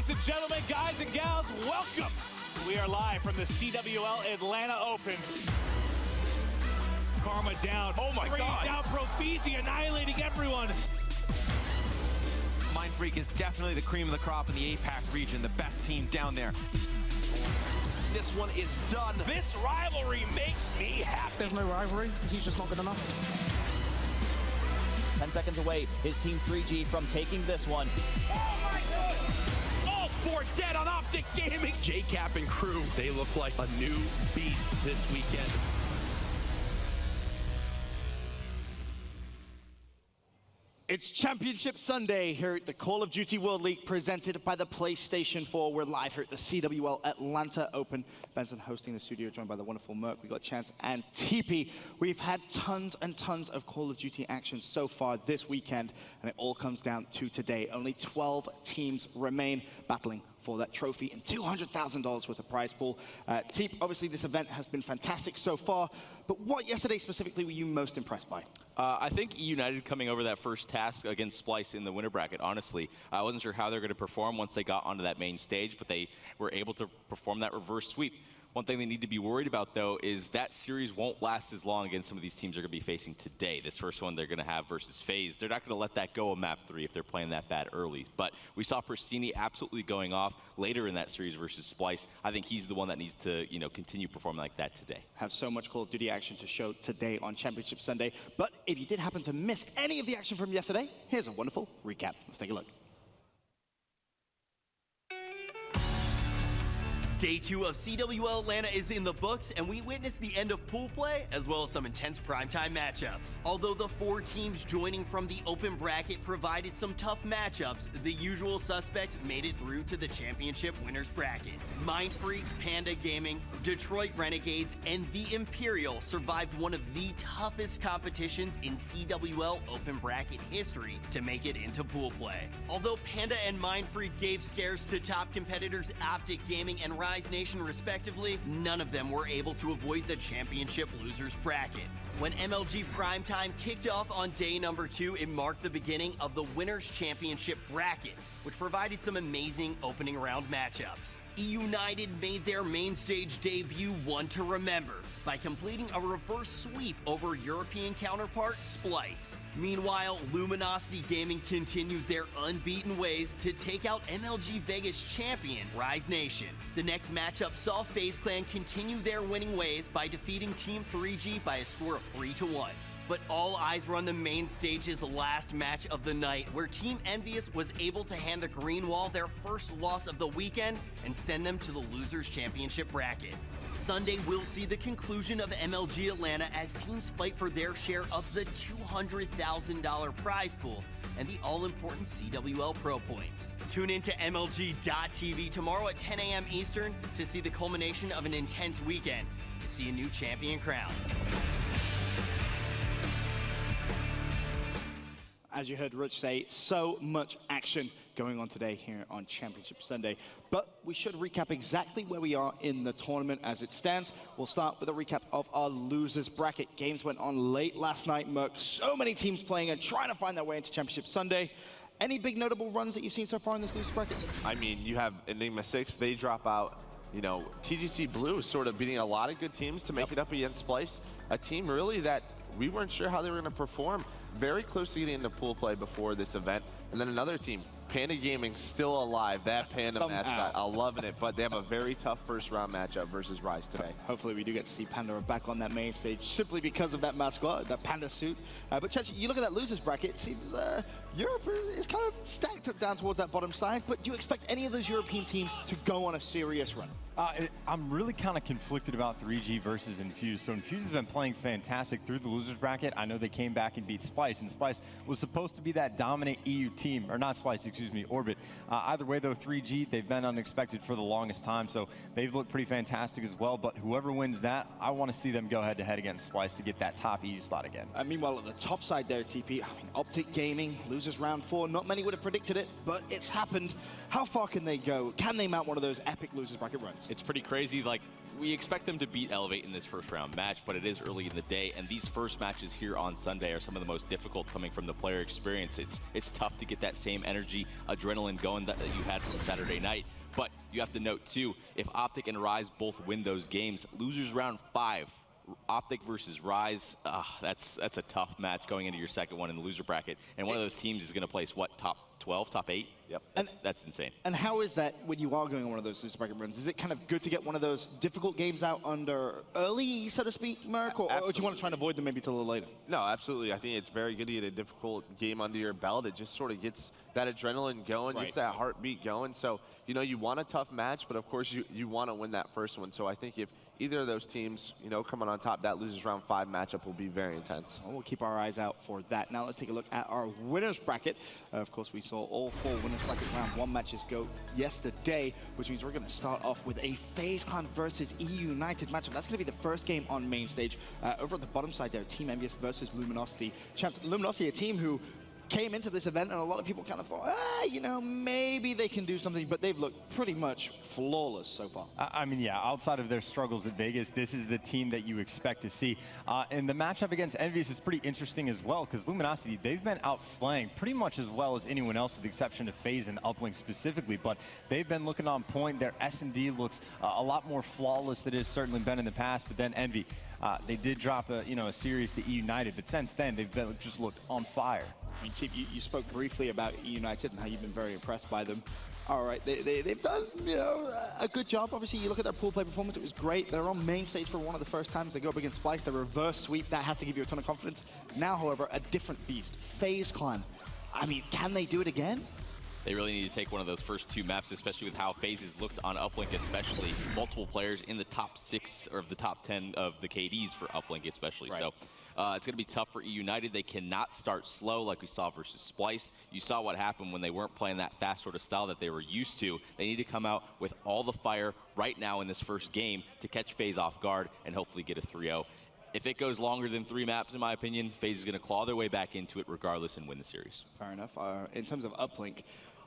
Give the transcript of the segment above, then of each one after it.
Ladies and gentlemen, guys and gals, welcome. We are live from the CWL Atlanta Open. Karma down. Oh my God. Down, FaZe annihilating everyone. Mindfreak is definitely the cream of the crop in the APAC region, the best team down there. This one is done. This rivalry makes me happy. There's no rivalry. He's just not good enough. 10 seconds away, his team 3G from taking this one. Oh my God! All four dead on Optic Gaming. JCap and crew, they look like a new beast this weekend. It's Championship Sunday here at the Call of Duty World League presented by the PlayStation 4. We're live here at the CWL Atlanta Open. Benson hosting the studio, joined by the wonderful Merc. We got Chance and TP. We've had tons and tons of Call of Duty action so far this weekend, and it all comes down to today. Only 12 teams remain battling for that trophy and $200,000 worth of prize pool. Teep, obviously this event has been fantastic so far, but what yesterday specifically were you most impressed by? I think United coming over that first task against Splice in the winner bracket, honestly. I wasn't sure how they were going to perform once they got onto that main stage, but they were able to perform that reverse sweep. One thing they need to be worried about, though, is that series won't last as long against some of these teams they're going to be facing today. This first one they're going to have versus FaZe. They're not going to let that go on map 3 if they're playing that bad early. But we saw Persini absolutely going off later in that series versus Splice. I think he's the one that needs to, continue performing like that today. Have so much Call of Duty action to show today on Championship Sunday. But if you did happen to miss any of the action from yesterday, here's a wonderful recap. Let's take a look. Day 2 of CWL Atlanta is in the books, and we witnessed the end of pool play, as well as some intense primetime matchups. Although the 4 teams joining from the open bracket provided some tough matchups, the usual suspects made it through to the championship winners bracket. Mindfreak, Panda Gaming, Detroit Renegades, and the Imperial survived one of the toughest competitions in CWL open bracket history to make it into pool play. Although Panda and Mindfreak gave scares to top competitors Optic Gaming and Rise Nation respectively, none of them were able to avoid the championship losers bracket. When MLG Primetime kicked off on day number 2, it marked the beginning of the winners championship bracket, which provided some amazing opening round matchups. United made their main stage debut one to remember by completing a reverse sweep over European counterpart Splice. Meanwhile, Luminosity Gaming continued their unbeaten ways to take out MLG Vegas champion Rise Nation. The next matchup saw FaZe Clan continue their winning ways by defeating Team 3G by a score of 3-1. But all eyes were on the main stage's last match of the night, where Team Envious was able to hand the Green Wall their first loss of the weekend and send them to the Losers Championship bracket. Sunday will see the conclusion of MLG Atlanta as teams fight for their share of the $200,000 prize pool and the all-important CWL Pro Points. Tune in to MLG.TV tomorrow at 10 a.m. Eastern to see the culmination of an intense weekend, to see a new champion crowned. As you heard Rich say, so much action going on today here on Championship Sunday. But we should recap exactly where we are in the tournament as it stands. We'll start with a recap of our losers bracket. Games went on late last night, Merc. So many teams playing and trying to find their way into Championship Sunday. Any big notable runs that you've seen so far in this losers bracket? I mean, you have Enigma 6, they drop out. TGC Blue is sort of beating a lot of good teams to make it up against Splice. A team really that we weren't sure how they were going to perform. Very close to getting into pool play before this event. And then another team, Panda Gaming, still alive. That Panda mascot, I'm loving it. But they have a very tough first round matchup versus Rise today. Hopefully we do get to see Panda back on that main stage simply because of that mascot, that Panda suit. But Chach, you look at that losers bracket, it seems Europe is kind of stacked down towards that bottom side. But do you expect any of those European teams to go on a serious run? I'm really kind of conflicted about 3G versus Infuse. So Infuse has been playing fantastic through the losers bracket. I know they came back and beat Splice, and Splice was supposed to be that dominant EU team, or not Splice, excuse me, Orbit. Either way though, 3G, they've been unexpected for the longest time, so they've looked pretty fantastic as well. But whoever wins that, I want to see them go head to head against Splice to get that top EU slot again. Meanwhile, at the top side there, TP, Optic Gaming loses round 4. Not many would have predicted it, but it's happened. How far can they go? Can they mount one of those epic losers bracket runs? Fans. It's pretty crazy. Like, we expect them to beat Elevate in this first round match, but it is early in the day, and these first matches here on Sunday are some of the most difficult coming from the player experience. It's tough to get that same energy, adrenaline going that you had from Saturday night. But you have to note too, if Optic and Rise both win those games, losers round 5, Optic versus Rise, that's a tough match going into your second one in the loser bracket. And one of those teams is going to place, what, top 12, top 8? Yep, that's insane. And how is that when you are going on one of those loser bracket runs? Is it kind of good to get one of those difficult games out under early, so to speak, Merc? Or do you want to try and avoid them maybe till a little later? No, absolutely. I think it's very good to get a difficult game under your belt. It just sort of gets that adrenaline going, gets that heartbeat going. So, you know, you want a tough match, but of course you want to win that first one. So I think if either of those teams, you know, coming on top, that losers round 5 matchup will be very intense. Well, we'll keep our eyes out for that. Now let's take a look at our winners bracket. Of course, we saw all 4 winners bracket round 1 matches go yesterday, which means we're going to start off with a FaZe Clan versus E United matchup. That's going to be the first game on main stage. Over at the bottom side there, Team Envious versus Luminosity. Chance, Luminosity, a team who came into this event and a lot of people kind of thought, you know, maybe they can do something, but they've looked pretty much flawless so far. I mean, yeah, outside of their struggles at Vegas, this is the team that you expect to see. And the matchup against Envious is pretty interesting as well, because Luminosity, they've been outslaying pretty much as well as anyone else with the exception of FaZe and Uplink specifically, but they've been looking on point. Their S&D looks a lot more flawless than it has certainly been in the past, but then Envy, they did drop a series to E United, but since then, they've just looked on fire. I mean, Chief, you spoke briefly about E United and how you've been very impressed by them. All right, they've done, you know, a good job. Obviously, you look at their pool play performance, it was great. They're on main stage for one of the first times. They go up against Splice, they reverse sweep. That has to give you a ton of confidence. Now, however, a different beast. FaZe Clan. I mean, can they do it again? They really need to take one of those first 2 maps, especially with how FaZe has looked on Uplink, especially multiple players in the top 6 or the top 10 of the KDs for Uplink, especially. Right. So it's going to be tough for E United. They cannot start slow like we saw versus Splice. You saw what happened when they weren't playing that fast sort of style that they were used to. They need to come out with all the fire right now in this first game to catch FaZe off guard and hopefully get a 3-0. If it goes longer than 3 maps, in my opinion, FaZe is going to claw their way back into it regardless and win the series. Fair enough. In terms of Uplink,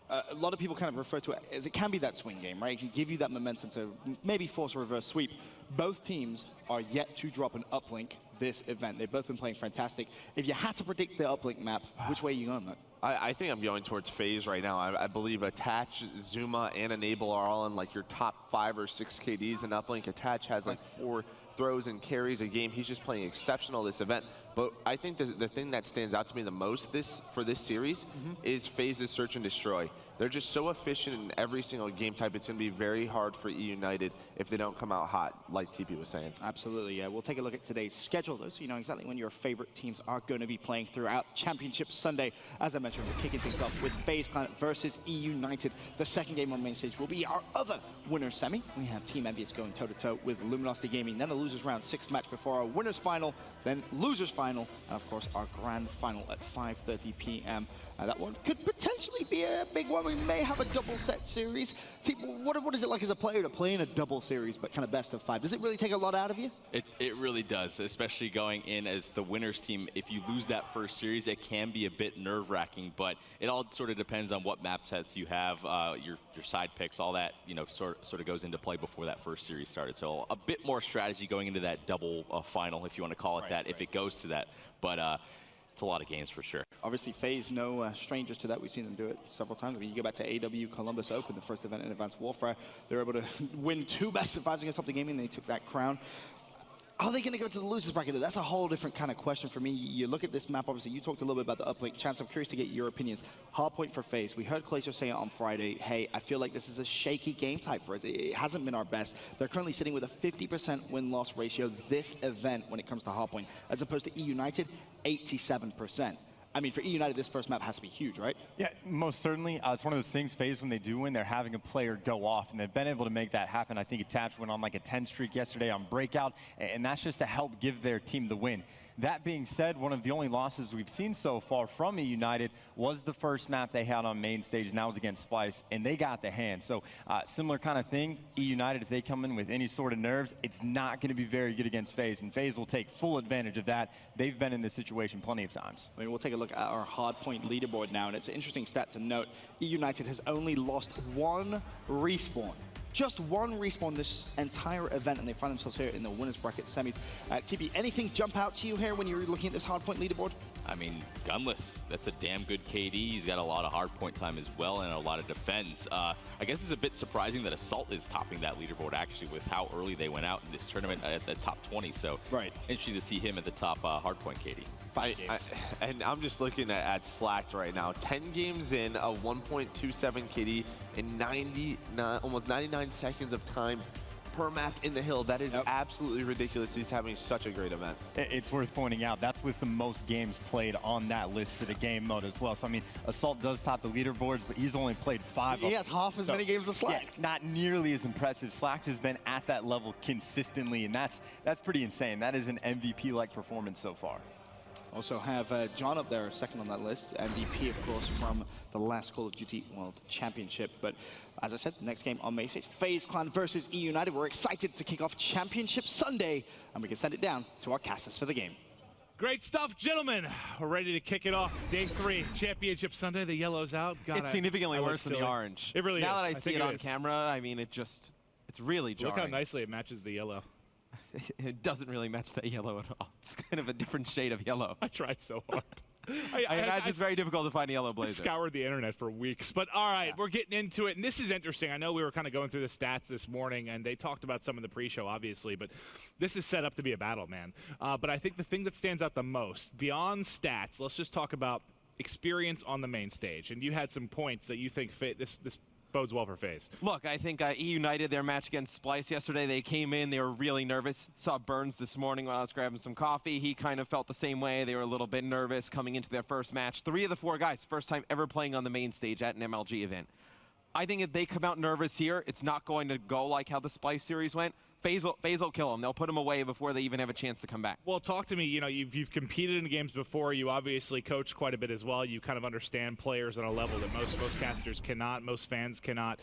a lot of people kind of refer to it as it can be that swing game, right? It can give you that momentum to maybe force a reverse sweep. Both teams are yet to drop an Uplink this event. They've both been playing fantastic. If you had to predict the Uplink map, which way are you going, Matt? I think I'm going towards FaZe right now. I believe Attach, Zuma, and Enable are all in like your top 5 or 6 KDs in Uplink. Attach has like 4 throws and carries a game. He's just playing exceptional this event. But I think the thing that stands out to me the most for this series is FaZe's search and destroy. They're just so efficient in every single game type. It's going to be very hard for E United if they don't come out hot, like TP was saying. Absolutely, yeah. We'll take a look at today's schedule, though, so you know exactly when your favorite teams are going to be playing throughout Championship Sunday. As I mentioned, we're kicking things off with FaZe Clan versus E United. The second game on main stage will be our other winner's semi. We have Team Envious going toe-to-toe with Luminosity Gaming, then a losers round 6 match before our winners final, then losers final, and of course our grand final at 5:30 p.m. That one could potentially be a big one. We may have a double set series. What is it like as a player to play in a double series, but kind of best of 5? Does it really take a lot out of you? It really does, especially going in as the winners team. If you lose that first series, it can be a bit nerve-wracking, but it all sort of depends on what map sets you have, your side picks, all that, you know, sort of goes into play before that first series started. So a bit more strategy going into that double final, if you want to call it that, if it goes to that. But it's a lot of games for sure. Obviously, FaZe, no strangers to that. We've seen them do it several times. I mean, you go back to AW Columbus Open, the first event in Advanced Warfare. They were able to win 2 best of 5s against Optic Gaming, and they took that crown. Are they going to go to the losers bracket? That's a whole different kind of question for me. You look at this map, obviously, you talked a little bit about the Uplink. Chance, I'm curious to get your opinions. Hardpoint for FaZe. We heard Glacier say it on Friday, hey, I feel like this is a shaky game type for us. It hasn't been our best. They're currently sitting with a 50% win-loss ratio this event when it comes to Hardpoint, as opposed to E United, 87%. I mean, for E United, this first map has to be huge, right? Yeah, most certainly. It's one of those things, FaZe, when they do win, they're having a player go off, and they've been able to make that happen. I think Attach went on like a 10 streak yesterday on Breakout, and that's just to help give their team the win. That being said, one of the only losses we've seen so far from E United was the first map they had on main stage, and that was against Splice, and they got the hand. So similar kind of thing, E United, if they come in with any sort of nerves, it's not going to be very good against FaZe, and FaZe will take full advantage of that. They've been in this situation plenty of times. I mean, we'll take a look at our Hardpoint leaderboard now, and it's an interesting stat to note. E United has only lost 1 respawn. just one respawn this entire event, and they find themselves here in the winners bracket semis. TB, anything jump out to you here when you're looking at this Hardpoint leaderboard? I mean, Gunless, that's a damn good KD. He's got a lot of hardpoint time as well and a lot of defense. I guess it's a bit surprising that Assault is topping that leaderboard, actually, with how early they went out in this tournament at the top 20. So interesting to see him at the top hardpoint KD. And I'm just looking at Slacked right now. 10 games in, a 1.27 KD in almost 99 seconds of time per map in the hill. That is absolutely ridiculous. He's having such a great event. It's worth pointing out, that's with the most games played on that list for the game mode as well. So, I mean, Assault does top the leaderboards, but he's only played 5 He has half as many games as Slacked. Yeah, not nearly as impressive. Slacked has been at that level consistently, and that's pretty insane. That is an MVP-like performance so far. Also have John up there, second on that list. MVP, of course, from the last Call of Duty World Championship. But as I said, the next game on May 6th, FaZe Clan versus E United. We're excited to kick off Championship Sunday, and we can send it down to our casters for the game. Great stuff, gentlemen. We're ready to kick it off. Day 3, Championship Sunday. The yellow's out. God, it's significantly worse than the orange. It really is. Now that I see it on camera, I mean, it's really jarring. Look how nicely it matches the yellow. It doesn't really match that yellow at all. It's kind of a different shade of yellow. I tried so hard. I imagine it's very difficult to find a yellow blazer. I scoured the internet for weeks. But all right, we're getting into it. And this is interesting. I know we were kind of going through the stats this morning, and they talked about some of the pre-show, obviously. But this is set up to be a battle, man. But I think the thing that stands out the most, beyond stats, let's just talk about experience on the main stage. And you had some points that you think fit this bodes well for FaZe. Look, I think E United, their match against Splice yesterday, they came in, they were really nervous. Saw Burns this morning while I was grabbing some coffee. He kind of felt the same way. They were a little bit nervous coming into their first match. 3 of the 4 guys, first time ever playing on the main stage at an MLG event. I think if they come out nervous here, it's not going to go like how the Splice series went. FaZe will kill them. They'll put them away before they even have a chance to come back. Well, talk to me. You know, you've competed in games before. You obviously coach quite a bit as well. You kind of understand players on a level that most casters cannot, most fans cannot.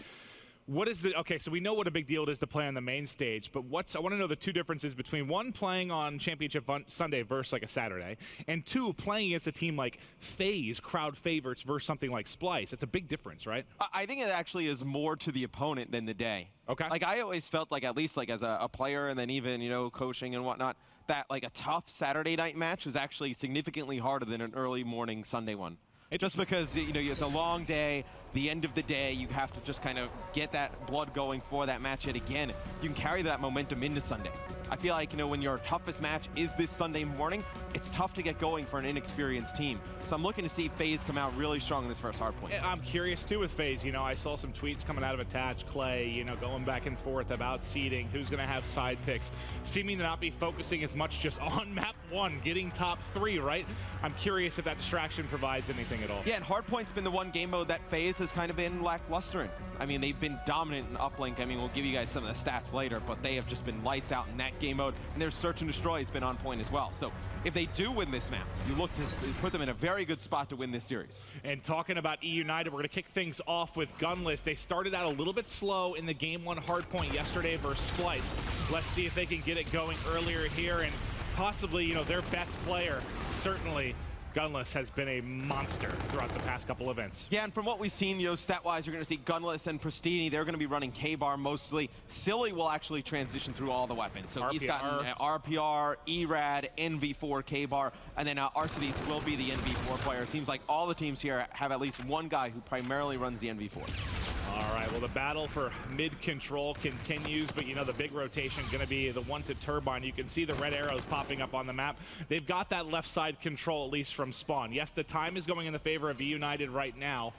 What is the, okay, so we know what a big deal it is to play on the main stage, but I want to know the 2 differences between 1, playing on Championship Sunday versus like a Saturday, and 2, playing against a team like FaZe, crowd favorites, versus something like Splice. It's a big difference, right? I think it actually is more to the opponent than the day. Okay. Like, I always felt like, at least like as a player and then even, you know, coaching and whatnot, that like a tough Saturday night match was actually significantly harder than an early morning Sunday one. Just because, you know, it's a long day, the end of the day, you have to just kind of get that blood going for that match yet again. You can carry that momentum into Sunday. I feel like, you know, when your toughest match is this Sunday morning, it's tough to get going for an inexperienced team. So I'm looking to see FaZe come out really strong in this first Hardpoint. I'm curious, too, with FaZe. You know, I saw some tweets coming out of Attach, Clay, you know, going back and forth about seeding, who's going to have side picks, seeming to not be focusing as much just on map 1, getting top 3, right? I'm curious if that distraction provides anything at all. Yeah, and Hardpoint's been the one game mode that FaZe has kind of been lackluster in. I mean, they've been dominant in Uplink. I mean, we'll give you guys some of the stats later, but they have just been lights out in that game mode, and their search and destroy has been on point as well. So if they do win this map, you look to put them in a very good spot to win this series. And talking about E United, we're going to kick things off with Gunless. They started out a little bit slow in the game 1 Hardpoint yesterday versus Splice. Let's see if they can get it going earlier here, and possibly, you know, their best player, certainly, Gunless, has been a monster throughout the past couple events. Yeah, and from what we've seen, you know, stat-wise, you're going to see Gunless and Pristini. They're going to be running K-Bar mostly. Silly will actually transition through all the weapons. So he's gotten RPR, ERAD, NV4, K-Bar, and then Arcides will be the NV4 player. It seems like all the teams here have at least one guy who primarily runs the NV4. All right, well, the battle for mid-control continues, but, you know, the big rotation going to be the one to Turbine. You can see the red arrows popping up on the map. They've got that left side control, at least from spawn. Yes, the time is going in the favor of E United right now.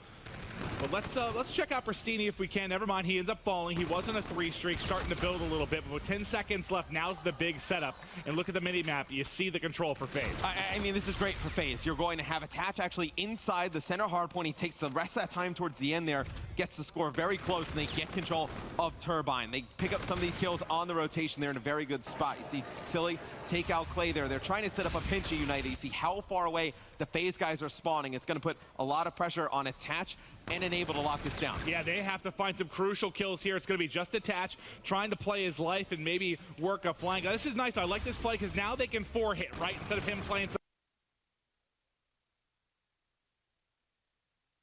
But let's check out Pristini if we can. Never mind, he ends up falling. He was on a 3 streak, starting to build a little bit. But with 10 seconds left, now's the big setup. And look at the mini-map. You see the control for FaZe. I mean, this is great for FaZe. You're going to have Attach actually inside the center hardpoint. He takes the rest of that time towards the end there, gets the score very close, and they get control of Turbine. They pick up some of these kills on the rotation. They're in a very good spot. You see Silly take out Clay there. They're trying to set up a pinch at United. You see how far away the FaZe guys are spawning. It's going to put a lot of pressure on Attach and enable to lock this down. Yeah, they have to find some crucial kills here. It's going to be just Attach trying to play his life and maybe work a flank. This is nice. I like this play because now they can 4-hit, right? Instead of him playing some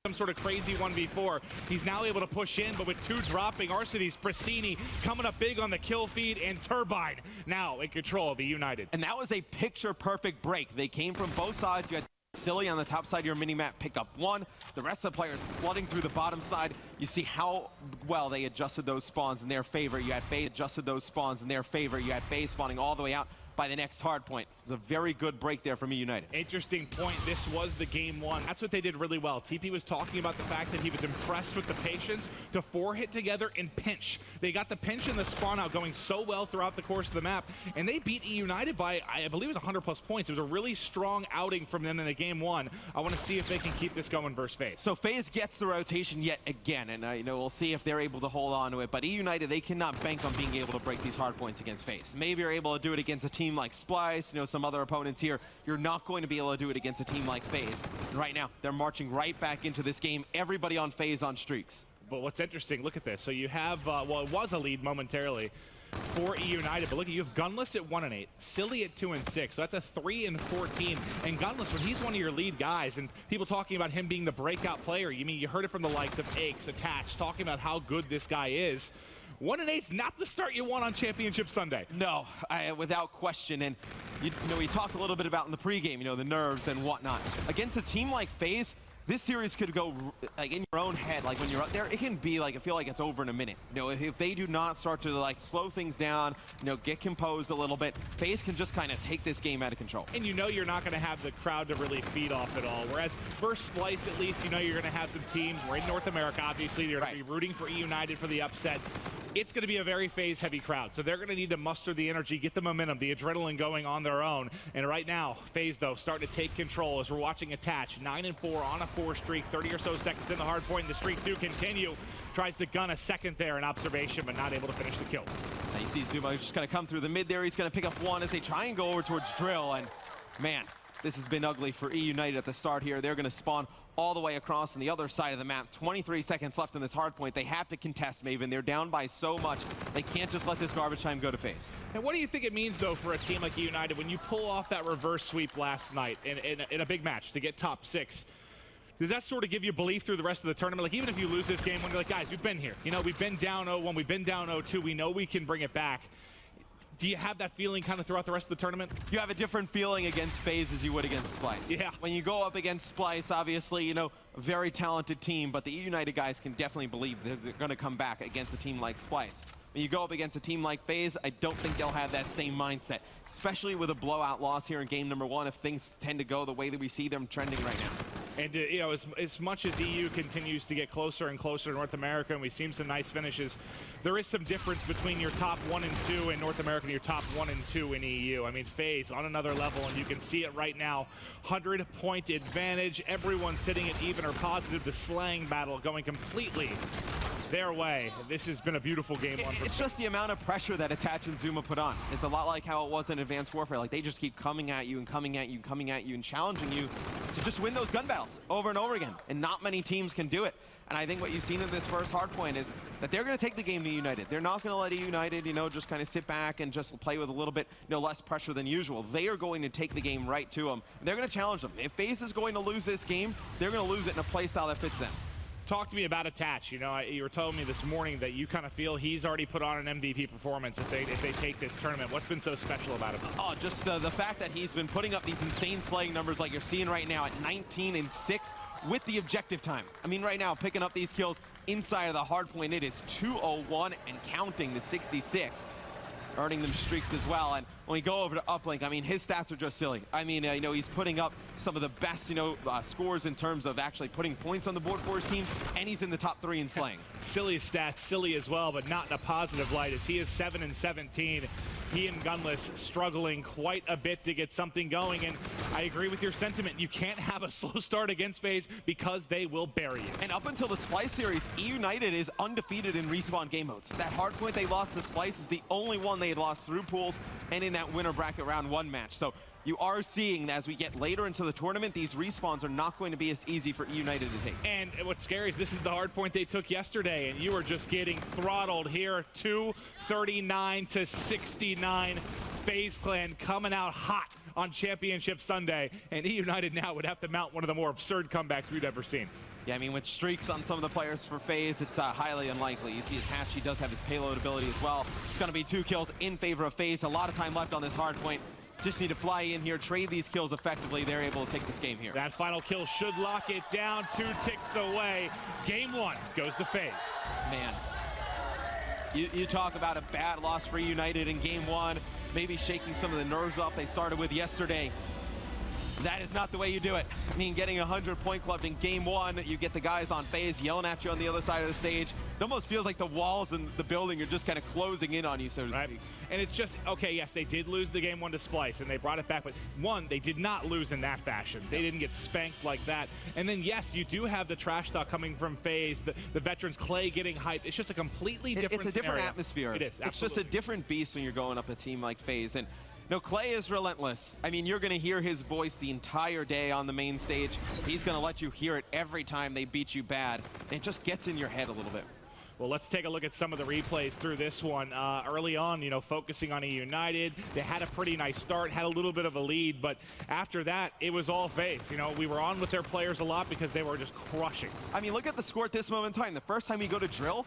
some sort of crazy 1v4. He's now able to push in, but with 2 dropping, Arcides, Pristini coming up big on the kill feed, and Turbine now in control of United. And that was a picture-perfect break. They came from both sides. You had Silly on the top side of your mini-map pick up 1. The rest of the players flooding through the bottom side. You see how well they adjusted those spawns in their favor. You had FaZe adjusted those spawns in their favor. You had FaZe spawning all the way out by the next Hardpoint. It was a very good break there from United. Interesting point. This was the game 1. That's what they did really well. TP was talking about the fact that he was impressed with the patience to 4-hit together and pinch. They got the pinch and the spawn out going so well throughout the course of the map, and they beat United by, I believe it was 100+ points. It was a really strong outing from them in the game 1. I want to see if they can keep this going versus FaZe. So FaZe gets the rotation yet again, and we'll see if they're able to hold on to it. But United, they cannot bank on being able to break these hard points against FaZe. Maybe you're able to do it against a team like Splice, some other opponents here. You're not going to be able to do it against a team like FaZe. And right now, they're marching right back into this game. Everybody on FaZe on streaks. But what's interesting, look at this. So you have, well, it was a lead momentarily for United, but look, you have Gunless at 1-8, Silly at 2-6, so that's a 3-14. And Gunless, when he's one of your lead guys, and people talking about him being the breakout player, you heard it from the likes of Aches, Attached, talking about how good this guy is. 1-8's not the start you want on Championship Sunday. No, without question. And we talked a little bit about in the pregame, the nerves and whatnot. Against a team like FaZe, this series could go like in your own head. Like when you're up there, it can be like, I feel like it's over in a minute. If they do not start to like slow things down, get composed a little bit, FaZe can just kind of take this game out of control. And you're not going to have the crowd to really feed off at all. Whereas first Splice, at least, you're going to have some teams. We're in North America, obviously. They're going to be rooting for United for the upset. It's going to be a very FaZe-heavy crowd, so they're going to need to muster the energy, get the momentum, the adrenaline going on their own. And right now, FaZe, though, starting to take control as we're watching Attach. 9-4 on a 4 streak, 30 or so seconds in the hard point. The streak do continue. Tries to gun a second there in observation, but not able to finish the kill. Now you see Zuma just going to come through the mid there. He's going to pick up 1 as they try and go over towards Drill. And, man, this has been ugly for United at the start here. They're going to spawn all the way across on the other side of the map. 23 seconds left in this hard point. They have to contest Maven. They're down by so much. They can't just let this garbage time go to FaZe. And what do you think it means, though, for a team like United when you pull off that reverse sweep last night in a big match to get top 6? Does that sort of give you belief through the rest of the tournament? Like, even if you lose this game, when you're like, guys, we've been here. We've been down 0-1, we've been down 0-2. We know we can bring it back. Do you have that feeling kind of throughout the rest of the tournament? You have a different feeling against FaZe as you would against Splice. Yeah. When you go up against Splice, obviously, a very talented team, but the United guys can definitely believe they're going to come back against a team like Splice. When you go up against a team like FaZe, I don't think they'll have that same mindset, especially with a blowout loss here in game number 1 if things tend to go the way that we see them trending right now. And, as much as EU continues to get closer and closer to North America, and we've seen some nice finishes, there is some difference between your top 1 and 2 in North America and your top 1 and 2 in EU. I mean, FaZe on another level, and you can see it right now. 100-point advantage. Everyone sitting at even or positive. The slang battle going completely their way. This has been a beautiful game 1 for It's just the amount of pressure that Attach and Zuma put on. It's a lot like how it was in Advanced Warfare. Like, they just keep coming at you and coming at you and coming at you and challenging you to just win those gun battles over and over again. And not many teams can do it. And I think what you've seen in this first hardpoint is that they're going to take the game to United. They're not going to let United, just kind of sit back and just play with a little bit, less pressure than usual. They are going to take the game right to them. They're going to challenge them. If FaZe is going to lose this game, they're going to lose it in a play style that fits them. Talk to me about Attach. You were telling me this morning that you kind of feel he's already put on an MVP performance if they take this tournament. What's been so special about him? Oh, just the fact that he's been putting up these insane slaying numbers like you're seeing right now at 19 and 6 with the objective time. I mean, right now, picking up these kills inside of the hard point, it is 201 and counting to 66. Earning them streaks as well. And when we go over to Uplink, I mean, his stats are just silly. I mean, he's putting up some of the best, scores in terms of actually putting points on the board for his team, and he's in the top 3 in slaying. Silly stats, silly as well, but not in a positive light, as he is 7-17. He and Gunless struggling quite a bit to get something going, and I agree with your sentiment. You can't have a slow start against FaZe because they will bury you. And up until the Splice series, United is undefeated in respawn game modes. That hardpoint they lost to Splice is the only one they had lost through pools and in that winner bracket round 1 match. So you are seeing as we get later into the tournament, these respawns are not going to be as easy for United to take. And what's scary is this is the hard point they took yesterday, and you are just getting throttled here. 239 to 69. FaZe Clan coming out hot on Championship Sunday, and E-United now would have to mount one of the more absurd comebacks we've ever seen. Yeah, I mean, with streaks on some of the players for FaZe, it's highly unlikely. You see Apache does have his payload ability as well. It's going to be 2 kills in favor of FaZe. A lot of time left on this hard point. Just need to fly in here, trade these kills effectively. They're able to take this game here. That final kill should lock it down. 2 ticks away. Game 1 goes to FaZe. Man, you talk about a bad loss for United in game 1, maybe shaking some of the nerves off they started with yesterday. That is not the way you do it. I mean, getting 100 point clubbed in game 1, you get the guys on FaZe yelling at you on the other side of the stage. It almost feels like the walls in the building are just kind of closing in on you, so to speak. And it's just, okay, yes, they did lose the game 1 to Splice, and they brought it back, but one, they did not lose in that fashion. They didn't get spanked like that. And then, yes, you do have the trash talk coming from FaZe, the veterans, Clay getting hyped. It's just a completely different It's a different scenario. atmosphere. It is, absolutely. It's just a different beast when you're going up a team like FaZe. And no, Clay is relentless. I mean, you're going to hear his voice the entire day on the main stage. He's going to let you hear it every time they beat you bad. And it just gets in your head a little bit. Well, let's take a look at some of the replays through this one. Early on, you know, focusing on E-United, they had a pretty nice start, had a little bit of a lead, but after that, it was all FaZe. You know, we were on with their players a lot because they were just crushing. I mean, look at the score at this moment in time. The first time we go to drill,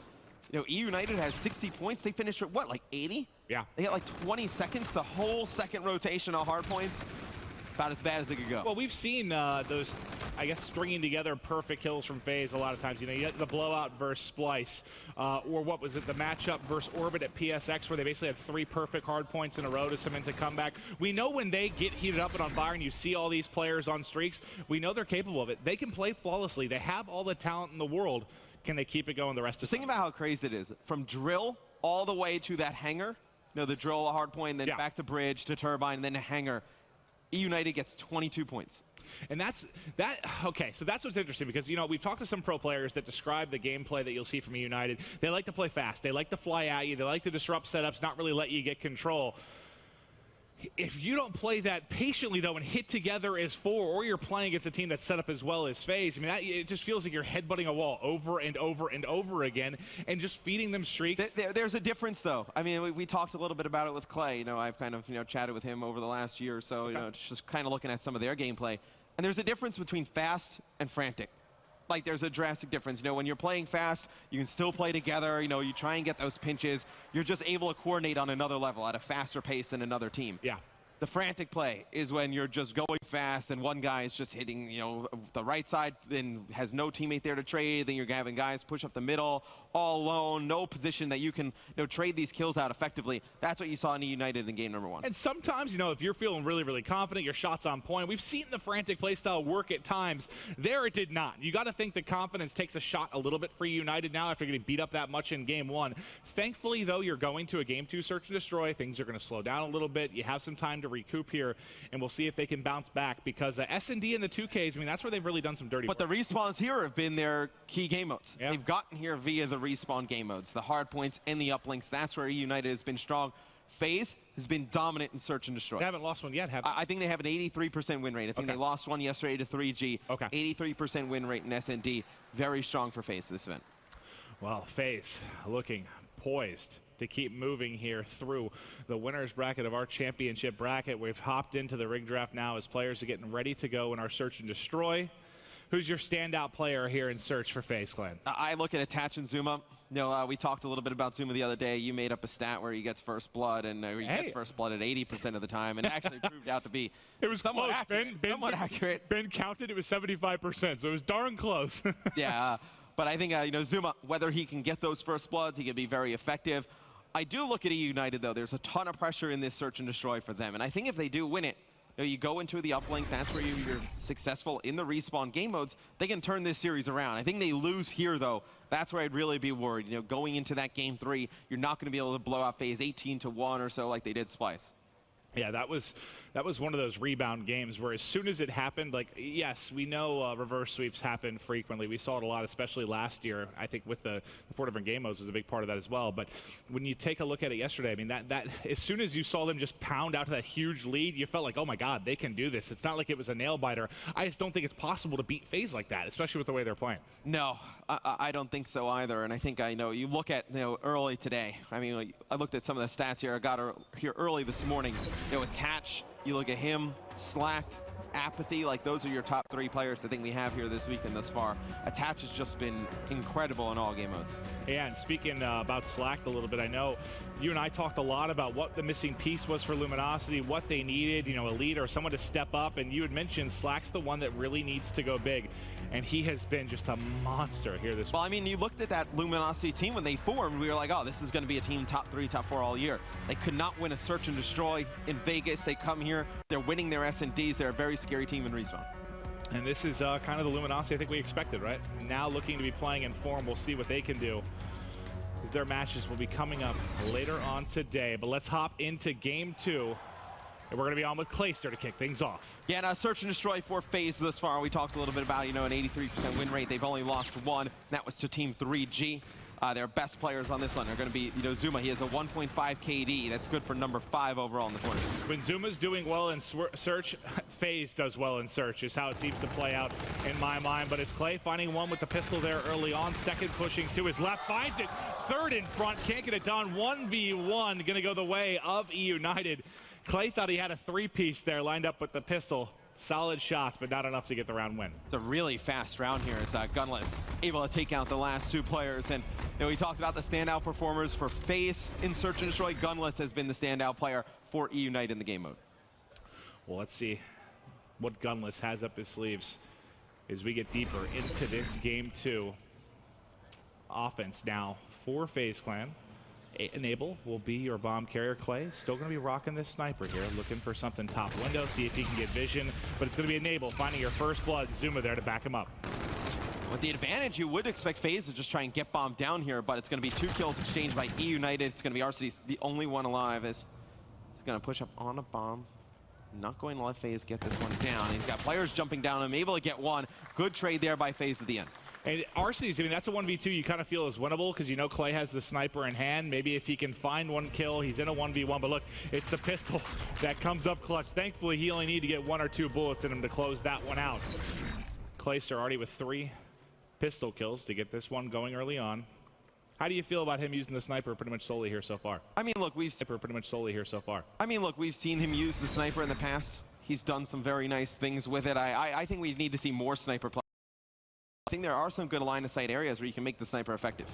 you know, E-United has 60 points. They finished at, what, like 80? Yeah. They got like 20 seconds, the whole second rotation on hard points. About as bad as it could go. Well, we've seen those, I guess, stringing together perfect kills from FaZe a lot of times. You know, you get the blowout versus Splice, or what was it, the matchup versus Orbit at PSX, where they basically had 3 perfect hard points in a row to cement a comeback. We know when they get heated up and on fire and you see all these players on streaks, we know they're capable of it. They can play flawlessly. They have all the talent in the world. Can they keep it going the rest of the Think about how crazy it is. From drill all the way to that hangar, you know, the drill, a hard point, then back to bridge, to turbine, and then a hangar. E-United gets 22 points. And okay, so that's what's interesting because, you know, we've talked to some pro players that describe the gameplay that you'll see from E-United. They like to play fast. They like to fly at you. They like to disrupt setups, not really let you get control. If you don't play that patiently, though, and hit together as 4, or you're playing against a team that's set up as well as FaZe, I mean, it just feels like you're headbutting a wall over and over and over again and just feeding them streaks. There's a difference, though. I mean, we talked a little bit about it with Clay. You know, I've kind of, you know, chatted with him over the last year or so, you know, just kind of looking at some of their gameplay. And there's a difference between fast and frantic. Like, there's a drastic difference. You know, when you're playing fast, you can still play together. You know, you try and get those pinches. You're just able to coordinate on another level at a faster pace than another team. Yeah. The frantic play is when you're just going fast and one guy is just hitting, you know, the right side and has no teammate there to trade. Then you're having guys push up the middle all alone, no position that you can, you know, trade these kills out effectively. That's what you saw in E-United in game number 1. And sometimes, you know, if you're feeling really, really confident, your shot's on point. We've seen the frantic play style work at times. There it did not. You got to think the confidence takes a shot a little bit for United now after getting beat up that much in game 1. Thankfully, though, you're going to a game 2 search and destroy. Things are going to slow down a little bit. You have some time to recoup here, and we'll see if they can bounce back because S&D and the 2Ks, I mean, that's where they've really done some dirty work. But the respawns here have been their key game modes. Yeah. They've gotten here via the respawn game modes, the hard points and the uplinks. That's where United has been strong. FaZe has been dominant in search and destroy. They haven't lost one yet, have they? I think they have an 83% win rate. I think they lost one yesterday to 3G. Okay. 83% win rate in S&D. Very strong for FaZe this event. Well, FaZe looking poised to keep moving here through the winner's bracket of our championship bracket. We've hopped into the rig draft now as players are getting ready to go in our search and destroy. Who's your standout player here in search for FaZe Clan? I look at Attach and Zuma. You know, we talked a little bit about Zuma the other day. You made up a stat where he gets first blood, and he gets first blood at 80% of the time, and it actually proved out to be somewhat accurate. Somewhat accurate. Ben counted, it was 75%, so it was darn close. Yeah, but I think, you know, Zuma, whether he can get those first bloods, he can be very effective. I do look at E-United, though. There's a ton of pressure in this search and destroy for them, and I think if they do win it, you know, you go into the uplink, that's where you're successful in the respawn game modes, they can turn this series around. I think they lose here, though. That's where I'd really be worried. You know, going into that game 3, you're not going to be able to blow out FaZe 18-1 or so like they did Splice. Yeah, that was one of those rebound games where as soon as it happened, like, yes, we know reverse sweeps happen frequently. We saw it a lot, especially last year. I think with the 4 different game modes was a big part of that as well. But when you take a look at it yesterday, I mean, that as soon as you saw them just pound out to that huge lead, you felt like, oh my God, they can do this. It's not like it was a nail biter. I just don't think it's possible to beat FaZe like that, especially with the way they're playing. No, I don't think so either. And I think you look at early today. I mean, like, I looked at some of the stats here. I got here early this morning. Attach. You look at him, Slacked, Apathy, like those are your top 3 players I think we have here this weekend thus far. Attach has just been incredible in all game modes. Yeah, and speaking about Slacked a little bit, I know you and I talked a lot about what the missing piece was for Luminosity, what they needed, a leader or someone to step up, and you had mentioned Slack's the one that really needs to go big, and he has been just a monster here this week. Well, I mean, you looked at that Luminosity team when they formed, we were like, oh, this is going to be a team top 3, top 4 all year. They could not win a search and destroy in Vegas. They come here, they're winning their S&Ds. They're a very scary team in Respawn. And this is kind of the Luminosity I think we expected, right? Now looking to be playing in form. We'll see what they can do, because their matches will be coming up later on today. But let's hop into game 2. And we're going to be on with Clayster to kick things off. Yeah, now search and destroy for FaZe thus far. We talked a little bit about, an 83% win rate. They've only lost 1. That was to Team 3G. Their best players on this one are going to be, Zuma. He has a 1.5 KD. That's good for number 5 overall in the tournament. When Zuma's doing well in search, FaZe does well in search, is how it seems to play out in my mind. But it's Clay finding one with the pistol there early on. Second pushing to his left, finds it. Third in front, can't get it done. 1v1, going to go the way of E United. Clay thought he had a 3-piece there lined up with the pistol. Solid shots, but not enough to get the round win. It's a really fast round here as Gunless able to take out the last 2 players. And we talked about the standout performers for FaZe in Search and Destroy. Gunless has been the standout player for E Unite in the game mode. Well, let's see what Gunless has up his sleeves as we get deeper into this game 2. Offense now for FaZe Clan. Enable will be your bomb carrier. Clay still going to be rocking this sniper here, looking for something top window, see if he can get vision, but it's going to be Enable finding your first blood. Zuma there to back him up. With the advantage, you would expect FaZe to just try and get bombed down here, but it's going to be 2 kills exchanged by E United. It's going to be RCD, the only one alive, as he's going to push up on a bomb. Not going to let FaZe get this one down. He's got players jumping down him, able to get one. Good trade there by FaZe at the end. And Arcene's, I mean, that's a 1v2 you kind of feel is winnable, because Clay has the sniper in hand. Maybe if he can find 1 kill, he's in a 1v1. But look, it's the pistol that comes up clutch. Thankfully, he only needed to get 1 or 2 bullets in him to close that one out. Clayster already with 3 pistol kills to get this one going early on. How do you feel about him using the sniper pretty much solely here so far? I mean, look, we've seen him use the sniper in the past. He's done some very nice things with it. I think we need to see more sniper play. I think there are some good line-of-sight areas where you can make the sniper effective.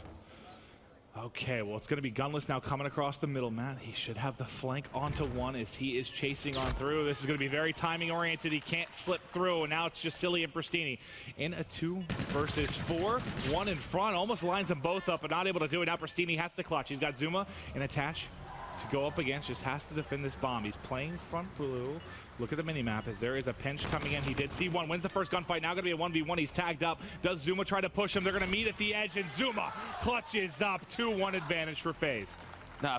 Okay, well, it's going to be Gunless now coming across the middle, Matt. He should have the flank onto 1 as he is chasing on through. This is going to be very timing-oriented. He can't slip through, and now it's just Silly and Pristini in a 2 versus 4. 1 in front, almost lines them both up, but not able to do it. Now Pristini has to clutch. He's got Zuma and Attach to go up against, just has to defend this bomb. He's playing front blue. Look at the minimap as there is a pinch coming in. He did see 1, wins the first gunfight. Now going to be a 1v1. He's tagged up. Does Zuma try to push him? They're going to meet at the edge, and Zuma clutches up. 2-1 advantage for FaZe.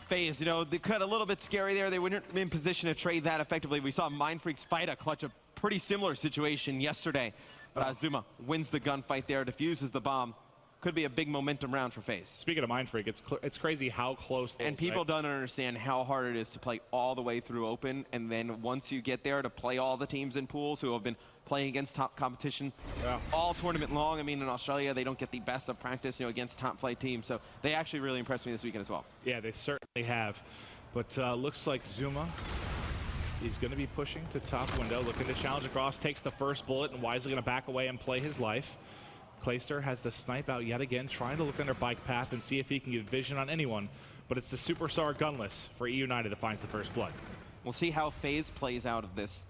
FaZe, they cut a little bit scary there. They weren't in position to trade that effectively. We saw Mindfreaks fight a clutch, a pretty similar situation yesterday. But Zuma wins the gunfight there, defuses the bomb. Could be a big momentum round for FaZe. Speaking of Mindfreak, it's crazy how close. And people don't understand how hard it is to play all the way through open, and then once you get there to play all the teams in pools who have been playing against top competition all tournament long. I mean, in Australia, they don't get the best of practice, against top flight teams. So they actually really impressed me this weekend as well. Yeah, they certainly have. But looks like Zuma, he's going to be pushing to top window, looking to challenge across, takes the first bullet, and wisely going to back away and play his life. Clayster has the snipe out yet again, trying to look under bike path and see if he can get vision on anyone. But it's the Superstar Gunless for E United that finds the first blood. We'll see how FaZe plays out of this,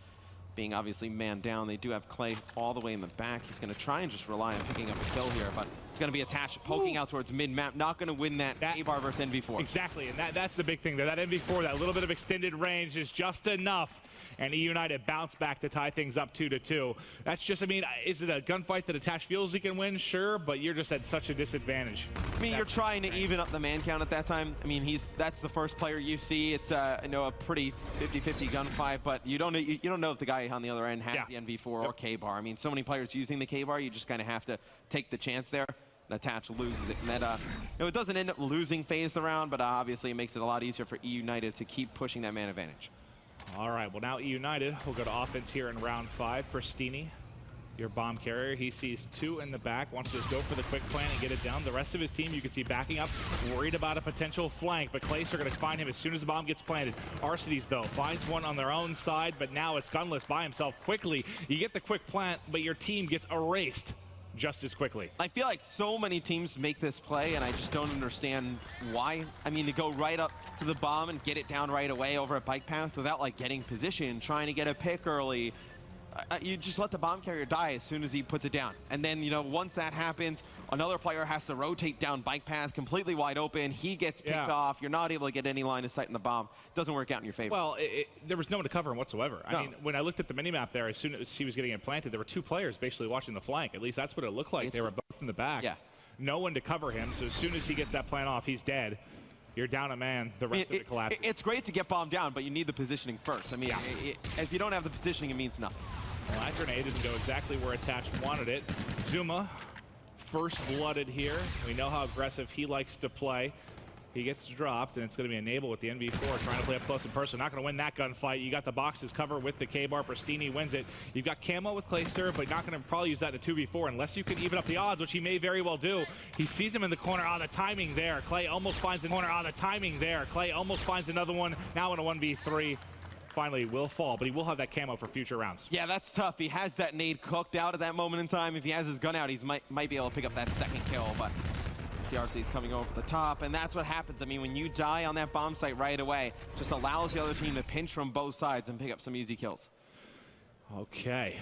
being obviously man down. They do have Clay all the way in the back. He's going to try and just rely on picking up a kill here, but It's going to be attached, poking out towards mid-map. Not going to win that A-bar versus NV4. Exactly, and that's the big thing there. That NV4, that little bit of extended range is just enough. And E United bounce back to tie things up 2-2. That's just, I mean, is it a gunfight that Attach feels he can win? Sure, but you're just at such a disadvantage. I mean, you're trying to even up the man count at that time. I mean, that's the first player you see. It's I know a pretty 50-50 gunfight, but you don't know if the guy on the other end has the NV4 or K-bar. I mean, so many players using the K-bar, you just kind of have to take the chance there. And Attach loses it. And that, it doesn't end up losing FaZe the round, but obviously it makes it a lot easier for E United to keep pushing that man advantage. All right, well now E United will go to offense here in round 5. Pristini, your bomb carrier, he sees 2 in the back, wants to just go for the quick plan and get it down. The rest of his team you can see backing up, worried about a potential flank, but Clays are going to find him as soon as the bomb gets planted. Arcitys though finds one on their own side, but now it's gunless by himself quickly. You get the quick plant, but your team gets erased just as quickly. I feel like so many teams make this play, and I just don't understand why. I mean, to go right up to the bomb and get it down right away over a bike path without like getting position, trying to get a pick early. You just let the bomb carrier die as soon as he puts it down. And then, you know, once that happens, another player has to rotate down bike path completely wide open. He gets picked off. You're not able to get any line of sight in the bomb. Doesn't work out in your favor. Well, there was no one to cover him whatsoever. I mean, when I looked at the minimap there, as soon as he was getting it planted, there were 2 players basically watching the flank. At least that's what it looked like. They were both in the back. Yeah. No one to cover him, so as soon as he gets that plant off, he's dead. You're down a man, the rest of it collapses. It's great to get bombed down, but you need the positioning first. I mean, if you don't have the positioning, it means nothing. Well, that grenade didn't go exactly where Attach wanted it. Zuma, first blooded here. We know how aggressive he likes to play. He gets dropped, and it's going to be enabled with the NV4 trying to play up close and personal. Not going to win that gunfight. You got the boxes covered with the K-bar. Pristini wins it. You've got Camo with Clayster, but not going to probably use that in a 2v4 unless you can even up the odds, which he may very well do. He sees him in the corner. The timing there. Clay almost finds the corner. The timing there. Clay almost finds another one. Now in a 1v3. Finally will fall, but he will have that camo for future rounds. Yeah, that's tough. He has that nade cooked out at that moment in time. If he has his gun out, he might be able to pick up that second kill, but CRC is coming over the top, and that's what happens. I mean, when you die on that bomb site right away, just allows the other team to pinch from both sides and pick up some easy kills. Okay.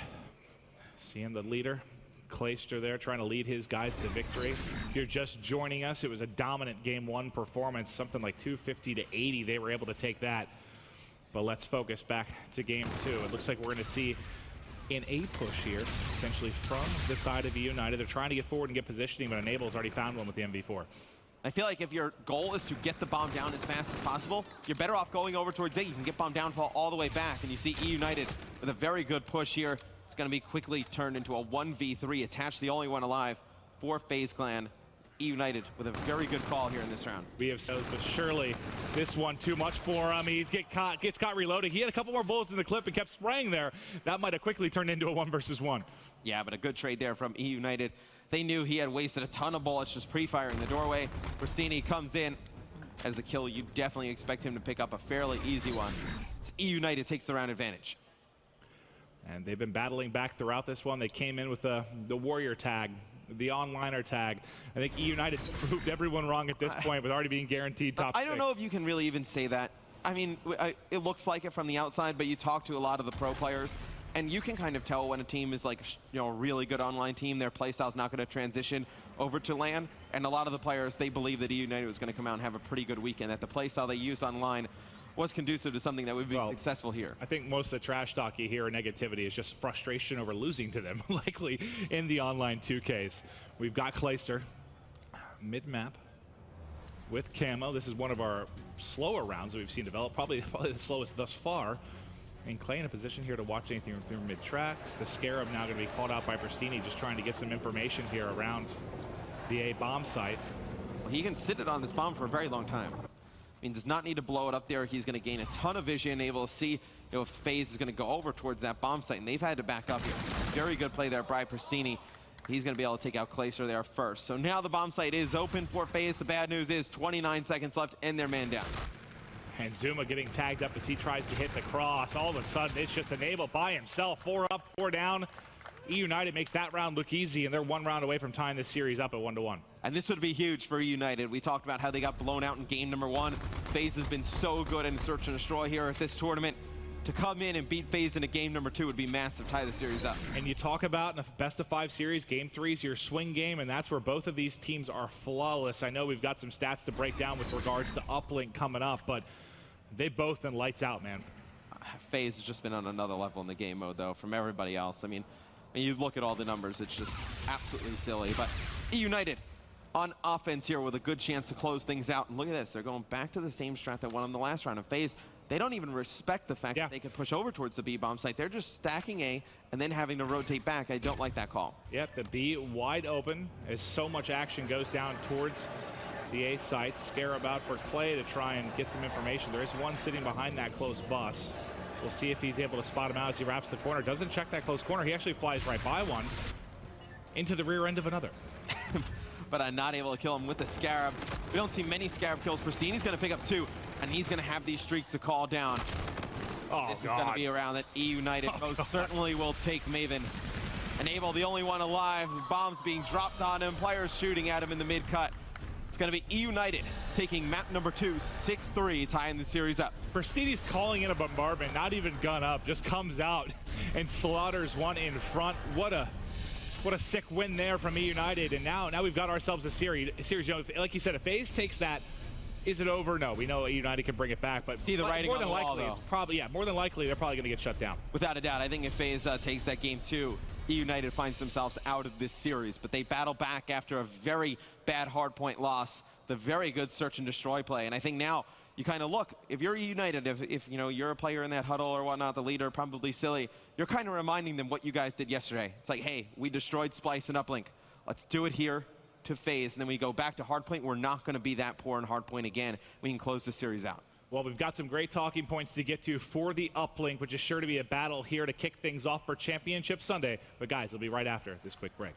Seeing the leader, Clayster there, trying to lead his guys to victory. If you're just joining us, it was a dominant Game 1 performance, something like 250 to 80. They were able to take that. But let's focus back to Game 2. It looks like we're going to see an A push here, potentially from the side of E United. They're trying to get forward and get positioning, but Enable's already found one with the MV4. I feel like if your goal is to get the bomb down as fast as possible, you're better off going over towards A. You can get bomb downfall all the way back, and you see E United with a very good push here. It's going to be quickly turned into a 1v3. Attach the only one alive for FaZe Clan. E United with a very good call here in this round. We have those, but surely this one too much for him. He gets caught reloading. He had a couple more bullets in the clip and kept spraying there. That might have quickly turned into a 1 versus 1. Yeah, but a good trade there from E United. They knew he had wasted a ton of bullets just pre-firing the doorway. Pristini comes in. As a kill, you definitely expect him to pick up a fairly easy one. E United takes the round advantage. And they've been battling back throughout this one. They came in with the Warrior tag, the onliner tag. I think E United's proved everyone wrong at this point with already being guaranteed top 6. I don't know if you can really even say that. I mean, it looks like it from the outside, but you talk to a lot of the pro players, and you can kind of tell when a team is like, you know, a really good online team, their playstyle's not going to transition over to LAN, and a lot of the players, they believe that E United was going to come out and have a pretty good weekend, that the playstyle they used online was conducive to something that would be successful here. I think most of the trash talk you hear or negativity is just frustration over losing to them, likely in the online 2Ks. We've got Clayster, mid-map with Camo. This is one of our slower rounds that we've seen develop, probably the slowest thus far. And Clay in a position here to watch anything through mid-tracks. The Scarab now going to be called out by Pristini, just trying to get some information here around the A bomb site. Well, he can sit it on this bomb for a very long time. I mean, does not need to blow it up there. He's going to gain a ton of vision, able to see if FaZe is going to go over towards that bomb site, and they've had to back up here. Very good play there by Pristini. He's going to be able to take out Clayster there first. So now the bomb site is open for FaZe. The bad news is 29 seconds left and their man down. And Zuma getting tagged up as he tries to hit the cross. All of a sudden, it's just Enabled by himself. 4 up, 4 down. E United makes that round look easy, and they're 1 round away from tying this series up at 1-1. And this would be huge for E United. We talked about how they got blown out in game number 1. FaZe has been so good in search and destroy here at this tournament. to come in and beat FaZe in a game number 2 would be massive, tie the series up. And you talk about in a best-of-5 series, Game 3 is your swing game, and that's where both of these teams are flawless. I know we've got some stats to break down with regards to Uplink coming up, but they've both been lights out, man. FaZe has just been on another level in the game mode, though, from everybody else. I mean, when you look at all the numbers, it's just absolutely silly. But United on offense here with a good chance to close things out. And look at this, they're going back to the same strat that won in the last round of FaZe. They don't even respect the fact that they can push over towards the B-bomb site. They're just stacking A and then having to rotate back. I don't like that call. Yep, the B wide open as so much action goes down towards the A site. Scarab out for Clay to try and get some information. There is one sitting behind that close bus. We'll see if he's able to spot him out as he wraps the corner. Doesn't check that close corner. He actually flies right by one into the rear end of another. But I'm not able to kill him with the Scarab. We don't see many Scarab kills per scene. He's going to pick up 2, and he's going to have these streaks to call down. Oh, this is going to be a round that E United most certainly will take Maven. And Abel, the only one alive. Bombs being dropped on him. Players shooting at him in the mid-cut. It's going to be E United taking map number 2, 6-3, tying the series up. Verstini's calling in a bombardment, not even gun up, just comes out and slaughters one in front. What a sick win there from E United, and now we've got ourselves a series. You know, like you said, if FaZe takes that, is it over? No, we know E United can bring it back, but see the writing more on than the wall, likely, though. it's probably more than likely they're probably going to get shut down. Without a doubt, I think if FaZe takes that game 2, E United finds themselves out of this series, but they battle back after a very bad hardpoint loss, the very good search and destroy play, and I think now you kind of look, if you're United, if you know you're a player in that huddle or whatnot, the leader, probably silly, you're kind of reminding them what you guys did yesterday. It's like, hey, we destroyed Splice and Uplink. Let's do it here to FaZe, and then we go back to Hardpoint. We're not going to be that poor in Hardpoint again. We can close the series out. Well, we've got some great talking points to get to for the Uplink, which is sure to be a battle here to kick things off for Championship Sunday. But guys, it'll be right after this quick break.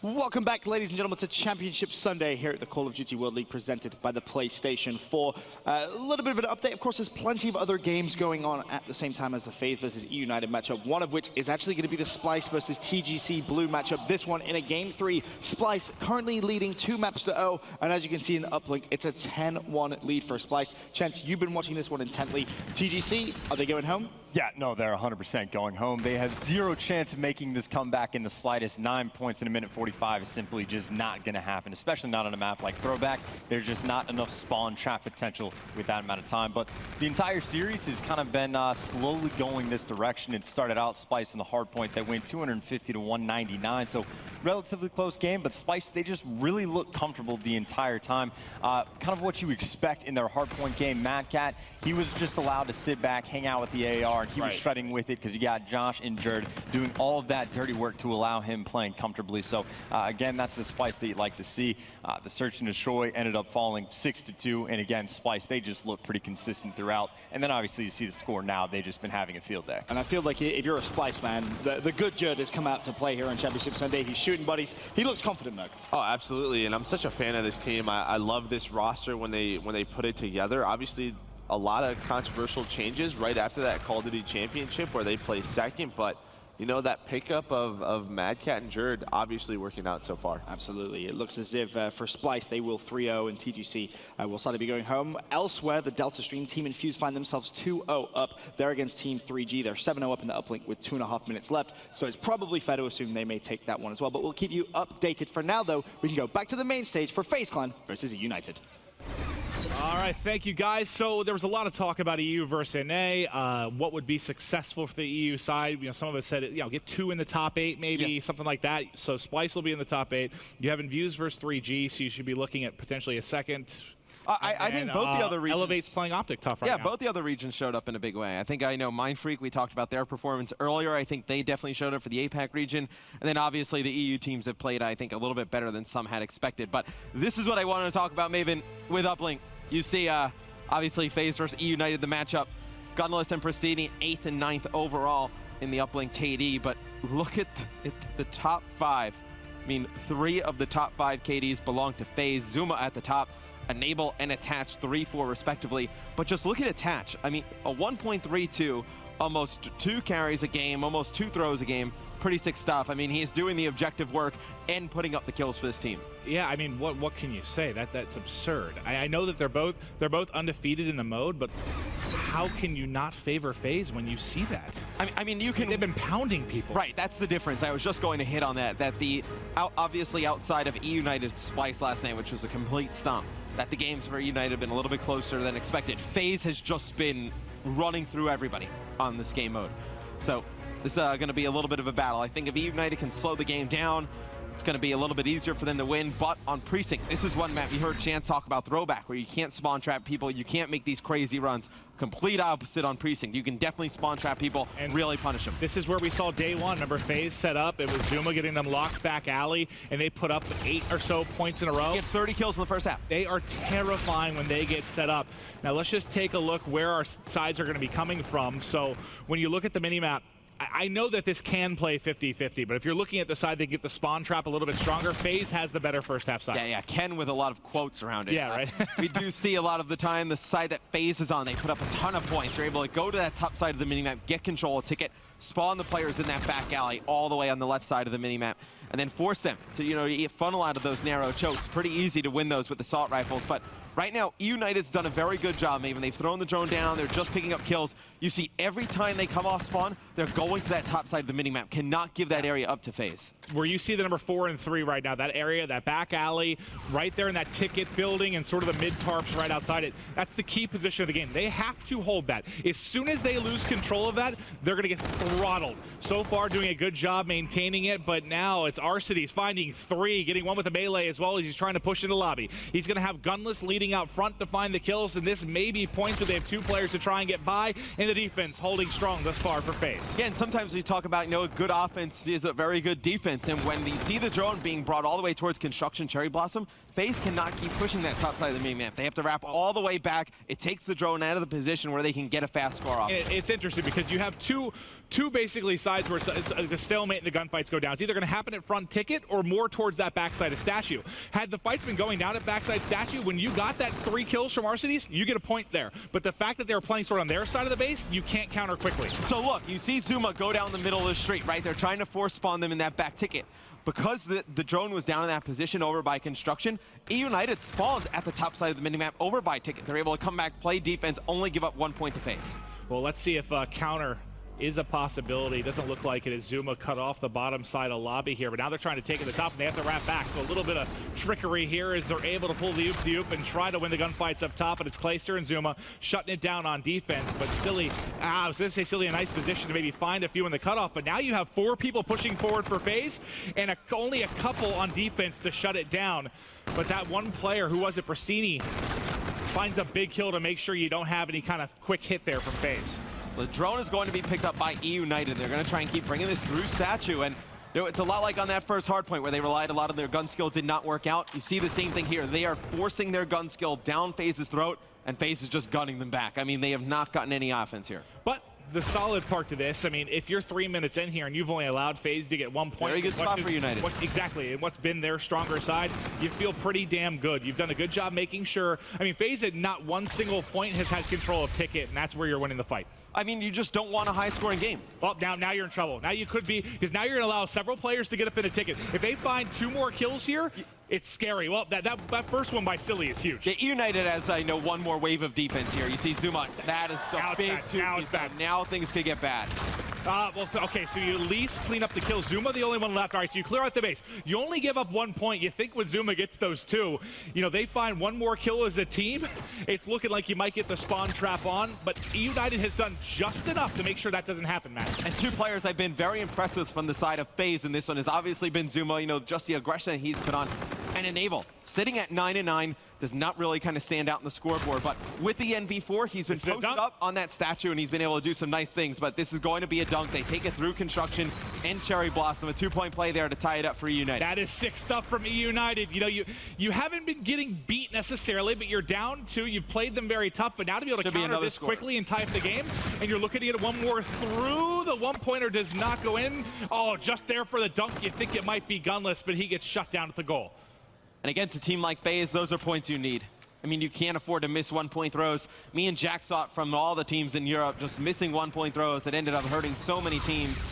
Welcome back, ladies and gentlemen, to Championship Sunday here at the Call of Duty World League presented by the PlayStation 4. A little bit of an update. Of course, there's plenty of other games going on at the same time as the FaZe versus E United matchup, one of which is actually going to be the Splice versus TGC Blue matchup. This one in a Game 3. Splice currently leading 2-0, and as you can see in the uplink, it's a 10-1 lead for Splice. Chance, you've been watching this one intently. TGC, are they going home? Yeah, no, they're 100% going home. They have zero chance of making this comeback in the slightest. 9 points in a minute 45 is simply just not going to happen, especially not on a map like Throwback. There's just not enough spawn trap potential with that amount of time. But the entire series has kind of been slowly going this direction. It started out Spice in the Hardpoint. They win 250 to 199, so relatively close game. But Spice, they just really look comfortable the entire time. Kind of what you expect in their Hardpoint game. Mad Cat, he was just allowed to sit back, hang out with the AR, and he was shredding with it because you got Josh injured, doing all of that dirty work to allow him playing comfortably. So again, that's the Spice that you'd like to see. The Search and Destroy ended up falling 6-2, and again, Spice, they just look pretty consistent throughout. And then obviously you see the score now. They've just been having a field day. And I feel like if you're a Spice man, the good Jerd has come out to play here on Championship Sunday. He's shooting buddies. He looks confident, Merc. Oh, absolutely. And I'm such a fan of this team. I love this roster when they put it together. Obviously, a lot of controversial changes right after that Call of Duty Championship where they placed second, but you know, that pickup of Mad Cat and Jerd obviously working out so far. Absolutely. It looks as if for Splice, they will 3-0 and TGC will suddenly be going home. Elsewhere, the Delta Stream, Team Infuse find themselves 2-0 up. They're against Team 3G. They're 7-0 up in the uplink with 2.5 minutes left, so it's probably fair to assume they may take that one as well, but we'll keep you updated. For now, though, we can go back to the main stage for FaZe Clan versus United. All right, thank you guys. So there was a lot of talk about EU versus NA. What would be successful for the EU side? You know, some of us said, get 2 in the top 8, maybe something like that. So Splice will be in the top 8. You have Infuse versus 3G, so you should be looking at potentially a second. I think both the other regions. Elevate's playing Optic tough right now. Yeah, both the other regions showed up in a big way. I know Mindfreak, we talked about their performance earlier. I think they definitely showed up for the APAC region. And then obviously the EU teams have played, I think, a little bit better than some had expected. But this is what I wanted to talk about, Maven, with Uplink. You see, obviously, FaZe versus E United, the matchup. Gunless and Pristini, 8th and 9th overall in the Uplink KD. But look at the top 5. I mean, 3 of the top 5 KDs belong to FaZe. Zuma at the top, Enable and Attach 3-4 respectively. But just look at Attach. I mean, a 1.32, almost 2 carries a game, almost 2 throws a game. Pretty sick stuff. I mean, he's doing the objective work and putting up the kills for this team. Yeah, I mean, what can you say? That's absurd. I know that they're both undefeated in the mode, but how can you not favor FaZe when you see that? I mean, you can. They've been pounding people. Right, that's the difference. I was just going to hit on that. That obviously outside of E United's Splice last night, which was a complete stomp, that the games for E United have been a little bit closer than expected. FaZe has just been running through everybody on this game mode. So this is going to be a little bit of a battle. I think if E United can slow the game down, it's going to be a little bit easier for them to win. But on Precinct, this is one map you heard Chance talk about, Throwback, where you can't spawn trap people, you can't make these crazy runs. Complete opposite on Precinct. You can definitely spawn trap people and really punish them. This is where we saw day one. Remember, FaZe set up. It was Zuma getting them locked back alley, and they put up 8 or so points in a row. He had 30 kills in the first half. They are terrifying when they get set up. Now let's just take a look where our sides are going to be coming from. So when you look at the minimap, I know that this can play 50-50, but if you're looking at the side that get the spawn trap a little bit stronger, FaZe has the better first half side. Yeah, Ken with a lot of quotes around it. Yeah, right. We do see a lot of the time the side that FaZe is on, they put up a ton of points. They're able to go to that top side of the minimap, get control, ticket, spawn the players in that back alley all the way on the left side of the minimap, and then force them to, funnel out of those narrow chokes. Pretty easy to win those with assault rifles, but right now, E United's done a very good job, Maven. They've thrown the drone down. They're just picking up kills. You see every time they come off spawn, they're going to that top side of the minimap. Cannot give that area up to FaZe. Where you see the number 4 and 3 right now, that area, that back alley, right there in that ticket building and sort of the mid-tarps right outside it, that's the key position of the game. They have to hold that. As soon as they lose control of that, they're going to get throttled. So far, doing a good job maintaining it, but now it's Arcides finding 3, getting one with the melee as well as he's trying to push into lobby. He's going to have Gunless leading out front to find the kills, and this may be points where they have 2 players to try and get by, and the defense holding strong thus far for FaZe. Again, sometimes we talk about, a good offense is a very good defense, and when you see the drone being brought all the way towards Construction Cherry Blossom, FaZe cannot keep pushing that top side of the minimap. They have to wrap all the way back. It takes the drone out of the position where they can get a fast score off. It's interesting because you have two basically sides where it's the stalemate and the gunfights go down. It's either going to happen at front ticket or more towards that backside of Statue. Had the fights been going down at backside Statue, when you got that 3 kills from Arcides, you get a point there. But the fact that they were playing sort of on their side of the base, you can't counter quickly. So look, you see Zuma go down the middle of the street, right? They're trying to force spawn them in that back ticket. Because the drone was down in that position over by Construction, E United spawned at the top side of the minimap over by ticket. They're able to come back, play defense, only give up 1 point to FaZe. Well, let's see if counter is a possibility. Doesn't look like it as Zuma cut off the bottom side of lobby here, but now they're trying to take it to the top and they have to wrap back. So a little bit of trickery here as they're able to pull the oop and try to win the gunfights up top, but it's Clayster and Zuma shutting it down on defense. But Silly, I was going to say Silly, a nice position to maybe find a few in the cutoff, but now you have 4 people pushing forward for FaZe and only a couple on defense to shut it down. But that one player, who was it, Pristini, finds a big kill to make sure you don't have any kind of quick hit there from FaZe. The drone is going to be picked up by E United. They're going to try and keep bringing this through Statue. And you know, it's a lot like on that first Hardpoint where they relied a lot on their gun skill, did not work out. You see the same thing here. They are forcing their gun skill down FaZe's throat, and FaZe is just gunning them back. I mean, they have not gotten any offense here. But the solid part to this, I mean, if you're 3 minutes in here and you've only allowed FaZe to get 1 point. Very good spot for United. Exactly, and what's been their stronger side, you feel pretty damn good. You've done a good job making sure, I mean, FaZe at not one single point has had control of Ticket, and that's where you're winning the fight. I mean, you just don't want a high-scoring game. Well, now you're in trouble. Now you could be, because now you're going to allow several players to get up in a Ticket. If they find 2 more kills here, it's scary. Well, that first one by Silly is huge. The United has, I know, one more wave of defense here. You see Zuma, that is the big two-piece. Now things could get bad. Well, okay, so you at least clean up the kill. Zuma, the only one left. All right, so you clear out the base. You only give up 1 point. You think when Zuma gets those 2, you know, they find 1 more kill as a team. It's looking like you might get the spawn trap on, but United has done just enough to make sure that doesn't happen, Matt. And 2 players I've been very impressed with from the side of FaZe, and this one has obviously been Zuma, you know, just the aggression that he's put on. And Enable, sitting at 9-9, does not really kind of stand out in the scoreboard, but with the NV4, he's been posted up on that statue and he's been able to do some nice things, but this is going to be a dunk. They take it through construction and Cherry Blossom, a 2-point play there to tie it up for E United. That is sick stuff from E United. You know, you haven't been getting beat necessarily, but you're down 2. You've played them very tough, but now to be able to counter this quickly and tie up the game, and you're looking to get 1 more through. The 1-pointer does not go in. Oh, just there for the dunk. You think it might be Gunless, but he gets shut down at the goal. And against a team like FaZe, those are points you need. I mean, you can't afford to miss 1-point throws. Me and Jack saw it from all the teams in Europe, just missing 1-point throws that ended up hurting so many teams.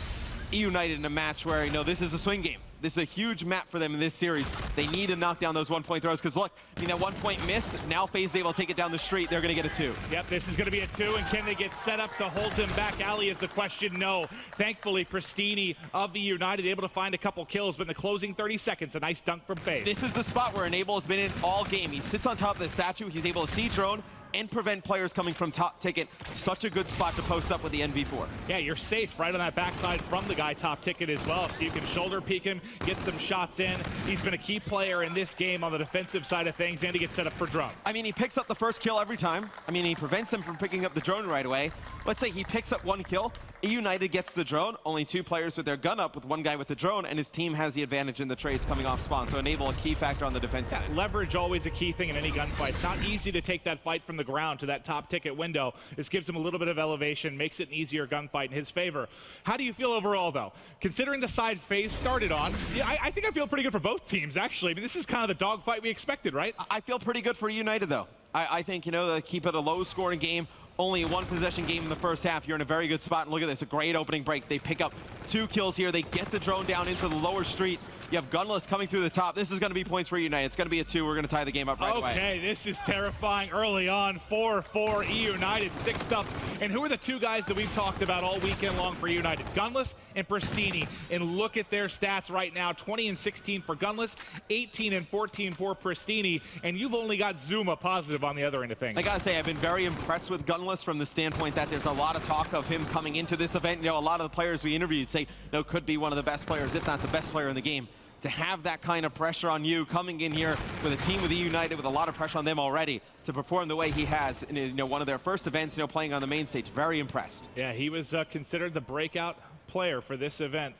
E United in a match where, you know, this is a swing game. This is a huge map for them in this series. They need to knock down those 1-point throws because look, you know, 1-point missed. Now FaZe is able to take it down the street. They're going to get a 2. Yep, this is going to be a 2, and can they get set up to hold him back? Ali is the question. No. Thankfully, Pristini of the United able to find a couple kills, but in the closing 30 seconds, a nice dunk from FaZe. This is the spot where Enable has been in all game. He sits on top of the statue. He's able to see drone and prevent players coming from top ticket. Such a good spot to post up with the NV4. Yeah, you're safe right on that backside from the guy top ticket as well, so you can shoulder peek him, get some shots in. He's been a key player in this game on the defensive side of things, and he gets set up for drone. I mean, he picks up the first kill every time. I mean, he prevents him from picking up the drone right away. Let's say he picks up 1 kill. E United gets the drone, only 2 players with their gun up with 1 guy with the drone, and his team has the advantage in the trades coming off spawn, so Enable a key factor on the defensive end. Leverage always a key thing in any gunfight. It's not easy to take that fight from the ground to that top ticket window. This gives him a little bit of elevation, makes it an easier gunfight in his favor. How do you feel overall, though? Considering the side FaZe started on, I think I feel pretty good for both teams, actually. I mean, this is kind of the dogfight we expected, right? I feel pretty good for United, though. I think, you know, keep it a low-scoring game. Only a 1-possession game in the first half. You're in a very good spot. And look at this, a great opening break. They pick up 2 kills here. They get the drone down into the lower street. You have Gunless coming through the top. This is going to be points for United. It's going to be a 2. We're going to tie the game up right away. Okay, this is terrifying early on. 4-4 E United, sick stuff. And who are the 2 guys that we've talked about all weekend long for United? Gunless and Pristini. And look at their stats right now. 20 and 16 for Gunless, 18 and 14 for Pristini. And you've only got Zuma positive on the other end of things. I got to say, I've been very impressed with Gunless from the standpoint that there's a lot of talk of him coming into this event. You know, a lot of the players we interviewed say, no, could be one of the best players, if not the best player in the game. To have that kind of pressure on you coming in here with a team with E United with a lot of pressure on them already to perform the way he has in, you know, one of their first events, you know, playing on the main stage. Very impressed. Yeah, he was considered the breakout player for this event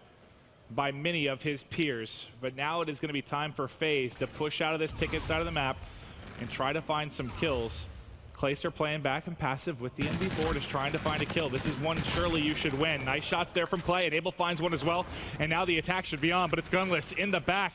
by many of his peers. But now it is going to be time for FaZe to push out of this ticket side of the map and try to find some kills. Clayster playing back and passive with the NV4, just trying to find a kill. This is one surely you should win. Nice shots there from Clay. Enable finds one as well. And now the attack should be on, but it's Gunless in the back.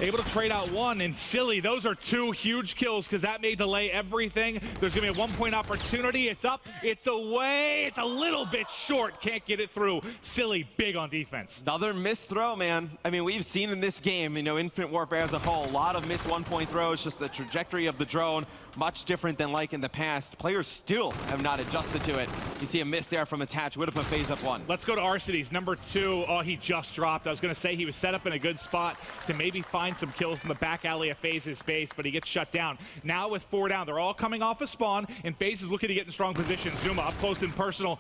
able to trade out one, and Silly, those are 2 huge kills because that may delay everything. There's going to be a 1-point opportunity. It's up, it's away, it's a little bit short, can't get it through. Silly, big on defense. Another missed throw, man. I mean, we've seen in this game, you know, Infinite Warfare as a whole, a lot of missed 1-point throws, just the trajectory of the drone, much different than like in the past. Players still have not adjusted to it. You see a miss there from Attach, would have put FaZe up 1. Let's go to Arcides, number 2. Oh, he just dropped. I was going to say he was set up in a good spot to maybe find some kills in the back alley of FaZe's base, but he gets shut down. Now with 4 down, they're all coming off a spawn, and FaZe is looking to get in strong position. Zuma up close and personal.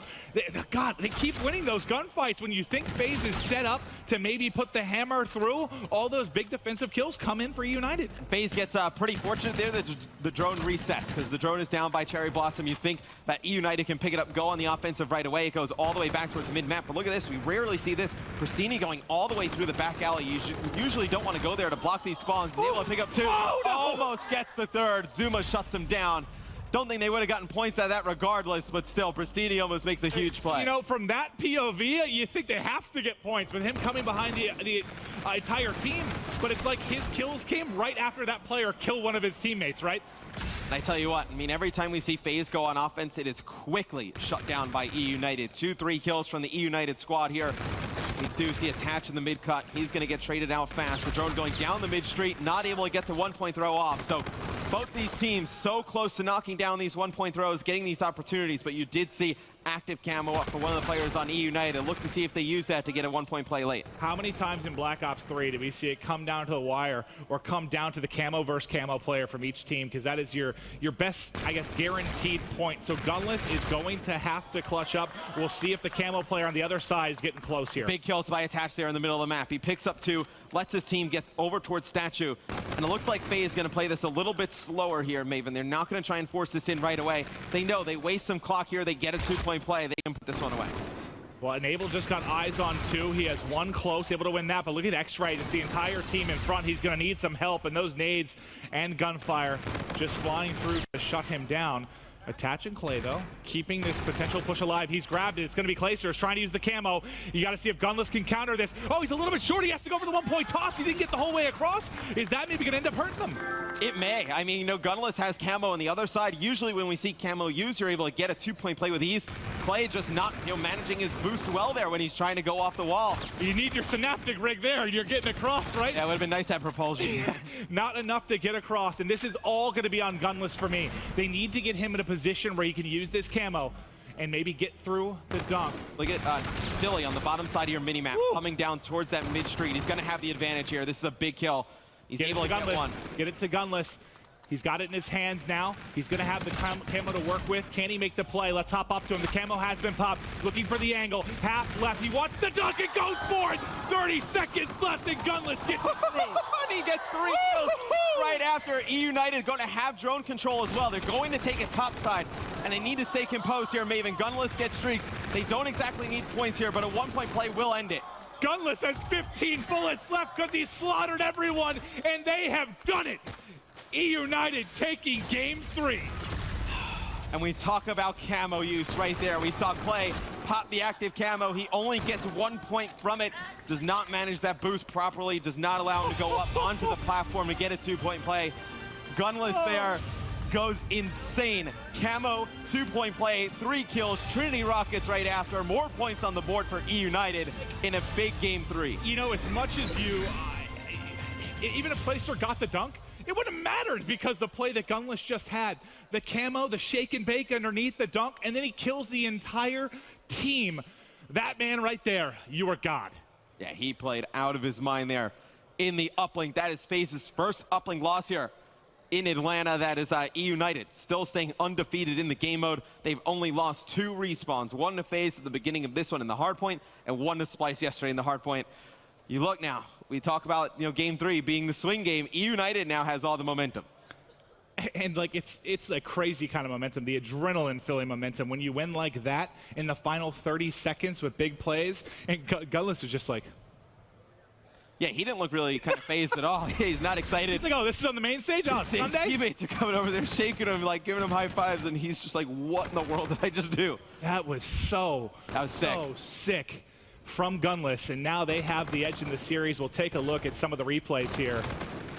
God, they keep winning those gunfights. When you think FaZe is set up to maybe put the hammer through, all those big defensive kills come in for United. FaZe gets pretty fortunate there that the drone resets, because the drone is down by Cherry Blossom. You think that United can pick it up, go on the offensive right away. It goes all the way back towards the mid-map. But look at this. We rarely see this. Pristini going all the way through the back alley. You usually don't want to go there to block these spawns. He's able to pick up 2. Oh, no. Almost gets the 3rd. Zuma shuts him down. Don't think they would have gotten points out of that regardless, but still, Pristini almost makes a huge play. You know, from that POV, you think they have to get points with him coming behind the entire team, but it's like his kills came right after that player killed one of his teammates, right? And I tell you what, I mean, every time we see FaZe go on offense, it is quickly shut down by E United. 2-3 kills from the E United squad here. We do see Attach in the mid-cut. He's going to get traded out fast. The drone going down the mid-street, not able to get the 1-point throw off. So both these teams so close to knocking down these 1-point throws, getting these opportunities, but you did see active camo up for one of the players on E United. Look to see if they use that to get a 1-point play late. How many times in Black Ops 3 did we see it come down to the wire or come down to the camo versus camo player from each team? Because that is your best, I guess, guaranteed point. So Gunless is going to have to clutch up. We'll see if the camo player on the other side is getting close here. Big kills by Attach there in the middle of the map. He picks up 2, lets his team get over towards Statue. And it looks like FaZe is going to play this a little bit slower here, Maven. They're not going to try and force this in right away. They know they waste some clock here. They get a 2-point play. They can put this one away. Well, Enable just got eyes on 2. He has 1 close, able to win that. But look at X-Ray. It's the entire team in front. He's going to need some help. And those nades and gunfire just flying through to shut him down. Attaching Clay, though, keeping this potential push alive. He's grabbed it. It's going to be Clayster's trying to use the camo. You got to see if Gunless can counter this. Oh, he's a little bit short. He has to go for the 1-point toss. He didn't get the whole way across. Is that maybe going to end up hurting them? It may. I mean, you know, Gunless has camo on the other side. Usually when we see camo used, you're able to get a 2-point play with ease. Clay just not, you know, managing his boost well there when he's trying to go off the wall. You need your synaptic rig there, and you're getting across, right? Yeah, it would have been nice to have propulsion. Not enough to get across, and this is all going to be on Gunless for me. They need to get him in a position where he can use this camo and maybe get through the dunk. Look at Silly on the bottom side of your mini-map, coming down towards that mid-street. He's going to have the advantage here. This is a big kill. He's able to get 1. Get it to Gunless. He's got it in his hands now. He's going to have the camo to work with. Can he make the play? Let's hop up to him. The camo has been popped. Looking for the angle. Half left. He wants the dunk. It goes for it. 30 seconds left, and Gunless gets it through. And he gets 3 kills right after. E United going to have drone control as well. They're going to take it top side, and they need to stay composed here, Maven. Gunless gets streaks. They don't exactly need points here, but a 1-point play will end it. Gunless has 15 bullets left because he slaughtered everyone, and they have done it. E United taking game 3. And we talk about camo use right there. We saw Clay pop the active camo. He only gets 1 point from it. Does not manage that boost properly. Does not allow him to go up onto the platform to get a 2-point play. Gunless there goes insane. Camo, 2-point play, 3 kills. Trinity Rockets right after. More points on the board for E United in a big game 3. You know, as much as you, even if Clayster got the dunk, it wouldn't have mattered because the play that Gunless just had, the camo, the shake and bake underneath the dunk, and then he kills the entire team. That man right there, you are God. Yeah, he played out of his mind there in the uplink. That is FaZe's first uplink loss here in Atlanta. That is E United still staying undefeated in the game mode. They've only lost 2 respawns, 1 to FaZe at the beginning of this one in the Hardpoint, and 1 to Splice yesterday in the Hardpoint. You look now, we talk about, you know, game 3 being the swing game. E United now has all the momentum. And like it's a crazy kind of momentum, the adrenaline filling momentum when you win like that in the final 30 seconds with big plays. And Gunless is just like, yeah, he didn't look really kind of phased at all. He's not excited. He's like, oh, this is on the main stage on Sunday? His teammates are coming over there shaking him, like giving him high fives, and he's just like, what in the world did I just do? That was so sick. sick. from Gunless, and now they have the edge in the series. We'll take a look at some of the replays here.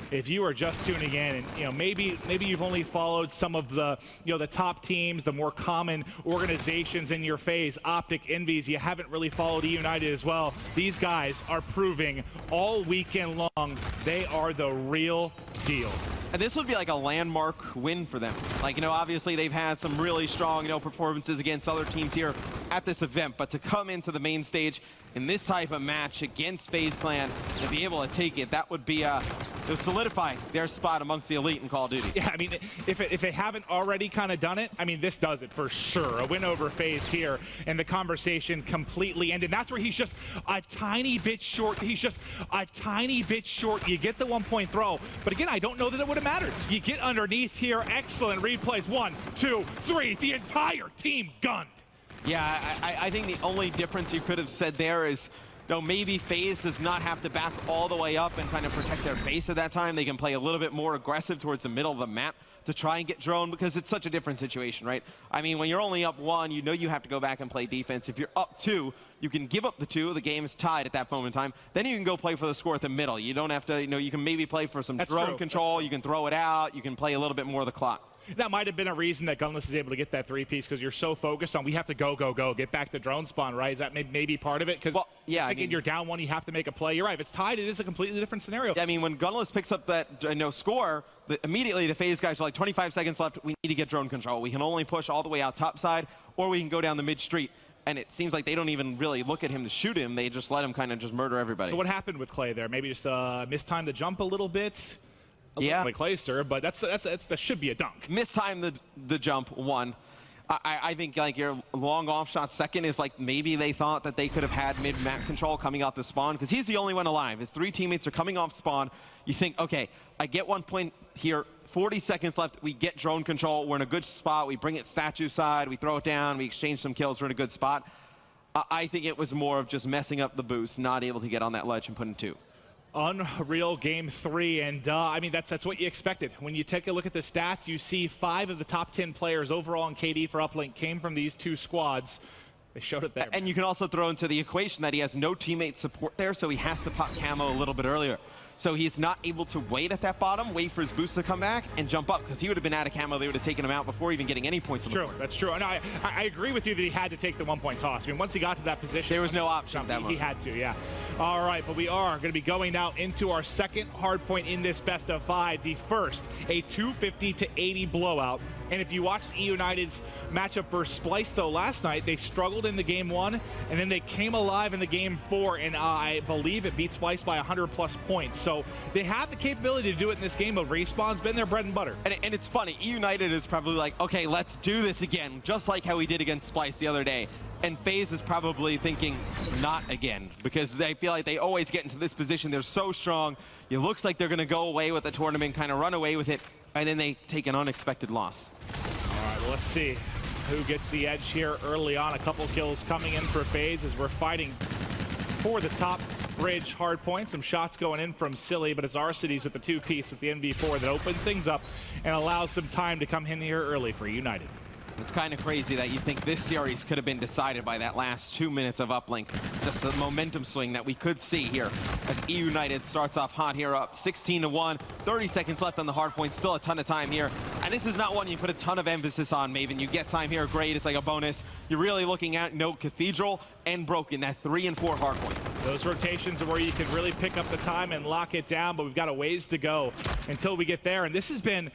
If you are just tuning in, and maybe you've only followed some of the the top teams, the more common organizations in your FaZe, Optic, Envies, you haven't really followed E United as well. These guys are proving all weekend long they are the real deal. And this would be like a landmark win for them. Like, obviously they've had some really strong, performances against other teams here at this event, but to come into the main stage in this type of match against FaZe Clan and be able to take it, that would be it would solidify their spot amongst the elite in Call of Duty. Yeah, I mean, if they haven't already kind of done it, I mean, this does it for sure. A win over FaZe here, and the conversation completely ended. That's where he's just a tiny bit short. He's just a tiny bit short. You get the 1-point throw, but again, I don't know that it would have mattered. You get underneath here. Excellent replays. 1, 2, 3. The entire team gunned. Yeah, I think the only difference you could have said there is, maybe FaZe does not have to back all the way up and kind of protect their base at that time. They can play a little bit more aggressive towards the middle of the map to try and get drone, because it's such a different situation, right? I mean, when you're only up 1, you have to go back and play defense. If you're up 2, you can give up the 2. The game is tied at that moment in time. Then you can go play for the score at the middle. You don't have to, you can maybe play for some drone control. You can throw it out. You can play a little bit more of the clock. That might have been a reason that Gunless is able to get that 3-piece, because you're so focused on we have to go, get back to drone spawn, right? Is that maybe part of it? Because I mean, you're down 1, you have to make a play. You're right. If it's tied, it is a completely different scenario. Yeah, I mean, when Gunless picks up that score, immediately the FaZe guys are like 25 seconds left. We need to get drone control. We can only push all the way out top side, or we can go down the mid street. And it seems like they don't even really look at him to shoot him. They just let him kind of just murder everybody. So what happened with Clay there? Maybe just mistimed the jump a little bit. Yeah, Clayster, but that should be a dunk. Mistime the jump 1. I think like your long off shot 2nd is like maybe they thought that they could have had mid-map control coming off the spawn, because he's the only one alive. His 3 teammates are coming off spawn. You think, okay, I get 1 point here, 40 seconds left, we get drone control, we're in a good spot, we bring it statue side, we throw it down, we exchange some kills, we're in a good spot. I think it was more of just messing up the boost, not able to get on that ledge and put in 2. Unreal game 3, and I mean that's what you expected. When you take a look at the stats, you see 5 of the top 10 players overall in KD for Uplink came from these 2 squads. They showed it there. And you can also throw into the equation that he has no teammate support there, so he has to pop camo a little bit earlier. So he's not able to wait at that bottom, wait for his boost to come back, and jump up, because he would have been out of camo. They would have taken him out before even getting any points on the board. That's true. And I agree with you that he had to take the 1-point toss. I mean, once he got to that position, there was no option at that moment. He had to, yeah. All right, but we are going to be going now into our 2nd hard point in this best of 5. The first, a 250-80 blowout. And if you watched E United's matchup versus Splice, though, last night, they struggled in the game 1, and then they came alive in the game 4, and I believe it beat Splice by 100+ points. So they have the capability to do it in this game, but Respawn's been their bread and butter. And it's funny, E United is probably like, okay, let's do this again, just like how we did against Splice the other day. And FaZe is probably thinking, not again, because they feel like they always get into this position. They're so strong. It looks like they're going to go away with the tournament, kind of run away with it, and then they take an unexpected loss. All right, well, let's see who gets the edge here early on. A couple kills coming in for FaZe as we're fighting for the top bridge hard point. Some shots going in from Silly, but it's Arcides with the 2-piece with the NV4 that opens things up and allows some time to come in here early for United. It's kind of crazy that you think this series could have been decided by that last 2 minutes of Uplink. Just the momentum swing that we could see here as E United starts off hot here, up 16-1, 30 seconds left on the hard point, still a ton of time here. And this is not one you put a ton of emphasis on, Maven. You get time here, great, it's like a bonus. You're really looking at no Cathedral and Broken, that 3 and 4 hard point. Those rotations are where you can really pick up the time and lock it down, but we've got a ways to go until we get there. And this has been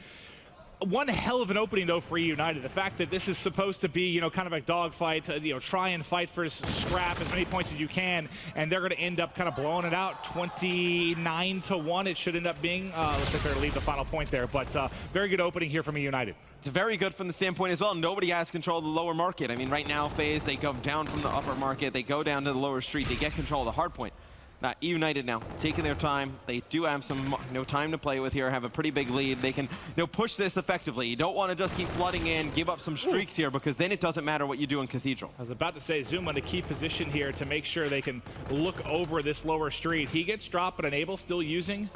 one hell of an opening, though, for E United. The fact that this is supposed to be, kind of a dogfight, try and fight for scrap as many points as you can, and they're going to end up kind of blowing it out 29-1. It should end up being. Looks like they're going to leave the final point there, but very good opening here from E United. It's very good from the standpoint as well. Nobody has control of the lower market. I mean, right now, FaZe, they go down from the upper market. They go down to the lower street. They get control of the hard point. Now, E United now taking their time. They do have some time to play with here, have a pretty big lead. They can push this effectively. You don't want to just keep flooding in, give up some streaks here, because then it doesn't matter what you do in Cathedral. I was about to say Zoom on a key position here to make sure they can look over this lower street. He gets dropped, but Enable still using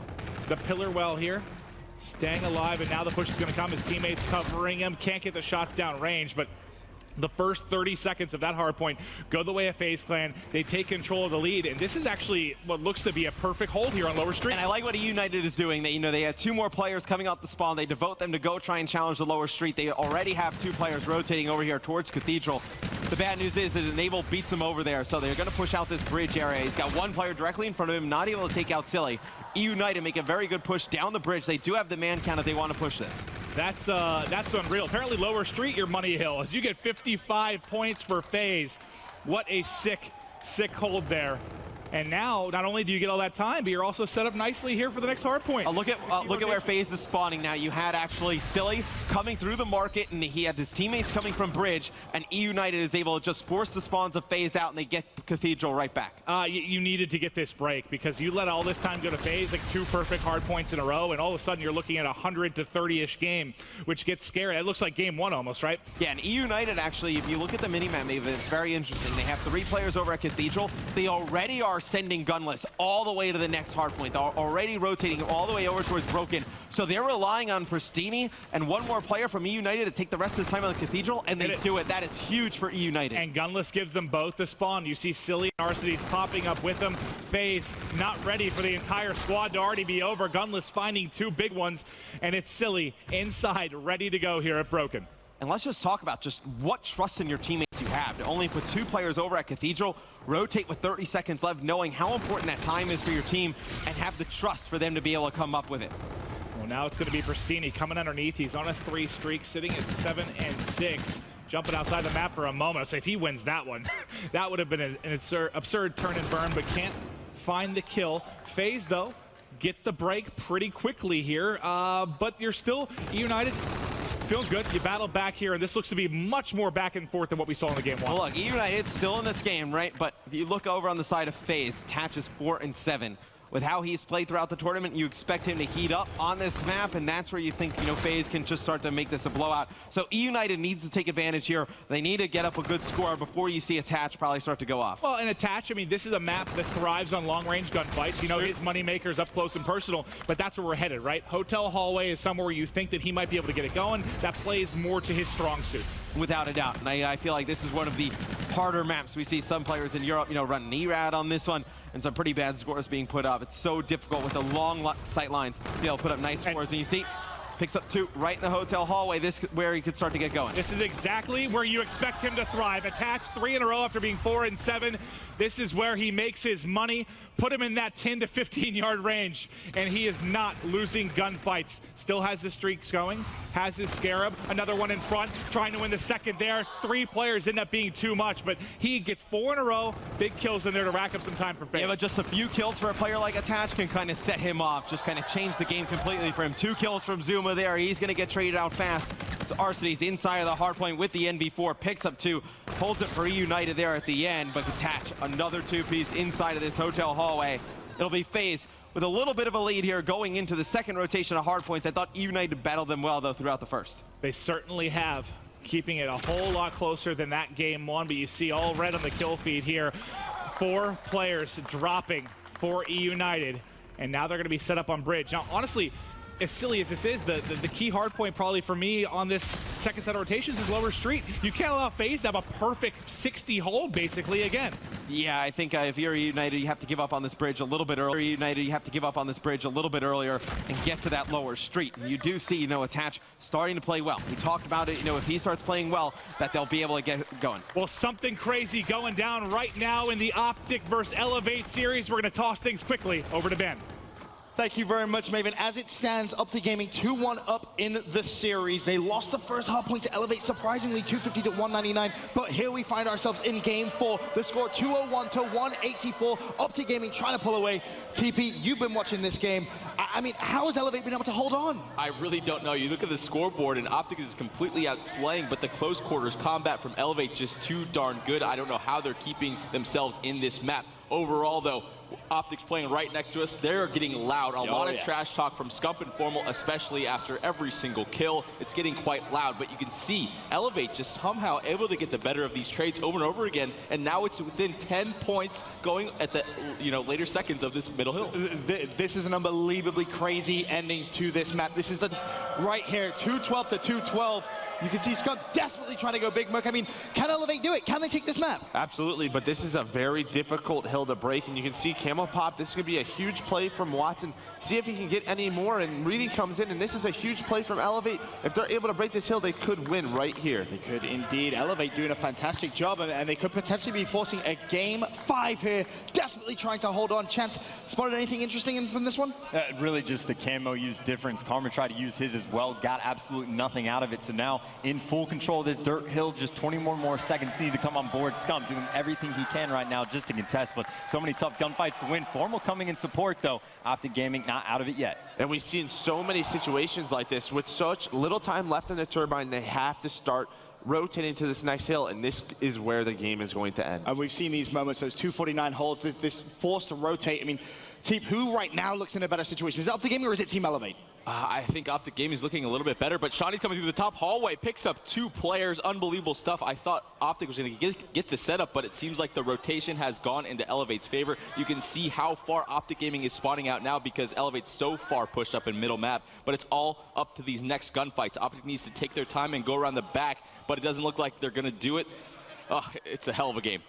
the pillar well here. Staying alive, and now the push is going to come. His teammates covering him. Can't get the shots down range, but The first 30 seconds of that hardpoint go the way of FaZe Clan. They take control of the lead, and this is actually what looks to be a perfect hold here on lower street. And I like what United is doing. They had 2 more players coming out the spawn. They devote them to go try and challenge the lower street. They already have 2 players rotating over here towards Cathedral. The bad news is that Enable beats them over there, so they're going to push out this bridge area. He's got 1 player directly in front of him, not able to take out Silly. United make a very good push down the bridge. They do have the man count if they want to push this. That's unreal. Apparently lower street, your money hill, as you get 55 points for FaZe. What a sick hold there. And now, not only do you get all that time, but you're also set up nicely here for the next hardpoint. Look at where FaZe is spawning now. You had actually Silly coming through the market, and he had his teammates coming from bridge, and United is able to just force the spawns of FaZe out, and they get Cathedral right back. You needed to get this break because you let all this time go to FaZe, like 2 perfect hardpoints in a row, and all of a sudden you're looking at a 100 to 30-ish game, which gets scary. It looks like game 1 almost, right? Yeah, and United actually, if you look at the minimap, it's very interesting. They have 3 players over at Cathedral. They already are sending Gunless all the way to the next hardpoint. They're already rotating all the way over towards Broken. So they're relying on Pristini and 1 more player from United to take the rest of his time on the Cathedral, and they do it. That is huge for United. And Gunless gives them both the spawn. You see Silly and Arcides popping up with them. FaZe not ready for the entire squad to already be over. Gunless finding 2 big ones, and it's Silly inside, ready to go here at Broken. And let's just talk about just what trust in your teammates you have. To only put 2 players over at Cathedral, rotate with 30 seconds left, knowing how important that time is for your team, and have the trust for them to be able to come up with it. Well, now it's going to be Pristini coming underneath. He's on a 3 streak, sitting at 7 and 6. Jumping outside the map for a moment. So if he wins that one, that would have been an absurd turn and burn, but can't find the kill. FaZe, though, gets the break pretty quickly here, but you're still United. Feels good. You battle back here, and this looks to be much more back and forth than what we saw in the game 1. Well, look, United's still in this game, right? But if you look over on the side of FaZe, Tatch is 4 and 7. With how he's played throughout the tournament, you expect him to heat up on this map, and that's where you think, FaZe can just start to make this a blowout. So United needs to take advantage here. They need to get up a good score before you see Attach probably start to go off. Well, and Attach, I mean, this is a map that thrives on long-range gunfights. His moneymaker's up close and personal, but that's where we're headed, right? Hotel Hallway is somewhere where you think that he might be able to get it going. That plays more to his strong suits. Without a doubt, and I feel like this is one of the harder maps. We see some players in Europe, running ERAD on this one, and some pretty bad scores being put up. It's so difficult with the long sight lines to be able to put up nice scores. And you see, picks up 2 right in the Hotel Hallway. This is where he could start to get going. This is exactly where you expect him to thrive. Attach 3 in a row after being 4 and 7. This is where he makes his money. Put him in that 10 to 15-yard range, and he is not losing gunfights. Still has the streaks going, has his Scarab, another one in front, trying to win the second there. 3 players end up being too much, but he gets 4 in a row. Big kills in there to rack up some time for FaZe. Yeah, but just a few kills for a player like Attach can kind of set him off, just kind of change the game completely for him. 2 kills from Zuma there. He's going to get traded out fast. It's Arcides inside of the hardpoint with the NV4, picks up 2, holds it for United there at the end, but Attach another 2-piece inside of this Hotel Hallway. It'll be FaZe with a little bit of a lead here going into the second rotation of hardpoints. I thought United battled them well, though, throughout the first. They certainly have, keeping it a whole lot closer than that game 1, but you see all red on the kill feed here. 4 players dropping for United, and now they're going to be set up on bridge. Now, honestly, as silly as this is, the key hard point probably for me on this second set of rotations is lower street. You can't allow FaZe to have a perfect 60 hold, basically, again. Yeah, I think if you're United, you have to give up on this bridge a little bit earlier. United, you have to give up on this bridge a little bit earlier and get to that lower street. And you do see, Attach starting to play well. We talked about it, if he starts playing well, that they'll be able to get going. Well, something crazy going down right now in the Optic versus Elevate series. We're going to toss things quickly over to Ben. Thank you very much, Maven. As it stands, Optic Gaming 2-1 up in the series. They lost the first hardpoint to Elevate, surprisingly, 250 to 199. But here we find ourselves in game 4. The score 201 to 184. Optic Gaming trying to pull away. TP, you've been watching this game. I mean, how has Elevate been able to hold on? I really don't know. You look at the scoreboard, and Optic is completely outslaying, but the close quarters combat from Elevate just too darn good. I don't know how they're keeping themselves in this map. Overall, though, Optic's playing right next to us. They're getting loud. A lot of trash talk from Scump and Formal, especially after every single kill. It's getting quite loud, but you can see Elevate just somehow able to get the better of these trades over and over again, and now it's within 10 points going at the later seconds of this middle hill. This is an unbelievably crazy ending to this map. This is the right here, 212 to 212. You can see Scump desperately trying to go big Merc. I mean, can Elevate do it? Can they take this map? Absolutely, but this is a very difficult hill to break, and you can see Camel Pop. This could be a huge play from Watson. See if he can get any more, and Reedy comes in, and this is a huge play from Elevate. If they're able to break this hill, they could win right here. They could indeed. Elevate doing a fantastic job, and they could potentially be forcing a game 5 here, desperately trying to hold on. Chance, spotted anything interesting from this one? Really just the camo use difference. Karma tried to use his as well, got absolutely nothing out of it. So now in full control of this dirt hill, just 20 more seconds need to come on board. Scump doing everything he can right now just to contest, but so many tough gunfights to win. Formal coming in support though. Optic Gaming not out of it yet. And we've seen so many situations like this with such little time left in the turbine. They have to start rotating to this next hill, and this is where the game is going to end. And we've seen these moments, those 249 holds, this force to rotate. I mean, Team, who right now looks in a better situation? Is it Optic Gaming or is it Team Elevate? I think Optic Gaming is looking a little bit better, but Shawnee's coming through the top hallway, picks up 2 players, unbelievable stuff. I thought Optic was going to get the setup, but it seems like the rotation has gone into Elevate's favor. You can see how far Optic Gaming is spawning out now because Elevate's so far pushed up in middle map, but it's all up to these next gunfights. Optic needs to take their time and go around the back, but it doesn't look like they're going to do it. It's a hell of a game.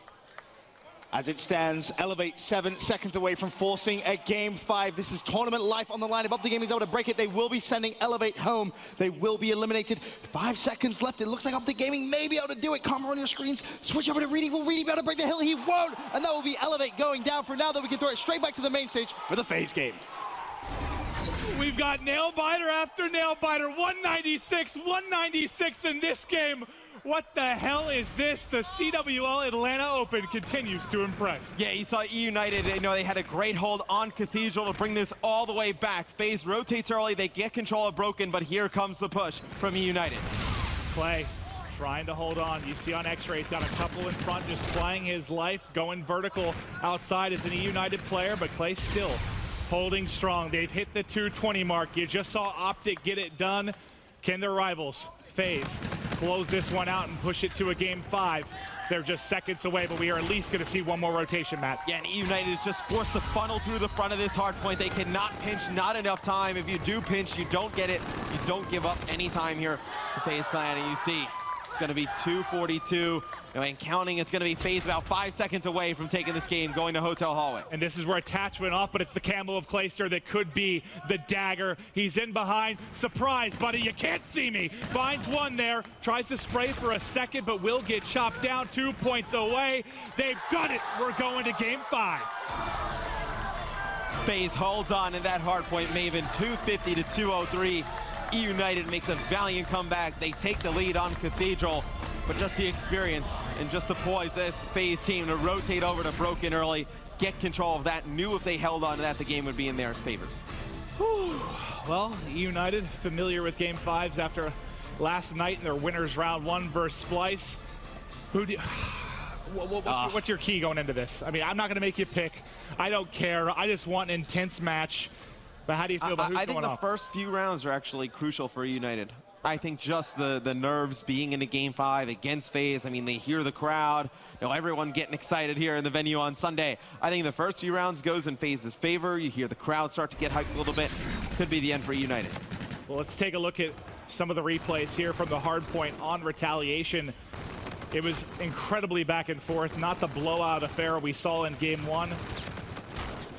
As it stands, Elevate 7 seconds away from forcing a game 5. This is tournament life on the line. If Optic Gaming is able to break it, they will be sending Elevate home. They will be eliminated. 5 seconds left. It looks like Optic Gaming may be able to do it. Karma on your screens. Switch over to Reedy. Will Reedy be able to break the hill? He won't. And that will be Elevate going down. For now, though, we can throw it straight back to the main stage for the FaZe game. We've got nail biter after nail biter. 196 in this game. What the hell is this? The CWL Atlanta Open continues to impress. Yeah, you saw E United, they had a great hold on Cathedral to bring this all the way back. FaZe rotates early, they get control of Broken, but here comes the push from E United. Clay trying to hold on. You see on X-Ray, he's got a couple in front, just playing his life, going vertical outside as an E United player, but Clay still holding strong. They've hit the 220 mark. You just saw Optic get it done. Can their rivals, FaZe, close this one out and push it to a game 5? They're just seconds away, but we are at least going to see one more rotation, Matt. Yeah, and E United is just forced to funnel through the front of this hardpoint. They cannot pinch, not enough time. If you do pinch, you don't get it. You don't give up any time here for FaZe Clan, and you see it's going to be 2:42. And counting, it's going to be FaZe about 5 seconds away from taking this game, going to Hotel Hallway. And this is where Attach went off, but it's the Camel of Clayster that could be the dagger. He's in behind. Surprise, buddy, you can't see me. Finds one there, tries to spray for a second, but will get chopped down. 2 points away. They've done it. We're going to game 5. FaZe holds on in that hardpoint Maven, 250 to 203. E United makes a valiant comeback. They take the lead on Cathedral. But just the experience and just the poise, this FaZe team to rotate over to Broken early, get control of that, knew if they held on to that, the game would be in their favors. Well, United familiar with game 5s after last night in their winners round 1 versus Splice. What's your key going into this? I mean, I'm not going to make you pick. I don't care. I just want an intense match. But how do you feel about who's going off? I think the first few rounds are actually crucial for United. I think just the nerves being in a game 5 against FaZe. I mean, they hear the crowd. Everyone getting excited here in the venue on Sunday. I think the first few rounds goes in FaZe's favor. You hear the crowd start to get hyped a little bit. Could be the end for United. Well, let's take a look at some of the replays here from the Hardpoint on Retaliation. It was incredibly back and forth, not the blowout affair we saw in game 1.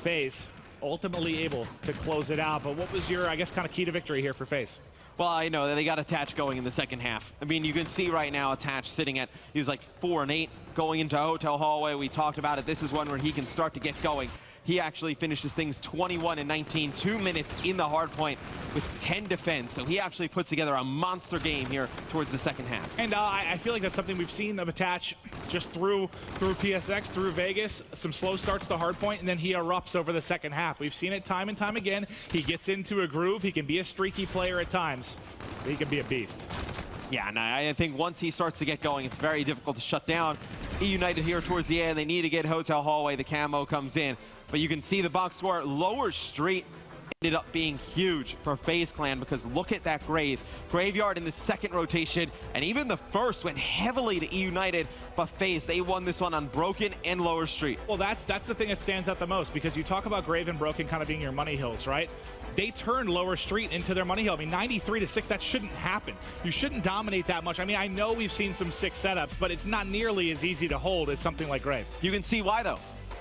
FaZe ultimately able to close it out. But what was your, I guess, kind of key to victory here for FaZe? Well, I know that they got Attach going in the second half. I mean, you can see right now Attach sitting at, he was like 4-8 going into Hotel Hallway. We talked about it. This is one where he can start to get going. He actually finishes things 21-19, 2 minutes in the hardpoint with 10 defense. So he actually puts together a monster game here towards the second half. And I feel like that's something we've seen of Attach just through PSX, through Vegas. Some slow starts to hardpoint, and then he erupts over the second half. We've seen it time and time again. He gets into a groove. He can be a streaky player at times. He can be a beast. Yeah, and I think once he starts to get going, it's very difficult to shut down. E United here towards the end. They need to get Hotel Hallway. The camo comes in. But you can see the box score. Lower Street ended up being huge for FaZe Clan because look at that graveyard in the second rotation, and even the first went heavily to E United, but FaZe, they won this one on Broken and Lower Street. Well, that's the thing that stands out the most, because you talk about Grave and Broken kind of being your money hills, right? They turned Lower Street into their money hill. I mean, 93-6, that shouldn't happen. You shouldn't dominate that much. I mean, I know we've seen some sick setups, but it's not nearly as easy to hold as something like Grave. You can see why, though.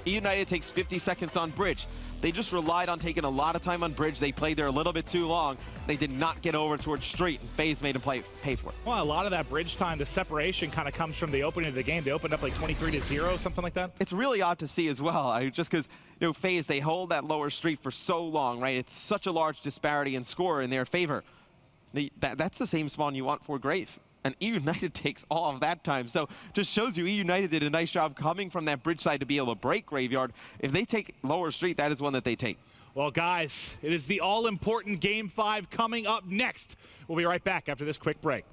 E United takes 50 seconds on bridge. They just relied on taking a lot of time on bridge. They played there a little bit too long. They did not get over towards street, and FaZe made them pay for it. Well, a lot of that bridge time, the separation kind of comes from the opening of the game. They opened up like 23-0, something like that. It's really odd to see as well, just because, you know, FaZe, they hold that lower street for so long, right? It's such a large disparity in score in their favor. That's the same spawn you want for Grave. And E United takes all of that time. So just shows you E United did a nice job coming from that bridge side to be able to break Graveyard. If they take Lower Street, that is one that they take. Well, guys, it is the all-important Game 5 coming up next. We'll be right back after this quick break.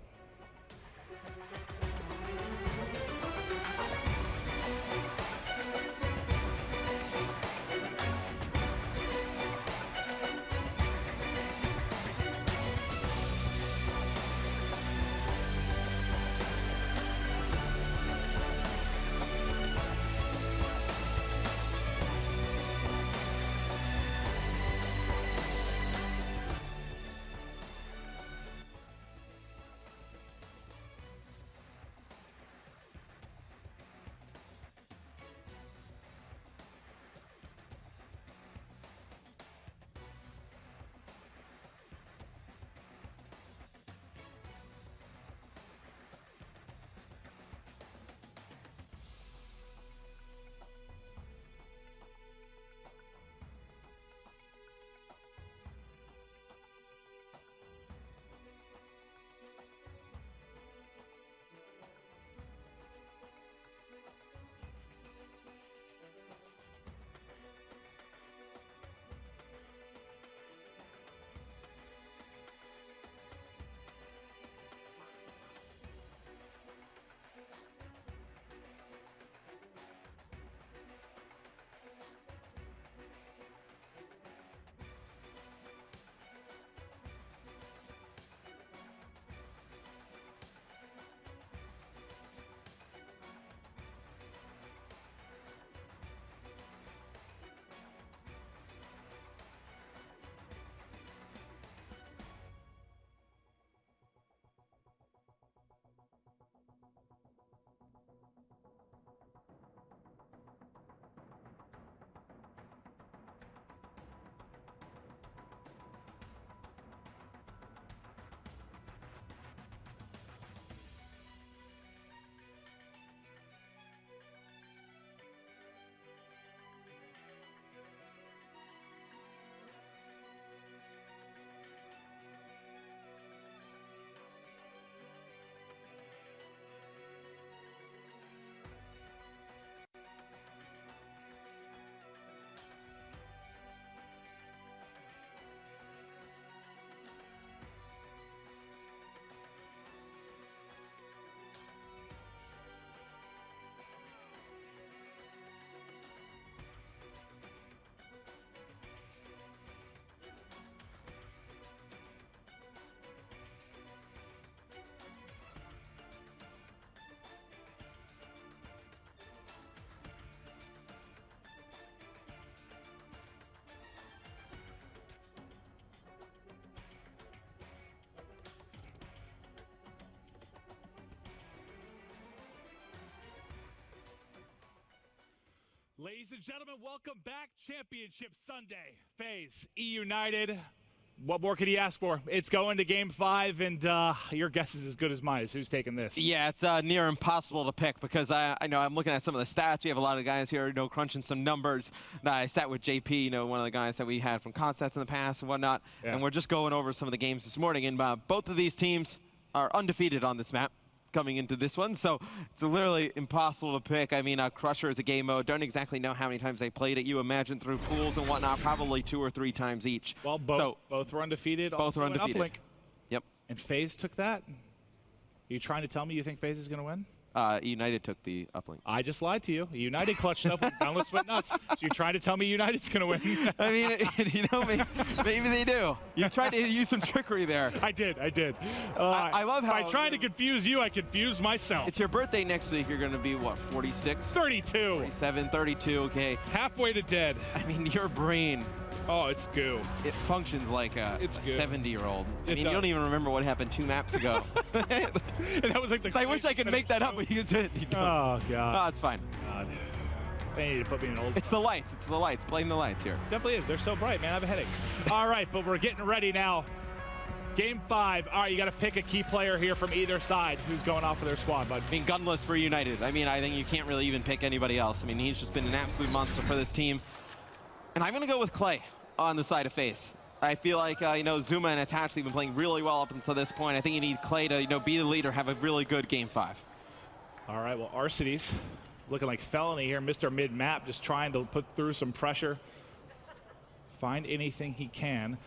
Ladies and gentlemen, welcome back. Championship Sunday. FaZe, E United. What more could he ask for? It's going to Game 5, and your guess is as good as mine. Who's taking this? Yeah, it's near impossible to pick because I know I'm looking at some of the stats. We have a lot of guys here, crunching some numbers. I sat with JP, one of the guys that we had from Concepts in the past and whatnot, and we're just going over some of the games this morning. And both of these teams are undefeated on this map coming into this one, so it's literally impossible to pick. I mean, Crusher is a game mode. Don't exactly know how many times they played it. You imagine through pools and whatnot, probably 2 or 3 times each. Well, both were undefeated. Both were undefeated. Uplink. Yep. And FaZe took that? Are you trying to tell me you think FaZe is going to win? United took the uplink. I just lied to you. United clutched up. Boundless went nuts. So you're trying to tell me United's going to win? I mean, you know, maybe they do. You tried to use some trickery there. I did. I love how... By trying to confuse you, I confused myself. It's your birthday next week. You're going to be, what, 46? 32. 47, 32, okay. Halfway to dead. I mean, your brain... Oh, it's goo. It functions like a 70-year-old. I mean, you don't even remember what happened 2 maps ago. And that was like the... I wish I could make that up, but you did. You don't. Oh, God. Oh, it's fine. God. They need to put me in an old... It's the lights. It's the lights. Blame the lights here. Definitely is. They're so bright, man. I have a headache. All right, but we're getting ready now. Game 5. All right, you got to pick a key player here from either side. Who's going off of their squad, bud? I mean, gunless for United. I mean, I think you can't really even pick anybody else. I mean, he's just been an absolute monster for this team. And I'm going to go with Clay on the side of FaZe. I feel like, you know, Zuma and Attach have been playing really well up until this point. I think you need Clay to, you know, be the leader, have a really good Game 5. All right, well, Arcides looking like felony here. Mr. Mid-Map just trying to put through some pressure. Find anything he can.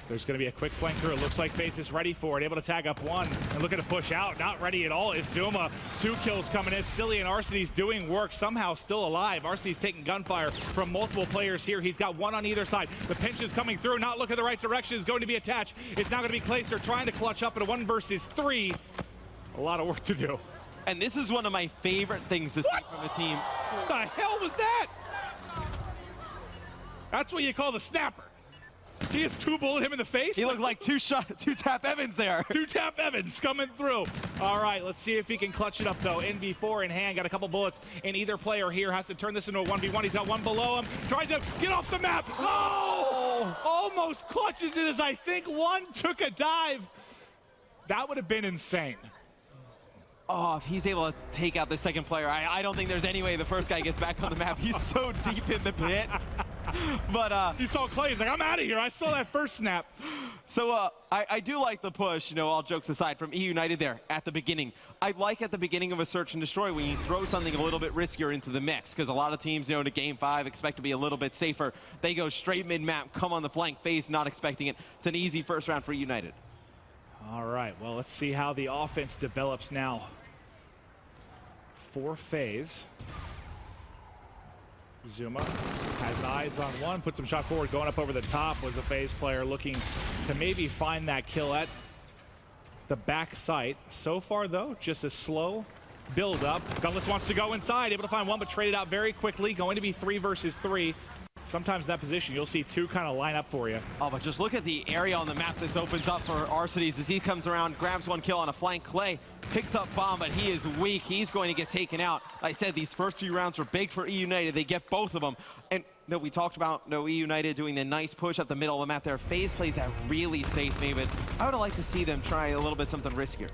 There's going to be a quick flank through. It looks like FaZe is ready for it. Able to tag up one and looking to push out. Not ready at all is Zuma. 2 kills coming in. Silly and Arcides doing work. Somehow still alive. Arcides taking gunfire from multiple players here. He's got one on either side. The pinch is coming through. Not looking the right direction. Is going to be attached. It's now going to be Clayster trying to clutch up in a 1 versus 3. A lot of work to do. And this is one of my favorite things to see from a team. What the hell was that? That's what you call the snapper. He just 2-bullet him in the face. He looked like 2-tap Evans there. 2-tap Evans coming through. All right, let's see if he can clutch it up, though. NV4 in hand, got a couple bullets, and either player here has to turn this into a 1v1. He's got one below him, tries to get off the map. Oh! Almost clutches it as I think one took a dive. That would have been insane. Oh, if he's able to take out the second player, I don't think there's any way the first guy gets back on the map. He's so deep in the pit. But he saw Clay. He's like, I'm out of here. I saw that first snap. So I do like the push, you know, all jokes aside, from E United there at the beginning. I like at the beginning of a search and destroy when you throw something a little bit riskier into the mix, because a lot of teams, you know, to Game 5 expect to be a little bit safer. They go straight mid-map, come on the flank, FaZe not expecting it. It's an easy first round for United. All right, well, let's see how the offense develops now for FaZe. Zuma has eyes on one, puts some shot forward, going up over the top. Was a FaZe player looking to maybe find that kill at the back site. So far, though, just a slow build up. Gunless wants to go inside, able to find one, but traded out very quickly. Going to be 3 versus 3. Sometimes in that position, you'll see 2 kind of line up for you. Oh, but just look at the area on the map this opens up for Arcides as he comes around, grabs 1 kill on a flank. Clay picks up bomb, but he is weak. He's going to get taken out. Like I said, these first few rounds were big for E United. They get both of them. And no, we talked about E United doing the nice push up the middle of the map there. FaZe plays that really safe, Maven. I would like to see them try a little bit something riskier.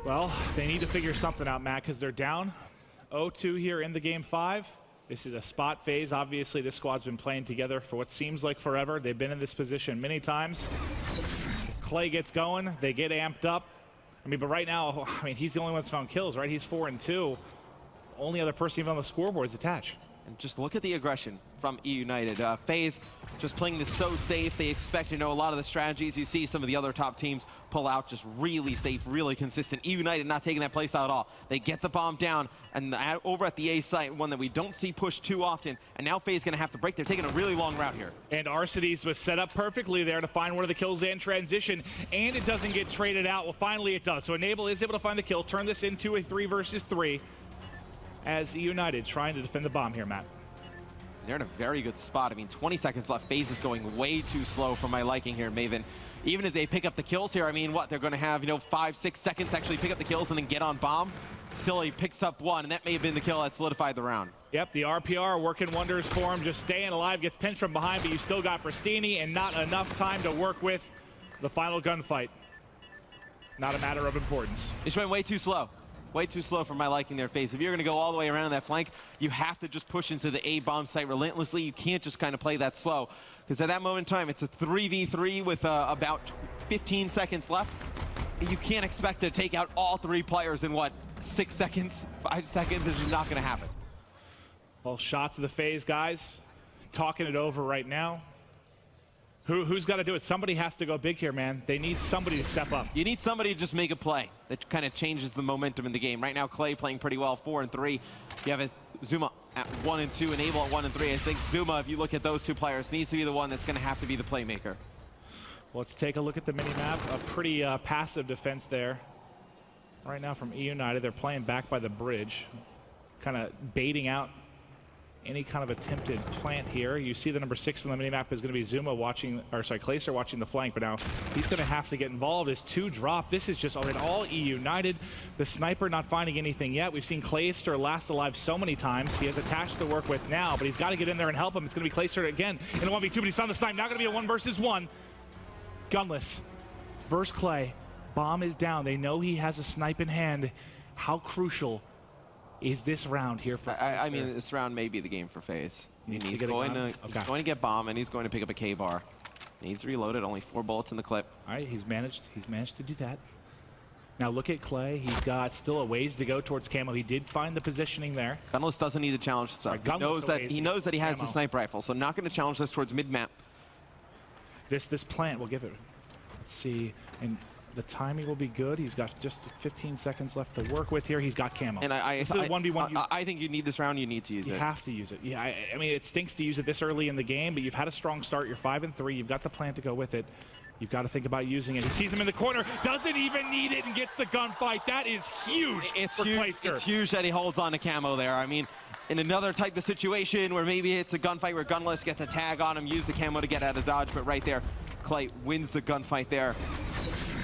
Well, they need to figure something out, Matt, because they're down 0-2 here in the Game 5. This is a spot phase. Obviously, this squad's been playing together for what seems like forever. They've been in this position many times. Clay gets going. They get amped up. I mean, but right now, I mean, he's the only one that's found kills, right? He's 4-2. Only other person even on the scoreboard is Attach. And just look at the aggression from E United. FaZe just playing this so safe. They expect, you know, a lot of the strategies you see some of the other top teams pull out, just really safe, really consistent. E United not taking that play style at all. They get the bomb down, and over at the A site, one that we don't see pushed too often, and now FaZe going to have to break. They're taking a really long route here. And Arcides was set up perfectly there to find one of the kills in transition, and it doesn't get traded out. Well, finally it does. So Enable is able to find the kill, turn this into a 3 versus 3. As United trying to defend the bomb here, Matt. They're in a very good spot. I mean, 20 seconds left. FaZe is going way too slow for my liking here, Maven. Even if they pick up the kills here, I mean, what? They're going to have, you know, 5-6 seconds to actually pick up the kills and then get on bomb. Silly picks up 1, and that may have been the kill that solidified the round. Yep, the RPR working wonders for him. Just staying alive, gets pinched from behind, but you still got Pristini and not enough time to work with the final gunfight. Not a matter of importance. They just went way too slow. Way too slow for my liking their FaZe. If you're going to go all the way around that flank, you have to just push into the A bomb site relentlessly. You can't just kind of play that slow. Because at that moment in time, it's a 3v3 with about 15 seconds left. You can't expect to take out all 3 players in, what, 6 seconds, 5 seconds? It's just not going to happen. Well, shots of the FaZe guys talking it over right now. Who's got to do it? Somebody has to go big here, man. They need somebody to step up. You need somebody to just make a play that kind of changes the momentum in the game. Right now, Clay playing pretty well, 4 and 3. You have Zuma at 1 and 2, and Abel at 1 and 3. I think Zuma, if you look at those two players, needs to be the one that's going to have to be the playmaker. Well, let's take a look at the mini-map. A pretty passive defense there. Right now from E United, they're playing back by the bridge, kind of baiting out any kind of attempted plant here. You see the number 6 on the minimap is going to be Zuma watching, or sorry, Clayster watching the flank, but now he's going to have to get involved. His 2 drop. This is just all E United. The sniper not finding anything yet. We've seen Clayster last alive so many times. He has attached to work with now, but he's got to get in there and help him. It's going to be Clayster again in the 1v2, but he's found the snipe. Now going to be a 1 versus 1. Gunless versus Clay. Bomb is down. They know he has a snipe in hand. How crucial is this round here for I mean, this round may be the game for FaZe. He's going to get bomb, and he's going to pick up a K-bar. Needs reloaded, only 4 bullets in the clip. All right, he's managed to do that. Now look at Clay. He's got still a ways to go towards camo. He did find the positioning there. Gunless doesn't need to challenge this up. He knows that he has the sniper rifle, so not going to challenge this towards mid-map. This plant will give it. Let's see, and the timing will be good. He's got just 15 seconds left to work with here. He's got camo. And this is a 1v1. I think you need this round. You need to use it. You have to use it. Yeah, I mean, it stinks to use it this early in the game, but you've had a strong start. You're 5 and 3. You've got the plan to go with it. You've got to think about using it. He sees him in the corner, doesn't even need it, and gets the gunfight. That is huge for Clayster. It's huge that he holds on to camo there. I mean, in another type of situation where maybe it's a gunfight where Gunless gets a tag on him, use the camo to get out of dodge, but right there, Clay wins the gunfight there.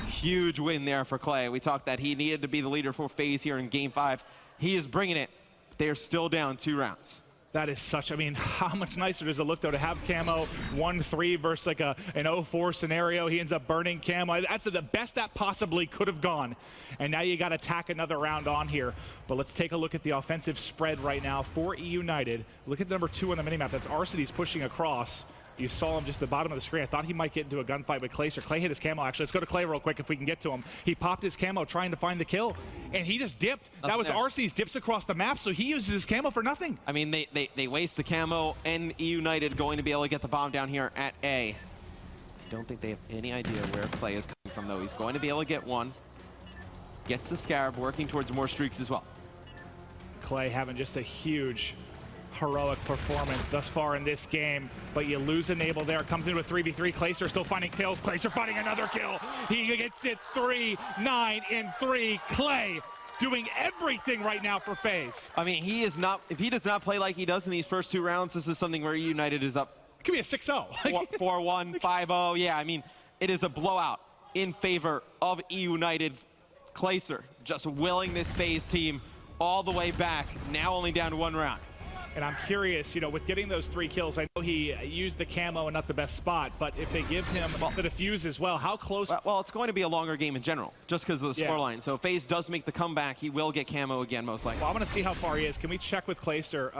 Huge win there for Clay. We talked that he needed to be the leader for FaZe here in Game 5. He is bringing it. They're still down 2 rounds. That is such, I mean, how much nicer does it look, though, to have camo 1-3 versus like an 0-4 scenario. He ends up burning camo. That's the best that possibly could have gone. And now you got to tack another round on here. But let's take a look at the offensive spread right now for E United. Look at number 2 on the minimap. That's Arcity's pushing across. You saw him just at the bottom of the screen. I thought he might get into a gunfight with Clayster. Clay hit his camo, actually. Let's go to Clay real quick if we can get to him. He popped his camo trying to find the kill, and he just dipped. That was RC's dips across the map, so he uses his camo for nothing. I mean, they waste the camo, and E United going to be able to get the bomb down here at A. I don't think they have any idea where Clay is coming from, though. He's going to be able to get 1. Gets the Scarab, working towards more streaks as well. Clay having just a huge heroic performance thus far in this game, but you lose Enable there. Comes into a 3v3. Clayster still finding kills. Clayster finding another kill. He gets it 3, 9, and 3. Clay doing everything right now for FaZe. I mean, if he does not play like he does in these first 2 rounds, this is something where United is up. It could be a 6-0. 4-1, 5-0. Yeah, I mean, it is a blowout in favor of E United. Clayster just willing this FaZe team all the way back, now only down to 1 round. And I'm curious, you know, with getting those 3 kills, I know he used the camo and not the best spot, but if they give him the defuse as well, how close? Well, it's going to be a longer game in general, just because of the scoreline. So if FaZe does make the comeback, he will get camo again, most likely. Well, I'm going to see how far he is. Can we check with Clayster?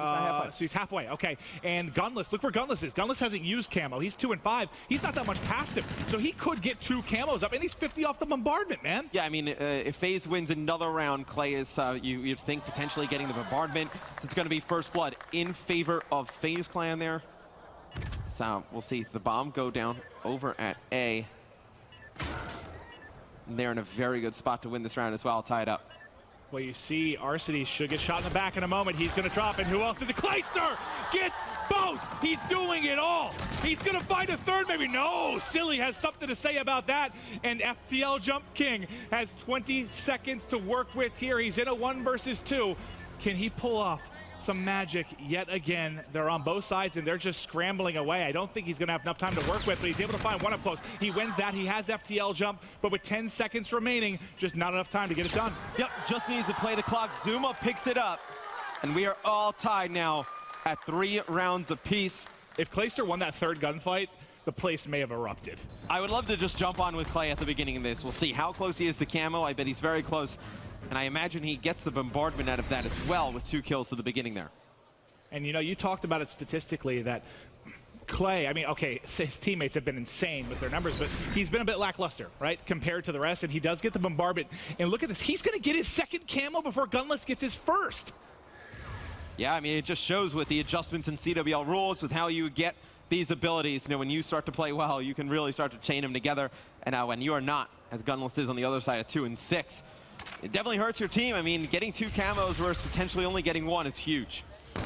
So he's halfway. Okay. And Gunless, look where Gunless is. Gunless hasn't used camo. He's 2 and 5. He's not that much past him. So he could get 2 camos up, and he's 50 off the bombardment, man. Yeah, I mean, if FaZe wins another round, Clay is, you'd think, potentially getting the bombardment. It's going to be first blood in favor of FaZe Clan there. So we'll see the bomb go down over at A. And they're in a very good spot to win this round as well, tied up. Well, you see Arcity should get shot in the back in a moment. He's going to drop, and who else is it? Clayster gets both. He's doing it all. He's going to find a third, maybe. No, Silly has something to say about that. And FTL Jump King has 20 seconds to work with here. He's in a 1 versus 2. Can he pull off some magic yet again? They're on both sides, and they're just scrambling away. I don't think he's going to have enough time to work with, but he's able to find 1 up close. He wins that. He has FTL jump, but with 10 seconds remaining, just not enough time to get it done. Yep, just needs to play the clock. Zuma picks it up, and we are all tied now at 3 rounds apiece. If Clayster won that 3rd gunfight, the place may have erupted. I would love to just jump on with Clay at the beginning of this. We'll see how close he is to camo. I bet he's very close. And I imagine he gets the bombardment out of that as well with 2 kills to the beginning there. And, you know, you talked about it statistically that Clay, I mean, okay, his teammates have been insane with their numbers, but he's been a bit lackluster, right, compared to the rest, and he does get the bombardment. And look at this. He's going to get his 2nd camo before Gunless gets his 1st. Yeah, I mean, it just shows with the adjustments in CWL rules, with how you get these abilities, when you start to play well, you can really start to chain them together. And when you are not, as Gunless is on the other side at 2 and 6, it definitely hurts your team. I mean, getting 2 camos versus potentially only getting 1 is huge.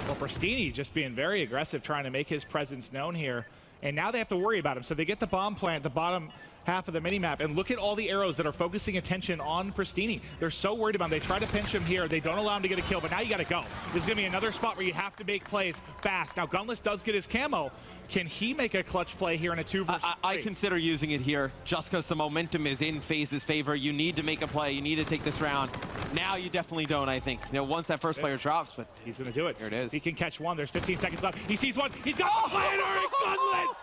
Well, Pristini just being very aggressive, trying to make his presence known here. And now they have to worry about him. So they get the bomb plant at the bottom half of the minimap. And look at all the arrows that are focusing attention on Pristini. They're so worried about him. They try to pinch him here. They don't allow him to get a kill, but now you got to go. This is going to be another spot where you have to make plays fast. Now, Gunless does get his camo. Can he make a clutch play here in a 2 versus 3? I consider using it here just because the momentum is in FaZe's favor. You need to make a play. You need to take this round. Now you definitely don't, I think. Once that first player drops, but he's going to do it. Here it is. He can catch one. There's 15 seconds left. He sees one. He's got the planner and Gunless!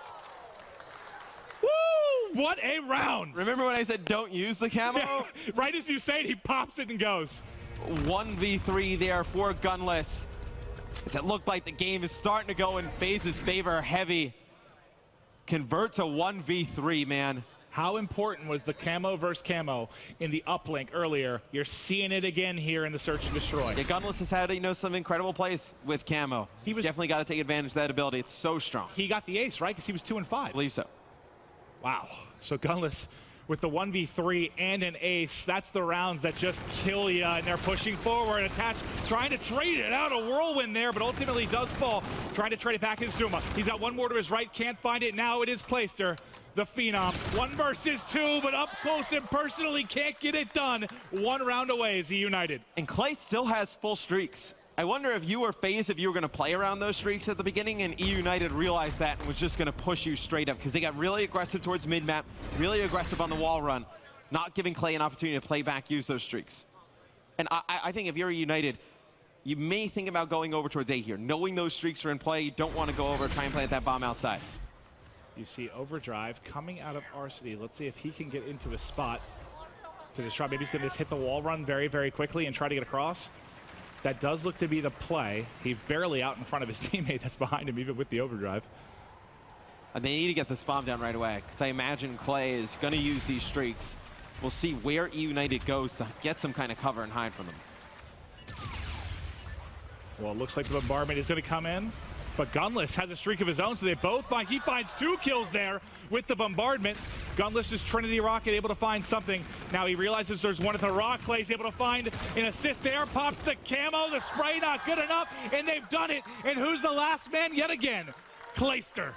Woo! What a round! Remember when I said don't use the camo? Yeah, right as you say it, he pops it and goes. 1v3 there for Gunless. As it looked like the game is starting to go in FaZe's favor heavy. Convert to 1v3, man. How important was the camo versus camo in the uplink earlier? You're seeing it again here in the search and destroy. Yeah, Gunless has had, some incredible plays with camo. He was definitely got to take advantage of that ability. It's so strong. He got the ace, right? Because he was 2 and 5. I believe so. Wow. So Gunless with the 1v3 and an ace. That's the rounds that just kill you. And they're pushing forward, attached, trying to trade it out. A whirlwind there, but ultimately does fall. Trying to trade it back in Zuma. He's got one more to his right, can't find it. Now it is Clayster, the Phenom. 1 versus 2, but up close and personally can't get it done. 1 round away is he United. And Clay still has full streaks. I wonder if you were FaZe, if you were going to play around those streaks at the beginning, and E United realized that and was just going to push you straight up because they got really aggressive towards mid-map, really aggressive on the wall run, not giving Clay an opportunity to play back, use those streaks. And I think if you're United, you may think about going over towards A here. Knowing those streaks are in play, you don't want to go over and try and plant that bomb outside. You see Overdrive coming out of RCD. Let's see if he can get into a spot to destroy. Maybe he's going to just hit the wall run very, very quickly and try to get across. That does look to be the play. He's barely out in front of his teammate that's behind him, even with the overdrive. And they need to get this bomb down right away, because I imagine Clay is going to use these streaks. We'll see where E United goes to get some kind of cover and hide from them. Well, it looks like the bombardment is going to come in, but Gunless has a streak of his own, so they both find, he finds 2 kills there with the bombardment. Gunless is Trinity Rocket able to find something. Now he realizes there's one at the rock. Clay's able to find an assist there, pops the camo, the spray not good enough, and they've done it. And who's the last man yet again? Clayster.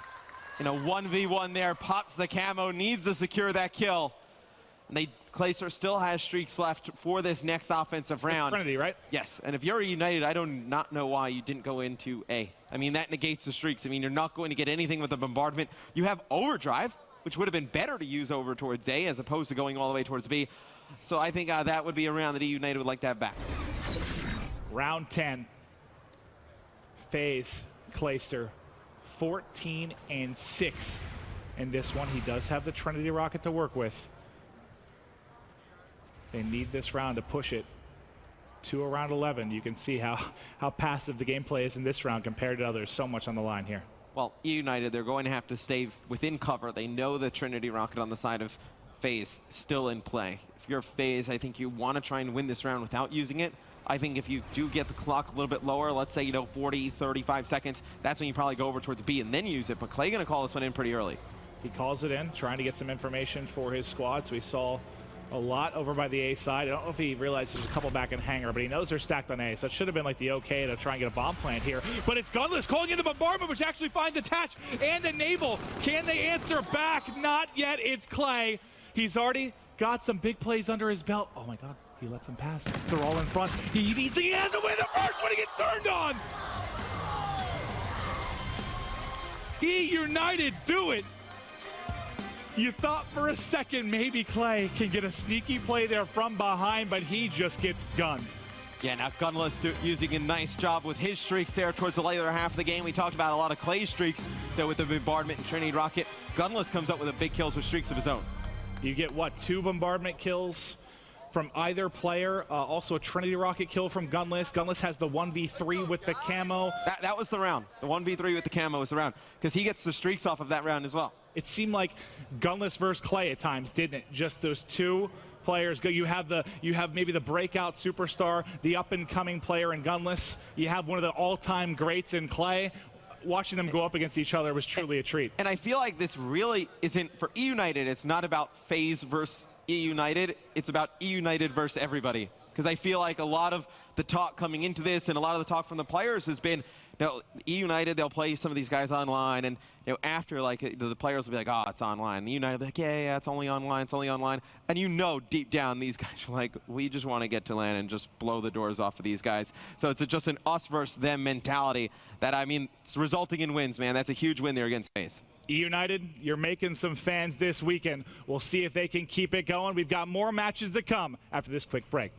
In a 1v1 there, pops the camo, needs to secure that kill. And Clayster still has streaks left for this next offensive round. Trinity, right? Yes, and if you're United, I do not know why you didn't go into A. I mean, that negates the streaks. I mean, you're not going to get anything with the bombardment. You have Overdrive, which would have been better to use over towards A as opposed to going all the way towards B. So I think that would be a round that E United would like to have back. Round 10. FaZe, Clayster, 14 and 6. In this one, he does have the Trinity Rocket to work with. They need this round to push it to around 11. You can see how passive the gameplay is in this round compared to others. So much on the line here. Well, E United, they're going to have to stay within cover. They know the Trinity Rocket on the side of FaZe still in play. If you're FaZe, I think you want to try and win this round without using it. I think if you do get the clock a little bit lower, let's say, 40, 35 seconds, that's when you probably go over towards B and then use it. But Clay going to call this one in pretty early. He calls it in, trying to get some information for his squad. So we saw a lot over by the A side. I don't know if he realizes there's a couple back in hangar, but he knows they're stacked on A, so it should have been like the okay to try and get a bomb plant here. But it's Gunless calling in the bombardment, which actually finds Attach and Enable. Can they answer back? Not yet. It's Clay. He's already got some big plays under his belt. Oh my God, he lets them pass. They're all in front. He has to win the first when he gets turned on. E United do it. You thought for a second maybe Clay can get a sneaky play there from behind, but he just gets gunned. Yeah, now Gunless using a nice job with his streaks there towards the later half of the game. We talked about a lot of Clay streaks, though, with the bombardment and Trinity Rocket. Gunless comes up with a big kills with streaks of his own. You get, what, 2 bombardment kills from either player. Also a Trinity Rocket kill from Gunless. Gunless has the 1v3 with the camo. That was the round. The 1v3 with the camo was the round, because he gets the streaks off of that round as well. It seemed like Gunless versus Clay at times, didn't it? Just those 2 players go. You have maybe the breakout superstar, the up and coming player in Gunless. You have one of the all-time greats in Clay. watching them go up against each other was truly a treat. And I feel like this really isn't, for E United, it's not about FaZe versus E United, it's about E United versus everybody. Because I feel like a lot of the talk coming into this and a lot of the talk from the players has been, you know, E United, they'll play some of these guys online, and you know, after, like, the players will be like, oh, it's online. And E United will be like, yeah, it's only online, it's only online. And you know deep down these guys are like, we just want to get to LAN and just blow the doors off of these guys. So it's just an us versus them mentality that, I mean, it's resulting in wins, man. That's a huge win there against FaZe. E United, you're making some fans this weekend. We'll see if they can keep it going. We've got more matches to come after this quick break.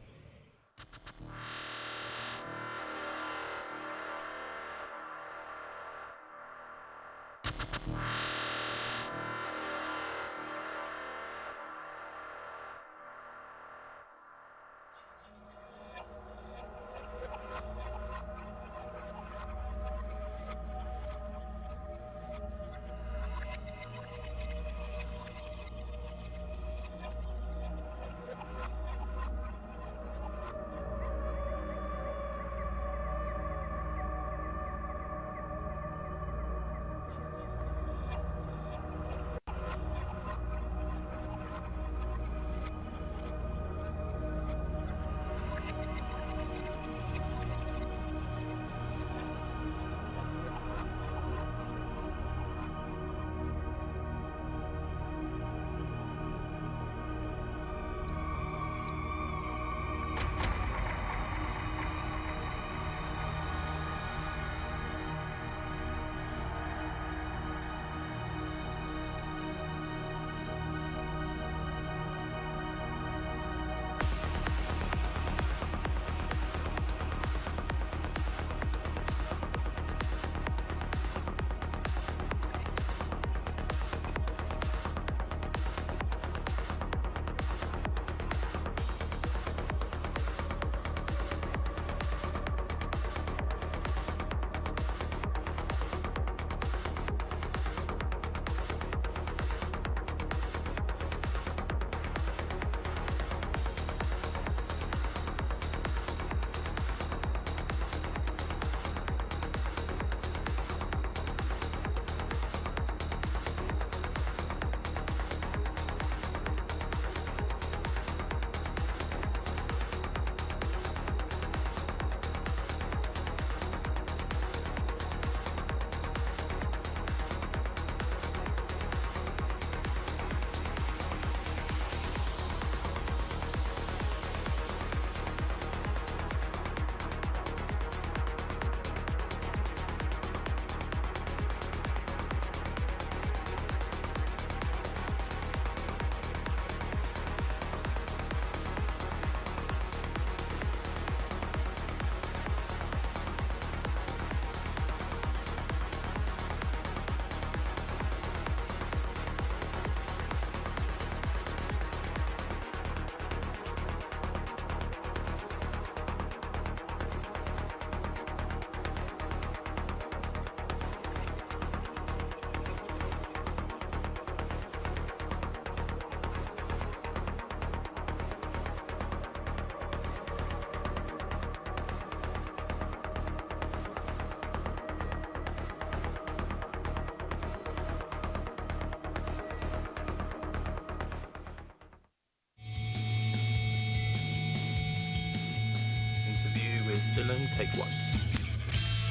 Dylan, take one.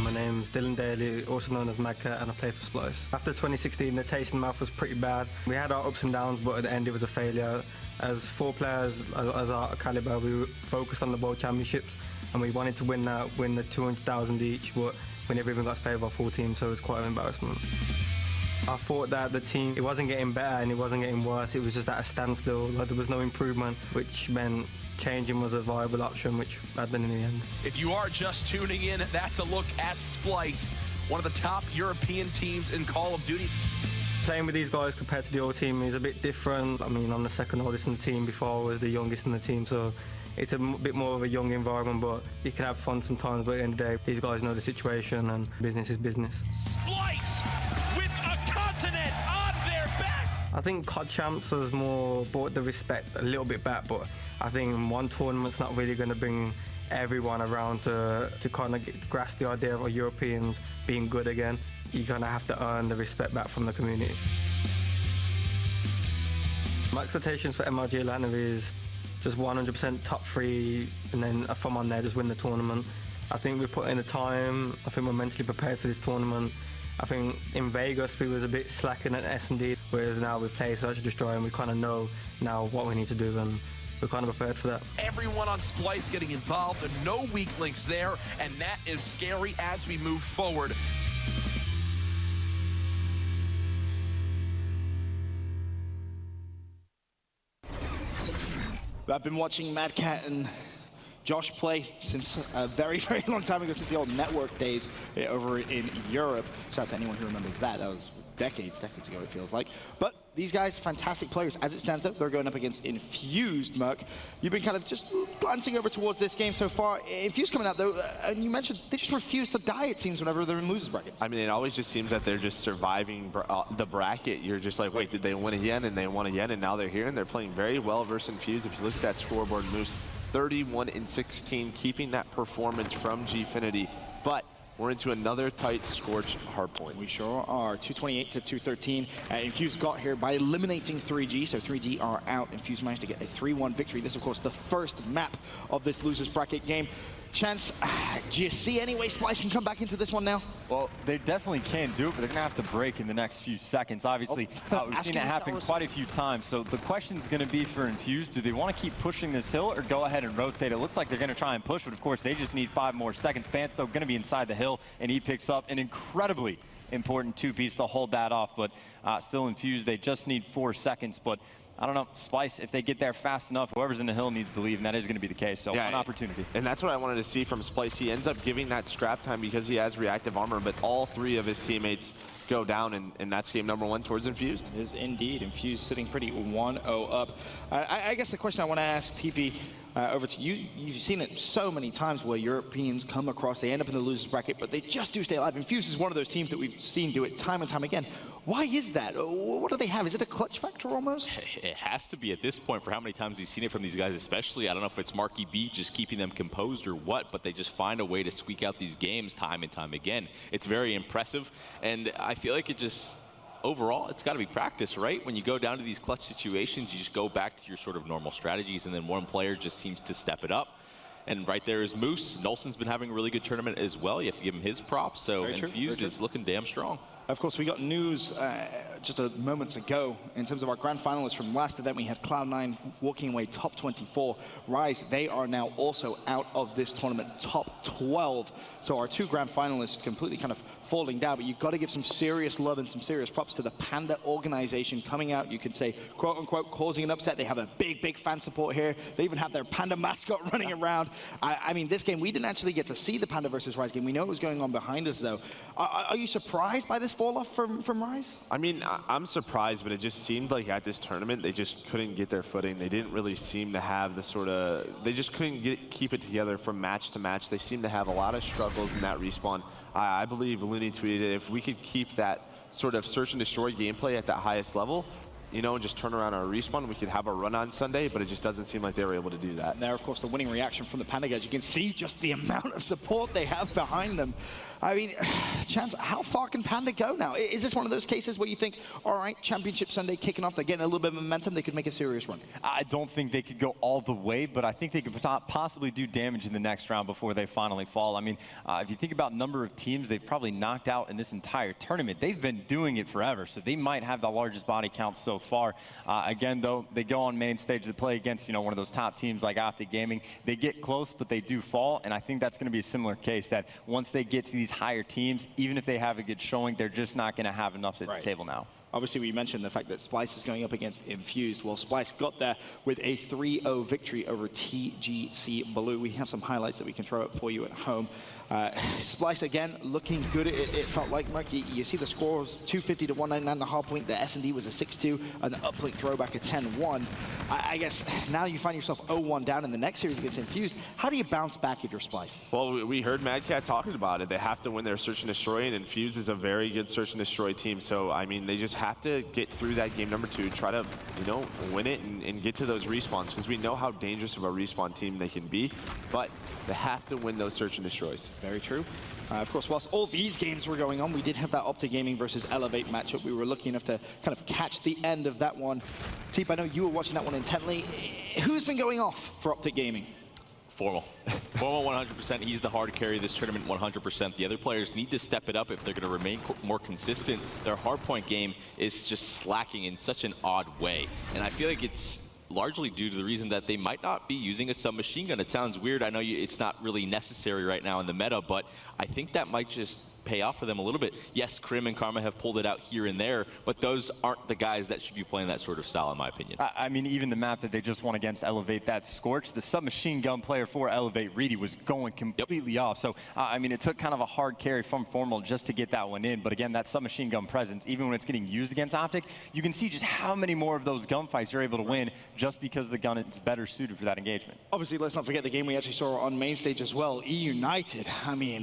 My name's Dylan Daly, also known as Magcat, and I play for Splice. After 2016, the taste in the mouth was pretty bad. We had our ups and downs, but at the end it was a failure. As 4 players, as our caliber, we were focused on the World Championships, and we wanted to win that, win the 200,000 each, but we never even got to play with our full team, so it was quite an embarrassment. I thought that the team, it wasn't getting better and it wasn't getting worse, it was just at a standstill, like there was no improvement, which meant changing was a viable option, which I'd done in the end. If you are just tuning in, that's a look at Splice, one of the top European teams in Call of Duty. Playing with these guys compared to the old team is a bit different. I mean, I'm the second oldest in the team before I was the youngest in the team, so it's a bit more of a young environment, but you can have fun sometimes, but at the end of the day, these guys know the situation and business is business. Splice with a continent on their back! I think COD Champs has more brought the respect a little bit back, but I think one tournament's not really going to bring everyone around to kind of grasp the idea of Europeans being good again. You kind of have to earn the respect back from the community. My expectations for MLG Atlanta is just 100% top 3, and then from on there, just win the tournament. I think we put in the time. I think we're mentally prepared for this tournament. I think in Vegas we was a bit slacking at S&D, whereas now we play Search and Destroy and we kind of know now what we need to do, and we're kind of prepared for that. Everyone on Splyce getting involved, and no weak links there, and that is scary as we move forward. I've been watching Mad Cat and Josh play since a very, very long time ago, since the old network days over in Europe. Shout out to anyone who remembers that. That was decades ago, it feels like. But these guys, fantastic players. As it stands out, they're going up against Infused, Merc. You've been kind of just glancing over towards this game so far. Infused coming out, though, and you mentioned they just refuse to die, it seems, whenever they're in losers brackets. I mean, it always just seems that they're just surviving the bracket. You're just like, wait, did they win again? And they won again, and now they're here, and they're playing very well versus Infused. If you look at that scoreboard, Moose, 31-16, keeping that performance from Gfinity. But we're into another tight, scorched Hardpoint. We sure are. 228 to 213. Infused got here by eliminating 3G, so 3G are out. Infused managed to get a 3-1 victory. This, of course, the first map of this losers bracket game. Chance, do you see any way Splyce can come back into this one now? Well, they definitely can do it, but they're going to have to break in the next few seconds. Obviously, we've seen it happen quite a few times. So the question is going to be for Infused, do they want to keep pushing this hill or go ahead and rotate? It looks like they're going to try and push, but of course, they just need 5 more seconds. Bant's, though, going to be inside the hill, and he picks up an incredibly important 2-piece to hold that off. But still Infused, they just need 4 seconds. But I don't know, Splyce, if they get there fast enough, whoever's in the hill needs to leave, and that is going to be the case. So yeah, an opportunity. And that's what I wanted to see from Splyce. He ends up giving that scrap time because he has reactive armor, but all 3 of his teammates go down, and that's game number 1 towards Infused. It is indeed. Infused sitting pretty 1-0 up. I guess the question I want to ask, TP, over to you. You've seen it so many times where Europeans come across, they end up in the losers bracket, but they just do stay alive. Infused is one of those teams that we've seen do it time and time again. Why is that? What do they have? Is it a clutch factor almost? It has to be at this point for how many times we've seen it from these guys, especially. I don't know if it's Marky B just keeping them composed or what, but they just find a way to squeak out these games time and time again. It's very impressive, and I feel like it just, overall, it's got to be practice, right? When you go down to these clutch situations, you just go back to your sort of normal strategies, and then one player just seems to step it up. And right there is Moose. Nolson's been having a really good tournament as well. You have to give him his props. So Infused is looking damn strong. Of course, we got news just a moments ago in terms of our grand finalists from last event. We had Cloud9 walking away top 24. Rise, they are now also out of this tournament, top 12. So our 2 grand finalists completely kind of falling down, but you've got to give some serious love and some serious props to the Panda organization coming out. You could say, quote unquote, causing an upset. They have a big, big fan support here. They even have their Panda mascot running around. I mean, this game, we didn't actually get to see the Panda versus Rise game. We know what was going on behind us, though. Are you surprised by this fall off from Rise? I mean, I'm surprised, but it just seemed like at this tournament, they just couldn't get their footing. They didn't really seem to have the sort of, they just couldn't keep it together from match to match. They seem to have a lot of struggles in that respawn. I believe Looney tweeted, if we could keep that sort of search and destroy gameplay at that highest level, you know, and just turn around our respawn, we could have a run on Sunday, but it just doesn't seem like they were able to do that. And there, of course, the winning reaction from the Panda guys. You can see just the amount of support they have behind them. I mean, Chance, how far can Panda go now? Is this one of those cases where you think, all right, Championship Sunday kicking off, they're getting a little bit of momentum, they could make a serious run? I don't think they could go all the way, but I think they could possibly do damage in the next round before they finally fall. I mean, if you think about number of teams they've probably knocked out in this entire tournament, they've been doing it forever, so they might have the largest body count so far. Again, though, they go on main stage to play against, you know, one of those top teams like Optic Gaming. They get close, but they do fall, and I think that's going to be a similar case, that once they get to these higher teams, even if they have a good showing, they're just not going to have enough at the table now. Obviously, we mentioned the fact that Splyce is going up against Infused. Well, Splyce got there with a 3-0 victory over TGC Blue. We have some highlights that we can throw up for you at home. Splyce, again, looking good. It felt like, Mark, you see the scores, 250 to 199 the Hardpoint. The S&D was a 6-2, and the Uplink throwback a 10-1. I guess now you find yourself 0-1 down in the next series against Infused. How do you bounce back if you're Splyce? Well, we heard Mad Cat talking about it. They have to win their search and destroy, and Infused is a very good search and destroy team. So, I mean, they just have to get through that game number 2, try to, you know, win it and get to those respawns, because we know how dangerous of a respawn team they can be, but they have to win those search and destroys. Very true. Of course, whilst all these games were going on, we did have that Optic Gaming versus Elevate matchup. We were lucky enough to kind of catch the end of that one. Teep, I know you were watching that one intently. Who's been going off for Optic Gaming? Formal. Formal 100%. He's the hard carry of this tournament 100%. The other players need to step it up if they're going to remain more consistent. Their hardpoint game is just slacking in such an odd way. And I feel like it's largely due to the reason that they might not be using a submachine gun. It sounds weird. I know it's not really necessary right now in the meta, but I think that might just pay off for them a little bit. Yes, Krim and Karma have pulled it out here and there, but those aren't the guys that should be playing that sort of style, in my opinion. I mean, even the map that they just won against Elevate, that Scorch, the submachine gun player for Elevate, Reedy, was going completely off. So, I mean, it took kind of a hard carry from Formal just to get that one in. But again, that submachine gun presence, even when it's getting used against Optic, you can see just how many more of those gunfights you're able to win just because the gun is better suited for that engagement. Obviously, let's not forget the game we actually saw on main stage as well, E-United. I mean,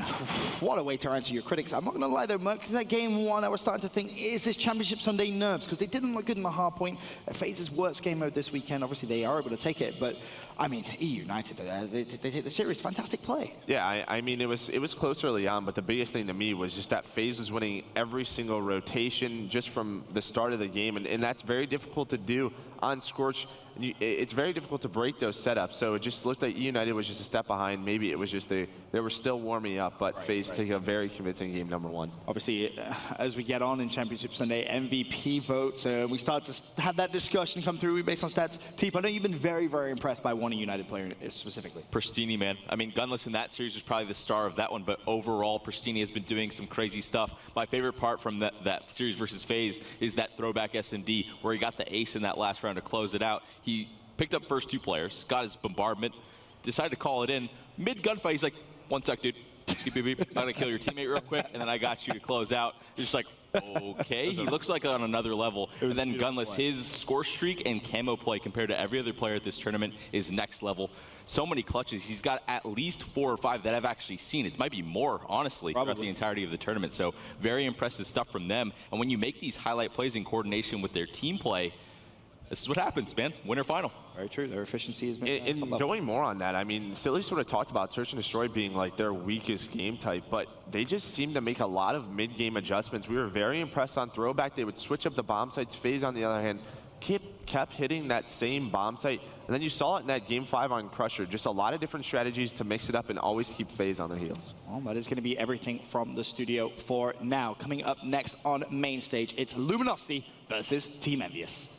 what a way to answer your critics. I'm not going to lie though, Merc, that game 1, I was starting to think, is this Championship Sunday nerves? Because they didn't look good in the Hardpoint. FaZe's worst game mode this weekend. Obviously, they are able to take it, but I mean, E-United, they take the series. Fantastic play. Yeah, I mean, it was close early on, but the biggest thing to me was just that FaZe was winning every single rotation just from the start of the game, and that's very difficult to do on Scorch. It's very difficult to break those setups, so it just looked like E-United was just a step behind. Maybe it was just they were still warming up, but FaZe take a very convincing game number 1. Obviously, as we get on in Championship Sunday, MVP votes, we start to have that discussion come through based on stats. Teep, I know you've been very, very impressed by one United player specifically. Pristini, man. I mean, Gunless in that series was probably the star of that one, but overall, Pristini has been doing some crazy stuff. My favorite part from that series versus FaZe is that throwback S&D where he got the ace in that last round to close it out. He picked up first 2 players, got his bombardment, decided to call it in. Mid-gunfight, he's like, 1 sec, dude. Beep, beep, beep. I'm going to kill your teammate real quick, and then I got you to close out. He's just like, okay. He looks like on another level. And then Gunless, his score streak and camo play compared to every other player at this tournament is next level. So many clutches. He's got at least 4 or 5 that I've actually seen. It might be more, honestly, throughout the entirety of the tournament. So very impressive stuff from them. And when you make these highlight plays in coordination with their team play, this is what happens, man. Winner final. Very true. Their efficiency has been and going more on that, I mean, Silly sort of talked about Search and Destroy being like their weakest game type, but they just seem to make a lot of mid-game adjustments. We were very impressed on Throwback. They would switch up the bomb sites. FaZe, on the other hand, kept hitting that same bomb site. And then you saw it in that Game 5 on Crusher. Just a lot of different strategies to mix it up and always keep FaZe on their heels. Well, that is going to be everything from the studio for now. Coming up next on main stage, it's Luminosity versus Team Envious.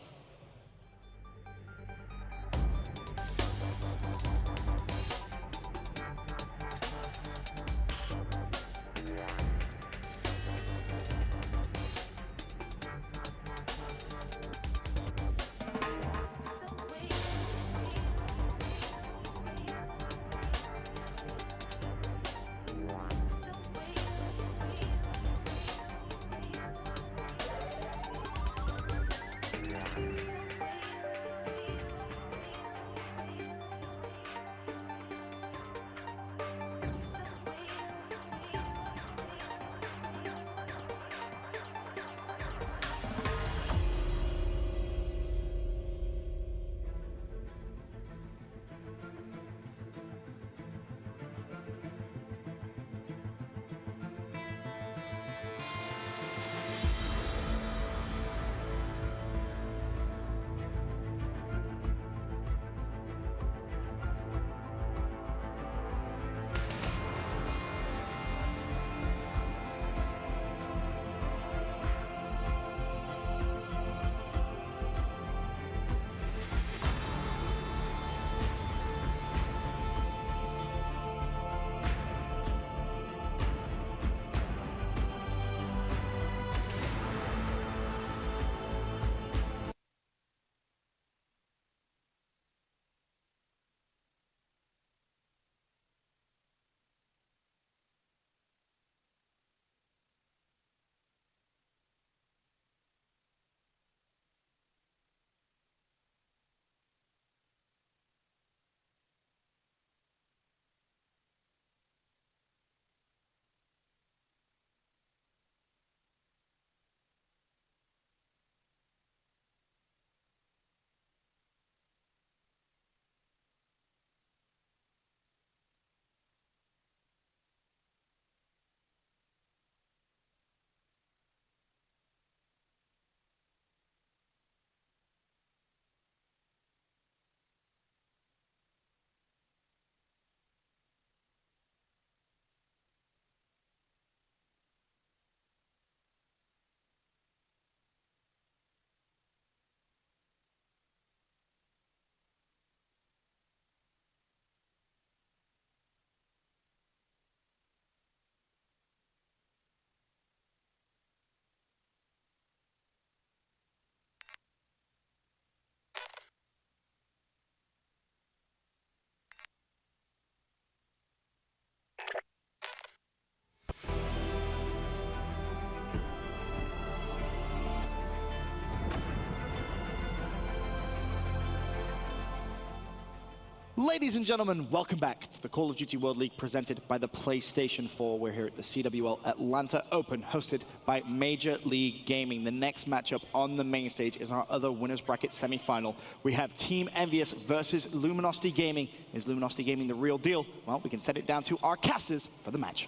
Ladies and gentlemen, welcome back to the Call of Duty World League presented by the PlayStation 4. We're here at the CWL Atlanta Open, hosted by Major League Gaming. The next matchup on the main stage is our other winners bracket semifinal. We have Team Envious versus Luminosity Gaming. Is Luminosity Gaming the real deal? Well, we can send it down to our casters for the match.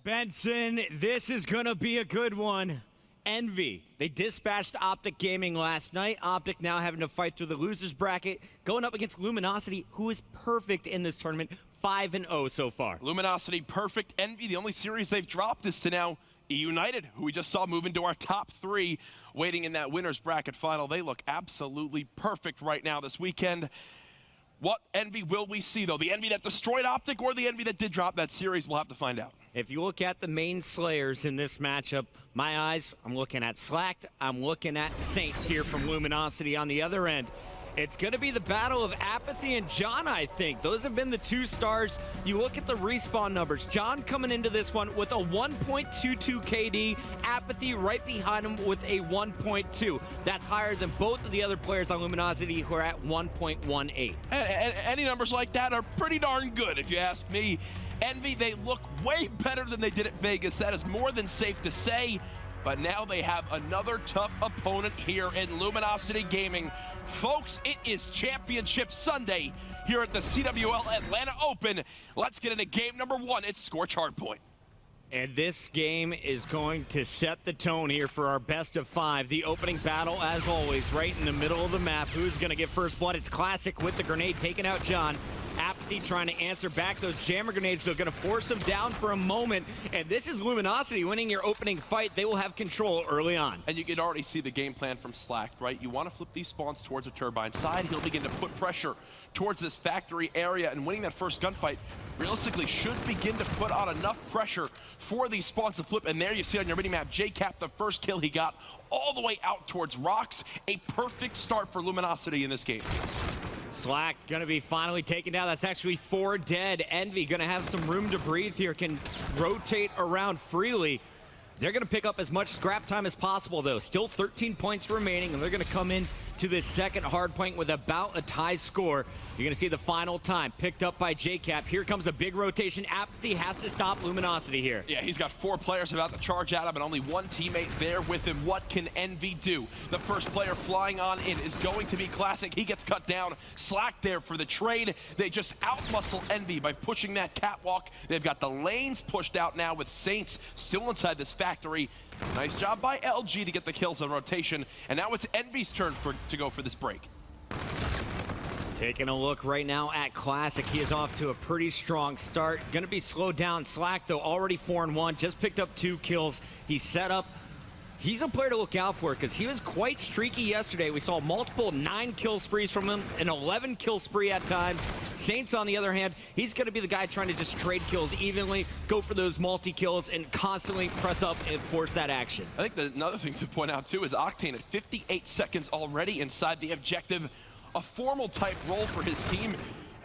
Benson, this is gonna be a good one. Envy, they dispatched Optic Gaming last night. Optic now having to fight through the losers bracket, going up against Luminosity, who is perfect in this tournament, 5-0 so far. Luminosity perfect. Envy, the only series they've dropped is to now United, who we just saw move into our top 3, waiting in that winners bracket final. They look absolutely perfect right now this weekend. What Envy will we see, though? The Envy that destroyed Optic or the Envy that did drop that series? We'll have to find out. If you look at the main slayers in this matchup, my eyes, I'm looking at Slacked, I'm looking at Saints here from Luminosity on the other end. It's going to be the battle of Apathy and John, I think. Those have been the 2 stars. You look at the respawn numbers. John coming into this one with a 1.22 KD. Apathy right behind him with a 1.2. That's higher than both of the other players on Luminosity who are at 1.18. And any numbers like that are pretty darn good, if you ask me. Envy, they look way better than they did at Vegas. That is more than safe to say. But now they have another tough opponent here in Luminosity Gaming. Folks, it is Championship Sunday here at the CWL Atlanta Open. Let's get into game number 1. It's Scorch Hardpoint. And this game is going to set the tone here for our best of 5. The opening battle, as always, right in the middle of the map. Who's going to get first blood? It's Classic with the grenade, taking out John. Apathy trying to answer back those jammer grenades, so going to force him down for a moment. And this is Luminosity winning your opening fight. They will have control early on. And you can already see the game plan from Slack, right? You want to flip these spawns towards a turbine side. He'll begin to put pressure towards this factory area, and winning that first gunfight realistically should begin to put on enough pressure for these spawns to flip. And there you see on your minimap, JCap, the first kill he got all the way out towards rocks. A perfect start for Luminosity in this game. Slack gonna be finally taken down. That's actually 4 dead. Envy gonna have some room to breathe here, can rotate around freely. They're gonna pick up as much scrap time as possible, though. Still 13 points remaining, and they're gonna come in to this second hard point with about a tie score. You're gonna see the final time picked up by JCap. Here comes a big rotation. Apathy has to stop Luminosity here. Yeah, he's got 4 players about to charge at him and only 1 teammate there with him. What can Envy do? The first player flying on in is going to be Classic. He gets cut down. Slack there for the trade. They just outmuscle Envy by pushing that catwalk. They've got the lanes pushed out now with Saints still inside this factory. Nice job by LG to get the kills on rotation. And now it's Envy's turn to go for this break. Taking a look right now at Classic. He is off to a pretty strong start. Gonna be slowed down. Slack, though, already 4-1. Just picked up 2 kills. He's set up. He's a player to look out for because he was quite streaky yesterday. We saw multiple 9-kill sprees from him, an 11-kill spree at times. Saints, on the other hand, he's going to be the guy trying to just trade kills evenly, go for those multi-kills, and constantly press up and force that action. I think another thing to point out, too, is Octane at 58 seconds already inside the objective. A formal type role for his team.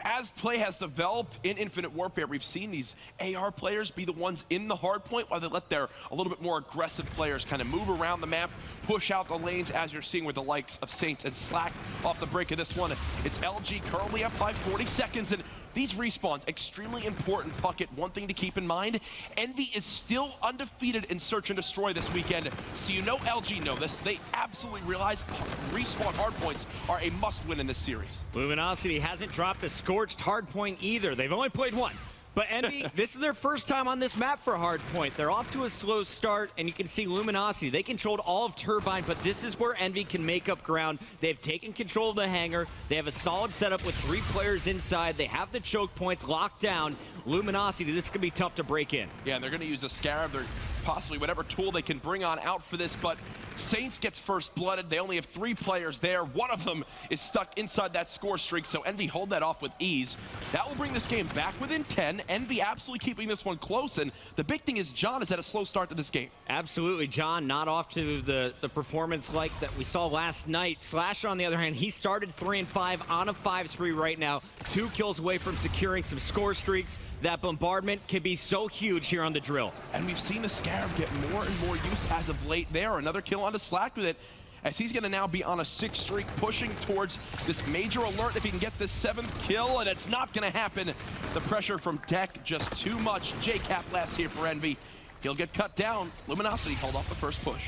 As play has developed in Infinite Warfare, we've seen these AR players be the ones in the hard point while they let their a little bit more aggressive players kind of move around the map, push out the lanes, as you're seeing with the likes of Saints and Slack off the break of this one. It's LG currently up by 40 seconds, and these respawns, extremely important. Puckett, one thing to keep in mind, Envy is still undefeated in Search and Destroy this weekend. So you know LG know this. They absolutely realize respawn hardpoints are a must-win in this series. Luminosity hasn't dropped a scorched hardpoint either. They've only played 1. But Envy, this is their first time on this map for Hardpoint. They're off to a slow start, and you can see Luminosity. They controlled all of Turbine, but this is where Envy can make up ground. They've taken control of the hangar. They have a solid setup with 3 players inside. They have the choke points locked down. Luminosity, this could be tough to break in. Yeah, and they're going to use a Scarab. They're possibly whatever tool they can bring on out for this, but Saints gets first blooded. They only have 3 players there. One of them is stuck inside that score streak, so Envy hold that off with ease. That will bring this game back within 10. Envy absolutely keeping this one close, and the big thing is John has had a slow start to this game. Absolutely, John not off to the performance like that we saw last night. Slash, on the other hand, he started 3-5 on a 5 spree right now. 2 kills away from securing some score streaks. That bombardment can be so huge here on the drill. And we've seen the Scarab get more and more use as of late there. Another kill onto Slack with it. as he's going to now be on a 6th streak, pushing towards this major alert if he can get this 7th kill, and it's not going to happen. The pressure from Deck just too much. JCap last here for Envy. He'll get cut down. Luminosity called off the first push.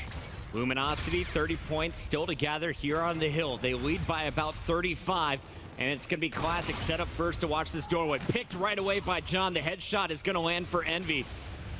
Luminosity, 30 points still to gather here on the hill. They lead by about 35. And it's going to be Classic set up first to watch this doorway. Picked right away by John. The headshot is going to land for Envy.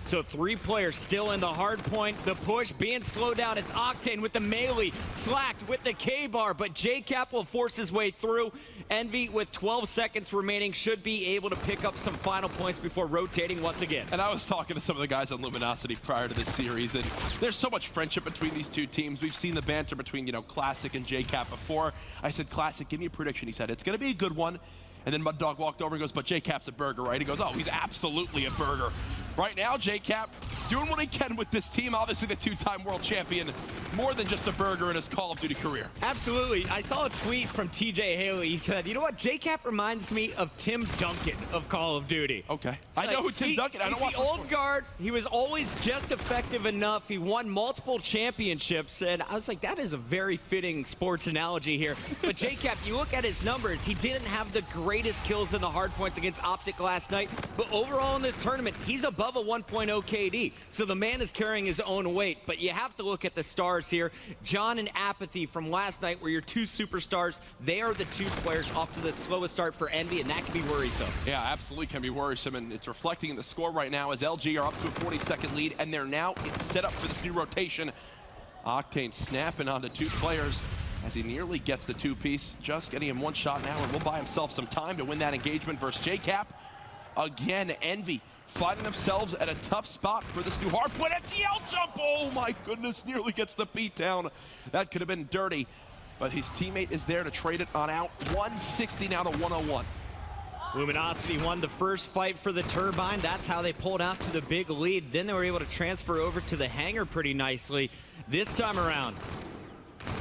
So 3 players still in the hard point. The push being slowed down. It's Octane with the melee. Slacked with the K-bar. But JCap will force his way through. Envy with 12 seconds remaining should be able to pick up some final points before rotating once again. And I was talking to some of the guys on Luminosity prior to this series, and there's so much friendship between these two teams. We've seen the banter between, Classic and JCap before. I said, Classic, give me a prediction. He said, it's going to be a good one. And then Mud Dog walked over and goes, but JCap's a burger, right? He goes, oh, he's absolutely a burger. Right now, JCap doing what he can with this team. Obviously, the 2-time world champion, more than just a burger in his Call of Duty career. Absolutely. I saw a tweet from TJ Haley. He said, you know what? JCap reminds me of Tim Duncan of Call of Duty. Okay. I know who Tim Duncan. I don't watch the old guard. He was always just effective enough. He won multiple championships. And I was like, that is a very fitting sports analogy here. But JCap, you look at his numbers. He didn't have the greatest kills in the hard points against Optic last night. But overall in this tournament, he's above a 1.0 KD. So the man is carrying his own weight. But you have to look at the stars here. John and Apathy from last night were your 2 superstars. They are the 2 players off to the slowest start for Envy, and that can be worrisome. Yeah, absolutely can be worrisome, and it's reflecting in the score right now as LG are up to a 40-second lead, and they're now set up for this new rotation. Octane snapping onto 2 players as he nearly gets the 2-piece, just getting him 1 shot now, and will buy himself some time to win that engagement versus JCap. Again, Envy finding themselves at a tough spot for this new hardpoint. FTL jump! Oh my goodness, nearly gets the beat down. That could have been dirty, but his teammate is there to trade it on out. 160 now to 101. Luminosity won the first fight for the Turbine. That's how they pulled out to the big lead. Then they were able to transfer over to the hangar pretty nicely. This time around,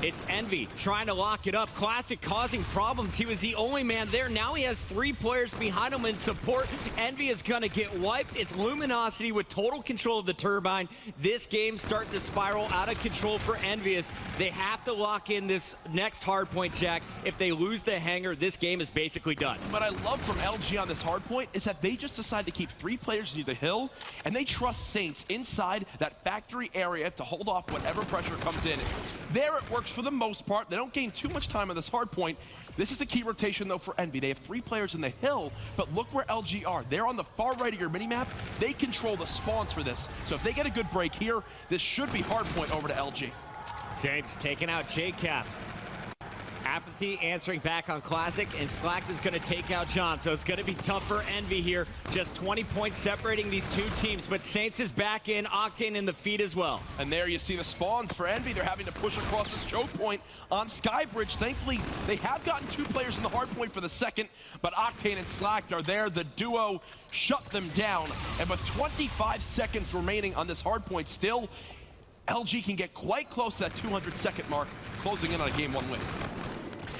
it's Envy trying to lock it up. Classic causing problems. He was the only man there. Now he has 3 players behind him in support. Envy is going to get wiped. It's Luminosity with total control of the Turbine. This game starting to spiral out of control for Envious. They have to lock in this next hardpoint, Jack. If they lose the hangar, this game is basically done. What I love from LG on this hardpoint is that they just decide to keep 3 players near the hill, and they trust Saints inside that factory area to hold off whatever pressure comes in. There it works for the most part. They don't gain too much time on this hard point. This is a key rotation, though, for Envy. They have 3 players in the hill, but look where LG are. They're on the far right of your minimap. They control the spawns for this. So if they get a good break here, this should be hard point over to LG. Saints taking out JCap. Apathy answering back on Classic, and Slack is going to take out John. So it's going to be tough for Envy here. Just 20 points separating these 2 teams, but Saints is back in, Octane in the feed as well. And there you see the spawns for Envy. They're having to push across this choke point on Skybridge. Thankfully, they have gotten 2 players in the hard point for the second, but Octane and Slack are there. The duo shut them down. And with 25 seconds remaining on this hard point still, LG can get quite close to that 200-second mark, closing in on a Game 1 win.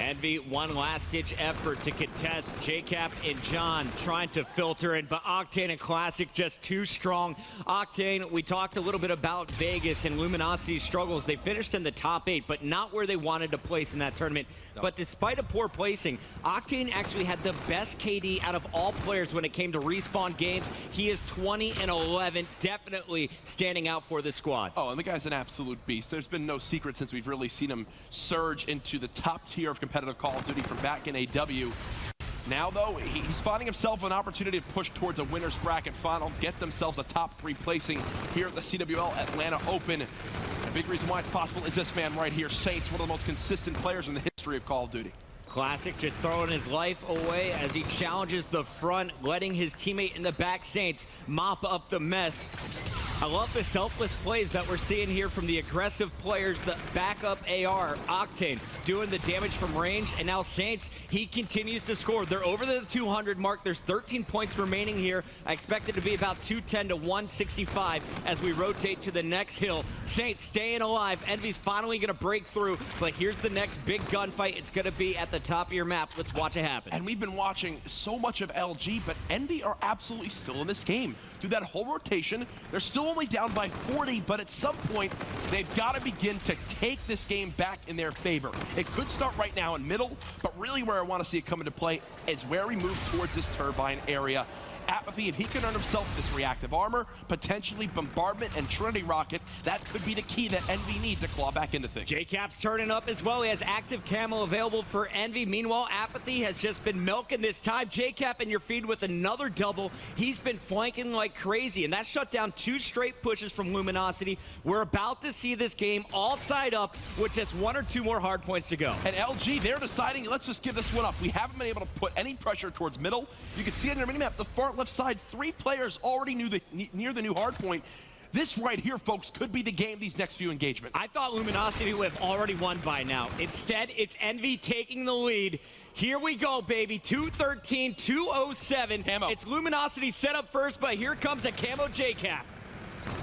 Envy, one last-ditch effort to contest. JCap and John trying to filter in, but Octane and Classic just too strong. Octane, we talked a little bit about Vegas and Luminosity's struggles. They finished in the top 8, but not where they wanted to place in that tournament. No. But despite a poor placing, Octane actually had the best KD out of all players when it came to respawn games. He is 20-11, definitely standing out for the squad. Oh, and the guy's an absolute beast. There's been no secret since we've really seen him surge into the top tier of competitive Call of Duty from back in AW. Now, though, he's finding himself an opportunity to push towards a winner's bracket final, get themselves a top 3 placing here at the CWL Atlanta Open. A big reason why it's possible is this man right here, Saints, one of the most consistent players in the history of Call of Duty. Classic just throwing his life away as he challenges the front, letting his teammate in the back, Saints, mop up the mess. I love the selfless plays that we're seeing here from the aggressive players, the backup AR, Octane, doing the damage from range, and now Saints, he continues to score. They're over the 200 mark. There's 13 points remaining here. I expect it to be about 210 to 165 as we rotate to the next hill. Saints staying alive. Envy's finally going to break through, but here's the next big gunfight. It's going to be at the top of your map. Let's watch it happen. And we've been watching so much of LG, but Envy are absolutely still in this game. through that whole rotation. They're still only down by 40, but at some point, they've got to begin to take this game back in their favor. It could start right now in middle, but really where I want to see it come into play is where we move towards this turbine area. Apathy, if he can earn himself this reactive armor, potentially bombardment and Trinity Rocket, that could be the key that Envy need to claw back into things. JCap's turning up as well. He has active camo available for Envy. Meanwhile, Apathy has just been milking this time. JCap in your feed with another double. He's been flanking like crazy, and that shut down 2 straight pushes from Luminosity. We're about to see this game all tied up with just 1 or 2 more hard points to go. And LG, they're deciding, let's just give this one up. We haven't been able to put any pressure towards middle. You can see it in your minimap, the far left side, 3 players already near the new hard point. This right here, folks, could be the game these next few engagements. I thought Luminosity would have already won by now. Instead, it's Envy taking the lead. Here we go, baby. 213, 207. Camo. It's Luminosity set up first, but here comes a camo JCap.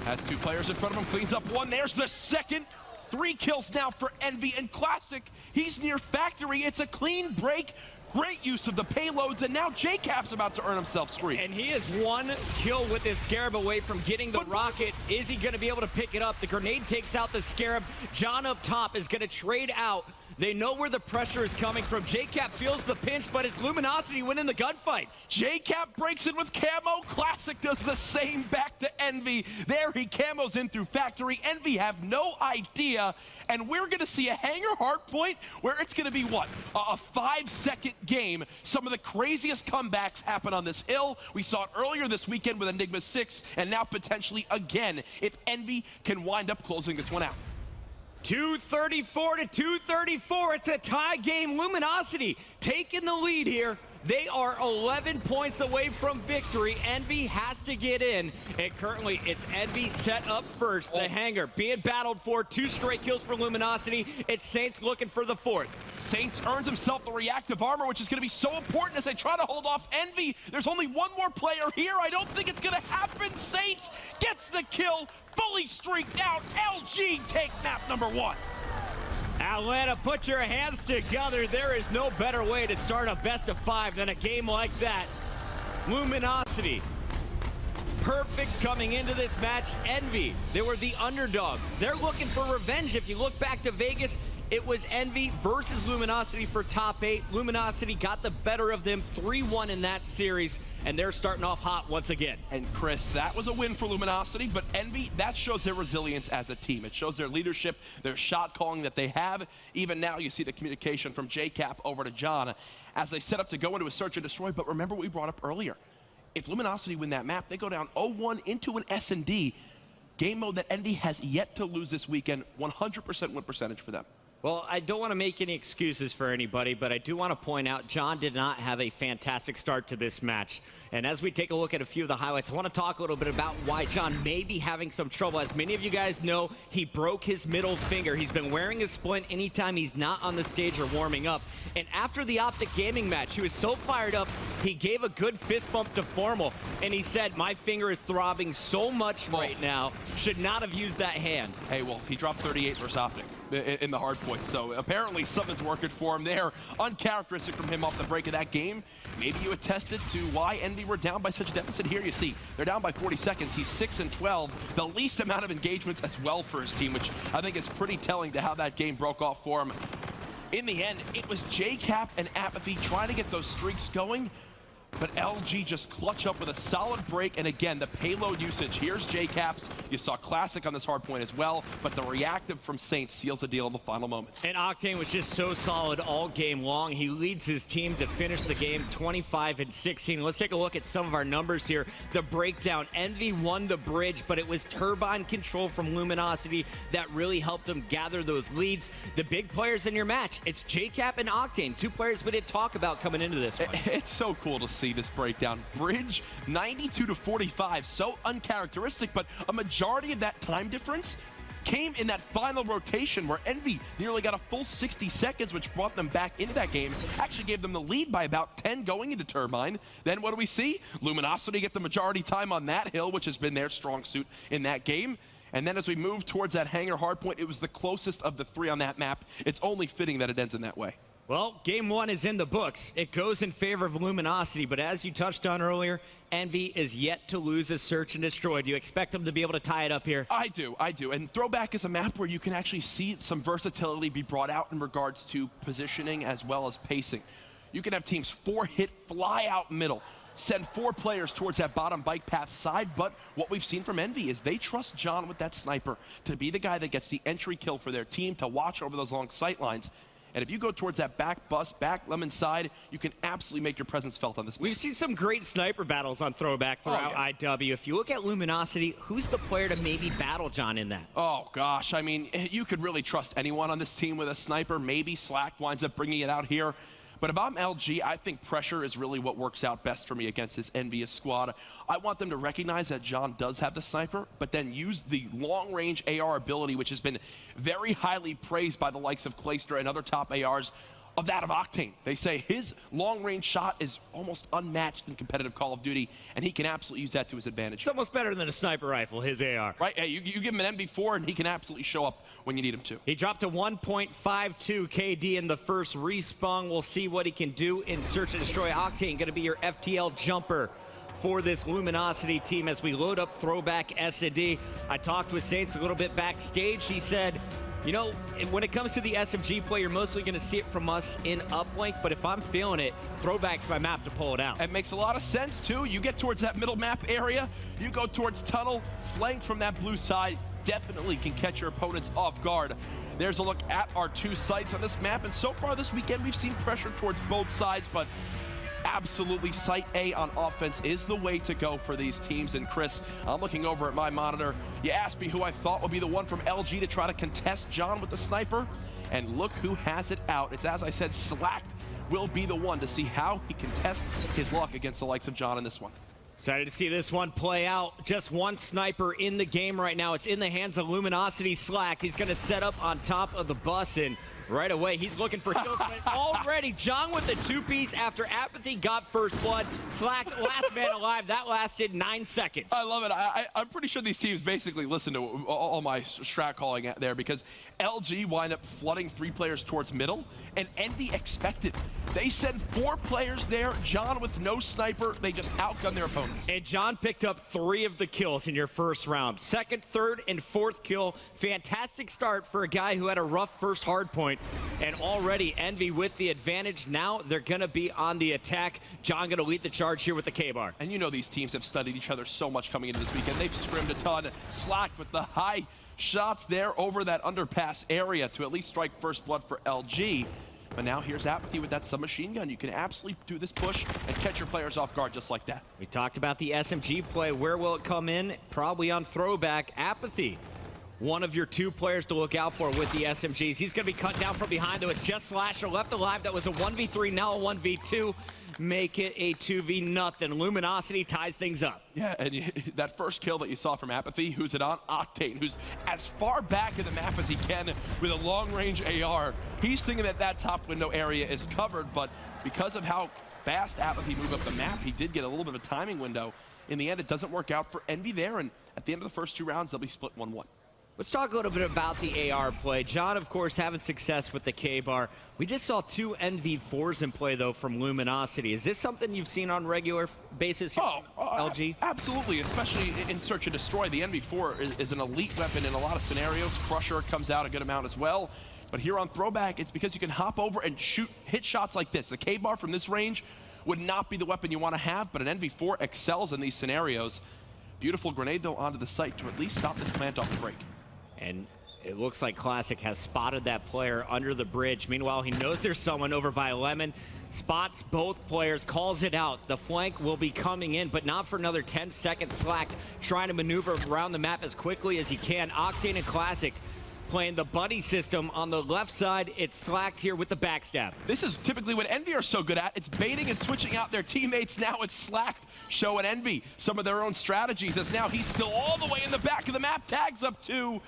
Has 2 players in front of him, cleans up 1. There's the second. 3 kills now for Envy, and Classic, he's near Factory. It's a clean break. Great use of the payloads, and now JCap's about to earn himself streak. And he is 1 kill with his Scarab away from getting the rocket. Is he going to be able to pick it up? The grenade takes out the Scarab. John up top is going to trade out. They know where the pressure is coming from. JCap feels the pinch, but it's Luminosity winning the gunfights. JCap breaks in with camo. Classic does the same back to Envy. There he camos in through Factory. Envy have no idea. And we're going to see a hanger hardpoint where it's going to be, what, a 5-second game. Some of the craziest comebacks happen on this hill. We saw it earlier this weekend with Enigma 6, and now potentially again if Envy can wind up closing this one out. 234 to 234. It's a tie game. Luminosity taking the lead here. They are 11 points away from victory. Envy has to get in. And currently, it's Envy set up first. The hanger being battled for. 2 straight kills for Luminosity. It's Saints looking for the 4th. Saints earns himself the reactive armor, which is going to be so important as they try to hold off Envy. There's only 1 more player here. I don't think it's going to happen. Saints gets the kill. Fully streaked out. LG take map number 1. Atlanta, put your hands together. There is no better way to start a best of 5 than a game like that. Luminosity, perfect coming into this match. Envy, they were the underdogs. They're looking for revenge. If you look back to Vegas, it was Envy versus Luminosity for top 8. Luminosity got the better of them 3-1 in that series, and they're starting off hot once again. And Chris, that was a win for Luminosity, but Envy, that shows their resilience as a team. It shows their leadership, their shot calling that they have. Even now, you see the communication from JCap over to John as they set up to go into a search and destroy. But remember what we brought up earlier. If Luminosity win that map, they go down 0-1 into an S&D. Game mode that Envy has yet to lose this weekend, 100% win percentage for them. Well, I don't want to make any excuses for anybody, but I do want to point out John did not have a fantastic start to this match. And as we take a look at a few of the highlights, I want to talk a little bit about why John may be having some trouble. As many of you guys know, he broke his middle finger. He's been wearing a splint anytime he's not on the stage or warming up. And after the Optic gaming match, he was so fired up, he gave a good fist bump to Formal. And he said, my finger is throbbing so much right now, should not have used that hand. Hey, well, he dropped 38 versus Optic in the hard point, so apparently something's working for him there. Uncharacteristic from him off the break of that game. Maybe you attested to why Envy were down by such a deficit. Here you see they're down by 40 seconds. He's 6-12, the least amount of engagements as well for his team, which I think is pretty telling to how that game broke off for him. In the end, it was JCap and Apathy trying to get those streaks going, but LG just clutch up with a solid break, and again, the payload usage. Here's JCap's. You saw Classic on this hard point as well, but the reactive from Saints seals the deal in the final moments. And Octane was just so solid all game long. He leads his team to finish the game 25-16. Let's take a look at some of our numbers here. The breakdown, Envy won the bridge, but it was turbine control from Luminosity that really helped him gather those leads. The big players in your match, it's JCap and Octane, 2 players we didn't talk about coming into this one. It's so cool to see this breakdown. Bridge 92-45, so uncharacteristic, but a majority of that time difference came in that final rotation where Envy nearly got a full 60 seconds, which brought them back into that game. Actually gave them the lead by about 10 going into Turbine. Then what do we see? Luminosity get the majority time on that hill, which has been their strong suit in that game. And then as we move towards that hangar hardpoint, it was the closest of the 3 on that map. It's only fitting that it ends in that way. Well, game one is in the books. It goes in favor of Luminosity, but as you touched on earlier, Envy is yet to lose a search and destroy. Do you expect them to be able to tie it up here? I do. And Throwback is a map where you can actually see some versatility be brought out in regards to positioning as well as pacing. You can have teams 4-hit, fly out middle, send 4 players towards that bottom bike path side, but what we've seen from Envy is they trust John with that sniper to be the guy that gets the entry kill for their team, to watch over those long sight lines. And if you go towards that back bus, back lemon side, you can absolutely make your presence felt on this map. We've seen some great sniper battles on Throwback throughout IW. If you look at Luminosity, who's the player to maybe battle John in that? Oh, gosh. I mean, you could really trust anyone on this team with a sniper. Maybe Slack winds up bringing it out here. But if I'm LG, I think pressure is really what works out best for me against this envious squad. I want them to recognize that John does have the sniper, but then use the long-range AR ability, which has been very highly praised by the likes of Clayster and other top ARs, of that of Octane. They say his long-range shot is almost unmatched in competitive Call of Duty, and he can absolutely use that to his advantage. It's almost better than a sniper rifle, his AR. Right? Hey, you give him an MB4, and he can absolutely show up when you need him to. He dropped to 1.52 KD in the first respawn. We'll see what he can do in Search and Destroy. Octane going to be your FTL jumper for this Luminosity team as we load up Throwback S&D. I talked with Saints a little bit backstage. He said, you know, when it comes to the SMG play, you're mostly going to see it from us in Uplink, but if I'm feeling it, Throwback's my map to pull it out. It makes a lot of sense, too. You get towards that middle map area, you go towards tunnel, flanked from that blue side, definitely can catch your opponents off guard. There's a look at our 2 sites on this map, and so far this weekend, we've seen pressure towards both sides, but absolutely Site A on offense is the way to go for these teams. And Chris, I'm looking over at my monitor. You asked me who I thought would be the one from LG to try to contest John with the sniper, and look who has it out. It's, as I said, Slack will be the one to see how he can test his luck against the likes of John in this one. Excited to see this one play out. Just one sniper in the game right now. It's in the hands of Luminosity. Slack. He's going to set up on top of the bus, and right away, he's looking for kills. Already, John with the 2-piece after Apathy got first blood. Slack, last man alive. That lasted 9 seconds. I love it. I'm pretty sure these teams basically listen to all my strat calling out there, because LG wind up flooding 3 players towards middle, and Envy expected. They send 4 players there. John with no sniper. They just outgunned their opponents. And John picked up 3 of the kills in your first round. Second, third, and fourth kill. Fantastic start for a guy who had a rough first hard point. And already Envy with the advantage. Now they're going to be on the attack. John going to lead the charge here with the K-bar. And you know these teams have studied each other so much coming into this weekend. They've scrimmed a ton. Slack with the high shots there over that underpass area to at least strike first blood for LG. But now here's Apathy with that submachine gun. You can absolutely do this push and catch your players off guard just like that. We talked about the SMG play. Where will it come in? Probably on Throwback. Apathy, one of your 2 players to look out for with the SMGs. He's going to be cut down from behind, though. It's just Slasher left alive. That was a 1v3, now a 1v2. Make it a 2v0. Luminosity ties things up. Yeah, and that first kill that you saw from Apathy, who's it on? Octane, who's as far back in the map as he can with a long-range AR. He's thinking that that top window area is covered, but because of how fast Apathy moved up the map, he did get a little bit of a timing window. In the end, it doesn't work out for Envy there, and at the end of the first 2 rounds, they'll be split 1-1. Let's talk a little bit about the AR play. John, of course, having success with the K-bar. We just saw 2 NV4s in play, though, from Luminosity. Is this something you've seen on regular basis here LG? Absolutely, especially in Search and Destroy. The NV4 is an elite weapon in a lot of scenarios. Crusher comes out a good amount as well. But here on Throwback, it's because you can hop over and hit shots like this. The K-bar from this range would not be the weapon you want to have, but an NV4 excels in these scenarios. Beautiful grenade, though, onto the site to at least stop this plant off the break. And it looks like Classic has spotted that player under the bridge. Meanwhile, he knows there's someone over by Lemon. Spots both players, calls it out. The flank will be coming in, but not for another 10 seconds. Slack trying to maneuver around the map as quickly as he can. Octane and Classic playing the buddy system on the left side. It's Slacked here with the backstab. This is typically what Envy are so good at. It's baiting and switching out their teammates. Now it's Slacked showing Envy some of their own strategies, as now he's still all the way in the back of the map. Tags up 2.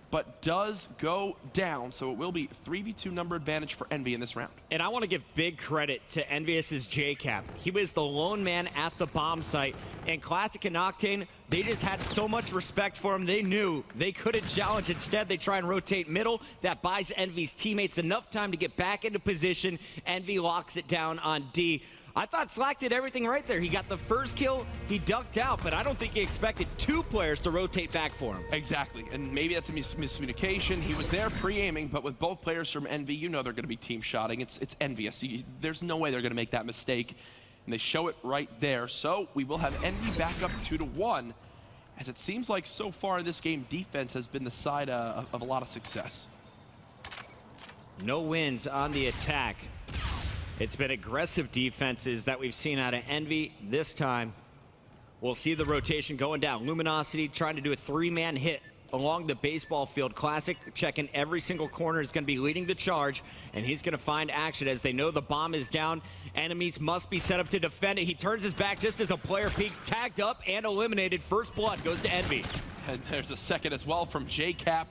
but does go down. So it will be 3v2 number advantage for Envy in this round. And I want to give big credit to Envious's JCap. He was the lone man at the bomb site. And Classic and Octane, they just had so much respect for him. They knew they couldn't challenge. Instead, they try and rotate middle. That buys Envy's teammates enough time to get back into position. Envy locks it down on D. I thought Slack did everything right there. He got the first kill, he ducked out, but I don't think he expected 2 players to rotate back for him. Exactly, and maybe that's a miscommunication. He was there pre-aiming, but with both players from Envy, you know they're going to be team shotting. It's envious. There's no way they're going to make that mistake, and they show it right there. So we will have Envy back up 2-1, as it seems like so far in this game, defense has been the side of a lot of success. No wins on the attack. It's been aggressive defenses that we've seen out of Envy this time. We'll see the rotation going down. Luminosity trying to do a 3-man hit along the baseball field. Classic checking every single corner, is going to be leading the charge, and he's going to find action as they know the bomb is down. Enemies must be set up to defend it. He turns his back just as a player peeks, tagged up and eliminated. First blood goes to Envy. And there's a second as well from JCap.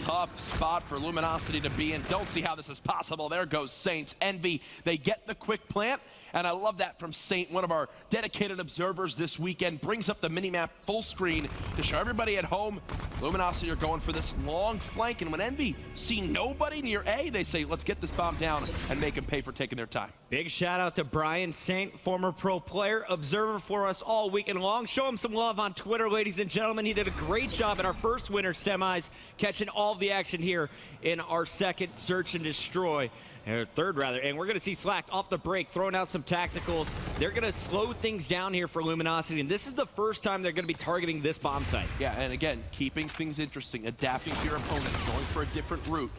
Tough spot for Luminosity to be in. Don't see how this is possible. There goes Saints. Envy, they get the quick plant, and I love that from Saint, one of our dedicated observers this weekend. Brings up the minimap full screen to show everybody at home. Luminosity are going for this long flank, and when Envy see nobody near A, they say, let's get this bomb down and make them pay for taking their time. Big shout out to Brian Saint, former pro player, observer for us all weekend long. Show him some love on Twitter, ladies and gentlemen. He did a great job in our first winter semis, catching all of the action here in our second search and destroy. Third rather, and we're going to see Slack off the break, throwing out some tacticals. They're going to slow things down here for Luminosity, and this is the first time they're going to be targeting this bomb site. Yeah, and again, keeping things interesting, adapting to your opponents, going for a different route.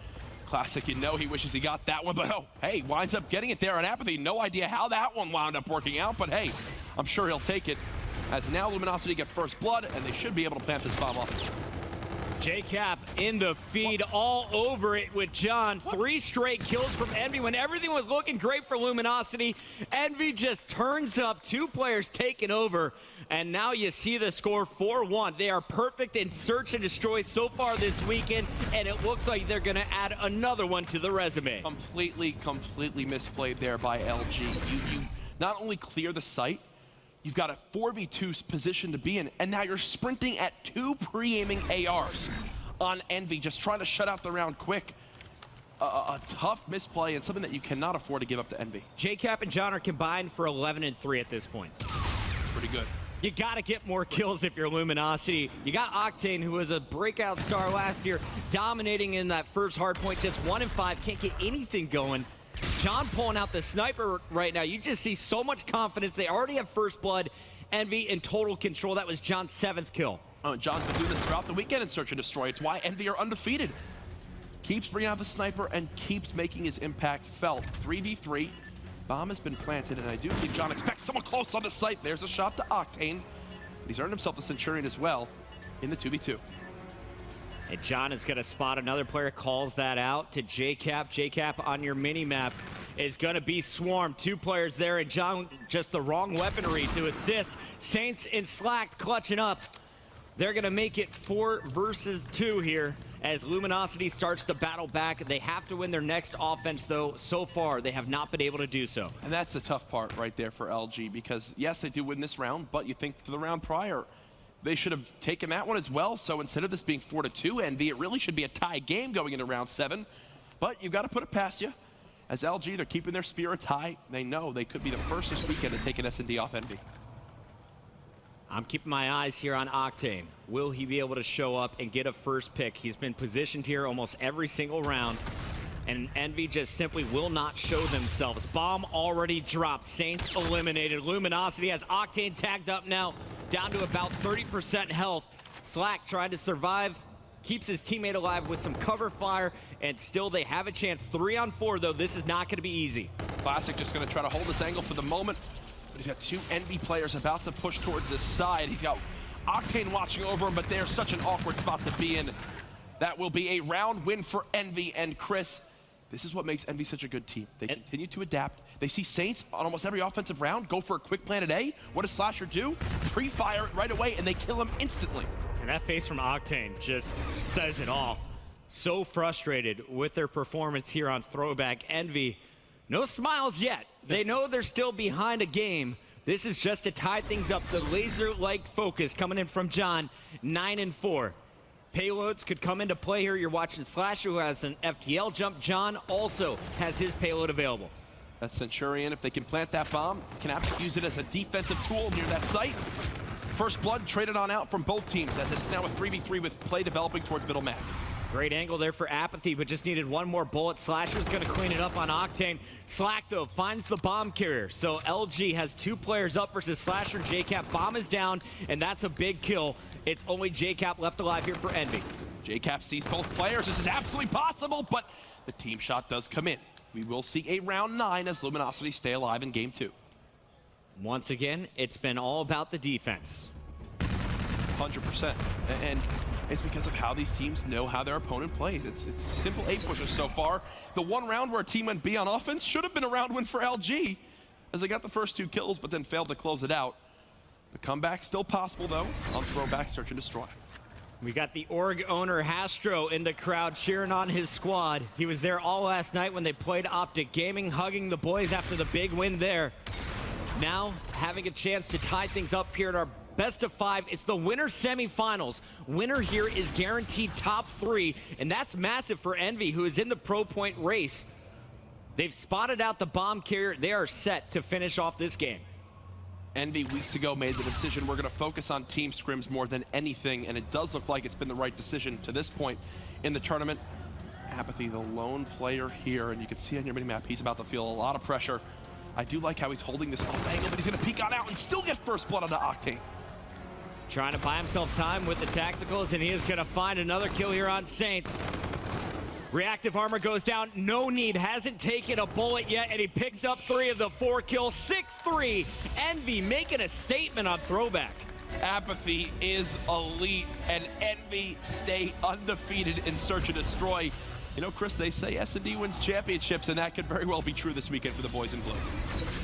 Classic, you know he wishes he got that one, but oh, hey, winds up getting it there on Apathy. No idea how that one wound up working out, but hey, I'm sure he'll take it. As now Luminosity get first blood, and they should be able to plant this bomb off. JCap in the feed, all over it with John. 3 straight kills from Envy when everything was looking great for Luminosity. Envy just turns up, 2 players taken over, and now you see the score 4-1. They are perfect in search and destroy so far this weekend, and it looks like they're going to add another one to the resume. Completely misplayed there by LG. You not only clear the site, you've got a 4v2 position to be in, and now you're sprinting at 2 pre-aiming ARs on Envy, just trying to shut out the round quick. A tough misplay and something that you cannot afford to give up to Envy. JCap and John are combined for 11-3 at this point. It's pretty good. You got to get more kills if you're Luminosity. You got Octane, who was a breakout star last year, dominating in that first hardpoint, just 1-5, can't get anything going. John pulling out the sniper right now. You just see so much confidence. They already have first blood. Envy in total control. That was John's 7th kill. Oh, John's been doing this throughout the weekend in Search and Destroy. It's why Envy are undefeated. Keeps bringing out the sniper and keeps making his impact felt. 3v3. Bomb has been planted, and I do think John expects someone close on the site. There's a shot to Octane. He's earned himself the Centurion as well in the 2v2. And John is going to spot another player, calls that out to JCap. JCap on your mini-map is going to be swarmed. 2 players there, and John just the wrong weaponry to assist. Saints and Slack clutching up. They're going to make it 4 versus 2 here as Luminosity starts to battle back. They have to win their next offense, though. So far, they have not been able to do so. And that's the tough part right there for LG, because yes, they do win this round, but you think to the round prior, they should have taken that one as well. So instead of this being 4-2 Envy, it really should be a tie game going into round 7. But you've got to put it past you. As LG, they're keeping their spirits high. They know they could be the first this weekend to take an S&D off Envy. I'm keeping my eyes here on Octane. Will he be able to show up and get a first pick? He's been positioned here almost every single round, and Envy just simply will not show themselves. Bomb already dropped. Saints eliminated. Luminosity has Octane tagged up now, down to about 30% health. Slack trying to survive, keeps his teammate alive with some cover fire, and still they have a chance. 3-on-4, though. This is not going to be easy. Classic just going to try to hold this angle for the moment, but he's got 2 Envy players about to push towards this side. He's got Octane watching over him, but they're such an awkward spot to be in. That will be a round win for Envy. And Chris, this is what makes Envy such a good team. They continue to adapt. They see Saints on almost every offensive round go for a quick plan at A. What does Slasher do? Pre-fire it right away, and they kill him instantly. And that face from Octane just says it all. So frustrated with their performance here on Throwback. Envy, no smiles yet. They know they're still behind a game. This is just to tie things up. The laser-like focus coming in from John, 9-4. Payloads could come into play here. You're watching Slasher, who has an FTL jump. John also has his payload available. That Centurion, if they can plant that bomb, can absolutely use it as a defensive tool near that site. First blood traded on out from both teams as it's now a 3v3 with play developing towards middle map. Great angle there for Apathy, but just needed one more bullet. Slasher's gonna clean it up on Octane. Slack, though, finds the bomb carrier. So LG has 2 players up versus Slasher. JCap bomb is down, and that's a big kill. It's only JCap left alive here for Envy. JCap sees both players. This is absolutely possible, but the team shot does come in. We will see a round 9 as Luminosity stay alive in game 2. Once again, it's been all about the defense. 100%. And it's because of how these teams know how their opponent plays. It's simple A pushes so far. The one round where a team went B on offense should have been a round win for LG, as they got the first 2 kills, but then failed to close it out. The comeback still possible, though, on Throwback Search and Destroy. We got the org owner, Hastro, in the crowd cheering on his squad. He was there all last night when they played Optic Gaming, hugging the boys after the big win there. Now, having a chance to tie things up here at our best of 5. It's the winner semifinals. Winner here is guaranteed top 3, and that's massive for Envy, who is in the Pro Point race. They've spotted out the bomb carrier. They are set to finish off this game. Envy weeks ago made the decision we're going to focus on team scrims more than anything, and it does look like it's been the right decision to this point in the tournament. Apathy, the lone player here, and you can see on your minimap, he's about to feel a lot of pressure. I do like how he's holding this off angle, but he's going to peek on out and still get first blood onto Octane. Trying to buy himself time with the tacticals, and he is going to find another kill here on Saints. Reactive armor goes down, no need, hasn't taken a bullet yet, and he picks up 3 of the 4 kills, 6-3. Envy making a statement on Throwback. Apathy is elite, and Envy stay undefeated in Search and Destroy. You know, Chris, they say S&D wins championships, and that could very well be true this weekend for the boys in blue.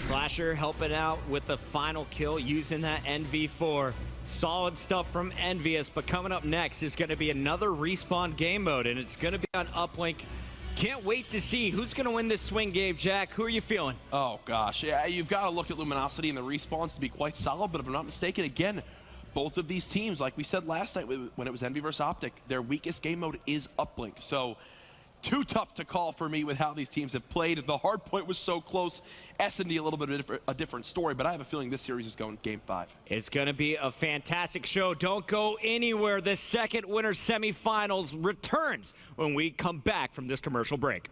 Slasher helping out with the final kill using that NV4. Solid stuff from Envious, but coming up next is going to be another respawn game mode, and it's going to be on Uplink. Can't wait to see who's going to win this swing game. Jack, who are you feeling? Oh, gosh. Yeah, you've got to look at Luminosity and the respawns to be quite solid, but if I'm not mistaken, again, both of these teams, like we said last night when it was Envy versus Optic, their weakest game mode is Uplink. So, too tough to call for me with how these teams have played. The Hardpoint was so close. S&D a little bit of a different story, but I have a feeling this series is going game 5. It's going to be a fantastic show. Don't go anywhere. The second winner semifinals returns when we come back from this commercial break.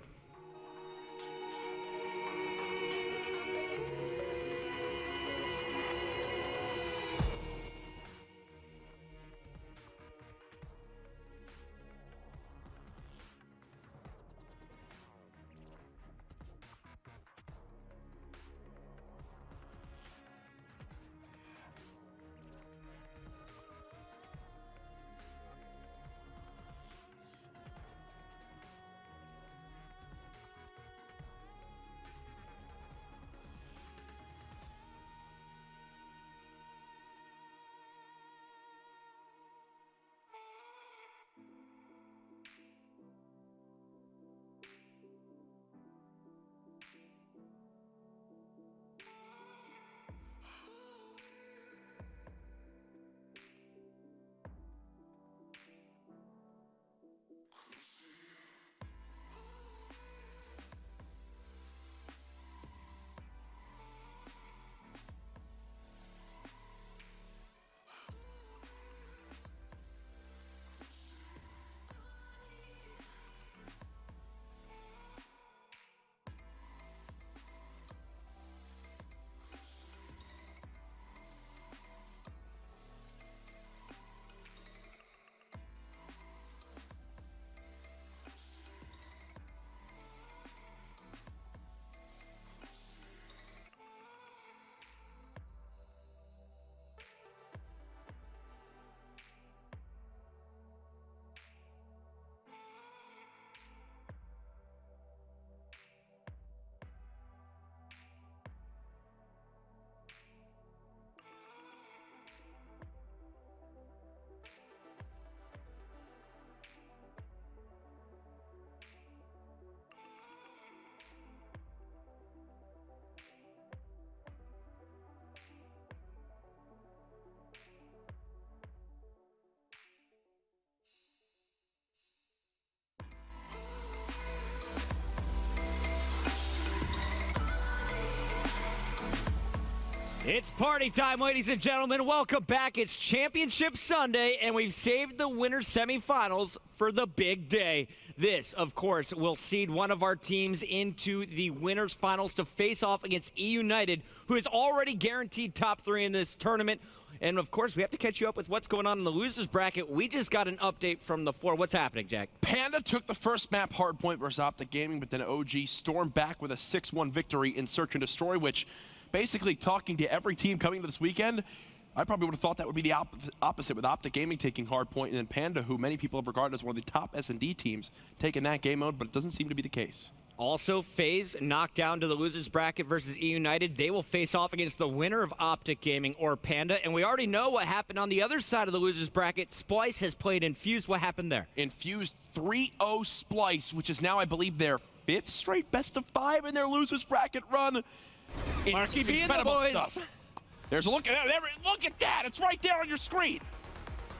It's party time, ladies and gentlemen. Welcome back. It's Championship Sunday, and we've saved the winter semifinals for the big day. This, of course, will seed one of our teams into the winners finals to face off against E United, who is already guaranteed top 3 in this tournament. And, of course, we have to catch you up with what's going on in the losers bracket. We just got an update from the floor. What's happening, Jack? Panda took the first map, Hardpoint versus Optic Gaming, but then OG stormed back with a 6-1 victory in Search and Destroy, which basically, talking to every team coming to this weekend, I probably would have thought that would be the opposite, with Optic Gaming taking Hardpoint and then Panda, who many people have regarded as one of the top S&D teams, taking that game mode, but it doesn't seem to be the case. Also, FaZe knocked down to the losers bracket versus E United. They will face off against the winner of Optic Gaming or Panda. And we already know what happened on the other side of the losers bracket. Splice has played Infused. What happened there? Infused 3-0 Splice, which is now, I believe, their 5th straight best of 5 in their losers bracket run. Marky B and the boys. Stuff. There's a look at that. Look at that. It's right there on your screen.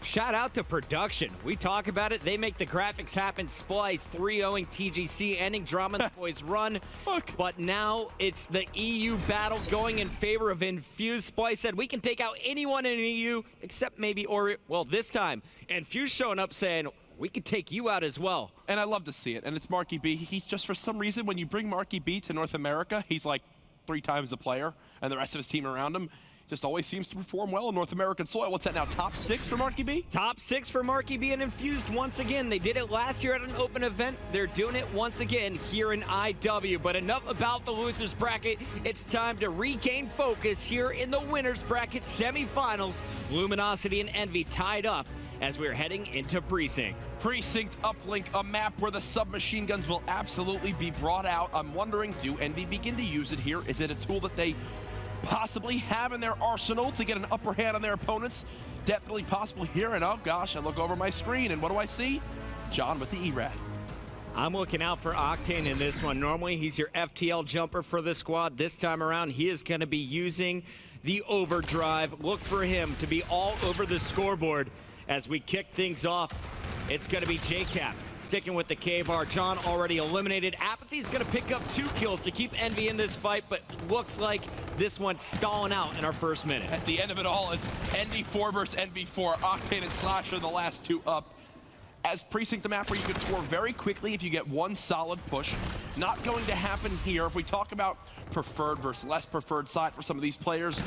Shout out to production. We talk about it. They make the graphics happen. Splice 3-0ing TGC, ending drama. The boys run. Look. But now it's the EU battle going in favor of Infused. Splice said we can take out anyone in EU except maybe Ori. Well, this time, Infused showing up saying, we could take you out as well. And I love to see it. And it's Marky B. He's just, for some reason, when you bring Marky B to North America, he's like 3 times the player, and the rest of his team around him just always seems to perform well in North American soil. What's that now, top 6 for Marky B? Top 6 for Marky B and Infused once again. They did it last year at an open event. They're doing it once again here in IW. But enough about the losers bracket. It's time to regain focus here in the winners bracket semifinals. Luminosity and Envy tied up as we're heading into Precinct. Precinct Uplink, a map where the submachine guns will absolutely be brought out. I'm wondering, do Envy begin to use it here? Is it a tool that they possibly have in their arsenal to get an upper hand on their opponents? Definitely possible here, and oh gosh, I look over my screen, and what do I see? John with the ERAD. I'm looking out for Octane in this one. Normally, he's your FTL jumper for the squad. This time around, he is going to be using the overdrive. Look for him to be all over the scoreboard as we kick things off. It's going to be JCap sticking with the K-Bar. John already eliminated. Apathy's going to pick up 2 kills to keep Envy in this fight, but looks like this one's stalling out in our first minute. At the end of it all, it's NV4 versus NV4. Octane and Slasher, the last 2 up. As Precinct, the map where you can score very quickly if you get 1 solid push. Not going to happen here. If we talk about preferred versus less preferred side for some of these players,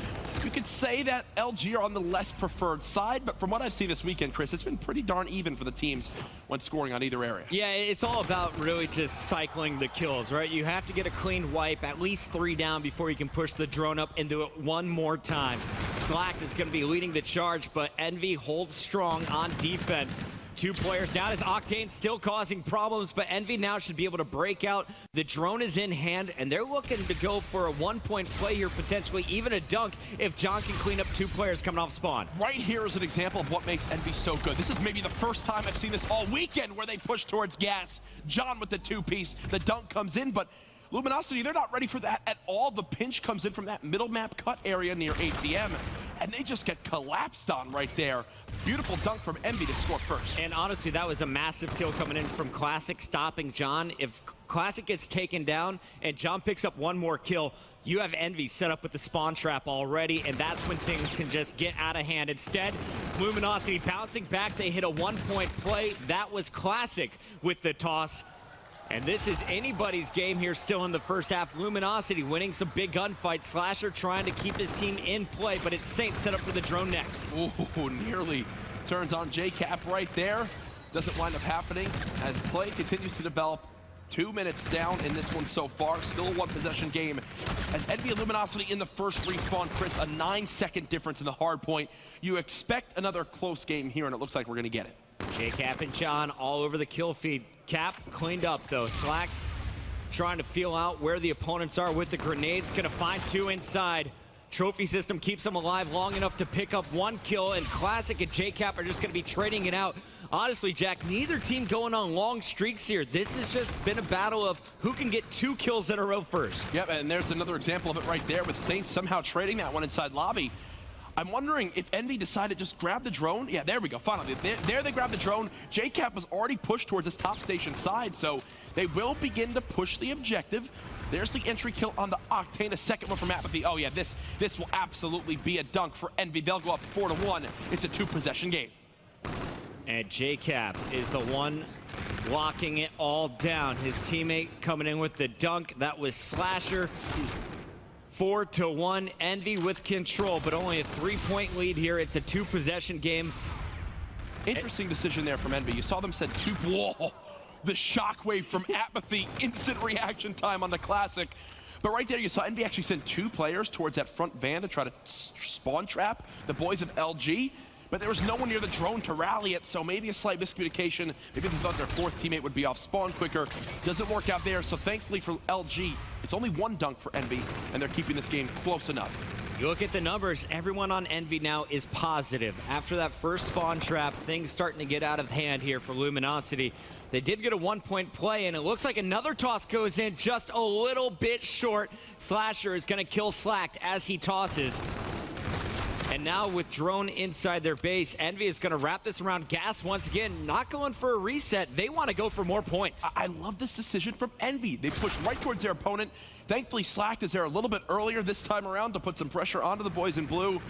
you could say that LG are on the less preferred side, but from what I've seen this weekend, Chris, it's been pretty darn even for the teams when scoring on either area. Yeah, it's all about really just cycling the kills, right? You have to get a clean wipe, at least 3 down before you can push the drone up and do it one more time. Slacked is going to be leading the charge, but Envy holds strong on defense. 2 players down as Octane still causing problems, but Envy now should be able to break out. The drone is in hand, and they're looking to go for a 1-point play here, potentially even a dunk if John can clean up 2 players coming off spawn. Right here is an example of what makes Envy so good. This is maybe the first time I've seen this all weekend where they push towards gas. John with the 2-piece. The dunk comes in, but Luminosity, they're not ready for that at all. The pinch comes in from that middle map cut area near ATM, and they just get collapsed on right there. Beautiful dunk from Envy to score first. And honestly, that was a massive kill coming in from Classic, stopping John. If Classic gets taken down and John picks up 1 more kill, you have Envy set up with the spawn trap already, and that's when things can just get out of hand. Instead, Luminosity bouncing back. They hit a 1-point play. That was Classic with the toss. And this is anybody's game here still in the first half. Luminosity winning some big gunfights. Slasher trying to keep his team in play, but it's Saint set up for the drone next. Ooh, nearly turns on JCap right there. Doesn't wind up happening as play continues to develop. 2 minutes down in this one so far. Still a 1-possession game. As Envy and Luminosity in the first respawn, Chris, a 9-second difference in the hard point. You expect another close game here, and it looks like we're going to get it. JCap and John all over the kill feed. Cap cleaned up though. Slack trying to feel out where the opponents are with the grenades. Gonna find 2 inside. Trophy system keeps them alive long enough to pick up 1 kill, and Classic and JCap are just gonna be trading it out. Honestly, Jack, neither team going on long streaks here. This has just been a battle of who can get 2 kills in a row first. Yep, and there's another example of it right there with Saints somehow trading that one inside lobby. I'm wondering if Envy decided to just grab the drone. Yeah, there we go, finally. There they grabbed the drone. JCap was already pushed towards this top station side, so they will begin to push the objective. There's the entry kill on the Octane, a second one from Apathy. Oh yeah, this will absolutely be a dunk for Envy. They'll go up 4-1. It's a 2-possession game. And JCap is the one locking it all down. His teammate coming in with the dunk. That was Slasher. 4-1, Envy with control, but only a 3-point lead here. It's a 2-possession game. Interesting decision there from Envy. You saw them send 2. Whoa, the shockwave from Apathy. Instant reaction time on the Classic. But right there, you saw Envy actually send 2 players towards that front van to try to spawn trap the boys of LG. But there was no one near the drone to rally it, so maybe a slight miscommunication. Maybe they thought their 4th teammate would be off spawn quicker. Doesn't work out there, so thankfully for LG, it's only 1 dunk for Envy, and they're keeping this game close enough. You look at the numbers, everyone on Envy now is positive. After that first spawn trap, things starting to get out of hand here for Luminosity. They did get a 1-point play, and it looks like another toss goes in just a little bit short. Slasher is going to kill Slacked as he tosses. And now with drone inside their base, Envy is going to wrap this around Gas once again, not going for a reset. They want to go for more points. I love this decision from Envy. They push right towards their opponent. Thankfully, Slacked is there a little bit earlier this time around to put some pressure onto the boys in blue.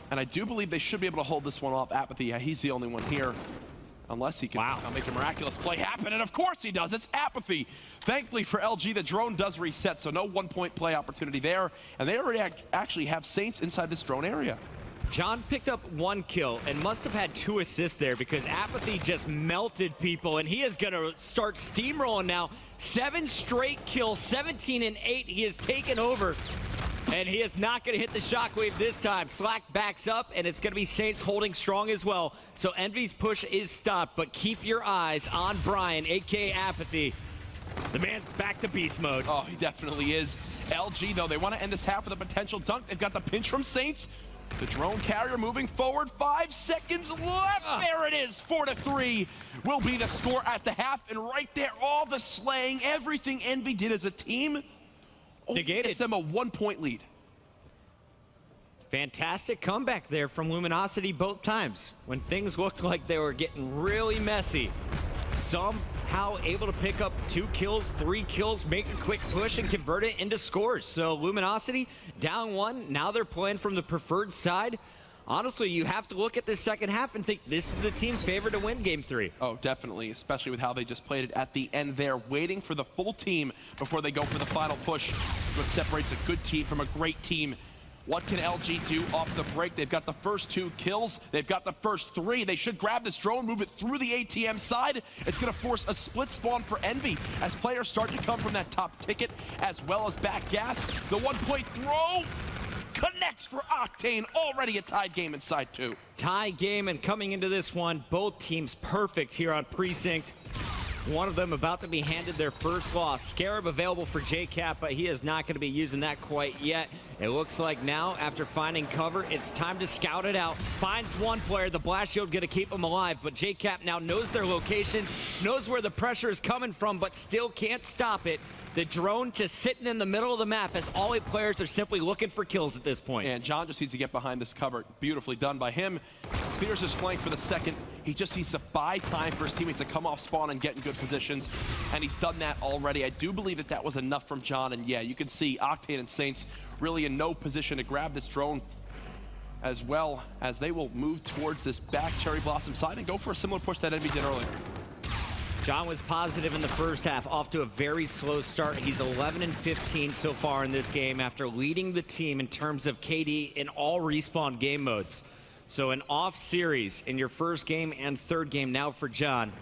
And I do believe they should be able to hold this one off. Apathy, yeah, he's the only one here. Unless he can make a miraculous play happen, and of course he does. It's Apathy. Thankfully for LG, the drone does reset, so no 1-point play opportunity there. And they already actually have Saints inside this drone area. John picked up 1 kill and must have had 2 assists there because Apathy just melted people, and he is going to start steamrolling now. 7 straight kills, 17-8. He has taken over. And he is not going to hit the shockwave this time. Slack backs up, and it's going to be Saints holding strong as well. So Envy's push is stopped, but keep your eyes on Brian, a.k.a. Apathy. The man's back to beast mode. Oh, he definitely is. LG, though, they want to end this half with a potential dunk. They've got the pinch from Saints. The drone carrier moving forward. 5 seconds left. There it is. 4-3 will be the score at the half. And right there, all the slaying, everything Envy did as a team, negated. Them a 1-point lead. Fantastic comeback there from Luminosity both times. When things looked like they were getting really messy, somehow able to pick up 2 kills, 3 kills, make a quick push and convert it into scores. So Luminosity down 1. Now they're playing from the preferred side. Honestly, you have to look at this second half and think this is the team favored to win Game 3. Oh, definitely, especially with how they just played it at the end there, waiting for the full team before they go for the final push. What separates a good team from a great team. What can LG do off the break? They've got the first 2 kills. They've got the first 3. They should grab this drone, move it through the ATM side. It's going to force a split spawn for Envy as players start to come from that top ticket as well as back gas. The 1-point throw connects for Octane. Already a tied game inside 2. Tie game, and coming into this one, both teams perfect here on Precinct. One of them about to be handed their first loss. Scarab available for JCap, but he is not going to be using that quite yet. It looks like now, after finding cover, it's time to scout it out. Finds 1 player, the blast shield going to keep him alive, but JCap now knows their locations, knows where the pressure is coming from, but still can't stop it. The drone just sitting in the middle of the map as all 8 players are simply looking for kills at this point. And John just needs to get behind this cover. Beautifully done by him. Clears his flank for the second. He just needs to buy time for his teammates to come off spawn and get in good positions. And he's done that already. I do believe that that was enough from John. And yeah, you can see Octane and Saints really in no position to grab this drone, as well as they will move towards this back Cherry Blossom side and go for a similar push that Envy did earlier. John was positive in the first half, off to a very slow start. He's 11-15 so far in this game after leading the team in terms of KD in all respawn game modes. So an off series in your first game and third game now for John.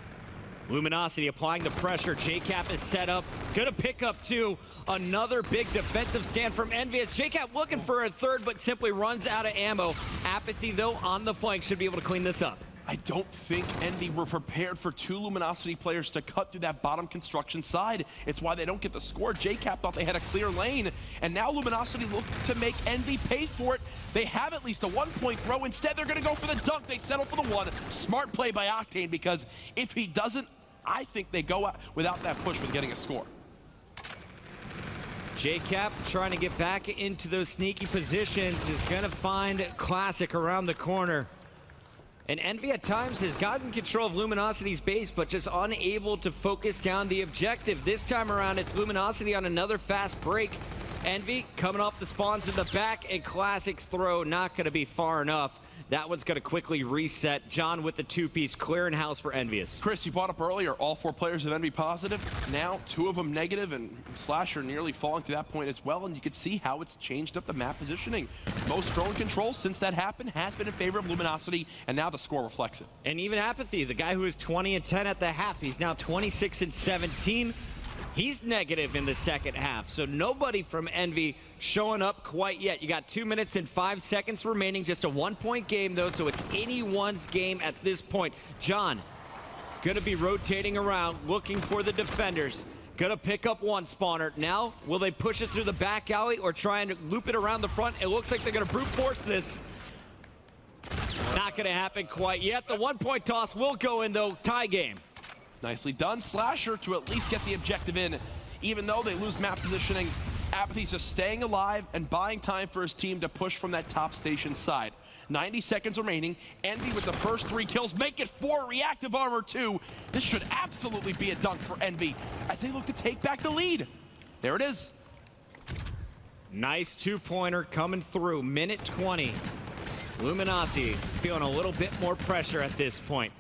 Luminosity applying the pressure. JCap is set up, gonna pick up 2. Another big defensive stand from Envy. JCap looking for a third, but simply runs out of ammo. Apathy, though, on the flank should be able to clean this up. I don't think Envy were prepared for 2 Luminosity players to cut through that bottom construction side. It's why they don't get the score. JCap thought they had a clear lane, and now Luminosity look to make Envy pay for it. They have at least a 1-point throw. Instead, they're going to go for the dunk. They settle for the 1. Smart play by Octane, because if he doesn't, I think they go out without that push with getting a score. JCap trying to get back into those sneaky positions is going to find Classic around the corner. And Envy at times has gotten control of Luminosity's base, but just unable to focus down the objective. This time around, it's Luminosity on another fast break. Envy coming off the spawns in the back, and Classic's throw not going to be far enough. That one's going to quickly reset. John with the two-piece, clearing house for Envious. Chris, you brought up earlier, all 4 players of Envy positive. Now 2 of them negative, and Slasher nearly falling to that point as well. And you can see how it's changed up the map positioning. Most drone control since that happened has been in favor of Luminosity, and now the score reflects it. And even Apathy, the guy who was 20-10 at the half, he's now 26-17. He's negative in the second half, so nobody from Envy showing up quite yet. You got 2 minutes and 5 seconds remaining, just a 1-point game though, so it's anyone's game at this point. John, gonna be rotating around, looking for the defenders. Gonna pick up one spawner. Now, will they push it through the back alley or try and loop it around the front? It looks like they're gonna brute force this. Not gonna happen quite yet. The 1-point toss will go in though, tie game. Nicely done, Slasher, to at least get the objective in. Even though they lose map positioning, Apathy's just staying alive and buying time for his team to push from that top station side. 90 seconds remaining. Envy with the first 3 kills, make it 4, reactive armor 2. This should absolutely be a dunk for Envy as they look to take back the lead. There it is. Nice 2-pointer coming through, minute 20. Luminosity feeling a little bit more pressure at this point.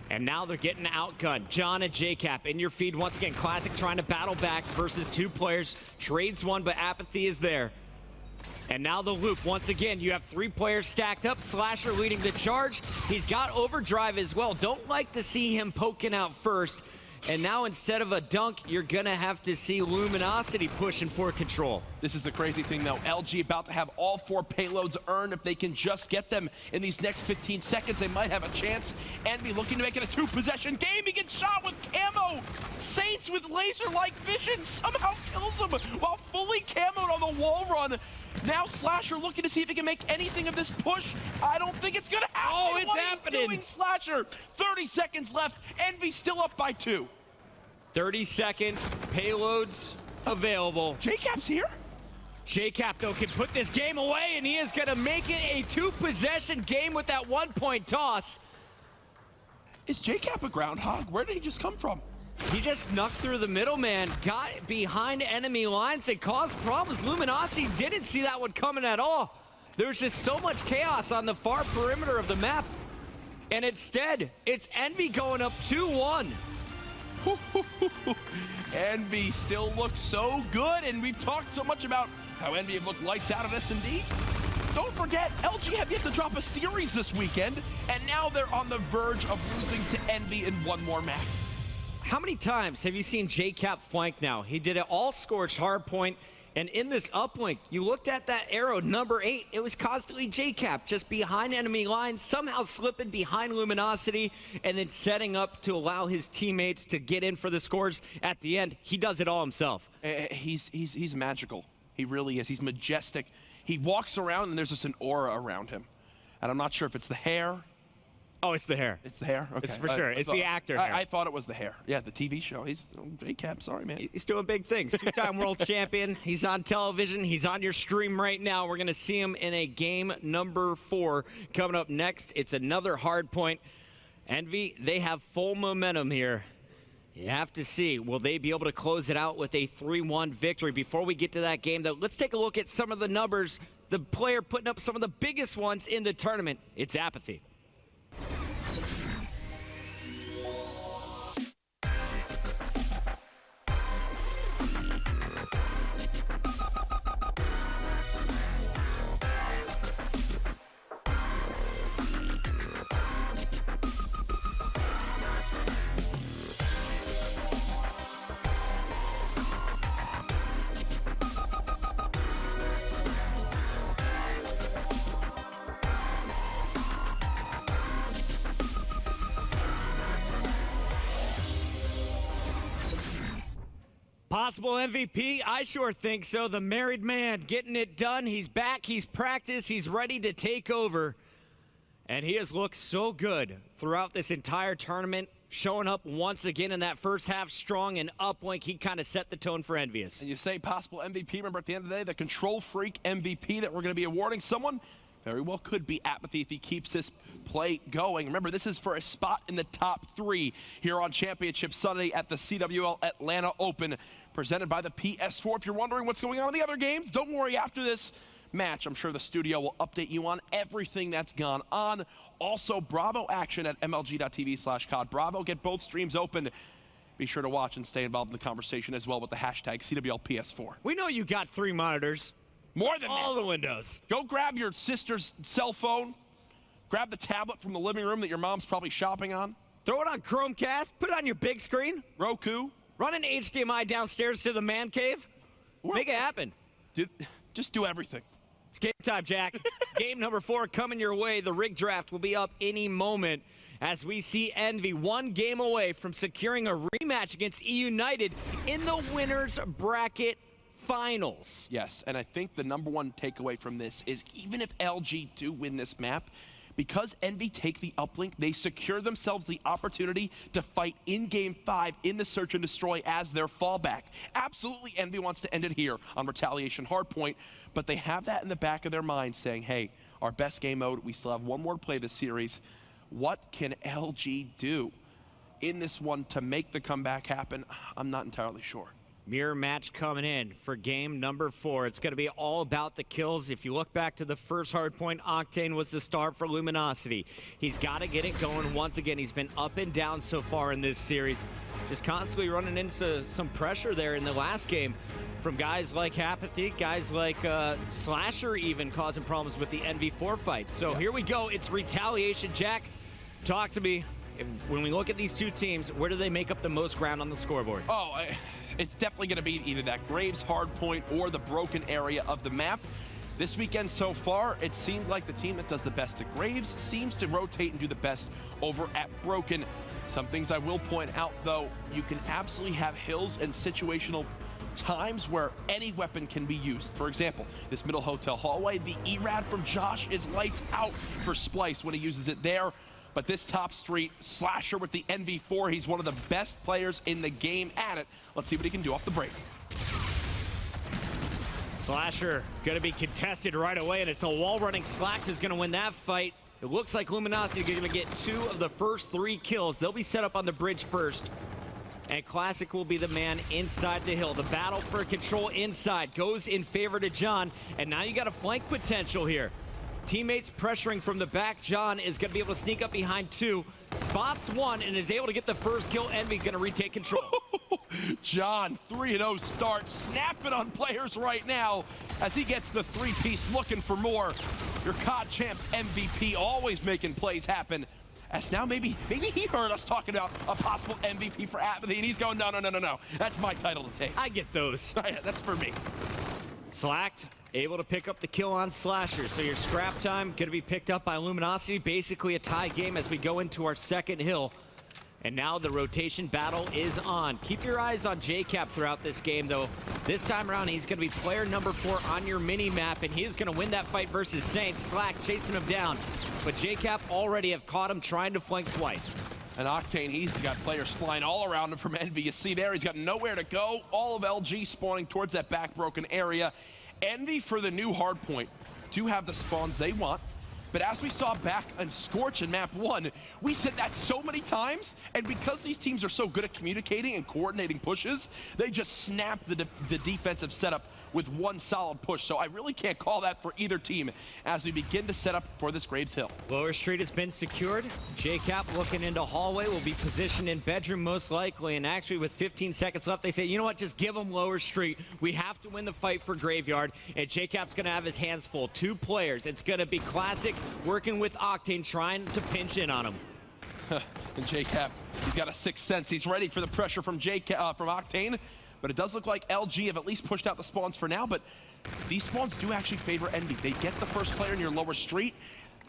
And now they're getting outgunned. John and JCap in your feed once again. Classic trying to battle back versus 2 players. Trades one, but Apathy is there. And now the loop. Once again, you have 3 players stacked up. Slasher leading the charge. He's got overdrive as well. Don't like to see him poking out first. And now instead of a dunk, you're gonna have to see Luminosity pushing for control. This is the crazy thing though. LG about to have all 4 payloads earned. If they can just get them in these next 15 seconds, they might have a chance. Envy looking to make it a 2-possession game. He gets shot with camo. Saints with laser-like vision somehow kills him while fully camoed on the wall run. Now Slasher looking to see if he can make anything of this push. I don't think it's gonna happen. Oh, it's what happening. Are you doing, Slasher? 30 seconds left. Envy still up by 2. 30 seconds, payloads available. JCap's here? JCap, though, can put this game away, and he is going to make it a 2-possession game with that 1-point toss. Is JCap a groundhog? Where did he just come from? He just snuck through the middle, man, got behind enemy lines and caused problems. Luminosity didn't see that one coming at all. There's just so much chaos on the far perimeter of the map. And instead, it's Envy going up 2-1. Envy still looks so good, and we've talked so much about how Envy have looked lights out at S&D. Don't forget, LG have yet to drop a series this weekend, and now they're on the verge of losing to Envy in one more match. How many times have you seen JCap flank now? He did it all scorched hardpoint, and in this uplink, you looked at that arrow, number 8, it was constantly JCap, just behind enemy lines, somehow slipping behind Luminosity, and then setting up to allow his teammates to get in for the scores. At the end, he does it all himself. He's magical. He really is. He's majestic. He walks around, and there's just an aura around him. And I'm not sure if it's the hair. Oh, it's the hair. It's the hair? Okay. It's for sure. It's the actor hair. I thought it was the hair. Yeah, the TV show. He's JCap, sorry, man. He's doing big things. 2-time world champion. He's on television. He's on your stream right now. We're going to see him in a game number 4 coming up next. It's another hard point. Envy, they have full momentum here. You have to see, will they be able to close it out with a 3-1 victory? Before we get to that game, though, let's take a look at some of the numbers. The player putting up some of the biggest ones in the tournament. It's Apathy. Possible MVP? I sure think so. The married man getting it done. He's back, he's practiced, he's ready to take over. And he has looked so good throughout this entire tournament, showing up once again in that first half strong and uplink. He kind of set the tone for Envious. And you say possible MVP, remember at the end of the day, the control freak MVP that we're going to be awarding someone Very well could be Apathy if he keeps this play going. Remember, this is for a spot in the top 3 here on Championship Sunday at the CWL Atlanta Open, presented by the PS4. If you're wondering what's going on in the other games, don't worry. After this match, I'm sure the studio will update you on everything that's gone on. Also, Bravo action at mlg.tv/COD Bravo. Get both streams open. Be sure to watch and stay involved in the conversation as well with the hashtag CWLPS4. We know you got 3 monitors. More than all the windows. Go grab your sister's cell phone. Grab the tablet from the living room that your mom's probably shopping on. Throw it on Chromecast. Put it on your big screen. Roku. Run an HDMI downstairs to the man cave. Make it happen. Just do everything. It's game time, Jack. Game number 4 coming your way. The rig draft will be up any moment as we see Envy 1 game away from securing a rematch against E United in the winners bracket finals. Yes, and I think the number 1 takeaway from this is even if LG do win this map, because Envy take the uplink, they secure themselves the opportunity to fight in Game 5 in the Search and Destroy as their fallback. Absolutely, Envy wants to end it here on Retaliation Hardpoint, but they have that in the back of their mind saying, hey, our best game mode, we still have 1 more to play this series. What can LG do in this one to make the comeback happen? I'm not entirely sure. Mirror match coming in for game number 4. It's going to be all about the kills. If you look back to the first Hardpoint, Octane was the star for Luminosity. He's got to get it going once again. He's been up and down so far in this series. Just constantly running into some pressure there in the last game from guys like Apathy, guys like Slasher even causing problems with the NV4 fight. So here we go. It's retaliation. Jack, talk to me. When we look at these 2 teams, where do they make up the most ground on the scoreboard? It's definitely going to be either that Graves Hardpoint or the broken area of the map. This weekend so far, it seemed like the team that does the best at Graves seems to rotate and do the best over at Broken. Some things I will point out, though, you can absolutely have hills and situational times where any weapon can be used. For example, this middle hotel hallway, the ERAD from Josh is lights out for Splice when he uses it there. But this top street, Slasher with the NV4, he's one of the best players in the game at it. Let's see what he can do off the break. Slasher going to be contested right away, and it's a wall running Slack who's going to win that fight. It looks like Luminosity are going to get 2 of the first 3 kills. They'll be set up on the bridge first. And Classic will be the man inside the hill. The battle for control inside goes in favor to John. And now you got a flank potential here. Teammates pressuring from the back. John is going to be able to sneak up behind 2. Spots 1 and is able to get the first kill. Envy going to retake control. John, 3-0 start, snapping on players right now as he gets the 3-piece looking for more. Your COD champs MVP always making plays happen. As now maybe he heard us talking about a possible MVP for Apathy, and he's going, no. That's my title to take. I get those. That's for me. Slacked, able to pick up the kill on Slasher. So your scrap time going to be picked up by Luminosity. Basically a tie game as we go into our second hill. And now the rotation battle is on. Keep your eyes on JCap throughout this game, though. This time around, he's going to be player number 4 on your mini-map, and he is going to win that fight versus Saint. Slack chasing him down. But JCap already have caught him trying to flank twice. And Octane, he's got players flying all around him from Envy. You see there, he's got nowhere to go. All of LG spawning towards that back broken area. Envy for the new Hardpoint do have the spawns they want. But as we saw back on Scorch in map 1, we said that so many times, and because these teams are so good at communicating and coordinating pushes, they just snap the defensive setup with one solid push. So I really can't call that for either team as we begin to set up for this Graves Hill. Lower Street has been secured. JCap looking into hallway, will be positioned in bedroom most likely. And actually with 15 seconds left, they say, you know what, just give them Lower Street. We have to win the fight for Graveyard. And JCap's gonna have his hands full. 2 players. It's gonna be Classic working with Octane, trying to pinch in on him. And JCap, he's got a 6th sense. He's ready for the pressure from Octane. But it does look like LG have at least pushed out the spawns for now, but these spawns do actually favor Envy. They get the first player near Lower Street.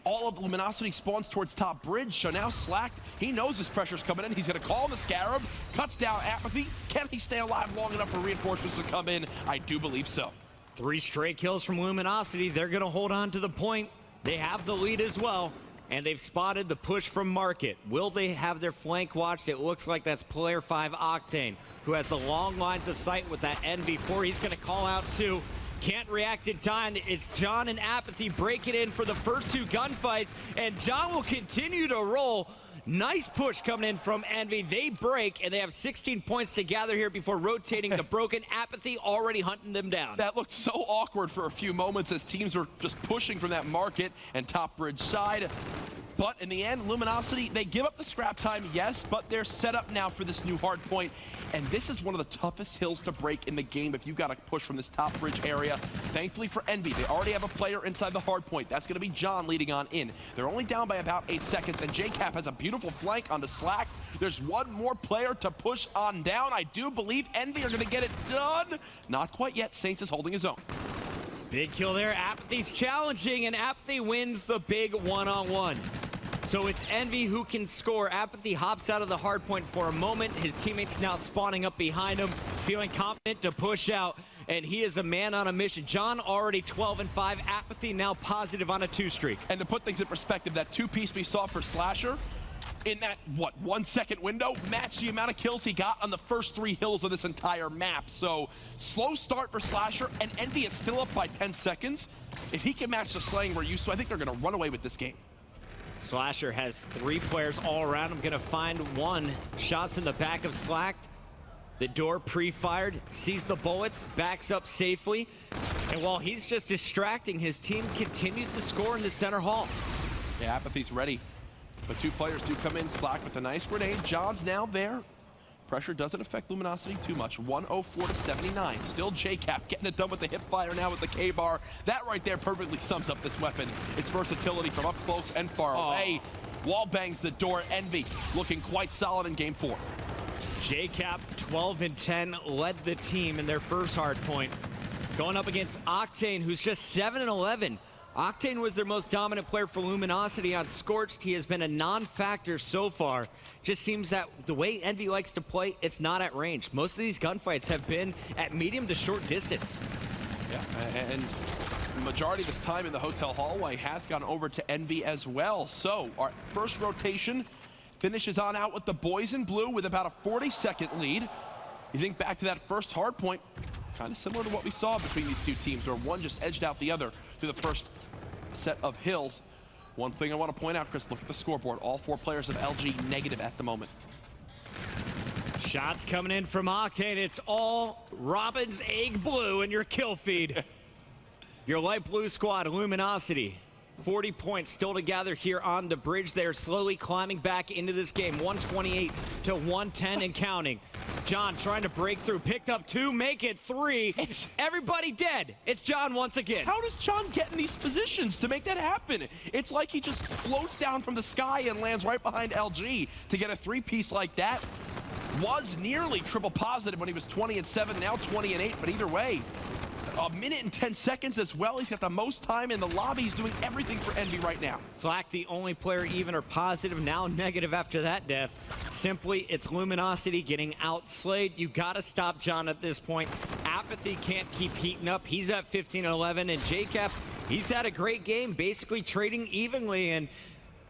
All of the Luminosity spawns towards top bridge, so now Slacked, he knows his pressure's coming in. He's gonna call the Scarab, cuts down Apathy. Can he stay alive long enough for reinforcements to come in? I do believe so. 3 straight kills from Luminosity. They're gonna hold on to the point. They have the lead as well. And they've spotted the push from Market. Will they have their flank watched? It looks like that's player 5 Octane, who has the long lines of sight with that NV4. He's going to call out 2. Can't react in time. It's John and Apathy breaking in for the first two gunfights, and John will continue to roll. Nice push coming in from Envy. They break, and they have 16 points to gather here before rotating the broken. Apathy already hunting them down. That looked so awkward for a few moments as teams were just pushing from that market and top bridge side. But in the end, Luminosity, they give up the scrap time, yes, but they're set up now for this new hard point. And this is one of the toughest hills to break in the game if you got to push from this top bridge area. Thankfully for Envy, they already have a player inside the hard point. That's going to be John leading on in. They're only down by about 8 seconds, and JCap has a beautiful flank onto Slack. There's one more player to push on down. I do believe Envy are going to get it done. Not quite yet. Saints is holding his own. Big kill there. Apathy's challenging, and Apathy wins the big one-on-one. So it's Envy who can score. Apathy hops out of the hard point for a moment. His teammates now spawning up behind him, feeling confident to push out, and he is a man on a mission. John already 12-5. Apathy now positive on a 2 streak. And to put things in perspective, that 2-piece we saw for Slasher, in that, 1 second window, matched the amount of kills he got on the first 3 hills of this entire map. So, slow start for Slasher, and Envy is still up by 10 seconds. If he can match the slaying we're used to, I think they're going to run away with this game. Slasher has 3 players all around him. Gonna find one. Shots in the back of Slack. The door pre-fired, sees the bullets, backs up safely. And while he's just distracting, his team continues to score in the center hall. Yeah, Apathy's ready. But 2 players do come in. Slack with a nice grenade. John's now there. Pressure doesn't affect Luminosity too much. 104 to 79. Still JCap getting it done with the hip fire now with the K-bar. That right there perfectly sums up this weapon. Its versatility from up close and far away. Wall bangs the door. Envy looking quite solid in game 4. JCap 12-10 led the team in their first hard point. Going up against Octane, who's just 7-11. Octane was their most dominant player for Luminosity on Scorched. He has been a non-factor so far. Just seems that the way Envy likes to play, it's not at range. Most of these gunfights have been at medium to short distance. Yeah, and the majority of this time in the hotel hallway has gone over to Envy as well. So our first rotation finishes on out with the boys in blue with about a 40-second lead. You think back to that first hard point, kind of similar to what we saw between these two teams, where one just edged out the other through the first set of hills. One thing I want to point out, Chris, look at the scoreboard. All 4 players of LG negative at the moment. Shots coming in from Octane. It's all Robin's Egg Blue in your kill feed. Your light blue squad, Luminosity. 40 points still to gather here on the bridge. They're slowly climbing back into this game. 128 to 110 and counting. John trying to break through. Picked up 2, make it 3. It's everybody dead. It's John once again. How does John get in these positions to make that happen? It's like he just floats down from the sky and lands right behind LG to get a 3-piece like that. Was nearly triple positive when he was 20-7, now 20-8, but either way, a minute and 10 seconds as well. He's got the most time in the lobby. He's doing everything for Envy right now. Slack, the only player even or positive, now negative after that death. Simply, it's Luminosity getting outslayed. You got to stop John at this point. Apathy can't keep heating up. He's at 15-11, and JCap, he's had a great game, basically trading evenly and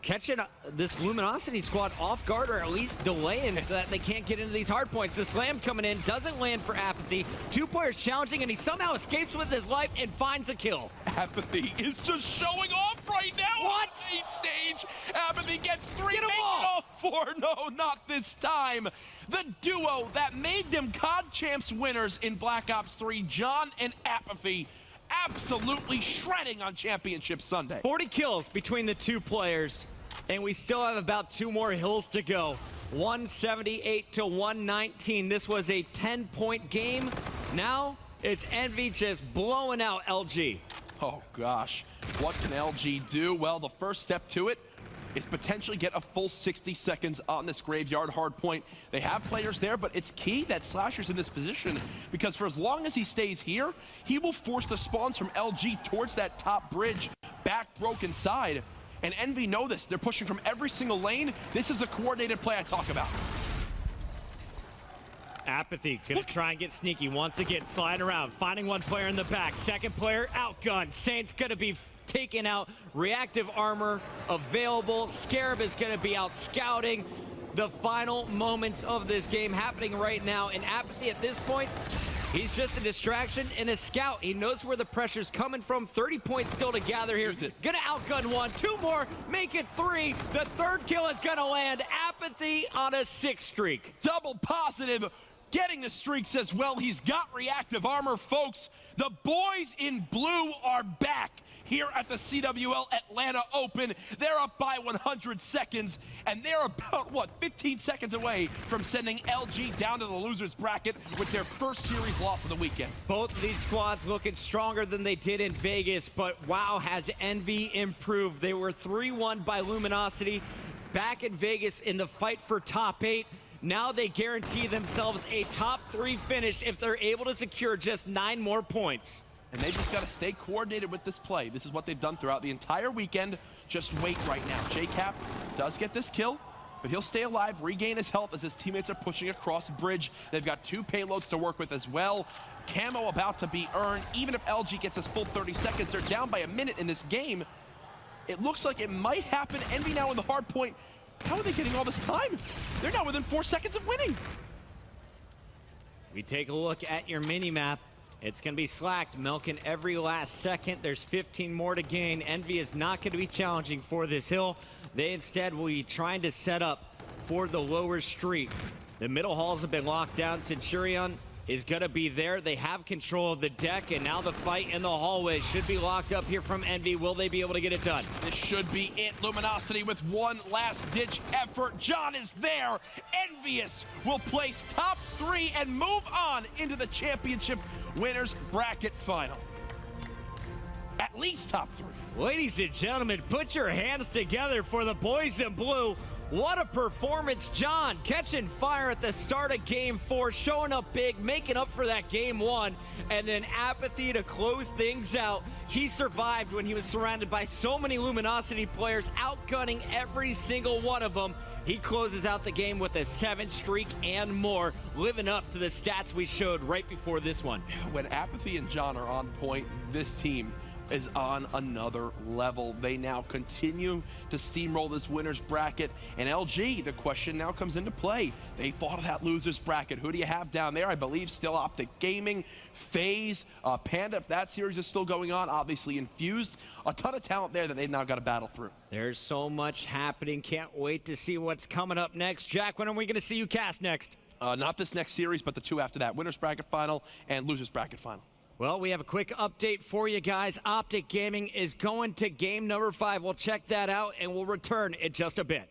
catching this Luminosity squad off guard, or at least delaying so that they can't get into these hard points. The slam coming in doesn't land for Apathy. 2 players challenging, and he somehow escapes with his life and finds a kill. Apathy is just showing off right now. What? On the main stage. Apathy gets 3. Get 'em all. 4. No, not this time. The duo that made them COD Champs winners in Black Ops 3, John and Apathy, absolutely shredding on Championship Sunday. 40 kills between the 2 players, and we still have about 2 more hills to go. 178 to 119. This was a 10-point game. Now it's Envy just blowing out LG. Oh gosh, what can LG do? Well, the first step to it is potentially get a full 60 seconds on this graveyard hard point. They have players there, but it's key that Slasher's in this position, because for as long as he stays here, he will force the spawns from LG towards that top bridge, back broken side. And Envy know this. They're pushing from every single lane. This is the coordinated play I talk about. Apathy gonna try and get sneaky once again, sliding around, finding one player in the back. Second player outgunned. Saint's gonna be taken out. Reactive armor available. Scarab is gonna be out scouting. The final moments of this game happening right now, and Apathy at this point, He's just a distraction and a scout. He knows where the pressure's coming from. 30 points still to gather here. Gonna outgun one, two more, make it three. The third kill is gonna land. Apathy on a 6 streak. Double positive, getting the streaks as well. He's got reactive armor, folks. The boys in blue are back here at the CWL Atlanta Open. They're up by 100 seconds, and they're about, what, 15 seconds away from sending LG down to the losers bracket with their first series loss of the weekend. Both of these squads looking stronger than they did in Vegas, but wow, has Envy improved. They were 3-1 by Luminosity back in Vegas in the fight for top 8. Now they guarantee themselves a top 3 finish if they're able to secure just 9 more points. And they just got to stay coordinated with this play. This is what they've done throughout the entire weekend. Just wait right now. JCap does get this kill, but he'll stay alive, regain his health as his teammates are pushing across bridge. They've got 2 payloads to work with as well. Camo about to be earned. Even if LG gets his full 30 seconds, they're down by a minute in this game. It looks like it might happen. Envy now in the hard point. How are they getting all this time? They're now within 4 seconds of winning. We take a look at your mini-map. It's going to be slacked, milking every last second. There's 15 more to gain. Envy is not going to be challenging for this hill. They instead will be trying to set up for the lower street. The middle halls have been locked down. Centurion is going to be there. They have control of the deck, and now the fight in the hallway should be locked up here from Envy. Will they be able to get it done? This should be it. Luminosity with one last-ditch effort. John is there. Envious will place top 3 and move on into the championship winners bracket final. At least top 3. Ladies and gentlemen, put your hands together for the boys in blue. What a performance. John catching fire at the start of game 4, showing up big, making up for that game 1, and then Apathy to close things out. He survived when he was surrounded by so many Luminosity players, outgunning every single one of them. He closes out the game with a 7 streak and more, living up to the stats we showed right before this one. When Apathy and John are on point, this team is on another level. They now continue to steamroll this winner's bracket. And LG, the question now comes into play. They fought of that loser's bracket. Who do you have down there? I believe still Optic Gaming, FaZe, Panda, if that series is still going on, obviously Infused. A ton of talent there that they've now got to battle through. There's so much happening. Can't wait to see what's coming up next. Jack, when are we going to see you cast next? Not this next series, but the 2 after that. Winner's bracket final and loser's bracket final. Well, we have a quick update for you guys. Optic Gaming is going to game number 5. We'll check that out, and we'll return in just a bit.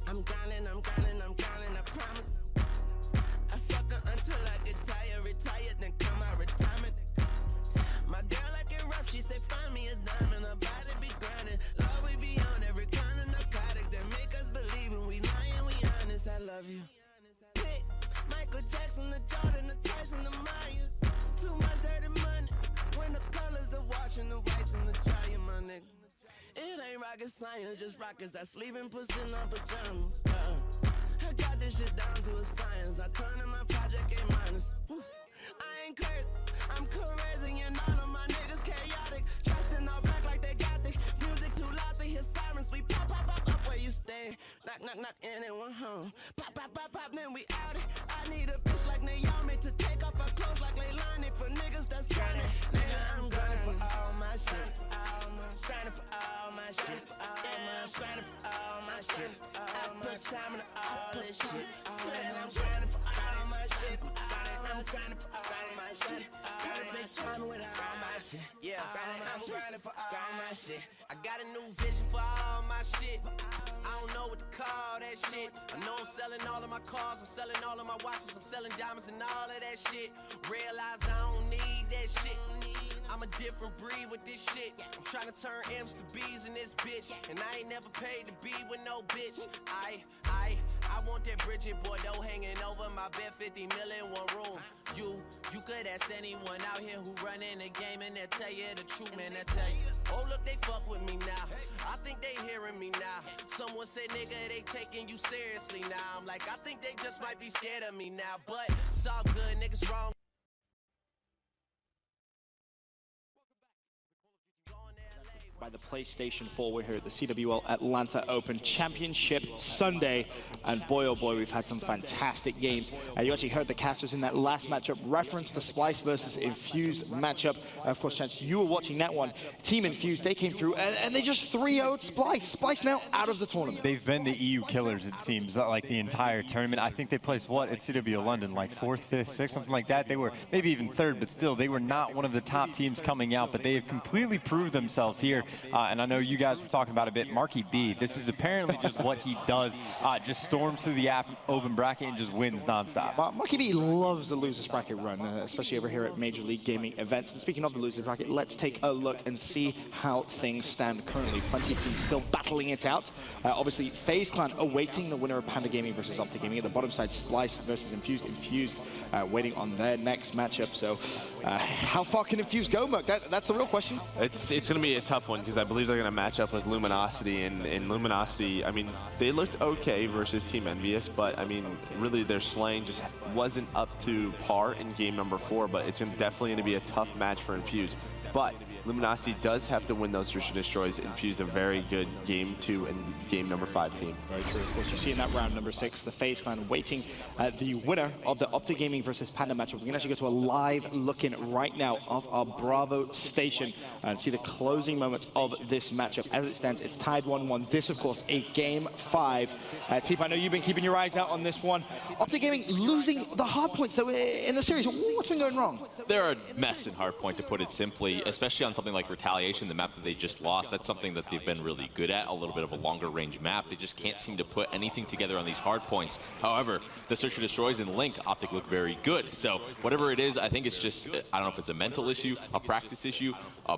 I'm grinding, I promise. I fuck her until I get tired, retired, then come out retirement. My girl like it rough, she say find me a diamond, her body be grinding. Love we be on every kind of narcotic that make us believe when we lying, we honest, I love you. Pick Michael Jackson, the Jordan, the Tyson, the Myers. Too much dirty money, when the colors are washing the whites and the drying, my nigga. It ain't rocket science, just rockets. I sleep in pussy in our pajamas. I got this shit down to a science. I turn in my project A minus. I ain't crazy, I'm crazy, and all of my niggas chaotic. Dressed in all black like they got the music too loud to hear sirens. We pop, pop, pop up where you stay. Knock, knock, knock, anyone home. Pop, pop, pop, pop, then we out it. I need a bitch like Naomi to take off her clothes like Leilani for niggas that's grinding. Nigga, I'm grinding for all my shit. Grinding for all my shit. Yeah, I'm grinding for all my shit. I put time into all this shit. And I'm grinding for all my shit. I'm grinding for all my shit. Gotta take time with all my shit. Yeah, I'm grinding for all my shit. I got a new vision for all my shit. I don't know what to call that shit. I know I'm selling all of my cars, I'm selling all of my watches, I'm selling diamonds and all of that shit. Realize I don't need that shit. different breed with this shit. I'm trying to turn M's to B's in this bitch. And I ain't never paid to be with no bitch. I want that Bridget Bordeaux hanging over my bed, 50 million, one room. You could ask anyone out here who running the game and they'll tell you the truth, man. They'll tell you, oh look, they fuck with me now. I think they hearing me now. Someone say, nigga, they taking you seriously now. I'm like, I think they just might be scared of me now. But it's all good, niggas wrong. By the PlayStation 4, we're here at the CWL Atlanta Open Championship Sunday, and boy oh boy, we've had some fantastic games. You actually heard the casters in that last matchup reference the Splice versus Infused matchup. Of course, Chance, you were watching that one. Team Infused, they came through and they just 3-0'd Splice. Splice now out of the tournament. They've been the EU killers, it seems, like the entire tournament. I think they placed what at CWL London, like 4th, 5th, 6th, something like that. They were maybe even 3rd, but still, they were not one of the top teams coming out, but they have completely proved themselves here. And I know you guys were talking about a bit, Marky B, this is apparently just what he does, just storms through the open bracket and just wins nonstop. Marky B loves the losers bracket run, especially over here at Major League Gaming events. And speaking of the losers bracket, let's take a look and see how things stand currently. Plenty of teams still battling it out. Obviously, FaZe Clan awaiting the winner of Panda Gaming versus Optic Gaming. At the bottom side, Splice versus Infused. Infused waiting on their next matchup. So how far can Infused go, Merc? That's the real question. It's going to be a tough one because I believe they're going to match up with Luminosity, and Luminosity, I mean, they looked okay versus Team Envious, but I mean, really their slaying just wasn't up to par in game number 4, but it's definitely going to be a tough match for Infused. But Luminosity does have to win those Search and Destroys. Infuse a very good game 2 and game number 5 team. Very true. Of course, you see in that round number 6, the FaZe Clan waiting the winner of the Optic Gaming versus Panda matchup. We can actually go to a live look-in right now of our Bravo station and see the closing moments of this matchup. As it stands, it's tied 1-1. This, of course, a game 5. Teep, I know you've been keeping your eyes out on this one. Optic Gaming losing the Hardpoint so in the series. What's been going wrong? They're a mess in Hardpoint, to put it simply, especially on something like Retaliation, the map that they just lost. That's something that they've been really good at, a little bit of a longer range map. They just can't seem to put anything together on these hard points. However, the Search and Destroys and Link, Optic look very good. So whatever it is, I think it's just, I don't know if it's a mental issue, a practice issue, a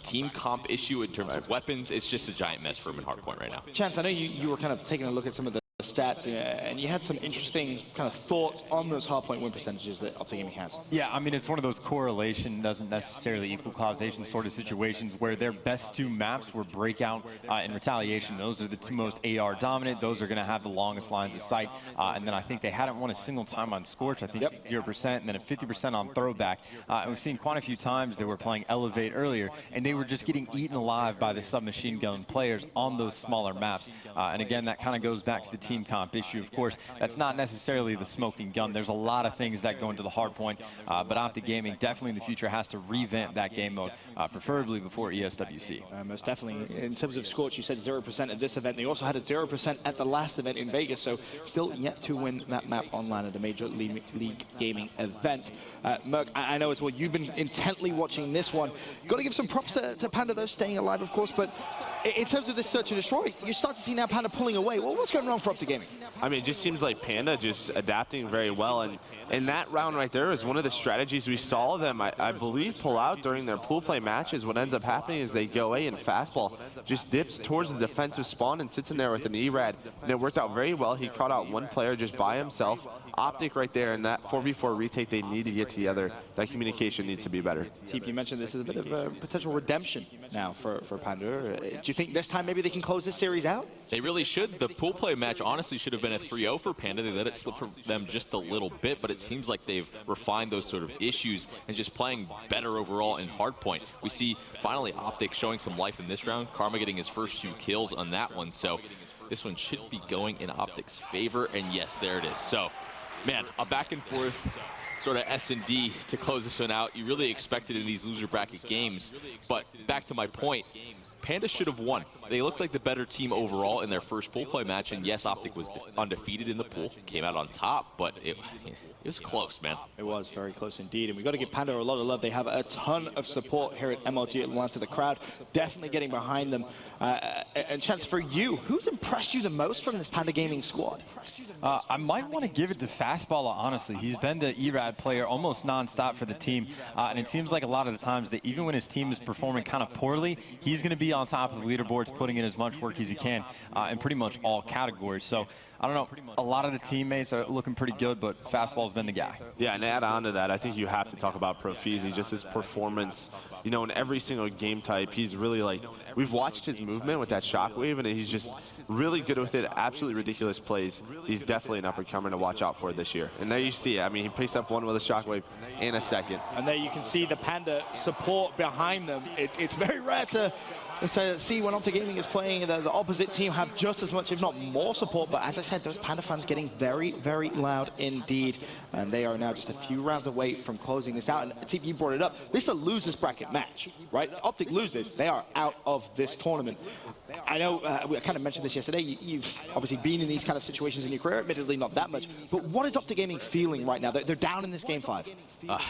team comp issue in terms of weapons. It's just a giant mess for them in Hardpoint right now. Chance, I know you were kind of taking a look at some of the stats, and you had some interesting kind of thoughts on those hardpoint win percentages that Optic Gaming has. Yeah, I mean, it's one of those correlation doesn't necessarily equal causation sort of situations where their best 2 maps were Breakout and Retaliation. Those are the 2 most AR dominant. Those are going to have the longest lines of sight. And then I think they hadn't won a single time on Scorch. I think 0%, and then a 50% on Throwback. And we've seen quite a few times they were playing Elevate earlier, and they were just getting eaten alive by the submachine gun players on those smaller maps. And again, that kind of goes back to the team comp issue. Of course, that's not necessarily the smoking gun. There's a lot of things that go into the hard point, but Optic Gaming definitely in the future has to revamp that game mode, preferably before ESWC. Most definitely. In terms of Scorch, you said 0% at this event. They also had a 0% at the last event in Vegas, so still yet to win that map online at a Major League Gaming event. Merc, I know as well, you've been intently watching this one. Got to give some props to Panda, though, staying alive, of course, but in terms of this Search and Destroy, you start to see now Panda pulling away. Well, what's going wrong for Optic Gaming? I mean, it just seems like Panda just adapting very well, and in that round right there is one of the strategies we saw them, I believe, pull out during their pool play matches. What ends up happening is they go A and Fastball just dips towards the defensive spawn and sits in there with an E-Rad, and it worked out very well. He caught out one player just by himself. Optic right there, and that 4v4 retake, they need to get together. That communication needs to be better. Teep, you mentioned this is a bit of a potential redemption now for Panda. Do you think this time maybe they can close this series out? They really should. The pool play match honestly should have been a 3-0 for Panda. They let it slip for them just a little bit, but it seems like they've refined those sort of issues and just playing better overall in Hardpoint. We see finally Optic showing some life in this round. Karma getting his first 2 kills on that one, so this one should be going in Optic's favor, and yes, there it is. So, man, a back and forth sort of S&D to close this one out. You really expect it in these loser bracket games, but back to my point, Panda should have won. They looked like the better team overall in their first pool play match, and yes, Optic was undefeated in the pool, came out on top, but it was close, man. It was very close indeed, and we've got to give Panda a lot of love. They have a ton of support here at MLG Atlanta. The crowd definitely getting behind them. And Chance, for you, who's impressed you the most from this Panda Gaming squad? I might want to give it to Fastballer, honestly. He's been the E-Rad that player almost nonstop for the team. And it seems like a lot of the times that even when his team is performing kind of poorly, he's going to be on top of the leaderboards, putting in as much work as he can in pretty much all categories. So I don't know, a lot of the teammates are looking pretty good, but Fastball's been the guy. Yeah, and to add on to that, I think you have to talk about FaZe, just his performance, you know, in every single game type. He's really like, we've watched his movement with that shockwave, and he's just really good with it, absolutely ridiculous plays. He's definitely an up-and-comer to watch out for this year. And there you see it. I mean, he picks up one with a shockwave in a second. And there you can see the Panda support behind them. It's very rare to see when Optic Gaming is playing, the opposite team have just as much, if not more support. But as I said, those Panda fans getting very, very loud indeed. And they are now just a few rounds away from closing this out. And TP, you brought it up. This is a losers bracket match, right? Optic loses, they are out of this tournament. I know we kind of mentioned this yesterday. You've obviously been in these kind of situations in your career, admittedly not that much. But what is Optic Gaming feeling right now? They're down in this game 5.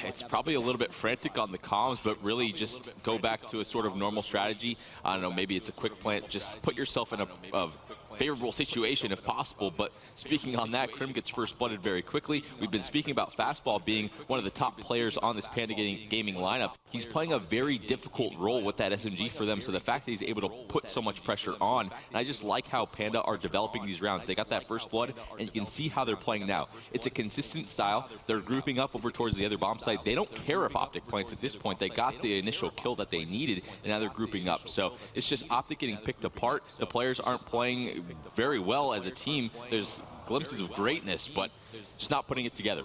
It's probably a little bit frantic on the comms, but really just go back to a sort of normal strategy. I don't know, maybe it's a quick plant. Just put yourself in a favorable situation if possible. But speaking on that, Krim gets first blooded very quickly. We've been speaking about Fastball being one of the top players on this Panda Gaming lineup. He's playing a very difficult role with that SMG for them, so the fact that he's able to put so much pressure on, and I just like how Panda are developing these rounds. They got that first blood, and you can see how they're playing now. It's a consistent style. They're grouping up over towards the other bomb site. They don't care if Optic plants at this point. They got the initial kill that they needed, and now they're grouping up. So it's just Optic getting picked apart. The players aren't playing very well as a team. There's glimpses of greatness, but just not putting it together.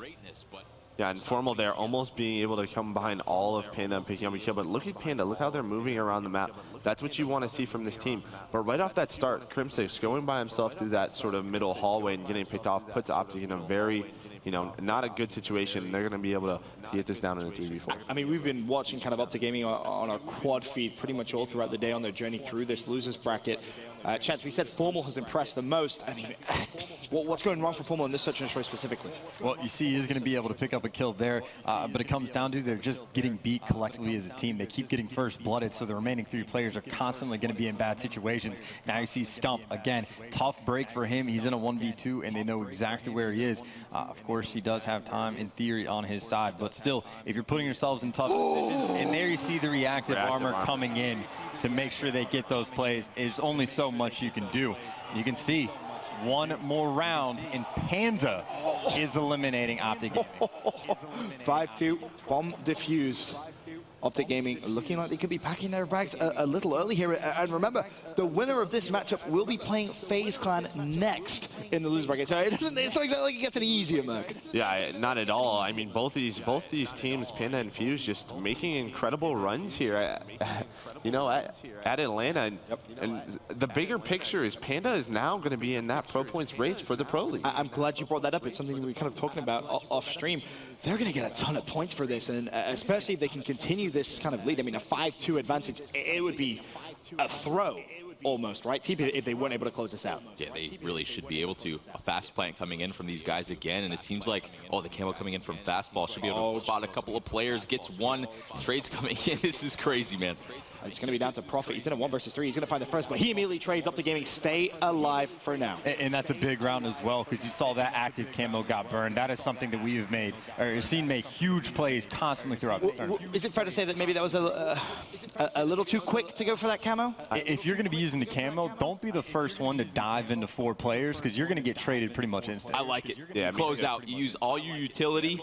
Yeah, and Formal there almost being able to come behind all of Panda and picking up a kill. But look at Panda, look how they're moving around the map. That's what you want to see from this team. But right off that start, Crim6 going by himself through that sort of middle hallway and getting picked off puts Optic in a very, you know, not a good situation. They're going to be able to get this down in a 3v4. I mean, we've been watching kind of Optic Gaming on our quad feed pretty much all throughout the day on their journey through this losers bracket. Chance, we said Formal has impressed the most. I mean, what's going wrong for Formal in this search and destroy specifically? Well, you see he is going to be able to pick up a kill there, but it comes down to they're just getting beat collectively as a team. They keep getting first blooded, so the remaining 3 players are constantly going to be in bad situations. Now you see Scump, again, tough break for him. He's in a 1v2, and they know exactly where he is. Of course, he does have time, in theory, on his side, but still, if you're putting yourselves in tough positions, and there you see the reactive armor coming in to make sure they get those plays, there's only so much you can do. You can see one more round, and Panda is eliminating Optic Gaming. 5-2, bomb defused. Optic Gaming looking like they could be packing their bags a little early here. And remember, the winner of this matchup will be playing FaZe Clan next in the loser bracket. So it's like it gets any easier, Merc. Yeah, not at all. I mean, both these teams, Panda and FaZe, just making incredible runs here. You know, at Atlanta. And the bigger picture is Panda is now going to be in that pro points race for the Pro League. I'm glad you brought that up. It's something we were kind of talking about off stream. They're going to get a ton of points for this, and especially if they can continue this kind of lead. I mean, a 5-2 advantage, it would be a throw almost, right, TP, if they weren't able to close this out. Yeah, they really should be able to. A fast plant coming in from these guys again, and it seems like, oh, the camo coming in from Fastball should be able to spot a couple of players, gets one, trades coming in. This is crazy, man. It's going to be down to Prophet. He's in a 1 versus 3. He's going to find the first, but he immediately trades up to gaming. Stay alive for now. And that's a big round as well, because you saw that active camo got burned. That is something that we have made, or seen make huge plays constantly throughout the tournament. Is it fair to say that maybe that was a little too quick to go for that camo? If you're going to be using the camo, don't be the first one to dive into 4 players, because you're going to get traded pretty much instantly. I like it. Yeah, close out. You use all your utility.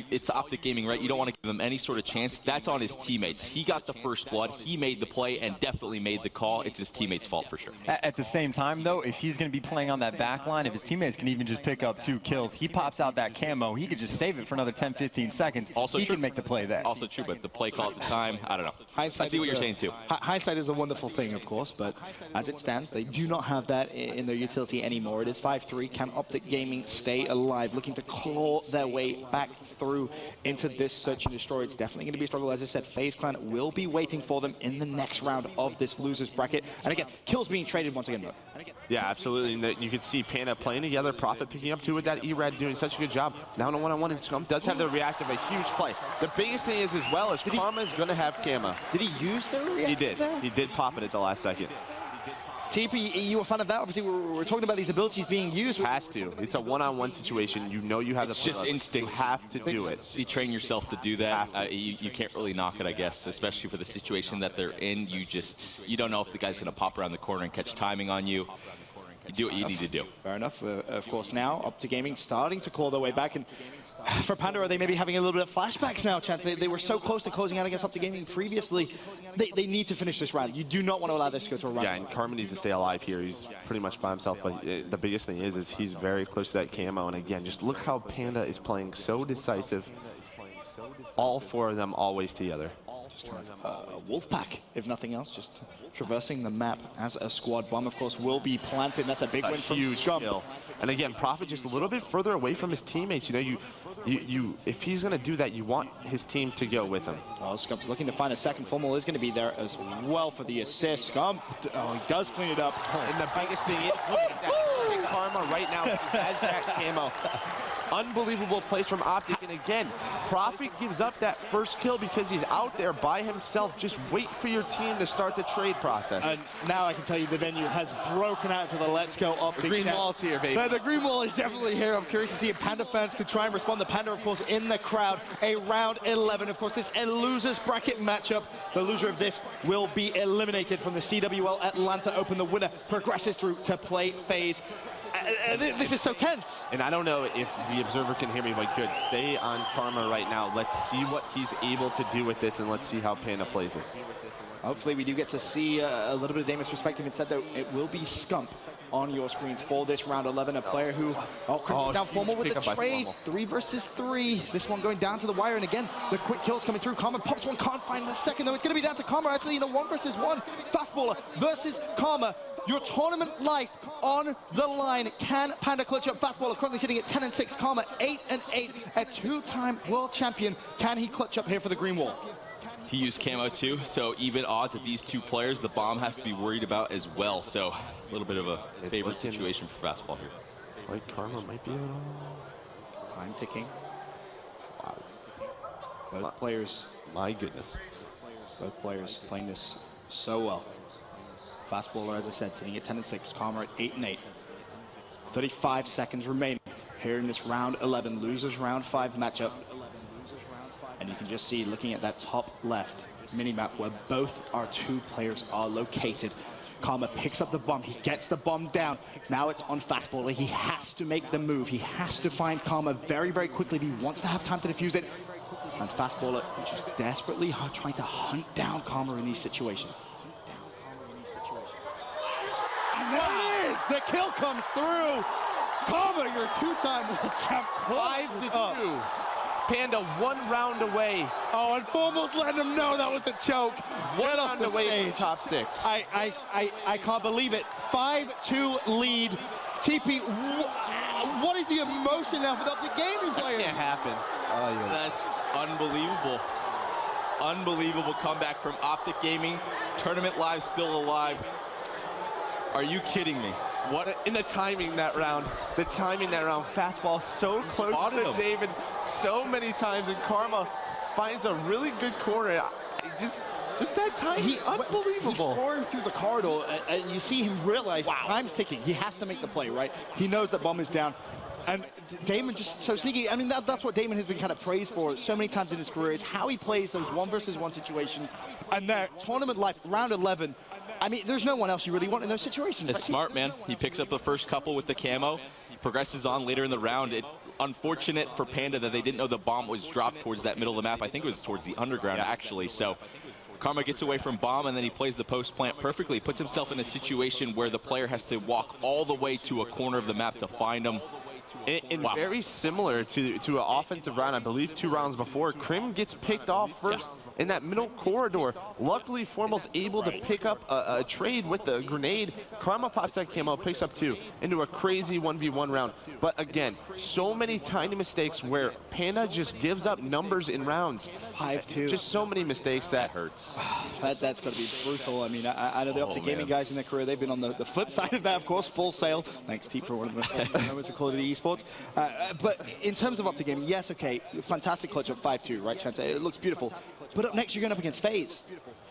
It's Optic Gaming, right? You don't want to give them any sort of chance. That's on his teammates. He got the first blood. He made the play and definitely made the call. It's his teammates' fault for sure. At the same time, though, if he's going to be playing on that back line, if his teammates can even just pick up 2 kills, he pops out that camo, he could just save it for another 10, 15 seconds. Also he true. can make the play there. Also true, but the play call at the time, I don't know. Hindsight I see what you're saying, too. Hindsight is a wonderful thing, of course, but as it stands, they do not have that in their utility anymore. It is 5-3. Can Optic Gaming stay alive, looking to claw their way back through into this search and destroy? It's definitely going to be a struggle. As I said, FaZe Clan will be waiting for them in the next round of this losers bracket. And again, kills being traded once again, though. Yeah, absolutely. And you can see Panda playing together, Prophet picking up 2 with that E-Red, doing such a good job. Now on a one-on-one, and Scump does have the reactive, a huge play. The biggest thing is, as well, is Karma is going to have camo. Did he use the reactive? He did. There? He did pop it at the last second. TP, you a fan of that? Obviously, we're talking about these abilities being used. Has to. It's a one-on-one situation. You know you have it's the just instinct. You have to do it. You train yourself to do that. You can't really knock it, I guess, especially for the situation that they're in. You don't know if the guy's going to pop around the corner and catch timing on you. You do what you need to do. Fair enough. Of course, now Optic Gaming starting to claw their way back. And for Panda, are they maybe having a little bit of flashbacks now, Chance? They were so close to closing out against Optic Gaming previously. They need to finish this round. You do not want to allow this to go to a round. Yeah, and Karma needs to stay alive here. He's pretty much by himself, but the biggest thing is he's very close to that camo. And again, just look how Panda is playing so decisive. All four of them always together. Just kind of a wolf pack, if nothing else, just traversing the map as a squad. Bomb, of course, will be planted. That's a big win from Scum. Kill. And again, Prophet just a little bit further away from his teammates. You know, if he's going to do that, you want his team to go with him. Oh, Scum's looking to find a second. Formal is going to be there as well for the assist. Scum, oh, he does clean it up. And the biggest thing is, look at that Karma right now has that camo. Unbelievable place from Optic, and again, Prophet gives up that first kill because he's out there by himself. Just wait for your team to start the trade process. And now I can tell you the venue has broken out to the Let's Go Optic. The green wall's here, baby. The green wall is definitely here. I'm curious to see if Panda fans could try and respond. The Panda, of course, in the crowd. A round 11, of course, this a losers bracket matchup. The loser of this will be eliminated from the CWL Atlanta Open. The winner progresses through to play FaZe. This is so tense. And I don't know if the observer can hear me, but good. Stay on Karma right now. Let's see what he's able to do with this, and let's see how Panda plays this. Hopefully we do get to see a little bit of Damon's perspective. Instead, though, it will be Scump on your screens for this round 11. A player who, down Formal with the trade. 3 versus 3. This one going down to the wire. And again, the quick kills coming through. Karma pops one, can't find the second, though. It's going to be down to Karma, actually, in a 1 versus 1. Fastballer versus Karma. Your tournament life on the line. Can Panda clutch up? Fastballer currently sitting at 10-6. Karma 8-8. A 2-time world champion. Can he clutch up here for the green wall? He used camo too, so even odds of these two players, the bomb has to be worried about as well. So a little bit of a favorite situation for Fastball here. Like Karma might be time ticking. Wow. Both players. My goodness. Both players playing this so well. Fastballer, as I said, sitting at 10-6. Karma at 8-8. 35 seconds remaining here in this round 11. Losers round 5 matchup. And you can just see, looking at that top left minimap where both our two players are located. Karma picks up the bomb. He gets the bomb down. Now it's on Fastballer. He has to make the move. He has to find Karma very, very quickly if he wants to have time to defuse it. And Fastballer just desperately trying to hunt down Karma in these situations. And there it is! The kill comes through! Karma, your 2-time world champ, 5-2. Panda 1 round away. Oh, and Formal's letting him know that was a choke. 1 round away from top 6. I can't believe it. 5-2 lead. TP, what is the emotion now for the Optic Gaming players? That can't happen. Oh, yeah. That's unbelievable. Unbelievable comeback from Optic Gaming. Tournament live still alive. Are you kidding me? What in the timing that round. The timing that round. Fastball so close to David so many times, and Karma finds a really good corner. Just that timing, unbelievable. He's soaring through the corridor, and you see him realize time's ticking. He has to make the play, right? He knows that bomb is down. And Damon just so sneaky. I mean, that's what Damon has been kind of praised for so many times in his career, is how he plays those 1 versus 1 situations. And that tournament life, round 11, I mean, there's no one else you really want in those situations. It's smart, man. He picks up the first couple with the camo, progresses on later in the round. Unfortunate for Panda that they didn't know the bomb was dropped towards that middle of the map. I think it was towards the underground, actually. So Karma gets away from bomb, and then he plays the post plant perfectly. Puts himself in a situation where the player has to walk all the way to a corner of the map to find him. And very similar to an offensive round, I believe 2 rounds before, Krim gets picked off first in that middle corridor. Luckily, Formal's able to pick up a trade with the grenade. Karma pops that camo, picks up 2 into a crazy 1v1 round. But again, so many tiny mistakes where Panda just gives up numbers in rounds. 5-2. Just so many mistakes that hurts. That's got to be brutal. I mean, I know the Optic Gaming guys in their career, they've been on the flip side of that, of course, Full Sail. Thanks, T, for one of the moments of Call of Duty Esports. But in terms of Optic Gaming, yes, okay, fantastic clutch up 5-2, right, Chance? It looks beautiful. But up next, you're going up against FaZe.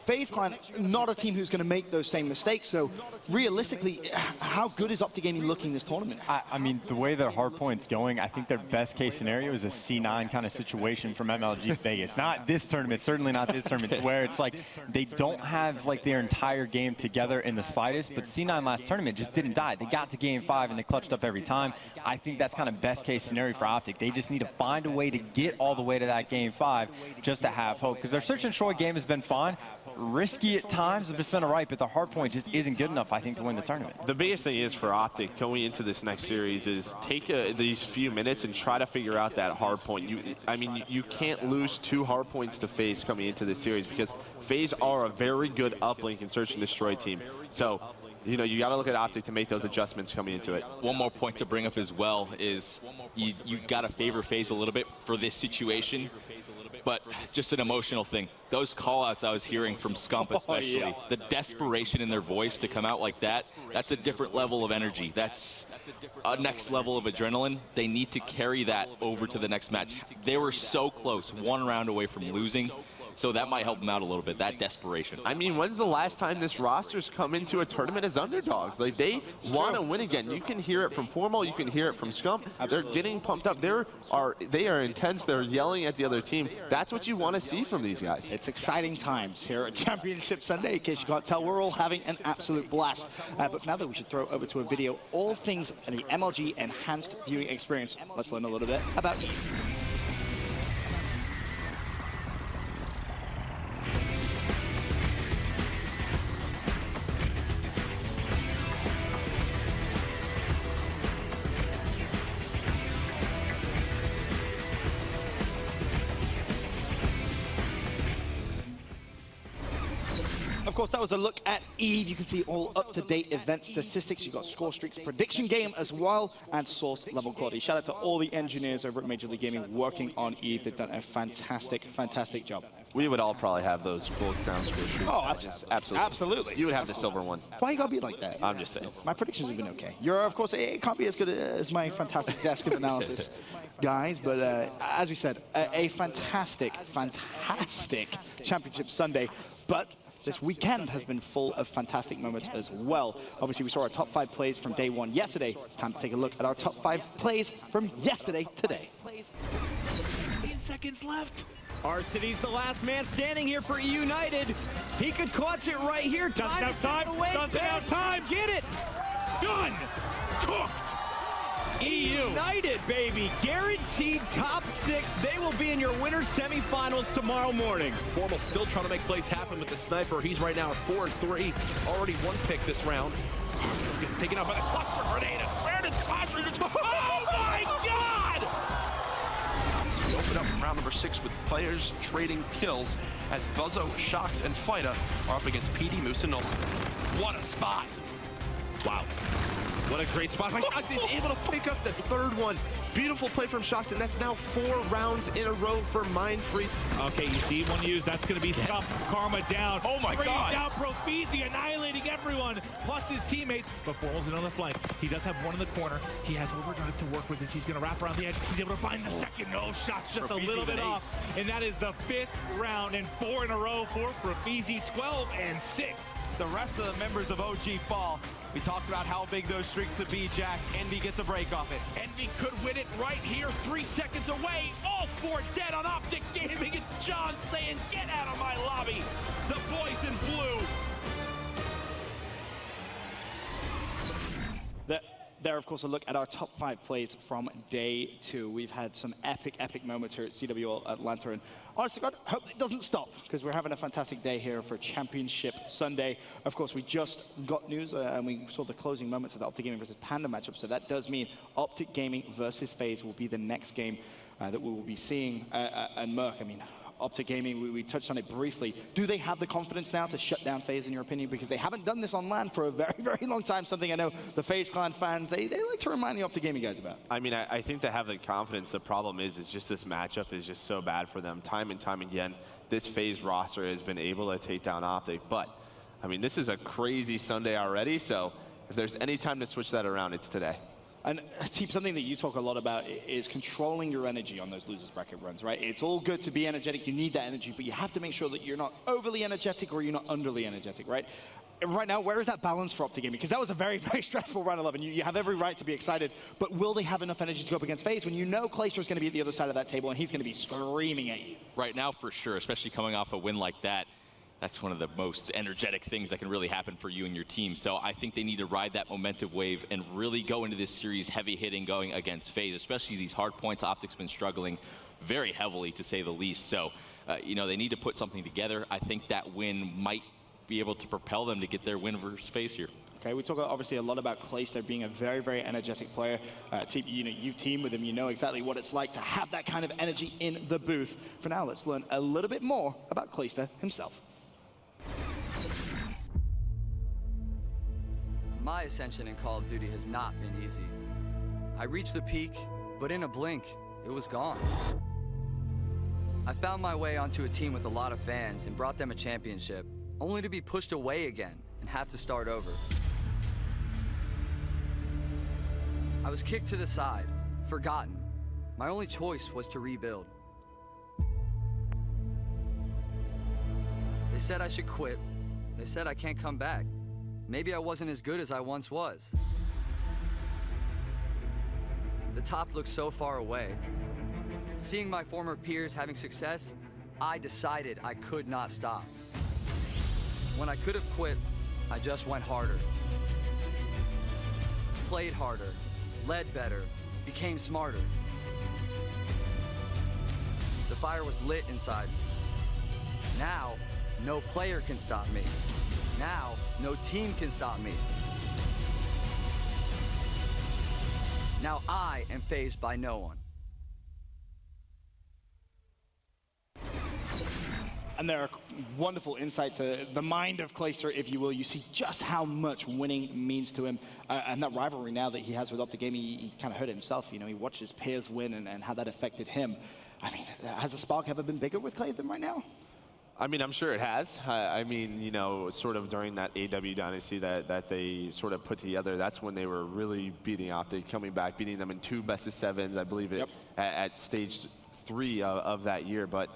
FaZe Clan, not a team who's going to make those same mistakes. So realistically, how good is Optic Gaming looking this tournament? I mean, the way that Hardpoint's going, I think their best case scenario is a C9 kind of situation from MLG Vegas. Not this tournament, certainly not this tournament, where it's like they don't have like their entire game together in the slightest, but C9 last tournament just didn't die. They got to game 5 and they clutched up every time. I think that's kind of best case scenario for Optic. They just need to find a way to get all the way to that game 5 just to have hope, because their search and destroy game has been fun. Risky at times, but it's been all right, but the Hardpoint just isn't good enough, I think, to win the tournament. The biggest thing is for Optic going into this next series is take these few minutes and try to figure out that Hardpoint. I mean, you can't lose 2 Hardpoints to FaZe coming into this series, because FaZe are a very good uplink and search and destroy team. So, you know, you got to look at Optic to make those adjustments coming into it. One more point to bring up as well is you got to favor FaZe a little bit for this situation, but just an emotional thing. Those call-outs I was hearing from Scump especially, the desperation in their voice to come out like that, that's a different level of energy. That's a next level of adrenaline. They need to carry that over to the next match. They were so close, 1 round away from losing. So that might help them out a little bit, that desperation. I mean, when's the last time this roster's come into a tournament as underdogs? Like, they want to win again. You can hear it from Formal, you can hear it from Scump. They're getting pumped up. They are intense. They're yelling at the other team. That's what you want to see from these guys. It's exciting times here at Championship Sunday. In case you can't tell, we're all having an absolute blast. But for now, though, we should throw over to a video, all things in the MLG enhanced viewing experience. Let's learn a little bit about Of course, that was a look at EVE. You can see all up-to-date event statistics. You've got score streaks, prediction game as well, and source level quality. Shout out to all the engineers over at Major League Gaming working on EVE. They've done a fantastic, fantastic job. We would all probably have those gold ground score streaks. Oh, absolutely. Absolutely. You would have the silver one. Why you gotta be like that? I'm just saying. My predictions have been okay. Of course, it can't be as good as my fantastic desk of analysis guys, but as we said, a fantastic, fantastic Championship Sunday. But this weekend has been full of fantastic moments as well. Obviously, we saw our top 5 plays from day 1 yesterday. It's time to take a look at our top 5 plays from yesterday today. 8 seconds left. Arcity's the last man standing here for United. He could clutch it right here. Doesn't have time. Doesn't have time. Get it. Done. Cooked. United, baby. Guaranteed top 6. They will be in your winter semifinals tomorrow morning. Formal still trying to make plays happen with the sniper. He's right now at 4-3. Already 1 pick this round. Gets taken out by the cluster grenade. Where did Slasher just... Oh my God! So we open up round number 6 with players trading kills as Buzzo, Shox, and Fida are up against PD, Moose, and Nelson. What a spot! Wow. What a great spot. Shox is able to pick up the 3rd one. Beautiful play from Shox, and that's now 4 rounds in a row for Mindfree. Okay, you see one used. That's going to be Scump. Karma down. Oh my God. Down Profizi, annihilating everyone, plus his teammates. But Formal's in on the flank. He does have one in the corner. He has overdrive to work with this. He's going to wrap around the edge. He's able to find the second. No shot, just Profizi a little bit off. And that is the 5th round and 4 in a row for Profizi, 12-6. The rest of the members of OG fall. We talked about how big those streaks would be, Jack. Envy gets a break off it. Envy could win it right here, 3 seconds away. All 4 dead on Optic Gaming. It's John saying, get out of my lobby. The boys in blue. There, of course, a look at our top 5 plays from day 2. We've had some epic, epic moments here at CWL Atlanta. And honestly, God, I hope it doesn't stop, because we're having a fantastic day here for Championship Sunday. Of course, we just got news, and we saw the closing moments of the Optic Gaming versus Panda matchup. So that does mean Optic Gaming versus FaZe will be the next game that we will be seeing. And Merc, I mean, Optic Gaming, we touched on it briefly. Do they have the confidence now to shut down FaZe, in your opinion? Because they haven't done this on LAN for a very, very long time. Something I know the FaZe Clan fans, they like to remind the Optic Gaming guys about. I mean, I think they have the confidence. The problem is just this matchup is just so bad for them. Time and time again, this FaZe roster has been able to take down Optic. But, I mean, this is a crazy Sunday already. So if there's any time to switch that around, it's today. And Teep, something that you talk a lot about is controlling your energy on those losers bracket runs, right? It's all good to be energetic, you need that energy, but you have to make sure that you're not overly energetic or you're not underly energetic, right? Right now, where is that balance for Optic Gaming? Because that was a very, very stressful round 11. You have every right to be excited, but will they have enough energy to go up against FaZe when you know Clayster is going to be at the other side of that table and he's going to be screaming at you? Right now, for sure, especially coming off a win like that, that's one of the most energetic things that can really happen for you and your team. So I think they need to ride that momentum wave and really go into this series heavy hitting going against FaZe, especially these hard points. Optic's been struggling very heavily, to say the least. So, you know, they need to put something together. I think that win might be able to propel them to get their win versus FaZe here. Okay, we talk obviously a lot about Clayster being a very, very energetic player. You know, you've teamed with him, you know exactly what it's like to have that kind of energy in the booth. For now, let's learn a little bit more about Clayster himself. My ascension in Call of Duty has not been easy. I reached the peak, but in a blink, it was gone. I found my way onto a team with a lot of fans and brought them a championship, only to be pushed away again and have to start over. I was kicked to the side, forgotten. My only choice was to rebuild. They said I should quit. They said I can't come back. Maybe I wasn't as good as I once was. The top looked so far away. Seeing my former peers having success, I decided I could not stop. When I could have quit, I just went harder. Played harder, led better, became smarter. The fire was lit inside me. Now, no player can stop me. Now, no team can stop me. Now I am fazed by no one. And there are wonderful insight to the mind of Clayster, if you will. You see just how much winning means to him. And that rivalry now that he has with Optic Gaming, he kind of hurt it himself. You know, he watched his peers win and how that affected him. I mean, has the spark ever been bigger with Clay than right now? I mean, I'm sure it has. I mean, you know, sort of during that AW dynasty that they sort of put together, that's when they were really beating Optic, coming back, beating them in 2 best-of-7s, I believe it, at stage 3 of that year. But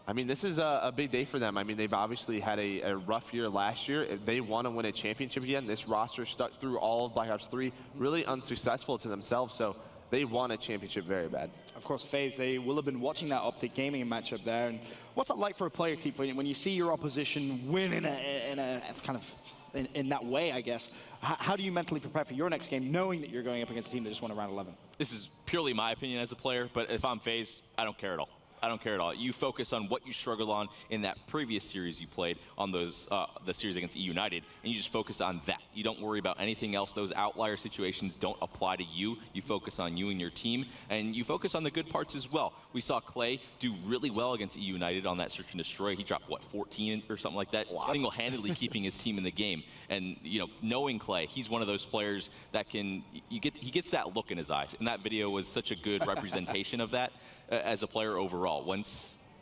I mean, this is a big day for them. I mean, they've obviously had a rough year last year. If they want to win a championship again, this roster stuck through all of Black Ops 3, really unsuccessful to themselves. So they want a championship very bad. Of course, FaZe, they will have been watching that Optic Gaming matchup there. And what's it like for a player, Teep, when you see your opposition win in a kind of in that way, I guess? How do you mentally prepare for your next game, knowing that you're going up against a team that just won around 11? This is purely my opinion as a player, but if I'm FaZe, I don't care at all. I don't care at all. You focus on what you struggled on in that previous series you played on those the series against E United, and you just focus on that. You don't worry about anything else. Those outlier situations don't apply to you. You focus on you and your team, and you focus on the good parts as well. We saw Clay do really well against E United on that search and destroy. He dropped, what, 14 or something like that, single-handedly keeping his team in the game. And, you know, knowing Clay, he's one of those players that can, he gets that look in his eyes, and that video was such a good representation of that. As a player overall,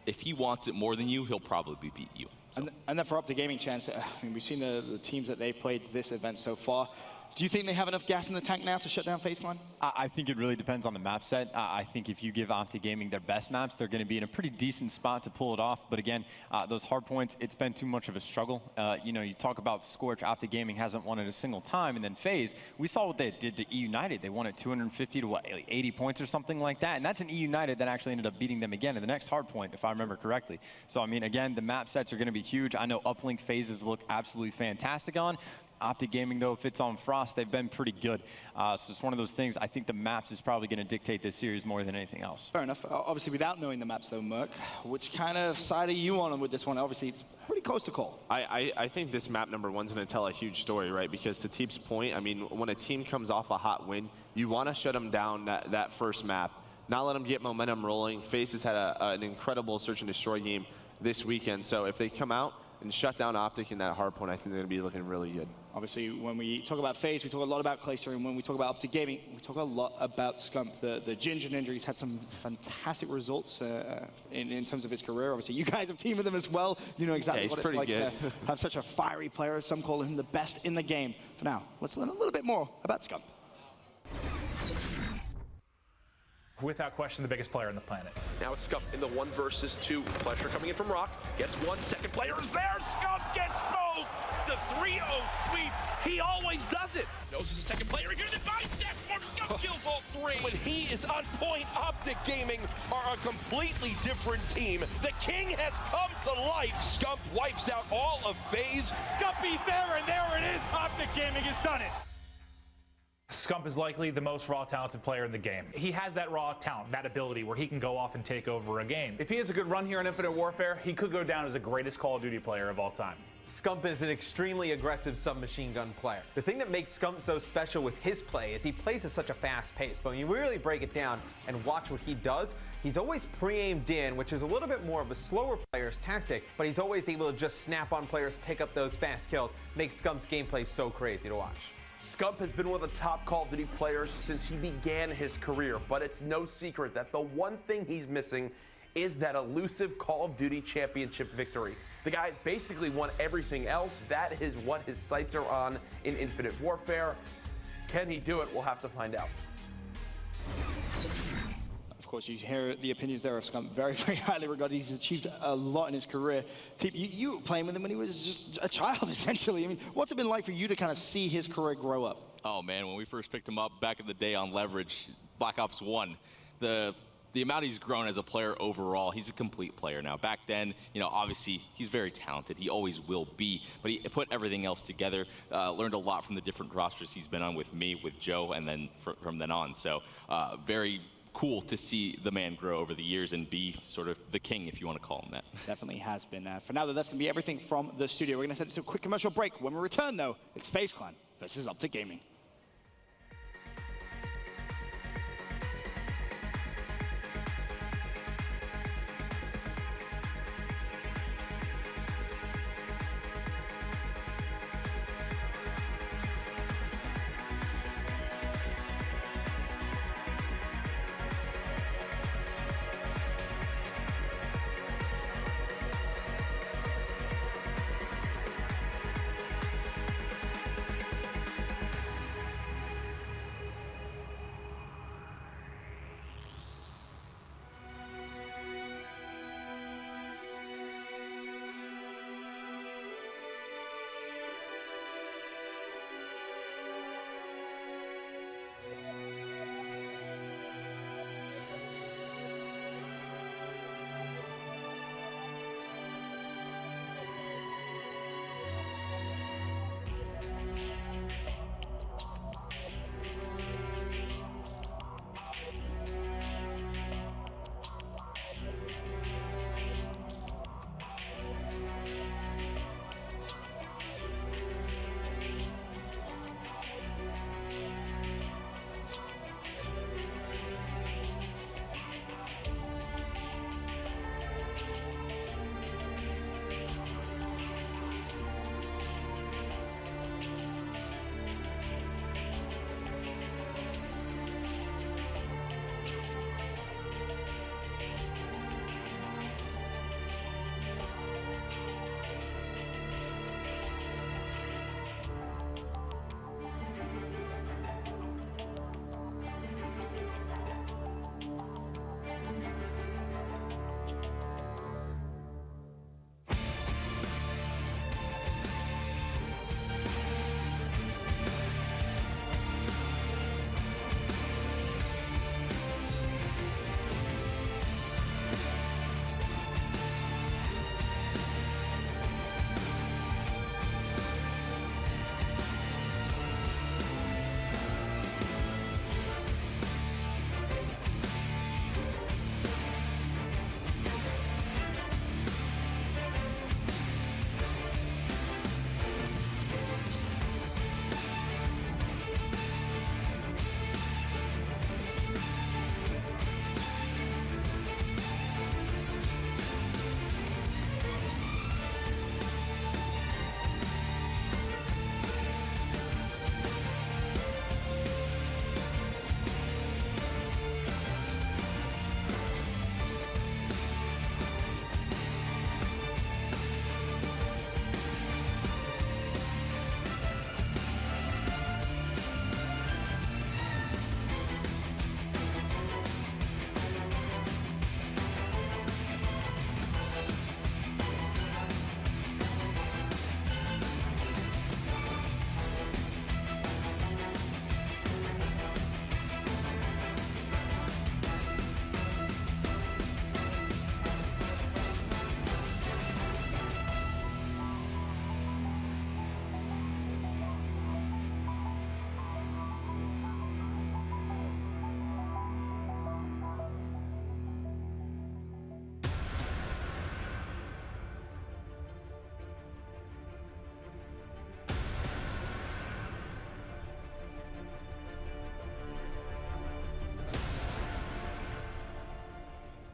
if he wants it more than you, he'll probably beat you. So. And then for Optic Gaming, Chance, I mean, we've seen the teams that they played this event so far. Do you think they have enough gas in the tank now to shut down FaZe Clan? I think it really depends on the map set. I think if you give Optic Gaming their best maps, they're going to be in a pretty decent spot to pull it off. But again, those hard points, it's been too much of a struggle. You know, you talk about Scorch, Optic Gaming hasn't won it a single time. And then FaZe, we saw what they did to E United. They won it 250 to what, 80 points or something like that. And that's an E United that actually ended up beating them again in the next hard point, if I remember correctly. So, I mean, again, the map sets are going to be huge. I know Uplink phases look absolutely fantastic on. Optic Gaming, though, if it's on Frost, they've been pretty good. So it's one of those things. I think the maps is probably going to dictate this series more than anything else. Fair enough. Obviously, without knowing the maps, though, Merc, which kind of side are you on with this one? Obviously, it's pretty close to call. I think this map number 1's going to tell a huge story, right? Because to Teep's point, I mean, when a team comes off a hot win, you want to shut them down that first map, not let them get momentum rolling. FaZe has had an incredible search and destroy game this weekend. So if they come out and shut down Optic in that hard point, I think they're going to be looking really good. Obviously, when we talk about FaZe, we talk a lot about Clayster, and when we talk about Optic Gaming, we talk a lot about Scump. The Ginger Ninja, he's had some fantastic results in terms of his career. Obviously, you guys have teamed with him as well. You know exactly what it's like to have such a fiery player. Some call him the best in the game. For now, let's learn a little bit more about Scump. without question, the biggest player on the planet. Now it's Scump in the 1 versus 2. Pressure coming in from Rock. Gets one. Second player is there. Scump gets both. The 3-0 sweep. He always does it. Knows there's a second player. Here's the bind step. Scump kills all 3. When he is on point, Optic Gaming are a completely different team. The king has come to life. Scump wipes out all of FaZe. Scumpy's there, and there it is. Optic Gaming has done it. Scump is likely the most raw talented player in the game. He has that raw talent, that ability where he can go off and take over a game. If he has a good run here in Infinite Warfare, he could go down as the greatest Call of Duty player of all time. Scump is an extremely aggressive submachine gun player. The thing that makes Scump so special with his play is he plays at such a fast pace. But when you really break it down and watch what he does, he's always pre-aimed in, which is a little bit more of a slower player's tactic, but he's always able to just snap on players, pick up those fast kills, makes Scump's gameplay so crazy to watch. Scump has been one of the top Call of Duty players since he began his career, but it's no secret that the one thing he's missing is that elusive Call of Duty championship victory. The guy's basically won everything else. That is what his sights are on in Infinite Warfare. Can he do it? We'll have to find out. Of course, you hear the opinions there of Scump, very, very highly regarded. He's achieved a lot in his career. You were playing with him when he was just a child, essentially. I mean, what's it been like for you to kind of see his career grow up? Oh man, when we first picked him up back in the day on Leverage, Black Ops 1, the amount he's grown as a player overall, he's a complete player now. Back then, you know, obviously he's very talented. He always will be, but he put everything else together, learned a lot from the different rosters he's been on with me, with Joe, and then from then on. So very cool to see the man grow over the years and be sort of the king, if you want to call him that. Definitely has been. For now, that's going to be everything from the studio. We're going to send it to a quick commercial break. When we return, though, it's FaZe Clan versus Optic Gaming.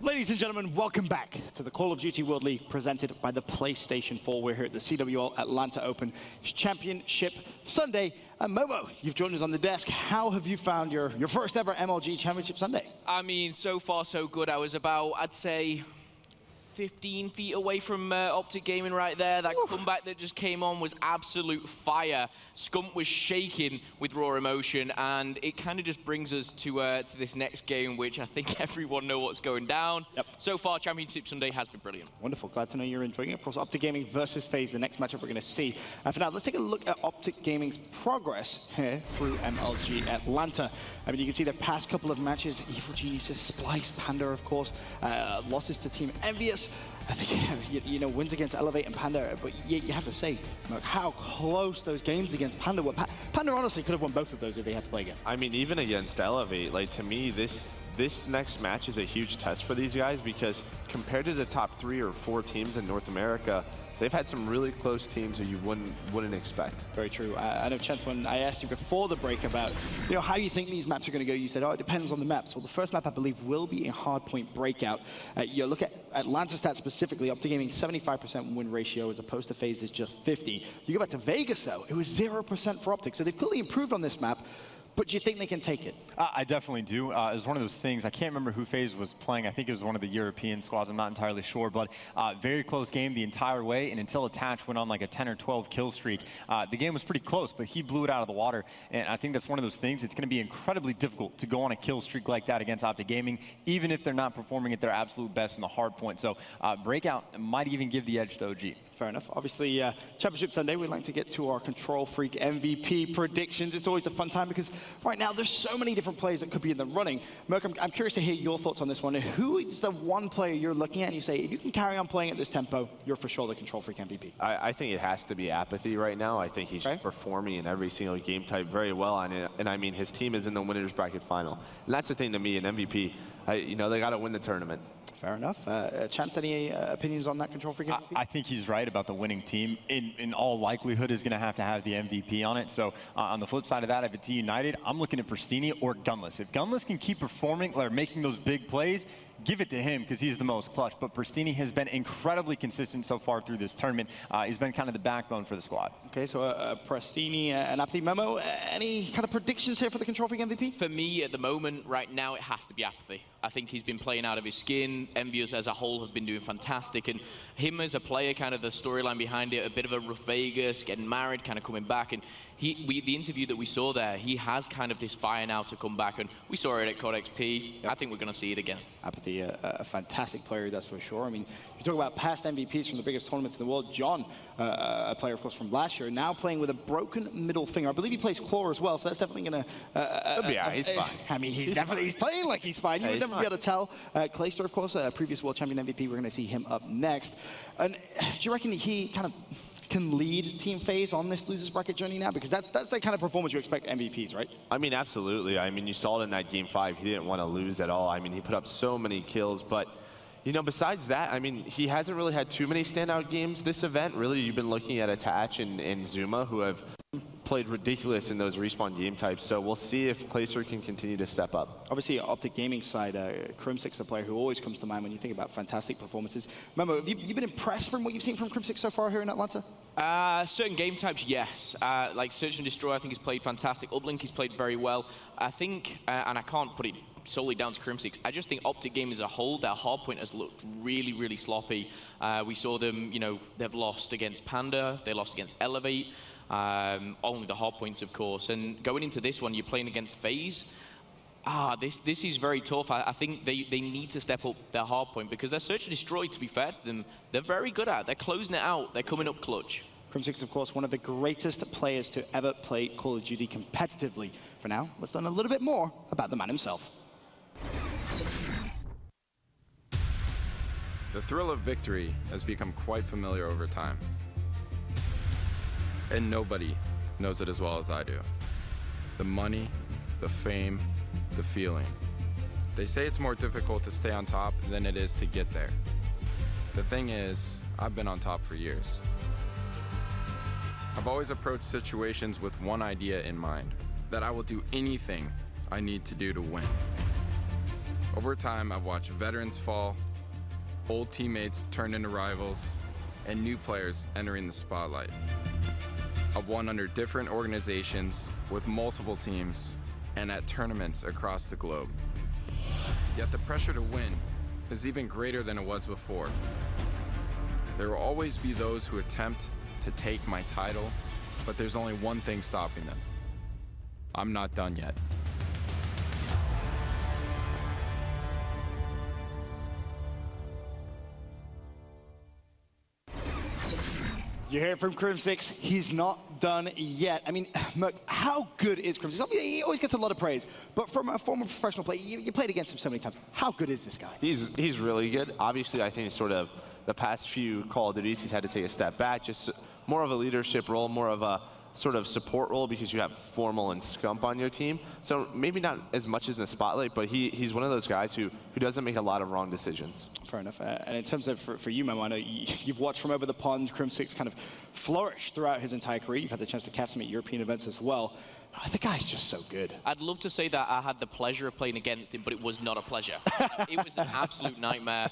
Ladies and gentlemen, welcome back to the Call of Duty World League presented by the PlayStation 4. We're here at the CWL Atlanta Open Championship Sunday. And Momo, you've joined us on the desk. How have you found your first ever MLG Championship Sunday? I mean, so far so good. I was about, I'd say, 15 feet away from Optic Gaming right there. That comeback that just came on was absolute fire. Scump was shaking with raw emotion, and it kind of just brings us to this next game, which I think everyone know what's going down. Yep. So far, Championship Sunday has been brilliant. Wonderful. Glad to know you're enjoying it. Of course, Optic Gaming versus FaZe, the next matchup we're going to see. For now, let's take a look at Optic Gaming's progress here through MLG Atlanta. I mean, you can see the past couple of matches, Evil Geniuses, Splice, Panda, of course, losses to Team Envious. I think, you know, wins against Elevate and Panda, but you have to say, look, how close those games against Panda were. Panda honestly could have won both of those if they had to play again. I mean, even against Elevate, like, to me, this next match is a huge test for these guys because compared to the top 3 or 4 teams in North America, they've had some really close teams that you wouldn't expect. Very true. I know, Chance, when I asked you before the break about, you know, how you think these maps are going to go, you said, oh, it depends on the maps. Well, the first map, I believe, will be a Hardpoint Breakout. You look at Atlanta stats specifically, Optic Gaming 75% win ratio as opposed to FaZe is just 50. You go back to Vegas, though, it was 0% for Optic. So they've clearly improved on this map. But do you think they can take it? I definitely do. It was one of those things. I can't remember who FaZe was playing. I think it was one of the European squads. I'm not entirely sure. But very close game the entire way. And until Attach went on like a 10 or 12 kill streak, the game was pretty close. But he blew it out of the water. And I think that's one of those things. It's going to be incredibly difficult to go on a kill streak like that against Optic Gaming, even if they're not performing at their absolute best in the hard point. So Breakout might even give the edge to OG. Fair enough. Obviously, Championship Sunday, we'd like to get to our Control Freak MVP predictions. It's always a fun time because right now there's so many different players that could be in the running. Merc, I'm curious to hear your thoughts on this one. Who is the one player you're looking at and you say, if you can carry on playing at this tempo, you're for sure the Control Freak MVP? I think it has to be Apathy right now. I think he's performing in every single game type very well. And I mean, his team is in the winners bracket final. And that's the thing to me, an MVP, you know, they got to win the tournament. Fair enough. Chance, any opinions on that Control Freak MVP? I think he's right about the winning team. In all likelihood, is going to have the MVP on it. So on the flip side of that, if it's United, I'm looking at Pristini or Gunless. If Gunless can keep performing or making those big plays, give it to him because he's the most clutch. But Pristini has been incredibly consistent so far through this tournament. He's been kind of the backbone for the squad. Okay, so Pristini and Apathy. Memo, any kind of predictions here for the Control Freak MVP? For me, at the moment, right now, it has to be Apathy. I think he's been playing out of his skin. Envious as a whole have been doing fantastic. And him as a player, kind of the storyline behind it, a bit of a rough Vegas, getting married, kind of coming back. And the interview that we saw there, he has kind of this fire now to come back. And we saw it at COD XP. Yep. I think we're going to see it again. Apathy, a fantastic player, that's for sure. I mean, you talk about past MVPs from the biggest tournaments in the world. John, a player, of course, from last year, now playing with a broken middle finger. I believe he plays Claw as well, so that's definitely going to... yeah, he's fine. I mean, he's playing like he's fine. You would never be able to tell. Clayster, of course, a previous world champion MVP. We're going to see him up next. And do you reckon he kind of can lead Team FaZe on this losers bracket journey now? Because that's the kind of performance you expect MVPs, right? I mean, absolutely. I mean, you saw it in that Game 5. He didn't want to lose at all. I mean, he put up so many kills. But, you know, besides that, I mean, he hasn't really had too many standout games this event. Really, you've been looking at Attach and Zuma, who have played ridiculous in those respawn game types. So we'll see if Clayster can continue to step up. Obviously, Optic Gaming side, Crimsix, a player who always comes to mind when you think about fantastic performances. Memo, have you been impressed from what you've seen from Crimsix so far here in Atlanta? Certain game types, yes. Like Search and Destroy, I think he's played fantastic. Uplink, he's played very well. I think, and I can't put it solely down to Crimsix, I just think Optic Game as a whole, their hardpoint has looked really, really sloppy. We saw them, you know, they've lost against Panda, they lost against Elevate. Only the hard points, of course. And going into this one, you're playing against FaZe. This is very tough. I think they need to step up their hard point because their Search and Destroy, to be fair to them, they're very good at it. They're closing it out. They're coming up clutch. Crimsix, of course, one of the greatest players to ever play Call of Duty competitively. For now, let's learn a little bit more about the man himself. The thrill of victory has become quite familiar over time. And nobody knows it as well as I do. The money, the fame, the feeling. They say it's more difficult to stay on top than it is to get there. The thing is, I've been on top for years. I've always approached situations with one idea in mind, that I will do anything I need to do to win. Over time, I've watched veterans fall, old teammates turn into rivals, and new players entering the spotlight. I've won under different organizations, with multiple teams, and at tournaments across the globe. Yet the pressure to win is even greater than it was before. There will always be those who attempt to take my title, but there's only one thing stopping them. I'm not done yet. You hear it from Crimsix, he's not done yet. I mean, Merc, how good is Crimsix? Obviously, he always gets a lot of praise, but from a former professional player, you played against him so many times. How good is this guy? He's really good. Obviously, I think it's sort of the past few Call of Duties, he's had to take a step back, just more of a leadership role, more of a sort of support role because you have Formal and Scump on your team. So maybe not as much as in the spotlight, but he's one of those guys who doesn't make a lot of wrong decisions. Fair enough. And in terms of for you, Memo, I know you've watched from over the pond Crimsix kind of flourish throughout his entire career. You've had the chance to catch him at European events as well. The guy's just so good. I'd love to say that I had the pleasure of playing against him, but it was not a pleasure. It was an absolute nightmare.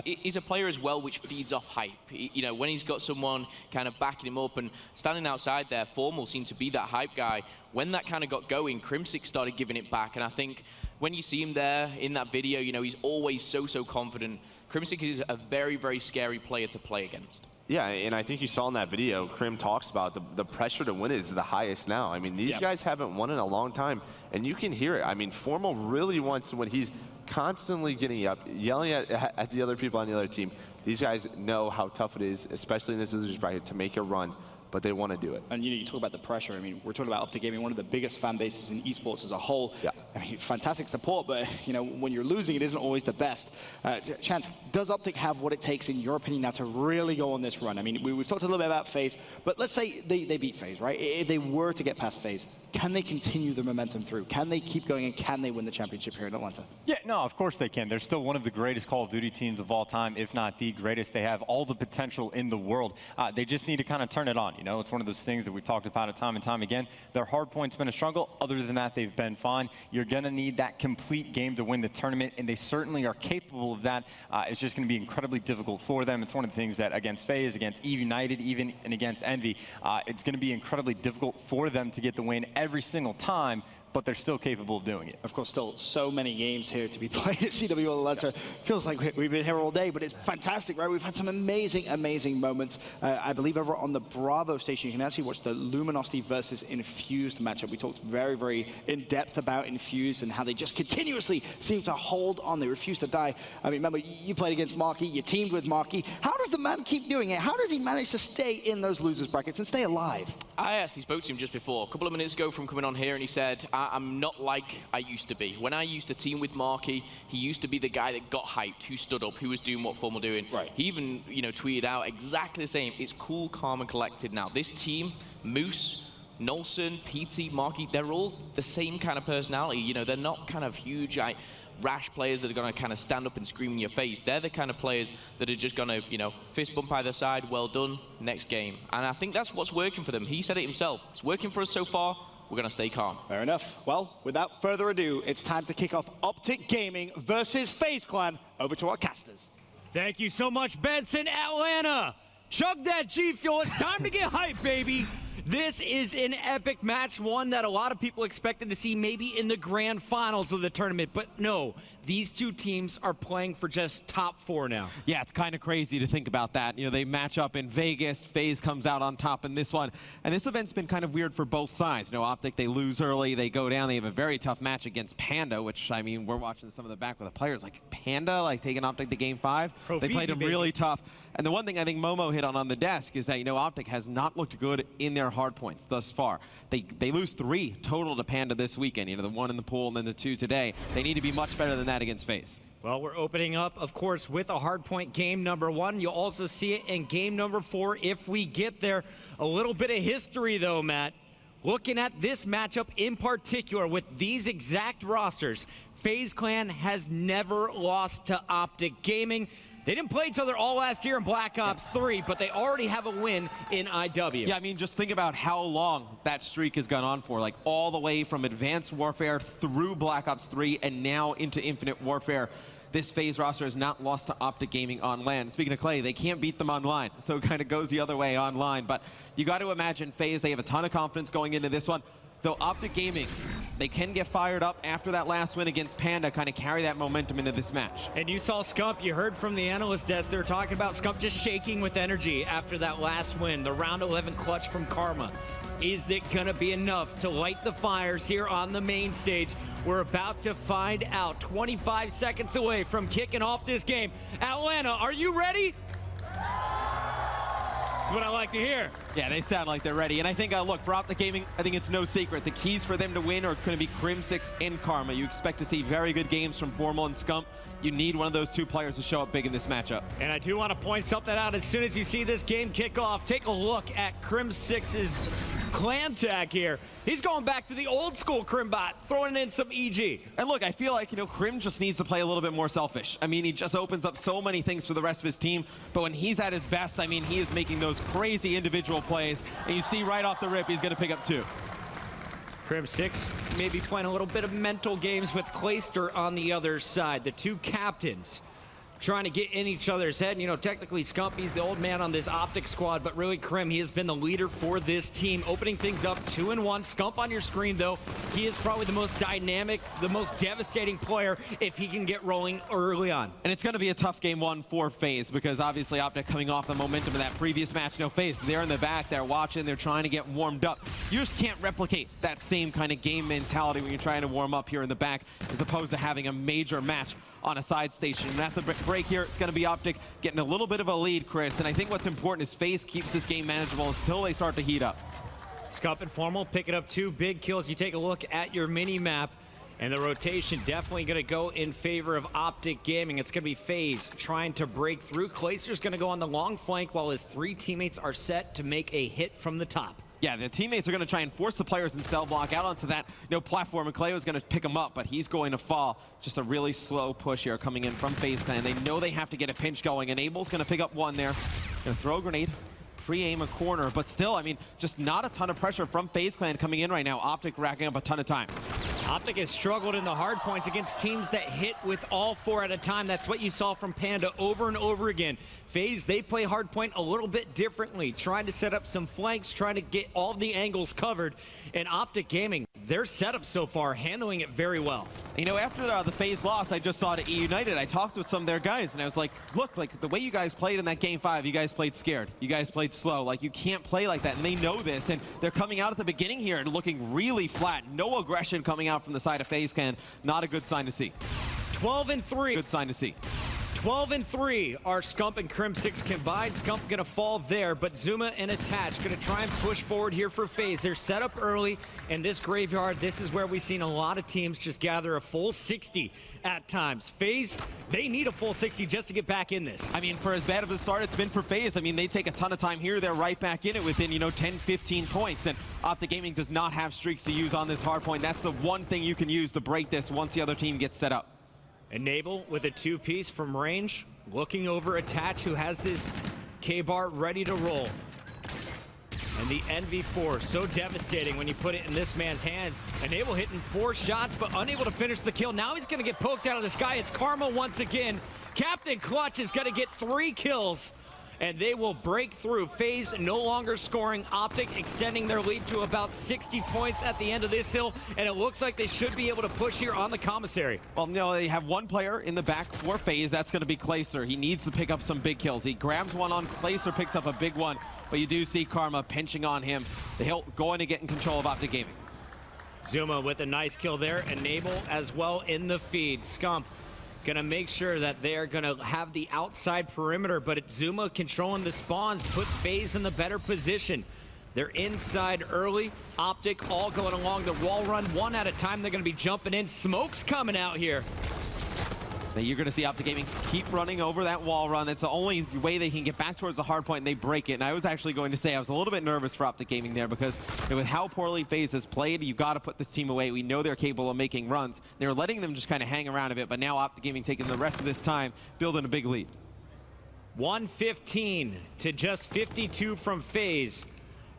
He's a player as well which feeds off hype. You know, when he's got someone kind of backing him up and standing outside there, Formal seemed to be that hype guy. When that kind of got going, Crimsix started giving it back, and I think when you see him there in that video, you know, he's always so confident. Crimsix is a very, very scary player to play against. Yeah, and I think you saw in that video, Crim talks about the pressure to win is the highest now. I mean, these guys haven't won in a long time, and you can hear it. I mean, Formal really wants, when he's constantly getting up, yelling at the other people on the other team, these guys know how tough it is, especially in this losers bracket, to make a run, but they want to do it. And you talk about the pressure. I mean, we're talking about Optic Gaming, one of the biggest fan bases in esports as a whole. Yeah. I mean, fantastic support, but you know, when you're losing, it isn't always the best. Chance, does Optic have what it takes, in your opinion, now to really go on this run? I mean, we've talked a little bit about FaZe, but let's say they beat FaZe, right? If they were to get past FaZe, can they continue the momentum through? Can they keep going, and can they win the championship here in Atlanta? Yeah, no, of course they can. They're still one of the greatest Call of Duty teams of all time, if not the greatest. They have all the potential in the world. They just need to kind of turn it on. You know, it's one of those things that we've talked about time and time again. Their hardpoint's been a struggle. Other than that, they've been fine. You're going to need that complete game to win the tournament, and they certainly are capable of that. It's just going to be incredibly difficult for them. It's one of the things that against FaZe, against Eve United, even and against Envy, it's going to be incredibly difficult for them to get the win every single time, but they're still capable of doing it. Of course, still so many games here to be played at CWL Atlanta. Feels like we've been here all day, but it's fantastic, right? We've had some amazing moments. I believe over on the Bravo station, you can actually watch the Luminosity versus Infused matchup. We talked very in depth about Infused and how they just continuously seem to hold on. They refuse to die. I mean, remember, you played against Marky, you teamed with Marky. How does the man keep doing it? How does he manage to stay in those losers brackets and stay alive? I actually spoke to him just before, a couple of minutes ago from coming on here, and he said, I'm not like I used to be. When I used to team with Marky, he used to be the guy that got hyped, who stood up, who was doing what Formal doing. Right. He even, tweeted out exactly the same. It's cool, calm, and collected now. This team, Moose, Nolson, PT, Marky, they're all the same kind of personality. You know, they're not kind of huge, rash players that are going to kind of stand up and scream in your face. They're the kind of players that are just going to, fist bump either side, well done, next game. And I think that's what's working for them. He said it himself. It's working for us so far. We're going to stay calm. Fair enough. Well, without further ado, it's time to kick off Optic Gaming versus FaZe Clan. Over to our casters. Thank you so much, Benson. Atlanta, chug that G Fuel. It's time to get hype, baby. This is an epic match, one that a lot of people expected to see maybe in the grand finals of the tournament, but no. These two teams are playing for just top 4 now. Yeah, it's kind of crazy to think about that. You know, they match up in Vegas. FaZe comes out on top in this one. And this event's been kind of weird for both sides. You know, Optic, they lose early. They go down. They have a very tough match against Panda, which, I mean, we're watching some of the back with the players. Like, Panda, like, taking Optic to Game 5. They played them really tough. And the one thing I think Momo hit on the desk is that, Optic has not looked good in their hard points thus far. They lose 3 total to Panda this weekend. The 1 in the pool and then the 2 today. They need to be much better than that against FaZe. Well, we're opening up, of course, with a hardpoint game number 1. You'll also see it in game number 4 if we get there. A little bit of history, though, Matt. Looking at this matchup in particular with these exact rosters, FaZe Clan has never lost to Optic Gaming. They didn't play each other all last year in Black Ops 3, but they already have a win in IW. Yeah, I mean, just think about how long that streak has gone on for, like all the way from Advanced Warfare through Black Ops 3 and now into Infinite Warfare. This FaZe roster has not lost to Optic Gaming on LAN. Speaking of Clay, they can't beat them online, so it kind of goes the other way online. But you got to imagine FaZe, they have a ton of confidence going into this one. Though Optic Gaming, they can get fired up after that last win against Panda, kind of carry that momentum into this match. And you saw Scump, you heard from the analyst desk, they were talking about Scump just shaking with energy after that last win, the round 11 clutch from Karma. Is it gonna be enough to light the fires here on the main stage? We're about to find out. 25 seconds away from kicking off this game. Atlanta, are you ready? That's what I like to hear. Yeah, they sound like they're ready. And I think, look, for Optic Gaming, I think it's no secret. The keys for them to win are going to be Crim6 and Karma. You expect to see very good games from Formal and Scump. You need one of those two players to show up big in this matchup. And I do want to point something out. As soon as you see this game kick off, take a look at Crim6's clan tag here. He's going back to the old school Crimbot, throwing in some EG. And look, I feel like, Crim just needs to play a little bit more selfish. I mean, he just opens up so many things for the rest of his team. But when he's at his best, I mean, he is making those crazy individual plays. And you see right off the rip, he's going to pick up 2. Crim6 maybe playing a little bit of mental games with Clayster on the other side. The two captains trying to get in each other's head. Technically Scump, he's the old man on this Optic squad, but really Crim, he has been the leader for this team, opening things up 2-1. Scump on your screen, though, he is probably the most dynamic, the most devastating player if he can get rolling early on. And it's going to be a tough game one for FaZe because obviously Optic coming off the momentum of that previous match. FaZe, they're in the back, they're watching, they're trying to get warmed up. You just can't replicate that same kind of game mentality when you're trying to warm up here in the back as opposed to having a major match on a side station. And at the break here, it's going to be Optic getting a little bit of a lead, Chris. And I think what's important is FaZe keeps this game manageable until they start to heat up. Scump and Formal picking up 2 big kills. You take a look at your mini map, and the rotation definitely going to go in favor of Optic Gaming. It's going to be FaZe trying to break through. Clayster's going to go on the long flank while his 3 teammates are set to make a hit from the top. Yeah, the teammates are going to try and force the players in cell block out onto that platform, and Clay was going to pick him up, but he's going to fall. Just a really slow push here coming in from FaZe Clan. They know they have to get a pinch going, and Abel's going to pick up 1 there. Going to throw a grenade, pre-aim a corner, but still, I mean, just not a ton of pressure from FaZe Clan coming in right now. Optic racking up a ton of time. Optic has struggled in the hard points against teams that hit with all 4 at a time. That's what you saw from Panda over and over again. FaZe, they play hard point a little bit differently, trying to set up some flanks, trying to get all the angles covered. And Optic Gaming, their setup so far, handling it very well. After the FaZe loss, I just saw to E United. I talked with some of their guys, and I was like, look, like the way you guys played in that game 5, you guys played scared. You guys played slow. Like, you can't play like that, and they know this. And they're coming out at the beginning here and looking really flat. No aggression coming out from the side of FaZe Clan. Not a good sign to see. 12-3. Good sign to see. 12-3 are Scump and Crim6 combined. Scump gonna fall there, but Zuma and Attach gonna try and push forward here for FaZe. They're set up early in this graveyard. This is where we've seen a lot of teams just gather a full 60 at times. FaZe, they need a full 60 just to get back in this. I mean, for as bad of a start it's been for FaZe, I mean, they take a ton of time here. They're right back in it within, 10, 15 points. And Optic Gaming does not have streaks to use on this hard point. That's the one thing you can use to break this once the other team gets set up. Enable with a 2-piece from range, looking over Attach, who has this K-bar ready to roll. And the NV4, so devastating when you put it in this man's hands. Enable hitting 4 shots, but unable to finish the kill. Now he's gonna get poked out of the sky. It's Karma once again. Captain Clutch is gonna get 3 kills, and they will break through. FaZe no longer scoring. Optic extending their lead to about 60 points at the end of this hill, and it looks like they should be able to push here on the commissary. Well, they have 1 player in the back for FaZe. That's going to be Clayster. He needs to pick up some big kills. He grabs 1 on Clayster, picks up a big one, but you do see Karma pinching on him. The hill going to get in control of Optic Gaming. Zuma with a nice kill there. Enable as well in the feed. Scump gonna make sure that they are gonna have the outside perimeter, but it's Zuma controlling the spawns, puts FaZe in the better position. They're inside early. Optic all going along the wall run, 1 at a time. They're gonna be jumping in. Smoke's coming out here. Now you're going to see Optic Gaming keep running over that wall run. That's the only way they can get back towards the hard point, and they break it. And I was actually going to say I was a little bit nervous for Optic Gaming there because with how poorly FaZe has played, you got to put this team away. We know they're capable of making runs. They're letting them just kind of hang around a bit, but now Optic Gaming taking the rest of this time, building a big lead. 115 to just 52 from FaZe.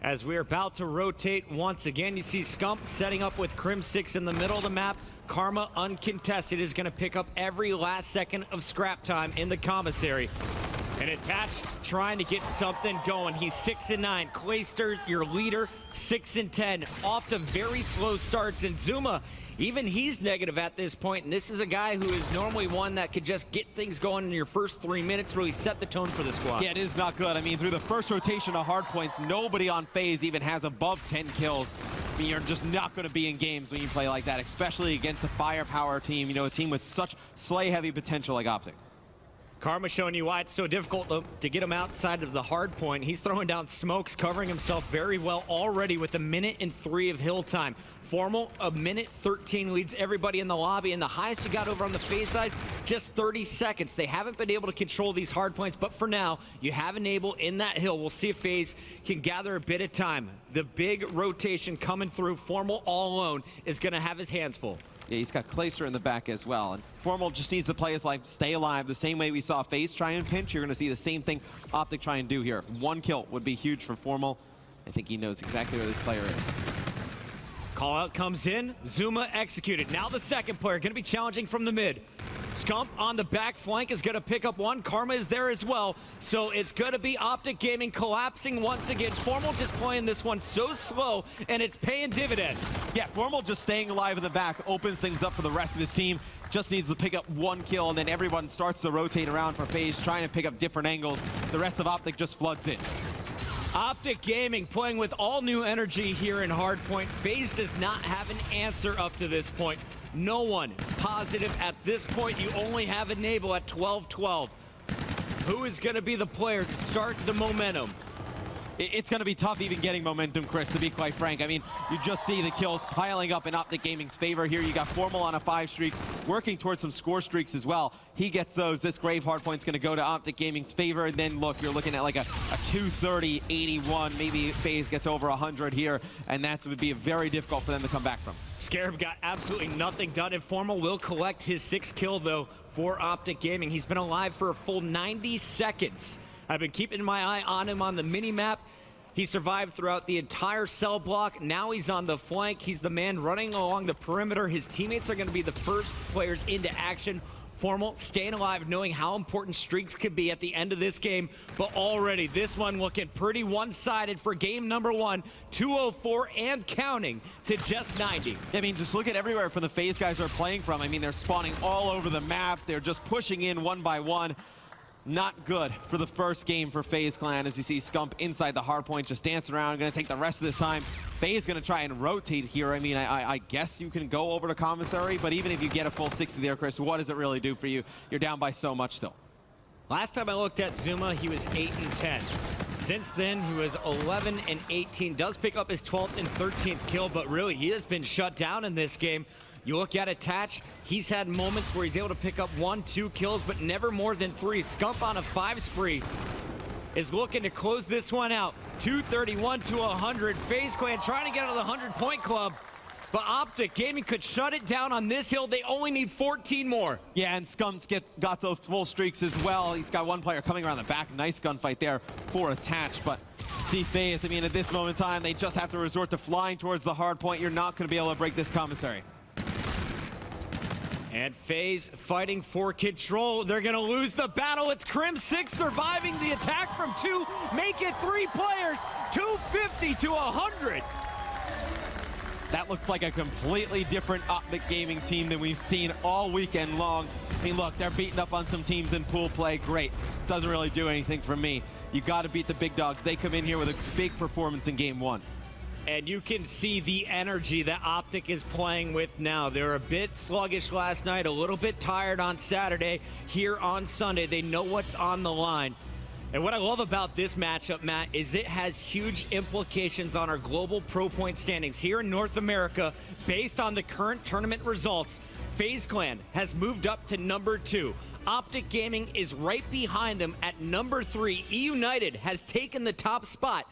As we're about to rotate once again, you see Scump setting up with Crim6 in the middle of the map. Karma, uncontested, is going to pick up every last second of scrap time in the commissary. And Attach trying to get something going. He's 6-9. Clayster, your leader, 6-10. Off to very slow starts. And Zuma, even he's negative at this point. And this is a guy who is normally one that could just get things going in your first 3 minutes, really set the tone for the squad. Yeah, it is not good. I mean, through the first rotation of Hardpoints, nobody on FaZe even has above 10 kills. I mean, you're just not going to be in games when you play like that, especially against a firepower team, you know, a team with such slay-heavy potential like Optic. Karma showing you why it's so difficult to get him outside of the hard point. He's throwing down smokes, covering himself very well already with 1:03 of hill time. Formal, 1:13 leads everybody in the lobby, and the highest you got over on the FaZe side, just 30 seconds. They haven't been able to control these hard points, but for now, you have Enable in that hill. We'll see if FaZe can gather a bit of time. The big rotation coming through. Formal all alone is going to have his hands full. Yeah, he's got Clayster in the back as well. And Formal just needs to play his life, stay alive. The same way we saw FaZe try and pinch, you're going to see the same thing Optic try and do here. 1 kill would be huge for Formal. I think he knows exactly where this player is. Call out comes in, Zuma executed. Now the second player going to be challenging from the mid. Scump on the back flank is going to pick up one. Karma is there as well. So it's going to be Optic Gaming collapsing once again. Formal just playing this one so slow, and it's paying dividends. Yeah, Formal just staying alive in the back opens things up for the rest of his team. Just needs to pick up 1 kill, and then everyone starts to rotate around for FaZe, trying to pick up different angles. The rest of Optic just floods in. Optic Gaming playing with all new energy here in Hardpoint. FaZe does not have an answer up to this point. No one positive at this point. You only have Enable at 12-12. Who is going to be the player to start the momentum? It's going to be tough even getting momentum, Chris, to be quite frank. I mean, you just see the kills piling up in Optic Gaming's favor here. You got Formal on a 5 streak, working towards some score streaks as well. He gets those. This Grave Hardpoint's going to go to Optic Gaming's favor. And then, look, you're looking at like a 230, 81. Maybe FaZe gets over 100 here, and that would be very difficult for them to come back from. Scarab got absolutely nothing done. Informal will collect his 6th kill, though, for Optic Gaming. He's been alive for a full 90 seconds. I've been keeping my eye on him on the mini-map. He survived throughout the entire cell block. Now he's on the flank. He's the man running along the perimeter. His teammates are going to be the first players into action. Formal staying alive, knowing how important streaks could be at the end of this game. But already, this one looking pretty one-sided for game number 1. 204 and counting to just 90. I mean, just look at everywhere for the FaZe guys are playing from. I mean, they're spawning all over the map. They're just pushing in one by one. Not good for the first game for FaZe Clan, as you see Scump inside the hardpoint just dancing around, going to take the rest of this time. FaZe going to try and rotate here. I mean, I guess you can go over to commissary, but even if you get a full 60 there, Chris, what does it really do for you? You're down by so much still. Last time I looked at Zuma, he was 8-10. Since then, he was 11-18. Does pick up his 12th and 13th kill, but really, he has been shut down in this game. You look at Attach, he's had moments where he's able to pick up 1-2 kills, but never more than 3. Scump on a 5 spree is looking to close this one out. 231 to 100. FaZe Clan trying to get out of the 100-point club, but Optic Gaming could shut it down on this hill. They only need 14 more. Yeah, and Scump's got those full streaks as well. He's got one player coming around the back. Nice gunfight there for Attach, but see FaZe, I mean, at this moment in time, they just have to resort to flying towards the hard point. You're not going to be able to break this commissary. And FaZe fighting for control. They're going to lose the battle. It's Crim6 surviving the attack from 2. Make it 3 players. 250 to 100. That looks like a completely different Optic Gaming team than we've seen all weekend long. I mean, look, they're beating up on some teams in pool play. Great. Doesn't really do anything for me. You got to beat the big dogs. They come in here with a big performance in game 1. And you can see the energy that Optic is playing with now. They were a bit sluggish last night, a little bit tired on Saturday. Here on Sunday, they know what's on the line. And what I love about this matchup, Matt, is it has huge implications on our global pro point standings here in North America. Based on the current tournament results, FaZe Clan has moved up to number 2. Optic Gaming is right behind them at number 3. E United has taken the top spot.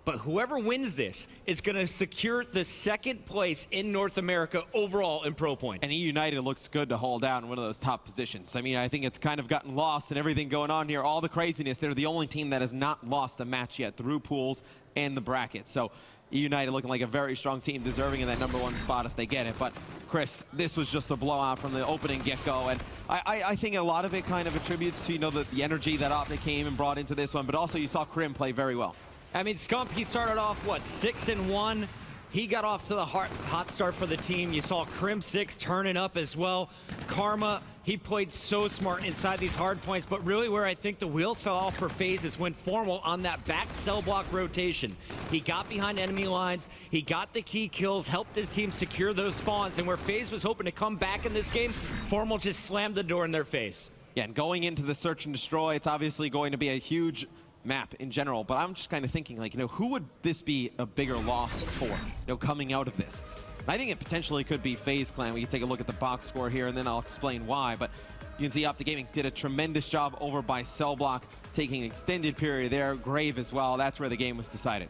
But whoever wins this is going to secure the second place in North America overall in Pro Points. And United looks good to hold down one of those top positions. I mean, I think it's kind of gotten lost in everything going on here, all the craziness. They're the only team that has not lost a match yet through pools and the bracket. So United looking like a very strong team, deserving of that #1 spot if they get it. But Chris, this was just a blowout from the opening get-go, and I think a lot of it kind of attributes to, you know, the energy that Optic came and brought into this one, but also you saw Krim play very well. I mean, Scump, he started off, what, 6-1? He got off to the hot start for the team. You saw Krim 6 turning up as well. Karma, he played so smart inside these hard points, but really where I think the wheels fell off for FaZe is when Formal on that back cell block rotation. He got behind enemy lines, he got the key kills, helped his team secure those spawns, and where FaZe was hoping to come back in this game, Formal just slammed the door in their face. Yeah, and going into the search and destroy, it's obviously going to be a huge map in general, but I'm just kind of thinking, like, you know, who would this be a bigger loss for, you know, coming out of this? I think it potentially could be FaZe Clan. We can take a look at the box score here, and then I'll explain why, but you can see Optic Gaming did a tremendous job over by Cell Block, taking an extended period there. Grave as well. That's where the game was decided.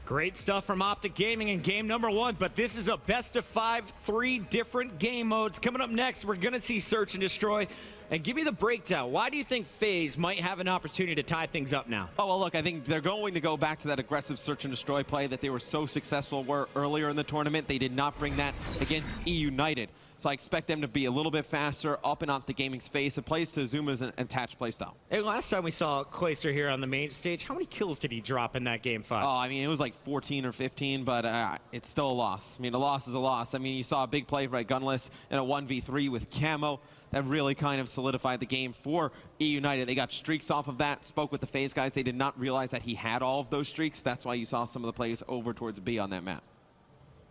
Great stuff from Optic Gaming in game #1, but this is a best-of-5, 3 different game modes. Coming up next, we're going to see Search and Destroy. And give me the breakdown. Why do you think FaZe might have an opportunity to tie things up now? Oh, well, look, I think they're going to go back to that aggressive search and destroy play that they were so successful earlier in the tournament. They did not bring that against E-United. So I expect them to be a little bit faster, up and off the gaming's face. It plays to Zuma's attached playstyle. Hey, last time we saw Clayster here on the main stage, how many kills did he drop in that game 5? Oh, I mean, it was like 14 or 15, but it's still a loss. I mean, a loss is a loss. I mean, you saw a big play by Gunless in a 1v3 with Camo. That really kind of solidified the game for E-United. They got streaks off of that, spoke with the FaZe guys. They did not realize that he had all of those streaks. That's why you saw some of the plays over towards B on that map.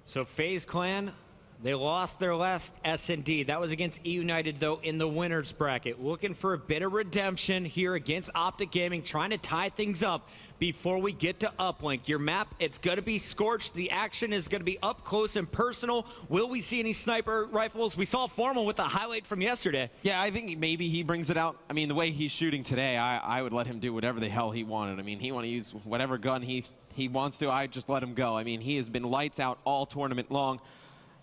So FaZe Clan, they lost their last S&D. That was against E-United, though, in the winners bracket. Looking for a bit of redemption here against Optic Gaming, trying to tie things up before we get to Uplink. Your map, it's going to be scorched. The action is going to be up close and personal. Will we see any sniper rifles? We saw Formal with the highlight from yesterday. Yeah, I think maybe he brings it out. I mean, the way he's shooting today, I would let him do whatever the hell he wanted. I mean, he want to use whatever gun he wants to. I just let him go. I mean, he has been lights out all tournament long.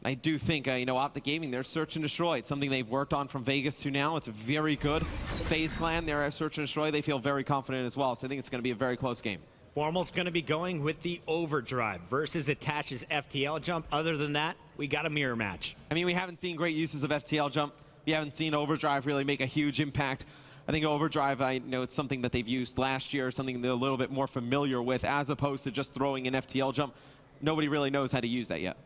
I do think, you know, Optic Gaming, they're search and destroy. It's something they've worked on from Vegas to now. It's very good. FaZe Clan, they're search and destroy. They feel very confident as well. So I think it's going to be a very close game. Formal's going to be going with the overdrive versus Attach's FTL jump. Other than that, we got a mirror match. I mean, we haven't seen great uses of FTL jump. We haven't seen overdrive really make a huge impact. I think overdrive, I know it's something that they've used last year, something they're a little bit more familiar with, as opposed to just throwing an FTL jump. Nobody really knows how to use that yet.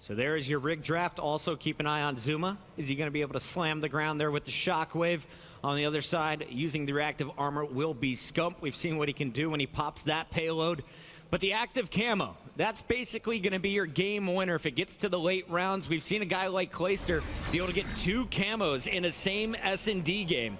So there is your rig draft. Also keep an eye on Zuma. Is he going to be able to slam the ground there with the shockwave? On the other side, using the reactive armor will be Scump. We've seen what he can do when he pops that payload. But the active camo, that's basically going to be your game winner if it gets to the late rounds. We've seen a guy like Clayster be able to get 2 camos in the same S&D game.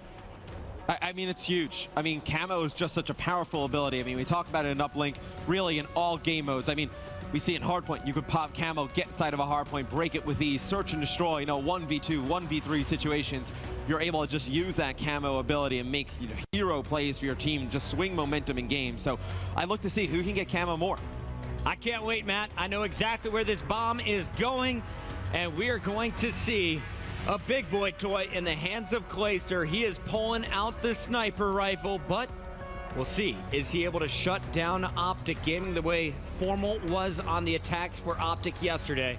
I mean, it's huge. I mean, camo is just such a powerful ability. I mean, we talk about it in Uplink, really in all game modes. I mean, we see it in Hardpoint. You could pop camo, get inside of a hardpoint, break it with ease, search and destroy, you know, 1v2, 1v3 situations. You're able to just use that camo ability and make, you know, hero plays for your team, just swing momentum in games. So I look to see who can get camo more. I can't wait, Matt. I know exactly where this bomb is going, and we are going to see a big boy toy in the hands of Clayster. He is pulling out the sniper rifle, but we'll see. Is he able to shut down Optic Gaming the way Formal was on the attacks for Optic yesterday?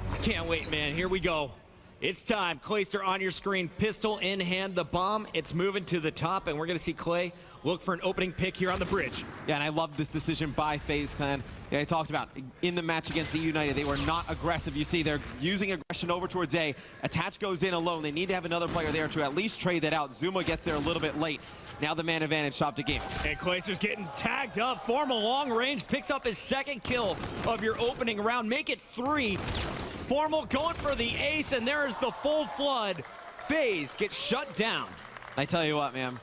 I can't wait, man. Here we go. It's time. Clayster on your screen, pistol in hand, the bomb. It's moving to the top, and we're going to see Clay look for an opening pick here on the bridge. Yeah, and I love this decision by FaZe Clan. Yeah, I talked about in the match against E-United, they were not aggressive. You see, they're using aggression over towards A. Attach goes in alone. They need to have another player there to at least trade that out. Zuma gets there a little bit late. Now the man advantage stopped the game. And Clayster's getting tagged up. Formal long range picks up his 2nd kill of your opening round. Make it 3. Formal going for the ace, and there's the full flood. FaZe gets shut down. I tell you what, man,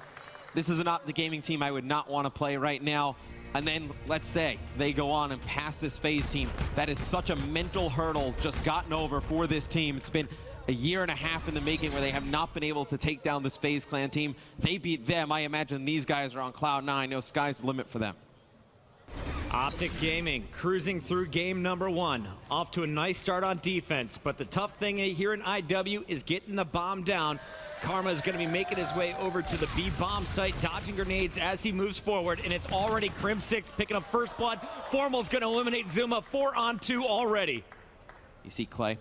this is not the gaming team I would not want to play right now. And then, let's say, they go on and pass this FaZe team. That is such a mental hurdle just gotten over for this team. It's been a year and a half in the making where they have not been able to take down this FaZe Clan team. They beat them. I imagine these guys are on cloud 9. No, sky's the limit for them. Optic Gaming cruising through game number 1. Off to a nice start on defense, but the tough thing here in IW is getting the bomb down. Karma is going to be making his way over to the B bomb site, dodging grenades as he moves forward, and it's already Crim6 picking up first blood. Formal's going to eliminate Zuma 4-on-2 already. You see Clay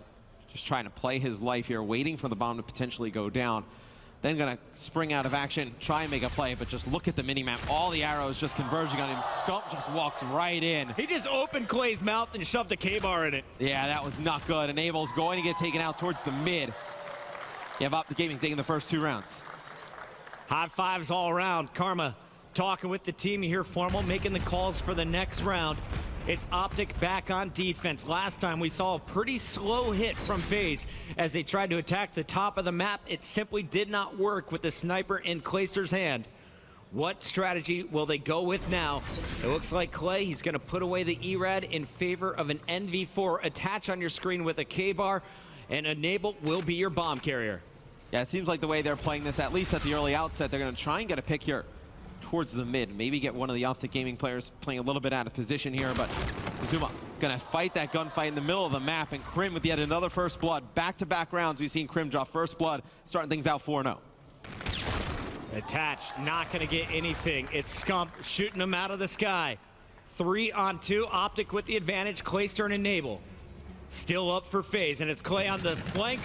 just trying to play his life here, waiting for the bomb to potentially go down. Then gonna spring out of action, try and make a play, but just look at the mini-map. All the arrows just converging on him. Scump just walks right in. He just opened Clay's mouth and shoved a K-bar in it. Yeah, that was not good. Enable's going to get taken out towards the mid. You have Optic Gaming taking the first 2 rounds. High fives all around. Karma talking with the team. You hear Formal making the calls for the next round. It's Optic back on defense. Last time we saw a pretty slow hit from FaZe as they tried to attack the top of the map. It simply did not work with the sniper in Clayster's hand. What strategy will they go with now? It looks like Clay, he's going to put away the ERAD in favor of an NV4. Attach on your screen with a K-bar, and Enable will be your bomb carrier. Yeah, it seems like the way they're playing this, at least at the early outset, they're going to try and get a pick here towards the mid. Maybe get one of the Optic Gaming players playing a little bit out of position here, but Zuma gonna fight that gunfight in the middle of the map, and Crim with yet another first blood. Back-to-back rounds, we've seen Crim draw first blood, starting things out 4-0. Attached, not gonna get anything. It's Scump shooting him out of the sky. 3-on-2, Optic with the advantage, Clayster and Enable. Still up for FaZe, and it's Clay on the flank.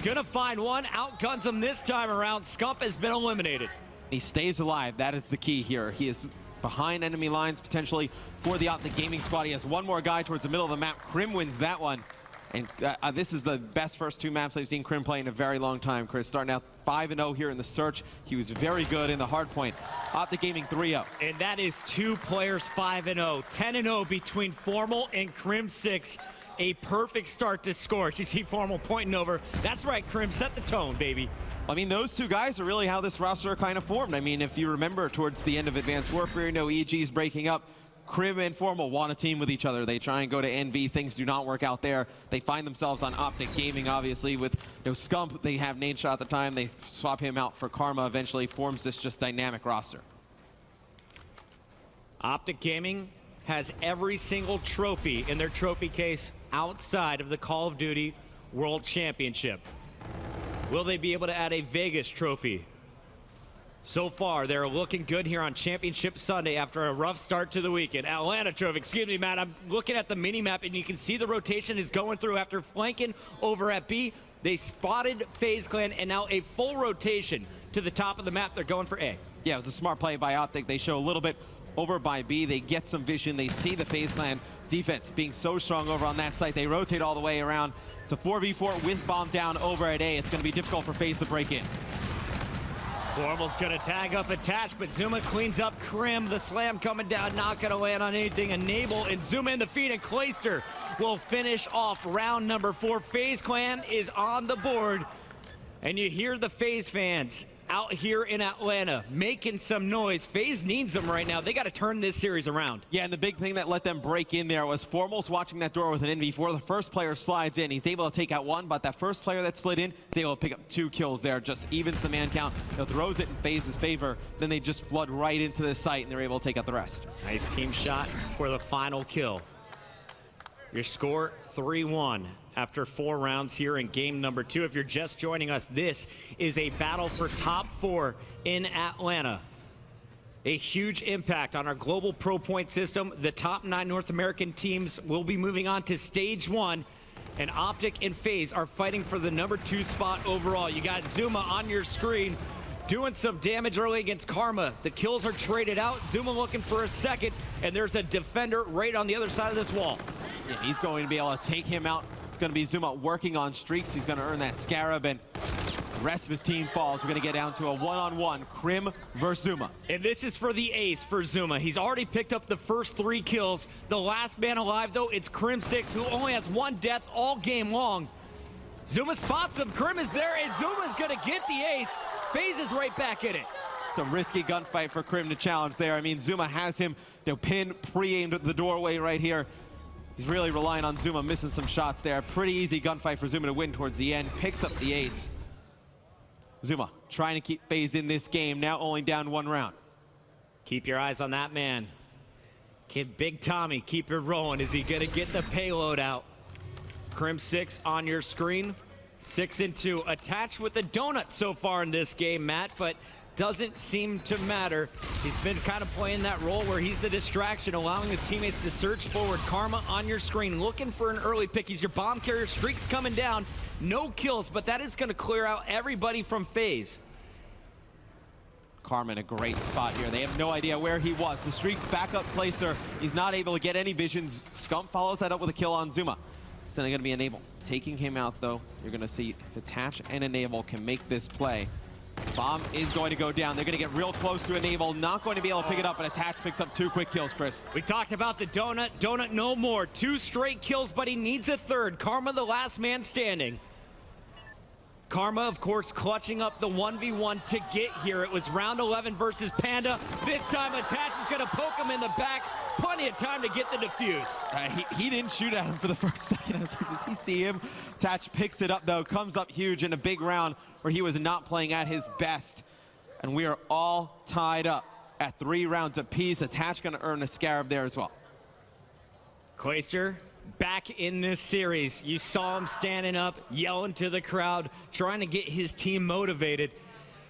Gonna find one, outguns him this time around. Scump has been eliminated. He stays alive. That is the key here. He is behind enemy lines potentially for the Optic Gaming squad. He has one more guy towards the middle of the map. Crim wins that one. And this is the best first 2 maps I've seen Crim play in a very long time. Chris starting out 5-0 here in the search. He was very good in the Hardpoint. Optic Gaming 3-0. And that is 2 players 5-0. 10-0 between Formal and Crim6. A perfect start to score. You see Formal pointing over. That's right, Crim, set the tone, baby. I mean, those 2 guys are really how this roster kind of formed. I mean, if you remember towards the end of Advanced Warfare, EG's breaking up. Crim and Formal want a team with each other. They try and go to NV. Things do not work out there. They find themselves on Optic Gaming, obviously, with Scump. They have Nade Shot at the time. They swap him out for Karma. Eventually forms this just dynamic roster. Optic Gaming has every single trophy in their trophy case outside of the Call of Duty World Championship. Will they be able to add a Vegas trophy? So far, they're looking good here on Championship Sunday after a rough start to the weekend. Atlanta trophy, excuse me, Matt. I'm looking at the mini-map, and you can see the rotation is going through after flanking over at B. They spotted FaZe Clan, and now a full rotation to the top of the map. They're going for A. Yeah, it was a smart play by Optic. They show a little bit over by B. They get some vision. They see the FaZe Clan defense being so strong over on that site. They rotate all the way around. It's a 4v4 with bomb down over at A. It's going to be difficult for FaZe to break in. Formal's going to tag up Attach, but Zuma cleans up Crim. The slam coming down, not going to land on anything. Enable and Zuma in the feed, and Clayster will finish off round number 4. FaZe Clan is on the board, and you hear the FaZe fans out here in Atlanta making some noise. FaZe needs them right now. They got to turn this series around. Yeah, and the big thing that let them break in there was Formal's watching that door with an NV4. The first player slides in. He's able to take out 1, but that first player that slid in is able to pick up 2 kills there. Just evens the man count. Throws it in FaZe's favor. Then they just flood right into the site, and they're able to take out the rest. Nice team shot for the final kill. Your score, 3-1. After 4 rounds here in game number 2. If you're just joining us, this is a battle for top 4 in Atlanta. A huge impact on our global pro point system. The top 9 North American teams will be moving on to stage 1, and Optic and FaZe are fighting for the number 2 spot overall. You got Zuma on your screen doing some damage early against Karma. The kills are traded out. Zuma looking for a second, and there's a defender right on the other side of this wall. Yeah, he's going to be able to take him out. It's going to be Zuma working on streaks. He's going to earn that Scarab, and the rest of his team falls. We're going to get down to a one-on-one, Crim versus Zuma. And this is for the ace for Zuma. He's already picked up the first 3 kills. The last man alive, though, it's Crim6, who only has 1 death all game long. Zuma spots him. Crim is there, and Zuma's going to get the ace. FaZe is right back in it. It's a risky gunfight for Crim to challenge there. I mean, Zuma has him pinned, pre-aimed at the doorway right here. He's really relying on Zuma, missing some shots there. Pretty easy gunfight for Zuma to win towards the end. Picks up the ace. Zuma trying to keep FaZe in this game, now only down 1 round. Keep your eyes on that man. Kid Big Tommy, keep it rolling. Is he gonna get the payload out? Crim6 on your screen. 6 and 2. Attached with the donut so far in this game, Matt, but doesn't seem to matter. He's been kind of playing that role where he's the distraction, allowing his teammates to search forward. Karma on your screen, looking for an early pick. He's your bomb carrier. Streak's coming down. No kills, but that is going to clear out everybody from FaZe. Karma in a great spot here. They have no idea where he was. The Streak's backup placer. He's not able to get any visions. Scump follows that up with a kill on Zuma. It's then going to be Enable. Taking him out, though, you're going to see if Attach and Enable can make this play. Bomb is going to go down. They're going to get real close to Enable. Not going to be able to pick it up, and Attach picks up 2 quick kills, Chris. We talked about the donut. Donut no more. 2 straight kills, but he needs a third. Karma the last man standing. Karma, of course, clutching up the 1v1 to get here. It was round 11 versus Panda. This time, Attach is going to poke him in the back. Plenty of time to get the defuse. He didn't shoot at him for the first second. I was like, does he see him? Attach picks it up, though. Comes up huge in a big round where he was not playing at his best. And we are all tied up at 3 rounds apiece. Attach going to earn a Scarab there as well. Clayster back in this series. You saw him standing up, yelling to the crowd, trying to get his team motivated.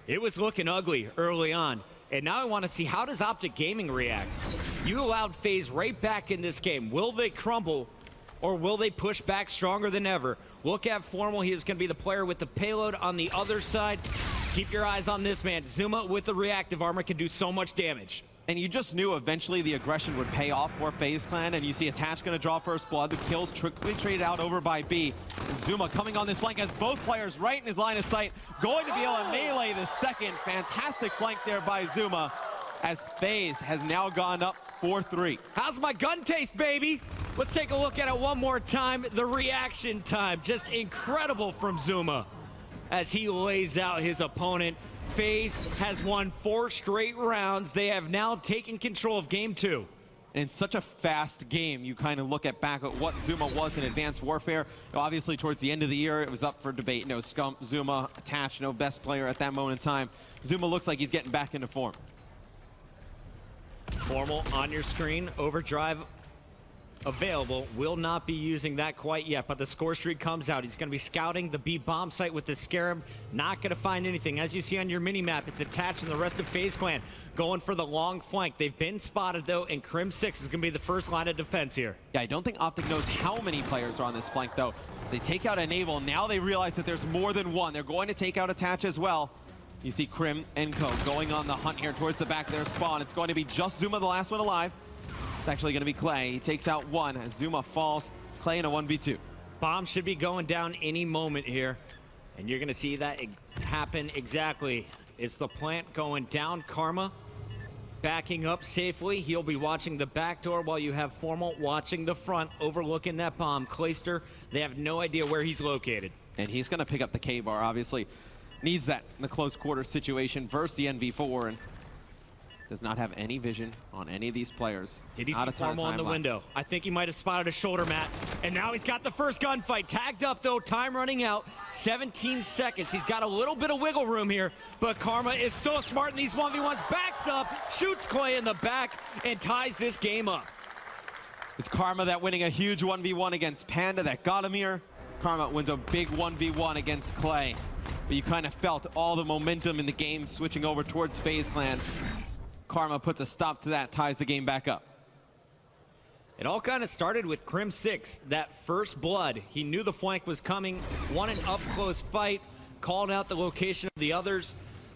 It was looking ugly early on. And now I want to see, how does Optic Gaming react? You allowed FaZe right back in this game. Will they crumble, or will they push back stronger than ever? Look at Formal. He is going to be the player with the payload on the other side. Keep your eyes on this man. Zuma with the reactive armor can do so much damage. And you just knew eventually the aggression would pay off for FaZe Clan, and you see Attach going to draw first blood. The kills quickly traded out over by B. And Zuma coming on this flank as both players right in his line of sight, going to be able to melee the second. Fantastic flank there by Zuma, as FaZe has now gone up 4-3. How's my gun taste, baby? Let's take a look at it one more time. The reaction time, just incredible from Zuma as he lays out his opponent. FaZe has won 4 straight rounds. They have now taken control of game 2. In such a fast game, you kind of look back at what Zuma was in Advanced Warfare. Obviously, towards the end of the year, it was up for debate. Scump, Zuma, Attach, best player at that moment in time. Zuma looks like he's getting back into form. Formal on your screen. Overdrive available. Will not be using that quite yet, but the score streak comes out. He's going to be scouting the B bomb site with the Scarab. Not going to find anything. As you see on your mini-map, it's Attached, and the rest of FaZe Clan going for the long flank. They've been spotted, though, and Crim6 is going to be the first line of defense here. Yeah, I don't think Optic knows how many players are on this flank, though. As they take out Enable, now they realize that there's more than one. They're going to take out Attach as well. You see Crim and Co going on the hunt here towards the back of their spawn. It's going to be just Zuma, the last one alive. It's actually going to be Clay. He takes out one as Zuma falls. Clay in a 1v2. Bomb should be going down any moment here, and you're going to see that happen exactly. It's the plant going down. Karma backing up safely. He'll be watching the back door while you have Formal watching the front, overlooking that bomb. Clayster, they have no idea where he's located. And he's going to pick up the K-bar, obviously. Needs that in the close quarter situation versus the NV4, and does not have any vision on any of these players. Did he see Formal in the window? I think he might have spotted a shoulder mat. And now he's got the first gunfight. Tagged up, though. Time running out. 17 seconds. He's got a little bit of wiggle room here. But Karma is so smart in these 1v1s. Backs up, shoots Clay in the back, and ties this game up. It's Karma that winning a huge 1v1 against Panda that got him here. Karma wins a big 1v1 against Clay. But you kind of felt all the momentum in the game switching over towards FaZe Clan. Karma puts a stop to that, ties the game back up. It all kind of started with Crim6, that first blood. He knew the flank was coming, won an up-close fight, called out the location of the others,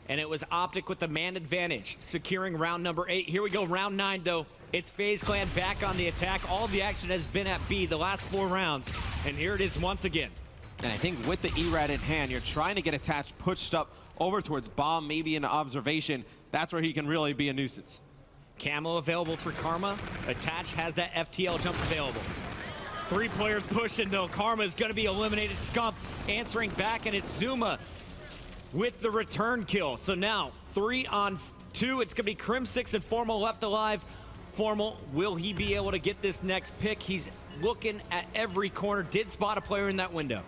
and it was Optic with the man advantage, securing round number 8. Here we go, round 9, though. It's FaZe Clan back on the attack. All of the action has been at B the last 4 rounds, and here it is once again. And I think with the ERAD in hand, you're trying to get Attached pushed up over towards Bomb, maybe in observation. That's where he can really be a nuisance. Camo available for Karma. Attach has that FTL jump available. 3 players pushing, though. Karma is going to be eliminated. Scump answering back, and it's Zuma with the return kill. So now 3 on 2. It's going to be Crim6 and Formal left alive. Formal, will he be able to get this next pick? He's looking at every corner. Did spot a player in that window.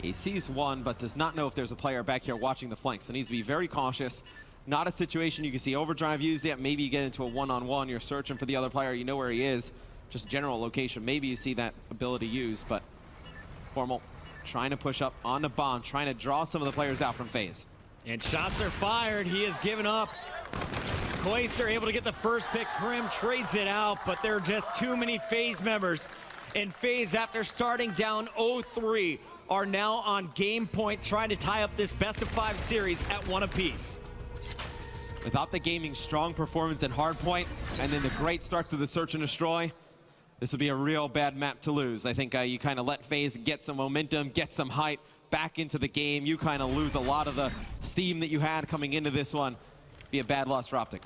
He sees one, but does not know if there's a player back here watching the flank, so needs to be very cautious. Not a situation you can see overdrive used yet. Maybe you get into a one-on-one, you're searching for the other player, you know where he is. Just general location. Maybe you see that ability used, but Formal trying to push up on the bomb, trying to draw some of the players out from FaZe. And shots are fired. He has given up. Clayster able to get the first pick. Krim trades it out, but there are just too many FaZe members. And FaZe, after starting down 0-3, are now on game point, trying to tie up this best-of-5 series at 1 apiece. With Optic Gaming's strong performance in Hardpoint, and then the great start to the Search and Destroy, this will be a real bad map to lose. I think you kind of let FaZe get some momentum, get some hype back into the game. You kind of lose a lot of the steam that you had coming into this one. Be a bad loss for Optic.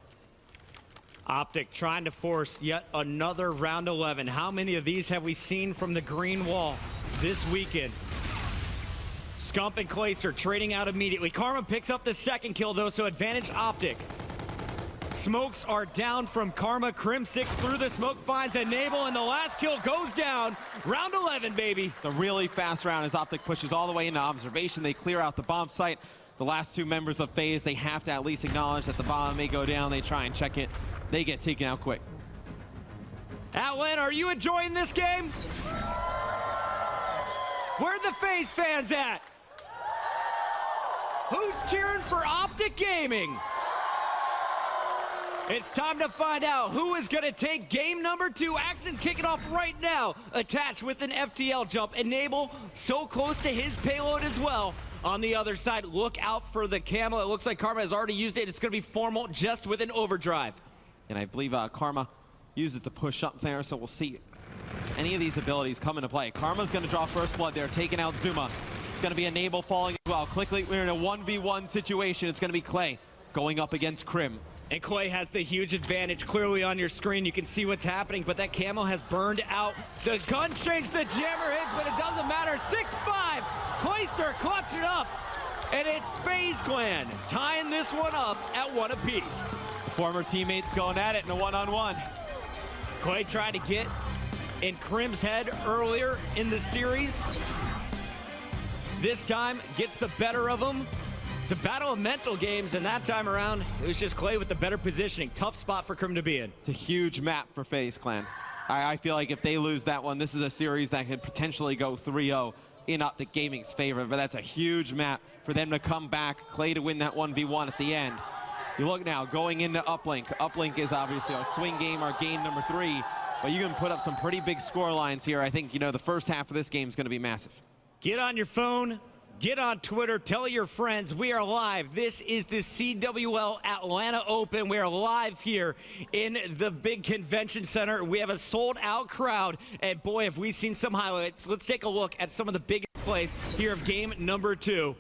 Optic trying to force yet another round 11. How many of these have we seen from the green wall this weekend? Scump and Clayster trading out immediately. Karma picks up the second kill though, so advantage Optic. Smokes are down from Karma. Crimsix through the smoke finds Enable, and the last kill goes down. Round 11, baby. The really fast round as Optic pushes all the way into observation. They clear out the bomb site. The last two members of FaZe, they have to at least acknowledge that the bomb may go down. They try and check it. They get taken out quick. Atlanta, are you enjoying this game? Where are the FaZe fans at? Who's cheering for Optic Gaming? It's time to find out who is going to take game number 2. Action kicking off right now. Attached with an FTL jump. Enable so close to his payload as well. On the other side, look out for the camo. It looks like Karma has already used it. It's going to be Formal just with an overdrive. And I believe Karma used it to push up there, so we'll see any of these abilities come into play. Karma's going to draw first blood there, taking out Zuma. It's going to be Enable falling as well. Quickly, we're in a 1v1 situation. It's going to be Clay going up against Krim. And Clay has the huge advantage. Clearly on your screen, you can see what's happening, but that camo has burned out. The gun change, the jammer hits, but it doesn't matter. 6-5, Clayster clutched it up, and it's FaZe Clan tying this one up at 1 apiece. Former teammates going at it in a one-on-one. Clay tried to get in Krim's head earlier in the series. This time, gets the better of him. It's a battle of mental games, and that time around, it was just Clay with the better positioning. Tough spot for Krim to be in. It's a huge map for FaZe Clan. I feel like if they lose that one, this is a series that could potentially go 3-0 in Optic Gaming's favor, but that's a huge map for them to come back. Clay to win that 1v1 at the end. You look now, going into Uplink. Uplink is obviously our swing game, our game number 3, but you can put up some pretty big score lines here. I think, you know, the first half of this game is going to be massive. Get on your phone. Get on Twitter, tell your friends, we are live. This is the CWL Atlanta Open. We are live here in the big convention center. We have a sold-out crowd, and boy, have we seen some highlights. Let's take a look at some of the biggest plays here of game number 2.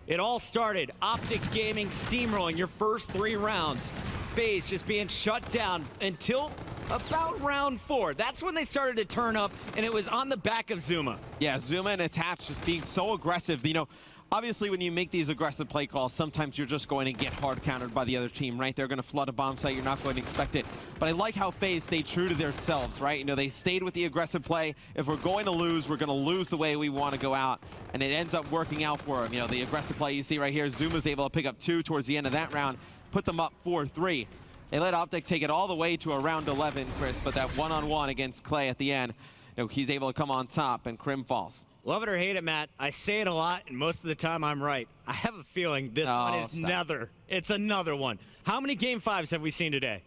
It all started, Optic Gaming steamrolling your first 3 rounds. FaZe just being shut down until about round 4. That's when they started to turn up, and it was on the back of Zuma. Yeah, Zuma and Attach just being so aggressive. You know, obviously when you make these aggressive play calls, sometimes you're just going to get hard countered by the other team, right? They're going to flood a bomb site. You're not going to expect it. But I like how FaZe stayed true to themselves, right? You know, they stayed with the aggressive play. If we're going to lose, we're going to lose the way we want to go out. And it ends up working out for them. You know, the aggressive play you see right here, Zuma's able to pick up 2 towards the end of that round, put them up 4-3. They let Optic take it all the way to a round 11, Chris, but that one-on-one against Clay at the end, you know, he's able to come on top, and Krim falls. Love it or hate it, Matt. I say it a lot, and most of the time I'm right. I have a feeling this one is another. It's another one. How many Game 5s have we seen today?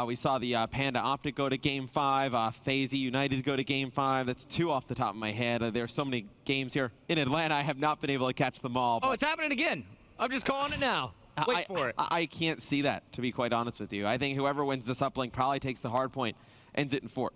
We saw the Panda Optic go to Game 5, FaZe United go to Game 5. That's 2 off the top of my head. There's so many games here in Atlanta. I have not been able to catch them all. Oh, it's happening again. I'm just calling it now. Wait for it. I can't see that, to be quite honest with you. I think whoever wins this uplink probably takes the hard point, ends it in 4.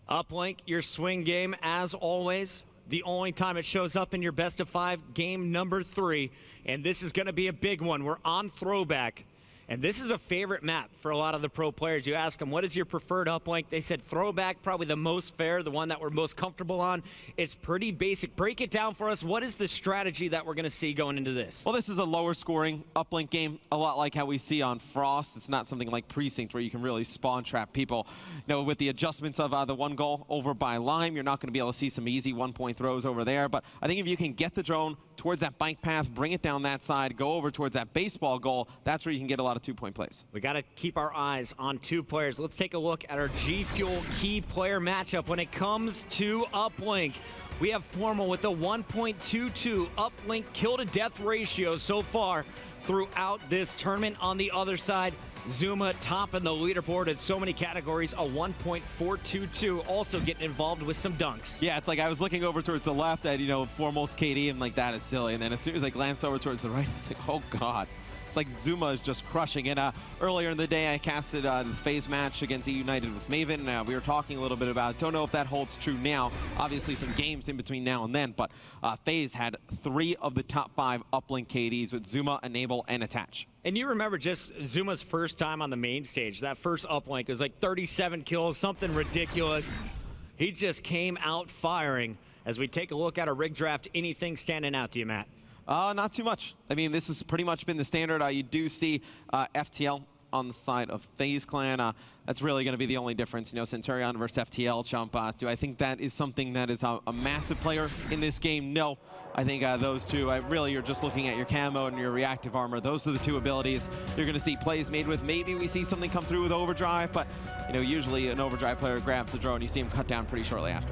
Uplink, your swing game, as always. The only time it shows up in your best of 5, game number 3. And this is going to be a big one. We're on Throwback. And this is a favorite map for a lot of the pro players. You ask them, what is your preferred uplink? They said Throwback, probably the most fair, the one that we're most comfortable on. It's pretty basic. Break it down for us. What is the strategy that we're going to see going into this? Well, this is a lower scoring uplink game, a lot like how we see on Frost. It's not something like Precinct where you can really spawn trap people. You know, with the adjustments of the 1 goal over by Lime, you're not going to be able to see some easy 1-point throws over there. But I think if you can get the drone towards that bike path, bring it down that side, go over towards that baseball goal. That's where you can get a lot of two-point plays. We got to keep our eyes on two players. Let's take a look at our G Fuel key player matchup when it comes to Uplink. We have Formal with a 1.22 Uplink kill-to-death ratio so far throughout this tournament. On the other side, Zuma topping the leaderboard in so many categories, a 1.422, also getting involved with some dunks. Yeah, it's like I was looking over towards the left at, Formal's KD, and like, that is silly. And then as soon as I glanced over towards the right, I was like, oh, God. It's like Zuma is just crushing. And earlier in the day, I casted the FaZe match against E United with Maven. We were talking a little bit about it. Don't know if that holds true now. Obviously, some games in between now and then. But FaZe had 3 of the top 5 uplink KDs with Zuma, Enable, and Attach. And you remember just Zuma's first time on the main stage. That first uplink was like 37 kills, something ridiculous. He just came out firing. As we take a look at a rig draft, anything standing out to you, Matt? Not too much. I mean, this has pretty much been the standard. You do see FTL on the side of FaZe Clan. That's really going to be the only difference, Centurion versus FTL jump. Do I think that is something that is a massive player in this game? No. I think those two, really, you're just looking at your camo and your reactive armor. Those are the 2 abilities you're going to see plays made with. Maybe we see something come through with Overdrive, but, usually an Overdrive player grabs the drone. You see him cut down pretty shortly after.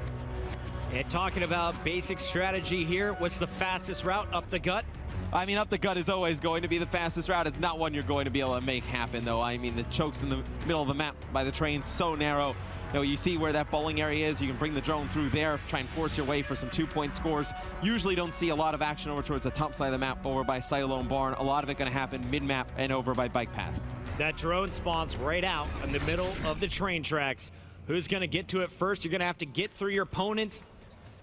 And talking about basic strategy here, what's the fastest route? Up the gut? I mean, up the gut is always going to be the fastest route. It's not one you're going to be able to make happen, though. I mean, the chokes in the middle of the map by the train, so narrow. You see where that bowling area is. You can bring the drone through there, try and force your way for some 2-point scores. Usually don't see a lot of action over towards the top side of the map, over by Siloam Barn. A lot of it going to happen mid-map and over by bike path. That drone spawns right out in the middle of the train tracks. Who's going to get to it first? You're going to have to get through your opponents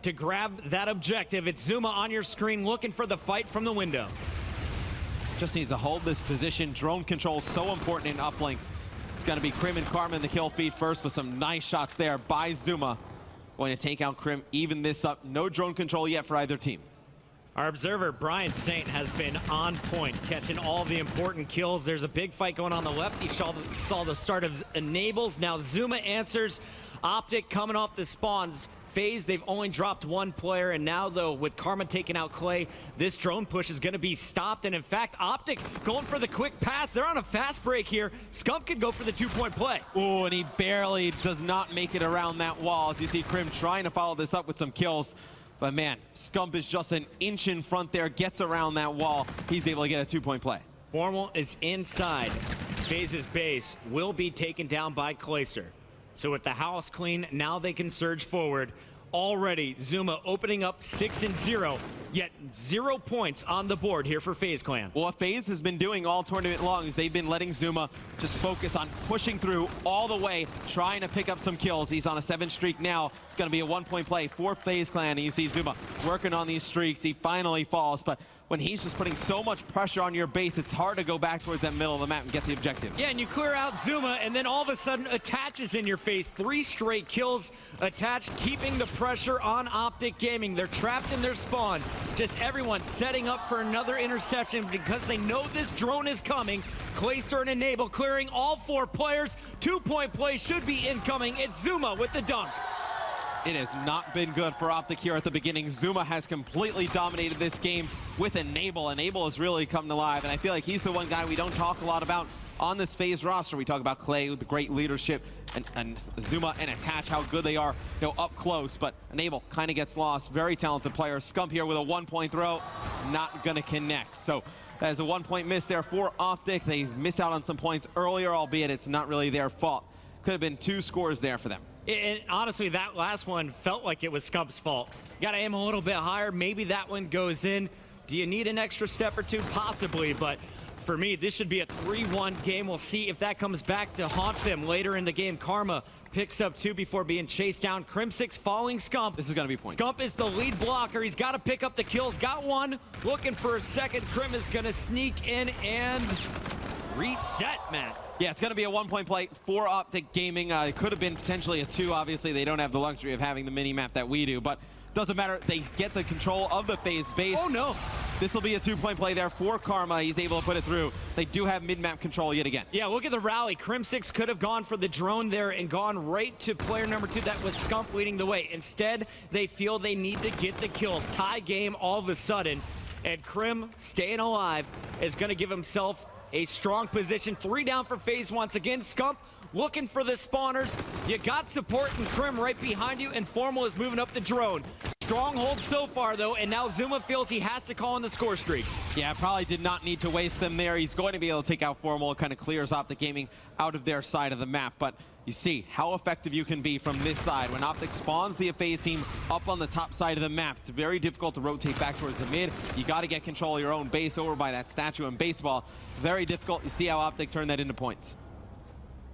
to grab that objective. It's Zuma on your screen looking for the fight from the window. Just needs to hold this position. Drone control so important in uplink. It's going to be Krim and Karma in the kill feed first with some nice shots there by Zuma. Going to take out Krim, even this up. No drone control yet for either team. Our observer, Brian Saint, has been on point, catching all the important kills. There's a big fight going on the left. He saw the start of Enables. Now Zuma answers. Optic coming off the spawns. FaZe, they've only dropped 1 player, and now, though, with Karma taking out Clay, this drone push is going to be stopped. And in fact, Optic going for the quick pass. They're on a fast break here. Scump could go for the 2-point play. Oh, and he barely does not make it around that wall. As you see Krim trying to follow this up with some kills. But man, Scump is just an inch in front there, gets around that wall. He's able to get a 2-point play. Formal is inside. FaZe's base will be taken down by Clayster. So with the house clean, now they can surge forward. Already, Zuma opening up 6-0, yet 0 points on the board here for FaZe Clan. Well, what FaZe has been doing all tournament long is they've been letting Zuma just focus on pushing through all the way, trying to pick up some kills. He's on a 7 streak now. It's going to be a 1-point play for FaZe Clan. And you see Zuma working on these streaks. He finally falls, but when he's just putting so much pressure on your base, it's hard to go back towards that middle of the map and get the objective. Yeah, and you clear out Zuma, and then all of a sudden, Attach is in your face. 3 straight kills. Attach keeping the pressure on Optic Gaming. They're trapped in their spawn. Just everyone setting up for another interception because they know this drone is coming. Clayster and Enable clearing all 4 players. 2-point play should be incoming. It's Zuma with the dunk. It has not been good for Optic here at the beginning. Zuma has completely dominated this game with Enable. Enable has really come to life, and I feel like he's the one guy we don't talk a lot about on this FaZe roster. We talk about Clay with the great leadership, and Zuma and Attach, how good they are, up close, but Enable kind of gets lost. Very talented player. Scump here with a 1-point throw, not gonna connect. So that is a 1-point miss there for Optic. They miss out on some points earlier, albeit it's not really their fault. Could have been 2 scores there for them. And honestly, that last one felt like it was Scump's fault. Got to aim a little bit higher. Maybe that one goes in. Do you need an extra step or 2? Possibly, but for me, this should be a 3-1 game. We'll see if that comes back to haunt them later in the game. Karma picks up 2 before being chased down. Crimsix following Scump. This is going to be point. Scump is the lead blocker. He's got to pick up the kills. Got 1. Looking for a second. Krim is going to sneak in and reset, Matt. Yeah, it's going to be a 1-point play for Optic Gaming. It could have been potentially a 2. Obviously, they don't have the luxury of having the mini-map that we do, but doesn't matter. They get the control of the FaZe base. Oh, no. This will be a 2-point play there for Karma. He's able to put it through. They do have mid-map control yet again. Yeah, look at the rally. Crimsix could have gone for the drone there and gone right to player number 2. That was Scump leading the way. Instead, they feel they need to get the kills. Tie game all of a sudden. And Krim, staying alive, is going to give himself a strong position. 3 down for FaZe once again. Scump looking for the spawners. You got support and Krim right behind you, and Formal is moving up the drone. Stronghold so far, though, and now Zuma feels he has to call in the score streaks. Yeah, probably did not need to waste them there. He's going to be able to take out Formal. It kind of clears Optic Gaming out of their side of the map. But you see how effective you can be from this side. When Optic spawns the FaZe team up on the top side of the map, it's very difficult to rotate back towards the mid. You got to get control of your own base over by that statue and baseball. It's very difficult. You see how Optic turned that into points.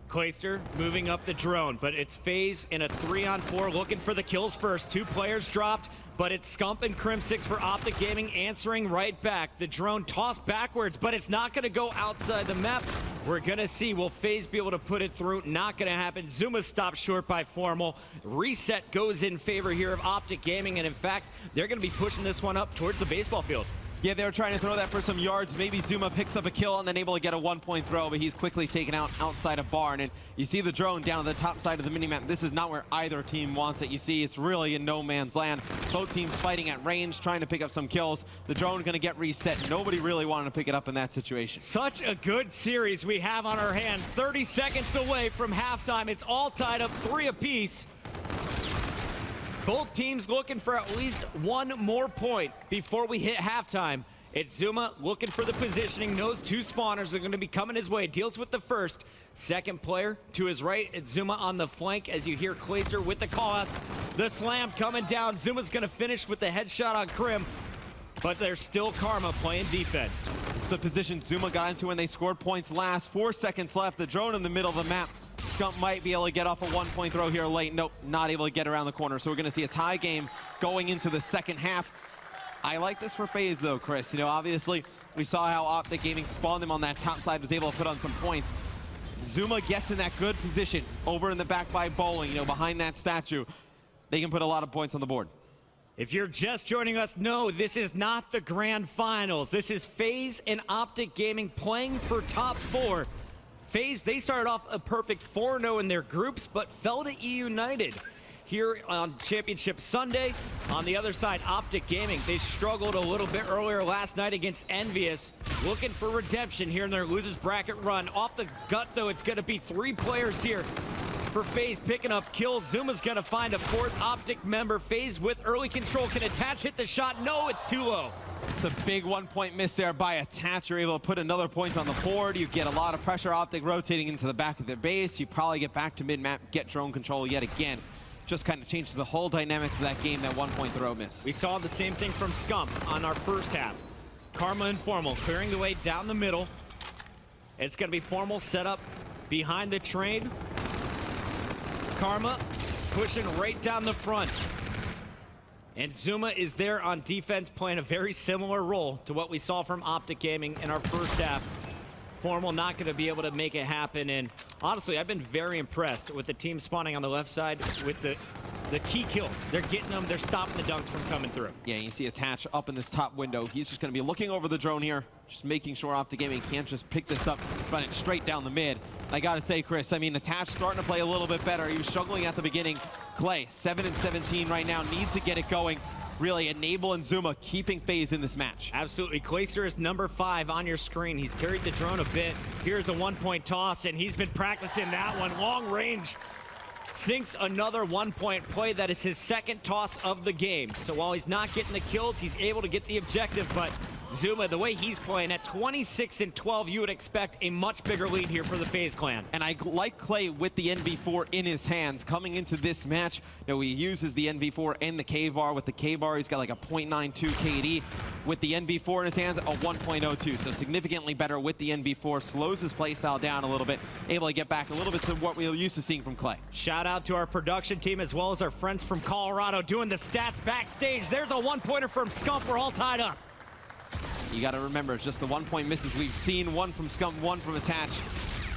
Clayster moving up the drone, but it's FaZe in a 3-on-4 looking for the kills first. 2 players dropped, but it's Scump and Crim6 for Optic Gaming answering right back. The drone tossed backwards, but it's not going to go outside the map. We're going to see, will FaZe be able to put it through? Not going to happen. Zuma stopped short by Formal. Reset goes in favor here of Optic Gaming, and in fact, they're going to be pushing this one up towards the baseball field. Yeah, they were trying to throw that for some yards. Maybe Zuma picks up a kill and then able to get a 1-point throw, but he's quickly taken out outside of Barn. And you see the drone down at the top side of the minimap. This is not where either team wants it. You see it's really in no man's land. Both teams fighting at range, trying to pick up some kills. The drone going to get reset. Nobody really wanted to pick it up in that situation. Such a good series we have on our hands. 30 seconds away from halftime. It's all tied up 3 apiece. Both teams looking for at least 1 more point before we hit halftime. It's Zuma looking for the positioning. Knows 2 spawners are going to be coming his way. Deals with the first. Second player to his right. It's Zuma on the flank as you hear Clayster with the callouts. The slam coming down. Zuma's going to finish with the headshot on Krim. But there's still Karma playing defense. It's the position Zuma got into when they scored points last. 4 seconds left. The drone in the middle of the map. Scump might be able to get off a 1-point throw here late. Nope, not able to get around the corner. So we're going to see a tie game going into the second half. I like this for FaZe, though, Chris. You know, obviously, we saw how Optic Gaming spawned them on that top side, was able to put on some points. Zuma gets in that good position over in the back by Bowling, you know, behind that statue. They can put a lot of points on the board. If you're just joining us, no, this is not the grand finals. This is FaZe and Optic Gaming playing for top 4. FaZe, they started off a perfect 4-0 in their groups, but fell to E United here on Championship Sunday. On the other side, Optic Gaming, they struggled a little bit earlier last night against Envious, looking for redemption here in their losers bracket run. Off the gut, though, it's going to be 3 players here for FaZe picking up kills. Zuma's going to find a 4th Optic member. FaZe with early control can attach, hit the shot. No, it's too low. It's a big 1-point miss there by Attach. You're able to put another point on the board. You get a lot of pressure. Optic rotating into the back of their base. You probably get back to mid-map, get drone control yet again. Just kind of changes the whole dynamics of that game, that 1-point throw miss. We saw the same thing from Scump on our first half. Karma and Formal clearing the way down the middle. It's going to be Formal set up behind the train. Karma pushing right down the front. And Zuma is there on defense, playing a very similar role to what we saw from Optic Gaming in our first half. Formal not going to be able to make it happen, and honestly, I've been very impressed with the team spawning on the left side with the key kills. They're getting them, they're stopping the dunks from coming through. Yeah, you see Attach up in this top window. He's just going to be looking over the drone here, just making sure Optic Gaming can't just pick this up, run it straight down the mid. I got to say, Chris, I mean, Attach starting to play a little bit better. He was struggling at the beginning. Clay, 7-17 right now, needs to get it going. Really enabling Zuma, keeping FaZe in this match. Absolutely. Clayster is number 5 on your screen. He's carried the drone a bit. Here's a 1-point toss, and he's been practicing that one. Long range. Sinks another 1-point play. That is his 2nd toss of the game. So while he's not getting the kills, he's able to get the objective, but Zuma, the way he's playing at 26-12, you would expect a much bigger lead here for the FaZe clan. And I like Clay with the NV4 in his hands coming into this match. You know, he uses the NV4 and the K-Bar. With the K-Bar, he's got like a 0.92 KD. With the NV4 in his hands, a 1.02. So significantly better with the NV4. Slows his playstyle down a little bit. Able to get back a little bit to what we're used to seeing from Clay. Shout out to our production team as well as our friends from Colorado doing the stats backstage. There's a 1-pointer from Scump. We're all tied up. You got to remember, it's just the 1-point misses we've seen. 1 from Scump, 1 from Attach.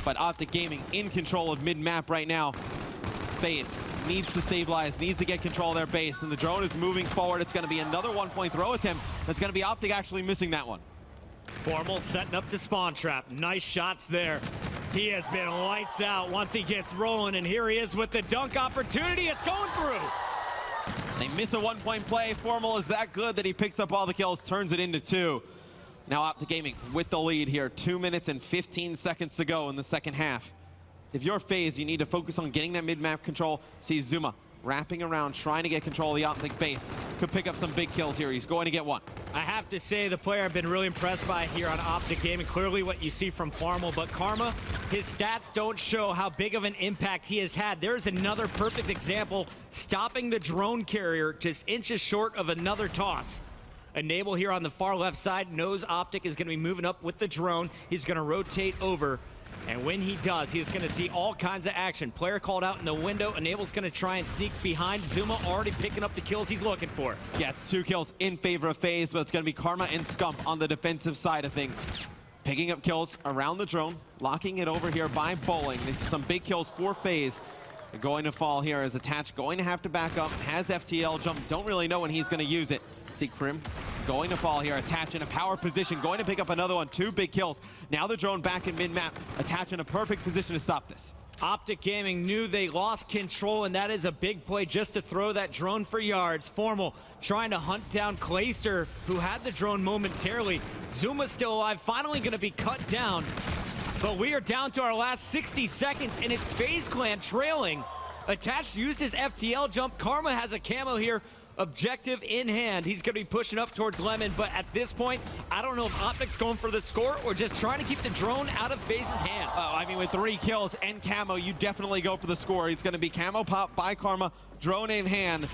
But Optic Gaming in control of mid-map right now. FaZe needs to stabilize, needs to get control of their base, and the drone is moving forward. It's going to be another 1-point throw attempt. That's going to be Optic actually missing that one. Formal setting up the spawn trap. Nice shots there. He has been lights out once he gets rolling, and here he is with the dunk opportunity. It's going through. They miss a 1-point play. Formal is that good that he picks up all the kills, turns it into 2. Now Optic Gaming with the lead here. 2 minutes and 15 seconds to go in the second half. If you're FaZe, you need to focus on getting that mid-map control. See Zuma wrapping around, trying to get control of the Optic base. Could pick up some big kills here. He's going to get one. I have to say, the player I've been really impressed by here on Optic Gaming, clearly what you see from Farmal, but Karma, his stats don't show how big of an impact he has had. There's another perfect example, stopping the drone carrier just inches short of another toss. Enable here on the far left side knows Optic is going to be moving up with the drone. He's going to rotate over. And when he does, he's going to see all kinds of action. Player called out in the window. Enable's going to try and sneak behind. Zuma already picking up the kills he's looking for. Yeah, it's 2 kills in favor of FaZe, but it's going to be Karma and Scump on the defensive side of things. Picking up kills around the drone, locking it over here by Bowling. This is some big kills for FaZe. They're going to fall here as Attach going to have to back up. Has FTL jump. Don't really know when he's going to use it. See Krim going to fall here. Attach in a power position. Going to pick up another one. 2 big kills. Now the drone back in mid-map. Attach in a perfect position to stop this. Optic Gaming knew they lost control, and that is a big play just to throw that drone for yards. Formal trying to hunt down Clayster, who had the drone momentarily. Zuma's still alive. Finally going to be cut down. But we are down to our last 60 seconds, and it's FaZe Clan trailing. Attached used his FTL jump. Karma has a camo here. Objective in hand. He's going to be pushing up towards Lemon, but at this point, I don't know if Optic's going for the score or just trying to keep the drone out of FaZe's hands. Oh, I mean, with 3 kills and camo, you definitely go for the score. He's going to be camo pop by Karma, drone in hand.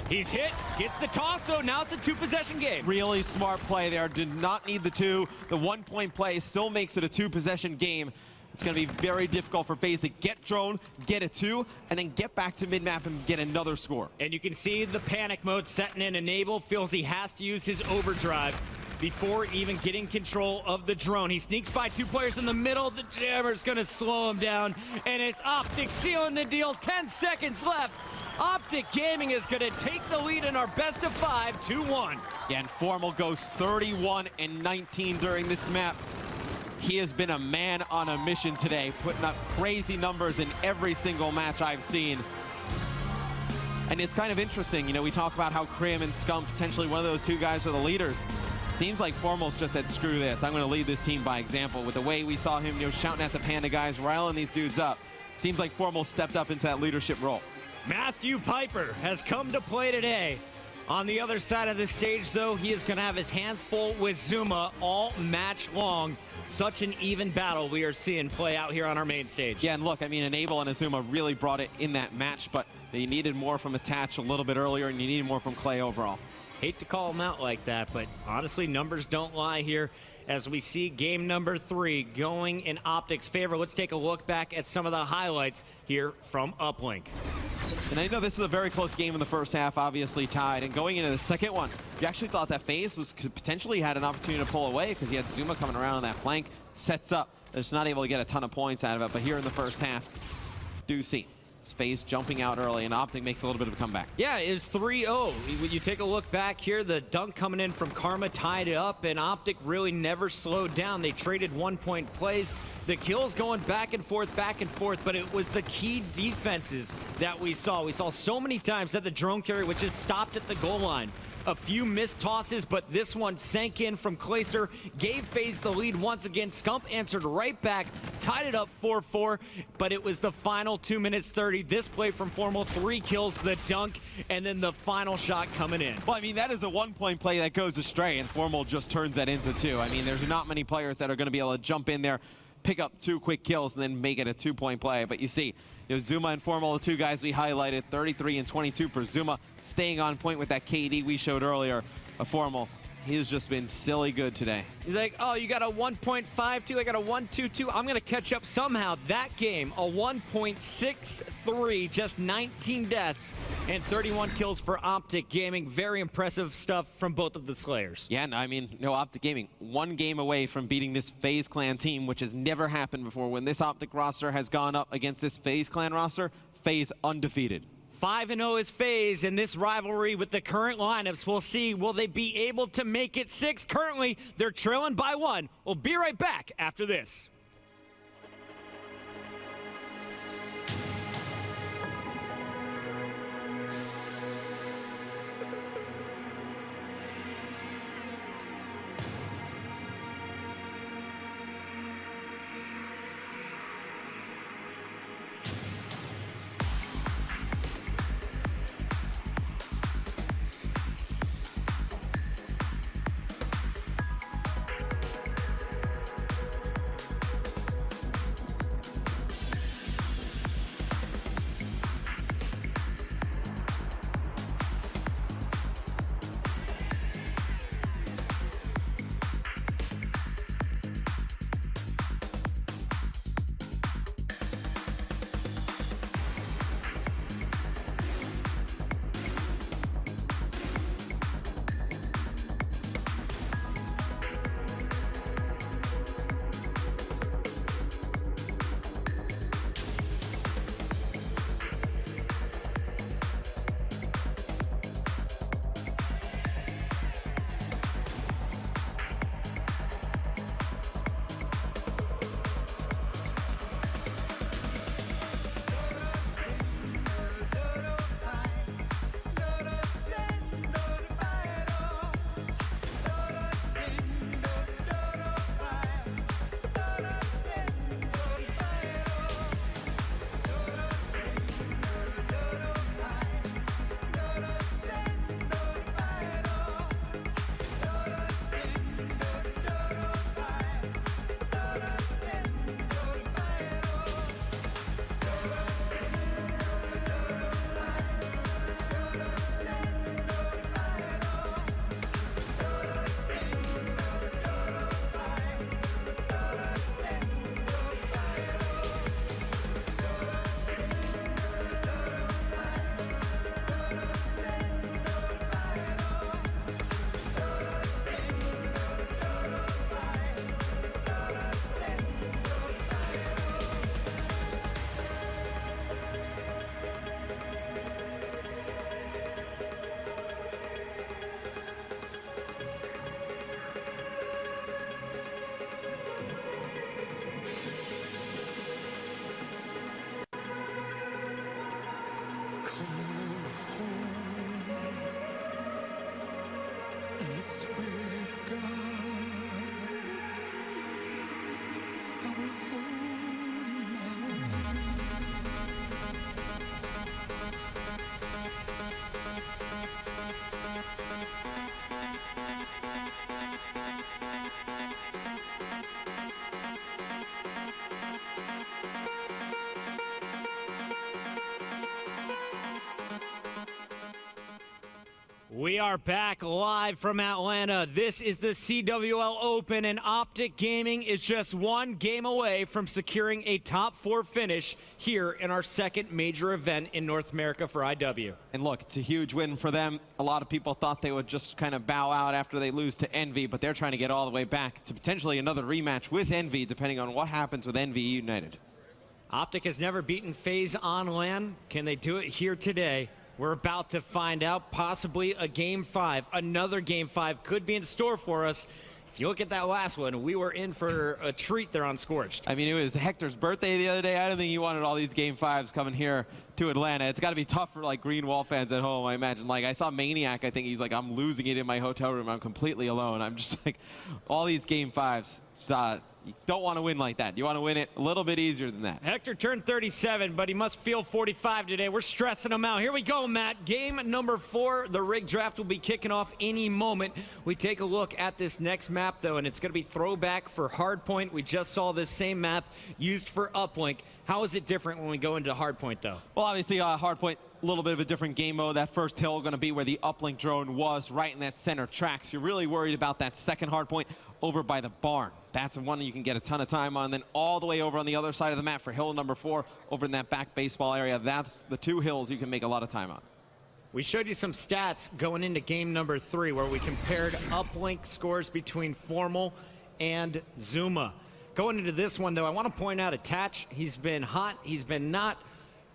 He's hit, gets the toss, so now it's a 2-possession game. Really smart play there. Did not need the 2. The 1-point play still makes it a 2-possession game. It's going to be very difficult for FaZe to get drone, get a 2, and then get back to mid-map and get another score. And you can see the panic mode setting in. Enable feels he has to use his overdrive before even getting control of the drone. He sneaks by 2 players in the middle. The jammer's going to slow him down, and it's Optic sealing the deal. 10 seconds left. Optic Gaming is going to take the lead in our best of 5, 2-1. Yeah, and Formal goes 31 and 19 during this map. He has been a man on a mission today, putting up crazy numbers in every single match I've seen. And it's kind of interesting, you know, we talk about how Krim and Scump, potentially one of those 2 guys are the leaders. Seems like Formal's just said, screw this, I'm going to lead this team by example. With the way we saw him, you know, shouting at the Panda guys, riling these dudes up. Seems like Formal stepped up into that leadership role. Matthew Piper has come to play today. On the other side of the stage, though, he is going to have his hands full with Zuma all match long. Such an even battle we are seeing play out here on our main stage. Yeah, and look, I mean, Enable and Azuma really brought it in that match, but they needed more from Attach a little bit earlier, and you needed more from Clay overall. Hate to call him out like that, but honestly, numbers don't lie here as we see game number 3 going in Optic's favor. Let's take a look back at some of the highlights here from Uplink. And I know this is a very close game in the first half, obviously tied. And going into the second one, you actually thought that FaZe could potentially had an opportunity to pull away because you had Zuma coming around on that flank, sets up. Just not able to get a ton of points out of it. But here in the first half, do see FaZe jumping out early, and Optic makes a little bit of a comeback. Yeah, it was 3-0. When you take a look back here, the dunk coming in from Karma tied it up, and Optic really never slowed down. They traded 1-point plays. The kills going back and forth, but it was the key defenses that we saw. We saw so many times that the drone carrier was just stopped at the goal line. A few missed tosses, but this one sank in from Clayster, gave FaZe the lead once again. Scump answered right back, tied it up 4-4, but it was the final 2 minutes 30. This play from Formal, 3 kills, the dunk, and then the final shot coming in. Well, I mean, that is a 1-point play that goes astray, and Formal just turns that into 2. I mean, there's not many players that are going to be able to jump in there, pick up 2 quick kills, and then make it a 2-point play. But you see, you know, Zuma and Formal, the 2 guys we highlighted, 33 and 22 for Zuma, staying on point with that KD we showed earlier. Formal, he's just been silly good today. He's like, oh, you got a 1.52, I got a 1.22. I'm going to catch up somehow. That game, a 1.63, just 19 deaths and 31 kills for Optic Gaming. Very impressive stuff from both of the Slayers. Yeah, no, I mean, no, Optic Gaming, 1 game away from beating this FaZe Clan team, which has never happened before. When this Optic roster has gone up against this FaZe Clan roster, FaZe undefeated. 5-0 is FaZe in this rivalry with the current lineups. We'll see, will they be able to make it 6? Currently, they're trailing by 1. We'll be right back after this. We are back live from Atlanta. This is the CWL Open, and Optic Gaming is just one game away from securing a top 4 finish here in our second major event in North America for IW. And look, it's a huge win for them. A lot of people thought they would just kind of bow out after they lose to Envy, but they're trying to get all the way back to potentially another rematch with Envy, depending on what happens with Envy United. Optic has never beaten FaZe on LAN. Can they do it here today? We're about to find out. Possibly a Game 5. Another Game 5 could be in store for us. If you look at that last one, we were in for a treat there on Scorched. I mean, it was Hector's birthday the other day. I don't think he wanted all these Game 5s coming here to Atlanta. It's got to be tough for, like, Green Wall fans at home, I imagine. Like, I saw Maniac. I think he's like, I'm losing it in my hotel room. I'm completely alone. I'm just like, all these Game 5s, you don't want to win like that. You want to win it a little bit easier than that. Hector turned 37, but he must feel 45 today. We're stressing him out. Here we go, Matt. Game number 4. The rig draft will be kicking off any moment. We take a look at this next map, though, and it's going to be throwback for Hardpoint. We just saw this same map used for Uplink. How is it different when we go into Hardpoint, though? Well, obviously, Hardpoint, a little bit of a different game mode. That first hill going to be where the Uplink drone was, right in that center track. So you're really worried about that second Hardpoint over by the barn. That's one that you can get a ton of time on. Then all the way over on the other side of the map for hill number 4, over in that back baseball area. That's the 2 hills you can make a lot of time on. We showed you some stats going into game number 3 where we compared Uplink scores between Formal and Zuma. Going into this one, though, I want to point out Attach. He's been hot. He's been not.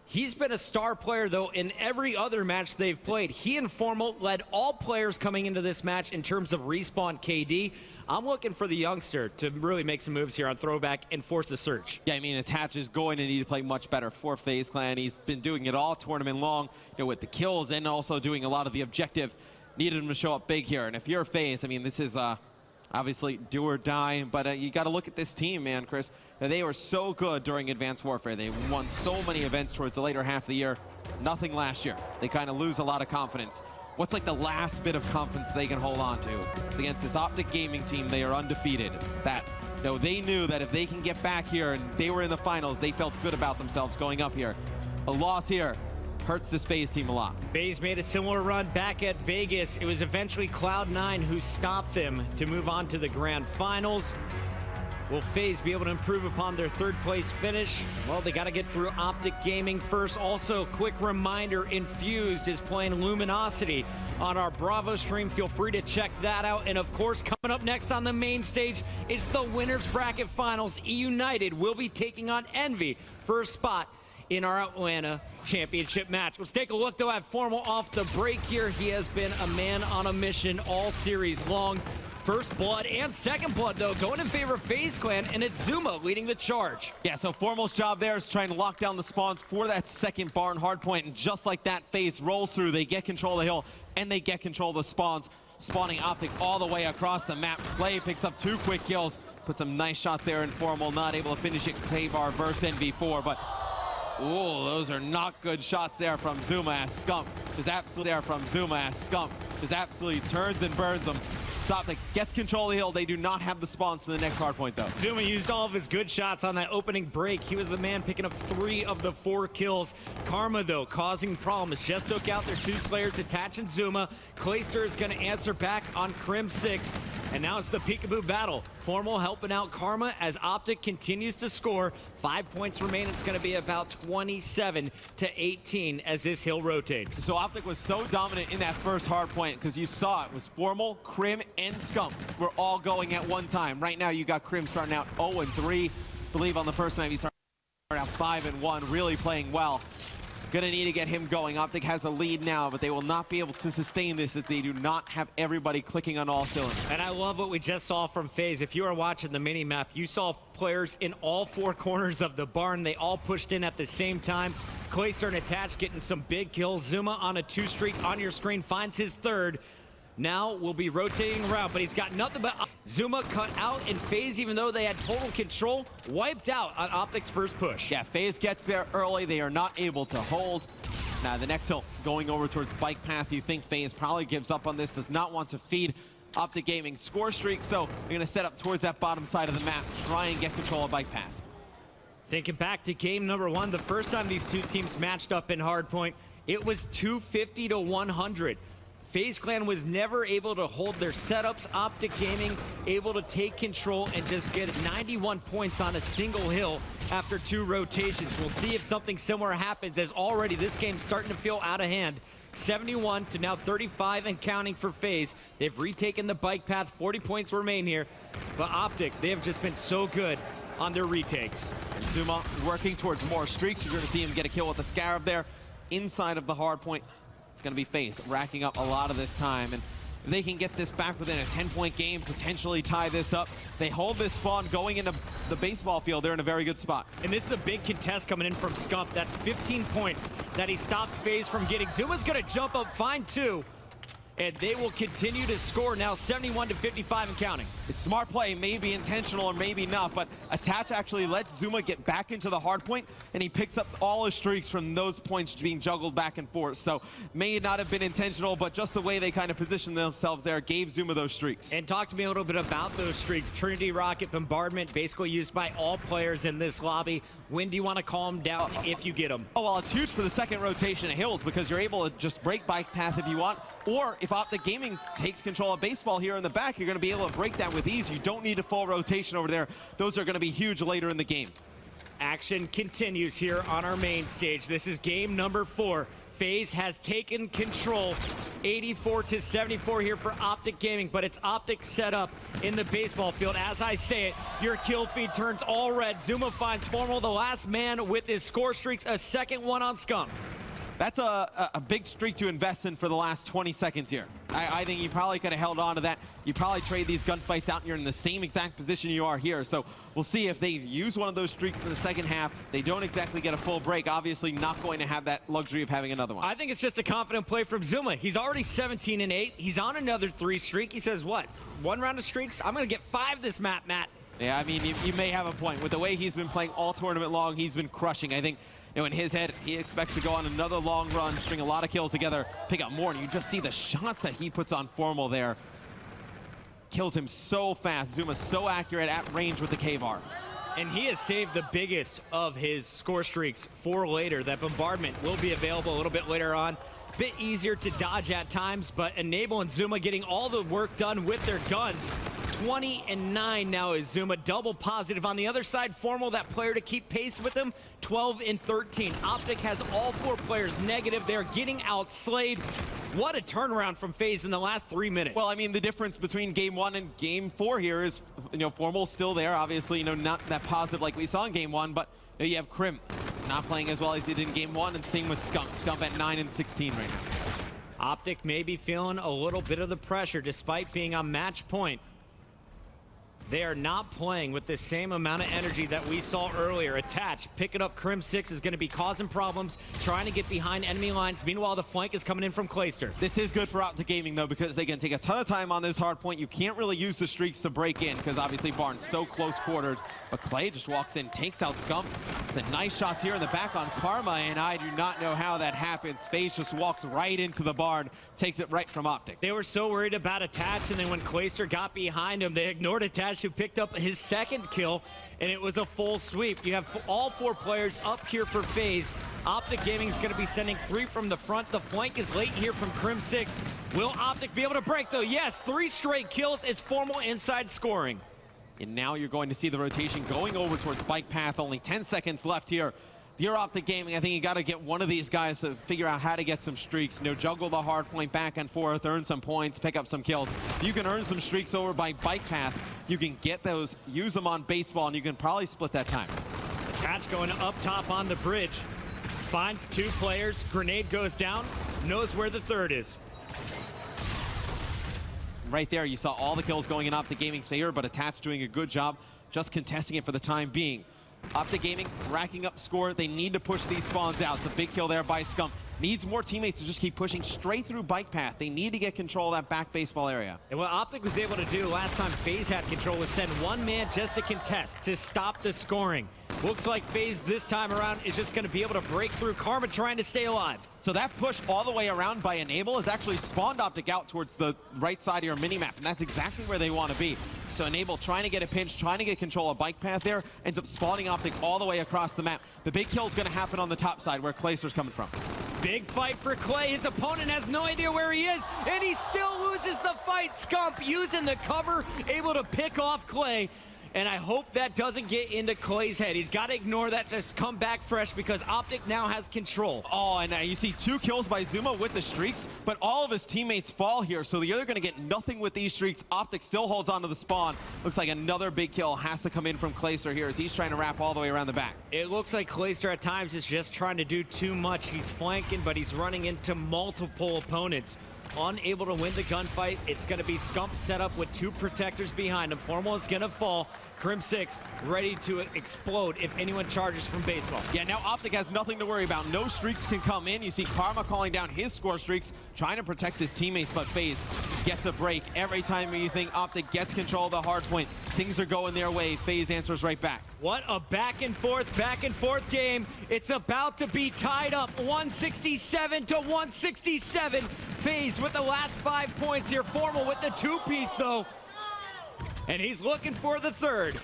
He's been a star player, though, in every other match they've played. He and Formal led all players coming into this match in terms of respawn KD. I'm looking for the youngster to really make some moves here on throwback and force a search. Yeah, I mean, Attach is going to need to play much better for FaZe Clan. He's been doing it all tournament long, you know, with the kills and also doing a lot of the objective. Needed him to show up big here. And if you're FaZe, I mean, this is obviously do or die, but you got to look at this team, man, Chris. They were so good during Advanced Warfare. They won so many events towards the later half of the year. Nothing last year. They kind of lose a lot of confidence. What's like the last bit of confidence they can hold on to? It's against this Optic Gaming team. They are undefeated. That, you know, they knew that if they can get back here and they were in the finals, they felt good about themselves going up here. A loss here hurts this FaZe team a lot. FaZe made a similar run back at Vegas. It was eventually Cloud9 who stopped them to move on to the grand finals. Will FaZe be able to improve upon their 3rd place finish? Well, they got to get through Optic Gaming first. Also, quick reminder, Infused is playing Luminosity on our Bravo stream. Feel free to check that out. And of course, coming up next on the main stage, it's the winners bracket finals. E United will be taking on Envy for a spot in our Atlanta championship match. Let's take a look, though, at Formal off the break here. He has been a man on a mission all series long. First blood and second blood, though, going in favor of FaZe Clan, and it's Zuma leading the charge. Yeah, so Formal's job there is trying to lock down the spawns for that second barn Hardpoint, and just like that, FaZe rolls through. They get control of the hill, and they get control of the spawns, spawning Optic all the way across the map. Clay picks up 2 quick kills, put some nice shots there in Formal, not able to finish it. K-Bar versus NV4, but ooh, those are not good shots there from Zuma as Scump. Just absolutely there from Zuma as Scump. Just absolutely turns and burns them. Optic gets control of the hill. They do not have the spawns to the next Hardpoint, though. Zuma used all of his good shots on that opening break. He was the man picking up 3 of the 4 kills. Karma, though, causing problems. Just took out their 2 Slayers, Attach and Zuma. Clayster is going to answer back on Crim 6. And now it's the peekaboo battle. Formal helping out Karma as Optic continues to score. 5 points remain. It's going to be about 27 to 18 as this hill rotates. So Optic was so dominant in that first Hardpoint because you saw it was Formal, Crim, and Scump were all going at one time. Right now you got Crim starting out 0-3. I believe on the first night he started out 5-1, really playing well. Gonna need to get him going. Optic has a lead now, but they will not be able to sustain this if they do not have everybody clicking on all cylinders. And I love what we just saw from FaZe. If you are watching the mini-map, you saw players in all 4 corners of the barn. They all pushed in at the same time. Clayster and Attach getting some big kills. Zuma on a 2 streak on your screen finds his 3rd. Now we'll be rotating around, but he's got nothing but Zuma cut out, and FaZe, even though they had total control, wiped out on Optic's first push. Yeah, FaZe gets there early. They are not able to hold. Now the next hill going over towards bike path. You think FaZe probably gives up on this, does not want to feed Optic Gaming score streak, so they're going to set up towards that bottom side of the map, try and get control of bike path. Thinking back to game number 1, the first time these 2 teams matched up in Hardpoint, it was 250 to 100. FaZe Clan was never able to hold their setups. Optic Gaming able to take control and just get 91 points on a single hill after 2 rotations. We'll see if something similar happens, as already this game's starting to feel out of hand. 71 to now 35 and counting for FaZe. They've retaken the bike path. 40 points remain here. But Optic, they have just been so good on their retakes. And Zuma working towards more streaks. You're going to see him get a kill with the Scarab there inside of the hard point. It's going to be FaZe racking up a lot of this time. And if they can get this back within a 10-point game, potentially tie this up, they hold this spawn going into the baseball field, they're in a very good spot. And this is a big contest coming in from Scump. That's 15 points that he stopped FaZe from getting. Zuma's going to jump up, find 2. And they will continue to score now, 71 to 55 and counting. It's smart play, maybe intentional or maybe not, but Attach actually lets Zuma get back into the hard point, and he picks up all his streaks from those points being juggled back and forth. So may not have been intentional, but just the way they kind of positioned themselves there gave Zuma those streaks. And talk to me a little bit about those streaks. Trinity Rocket Bombardment, basically used by all players in this lobby. When do you want to calm down if you get them? Oh, well, it's huge for the second rotation of hills because you're able to just break bike path if you want, or if Optic Gaming takes control of baseball here in the back, you're going to be able to break that with ease. You don't need a full rotation over there. Those are going to be huge later in the game. Action continues here on our main stage. This is game number 4. FaZe has taken control, 84 to 74 here for Optic Gaming, but it's Optic set up in the baseball field. As I say it, your kill feed turns all red. Zuma finds Formal, the last man with his score streaks, a second one on Skunk. That's a big streak to invest in for the last 20 seconds here. I think you probably could have held on to that. You probably trade these gunfights out and you're in the same exact position you are here. So we'll see if they use one of those streaks in the second half. They don't exactly get a full break. Obviously not going to have that luxury of having another one. I think it's just a confident play from Zuma. He's already 17 and 8. He's on another 3 streak. He says, what, 1 round of streaks? I'm going to get 5 this map, Matt. Yeah, I mean, you may have a point. With the way he's been playing all tournament long, he's been crushing. I think, you know, in his head, he expects to go on another long run, string a lot of kills together, pick up more, and you just see the shots that he puts on Formal there. Kills him so fast. Zuma's so accurate at range with the K-Bar. And he has saved the biggest of his score streaks for later. That bombardment will be available a little bit later on. Bit easier to dodge at times, but Enable and Zuma getting all the work done with their guns. 20 and 9 now is Zuma, double positive. On the other side, Formal, that player to keep pace with him, 12 and 13. Optic has all 4 players negative. They're getting outslayed. What a turnaround from FaZe in the last 3 minutes. Well, I mean, the difference between game 1 and game 4 here is, you know, Formal's still there. Obviously, you know, not that positive like we saw in game 1, but you know, you have Crim not playing as well as he did in game 1, and same with Skunk. Skunk at 9 and 16 right now. Optic may be feeling a little bit of the pressure despite being on match point. They are not playing with the same amount of energy that we saw earlier. Attach, picking up Crim 6 is going to be causing problems, trying to get behind enemy lines. Meanwhile, the flank is coming in from Clayster. This is good for Optic Gaming, though, because they can take a ton of time on this hard point. You can't really use the streaks to break in, because obviously Barnes so close quartered. But Clay just walks in, takes out Scump. It's a nice shots here in the back on Karma, and I do not know how that happens. FaZe just walks right into the barn, takes it right from Optic. They were so worried about Attach, and then when Clayster got behind him, they ignored Attach, who picked up his second kill, and it was a full sweep. You have all 4 players up here for FaZe. Optic Gaming is going to be sending 3 from the front. The flank is late here from Crim 6. Will Optic be able to break, though? Yes, 3 straight kills. It's Formal inside scoring. And now you're going to see the rotation going over towards bike path. Only 10 seconds left here. If you're Optic Gaming, I think you got to get one of these guys to figure out how to get some streaks. You know, juggle the hard point back and forth, earn some points, pick up some kills. If you can earn some streaks over by bike path, you can get those, use them on baseball, and you can probably split that time. Patch going up top on the bridge. Finds 2 players. Grenade goes down. Knows where the 3rd is. Right there, you saw all the kills going in Optic Gaming's favor, but Attach doing a good job just contesting it for the time being. Optic Gaming racking up score. They need to push these spawns out. It's a big kill there by Scump. Needs more teammates to just keep pushing straight through bike path. They need to get control of that back baseball area. And what Optic was able to do last time FaZe had control was send 1 man just to contest, to stop the scoring. Looks like FaZe this time around is just going to be able to break through. Karma trying to stay alive. So that push all the way around by Enable has actually spawned Optic out towards the right side of your minimap, and that's exactly where they want to be. So Enable trying to get a pinch, trying to get control of bike path there, ends up spawning Optic all the way across the map. The big kill is going to happen on the top side where Clayster's coming from. Big fight for Clay. His opponent has no idea where he is, and he still loses the fight. Scump using the cover, able to pick off Clay. And I hope that doesn't get into Clay's head. He's got to ignore that, just come back fresh because Optic now has control. Oh, and you see 2 kills by Zuma with the streaks, but all of his teammates fall here, so the other going to get nothing with these streaks. Optic still holds on to the spawn. Looks like another big kill has to come in from Clayster here as he's trying to wrap all the way around the back. It looks like Clayster at times is just trying to do too much. He's flanking, but he's running into multiple opponents. Unable to win the gunfight. It's going to be Scump set up with 2 protectors behind him. Formal is going to fall. Crim6 ready to explode if anyone charges from baseball. Yeah, now Optic has nothing to worry about. No streaks can come in. You see Karma calling down his score streaks, trying to protect his teammates, but FaZe gets a break. Every time you think Optic gets control of the hard point, things are going their way. FaZe answers right back. What a back and forth game. It's about to be tied up 167 to 167. FaZe with the last 5 points here. Formal with the 2-piece though. And he's looking for the 3rd.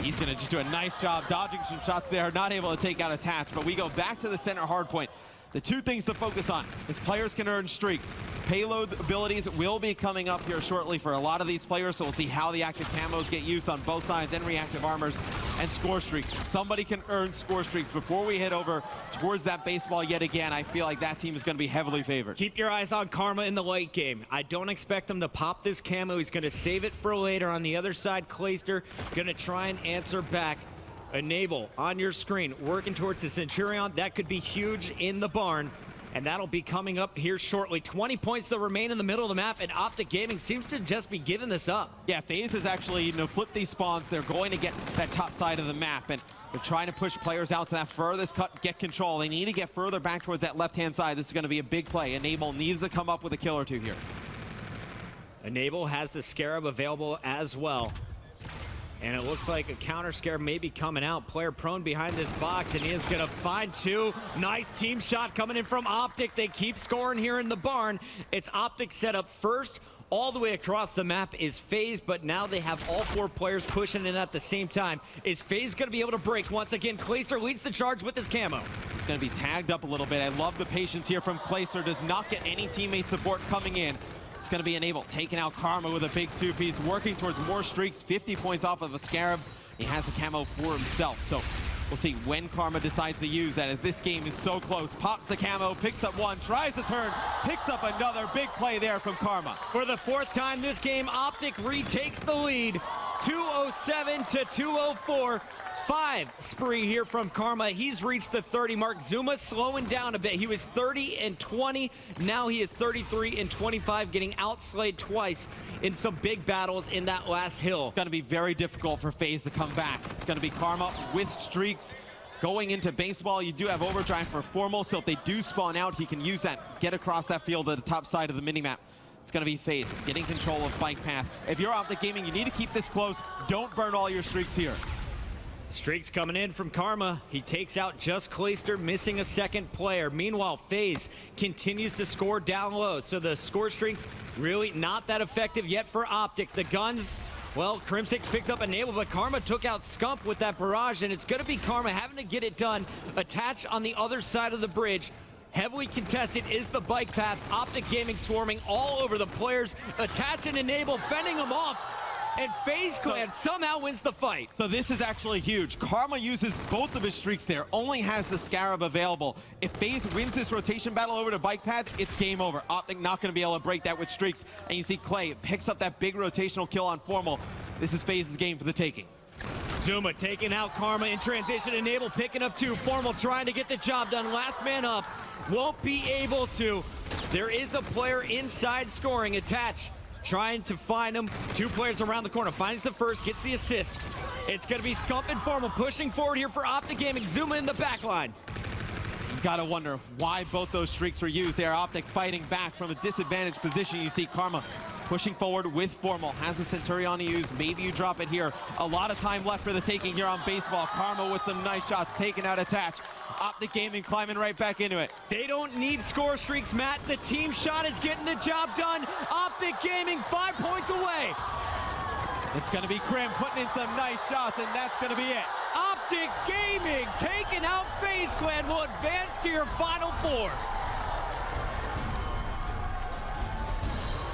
He's going to just do a nice job dodging some shots there, not able to take out Attach, but we go back to the center hard point. The 2 things to focus on, if players can earn streaks, payload abilities will be coming up here shortly for a lot of these players, so we'll see how the active camos get used on both sides and reactive armors and score streaks. Somebody can earn score streaks before we head over towards that baseball yet again. I feel like that team is going to be heavily favored. Keep your eyes on Karma in the late game. I don't expect him to pop this camo. He's going to save it for later. On the other side, Clayster going to try and answer back. Enable on your screen, working towards the Centurion. That could be huge in the barn, and that'll be coming up here shortly. 20 points that remain in the middle of the map, and Optic Gaming seems to just be giving this up. Yeah, FaZe has actually, flipped these spawns. They're going to get that top side of the map, and they're trying to push players out to that furthest cut, get control. They need to get further back towards that left-hand side. This is going to be a big play. Enable needs to come up with a kill or 2 here. Enable has the Scarab available as well. And it looks like a counter scare may be coming out. Player prone behind this box, and he is going to find 2. Nice team shot coming in from Optic. They keep scoring here in the barn. It's Optic set up first. All the way across the map is FaZe, but now they have all 4 players pushing in at the same time. Is FaZe going to be able to break once again? Clayster leads the charge with his camo. He's going to be tagged up a little bit. I love the patience here from Clayster. Does not get any teammate support coming in. It's going to be Enable taking out Karma with a big 2-piece, working towards more streaks, 50 points off of a Scarab. He has the camo for himself, so we'll see when Karma decides to use that, as this game is so close. Pops the camo, picks up 1, tries to turn, picks up another. Big play there from Karma. For the 4th time this game, Optic retakes the lead, 207 to 204. 5 spree here from Karma. He's reached the 30 mark. Zuma slowing down a bit. He was 30 and 20. Now he is 33 and 25, getting outslayed twice in some big battles in that last hill. It's going to be very difficult for FaZe to come back. It's going to be Karma with streaks. Going into baseball, you do have overdrive for Formal, so if they do spawn out, he can use that, get across that field to the top side of the minimap. It's going to be FaZe getting control of bike path. If you're Optic Gaming, you need to keep this close. Don't burn all your streaks here. Streaks coming in from Karma. He takes out just Clayster, missing a 2nd player. Meanwhile, FaZe continues to score down low. So the score streaks really not that effective yet for Optic. The guns, well, Crim6 picks up Enable, but Karma took out Scump with that barrage, and it's going to be Karma having to get it done. Attach on the other side of the bridge. Heavily contested is the bike path. Optic Gaming swarming all over the players. Attach and Enable, fending them off. And FaZe Clan somehow wins the fight. So this is actually huge. Karma uses both of his streaks there, only has the Scarab available. If FaZe wins this rotation battle over to bike path, it's game over. Optic not going to be able to break that with streaks. And you see Clay picks up that big rotational kill on Formal. This is FaZe's game for the taking. Zuma taking out Karma in transition. Enable picking up 2. Formal trying to get the job done. Last man up. Won't be able to. There is a player inside scoring. Attach. Trying to find him. 2 players around the corner. Finds the first, gets the assist. It's going to be Scump and Formal pushing forward here for Optic Gaming. Zuma in the back line. You got to wonder why both those streaks were used there. Optic fighting back from a disadvantaged position. You see Karma pushing forward with Formal. Has a Centurion to use. Maybe you drop it here. A lot of time left for the taking here on baseball. Karma with some nice shots, taking out Attach. Optic Gaming climbing right back into it. They don't need score streaks, Matt. The team shot is getting the job done. Optic Gaming 5 points away. It's going to be Crim putting in some nice shots, and that's going to be it. Optic Optic Gaming taking out FaZe Clan will advance to your Final Four.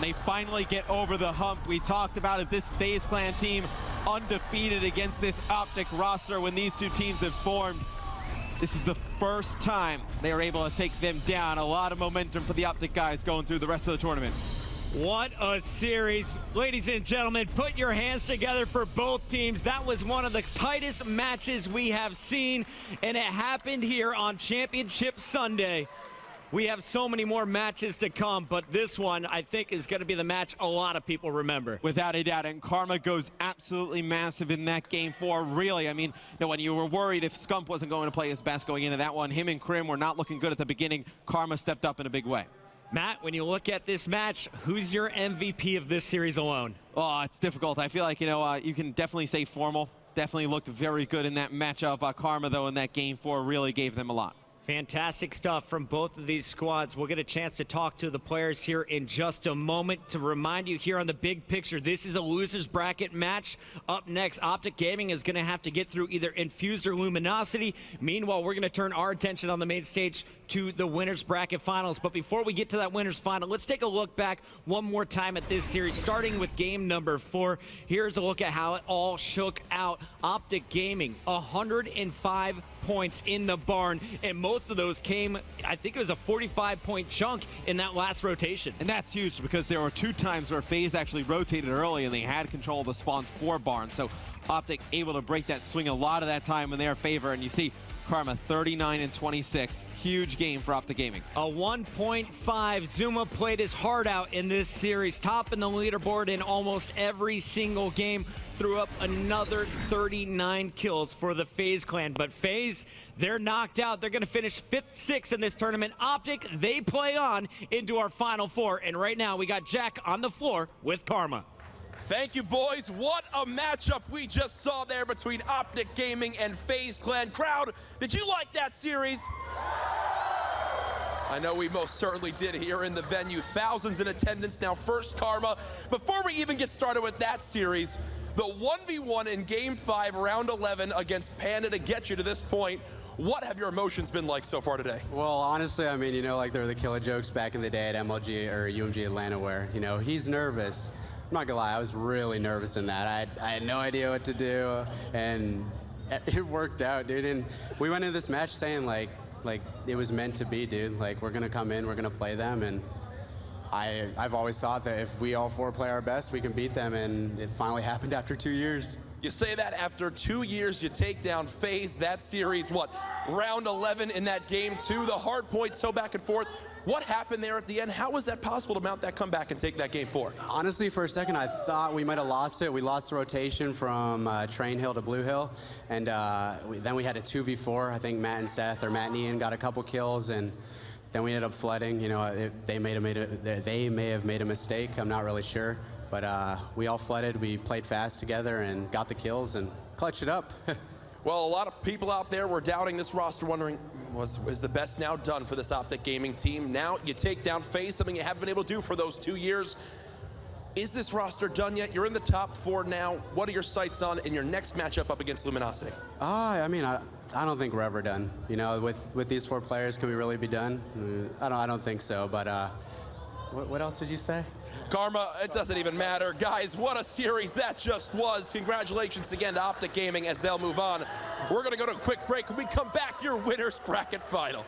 They finally get over the hump. We talked about it, this FaZe Clan team undefeated against this Optic roster when these two teams have formed. This is the first time they are able to take them down. A lot of momentum for the Optic guys going through the rest of the tournament. What a series. Ladies and gentlemen, put your hands together for both teams. That was one of the tightest matches we have seen, and it happened here on Championship Sunday. We have so many more matches to come, but this one, I think, is going to be the match a lot of people remember. Without a doubt, and Karma goes absolutely massive in that game 4, really. I mean, when you were worried if Scump wasn't going to play his best going into that one, him and Krim were not looking good at the beginning. Karma stepped up in a big way. Matt, when you look at this match, who's your MVP of this series alone? Oh, it's difficult. I feel like, you can definitely say Formal. Definitely looked very good in that matchup. Karma, though, in that game 4 really gave them a lot. Fantastic stuff from both of these squads. We'll get a chance to talk to the players here in just a moment. To remind you here on the big picture, this is a losers bracket match. Up next, Optic Gaming is going to have to get through either Infused or Luminosity. Meanwhile, we're going to turn our attention on the main stage to the winners bracket finals. But before we get to that winners final, let's take a look back one more time at this series, starting with game number 4. Here's a look at how it all shook out. Optic Gaming, 105 points in the barn, and most of those came, I think it was a 45-point chunk in that last rotation. And that's huge because there were 2 times where FaZe actually rotated early and they had control of the spawns for barn. So Optic able to break that swing a lot of that time in their favor, and you see Karma 39 and 26. Huge game for Optic Gaming. A 1.5. Zuma played his heart out in this series, topping the leaderboard in almost every single game. Threw up another 39 kills for the FaZe Clan. But FaZe, they're knocked out. They're going to finish 5th, 6th in this tournament. Optic, they play on into our Final Four. And right now, we got Jack on the floor with Karma. Thank you, boys. What a matchup we just saw there between Optic Gaming and FaZe Clan. Crowd, did you like that series? I know we most certainly did here in the venue. Thousands in attendance. Now first, Karma. Before we even get started with that series, the 1v1 in Game 5, Round 11 against Panda to get you to this point. What have your emotions been like so far today? Well, honestly, I mean, like there were the killer jokes back in the day at MLG or UMG Atlanta where, he's nervous. I'm not gonna lie, I was really nervous in that. I had no idea what to do, and it worked out, dude. And we went into this match saying like it was meant to be, dude. Like, we're gonna come in, we're gonna play them, and I've always thought that if we all 4 play our best, we can beat them, and it finally happened after 2 years. You say that after 2 years, you take down FaZe. That series, what, round 11 in that game 2, the Hardpoint, so back and forth. What happened there at the end? How was that possible to mount that comeback and take that game 4? Honestly, for a second, I thought we might have lost it. We lost the rotation from Train Hill to Blue Hill, and then we had a 2v4. I think Matt and Seth, or Matt and Ian, got a couple kills, and then we ended up flooding. They may have made a mistake. I'm not really sure, but we all flooded. We played fast together and got the kills and clutched it up. Well, a lot of people out there were doubting this roster, wondering, is the best now done for this Optic Gaming team? Now you take down FaZe, something you haven't been able to do for those 2 years. Is this roster done yet? You're in the top 4 now. What are your sights on in your next matchup up against Luminosity? I mean, I don't think we're ever done. With these 4 players, can we really be done? I don't think so, but what else did you say? Karma, it doesn't even matter. Guys, what a series that just was. Congratulations again to Optic Gaming as they'll move on. We're going to go to a quick break. When we come back, your winners bracket final.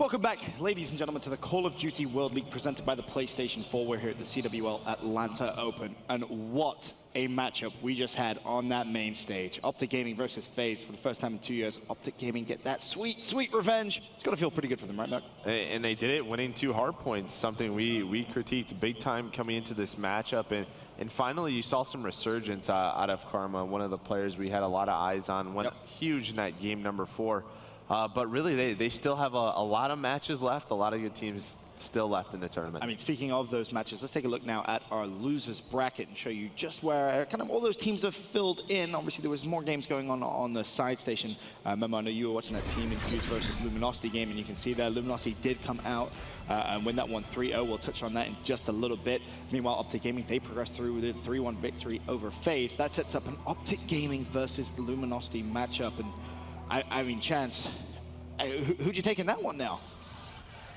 Welcome back, ladies and gentlemen, to the Call of Duty World League presented by the PlayStation 4. We're here at the CWL Atlanta Open. And what a matchup we just had on that main stage. Optic Gaming versus FaZe for the first time in 2 years. Optic Gaming get that sweet, sweet revenge. It's got to feel pretty good for them, right, Mark? And they did it, winning 2 Hardpoints, something we critiqued big time coming into this matchup. And finally, you saw some resurgence out of Karma, one of the players we had a lot of eyes on, went huge in that game number 4. But really, they still have a lot of matches left, a lot of good teams still left in the tournament. I mean, speaking of those matches, let's take a look now at our losers bracket and show you just where kind of all those teams have filled in. Obviously, there was more games going on the side station. Memo, I know you were watching that Team Infuse versus Luminosity game, and you can see there, Luminosity did come out and win that one 3-0. We'll touch on that in just a little bit. Meanwhile, Optic Gaming, they progressed through with a 3-1 victory over FaZe. That sets up an Optic Gaming versus Luminosity matchup. And I mean, Chance, who'd you take in that one now?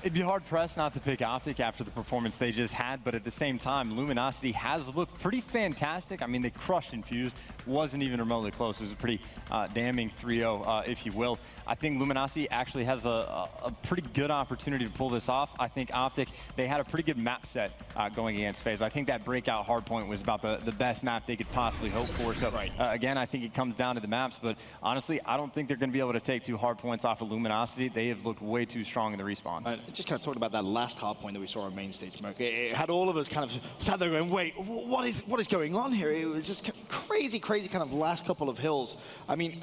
It'd be hard-pressed not to pick Optic after the performance they just had, but at the same time, Luminosity has looked pretty fantastic. I mean, they crushed Infused. Wasn't even remotely close. It was a pretty damning 3-0, if you will. I think Luminosity actually has a pretty good opportunity to pull this off. I think Optic, they had a pretty good map set going against FaZe. I think that breakout Hardpoint was about the best map they could possibly hope for. So, again, I think it comes down to the maps, but honestly, I don't think they're going to be able to take 2 Hardpoints off of Luminosity. They have looked way too strong in the respawn. Just kind of talked about that last Hardpoint that we saw on main stage, Merc. It had all of us kind of sat there going, wait, what is going on here? It was just crazy kind of last couple of hills. I mean,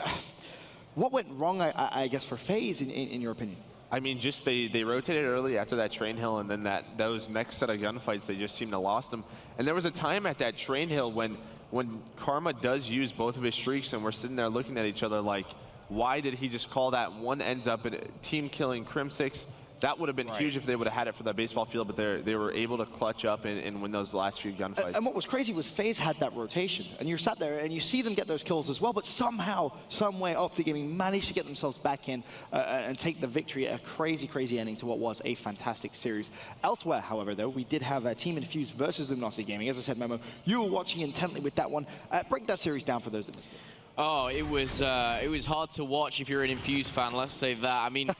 what went wrong, I guess, for FaZe, in your opinion? I mean, just they rotated early after that train hill, and then those next set of gunfights, they just seemed to lost them. And there was a time at that train hill when Karma does use both of his streaks, and we're sitting there looking at each other like, why did he just call that? One ends up in team killing Crim6. That would have been huge if they would have had it for that baseball field, but they were able to clutch up and win those last few gunfights. And what was crazy was FaZe had that rotation, and you're sat there and you see them get those kills as well, but somehow, some way, Optic Gaming managed to get themselves back in and take the victory. A crazy ending to what was a fantastic series. Elsewhere, however, though, we did have Team Infuse versus Luminosity Gaming. As I said, Memo, you were watching intently with that one. Break that series down for those that missed it. Oh, it was hard to watch if you're an Infused fan, let's say that. I mean,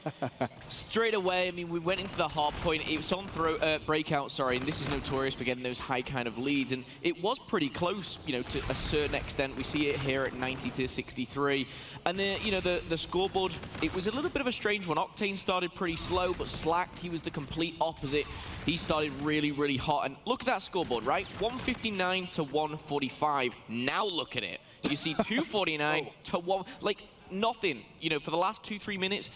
straight away, I mean, we went into the Hardpoint. It was on breakout, sorry, and this is notorious for getting those high kind of leads, and it was pretty close, you know, to a certain extent. We see it here at 90-63, and the scoreboard, it was a little bit of a strange one. Octane started pretty slow, but Slacked, he was the complete opposite. He started really hot, and look at that scoreboard, right? 159 to 145. Now look at it. You see 249 to 1, like nothing. You know, for the last 2-3 minutes,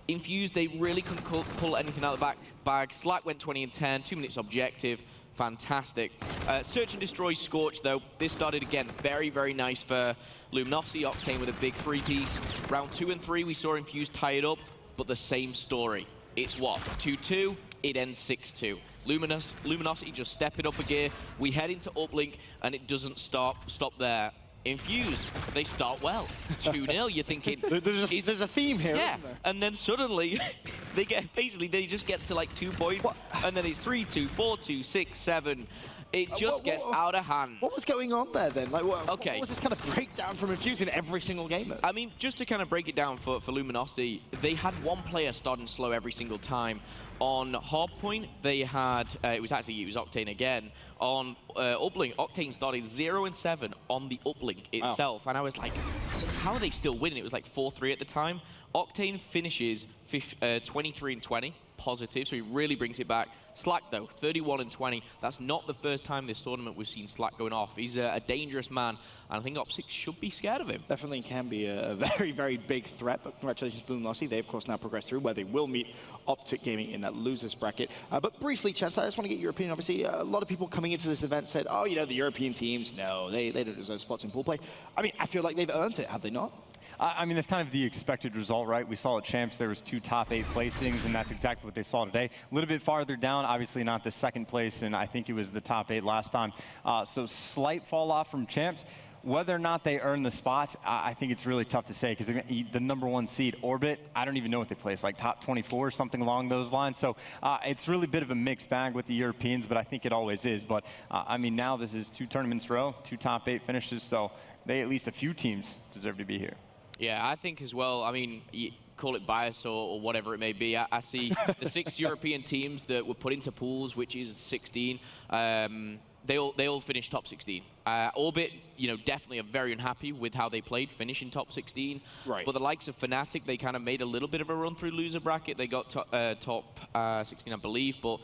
Infused, they really couldn't pull anything out of the bag. Slack went 20 and 10, 2 minutes objective. Fantastic. Search and Destroy Scorch, though. This started again very nice for Luminosity. Octane with a big 3-piece. Round 2 and 3, we saw Infused tie it up, but the same story. It's what? 2-2, it ends 6-2. Luminosity just step it up a gear. We head into Uplink, and it doesn't stop there. Infused, they start well. 2-0, you're thinking... There's a theme here, yeah. isn't there? And then suddenly, they just get to like 2 points, and then it's 3-2, 4-2, 6-7. It just gets out of hand. What was going on there then? Like, what was this kind of breakdown from Infused in every single game? I mean, just to kind of break it down for Luminosity, they had one player starting slow every single time. On Hardpoint, they had, it was Octane again. On Uplink, Octane started 0 and 7 on the Uplink itself. And I was like, how are they still winning? It was like 4-3 at the time. Octane finishes 23 and 20, positive, so he really brings it back. Slack, though, 31 and 20. That's not the first time this tournament we've seen Slack going off. He's a dangerous man, and I think Optic should be scared of him. Definitely can be a very big threat, but congratulations to Luminosity. They, of course, now progress through where they will meet Optic Gaming in that losers bracket. But briefly, Chance, I just want to get your opinion. Obviously, a lot of people coming into this event said, oh, you know, the European teams, no, they don't deserve spots in pool play. I mean, I feel like they've earned it, have they not? I mean, that's kind of the expected result, right? We saw at Champs there was 2 top 8 placings, and that's exactly what they saw today. A little bit farther down, obviously not the 2nd place, and I think it was the top 8 last time. So slight fall off from Champs. Whether or not they earn the spots, I think it's really tough to say, because the #1 seed, Orbit, I don't even know what they place, like top 24 or something along those lines. So it's really a bit of a mixed bag with the Europeans, but I think it always is. But I mean, now this is 2 tournaments in a row, 2 top 8 finishes, so at least a few teams deserve to be here. Yeah, I think as well, I mean, call it bias or whatever it may be. I see the 6 European teams that were put into pools, which is 16. They all finished top 16. Orbit, definitely are very unhappy with how they played, finishing top 16. Right. But the likes of Fnatic, they kind of made a little bit of a run through loser bracket. They got top 16, I believe, but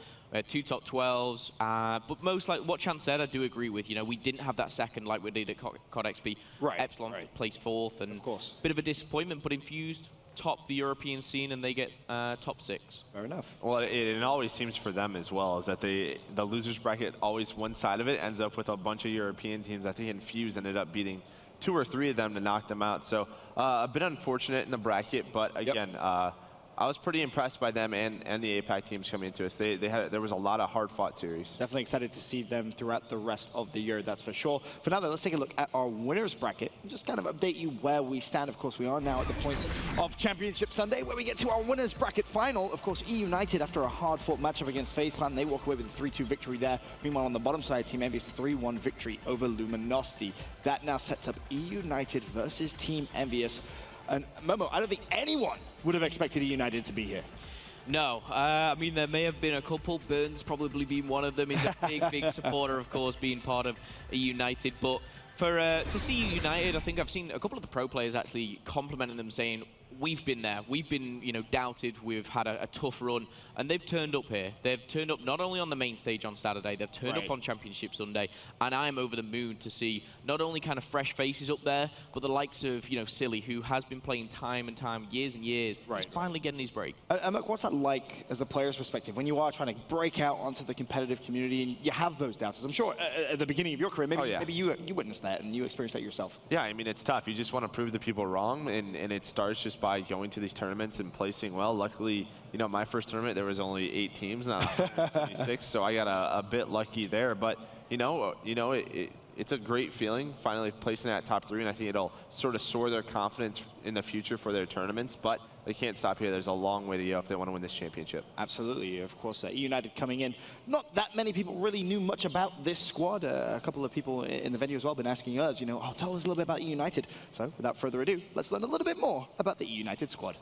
2 top 12s. But most like what Chan said, I do agree with. We didn't have that second like we did at COD XP. Right. Epsilon placed 4th, and of course, bit of a disappointment. But Infused top the European scene, and they get top 6. Fair enough. Well, it always seems for them as well is that the losers bracket, always one side of it ends up with a bunch of European teams. I think Infused ended up beating 2 or 3 of them to knock them out. So a bit unfortunate in the bracket, but again, I was pretty impressed by them and the APAC teams coming into us. There was a lot of hard-fought series. Definitely excited to see them throughout the rest of the year, that's for sure. For now, though, let's take a look at our winners bracket and just kind of update you where we stand. Of course, we are now at the point of Championship Sunday, where we get to our winners bracket final. Of course, E United, after a hard-fought matchup against FaZe Clan, they walk away with a 3-2 victory there. Meanwhile, on the bottom side, Team Envious, 3-1 victory over Luminosity. That now sets up E United versus Team Envious. And Momo, I don't think anyone would have expected E United to be here. No, I mean, there may have been a couple. Burns probably being one of them. He's a big supporter, of course, being part of E United. But for to see E United, I think I've seen a couple of the pro players actually complimenting them, saying, we've been there. We've been, doubted. We've had a tough run. And they've turned up here. They've turned up not only on the main stage on Saturday, they've turned up on Championship Sunday. And I'm over the moon to see not only kind of fresh faces up there, but the likes of, Silly, who has been playing time and time, years and years. He's finally getting his break. What's that like as a player's perspective when you are trying to break out onto the competitive community and you have those doubts? I'm sure at the beginning of your career, maybe you witnessed that and you experienced that yourself. Yeah, I mean, it's tough. You just want to prove the people wrong, and it starts just by going to these tournaments and placing well. Luckily, my first tournament, there was only 8 teams, not 176, so I got a bit lucky there. But, it's a great feeling finally placing that top 3, and I think it'll sort of soar their confidence in the future for their tournaments. But they can't stop here. There's a long way to go if they want to win this championship. Absolutely. Of course, E United coming in. Not that many people really knew much about this squad. A couple of people in the venue as well been asking us, tell us a little bit about E United. So without further ado, let's learn a little bit more about the E United squad.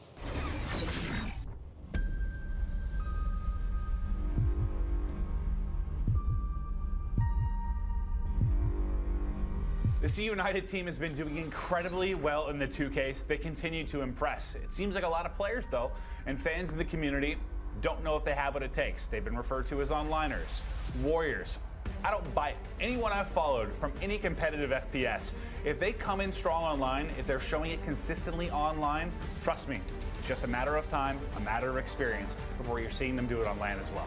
The C United team has been doing incredibly well in the 2Ks. They continue to impress. It seems like a lot of players, though, and fans in the community don't know if they have what it takes. They've been referred to as onliners, warriors. I don't buy it. Anyone I've followed from any competitive FPS, if they come in strong online, if they're showing it consistently online, trust me, it's just a matter of time, a matter of experience before you're seeing them do it on LAN as well.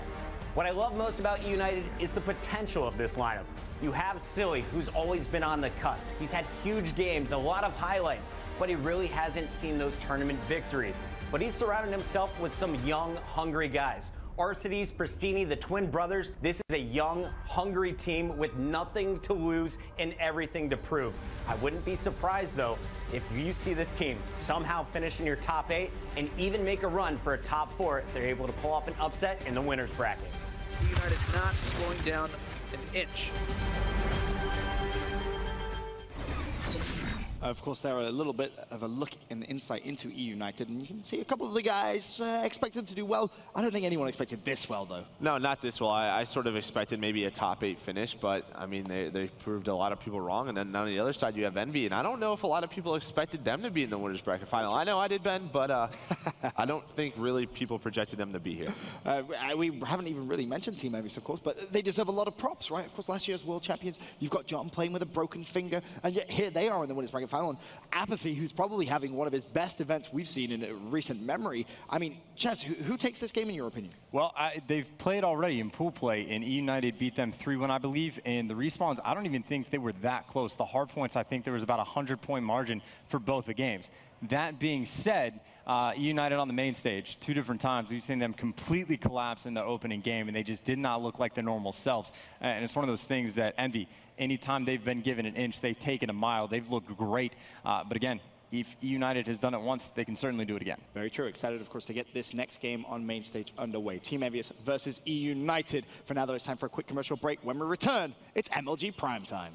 What I love most about United is the potential of this lineup. You have Silly, who's always been on the cusp. He's had huge games, a lot of highlights, but he really hasn't seen those tournament victories. But he's surrounded himself with some young, hungry guys. Arcides, Pristini, the twin brothers. This is a young, hungry team with nothing to lose and everything to prove. I wouldn't be surprised, though, if you see this team somehow finish in your top 8 and even make a run for a top 4 if they're able to pull off an upset in the winner's bracket. United not slowing down an inch. Of course, there are a little bit of a look and insight into E United, and you can see a couple of the guys expect them to do well. I don't think anyone expected this well, though. No, not this well. I sort of expected maybe a top 8 finish, but I mean, they proved a lot of people wrong. And then on the other side, you have Envy, and I don't know if a lot of people expected them to be in the winners bracket final. I know I did, Ben, but I don't think really people projected them to be here. We haven't even really mentioned Team Envious, of course, but they deserve a lot of props, right? Of course, last year's world champions, you've got John playing with a broken finger, and yet here they are in the winners bracket final. And Apathy, who's probably having one of his best events we've seen in recent memory. I mean, Chance, who takes this game in your opinion? Well, they've played already in pool play, and E United beat them 3-1, I believe. And the respawns, I don't even think they were that close. The hard points, I think there was about a 100-point margin for both the games. That being said, E United on the main stage, 2 different times, we've seen them completely collapse in the opening game, and they just did not look like their normal selves. And it's one of those things that Envy, anytime they've been given an inch, they've taken a mile. They've looked great. But again, if E United has done it once, they can certainly do it again. Very true. Excited, of course, to get this next game on main stage underway. Team Envious versus E United. For now, though, it's time for a quick commercial break. When we return, it's MLG Prime Time.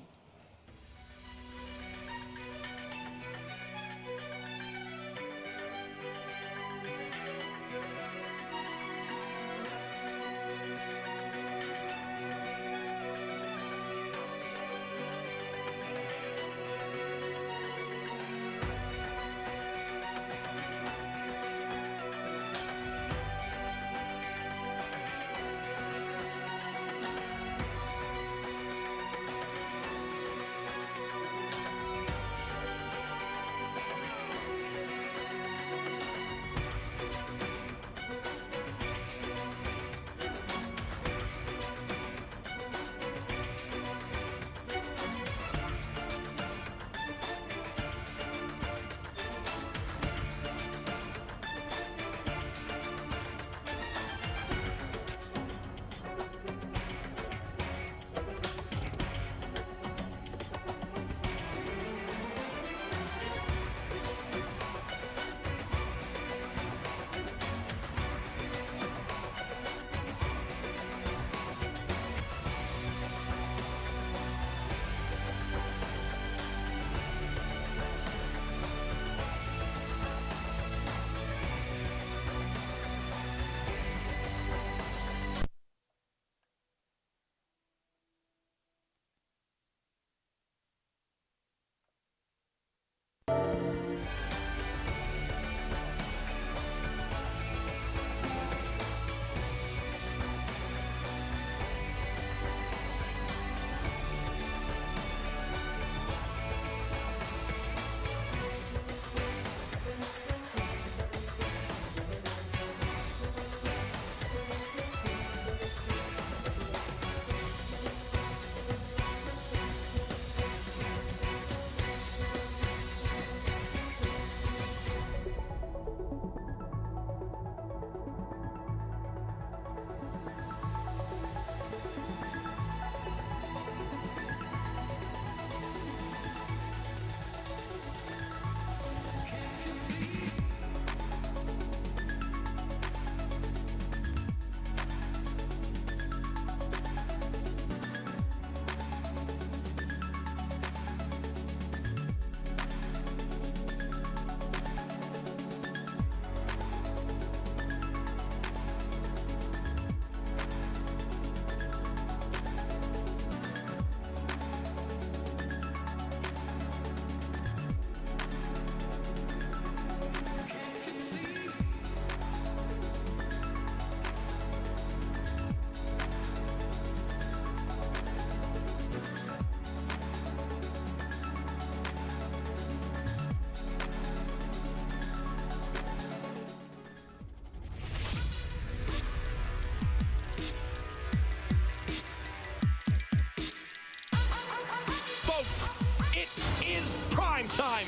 is prime time.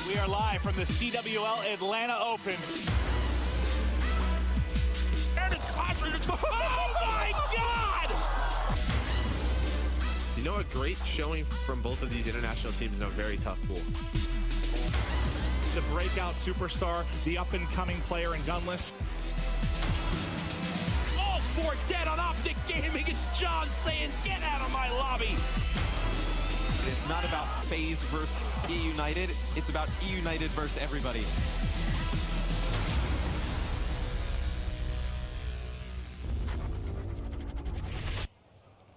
We are live from the CWL Atlanta Open. Oh my God! You know, a great showing from both of these international teams in a very tough pool. The breakout superstar, the up-and-coming player in Gunless. All four dead on Optic Gaming. It's John saying, get out of my lobby. It's not about FaZe versus E United. It's about E United versus everybody.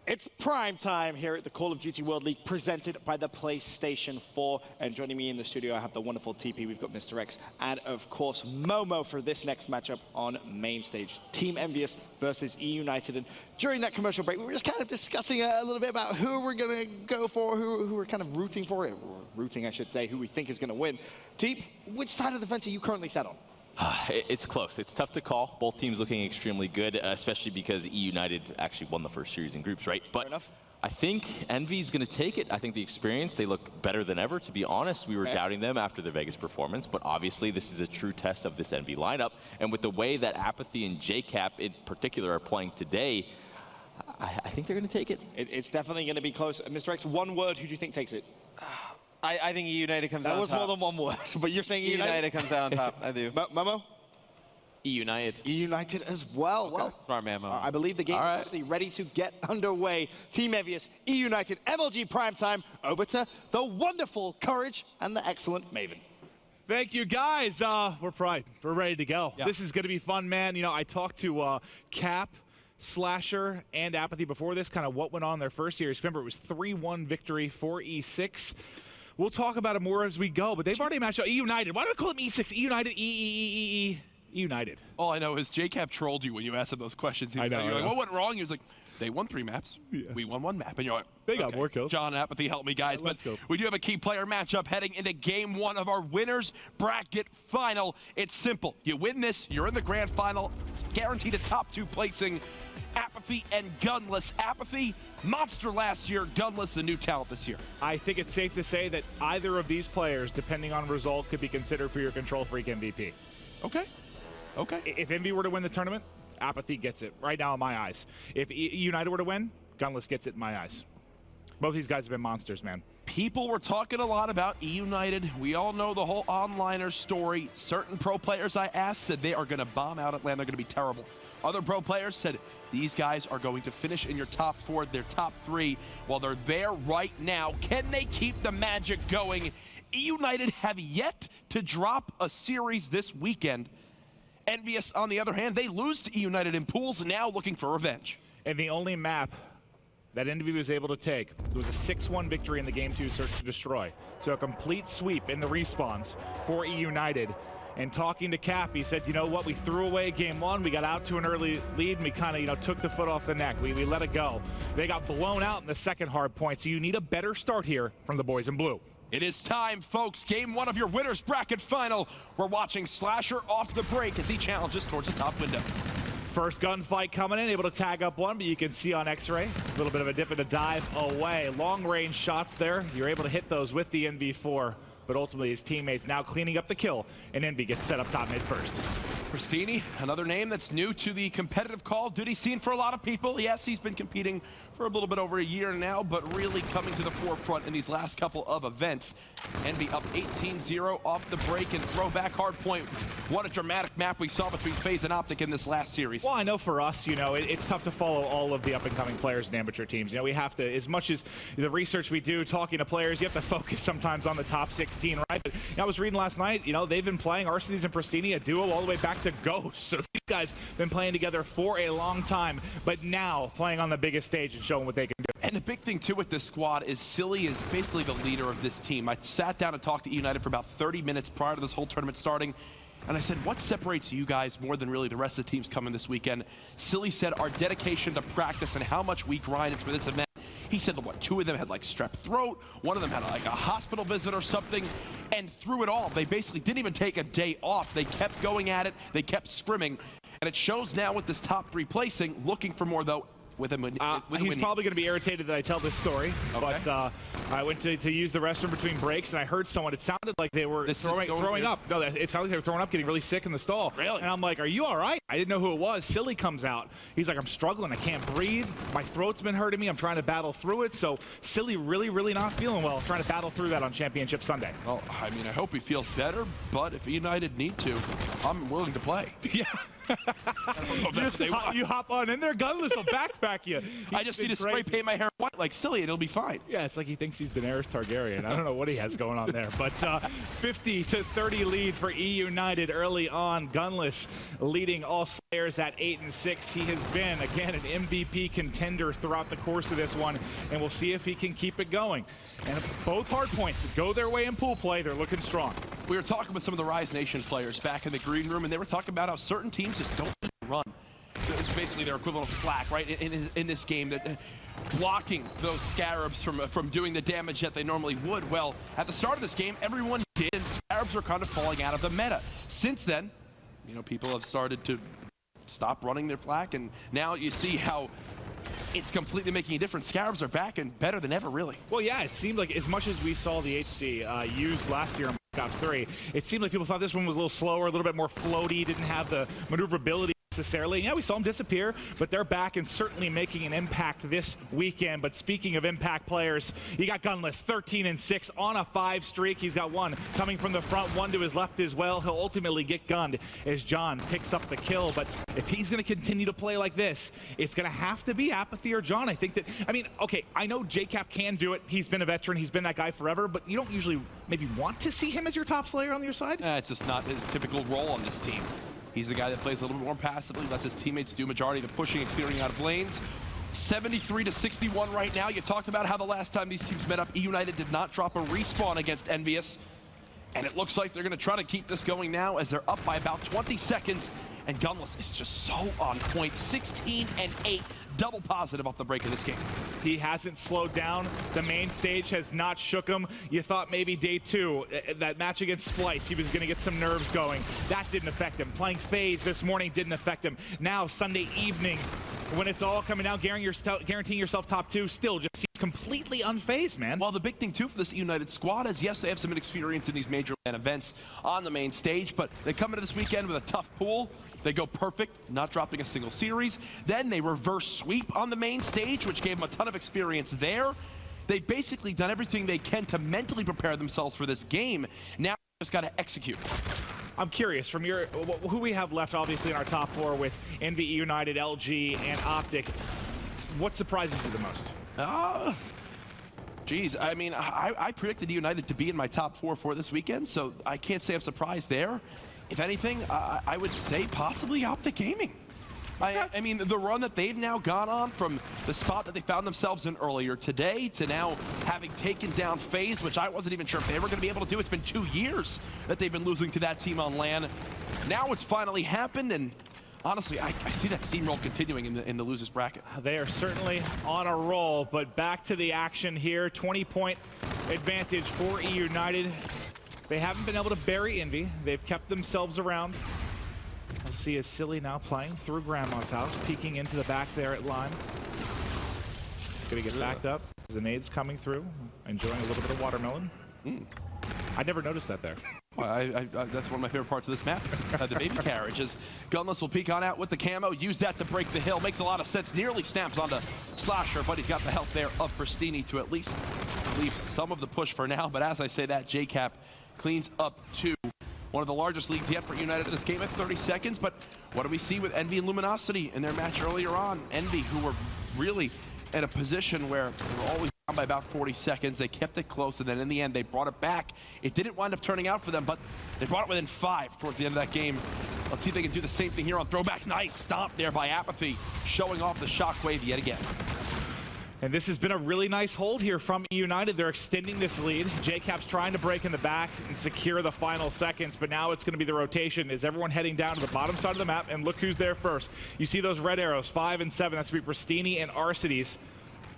It's prime time here at the Call of Duty World League, presented by the PlayStation 4. And joining me in the studio, I have the wonderful TP. We've got Mr. X and, of course, Momo for this next matchup on main stage. Team Envious versus E United. And during that commercial break, we were just kind of discussing a little bit about who we're going to go for, who we're kind of rooting for, or rooting, I should say, who we think is going to win. Teep, which side of the fence are you currently set on? It's close. It's tough to call. Both teams looking extremely good, especially because E United actually won the first series in groups, right? But I think Envy's going to take it. I think the experience, they look better than ever. To be honest, we were doubting them after their Vegas performance, but obviously this is a true test of this Envy lineup. And with the way that Apathy and JCap in particular are playing today, I think they're going to take it. It's definitely going to be close. Mr. X, one word, who do you think takes it? I think E United comes out on top. That was more than one word, but you're saying E United? E United comes out on top, I do. Momo? E United. E United as well. Okay. Well, smart man, Momo. I believe the game is actually ready to get underway. Team Envious, E United, MLG Primetime, over to the wonderful Courage and the excellent Maven. Thank you, guys. We're primed. We're ready to go. Yeah. This is going to be fun, man. You know, I talked to Cap, Slasher, and Apathy before this, kind of what went on in their first series. Remember, it was 3-1 victory for E6. We'll talk about it more as we go, but they've already matched up. E United. Why do I call them E6? E United, E United. All I know is JCap trolled you when you asked him those questions. You're like, what went wrong? He was like, they won 3 maps. Yeah. We won 1 map. And you're like, they got more kills. John Apathy, help me, guys. But we do have a key player matchup heading into game 1 of our winners bracket final. It's simple. You win this, you're in the grand final. It's guaranteed a top 2 placing. Apathy and Gunless. Apathy, monster last year. Gunless, the new talent this year. I think it's safe to say that either of these players, depending on result, could be considered for your Control Freak MVP. Okay. Okay. If Envy were to win the tournament, Apathy gets it right now in my eyes. If United were to win, Gunless gets it in my eyes. Both these guys have been monsters, man. People were talking a lot about E United. We all know the whole onliner story. Certain pro players I asked said they are going to bomb out Atlanta. They're going to be terrible. Other pro players said these guys are going to finish in your top 4, their top 3. While they're there right now, can they keep the magic going? E United have yet to drop a series this weekend. Envious, on the other hand, they lose to E United in pools, now looking for revenge. And the only map that Envy was able to take was a 6-1 victory in the Game 2 Search to Destroy. So a complete sweep in the respawns for E United. And talking to Cap, he said, you know what, we threw away game 1, we got out to an early lead, and we kind of, took the foot off the neck. We let it go. They got blown out in the second hard point, so you need a better start here from the boys in blue. It is time, folks. Game 1 of your winners bracket final. We're watching Slasher off the break as he challenges towards the top window. First gunfight coming in, able to tag up one, but you can see on X-Ray, a little bit of a dip and a dive away. Long range shots there. You're able to hit those with the NV4, but ultimately his teammates now cleaning up the kill, and Envy gets set up top mid first. Pristini, another name that's new to the competitive Call of Duty scene for a lot of people. Yes, he's been competing for a little bit over a year now, but really coming to the forefront in these last couple of events. Envy up 18-0 off the break and throwback Hardpoint. What a dramatic map we saw between FaZe and Optic in this last series. Well, I know for us, it's tough to follow all of the up-and-coming players in amateur teams. We have to, as much as the research we do, talking to players, you have to focus sometimes on the top 16, right? But I was reading last night, they've been playing Arsenes and Pristini, a duo all the way back to Ghost. So these guys been playing together for a long time, but now playing on the biggest stage and showing what they can do. And the big thing, too, with this squad is Silly is basically the leader of this team. I sat down and talked to E United for about 30 minutes prior to this whole tournament starting, and I said, what separates you guys more than really the rest of the teams coming this weekend? Silly said our dedication to practice and how much we grinded for this event. He said, what, 2 of them had like strep throat, 1 of them had like a hospital visit or something, and through it all, they basically didn't even take a day off. They kept going at it, they kept scrimming, and it shows now with this top 3 placing, looking for more though. with him? He's probably going to be irritated that I tell this story. Okay. But I went to use the restroom between breaks, and I heard someone. It sounded like they were throwing up. No, it sounded like they were throwing up, getting really sick in the stall. Really? And I'm like, are you all right? I didn't know who it was. Silly comes out. He's like, I'm struggling. I can't breathe. My throat's been hurting me. I'm trying to battle through it. So Silly really not feeling well. Trying to battle through that on Championship Sunday. Well, I mean, I hope he feels better, but if United need to, I'm willing to play. Yeah. You hop on in there, Gunless will backpack you. I just need to spray paint my hair white like Silly, and it'll be fine. Yeah, it's like he thinks he's Daenerys Targaryen. I don't know what he has going on there. But 50-30 lead for E United early on. Gunless leading all Slayers at 8-6. He has been, again, an MVP contender throughout the course of this one, and we'll see if he can keep it going. And if both Hardpoints go their way in pool play, they're looking strong. We were talking with some of the Rise Nation players back in the green room, and they were talking about how certain teams just don't run. It's basically their equivalent of flak, right, in this game, that blocking those Scarabs from doing the damage that they normally would. Well, at the start of this game, everyone did, and Scarabs are kind of falling out of the meta. Since then, you know, people have started to stop running their flak, and now you see how it's completely making a difference. Scarabs are back and better than ever, really. Well, yeah, it seemed like as much as we saw the HC used last year in Black Ops 3, it seemed like people thought this one was a little slower, a little bit more floaty, didn't have the maneuverability necessarily. Yeah, we saw them disappear, but they're back and certainly making an impact this weekend. But speaking of impact players, you got Gunless, 13-6 on a 5 streak. He's got one coming from the front, one to his left as well. He'll ultimately get gunned as John picks up the kill. But if he's going to continue to play like this, it's going to have to be Apathy or John. I think that, I mean, okay, I know JCap can do it. He's been a veteran. He's been that guy forever, but you don't usually maybe want to see him as your top Slayer on your side? It's just not his typical role on this team. He's the guy that plays a little bit more passively, lets his teammates do majority of the pushing and clearing out of lanes. 73-61 right now. You talked about how the last time these teams met up, E United did not drop a respawn against Envious. And it looks like they're going to try to keep this going now as they're up by about 20 seconds. And Gunless is just so on point. 16-8, double positive off the break of this game. He hasn't slowed down. The main stage has not shook him. You thought maybe day 2, that match against Splice, he was going to get some nerves going. That didn't affect him. Playing FaZe this morning didn't affect him. Now, Sunday evening, when it's all coming down, guaranteeing yourself top 2, still just seems completely unfazed, man. Well, the big thing, too, for this United squad is, yes, they have some experience in these major events on the main stage, but they come into this weekend with a tough pool. They go perfect, not dropping a single series. Then they reverse sweep on the main stage, which gave them a ton of experience there. They've basically done everything they can to mentally prepare themselves for this game. Now they just got to execute. I'm curious, from who we have left, obviously, in our top 4 with NVE United, LG, and Optic, what surprises you the most? Geez, I mean, I predicted United to be in my top 4 for this weekend, so I can't say I'm surprised there. If anything, I would say possibly Optic Gaming. I mean, the run that they've now gone on from the spot that they found themselves in earlier today to now having taken down FaZe, which I wasn't even sure if they were going to be able to do. It's been 2 years that they've been losing to that team on LAN. Now it's finally happened, and honestly, I see that steamroll continuing in the losers bracket. They are certainly on a roll, but back to the action here. 20-point advantage for E United. They haven't been able to bury Envy. They've kept themselves around. We'll see as Silly now playing through Grandma's house, peeking into the back there at Lime. Gonna get backed up. The nades coming through, enjoying a little bit of watermelon. I never noticed that there. Well, that's one of my favorite parts of this map, the baby carriage. As Gunless will peek on out with the camo, use that to break the hill. Makes a lot of sense, nearly snaps onto Slasher, but he's got the help there of Pristini to at least leave some of the push for now. But as I say that, JCap cleans up 2. One of the largest leads yet for United in this game at 30 seconds. But what do we see with Envy and Luminosity in their match earlier on? Envy, who were really in a position where they were always down by about 40 seconds. They kept it close, and then in the end, they brought it back. It didn't wind up turning out for them, but they brought it within 5 towards the end of that game. Let's see if they can do the same thing here on throwback. Nice stomp there by Apathy, showing off the shockwave yet again. And this has been a really nice hold here from United. They're extending this lead. JCap's trying to break in the back and secure the final seconds, but now it's going to be the rotation. Is everyone heading down to the bottom side of the map? And look who's there first. You see those red arrows, 5 and 7. That's going to be Pristini and Arcides.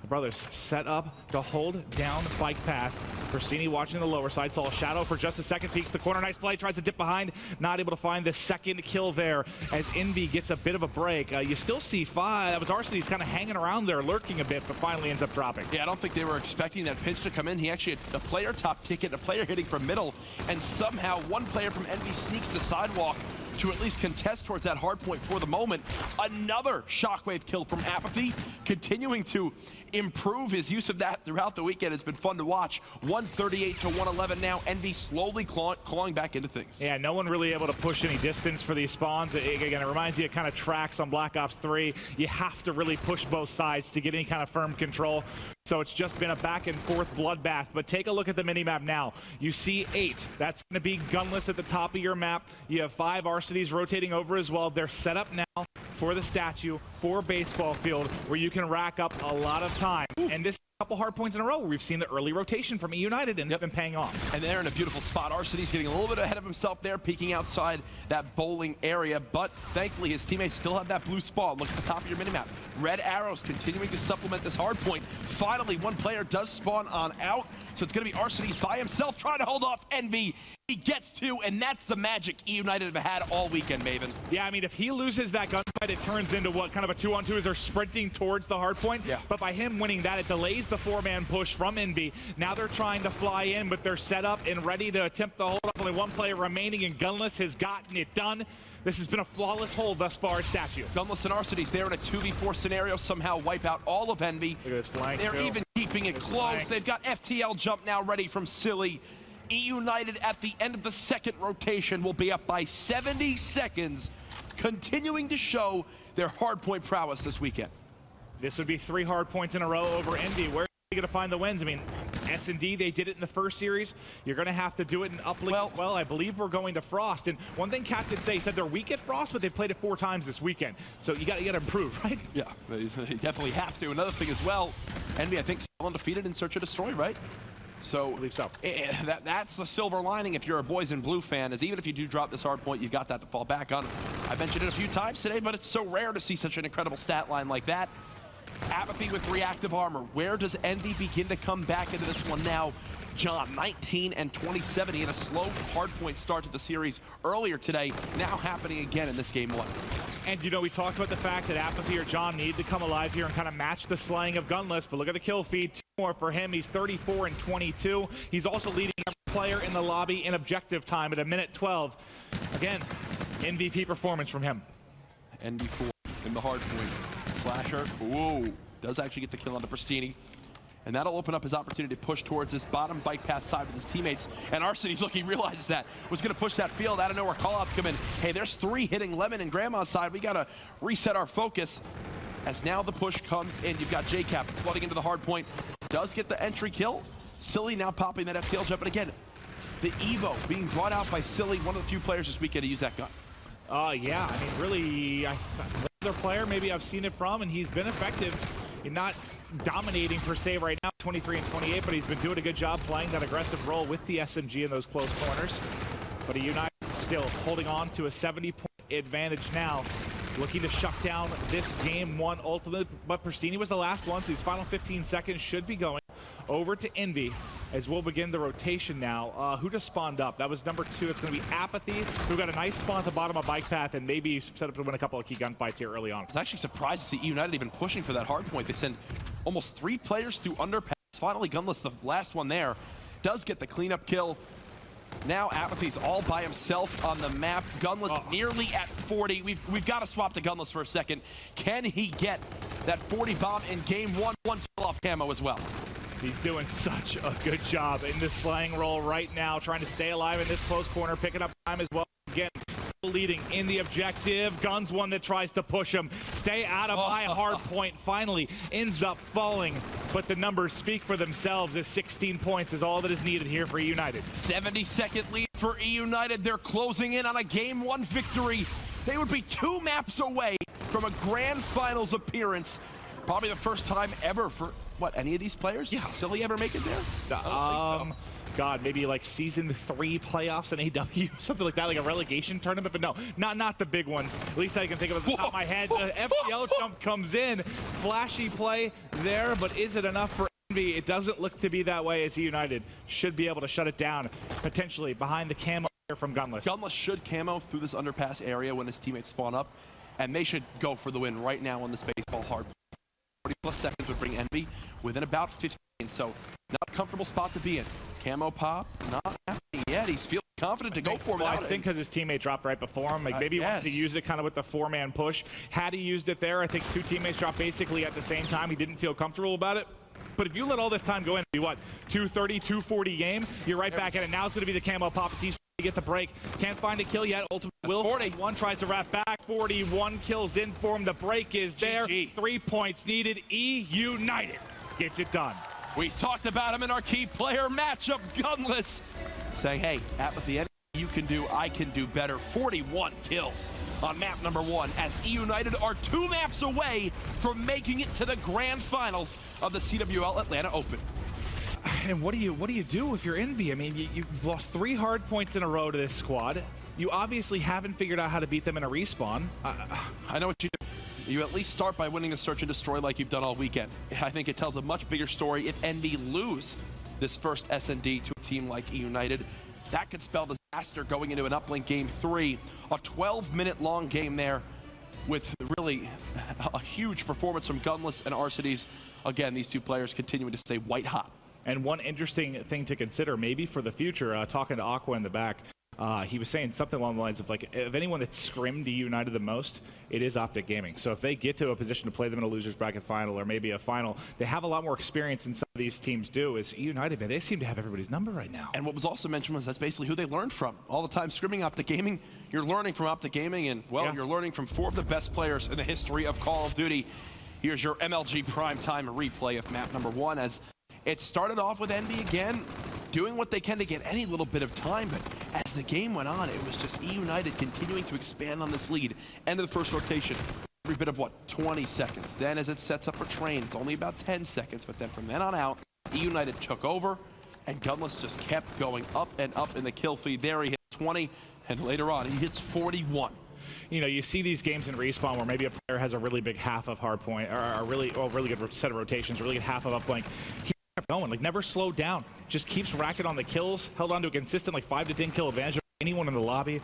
The brothers set up to hold down bike path. Pristini watching the lower side, saw a shadow for just a second, peeks the corner, nice play, tries to dip behind, not able to find the second kill there as Envy gets a bit of a break. You still see that was Arseny's kind of hanging around there, lurking a bit, but finally ends up dropping. Yeah, I don't think they were expecting that pitch to come in. He actually had a player top ticket, a player hitting from middle, and somehow one player from Envy sneaks to sidewalk to at least contest towards that hard point for the moment. Another shockwave kill from Apathy, continuing to improve his use of that throughout the weekend. It's been fun to watch. 138 to 111 now. Envy slowly clawing back into things. Yeah, no one really able to push any distance for these spawns. Again, it reminds you, it kind of tracks on Black Ops 3. You have to really push both sides to get any kind of firm control. So it's just been a back and forth bloodbath. But take a look at the minimap now. You see 8. That's going to be gunless at the top of your map. You have 5 Arcitys rotating over as well. They're set up now for the statue, for baseball field, where you can rack up a lot of time. And this couple hard points in a row where we've seen the early rotation from United, and it's been paying off. And they're in a beautiful spot. Arseny's getting a little bit ahead of himself there, peeking outside that bowling area, but thankfully his teammates still have that blue spawn. Look at the top of your minimap. Red arrows continuing to supplement this hard point. Finally, one player does spawn on out, so it's going to be Arseny's by himself trying to hold off Envy. He gets 2, and that's the magic United have had all weekend, Maven. Yeah, I mean, if he loses that gunfight, it turns into what, kind of a 2-on-2 as they're sprinting towards the hard point. Yeah. But by him winning that, it delays the 4-man push from Envy. Now they're trying to fly in, but they're set up and ready to attempt the hold up. Only one player remaining, and Gunless has gotten it done. This has been a flawless hold thus far at Statue. Gunless and Arseny's there in a 2v4 scenario, somehow wipe out all of Envy. Look at this flank. They're even keeping it close. They've got FTL jump now ready from Silly. United at the end of the second rotation will be up by 70 seconds, continuing to show their hardpoint prowess this weekend. This would be 3 hard points in a row over Envy. Where are they going to find the wins? I mean, S&D, they did it in the first series. You're going to have to do it in Uplink as well. I believe we're going to Frost. And one thing Captain Say said they're weak at Frost, but they played it 4 times this weekend. So you got to improve, right? Yeah, they definitely have to. Another thing as well, Envy, I think, still undefeated in Search and Destroy, right? So, I believe so. That's the silver lining if you're a Boys in Blue fan, is even if you do drop this hard point, you've got that to fall back on. I mentioned it a few times today, but it's so rare to see such an incredible stat line like that. Apathy with reactive armor. Where does Envy begin to come back into this one now? John, 19 and 27. He had a slow hardpoint start to the series earlier today, now happening again in this game 1. And, you know, we talked about the fact that Apathy or John need to come alive here and kind of match the slaying of Gunless, but look at the kill feed. 2 more for him. He's 34 and 22. He's also leading every player in the lobby in objective time at 1:12. Again, MVP performance from him. ND4 in the hardpoint. Flasher, whoa, does actually get the kill on the Pristini. And that'll open up his opportunity to push towards this bottom bike path side with his teammates. And Arseny's look, he realizes that. Was going to push that field. Out of nowhere, callouts come in. Hey, there's 3 hitting Lemon and Grandma's side. We got to reset our focus. As now the push comes in. You've got JCap flooding into the hard point. Does get the entry kill. Silly now popping that FTL jump. But again, the Evo being brought out by Silly, one of the few players this weekend to use that gun. Yeah, I mean, really, another player maybe I've seen it from, and he's been effective. He's not dominating per se right now, 23 and 28, but he's been doing a good job playing that aggressive role with the SMG in those close corners. But United still holding on to a 70-point advantage now, looking to shut down this game 1 ultimate. But Pristini was the last one, so these final 15 seconds should be going over to Envy as we'll begin the rotation now. Who just spawned up? That was number 2. It's going to be Apathy, who got a nice spawn at the bottom of bike path and maybe set up to win a couple of key gunfights here early on. I was actually surprised to see United even pushing for that hard point. They send almost 3 players through underpass. Finally, Gunless, the last one there, does get the cleanup kill. Now Apathy's all by himself on the map. Gunless nearly at 40. We've got to swap to Gunless for a second. Can he get that 40 bomb in game 1? 1 kill off camo as well. He's doing such a good job in this slaying role right now, trying to stay alive in this close corner, picking up time as well. Again, still leading in the objective. Gun's one that tries to push him. Stay out of my hard point. Finally ends up falling, but the numbers speak for themselves as 16 points is all that is needed here for United. 70-second lead for United. They're closing in on a game 1 victory. They would be 2 maps away from a grand finals appearance. Probably the first time ever for, what, any of these players? Yeah. Silly ever make it there? I don't think so. God, maybe like season 3 playoffs in AW, something like that, like a relegation tournament, but no, not the big ones. At least I can think of it off the top of my head. The FTL jump comes in, flashy play there, but is it enough for Envy? It doesn't look to be that way, as United should be able to shut it down, potentially behind the camo here from Gunless. Gunless should camo through this underpass area when his teammates spawn up, and they should go for the win right now on this baseball hard. 40+ seconds would bring Envy within about 15, so not a comfortable spot to be in. Camo pop, not happening yet. He's feeling confident to go for it. Well, I think because his teammate dropped right before him. Like maybe he wants to use it kind of with the 4-man push. Had he used it there, I think 2 teammates dropped basically at the same time. He didn't feel comfortable about it. But if you let all this time go in, be what, 2:30, 2:40 game, you're right back at it. Now it's going to be the camo pop as he's trying to get the break. Can't find a kill yet. Ultimate will. 41 tries to wrap back. 41 kills in for him. The break is there. 3 points needed. E United gets it done. We talked about him in our key player matchup, Gunless, saying, hey, Apathy, anything you can do, I can do better. 41 kills on map number 1 as E United are 2 maps away from making it to the grand finals of the CWL Atlanta Open. And what do you do if you're Envy? I mean, you've lost 3 hard points in a row to this squad. You obviously haven't figured out how to beat them in a respawn. I know what you do. You at least start by winning a search and destroy like you've done all weekend. I think it tells a much bigger story if Envy lose this first S&D to a team like E United. That could spell disaster going into an Uplink Game 3. A 12-minute long game there with really a huge performance from Gunless and Arcides. Again, these 2 players continuing to stay white hot. And one interesting thing to consider maybe for the future, talking to Aqua in the back, he was saying something along the lines of like, if anyone that's scrimmed United the most, it is Optic Gaming. So if they get to a position to play them in a losers bracket final or maybe a final, they have a lot more experience than some of these teams do. Is United, man, they seem to have everybody's number right now. And what was also mentioned was that's basically who they learned from. All the time scrimming Optic Gaming, you're learning from Optic Gaming, and well, you're learning from 4 of the best players in the history of Call of Duty. Here's your MLG primetime replay of map number 1 as it started off with Envy again, doing what they can to get any little bit of time, but as the game went on, it was just E United continuing to expand on this lead. End of the first rotation, every bit of what, 20 seconds. Then as it sets up for Train, it's only about 10 seconds, but then from then on out, E United took over, and Gunless just kept going up and up in the kill feed. There he hit 20, and later on, he hits 41. You know, you see these games in respawn where maybe a player has a really big half of Hardpoint, or a really good set of rotations, a really good half of Uplink. Kept going, like never slowed down, just keeps racking on the kills, held on to a consistent like 5 to 10 kill advantage of anyone in the lobby.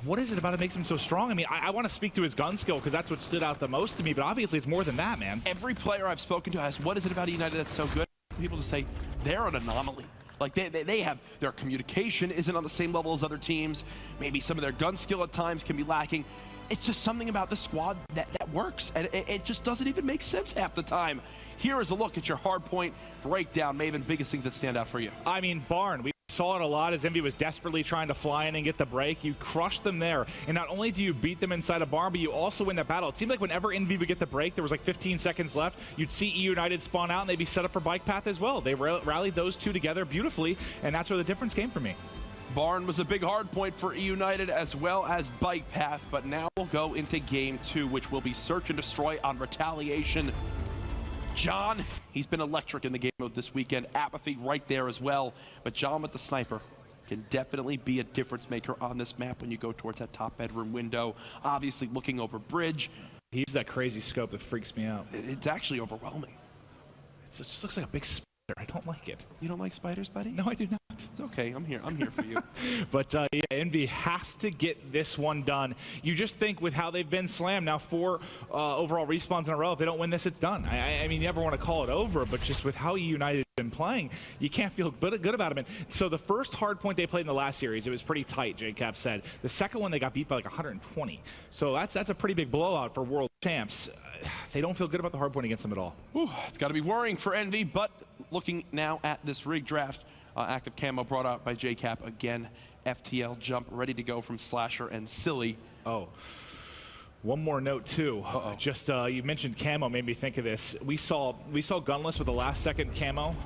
What is it about it makes him so strong? I mean, I want to speak to his gun skill because that's what stood out the most to me, but obviously it's more than that, man. Every player I've spoken to asks, what is it about United that's so good? People just say, they're an anomaly. Like they have, their communication isn't on the same level as other teams. Maybe some of their gun skill at times can be lacking. It's just something about the squad that works, and it just doesn't even make sense half the time. Here is a look at your Hardpoint breakdown. Maven, biggest things that stand out for you. I mean, Barn, we saw it a lot as Envy was desperately trying to fly in and get the break. You crushed them there, and not only do you beat them inside a Barn, but you also win that battle. It seemed like whenever Envy would get the break, there was like 15 seconds left, you'd see E United spawn out, and they'd be set up for Bike Path as well. They rallied those 2 together beautifully, and that's where the difference came for me. Barn was a big hard point for E United as well as Bike Path, but now we'll go into Game 2, which will be Search and Destroy on Retaliation. John, he's been electric in the game mode this weekend. Apathy right there as well. But John with the sniper can definitely be a difference maker on this map when you go towards that top bedroom window. Obviously looking over bridge. He uses that crazy scope that freaks me out. It's actually overwhelming. It just looks like a big spider. I don't like it. You don't like spiders, buddy? No, I do not. It's okay. I'm here for you. But yeah, Envy has to get this one done. You just think with how they've been slammed now, 4 overall respawns in a row. If they don't win this, it's done. I mean, you never want to call it over, but just with how United have been playing, you can't feel good about them. And so the first hard point they played in the last series, it was pretty tight, JCap said. The second one, they got beat by like 120. So that's a pretty big blowout for world champs. They don't feel good about the hard point against them at all. Whew, it's got to be worrying for Envy, but looking now at this rig draft, active camo brought out by JCap again. FTL jump ready to go from Slasher and Silly. Oh, one more note too. Just you mentioned camo, made me think of this. We saw Gunless with the last second camo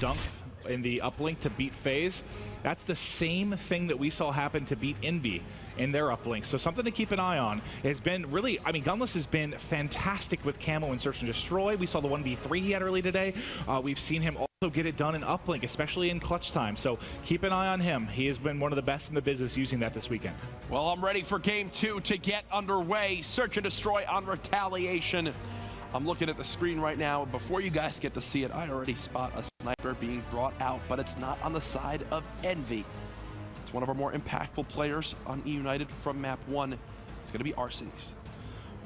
dunk in the uplink to beat FaZe. That's the same thing that we saw happen to beat Envy in their uplink. So something to keep an eye on. Has been really, I mean, Gunless has been fantastic with camo and search and destroy. We saw the 1v3 he had early today. We've seen him also get it done in uplink, especially in clutch time. So keep an eye on him. He has been one of the best in the business using that this weekend. Well, I'm ready for game 2 to get underway. Search and destroy on retaliation. I'm looking at the screen right now. Before you guys get to see it, I already spot a sniper being brought out, but it's not on the side of Envy. It's one of our more impactful players on E United from map 1. It's going to be Arcades.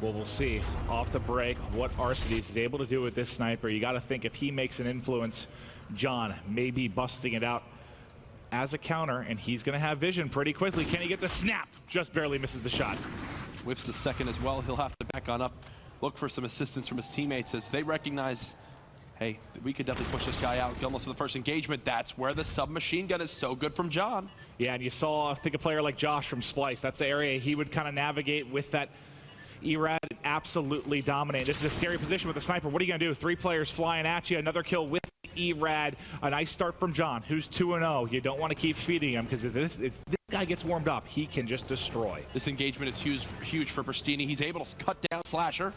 Well, we'll see off the break what Arcades is able to do with this sniper. You got to think if he makes an influence, John may be busting it out as a counter, and he's going to have vision pretty quickly. Can he get the snap? Just barely misses the shot. Whiffs the second as well. He'll have to back on up, look for some assistance from his teammates as they recognize, hey, we could definitely push this guy out. Almost for the first engagement. That's where the submachine gun is so good from John. Yeah, and you saw, I think, a player like Josh from Splice. That's the area he would kind of navigate with that Erad, absolutely dominate. This is a scary position with the sniper. What are you going to do? 3 players flying at you. Another kill with Erad. A nice start from John, who's 2-0. You don't want to keep feeding him because if this guy gets warmed up, he can just destroy. This engagement is huge for Pristini. He's able to cut down Slasher.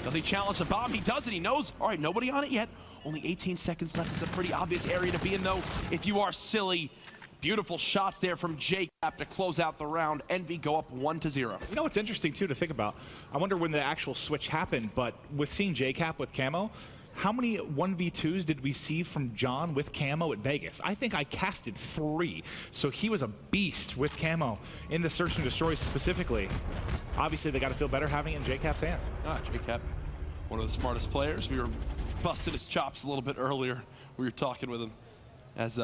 Does he challenge the bomb? He does it. He knows. All right, nobody on it yet. Only 18 seconds left. It's a pretty obvious area to be in, though, if you are silly. Beautiful shots there from JCap to close out the round. Envy go up 1-0. You know what's interesting, too, to think about? I wonder when the actual switch happened, but with seeing JCap with camo, how many 1v2s did we see from John with camo at Vegas? I think I casted 3, so he was a beast with camo in the search and destroy specifically. Obviously, they got to feel better having it in JCap's hands. JCap, one of the smartest players. We were busting his chops a little bit earlier. We were talking with him as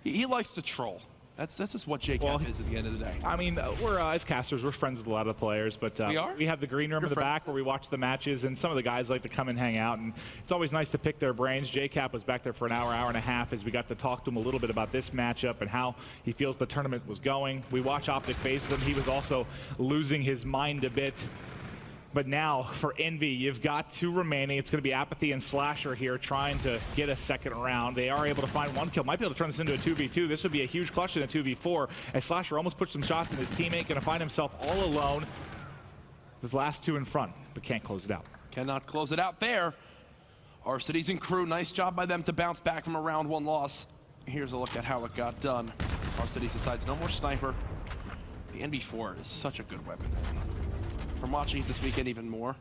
he likes to troll. That's just what JCap is at the end of the day. I mean, we're as casters, we're friends with a lot of the players, but we have the green room in the back where we watch the matches, and some of the guys like to come and hang out, and it's always nice to pick their brains. JCap was back there for an hour and a half as we got to talk to him a little bit about this matchup and how he feels the tournament was going. We watch Optic FaZe with him. He was also losing his mind a bit. But now, for Envy, you've got 2 remaining. It's going to be Apathy and Slasher here trying to get a second round. They are able to find 1 kill. Might be able to turn this into a 2v2. This would be a huge clutch in a 2v4. As Slasher almost puts some shots in his teammate. Going to find himself all alone. The last 2 in front, but can't close it out. Cannot close it out there. Arcades and crew, nice job by them to bounce back from a round 1 loss. Here's a look at how it got done. Arcades decides no more sniper. The NB4 is such a good weapon. From watching it this weekend even more,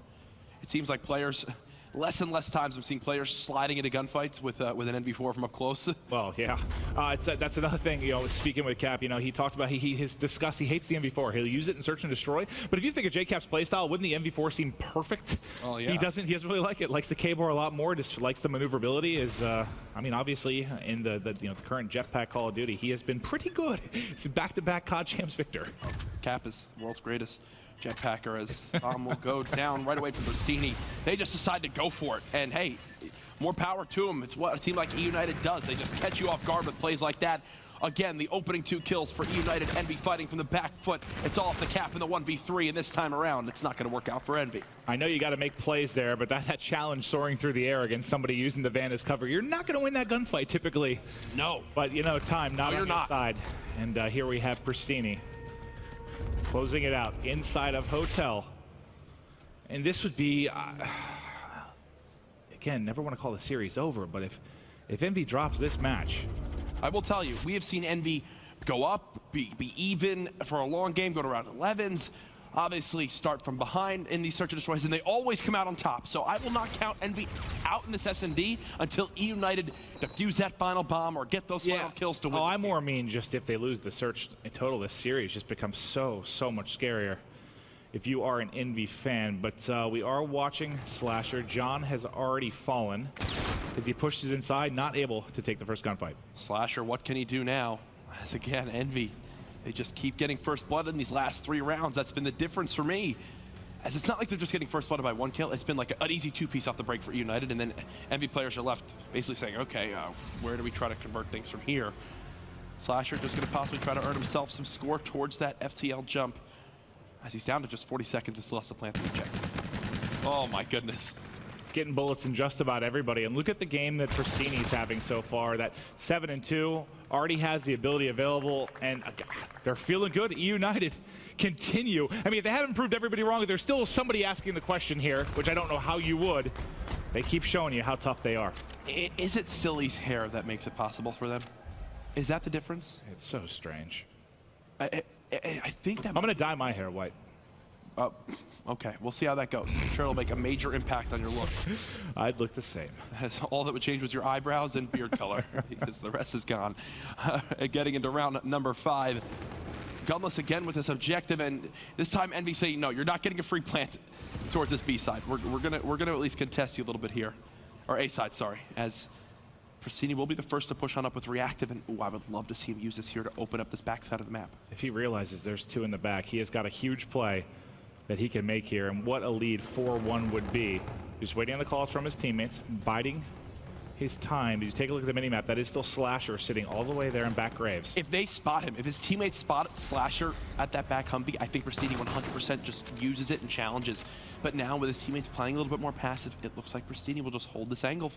it seems like players, less and less times I'm seeing players sliding into gunfights with an NB4 from up close. Well, yeah, that's another thing. You know, speaking with Cap, you know, he talked about he hates the NV4. He'll use it in search and destroy. But if you think of JCap's playstyle, wouldn't the NV4 seem perfect? Oh yeah. He doesn't really like it. Likes the K-bar a lot more. Just likes the maneuverability. Is I mean, obviously in the current jetpack Call of Duty, he has been pretty good. He's back-to-back COD champs victor. Cap is the world's greatest jetpacker as bomb will go down right away from Pristini. They just decide to go for it, and hey, more power to them. It's what a team like E United does. They just catch you off guard with plays like that. Again, the opening 2 kills for E United. Envy fighting from the back foot. It's all off the cap in the 1v3, and this time around, it's not going to work out for Envy. I know you got to make plays there, but that challenge soaring through the air against somebody using the van as cover, you're not going to win that gunfight typically. No. But you know, time not on your side. And here we have Pristini closing it out inside of Hotel. And this would be, again, never want to call the series over, but if Envy drops this match. I will tell you, we have seen Envy go up, be even for a long game, go to round 11s, obviously start from behind in these search and destroys, and they always come out on top. So I will not count Envy out in this S&D until E United defuse that final bomb or get those final kills to win. Oh, I more mean just if they lose the search in total, this series just becomes so much scarier if you are an Envy fan. But we are watching Slasher. John has already fallen as he pushes inside, not able to take the first gunfight. Slasher, what can he do now? As again, Envy, they just keep getting first blood in these last 3 rounds. That's been the difference for me. As it's not like they're just getting first blooded by 1 kill. It's been like an easy 2-piece off the break for United, and then Envy players are left basically saying, okay, where do we try to convert things from here? Slasher just going to possibly try to earn himself some score towards that FTL jump. As he's down to just 40 seconds and still has to plant the objective. Oh my goodness. getting bullets in just about everybody. And look at the game that Pristini's having so far. That 7-2 already has the ability available, and they're feeling good. E United continue. I mean, if they haven't proved everybody wrong, there's still somebody asking the question here, which I don't know how you would. They keep showing you how tough they are. Is it Silly's hair that makes it possible for them? Is that the difference? It's so strange. I think that... I'm going to dye my hair white. Okay, we'll see how that goes. I'm sure it'll make a major impact on your look. I'd look the same. All that would change was your eyebrows and beard color, because the rest is gone. Getting into round number 5. Gunless again with this objective, and this time Envy saying, no, you're not getting a free plant towards this B side. We're gonna at least contest you a little bit here. Or A side, sorry, as Pristini will be the first to push on up with reactive, and ooh, I would love to see him use this here to open up this backside of the map. If he realizes there's 2 in the back, he has got a huge play that he can make here, and what a lead 4-1 would be. Just waiting on the calls from his teammates, biding his time. Did you take a look at the minimap? That is still Slasher sitting all the way there in back graves. If they spot him, if his teammates spot Slasher at that back Humvee, I think Pristini 100% just uses it and challenges. But now with his teammates playing a little bit more passive, it looks like Pristini will just hold this angle.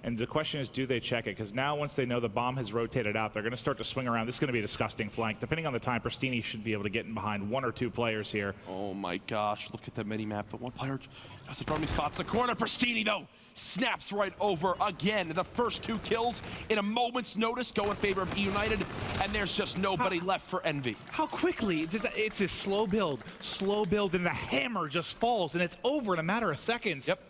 And the question is, do they check it? Because now once they know the bomb has rotated out, they're going to start to swing around. This is going to be a disgusting flank. Depending on the time, Pristini should be able to get in behind 1 or 2 players here. Oh my gosh, look at that mini-map. The one player just in front of me spots the corner. Pristini, though, snaps right over again. The first 2 kills in a moment's notice go in favor of E United, and there's just nobody left for Envy. How quickly? It's a slow build, and the hammer just falls, and it's over in a matter of seconds. Yep.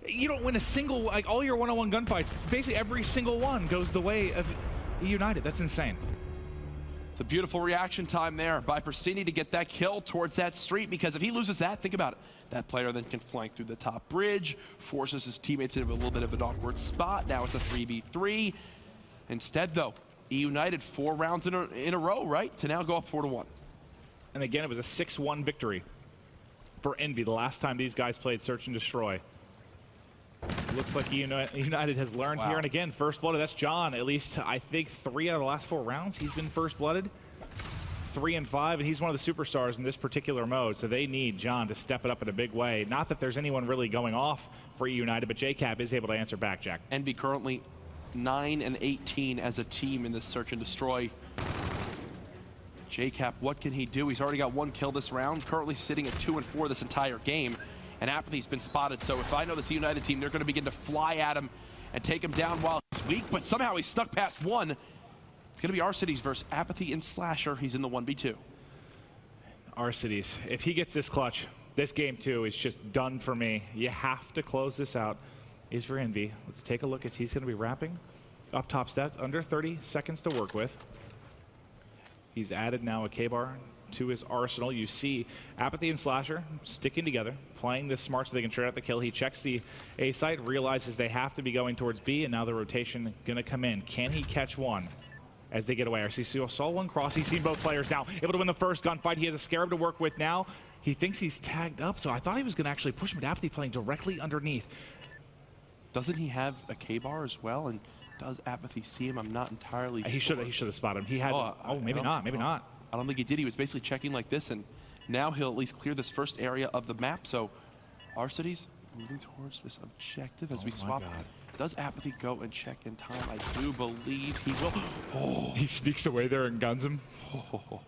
You don't win a single, like all your one-on-one gunfights, basically every single one goes the way of E United. That's insane. It's a beautiful reaction time there by Pristini to get that kill towards that street, because if he loses that, think about it. That player then can flank through the top bridge, forces his teammates into a little bit of an awkward spot. Now it's a 3v3. Instead, though, E United 4 rounds in a row, right? To now go up 4-1. And again, it was a 6-1 victory for Envy the last time these guys played Search and Destroy. Looks like United has learned here, and again, first blooded. That's John. At least I think 3 out of the last 4 rounds he's been first blooded. 3 and 5, and he's one of the superstars in this particular mode. So they need John to step it up in a big way. Not that there's anyone really going off for E United, but JCap is able to answer back, Jack. Envy currently 9 and 18 as a team in this Search and Destroy. JCap, what can he do? He's already got 1 kill this round, currently sitting at 2 and 4 this entire game. And Apathy's been spotted, so if I know this United team, they're going to begin to fly at him and take him down while he's weak, but somehow he's stuck past 1. It's going to be Arcides versus Apathy and Slasher. He's in the 1v2. Arcides, if he gets this clutch, this game 2 is just done for me. You have to close this out. Is for Envy. Let's take a look as he's going to be wrapping. Up top stats, under 30 seconds to work with. He's added now a K-bar to his arsenal. You see Apathy and Slasher sticking together, playing this smart so they can trade out the kill. He checks the A site, realizes they have to be going towards B, and now the rotation gonna come in. Can he catch one as they get away? RC saw 1 cross. He's seen both players now, able to win the first gunfight. He has a Scarab to work with now. He thinks he's tagged up, so I thought he was gonna actually push him to Apathy, playing directly underneath. Doesn't he have a K-bar as well? And does Apathy see him? I'm not entirely sure. He should have spotted him. He had, maybe not. I don't think he did. He was basically checking like this, and now he'll at least clear this first area of the map. So Arcides moving towards this objective as we swap. Does Apathy go and check in time? I do believe he will. Oh, he sneaks away there and guns him. Oh.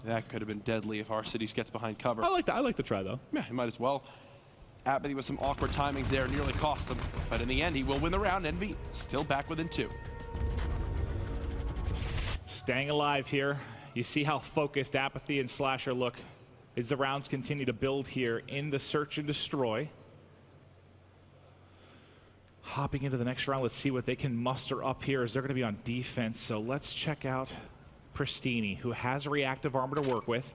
That could have been deadly if Arcides gets behind cover. I like the try, though. Yeah, he might as well. Apathy with some awkward timings there nearly cost him, but in the end, he will win the round. Envy still back within 2. Staying alive here. You see how focused Apathy and Slasher look as the rounds continue to build here in the Search and Destroy. Hopping into the next round, let's see what they can muster up here as they're going to be on defense. So let's check out Pristini, who has reactive armor to work with.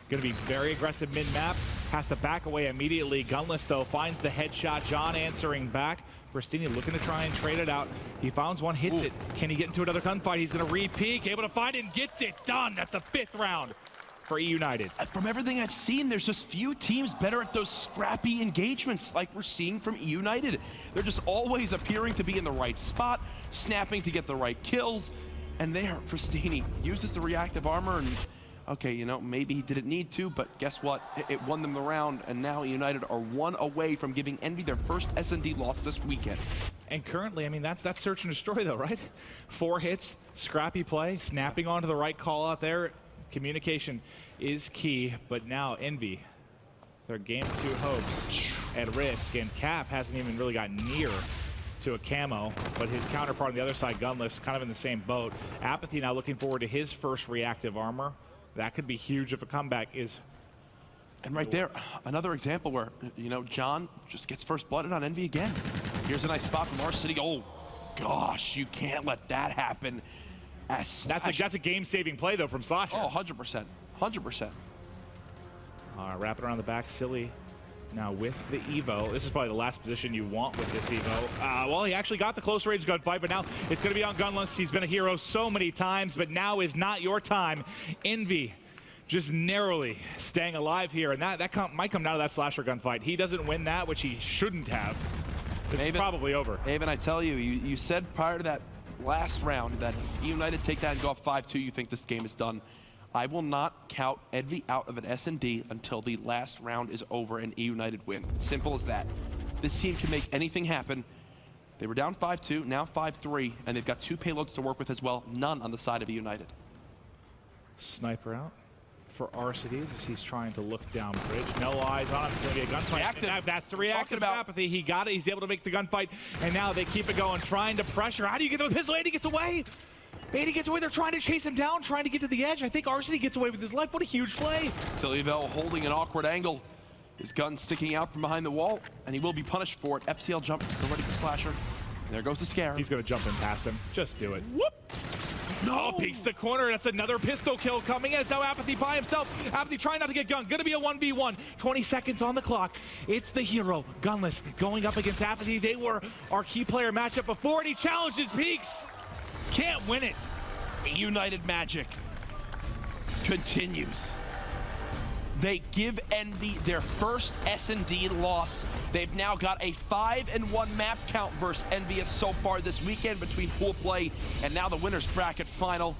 Going to be very aggressive mid-map. Has to back away immediately. Gunless, though, finds the headshot. John answering back. Pristini looking to try and trade it out. He finds one, hits it. Can he get into another gunfight? He's going to re-peek, able to find it, and gets it done. That's the 5th round for E United. From everything I've seen, there's just few teams better at those scrappy engagements like we're seeing from E United. They're just always appearing to be in the right spot, snapping to get the right kills. And there, Pristini uses the reactive armor and okay, you know, maybe he didn't need to, but guess what? It won them the round, and now United are one away from giving Envy their first S&D loss this weekend. And currently, I mean, that's search and destroy, though, right? 4 hits, scrappy play, snapping onto the right call out there. Communication is key, but now Envy, their game 2 hopes at risk, and Cap hasn't even really gotten near to a camo, but his counterpart on the other side, Gunless, kind of in the same boat. Apathy now looking forward to his first reactive armor. That could be huge if a comeback is. And right there, another example where, you know, John just gets first blooded on Envy again. Here's a nice spot from our city. Oh, gosh, you can't let that happen. That's a game-saving play, though, from Slasher. Oh, 100%. 100%. Wrap it around the back. Silly now with the Evo. This is probably the last position you want with this Evo. Well, he actually got the close-range gunfight, but now it's going to be on Gunless. He's been a hero so many times, but now is not your time. Envy just narrowly staying alive here, and that might come down to that Slasher gunfight. He doesn't win that, which he shouldn't have. This is probably over. Haven, I tell you, you said prior to that last round that if United take that and go up 5-2, you think this game is done. I will not count Envy out of an S&D until the last round is over and United win. Simple as that. This team can make anything happen. They were down 5-2, now 5-3, and they've got 2 payloads to work with as well. None on the side of United. Sniper out for Arcides as he's trying to look down bridge. No eyes on him. It's going to be a gunfight. That's the reactive Apathy. He got it. He's able to make the gunfight, and now they keep it going, trying to pressure. How do you get the pistol? 80 gets away. 80 gets away. They're trying to chase him down, trying to get to the edge. I think Arcides gets away with his life. What a huge play. Sillyville holding an awkward angle. His gun sticking out from behind the wall, and he will be punished for it. FCL jump still ready for Slasher. There goes the scare. He's going to jump in past him. Just do it. Whoop. No, peeks the corner. That's another pistol kill coming in. It's now Apathy by himself. Apathy trying not to get gunned. Going to be a 1v1. 20 seconds on the clock. It's the hero, Gunless, going up against Apathy. They were our key player matchup before, and he challenges Peaks. Can't win it. United magic continues. They give Envy their first S&D loss. They've now got a 5-1 map count versus Envy so far this weekend between pool play and now the winners bracket final.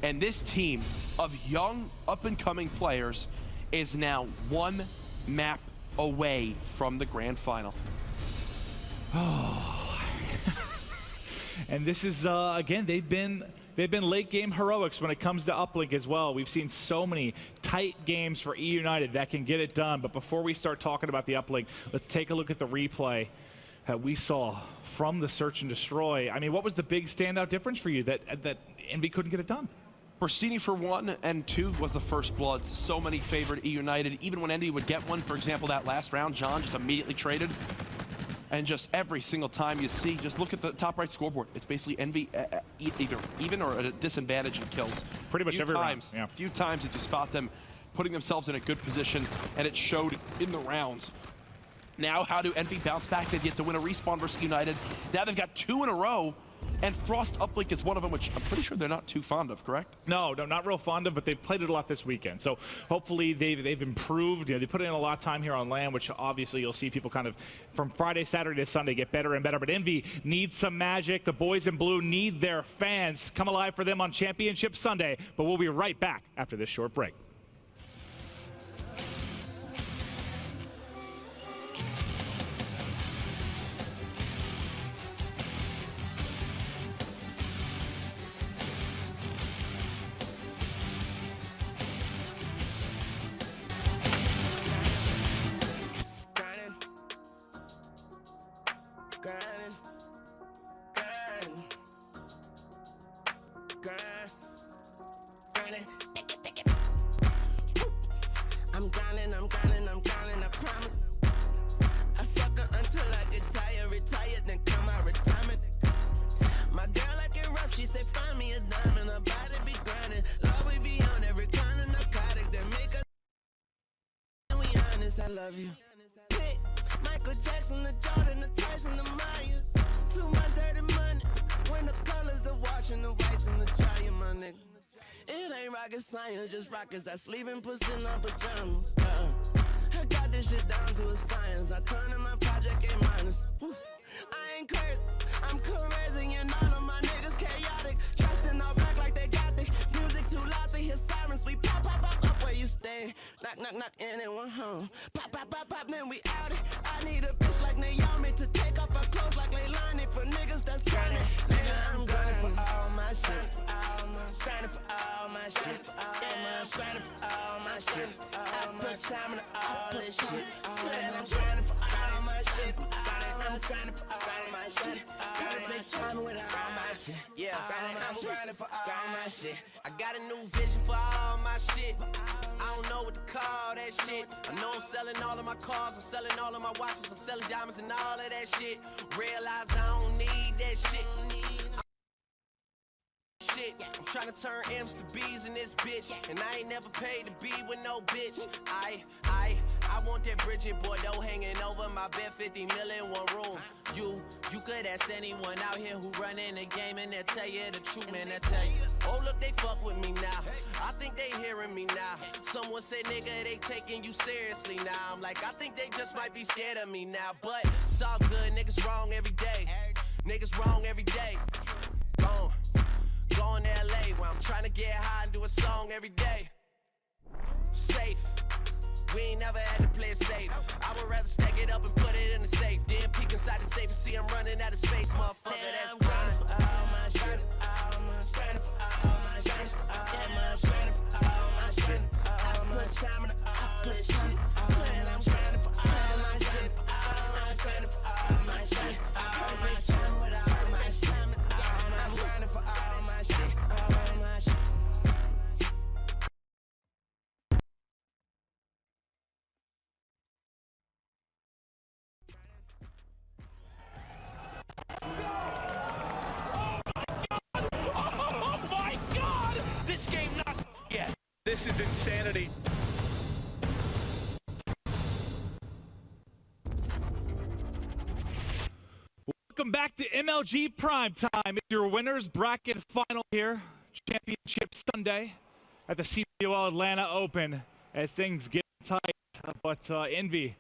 And this team of young up-and-coming players is now 1 map away from the grand final. Oh. And this is, again, they've been late game heroics when it comes to Uplink as well. We've seen so many tight games for E United that can get it done. But before we start talking about the Uplink, let's take a look at the replay that we saw from the search and destroy. I mean, what was the big standout difference for you that Envy couldn't get it done? Orsini for 1 and 2 was the first bloods. So many favored E United. Even when Envy would get one, for example, that last round, John just immediately traded. And just every single time you see, just look at the top right scoreboard. It's basically Envy either even or at a disadvantage in kills. Pretty much every round. Yeah. Few times that you spot them putting themselves in a good position, and it showed in the rounds. Now, how do Envy bounce back? They get to win a respawn versus United. Now they've got 2 in a row. And Frost Uplink is one of them, which I'm pretty sure they're not too fond of, correct? No, not real fond of, but they've played it a lot this weekend. So hopefully they've improved. You know, they put in a lot of time here on LAN, which obviously you'll see people kind of from Friday, Saturday to Sunday get better and better. But Envy needs some magic. The boys in blue need their fans. Come alive for them on Championship Sunday. But we'll be right back after this short break. I'm grinding, I promise. I fuck her until I get tired, retired, then come out retirement. My girl like it rough, she say find me a diamond, her body be grinding. Love we be on every kind of narcotic that make her. And we honest, I love you. Pick Michael Jackson, the Jordan, the Tyson, the Myers. Too much dirty money when the colors are washing the whites and the dryer, my nigga. It ain't rocket science, just rockets that sleep in pussy in our pajamas. I got this shit down to a science. I turn in my project A minus. I ain't crazy, I'm crazy, and all of my niggas chaotic. Dressed in all black like they got the music too loud to hear sirens. We Knock, knock, knock, anyone home. Pop, pop, pop, pop, then we out it. I need a bitch like Naomi to take off her clothes like Leilani for niggas that's grinding. Nigga, I'm grinding for all my shit. Grinding for all my shit. Yeah, I'm grinding for all my shit. I put time into all this shit. And I'm grinding for all my shit. I'm grinding for all my shit. Gotta take time with all my shit. Yeah, I'm grinding for all my shit. I got a new vision for all my shit. I don't know what to call that shit. I know I'm selling all of my cars, I'm selling all of my watches, I'm selling diamonds and all of that shit. Realize I don't need that shit. I'm trying to turn M's to B's in this bitch, and I ain't never paid to be with no bitch. I want that Bridget Bordeaux hanging over my bed, 50 million, one room. You could ask anyone out here who running the game, and they'll tell you the truth, man. They'll tell you, oh look, they fuck with me now. I think they hearing me now. Someone said, nigga, they taking you seriously now. I'm like, I think they just might be scared of me now, but it's all good. Niggas wrong every day. Niggas wrong every day. Going to LA where I'm trying to get high and do a song every day. Safe. We ain't never had to play it safe. I would rather stack it up and put it in the safe. Then peek inside the safe and see I'm running out of space, motherfucker. That's grinding for all my shit. Grinding for all my shit. Grinding for all my shit. I put time into all this shit. And I'm grinding for all my shit. I'm grinding for all my shit. I'm grinding with all my shit. I'm grinding for all my shit. All my shit. Oh my God! This game not yet. This is insanity. Welcome back to MLG Prime Time. It's your winners bracket final here. Championship Sunday at the CWL Atlanta Open as things get tight. But Envy,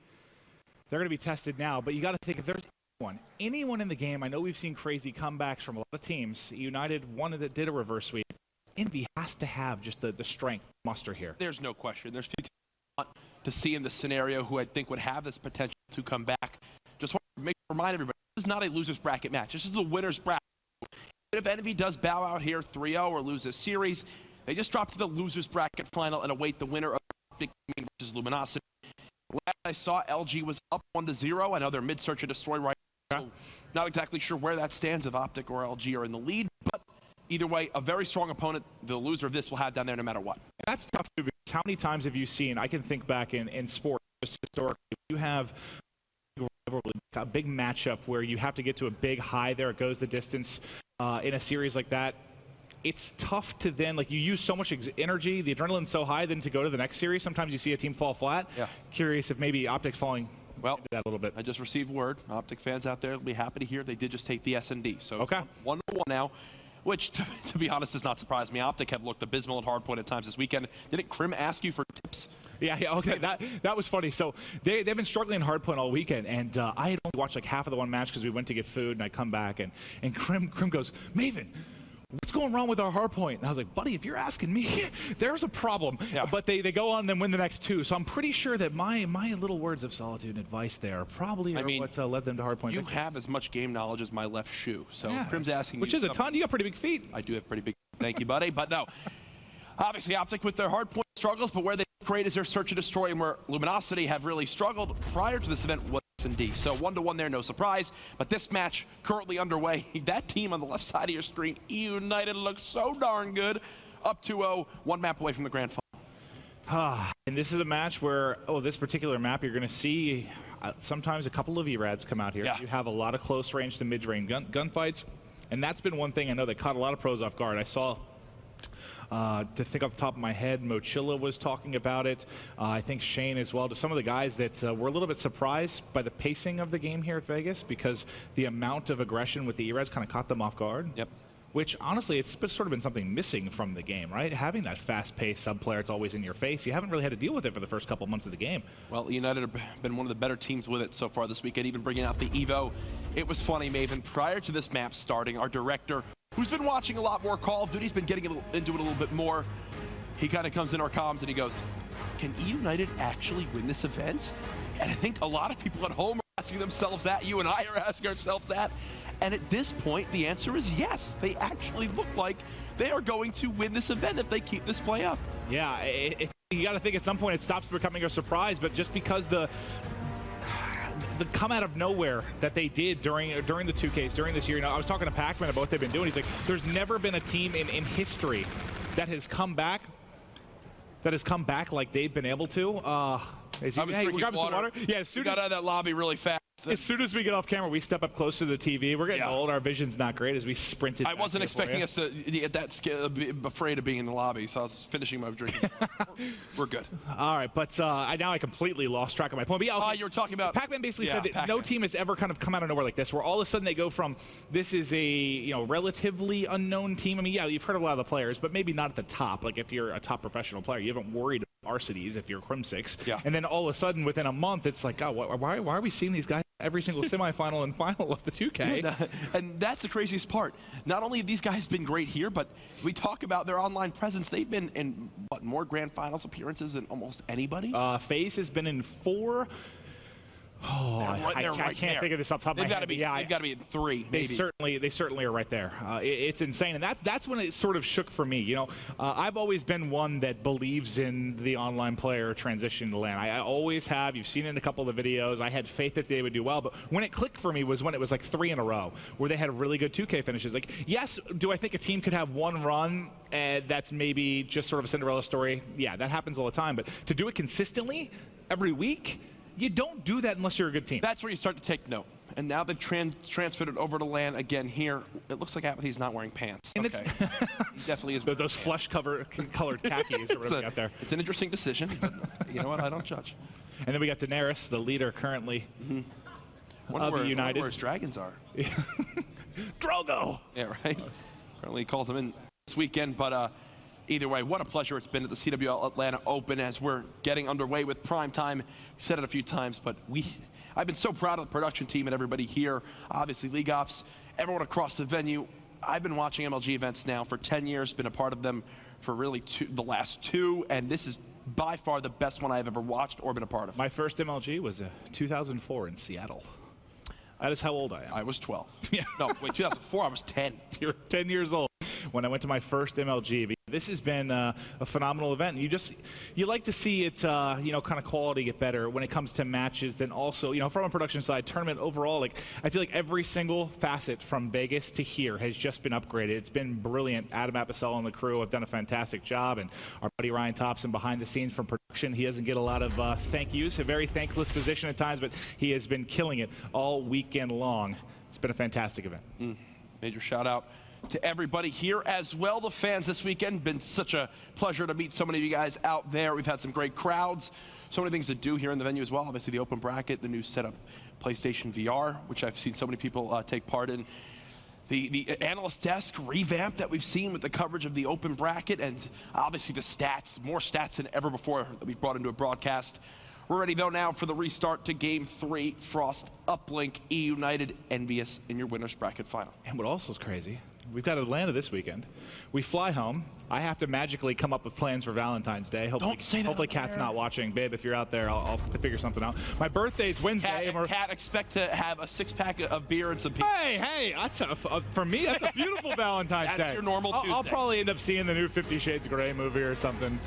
they're going to be tested now. But you got to think, if there's anyone in the game, I know we've seen crazy comebacks from a lot of teams. United, one that did a reverse sweep. Envy has to have just the strength muster here. There's no question. There's few teams I want to see in this scenario who I think would have this potential to come back. Just want to remind everybody, this is not a loser's bracket match. This is the winner's bracket. If Envy does bow out here 3-0 or lose a series, they just drop to the loser's bracket final and await the winner of Optic versus Luminosity. Last I saw, LG was up 1-0. I know they're mid-search and destroy right now, so not exactly sure where that stands if Optic or LG are in the lead, but either way, a very strong opponent the loser of this will have down there no matter what. And that's tough too, because how many times have you seen, I can think back in sports, just historically, you have a big matchup where you have to get to a big high there, it goes the distance in a series like that. It's tough to then, like, you use so much energy, the adrenaline's so high, then to go to the next series, sometimes you see a team fall flat. Yeah. Curious if maybe Optic's falling into that a little bit. I just received word. Optic fans out there will be happy to hear they did just take the S&D. So okay. It's 1-1 now, which, to be honest, does not surprise me. Optic have looked abysmal at Hardpoint at times this weekend. Didn't Crim ask you for tips? Yeah, okay, that was funny. So they've been struggling in Hardpoint all weekend, and I had only watched like half of the one match because we went to get food, and I come back, and Crim goes, Maven, what's going wrong with our Hardpoint? And I was like, buddy, if you're asking me, there's a problem. Yeah. But they go on and then win the next two. So I'm pretty sure that my little words of solitude and advice there probably are what led them to Hardpoint. You have as much game knowledge as my left shoe. So yeah. Crim's asking Which you is a ton. You got pretty big feet. I do have pretty big feet. Thank you, buddy. But no, obviously Optic with their Hardpoint struggles, but where they great is their search and destroy, and where Luminosity have really struggled prior to this event was S&D. So 1-1 there, no surprise. But this match currently underway. That team on the left side of your screen, United, looks so darn good. Up 2-0, one map away from the grand final. And this is a match where, this particular map, you're going to see sometimes a couple of ERADs come out here. Yeah. You have a lot of close range to mid-range gunfights, and that's been one thing I know that caught a lot of pros off guard. I saw, to think off the top of my head, Mochilla was talking about it. I think Shane as well, to some of the guys that were a little bit surprised by the pacing of the game here at Vegas, because the amount of aggression with the ERADs kind of caught them off guard. Yep. Which, honestly, it's sort of been something missing from the game, right? Having that fast-paced sub-player, it's always in your face. You haven't really had to deal with it for the first couple months of the game. Well, United have been one of the better teams with it so far this weekend, even bringing out the Evo. It was funny, Maven, prior to this map starting, our director, who's been watching a lot more Call of Duty, has been getting into it a little bit more. he kind of comes in our comms and he goes, can E United actually win this event? And I think a lot of people at home are asking themselves that. You and I are asking ourselves that. And at this point, the answer is yes. They actually look like they are going to win this event if they keep this play up. Yeah, you got to think at some point it stops becoming a surprise, but just because the come out of nowhere that they did during the 2Ks, during this year, I was talking to Pac-Man about what they've been doing. He's like, there's never been a team in history that has come back like they've been able to. Hey, we're grabbing some water. Yeah, as soon got out of that lobby really fast. As soon as we get off camera, we step up close to the TV. We're getting old. Our vision's not great as we sprinted. I wasn't expecting us to get that afraid of being in the lobby, so I was finishing my drink. We're good. All right, but now I completely lost track of my point. But yeah, okay. You were talking about Pac-Man basically said that no team has ever kind of come out of nowhere like this, where all of a sudden they go from this is a relatively unknown team. I mean, yeah, you've heard of a lot of the players, but maybe not at the top. Like if you're a top professional player, you haven't worried about varsities if you're Crim6. Yeah. And then all of a sudden, within a month, it's like, oh, why are we seeing these guys every single semifinal and final of the 2K? And that's the craziest part. Not only have these guys been great here, but we talk about their online presence. They've been in, more grand finals appearances than almost anybody? FaZe has been in 4. Oh, I can't think of this off the top of my head. They've got to be in 3. They certainly are right there. It's insane, and that's when it sort of shook for me. I've always been one that believes in the online player transition to LAN. I always have. You've seen it in a couple of the videos. I had faith that they would do well, but when it clicked for me was when it was like 3 in a row, where they had really good 2K finishes. Like, yes, do I think a team could have one run that's maybe just sort of a Cinderella story? Yeah, that happens all the time. But to do it consistently every week, you don't do that unless you're a good team. That's where you start to take note. And now they've transferred it over to LAN again here. It looks like Apathy's not wearing pants. And okay. He definitely is. Those flesh-colored khakis or whatever you got there. It's an interesting decision, but you know what? I don't judge. And then we got Daenerys, the leader currently of the United. Where his dragons are. Drogo! Yeah, right? Apparently he calls them in this weekend, but either way, what a pleasure it's been at the CWL Atlanta Open as we're getting underway with prime time. We've said it a few times, but I've been so proud of the production team and everybody here. Obviously, League Ops, everyone across the venue. I've been watching MLG events now for 10 years, been a part of them for really the last 2, and this is by far the best one I've ever watched or been a part of. My first MLG was 2004 in Seattle. That is how old I am. I was 12. Yeah. No, wait, 2004, I was 10. You were 10 years old when I went to my first MLG. This has been a phenomenal event. You like to see it, kind of quality get better when it comes to matches. Then also, from a production side, tournament overall, like I feel like every single facet from Vegas to here has just been upgraded. It's been brilliant. Adam Apicella and the crew have done a fantastic job, and our buddy Ryan Thompson behind the scenes from production. He doesn't get a lot of thank yous. A very thankless position at times, but he has been killing it all weekend long. It's been a fantastic event. Major shout out to everybody here as well. The fans this weekend, been such a pleasure to meet so many of you guys out there. We've had some great crowds, so many things to do here in the venue as well. Obviously the open bracket, the new setup, PlayStation VR, which I've seen so many people take part in. The analyst desk revamp that we've seen with the coverage of the open bracket, and obviously the stats, more stats than ever before that we've brought into a broadcast. We're ready though now for the restart to Game 3, Frost, Uplink, E United, Envious in your winner's bracket final. And what also is crazy, we've got Atlanta this weekend. We fly home. I have to magically come up with plans for Valentine's Day. Hopefully Kat's not watching. Babe, if you're out there, I'll figure something out. My birthday's Wednesday. Kat, expect to have a 6-pack of beer and some pizza. Hey, for me, that's a beautiful Valentine's Day. That's your normal Tuesday. I'll probably end up seeing the new 50 Shades of Grey movie or something.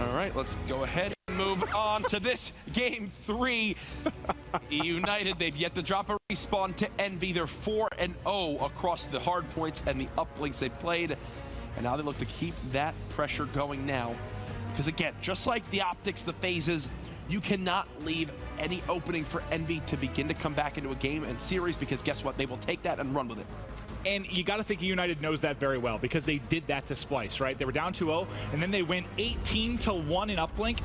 All right, let's go ahead and move on to this Game 3. United, they've yet to drop a respawn to Envy. They're 4-0 across the hard points and the uplinks they've played. And now they look to keep that pressure going now. Because again, just like the Optics, the FaZes, you cannot leave any opening for Envy to begin to come back into a game and series, because guess what? They will take that and run with it. And you got to think United knows that very well, because they did that to Splice, right? They were down 2-0, and then they went 18-1 in Uplink.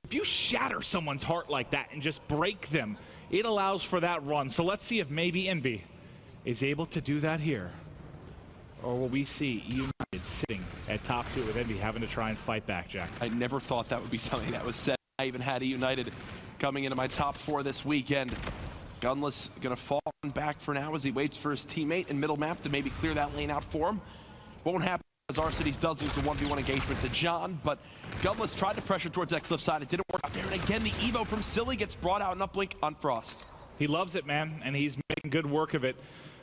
If you shatter someone's heart like that and just break them, it allows for that run. So let's see if maybe Envy is able to do that here. Or will we see United sitting at top 2 with Envy having to try and fight back, Jack? I never thought that would be something that was said. I even had a United coming into my top 4 this weekend. Gunless going to fall back for now as he waits for his teammate in middle map to maybe clear that lane out for him. Won't happen as R-Cities does lose the 1v1 engagement to John, but Gunless tried to pressure towards that cliffside. It didn't work out there. And again, the Evo from Silly gets brought out in Uplink on Frost. He loves it, man, and he's making good work of it.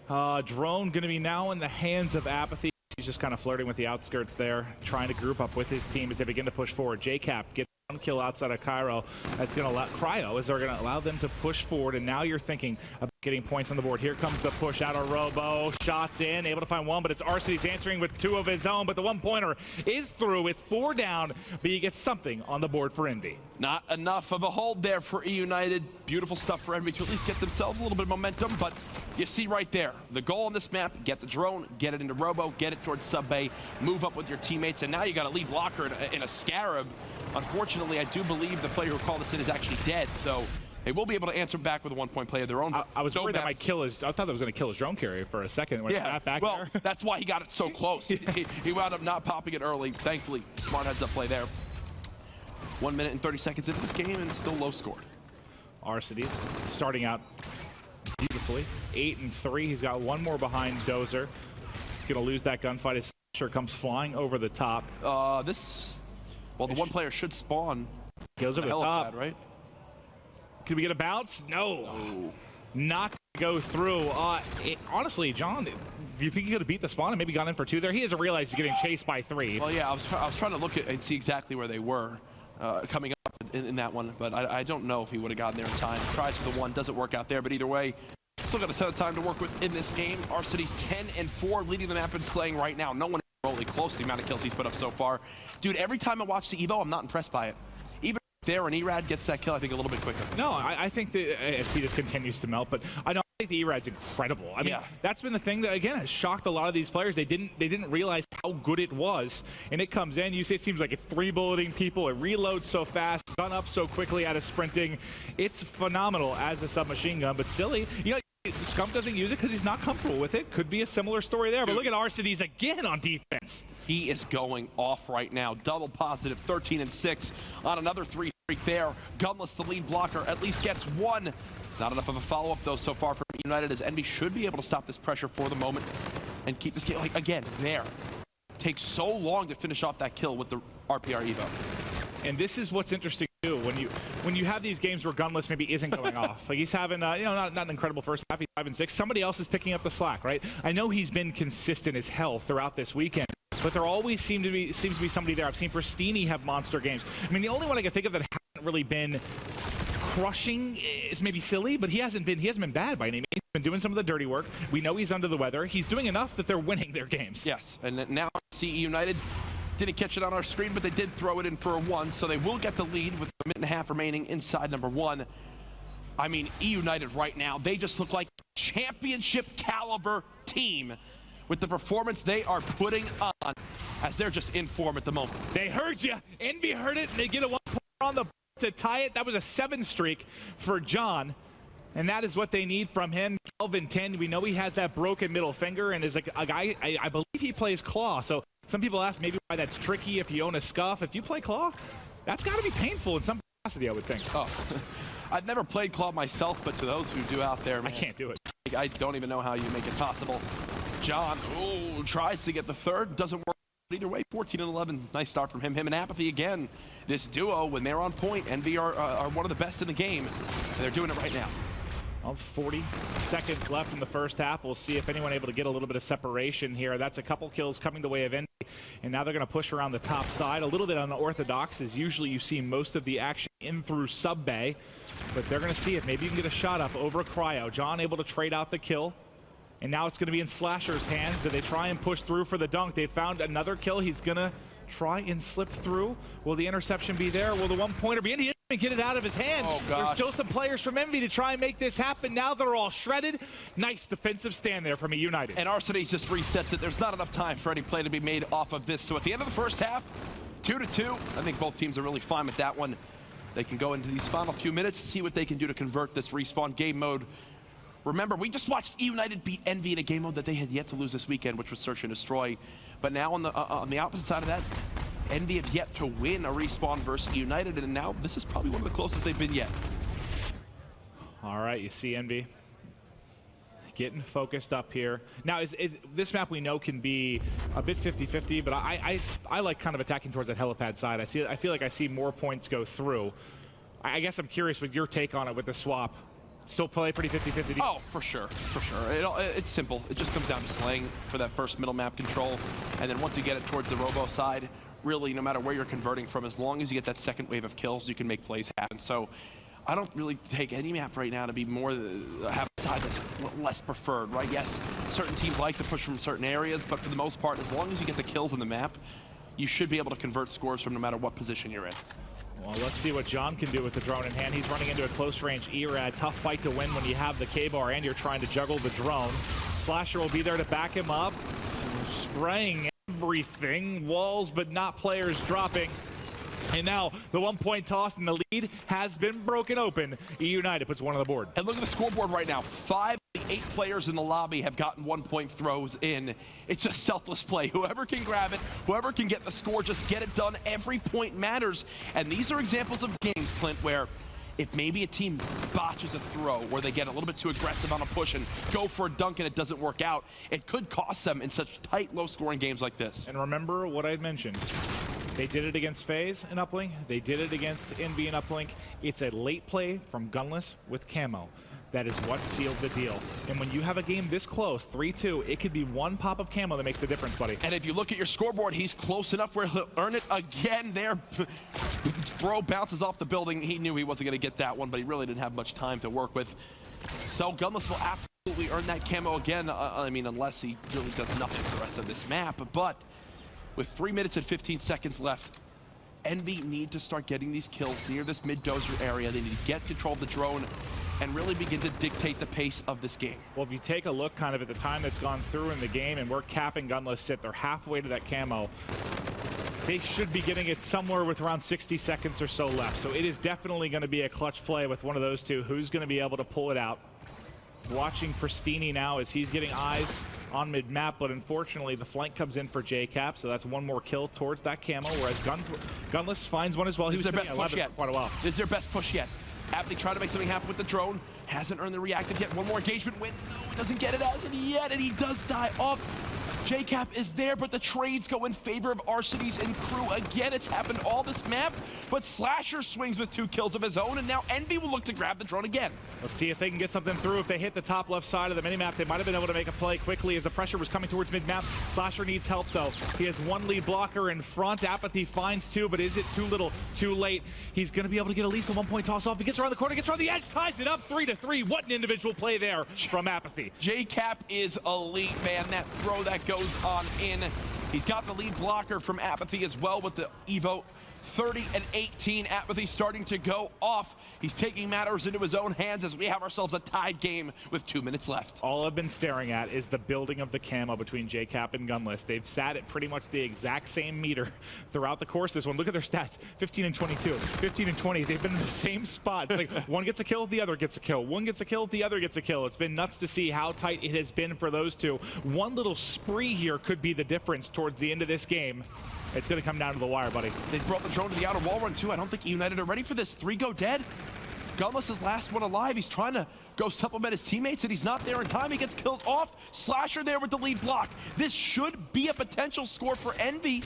Drone going to be now in the hands of Apathy. He's just kind of flirting with the outskirts there, trying to group up with his team as they begin to push forward. JCap gets one kill outside of Cairo. That's going to allow Cryo, as they're going to allow them to push forward, and now you're thinking about getting points on the board. Here comes the push out of Robo. Shots in, able to find one, but it's R-Cities answering with 2 of his own, but the one-pointer is through. It's 4 down, but you get something on the board for Envy. Not enough of a hold there for E-United. Beautiful stuff for Envy to at least get themselves a little bit of momentum, but you see right there, the goal on this map, get the drone, get it into Robo, get it towards sub-bay, move up with your teammates, and now you got a lead blocker in a Scarab. Unfortunately, I do believe the player who called this in is actually dead, so they will be able to answer back with a 1-point play of their own. I was worried that might kill his. I thought that was going to kill his drone carrier for a second. When yeah, back well, there. That's why he got it so close. He wound up not popping it early. Thankfully, smart heads-up play there. 1 minute and 30 seconds into this game, and still low scored. R-Cities starting out beautifully. 8-3. He's got one more behind Dozer. Going to lose that gunfight as Slasher comes flying over the top. Well, the one player should spawn. Goes over the top. Pad, right? Can we get a bounce? No. Not going to go through. Honestly, John, do you think he could have beat the spawn and maybe gone in for 2 there? He hasn't realized he's getting chased by 3. Well, yeah, I was trying to look at and see exactly where they were coming up in that one, but I don't know if he would have gotten there in time. Tries for the 1, doesn't work out there, but either way, still got a ton of time to work with in this game. R-Cities 10-4, leading the map in slaying right now. No one is remotely close to the amount of kills he's put up so far. Dude, every time I watch the Evo, I'm not impressed by it. Even there when Erad gets that kill, I think a little bit quicker. No, I think that as he just continues to melt, but I think the Erad's incredible. I mean, that's been the thing that, again, has shocked a lot of these players. They didn't realize how good it was, and it comes in. You see, it seems like it's 3-bulleting people. It reloads so fast, gun up so quickly out of sprinting. It's phenomenal as a submachine gun, but Silly, you know, Scump doesn't use it because he's not comfortable with it. Could be a similar story there, but look at R-Cities again on defense. He is going off right now. Double positive, 13-6 on another 3 streak there. Gunless, the lead blocker, at least gets 1. Not enough of a follow-up, though, so far for United, as Envy should be able to stop this pressure for the moment and keep this game, like, again, there. Takes so long to finish off that kill with the RPR Evo. And this is what's interesting too, when you have these games where Gunless maybe isn't going off. Like he's having you know, not an incredible first half. He's 5-6. Somebody else is picking up the slack, right? I know he's been consistent as hell throughout this weekend, but there always seems to be somebody there. I've seen Pristini have monster games. I mean, the only one I can think of that hasn't really been crushing is maybe Silly, but he hasn't been bad by any means. He's been doing some of the dirty work. We know he's under the weather. He's doing enough that they're winning their games. Yes, and now CE United didn't catch it on our screen, but they did throw it in for a 1, so they will get the lead with a minute and a half remaining inside number 1. I mean, E-United right now, they just look like a championship caliber team with the performance they are putting on, as they're just in form at the moment. They heard you. Envy heard it, and they get a 1 point on the to tie it. That was a 7 streak for John, and that is what they need from him. 12-10. We know he has that broken middle finger, and is a guy, I believe he plays Claw, so some people ask maybe why that's tricky if you own a Scuff. If you play Claw, that's got to be painful in some capacity, I would think. Oh, I've never played Claw myself, but to those who do out there, man, I can't do it. I don't even know how you make it possible. John tries to get the 3rd, doesn't work. Either way, 14-11, nice start from him. Him and Apathy again. This duo, when they're on point, Envy are one of the best in the game, and they're doing it right now. Well, 40 seconds left in the first half. We'll see if anyone able to get a little bit of separation here. That's a couple kills coming the way of Envy, and now they're going to push around the top side. A little bit unorthodox, as usually you see most of the action in through sub-bay, but they're going to see if maybe you can get a shot up over Cryo. John able to trade out the kill. And now it's going to be in Slasher's hands. Do they try and push through for the dunk? They found another kill. He's going to try and slip through. Will the interception be there? Will the 1-pointer be in? He didn't even get it out of his hand. Oh, gosh. There's still some players from Envy to try and make this happen. Now they're all shredded. Nice defensive stand there from E-United. And R-Cities just resets it. There's not enough time for any play to be made off of this. So at the end of the first half, 2-2. I think both teams are really fine with that one. They can go into these final few minutes, see what they can do to convert this respawn game mode. Remember, we just watched E-United beat Envy in a game mode that they had yet to lose this weekend, which was Search and Destroy. But now on the opposite side of that, Envy have yet to win a respawn versus E-United, and now this is probably one of the closest they've been yet. All right, you see Envy. getting focused up here. Now, this map we know can be a bit 50-50, but I like kind of attacking towards that helipad side. I feel like I see more points go through. I guess I'm curious with your take on it with the swap. Still play pretty 50-50? Oh, for sure, for sure. It's simple. It just comes down to slaying for that first middle map control. And then once you get it towards the robo side, really, no matter where you're converting from, as long as you get that second wave of kills, you can make plays happen. So I don't really take any map right now to be more, have a side that's less preferred, right? Yes, certain teams like to push from certain areas, but for the most part, as long as you get the kills on the map, you should be able to convert scores from no matter what position you're in. Well, let's see what John can do with the drone in hand. He's running into a close-range ERAD. Tough fight to win when you have the K-bar and you're trying to juggle the drone. Slasher will be there to back him up. Spraying everything. Walls, but not players dropping. And now the 1-point toss and the lead has been broken open. E United puts one on the board. And look at the scoreboard right now. 5 of the 8 players in the lobby have gotten 1-point throws in. It's just selfless play. Whoever can grab it, whoever can get the score, just get it done. Every point matters. And these are examples of games, Clint, where if maybe a team botches a throw where they get a little bit too aggressive on a push and go for a dunk and it doesn't work out, it could cost them in such tight, low-scoring games like this. And remember what I mentioned. They did it against FaZe and Uplink. They did it against Envy and Uplink. It's a late play from Gunless with Camo. That is what sealed the deal. And when you have a game this close, 3-2, it could be one pop of Camo that makes the difference, buddy. And if you look at your scoreboard, he's close enough where he'll earn it again there. Throw bounces off the building. He knew he wasn't going to get that one, but he really didn't have much time to work with. So Gunless will absolutely earn that Camo again. I mean, unless he really does nothing for the rest of this map. But with 3 minutes and 15 seconds left, Envy need to start getting these kills near this mid-dozer area. They need to get control of the drone and really begin to dictate the pace of this game. Well, if you take a look kind of at the time that's gone through in the game and where Cap and Gunless sit, they're halfway to that Camo. They should be getting it somewhere with around 60 seconds or so left. So it is definitely going to be a clutch play with one of those two. Who's going to be able to pull it out? Watching Pristini now as he's getting eyes on mid-map, but unfortunately the flank comes in for JCap, so that's one more kill towards that Camo, whereas Gunless finds one as well. He was their best push yet. For quite a while. This is their best push yet. Aptly trying to make something happen with the drone. Hasn't earned the reactive yet. One more engagement win. No, he doesn't get it as of yet, and he does die off. JCap is there, but the trades go in favor of Arcitys and crew. Again, it's happened all this map, but Slasher swings with 2 kills of his own, and now Envy will look to grab the drone again. Let's see if they can get something through. If they hit the top left side of the minimap, they might have been able to make a play quickly as the pressure was coming towards mid-map. Slasher needs help, though. He has 1 lead blocker in front. Apathy finds 2, but is it too little, too late? He's going to be able to get at least a 1-point toss off. He gets around the corner, gets around the edge, ties it up 3-3. What an individual play there from Apathy. JCap is elite, man. That throw that goes on in. He's got the lead blocker from Apathy as well with the Evo. 30 and 18, Apathy starting to go off. He's taking matters into his own hands as we have ourselves a tied game with 2 minutes left. All I've been staring at is the building of the Camo between JCap and Gunless. They've sat at pretty much the exact same meter throughout the course this one. Look at their stats, 15 and 22, 15 and 20. They've been in the same spot. It's like one gets a kill, the other gets a kill. One gets a kill, the other gets a kill. It's been nuts to see how tight it has been for those two. One little spree here could be the difference towards the end of this game. It's going to come down to the wire, buddy. They brought the drone to the outer wall run, too. I don't think United are ready for this. 3 go dead. Gunless is last one alive. He's trying to go supplement his teammates, and he's not there in time. He gets killed off. Slasher there with the lead block. This should be a potential score for Envy,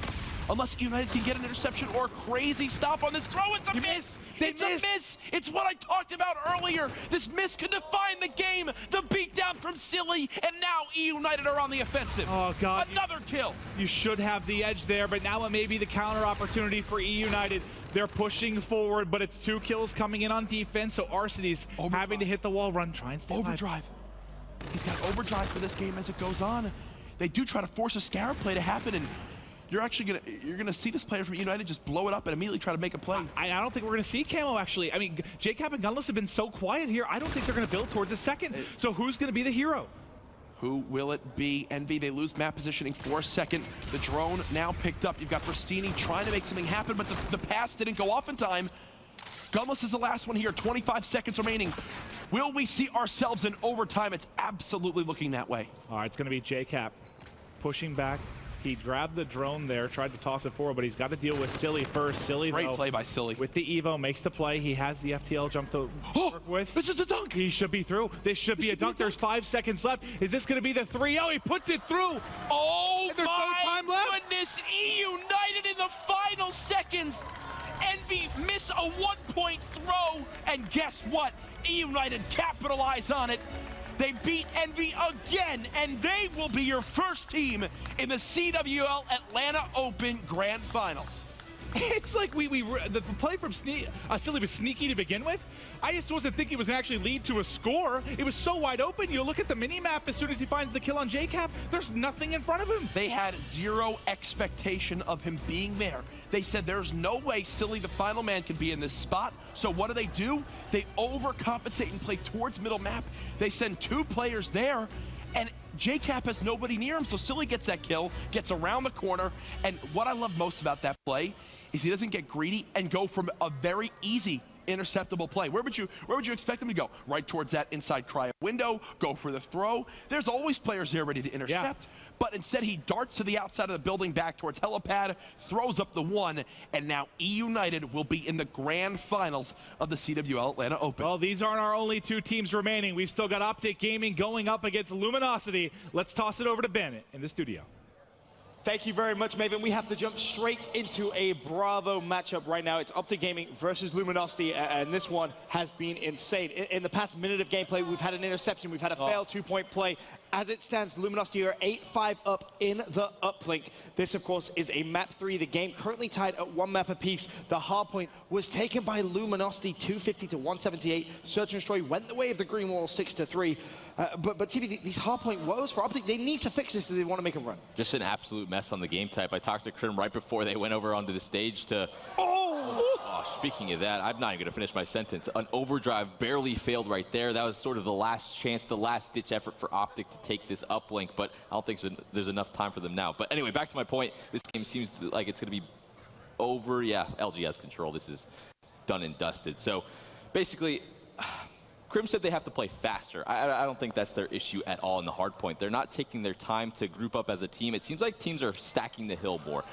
unless United can get an interception or a crazy stop on this throw. It's a miss. It's a miss. It's what I talked about earlier. This miss could define the game. The beatdown from Silly, and now E United are on the offensive. Oh, God. Another kill. You should have the edge there, but now it may be the counter opportunity for E United. They're pushing forward, but it's 2 kills coming in on defense, so Arcitys having to hit the wall run, try and stay overdrive. He's got overdrive for this game as it goes on. They do try to force a Scarab play to happen, and you're gonna see this player from United just blow it up and immediately try to make a play. I don't think we're gonna see Camo, actually. I mean, JCap and Gunless have been so quiet here. I don't think they're gonna build towards a second. So who's gonna be the hero? Who will it be? Envy, they lose map positioning for a second. The drone now picked up. You've got Pristini trying to make something happen, but the pass didn't go off in time. Gunless is the last one here, 25 seconds remaining. Will we see ourselves in overtime? It's absolutely looking that way. All right, it's gonna be JCap pushing back. He grabbed the drone there, tried to toss it forward, but he's got to deal with Silly first. Silly, Great though, play by Silly. with the Evo, makes the play. He has the FTL jump to work with. This is a dunk. He should be through. This should be a dunk. There's 5 seconds left. Is this going to be the 3-0? He puts it through. Oh, There's no time left. Goodness. E United in the final seconds. Envy miss a 1-point throw. And guess what? E United capitalize on it. They beat Envy again, and they will be your first team in the CWL Atlanta Open Grand Finals. It's like the play from Silly was sneaky to begin with. I just wasn't thinking it was going to actually lead to a score. It was so wide open. You look at the mini-map as soon as he finds the kill on JCap, there's nothing in front of him. They had zero expectation of him being there. They said there's no way Silly, the final man, can be in this spot. So what do? They overcompensate and play towards middle map. They send 2 players there, and JCap has nobody near him, so Silly gets that kill, gets around the corner, and what I love most about that play is he doesn't get greedy and go from a very easy interceptable play. Where would you expect him to go? Right towards that inside cryo window, go for the throw. There's always players there ready to intercept. But instead he darts to the outside of the building back towards helipad, throws up the 1, and now E United will be in the grand finals of the CWL Atlanta Open. Well, these aren't our only 2 teams remaining. We've still got Optic Gaming going up against Luminosity. Let's toss it over to Ben in the studio. Thank you very much, Maven. We have to jump straight into a Bravo matchup right now. It's Optic Gaming versus Luminosity, and this one has been insane. In the past minute of gameplay, we've had an interception, we've had a failed 2-point play. As it stands, Luminosity are 8-5 up in the Uplink. This, of course, is a map 3. The game currently tied at 1 map apiece. The Hardpoint was taken by Luminosity 250 to 178. Search and Destroy went the way of the Green Wall 6-3. But TV, these Hardpoint woes for Optic, they need to fix this if they want to make a run. Just an absolute mess on the game type. I talked to Krim right before they went over onto the stage to... Speaking of that, I'm not even going to finish my sentence. An overdrive barely failed right there. That was sort of the last chance, the last-ditch effort for Optic to take this uplink, but I don't think there's enough time for them now. But anyway, back to my point. This game seems like it's going to be over. Yeah, LG has control. This is done and dusted. So basically, Krim said they have to play faster. I don't think that's their issue at all in the hard point. They're not taking their time to group up as a team. It seems like teams are stacking the hill more.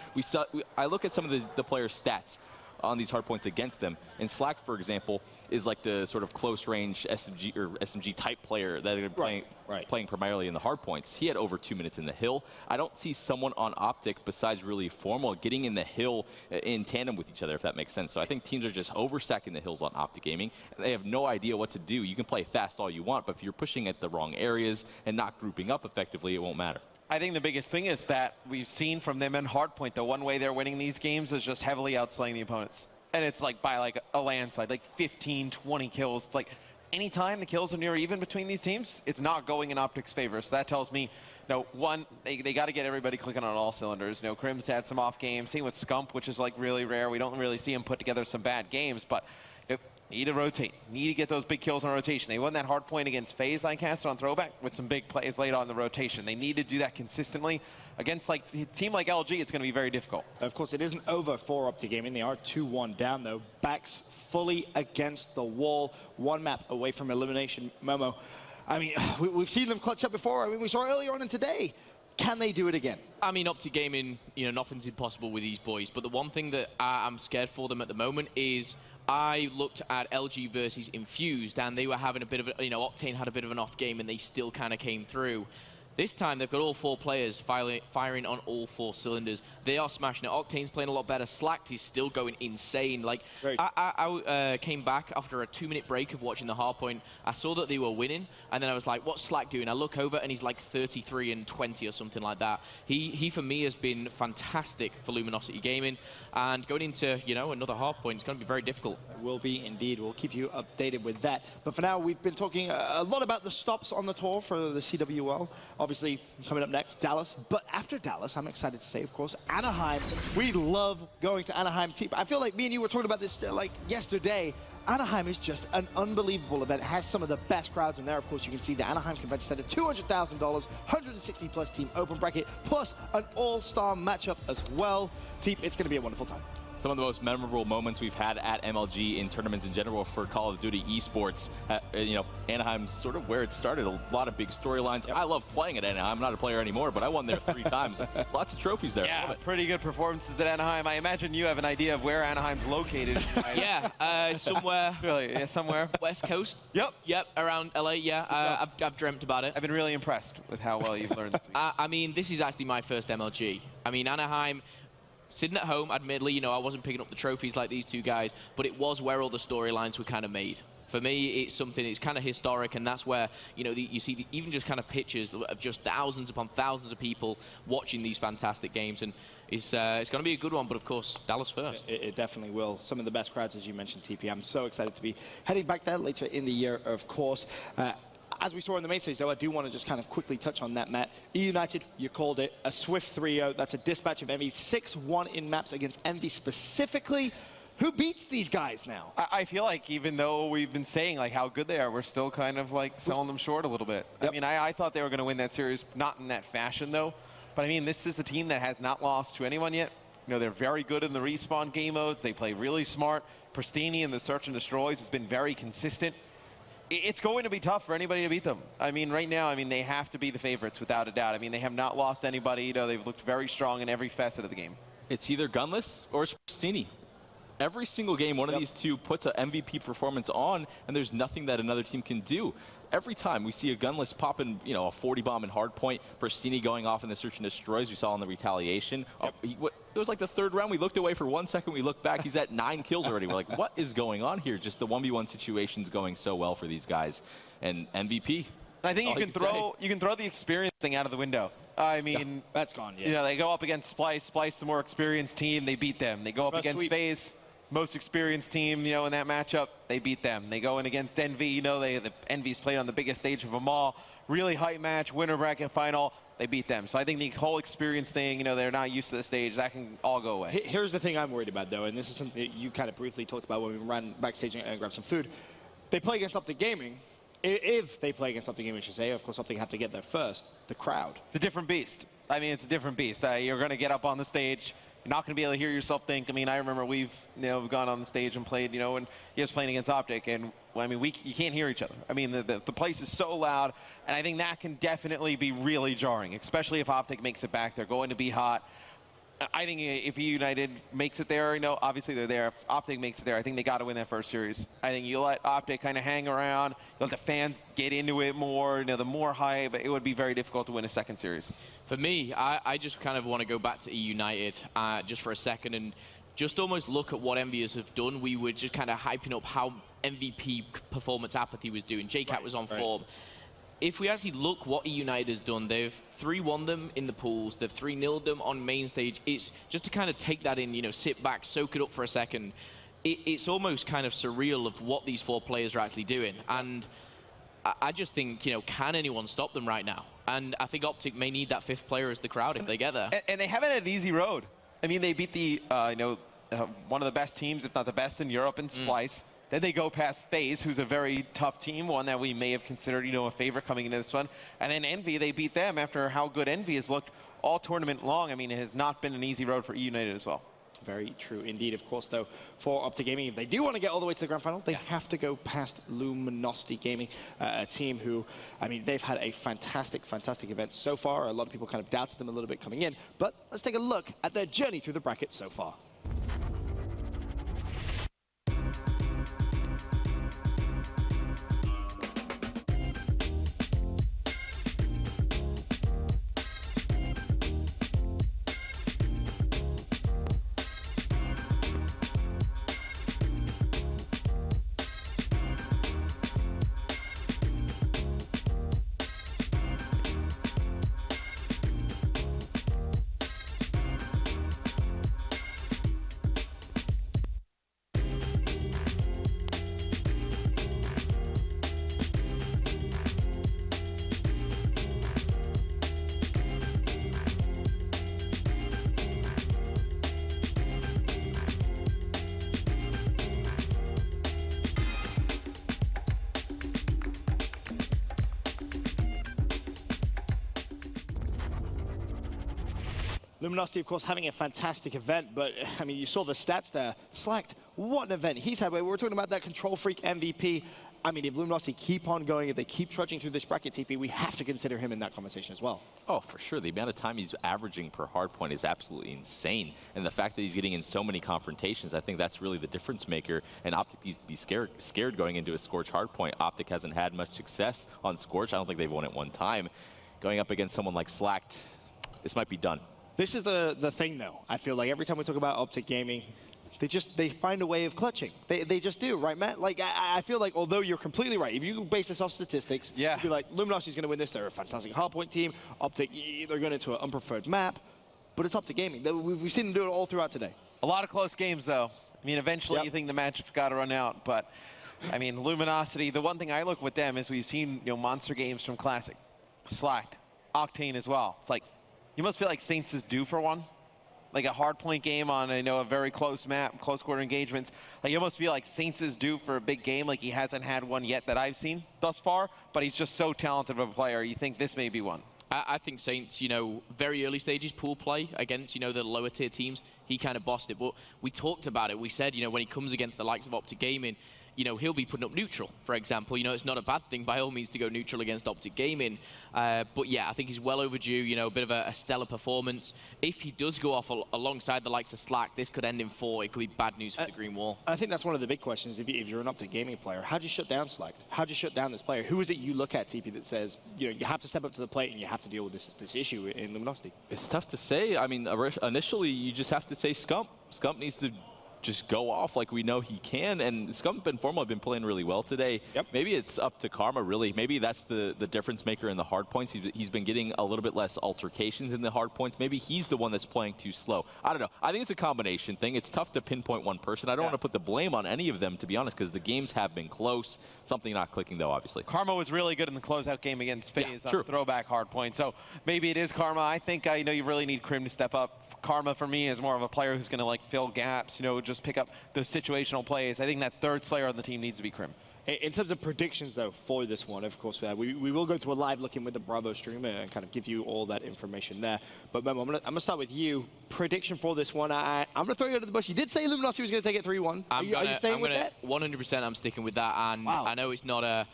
I look at some of the players' stats on these hard points against them. And Slack, for example, is like the sort of close range SMG type player that are playing primarily in the hard points. He had over 2 minutes in the hill. I don't see someone on Optic besides really Formal getting in the hill in tandem with each other, if that makes sense. So I think teams are just overstacking the hills on Optic Gaming. And they have no idea what to do. You can play fast all you want, but if you're pushing at the wrong areas and not grouping up effectively, it won't matter. I think the biggest thing is that we've seen from them in Hardpoint, the one way they're winning these games is just heavily outslaying the opponents. And it's like by like a landslide, like 15, 20 kills. It's like anytime the kills are near even between these teams, it's not going in Optic's favor. So that tells me, one, they got to get everybody clicking on all cylinders. Krim's had some off games. Same with Scump, which is like really rare. We don't really see him put together some bad games, but need to rotate. Need to get those big kills on rotation. They won that hard point against FaZe Lancaster on throwback with some big plays late on the rotation. They need to do that consistently. Against like a team like LG, it's going to be very difficult. Of course, it isn't over for Optic Gaming. They are 2-1 down, though. Backs fully against the wall. 1 map away from elimination. Momo, I mean, we've seen them clutch up before. I mean, we saw earlier on in today. Can they do it again? I mean, Optic Gaming, nothing's impossible with these boys. But the one thing that I'm scared for them at the moment is I looked at LG versus Infused, and they were having a bit of Octane had a bit of an off game, and they still kind of came through. This time, they've got all 4 players firing on all 4 cylinders. They are smashing it. Octane's playing a lot better. Slacked is still going insane. Like, I came back after a 2-minute break of watching the hardpoint. I saw that they were winning, and then I was like, what's Slack doing? I look over, and he's like 33 and 20 or something like that. He for me, has been fantastic for Luminosity Gaming. And going into, another hardpoint, it's going to be very difficult. It will be indeed. We'll keep you updated with that. But for now, we've been talking a lot about the stops on the tour for the CWL. Obviously, coming up next, Dallas. But after Dallas, I'm excited to say, of course, Anaheim. We love going to Anaheim. I feel like me and you were talking about this like yesterday. Anaheim is just an unbelievable event. It has some of the best crowds in there. Of course, you can see the Anaheim Convention Center, $200,000, 160+ team open bracket, plus an all-star matchup as well. Team, it's going to be a wonderful time. some of the most memorable moments we've had at MLG in tournaments in general for Call of Duty esports. You know, Anaheim's sort of where it started. A lot of big storylines. I love playing at Anaheim. I'm not a player anymore, but I won there 3 times. Lots of trophies there. Yeah, pretty good performances at Anaheim. I imagine you have an idea of where Anaheim's located. Yeah, somewhere. Really? Yeah, somewhere. West Coast. Yep. Yep, around LA. Yeah, I've dreamt about it. I've been really impressed with how well you've learned this week. I mean, this is actually my first MLG. I mean, Anaheim, sitting at home, admittedly, you know, I wasn't picking up the trophies like these 2 guys, but it was where all the storylines were kind of made. For me, it's something, it's kind of historic, and that's where, you know, you see even just kind of pictures of just thousands upon thousands of people watching these fantastic games, and it's going to be a good one, but of course, Dallas first. It definitely will. Some of the best crowds, as you mentioned, TP. I'm so excited to be heading back there later in the year, of course. As we saw in the main stage, though, I do want to just kind of quickly touch on that, Matt. United, you called it a swift 3-0. That's a dispatch of Envy. 6-1 in maps against Envy specifically. Who beats these guys now? I feel like even though we've been saying like how good they are, we're still kind of like selling them short a little bit. Yep. I mean, I thought they were going to win that series, not in that fashion though. But I mean, this is a team that has not lost to anyone yet. You know, they're very good in the respawn game modes. They play really smart. Pristini in the search and destroys has been very consistent. It's going to be tough for anybody to beat them. I mean, right now, I mean, they have to be the favorites without a doubt. I mean, they have not lost anybody. You know, they've looked very strong in every facet of the game. It's either Gunless or it's Pristini. Every single game, one of these two puts an MVP performance on, and there's nothing that another team can do. Every time we see a Gunless popping, you know, a 40 bomb in Hardpoint, Pristini going off in the search and destroys, we saw in the retaliation. It was like the 3rd round. We looked away for 1 second. We looked back. He's at 9 kills already. We're like, what is going on here? Just the 1v1 situation's going so well for these guys. And MVP. I think you can throw the experience thing out of the window. I mean, that's gone. Yeah. You know, they go up against Splice. Splice, the more experienced team, they beat them. They go up against FaZe, most experienced team, you know, in that matchup, they beat them. They go in against Envy, you know, the Envy's played on the biggest stage of them all. Really hype match, winner bracket final, they beat them. So I think the whole experience thing, you know, they're not used to the stage, that can all go away. Here's the thing I'm worried about, though, and this is something that you kind of briefly talked about when we ran backstage and grabbed some food. They play against Optic Gaming. If they play against Optic Gaming, I should say, of course, Optic have to get there first. The crowd. It's a different beast. I mean, it's a different beast. You're going to get up on the stage. You're not going to be able to hear yourself think. I mean, I remember we've gone on the stage and played, you know, and he was playing against Optic, and I mean, you can't hear each other. I mean, the place is so loud, and I think that can definitely be really jarring, especially if Optic makes it back. They're going to be hot. I think if United makes it there, you know, obviously they're there. If Optic makes it there, I think they got to win that first series. I think you let Optic kind of hang around, you let the fans get into it more, you know, the more hype, it would be very difficult to win a second series. For me, I just kind of want to go back to United just for a second and just almost look at what Envious have done. We were just kind of hyping up how MVP performance Apathy was doing. JCat was on form. If we actually look what United has done, they've 3-1 them in the pools, they've 3-0'd them on main stage. It's just to kind of take that in, you know, sit back, soak it up for a second. It's almost kind of surreal of what these 4 players are actually doing. And I just think, you know, can anyone stop them right now? And I think Optic may need that 5th player as the crowd if they get there. And they haven't had an easy road. I mean, they beat the, one of the best teams, if not the best in Europe in Splice. Then they go past FaZe, who's a very tough team, one that we may have considered, you know, a favorite coming into this one. And then Envy, they beat them after how good Envy has looked all tournament long. I mean, it has not been an easy road for United as well. Very true indeed. Of course, though, for Optic Gaming, if they do want to get all the way to the grand final, they have to go past Luminosity Gaming, a team who, I mean, they've had a fantastic, fantastic event so far. A lot of people kind of doubted them a little bit coming in. But let's take a look at their journey through the bracket so far. Luminosity, of course, having a fantastic event, but, I mean, you saw the stats there. Slacked, what an event he's had. We're talking about that Control Freak MVP. I mean, if Luminosity keep on going, if they keep trudging through this bracket, TP, we have to consider him in that conversation as well. Oh, for sure. The amount of time he's averaging per hardpoint is absolutely insane. And the fact that he's getting in so many confrontations, I think that's really the difference maker. And Optic needs to be scared going into a Scorch hardpoint. Optic hasn't had much success on Scorch. I don't think they've won it one time. Going up against someone like Slacked, this might be done. This is the thing, though. I feel like every time we talk about Optic Gaming, they find a way of clutching. They just do, right, Matt? Like, I feel like, although you're completely right, if you base this off statistics, you'd be like, Luminosity's going to win this. They're a fantastic hardpoint team. Optic, they're going into an unpreferred map. But it's Optic Gaming. We've seen them do it all throughout today. A lot of close games, though. I mean, eventually you think the magic's got to run out. But, I mean, Luminosity, the one thing I look with them is we've seen, monster games from Classic, Slacked, Octane as well. It's like, you must feel like Saints is due for one. Like a hardpoint game on, a very close map, close quarter engagements. Like you almost feel like Saints is due for a big game. Like he hasn't had one yet that I've seen thus far, but he's just so talented of a player. You think this may be one? I think Saints, very early stages pool play against, the lower tier teams, he kind of bossed it. But we talked about it. We said, when he comes against the likes of Optic Gaming, he'll be putting up neutral, for example. It's not a bad thing by all means to go neutral against Optic Gaming. But yeah, I think he's well overdue, a bit of a stellar performance. If he does go off alongside the likes of Slack, this could end in 4. It could be bad news for the Green Wall. I think that's one of the big questions. If you're an Optic Gaming player, how do you shut down Slack? How do you shut down this player? Who is it you look at, TP, that says, you have to step up to the plate and you have to deal with this issue in Luminosity? It's tough to say. I mean, initially, you just have to say Scump. Scump needs to just go off like we know he can, and Scump and Formal have been playing really well today. Maybe it's up to Karma, really. Maybe that's the difference maker in the hard points. He's been getting a little bit less altercations in the hard points. Maybe he's the one that's playing too slow. I don't know. I think it's a combination thing. It's tough to pinpoint one person. I don't want to put the blame on any of them, to be honest, because the games have been close. Something not clicking, though, obviously. Karma was really good in the closeout game against FaZe on the throwback hard point, so maybe it is Karma. I think you really need Krim to step up. Karma, for me, is more of a player who's going to fill gaps, just pick up those situational plays. I think that third slayer on the team needs to be Krim. In terms of predictions, though, for this one, of course, we will go to a live look-in with the Bravo stream and kind of give you all that information there. But, Memo, I'm going to start with you. Prediction for this one. I'm going to throw you under the bus. You did say Luminosity was going to take it 3-1. Are you staying with that? 100% I'm sticking with that. And I know it's not a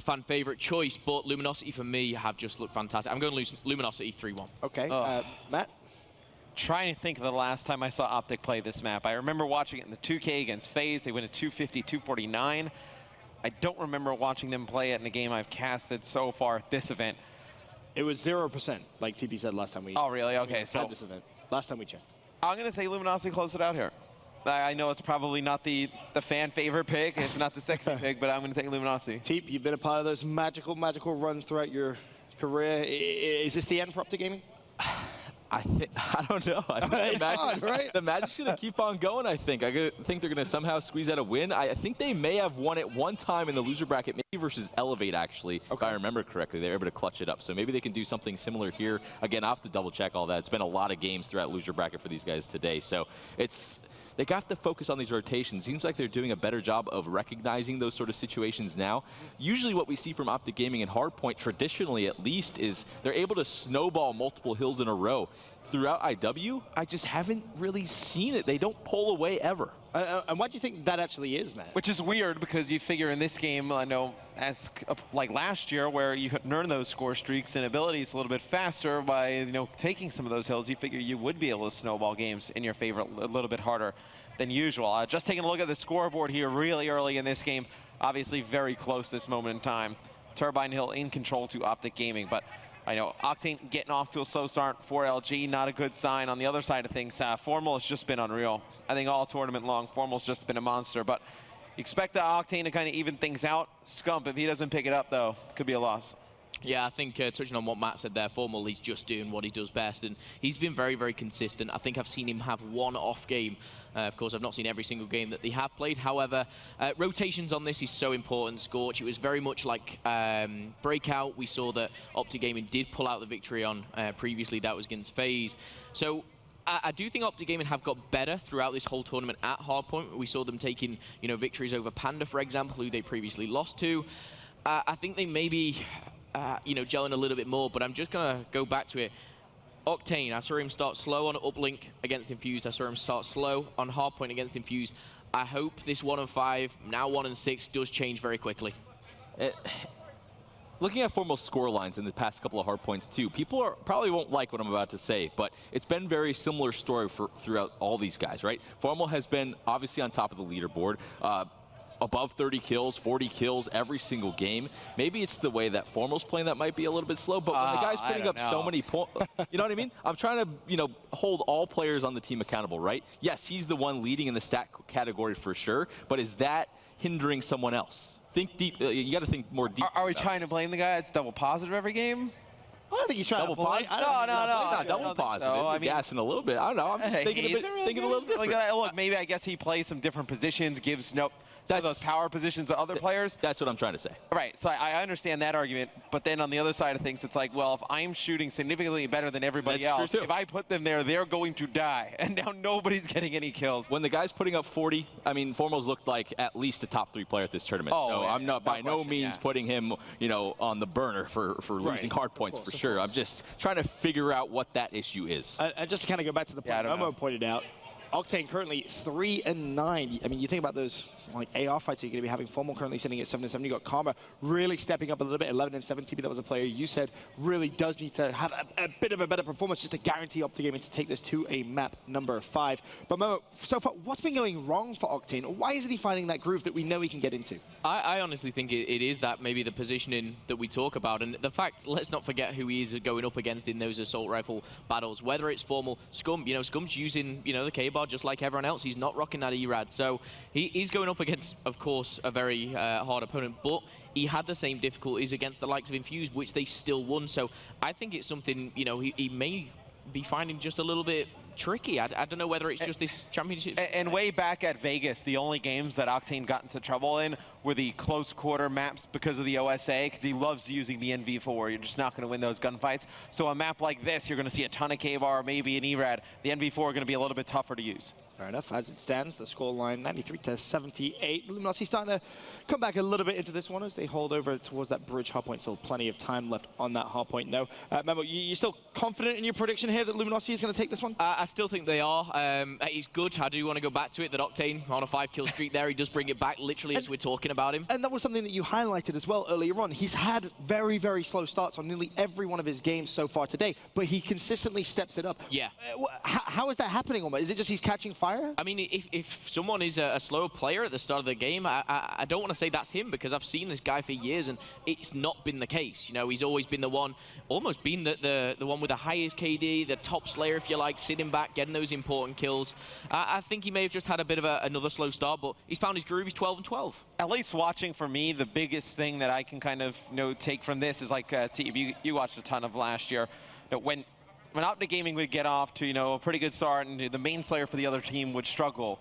fan favorite choice, but Luminosity, for me, have just looked fantastic. I'm going to lose Luminosity 3-1. Okay. Matt? Trying to think of the last time I saw Optic play this map. I remember watching it in the 2K against FaZe. They win at 250, 249. I don't remember watching them play it in a game I've casted so far at this event. It was 0%, like TP said last time we. Oh, really? Okay, so had this event. Last time we checked. I'm going to say Luminosity close it out here. I know it's probably not the fan favorite pick. It's not the sexy pick, but I'm going to take Luminosity. Teep, you've been a part of those magical runs throughout your career. Is this the end for Optic Gaming? I don't know. The Magic's going to keep on going, I think. I think they're going to somehow squeeze out a win. I think they may have won it one time in the loser bracket, maybe versus Elevate, actually, if I remember correctly. They were able to clutch it up. So maybe they can do something similar here. Again, I'll have to double-check all that. It's been a lot of games throughout loser bracket for these guys today. So they got to focus on these rotations. Seems like they're doing a better job of recognizing those sort of situations now. Usually what we see from Optic Gaming and Hardpoint, traditionally at least, is they're able to snowball multiple hills in a row. Throughout IW, I just haven't really seen it. They don't pull away ever. And why do you think that actually is, Matt? Which is weird, because you figure in this game, I know, as like last year, where you could earn those score streaks and abilities a little bit faster by taking some of those hills, you figure you would be able to snowball games in your favor a little bit harder than usual. Just taking a look at the scoreboard here really early in this game, obviously very close this moment in time. Turbine Hill in control to Optic Gaming, but I know Octane getting off to a slow start for LG, not a good sign. On the other side of things, Formal has just been unreal. I think all tournament long, Formal's just been a monster, but expect Octane to kind of even things out. Scump, if he doesn't pick it up, though, could be a loss. Yeah, I think touching on what Matt said there, Formal, he's just doing what he does best, and he's been very, very consistent. I think I've seen him have one off game. Of course, I've not seen every single game that they have played. However, rotations on this is so important. Scorch, it was very much like Breakout. We saw that Optic Gaming did pull out the victory on previously. That was against FaZe. So I do think Optic Gaming have got better throughout this whole tournament at Hardpoint. We saw them taking victories over Panda, for example, who they previously lost to. I think they maybe gelling a little bit more, but I'm just going to go back to it. Octane, I saw him start slow on Uplink against Infused. I saw him start slow on Hardpoint against Infused. I hope this 1-5, now 1-6, does change very quickly. Looking at Formal's score lines in the past couple of Hardpoints too, people probably won't like what I'm about to say, but it's been very similar story throughout all these guys, right? Formal has been obviously on top of the leaderboard. Above 30 kills, 40 kills every single game. Maybe it's the way that Formal's playing that might be a little bit slow, but when the guy's putting up so many points, you know what I mean? I'm trying to, hold all players on the team accountable, right? Yes, he's the one leading in the stat category for sure, but is that hindering someone else? Think deep. You got to think more deep. Are we trying to blame the guy that's double positive every game? I don't think he's trying double to positive. No. Not double positive. So. I mean, gassing a little bit. I don't know. I'm just thinking a little different. Look, maybe I guess he plays some different positions, gives some of those power positions to other players. That's what I'm trying to say. Right. So I understand that argument, but then on the other side of things, it's like, well, if I'm shooting significantly better than everybody else, if I put them there, they're going to die, and now nobody's getting any kills. When the guy's putting up 40, I mean, Formal's looked like at least a top 3 player at this tournament. Oh, so yeah, I'm not by no means putting him, on the burner for losing hard points for sure. I'm just trying to figure out what that issue is. And just to kind of go back to the point Momo pointed out, Octane currently 3-9. I mean, you think about those AR fights you're going to be having. Formal currently sitting at 7-7. You got Karma really stepping up a little bit, 11-7. TB, that was a player you said really does need to have a bit of a better performance just to guarantee Optic Gaming to take this to a map number 5. But Momo, so far, what's been going wrong for Octane? Why isn't he finding that groove that we know he can get into? I honestly think it is that maybe the positioning that we talk about, and the fact, let's not forget who he is going up against in those assault rifle battles, whether it's Formal, Scum, Scum's using, the K-bar just like everyone else. He's not rocking that ERAD, so he's going up against, of course, a very hard opponent, but he had the same difficulties against the likes of Infused, which they still won, so I think it's something, he may be finding just a little bit tricky. I don't know whether it's just this championship. And way back at Vegas, the only games that Octane got into trouble in were the close quarter maps because of the OSA, because he loves using the NV4. You're just not going to win those gunfights. So a map like this, you're going to see a ton of K-bar, maybe an ERAD. The NV4 are going to be a little bit tougher to use. Fair enough. As it stands, the scoreline 93-78. Luminosity starting to come back a little bit into this one as they hold over towards that bridge hardpoint. Still plenty of time left on that hardpoint. No, Memo, you still confident in your prediction here that Luminosity is going to take this one? I still think they are. He's good. I do want to go back to it. That Octane on a 5-kill streak there, he does bring it back literally as we're talking about him. And that was something that you highlighted as well earlier on. He's had very, very slow starts on nearly every one of his games so far today, but he consistently steps it up. Yeah. How is that happening, Omar? Is it just he's catching fire? I mean, if someone is a slower player at the start of the game, I don't want to say that's him, because I've seen this guy for years and it's not been the case. He's always been the one, almost been the one with the highest KD, the top slayer, if you like, sitting back, getting those important kills. I think he may have just had a bit of another slow start, but he's found his groove. He's 12-12. At least watching, for me, the biggest thing that I can kind of take from this is like you watched a ton of last year. When Optic Gaming would get off to a pretty good start and the main slayer for the other team would struggle,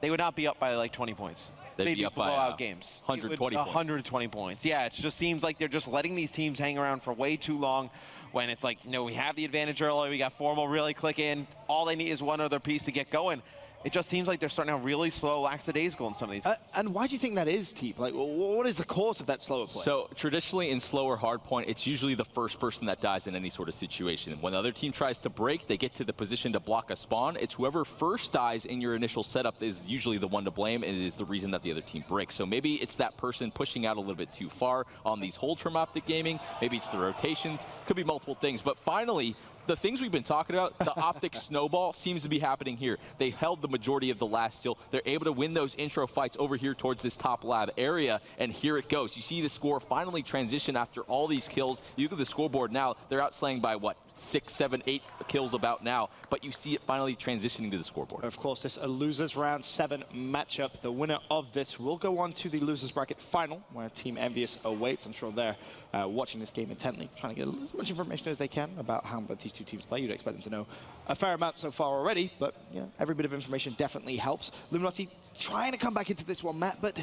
they would not be up by like 20 points. They'd be up by blowout games. 120 points. 120 points. Yeah, it just seems like they're just letting these teams hang around for way too long. When it's like, we have the advantage early, we got Formal really click in, all they need is one other piece to get going. It just seems like they're starting out really slow, lackadaisical in some of these. And why do you think that is, Teep? Like, what is the cause of that slower play? So traditionally in slower hardpoint, it's usually the first person that dies in any sort of situation. When the other team tries to break, they get to the position to block a spawn. It's whoever first dies in your initial setup is usually the one to blame, and it is the reason that the other team breaks. So maybe it's that person pushing out a little bit too far on these holds from Optic Gaming. Maybe it's the rotations. Could be multiple things. But finally, the things we've been talking about, the Optic snowball seems to be happening here. They held the majority of the last steal. They're able to win those intro fights over here towards this top lab area, and here it goes. You see the score finally transition after all these kills. You look at the scoreboard now, they're outslaying by what? 6, 7, 8 kills about now, but you see it finally transitioning to the scoreboard. Of course, this a losers round 7 matchup. The winner of this will go on to the losers bracket final, where Team Envious awaits. I'm sure they're watching this game intently, trying to get as much information as they can about how these two teams play. You'd expect them to know a fair amount so far already, but every bit of information definitely helps. Luminosity trying to come back into this one, Matt, but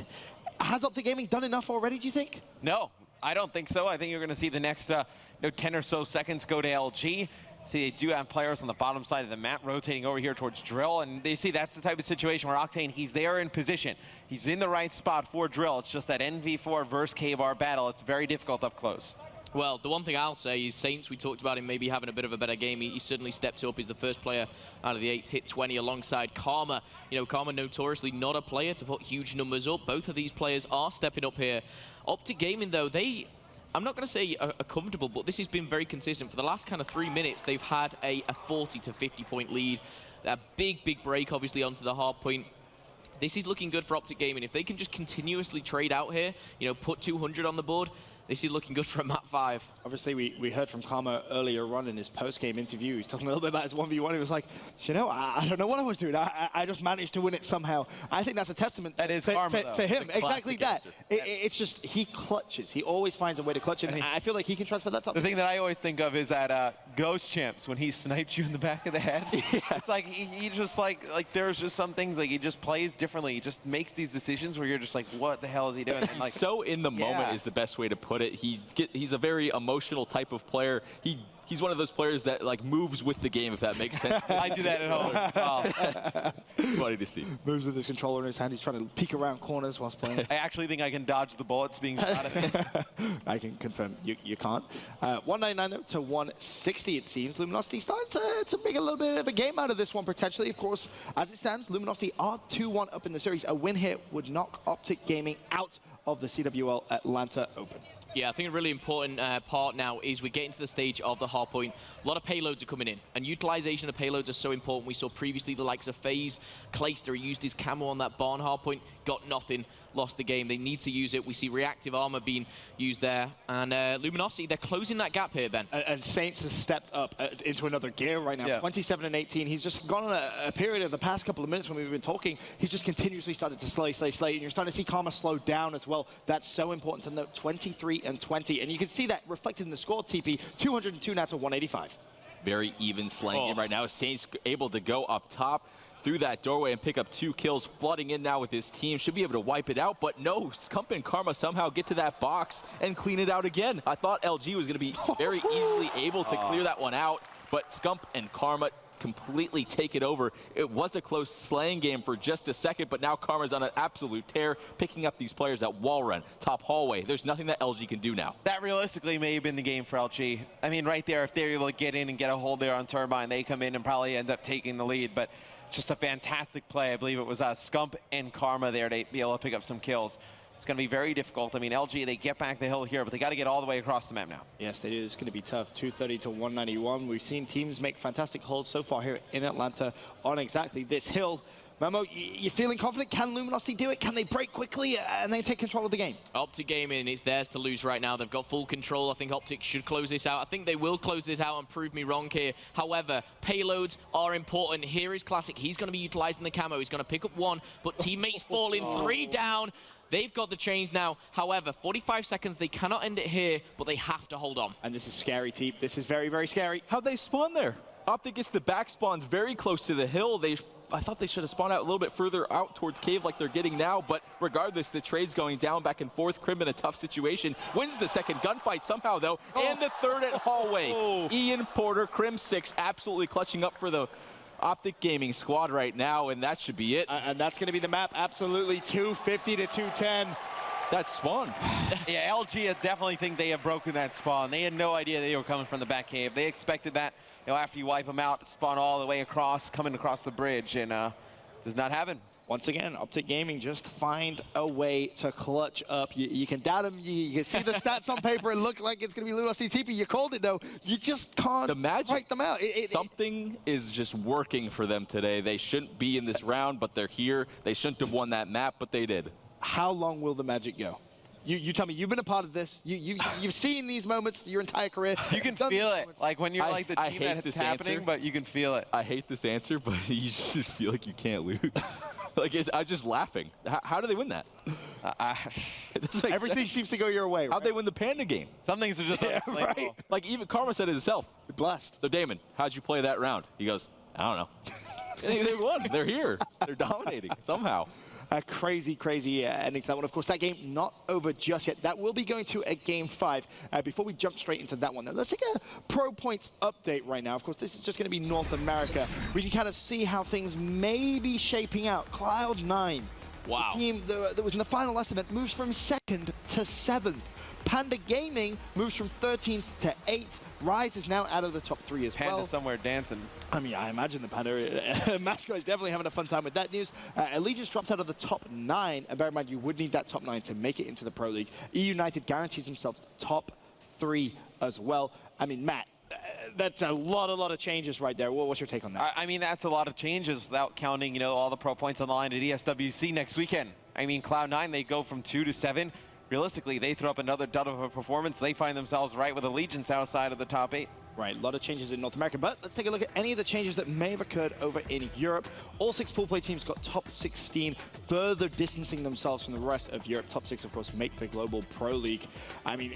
has Optic Gaming done enough already, do you think? No, I don't think so. I think you're going to see the next 10 or so seconds go to LG. See, they do have players on the bottom side of the map rotating over here towards Drill, and they see that's the type of situation where Octane, he's there in position. He's in the right spot for Drill. It's just that NV4 versus K-Bar battle. It's very difficult up close. Well, the one thing I'll say is Saints, we talked about him maybe having a bit of a better game. He certainly stepped up. He's the first player out of the 8 to hit 20 alongside Karma. You know, Karma notoriously not a player to put huge numbers up. Both of these players are stepping up here. Optic Gaming, though, I'm not going to say are comfortable, but this has been very consistent. For the last kind of 3 minutes, they've had a 40 to 50 point lead. A big break, obviously, onto the hard point. This is looking good for Optic Gaming. If they can just continuously trade out here, you know, put 200 on the board, this is looking good for a map 5. Obviously, we heard from Karma earlier on in his post-game interview. He's talking a little bit about his 1v1. He was like, you know, I don't know what I was doing. I just managed to win it somehow. I think that's a testament to him. Exactly that. It's just, he clutches. He always finds a way to clutch, and I feel like he can transfer that top. The thing that I always think of is that Ghost Champs, when he sniped you in the back of the head. It's like, he just like there's just some things, like he just plays differently. He just makes these decisions where you're just like, what the hell is he doing? And like, so in the moment is the best way to put it. He's a very emotional type of player. He's one of those players that like moves with the game, if that makes sense. I do that at home as well. It's funny to see. Moves with his controller in his hand. He's trying to peek around corners whilst playing. I actually think I can dodge the bullets being shot at me. I can confirm you can't. 199 though to 160 it seems. Luminosity starting to make a little bit of a game out of this one potentially. Of course, as it stands, Luminosity are 2-1 up in the series. A win here would knock Optic Gaming out of the CWL Atlanta Open. Yeah, I think a really important part now is we're getting to the stage of the hardpoint. A lot of payloads are coming in, and utilization of payloads are so important. We saw previously the likes of FaZe, Clayster used his camo on that barn hardpoint, got nothing, lost the game. They need to use it. We see reactive armor being used there, and Luminosity, they're closing that gap here, Ben. And Saints has stepped up into another gear right now. 27 and 18. He's just gone on a period of the past couple of minutes when we've been talking. He's just continuously started to slay, and you're starting to see Karma slow down as well. That's so important to note. 23 and 20, and you can see that reflected in the score. TP 202 now to 185. Very even slaying game right now. Saints able to go up top through that doorway and pick up 2 kills, flooding in now with his team. Should be able to wipe it out, but no, Scump and Karma somehow get to that box and clean it out again. I thought LG was going to be very easily able to clear that one out, but Scump and Karma completely take it over. It was a close slaying game for just a second, but now Karma's on an absolute tear, picking up these players at wall run, top hallway. There's nothing that LG can do now. That realistically may have been the game for LG. I mean, right there, if they're able to get in and get a hold there on Turbine, they come in and probably end up taking the lead, but just a fantastic play. I believe it was Scump and Karma there to be able to pick up some kills. It's going to be very difficult. I mean, LG, they get back the hill here, but they got to get all the way across the map now. Yes, they do. It's going to be tough. 230 to 191. We've seen teams make fantastic holds so far here in Atlanta on exactly this hill. Memo, you feeling confident? Can Luminosity do it? Can they break quickly and then take control of the game? Optic Gaming, it's theirs to lose right now. They've got full control. I think Optic should close this out. I think they will close this out and prove me wrong here. However, payloads are important. Here is Classic. He's going to be utilizing the camo. He's going to pick up 1, but teammates fall in 3 down. They've got the change now. However, 45 seconds, they cannot end it here, but they have to hold on. And this is scary, Teep. This is very, very scary. How'd they spawn there? Optic gets the back spawns very close to the hill. I thought they should have spawned out a little bit further out towards cave like they're getting now, but regardless, the trade's going down back and forth. Crim in a tough situation. Wins the second gunfight somehow, though, and the third at hallway. Ian Porter, Crim 6, absolutely clutching up for the Optic Gaming squad right now, and that should be it. And that's going to be the map, absolutely. 250 to 210. That spawn. Yeah, LG, I definitely think they have broken that spawn. They had no idea they were coming from the back cave. They expected that, you know, after you wipe them out, spawn all the way across, coming across the bridge, and does not happen. Once again, Optic Gaming just find a way to clutch up. You can doubt them. You can see the stats on paper. It looked like it's going to be Luminosity TP. You called it, though. You just can't write them out. Something is just working for them today. They shouldn't be in this round, but they're here. They shouldn't have won that map, but they did. How long will the magic go? You tell me. You've been a part of this. You've seen these moments your entire career. You can feel it, like when you're like the team that it's happening, answer, but you can feel it. I hate this answer, but you just feel like you can't lose. Like, I'm just laughing. How do they win that? Everything seems to go your way. Right? How'd they win the Panda game? Some things are just right. Like, even Karma said it himself. Blessed. So, Damon, how'd you play that round? He goes, I don't know. They won. They're here. They're dominating somehow. A crazy ending to that one. Of course, that game not over just yet. That will be going to a Game 5. Before we jump straight into that one, though, let's take a Pro Points update right now. Of course, this is just going to be North America. We can kind of see how things may be shaping out. Cloud9 Wow. The team that was in the final estimate moves from 2nd to 7th. Panda Gaming moves from 13th to 8th. Rise is now out of the top 3 as Panda well. somewhere dancing. I mean, I imagine the Panda mascot is definitely having a fun time with that news. Allegiance drops out of the top 9, and bear in mind, you would need that top 9 to make it into the Pro League. United guarantees themselves the top 3 as well. I mean, Matt, that's a lot of changes right there. What's your take on that? I mean, that's a lot of changes without counting, you know, all the pro points on the line at ESWC next weekend. I mean, Cloud9, they go from 2 to 7. Realistically, they throw up another dud of a performance. They find themselves right with Allegiance outside of the top 8. Right, a lot of changes in North America, but let's take a look at any of the changes that may have occurred over in Europe. All 6 pool play teams got top 16, further distancing themselves from the rest of Europe. Top 6, of course, make the Global Pro League. I mean,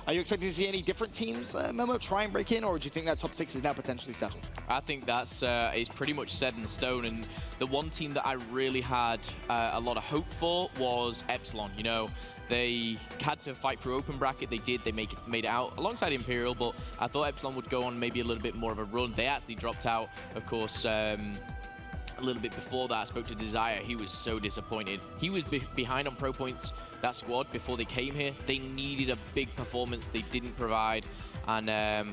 are you expecting to see any different teams, Momo, try and break in, or do you think that top 6 is now potentially settled? I think that's is pretty much set in stone, and the one team that I really had a lot of hope for was Epsilon. You know, they had to fight through open bracket. They did. They made it out alongside Imperial, but I thought Epsilon would go on maybe a little bit more of a run. They actually dropped out, of course, a little bit before that. I spoke to Desire. He was so disappointed. He was behind on pro points, that squad, before they came here. They needed a big performance. They didn't provide. And I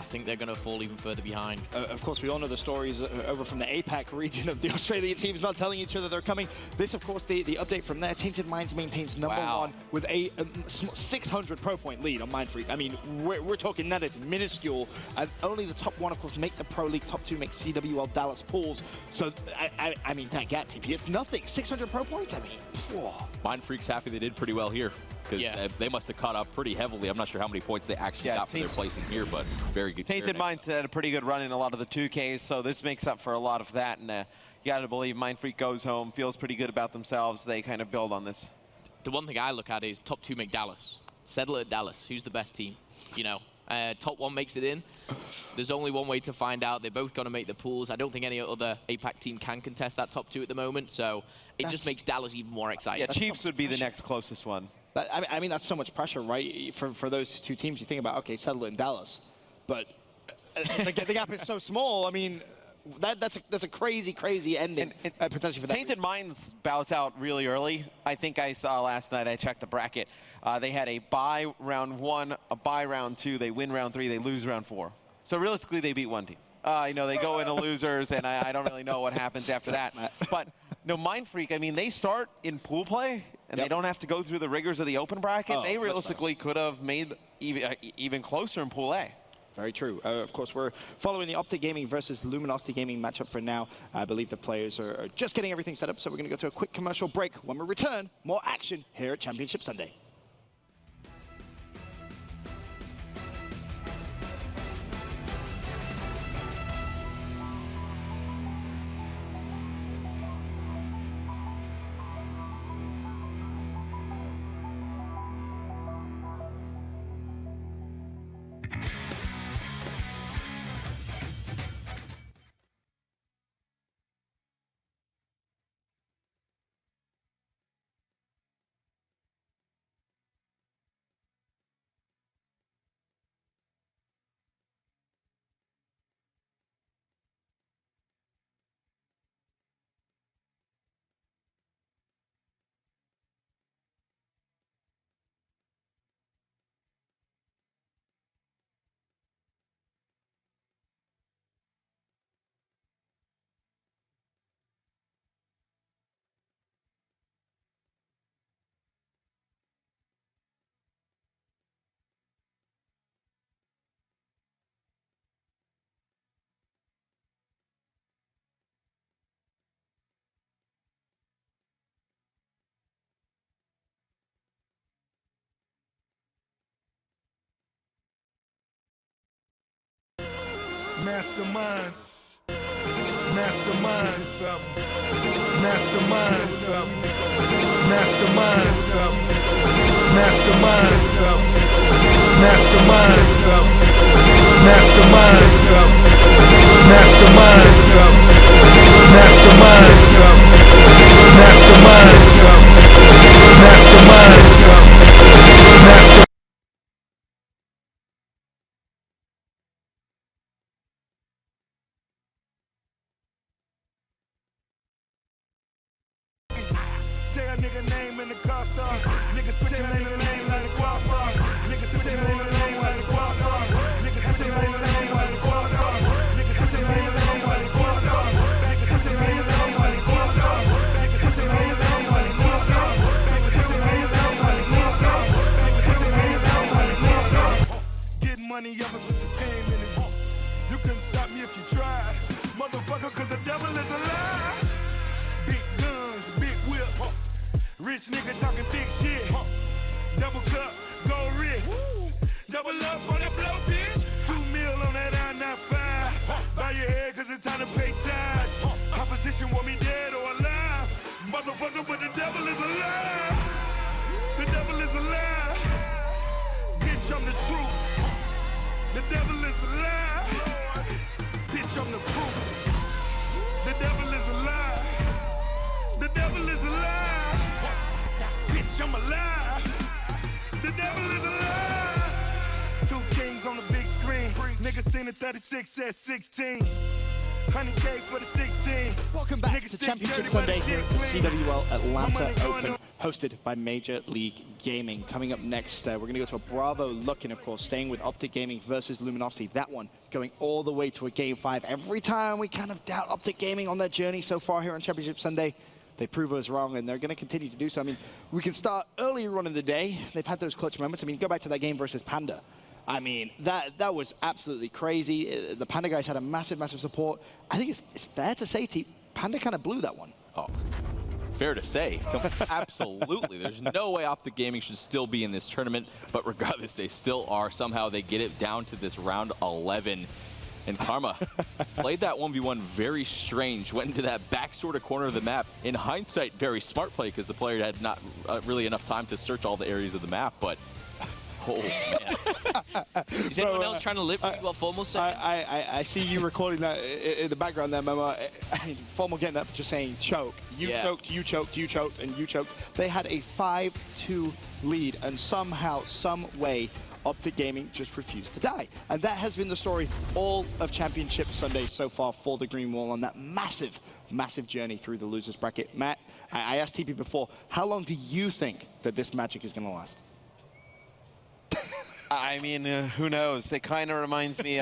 think they're going to fall even further behind. Of course, we all know the stories over from the APAC region of the Australian teams not telling each other they're coming. This, of course, the update from there. Tainted Minds maintains number 1 with a 600 pro point lead on Mindfreak. I mean, we're talking that is minuscule. And only the top 1, of course, make the Pro League. Top 2 make CWL Dallas pools. So, I mean, that gap, TP, it's nothing. 600 pro points, I mean, whoa. Mindfreak's happy they did pretty well here, because they must have caught up pretty heavily. I'm not sure how many points they actually got for their placing here, but very good. Tainted Minds had a pretty good run in a lot of the 2Ks, so this makes up for a lot of that. And you got to believe Mindfreak goes home, feels pretty good about themselves. They kind of build on this. The one thing I look at is top 2 make Dallas. Settle at Dallas. Who's the best team? You know, top 1 makes it in. There's only one way to find out. They're both going to make the pools. I don't think any other APAC team can contest that top 2 at the moment, so it just makes Dallas even more exciting. Yeah, Chiefs would be the next closest one. I mean, that's so much pressure, right? For those 2 teams, you think about, okay, settle it in Dallas. But the gap is so small. I mean, that's a crazy ending, potentially for that. Tainted Minds bows out really early. I think I saw last night, I checked the bracket. They had a bye round 1, a bye round 2, they win round 3, they lose round 4. So realistically, they beat 1 team. You know, they go into losers, and I don't really know what happens after that. But no, Mindfreak, I mean, they start in pool play, and they don't have to go through the rigors of the open bracket. They realistically could have made even closer in Pool A. Very true. Of course, we're following the Optic Gaming versus Luminosity Gaming matchup for now. I believe the players are just getting everything set up, so we're going to go to a quick commercial break. When we return, more action here at Championship Sunday. Masterminds. Masterminds. Masterminds. Masterminds. Masterminds. Masterminds. Masterminds. Masterminds. Masterminds. Masterminds. Masterminds. name in the car star. Niggas switching lane to lane like the guap star. Niggas switching lane to lane like the guap star. Niggas switching lane to lane like the guap star. Niggas switching lane to lane like the guap star. Niggas switching lane to lane like the guap star. Niggas switching lane to lane like the guap star. Niggas switching lane to lane like the guap star. Niggas switching lane to lane like the guap star. Getting money ever since it came in it. You couldn't stop me if you tried. Motherfucker, cause the devil is alive. Big guns, big whips. Rich nigga talking big shit. Double cup, gold wrist. Double up on that blow, bitch. 2 mil on that I-95. Bow your head cause it's time to pay tithes. Opposition want me dead or alive. Motherfucker, but the devil is alive. The devil is alive. Bitch, I'm the truth. The devil is alive. Bitch, I'm the proof. The devil is alive. The devil is alive. Bitch, I'm alive. The devil is alive. 2 kings on the big screen. Niggas seen the 36 at 16. 100K for the 16. Welcome back to Championship Sunday here at the CWL Atlanta Open, hosted by Major League Gaming. Coming up next, we're going to go to a Bravo look-in, of course, staying with Optic Gaming versus Luminosity. That one going all the way to a Game 5. Every time we kind of doubt Optic Gaming on their journey so far here on Championship Sunday, they prove us wrong, and they're going to continue to do so. I mean, we can start earlier on in the day. They've had those clutch moments. I mean, go back to that game versus Panda. I mean, that was absolutely crazy. The Panda guys had a massive, massive support. I think it's fair to say, Panda kind of blew that one. Oh, fair to say. Absolutely. There's no way Optic Gaming should still be in this tournament, but regardless, they still are. Somehow they get it down to this round 11. And Karma played that 1v1 very strange, went into that back sort of corner of the map. In hindsight, very smart play because the player had not really enough time to search all the areas of the map, but oh, man. Is anyone else trying to live what Formal said? I see you recording that in the background there, Momo. I mean, Formal getting up just saying choke. You choked, you choked, you choked, and you choked. They had a 5-2 lead, and somehow, some way, Optic Gaming just refused to die. And that has been the story all of Championship Sunday so far for the Green Wall on that massive, massive journey through the losers bracket. Matt, I asked TP before, how long do you think that this magic is going to last? I mean, who knows? It kind of reminds me,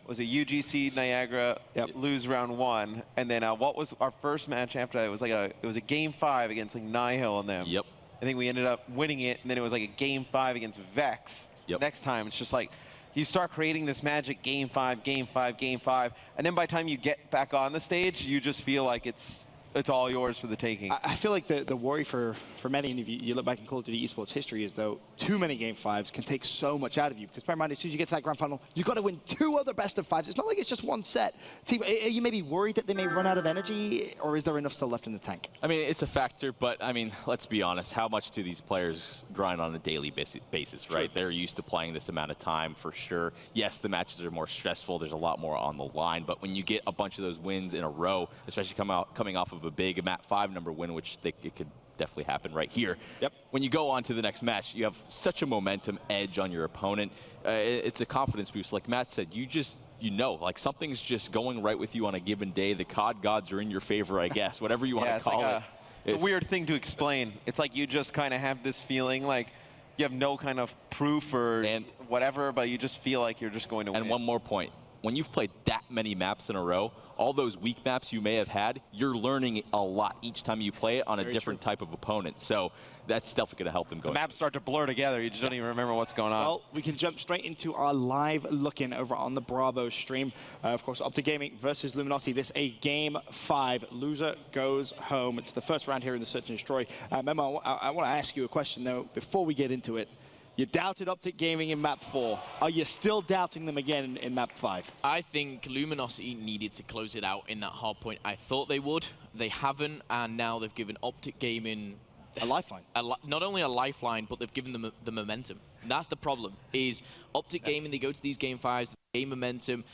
was it UGC Niagara lose round 1, and then what was our first match after that? It was like it was a Game 5 against like Nihil and them. Yep. I think we ended up winning it, and then it was like a Game 5 against Vex. Yep. Next time, it's just like you start creating this magic Game 5, Game 5, Game 5, and then by the time you get back on the stage, you just feel like it's all yours for the taking. I feel like the worry for many of you look back in Call of Duty esports history is though too many Game 5s can take so much out of you. Because bear in mind, as soon as you get to that grand final, you've got to win 2 other best of 5s. It's not like it's just one set. Team, are you maybe worried that they may run out of energy, or is there enough still left in the tank? I mean, it's a factor, but I mean, let's be honest. How much do these players grind on a daily basis, right? True. They're used to playing this amount of time for sure. Yes, the matches are more stressful. There's a lot more on the line, but when you get a bunch of those wins in a row, especially coming off of a big Map 5 number win, which it could definitely happen right here. Yep. When you go on to the next match, you have such a momentum edge on your opponent. It's a confidence boost. Like Matt said, you know, like something's just going right with you on a given day. The COD gods are in your favor, I guess, whatever you want to call it. It's a weird thing to explain. It's like you just kind of have this feeling like you have no kind of proof or whatever, but you just feel like you're just going to win. And one more point. When you've played that many maps in a row, all those weak maps you may have had, you're learning a lot each time you play it on a different type of opponent. So that's definitely going to help them go. The maps start to blur together. You just don't even remember what's going on. Well, we can jump straight into our live look-in over on the Bravo stream. Of course, Optic Gaming versus Luminosity. This a Game 5. Loser goes home. It's the first round here in the Search and Destroy. Memo, I want to ask you a question, though, before we get into it. You doubted Optic Gaming in Map 4. Are you still doubting them again in Map 5? I think Luminosity needed to close it out in that hardpoint. I thought they would. They haven't, and now they've given Optic Gaming a lifeline. Not only a lifeline, but they've given them the momentum. And that's the problem, is Optic Gaming, they go to these Game 5s, they gain momentum,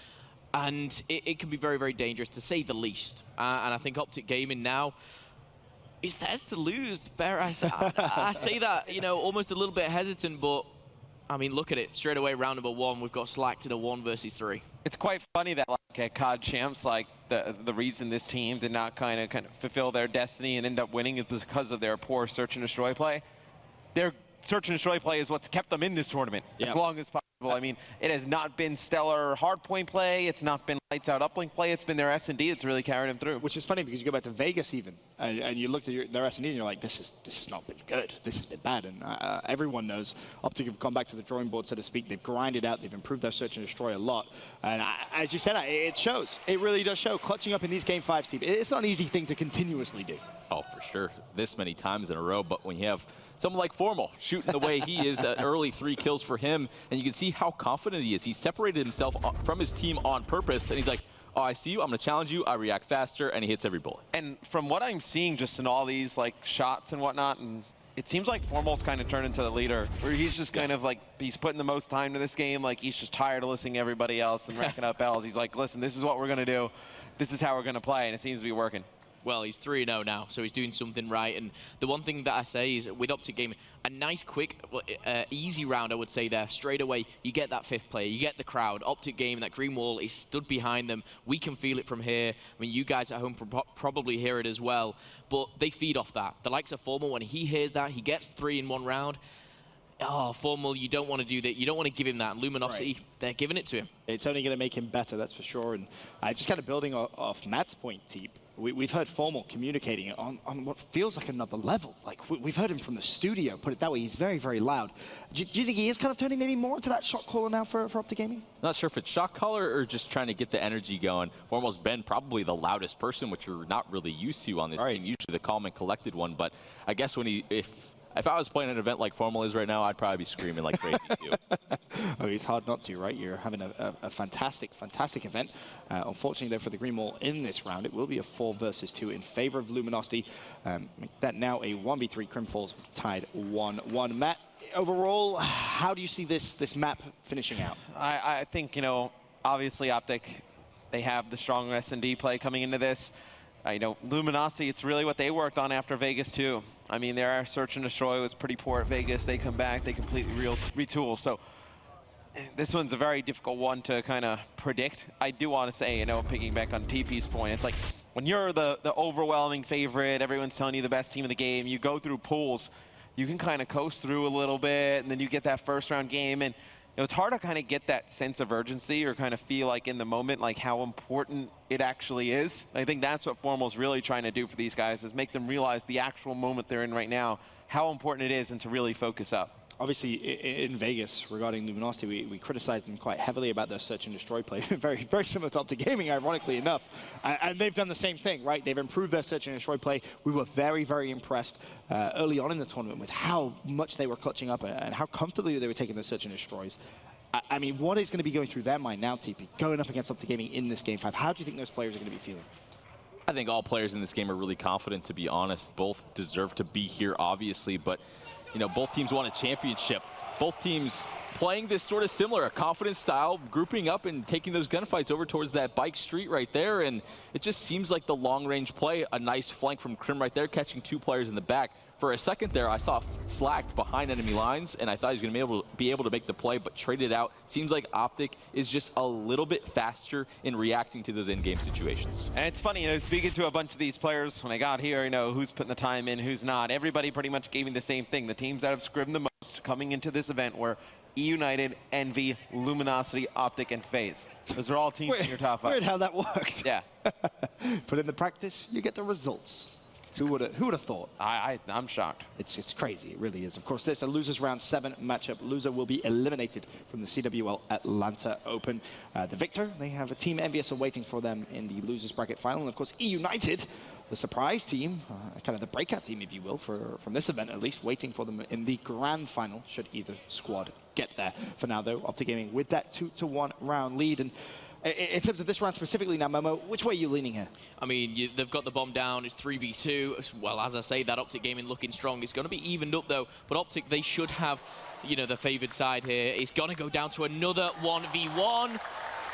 and it can be very, very dangerous, to say the least. And I think Optic Gaming now, it's theirs to lose. I say that, you know, almost a little bit hesitant, but I mean, look at it. Straight away, round number 1, we've got Slacked in a 1 versus 3. It's quite funny that, like, look at COD champs, like the reason this team did not kind of fulfill their destiny and end up winning is because of their poor search and destroy play. Their search and destroy play is what's kept them in this tournament as long as possible. I mean, it has not been stellar hardpoint play. It's not been lights out uplink play. It's been their S&D that's really carried them through. Which is funny because you go back to Vegas even, and you look at their S&D and you're like, this has not been good. This has been bad. And everyone knows Optic have gone back to the drawing board, so to speak. They've grinded out. They've improved their search and destroy a lot. And as you said, it shows. It really does show. Clutching up in these Game 5s, Steve, it's not an easy thing to continuously do. Oh, for sure. This many times in a row. But when you have someone like Formal shooting the way he is, early 3 kills for him, and you can see how confident he is. He separated himself from his team on purpose, and he's like, oh, I see you, I'm going to challenge you, I react faster, and he hits every bullet. And from what I'm seeing just in all these like shots and whatnot, and it seems like Formal's kind of turned into the leader, where he's just kind of like, he's putting the most time to this game, like he's just tired of listening to everybody else and racking up L's. He's like, listen, this is what we're going to do. This is how we're going to play, and it seems to be working. Well, he's 3-0 now, so he's doing something right. And the one thing that I say is, with Optic Gaming, a nice, quick, easy round, I would say there. Straight away, you get that 5th player, you get the crowd. Optic Gaming, that green wall is stood behind them. We can feel it from here. I mean, you guys at home probably hear it as well. But they feed off that. The likes of Formal, when he hears that, he gets 3 in one round. Oh, Formal, you don't want to do that. You don't want to give him that. Luminosity, they're giving it to him. It's only going to make him better, that's for sure. And just kind of building off Matt's point, Teep, we've heard Formal communicating on what feels like another level. Like, we've heard him from the studio, put it that way. He's very, very loud. Do you think he is kind of turning maybe more into that shot caller now for Optic Gaming? Not sure if it's shot caller or just trying to get the energy going. Formal's been probably the loudest person, which you're not really used to on this team. Usually the calm and collected one. But I guess when if I was playing an event like Formal is right now, I'd probably be screaming like crazy too. Oh, it's hard not to, right? You're having a fantastic, fantastic event. Unfortunately, though, for the Green Wall in this round, it will be a 4 versus 2 in favor of Luminosity. Make that now a 1v3. Crim Falls tied 1-1. Matt, overall, how do you see this map finishing out? I think, you know, obviously Optic, they have the strong S&D play coming into this. You know, Luminosity, it's really what they worked on after Vegas too. I mean, their search and destroy was pretty poor at Vegas. They come back, they completely retool. So this one's a very difficult one to kind of predict. I do want to say, you know, piggyback on TP's point, it's like when you're the overwhelming favorite, everyone's telling you the best team in the game, you go through pools, you can kind of coast through a little bit, and then you get that first round game, and you know, it's hard to kind of get that sense of urgency or kind of feel like in the moment like how important it actually is. I think that's what Formal's really trying to do for these guys, is make them realize the actual moment they're in right now, how important it is, and to really focus up. Obviously, in Vegas, regarding Luminosity, we criticized them quite heavily about their search and destroy play. very, very similar to Optic Gaming, ironically enough. And they've done the same thing, right? They've improved their search and destroy play. We were very, very impressed early on in the tournament with how much they were clutching up and how comfortably they were taking their search and destroys. I mean, what is going to be going through their mind now, TP, going up against Optic Gaming in this Game 5? How do you think those players are going to be feeling? I think all players in this game are really confident, to be honest. Both deserve to be here, obviously, but you know, both teams won a championship. Both teams playing this sort of similar, a confident style, grouping up and taking those gunfights over towards that bike street right there. And it just seems like the long-range play, a nice flank from Crim right there, catching 2 players in the back. For a second there, I saw Slacked behind enemy lines, and I thought he was going to be able to make the play, but traded out. Seems like Optic is just a little bit faster in reacting to those in-game situations. And it's funny, you know, speaking to a bunch of these players, when I got here, you know, who's putting the time in, who's not. Everybody pretty much gave me the same thing. The teams that have scrimmed the most coming into this event were United, Envy, Luminosity, Optic, and FaZe. Those are all teams in your top 5. Weird how that worked. Yeah. Put in the practice, you get the results. Who would have thought? I'm shocked. It's crazy. It really is. Of course, this is a losers round 7 matchup. Loser will be eliminated from the CWL Atlanta Open. The victor, they have a Team Envious awaiting for them in the losers bracket final. And of course, United, the surprise team, kind of the breakout team, if you will, from this event at least, waiting for them in the grand final should either squad get there. For now, though, Optic Gaming with that 2-1 round lead. And in terms of this round specifically now, Momo, which way are you leaning here? I mean, they've got the bomb down. It's 3v2. Well, as I say, that Optic Gaming looking strong. It's going to be evened up, though. But Optic, they should have, you know, the favored side here. It's going to go down to another 1v1.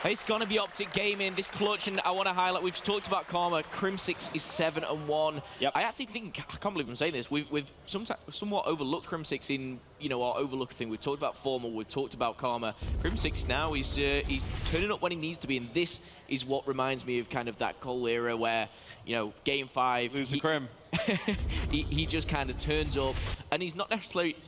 It's going to be Optic Gaming, this clutch, and I want to highlight, we've talked about Karma. Crim6 is 7-1. Yep. I actually think, I can't believe I'm saying this, we've somewhat overlooked Crim6 in, you know, our overlooked thing. We've talked about Formal, we've talked about Karma. Crimsix now is he's turning up when he needs to be, and this is what reminds me of kind of that Cole era where, you know, Game 5... Lose the Crim. he just kind of turns up, and he's not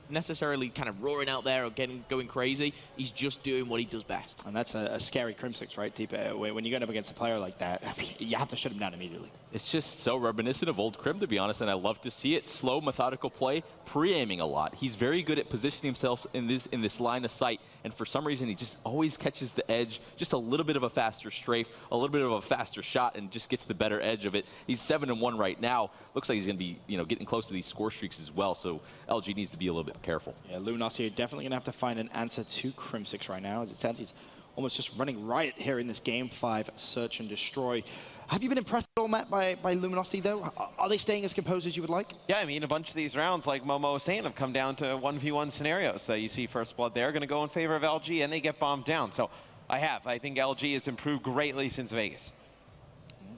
necessarily kind of roaring out there or going crazy. He's just doing what he does best. And that's a scary Crimsix, right, Tipa? When you get up against a player like that, I mean, you have to shut him down immediately. It's just so reminiscent of old Crim, to be honest, and I love to see it. Slow, methodical play, pre-aiming a lot. He's very good at positioning himself in this line of sight, and for some reason, he just always catches the edge, just a little bit of a faster strafe, a little bit of a faster shot, and just gets the better edge of it. He's 7-1 right now. Looks like he's going to be, you know, getting close to these score streaks as well, so LG needs to be a little bit careful. Yeah, Luminosity are definitely going to have to find an answer to Crimsix right now. As it sounds, he's almost just running riot here in this Game 5 search and destroy. Have you been impressed at all, Matt, by Luminosity, though? Are they staying as composed as you would like? Yeah, I mean, a bunch of these rounds, like Momo was saying, have come down to 1v1 scenarios. So you see First Blood there, going to go in favor of LG, and they get bombed down. So I think LG has improved greatly since Vegas.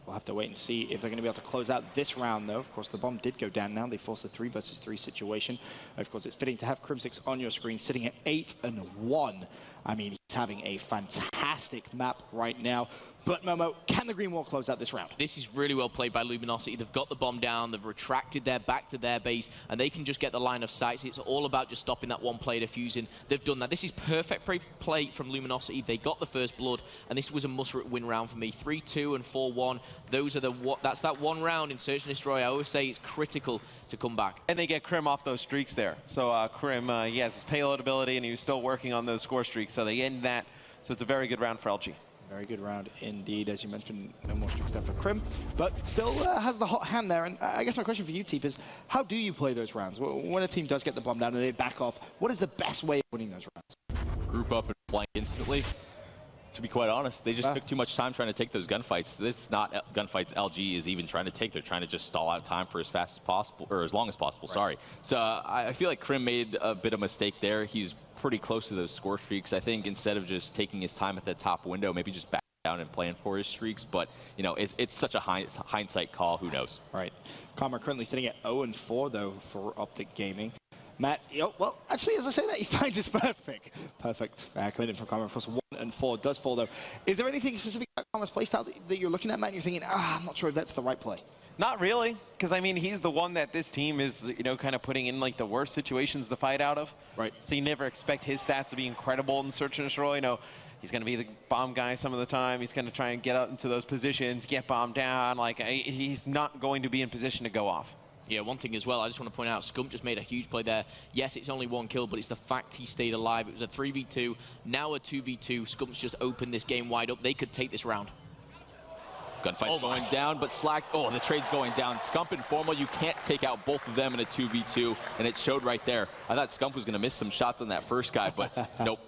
We'll have to wait and see if they're going to be able to close out this round, though. Of course, the bomb did go down now. They forced a 3 versus 3 situation. Of course, it's fitting to have Crimsix on your screen, sitting at 8-1. I mean, he's having a fantastic map right now. But Momo, can the Green Wall close out this round? This is really well played by Luminosity. They've got the bomb down, they've retracted their back to their base, and they can just get the line of sight. It's all about just stopping that one player defusing. They've done that. This is perfect play from Luminosity. They got the first blood, and this was a must-win round for me. 3-2 and 4-1. Those are that's that one round in Search and Destroy. I always say it's critical to come back. And they get Crim off those streaks there. So Crim, he has his payload ability, and he was still working on those score streaks, so they end that. So it's a very good round for LG. Very good round indeed. As you mentioned, no more streaks there for Crim, but still has the hot hand there. And I guess my question for you, Teep, is how do you play those rounds? When a team does get the bomb down and they back off, what is the best way of winning those rounds? Group up and flank instantly. To be quite honest, they just took too much time trying to take those gunfights. This is not gunfights LG is even trying to take. They're trying to just stall out time for as fast as possible, or as long as possible, sorry. So I feel like Crim made a bit of a mistake there. He's pretty close to those score streaks. I think instead of just taking his time at the top window, maybe just back down and playing for his streaks. But, you know, it's such a hindsight call. Who knows? Right. Karma currently sitting at 0-4, though, for Optic Gaming. Matt, well, actually, as I say that, he finds his first pick. Perfect. Committed from Karma. Of course, 1-4 does fall, though. Is there anything specific about Karma's playstyle that you're looking at, Matt, and you're thinking, I'm not sure if that's the right play? Not really, because I mean, he's the one that this team is, you know, kind of putting in like the worst situations to fight out of. Right. So you never expect his stats to be incredible in Search and Destroy. You know, he's going to be the bomb guy some of the time. He's going to try and get out into those positions, get bombed down. Like, he's not going to be in position to go off. Yeah, one thing as well, I just want to point out, Scump just made a huge play there. Yes, it's only 1 kill, but it's the fact he stayed alive. It was a 3v2, now a 2v2. Scump's just opened this game wide up. They could take this round. Gunfight going down, but Slack, the trade's going down. Scump and Formal, you can't take out both of them in a 2v2, and it showed right there. I thought Scump was going to miss some shots on that first guy, but nope.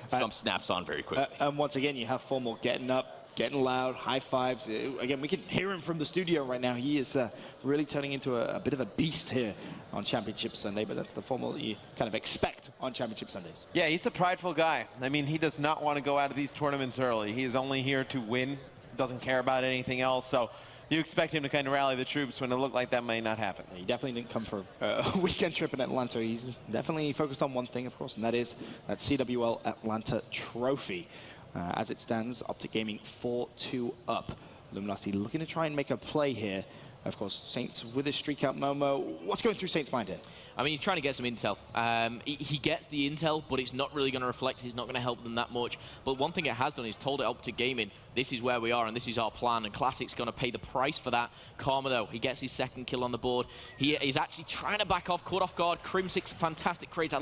Scump snaps on very quickly. And once again, you have Formal getting up, getting loud, high fives. Again, we can hear him from the studio right now. He is really turning into a bit of a beast here on Championship Sunday, but that's the Formal that you kind of expect on Championship Sundays. Yeah, he's a prideful guy. I mean, he does not want to go out of these tournaments early. He is only here to win. Doesn't care about anything else, so you expect him to kind of rally the troops when it looked like that may not happen. He definitely didn't come for a weekend trip in Atlanta. He's definitely focused on one thing, of course, and that is that CWL Atlanta trophy. As it stands, Optic Gaming 4-2 up. Luminosity looking to try and make a play here. Of course, Saints with his streak out. Momo, what's going through Saints' mind here? I mean, he's trying to get some intel. He gets the intel, but it's not really going to reflect. It's not going to help them that much. But one thing it has done is told Optic Gaming, this is where we are and this is our plan. And Classic's going to pay the price for that. Karma, though, he gets his second kill on the board. He is actually trying to back off, caught off guard. Crimsix, fantastic trades.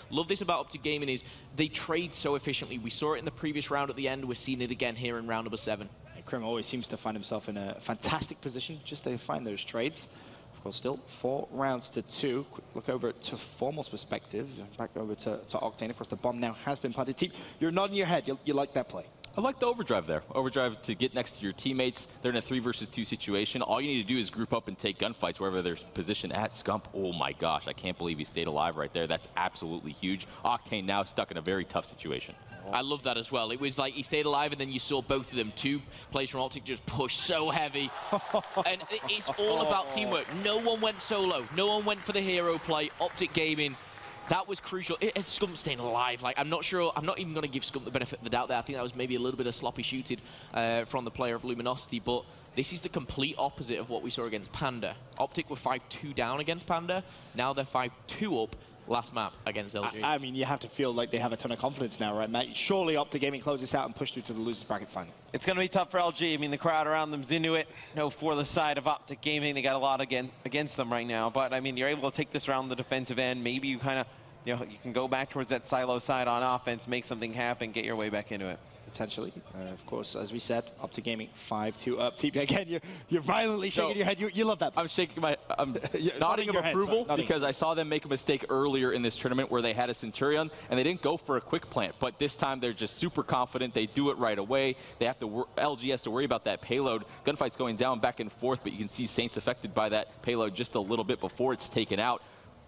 Love this about Optic Gaming is they trade so efficiently. We saw it in the previous round at the end. We're seeing it again here in round number 7. Crim always seems to find himself in a fantastic position just to find those trades. Of course, still 4 rounds to 2. Quick look over to Formal's perspective. Back over to Octane. Of course, the bomb now has been punted. Teep, you're nodding your head. You like that play? I like the overdrive there. Overdrive to get next to your teammates. They're in a 3 versus 2 situation. All you need to do is group up and take gunfights wherever they're positioned at. Scump, oh my gosh, I can't believe he stayed alive right there. That's absolutely huge. Octane now stuck in a very tough situation. I love that as well. It was like he stayed alive, and then you saw both of them. 2 players from Optic just push so heavy. And it's all about teamwork. No one went solo. No one went for the hero play. Optic Gaming That was crucial. It's Scump staying alive. Like, I'm not sure. I'm not even going to give Scump the benefit of the doubt there. I think that was maybe a little bit of sloppy shooting from the player of Luminosity, but this is the complete opposite of what we saw against Panda. Optic were 5-2 down against Panda. Now they're 5-2 up last map against LG. I mean, you have to feel like they have a ton of confidence now, right, Matt? Surely Optic Gaming close this out and push through to the losers bracket final. It's going to be tough for LG. I mean, the crowd around them's into it. No, for the side of Optic Gaming, they got a lot against them right now. But, I mean, you're able to take this around the defensive end. Maybe you kind of, you know, you can go back towards that silo side on offense, make something happen, get your way back into it. Potentially. Of course, as we said, Optic Gaming 5-2 up. Team, again, you're violently shaking your head. You love that. I'm shaking I'm nodding of approval because I saw them make a mistake earlier in this tournament where they had a Centurion and they didn't go for a quick plant. But this time they're just super confident. They do it right away. They have to LG has to worry about that payload. Gunfight's going down back and forth, but you can see Saints affected by that payload just a little bit before it's taken out.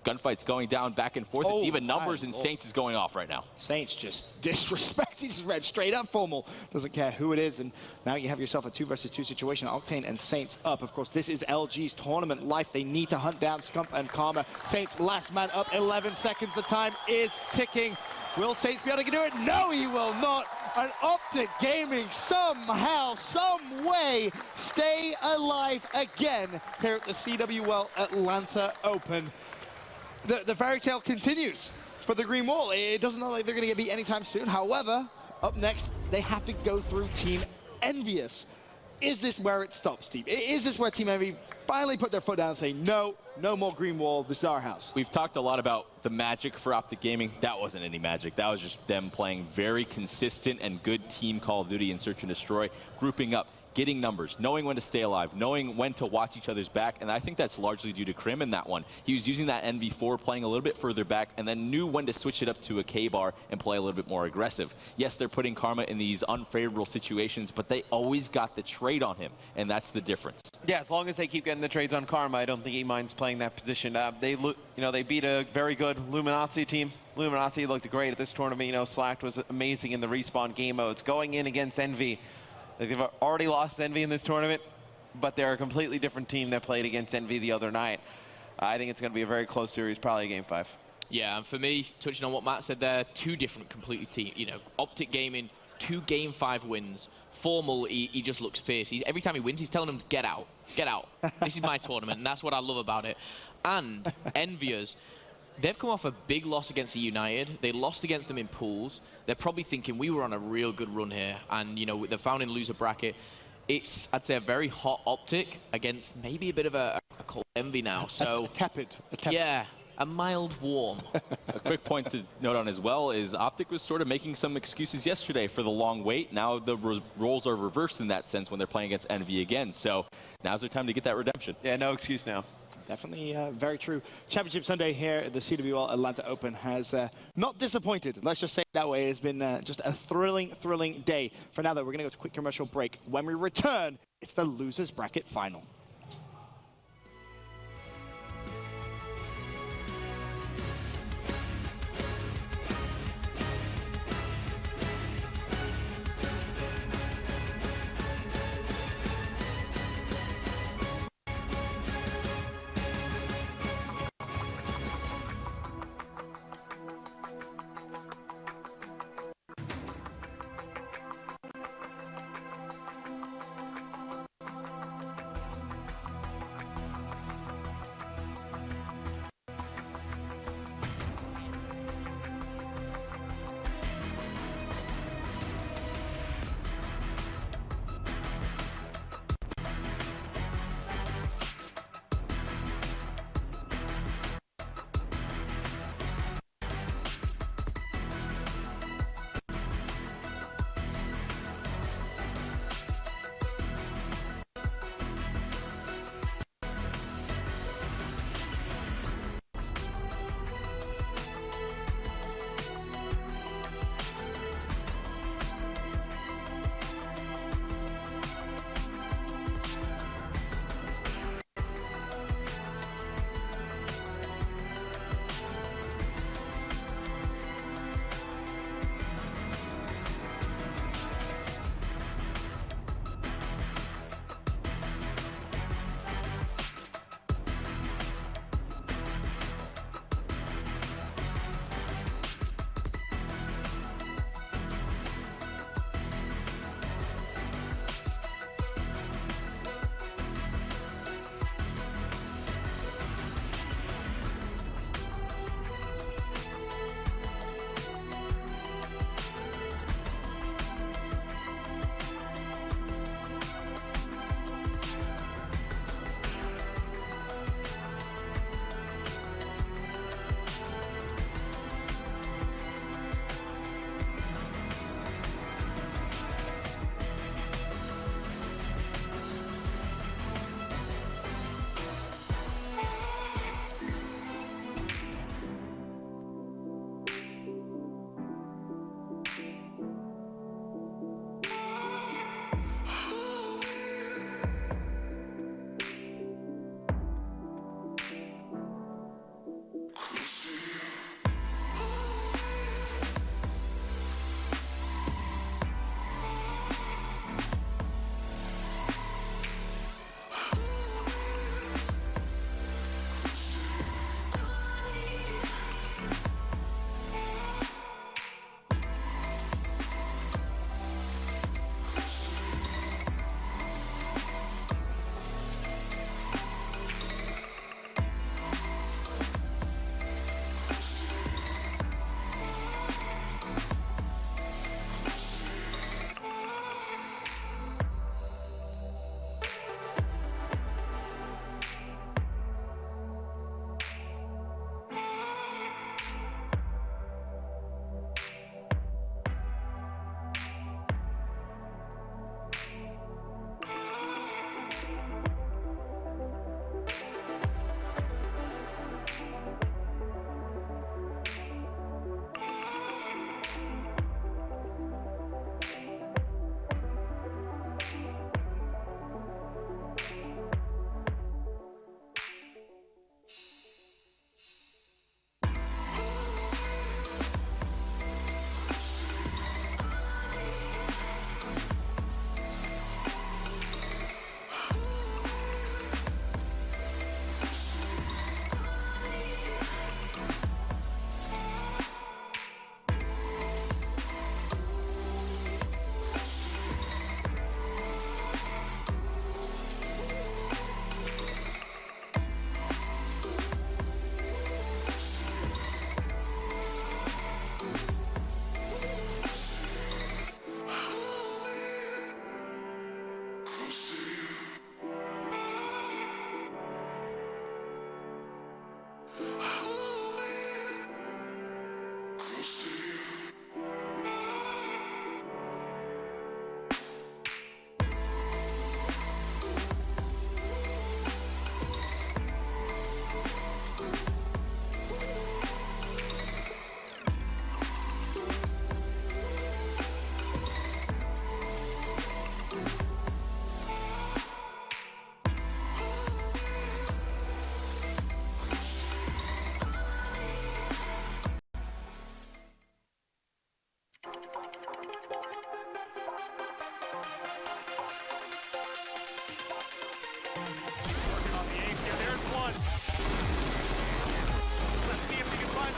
Gunfight's going down back and forth. It's even numbers, and Saints is going off right now. Saints just disrespect. He just read straight up formal. Doesn't care who it is. And now you have yourself a 2 versus 2 situation. Octane and Saints up. Of course, this is LG's tournament life. They need to hunt down Scump and Karma. Saints last man up, 11 seconds. The time is ticking. Will Saints be able to do it? No, he will not. And Optic Gaming somehow, some way, stay alive again here at the CWL Atlanta Open. The fairy tale continues for the Green Wall. It doesn't look like they're going to get beat anytime soon. However, up next, they have to go through Team Envious. Is this where it stops, Steve? Is this where Team Envy finally put their foot down and say, no, no more Green Wall, this is our house? We've talked a lot about the magic for Optic Gaming. That wasn't any magic. That was just them playing very consistent and good team Call of Duty and Search and Destroy, grouping up, getting numbers, knowing when to stay alive, knowing when to watch each other's back, and I think that's largely due to Krim in that one. He was using that NV4, playing a little bit further back, and then knew when to switch it up to a K-bar and play a little bit more aggressive. Yes, they're putting Karma in these unfavorable situations, but they always got the trade on him, and that's the difference. Yeah, as long as they keep getting the trades on Karma, I don't think he minds playing that position. They beat a very good Luminosity team. Luminosity looked great at this tournament. You know, Slacked was amazing in the respawn game modes. Going in against Envy, they've already lost Envy in this tournament, but they're a completely different team that played against Envy the other night. I think it's going to be a very close series, probably a Game 5. Yeah, and for me, touching on what Matt said there, 2 different completely teams. You know, Optic Gaming, 2 Game 5 wins. Formal, he just looks fierce. Every time he wins, he's telling them, get out, get out. This is my tournament, and that's what I love about it. And Envious, they've come off a big loss against the United. They lost against them in pools. They're probably thinking, we were on a real good run here. And, you know, they're found in loser bracket. It's, I'd say, a very hot Optic against maybe a bit of a cold Envy now. So a tepid. Yeah, a mild warm. A quick point to note on as well is Optic was sort of making some excuses yesterday for the long wait. Now the roles are reversed in that sense when they're playing against Envy again. So now's their time to get that redemption. Yeah, no excuse now. Definitely very true. Championship Sunday here at the CWL Atlanta Open has not disappointed. Let's just say it that way. It's been just a thrilling, thrilling day. For now, though, we're going to go to a quick commercial break. When we return, it's the losers bracket final.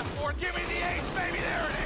the fourth. Give me the ace, baby. There it is.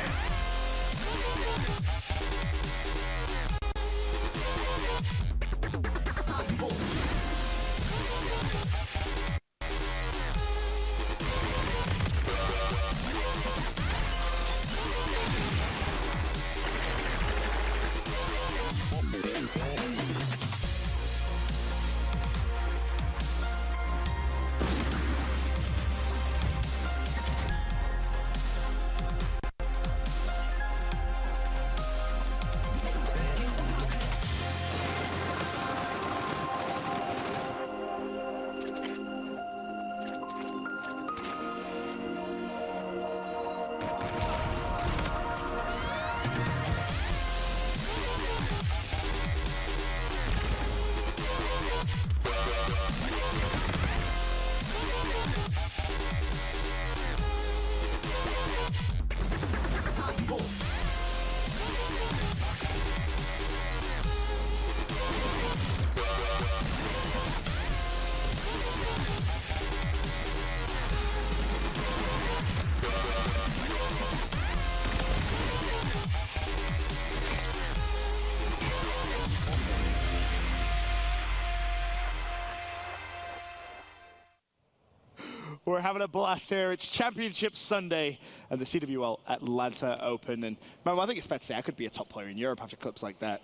We're having a blast here. It's Championship Sunday and the CWL Atlanta Open. And man, I think it's fair to say I could be a top player in Europe after clips like that.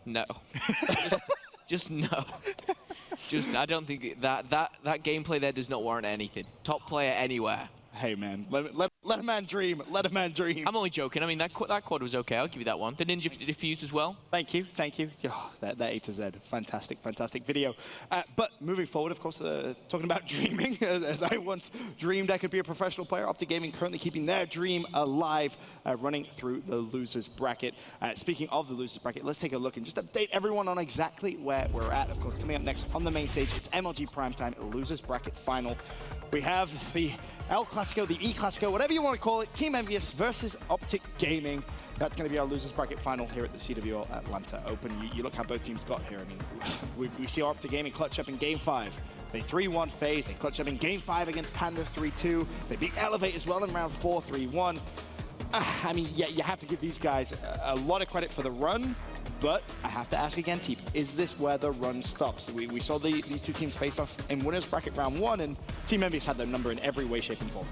No. just no. I don't think that gameplay there does not warrant anything. Top player anywhere. Hey man, let a man dream. Let a man dream. I'm only joking. I mean, that quad was okay. I'll give you that one. The Ninja defused as well. Thank you. Oh, that A to Z, fantastic video. But moving forward, of course, talking about dreaming, as I once dreamed I could be a professional player. Optic Gaming currently keeping their dream alive, running through the losers bracket. Speaking of the losers bracket, let's take a look and just update everyone on exactly where we're at. Of course, coming up next on the main stage, it's MLG Primetime losers bracket final. We have the El Clasico, the E Clasico, whatever you want to call it, Team Envious versus Optic Gaming. That's going to be our losers bracket final here at the CWL Atlanta Open. You look how both teams got here. I mean, we see Optic Gaming clutch up in Game 5. They 3-1 FaZe. They clutch up in Game 5 against Panda 3-2. They beat Elevate as well in round 4, 3-1. I mean, yeah, you have to give these guys a lot of credit for the run, but I have to ask again, Teep, is this where the run stops? We saw these two teams face off in winners bracket round 1, and Team Envious had their number in every way, shape, and form.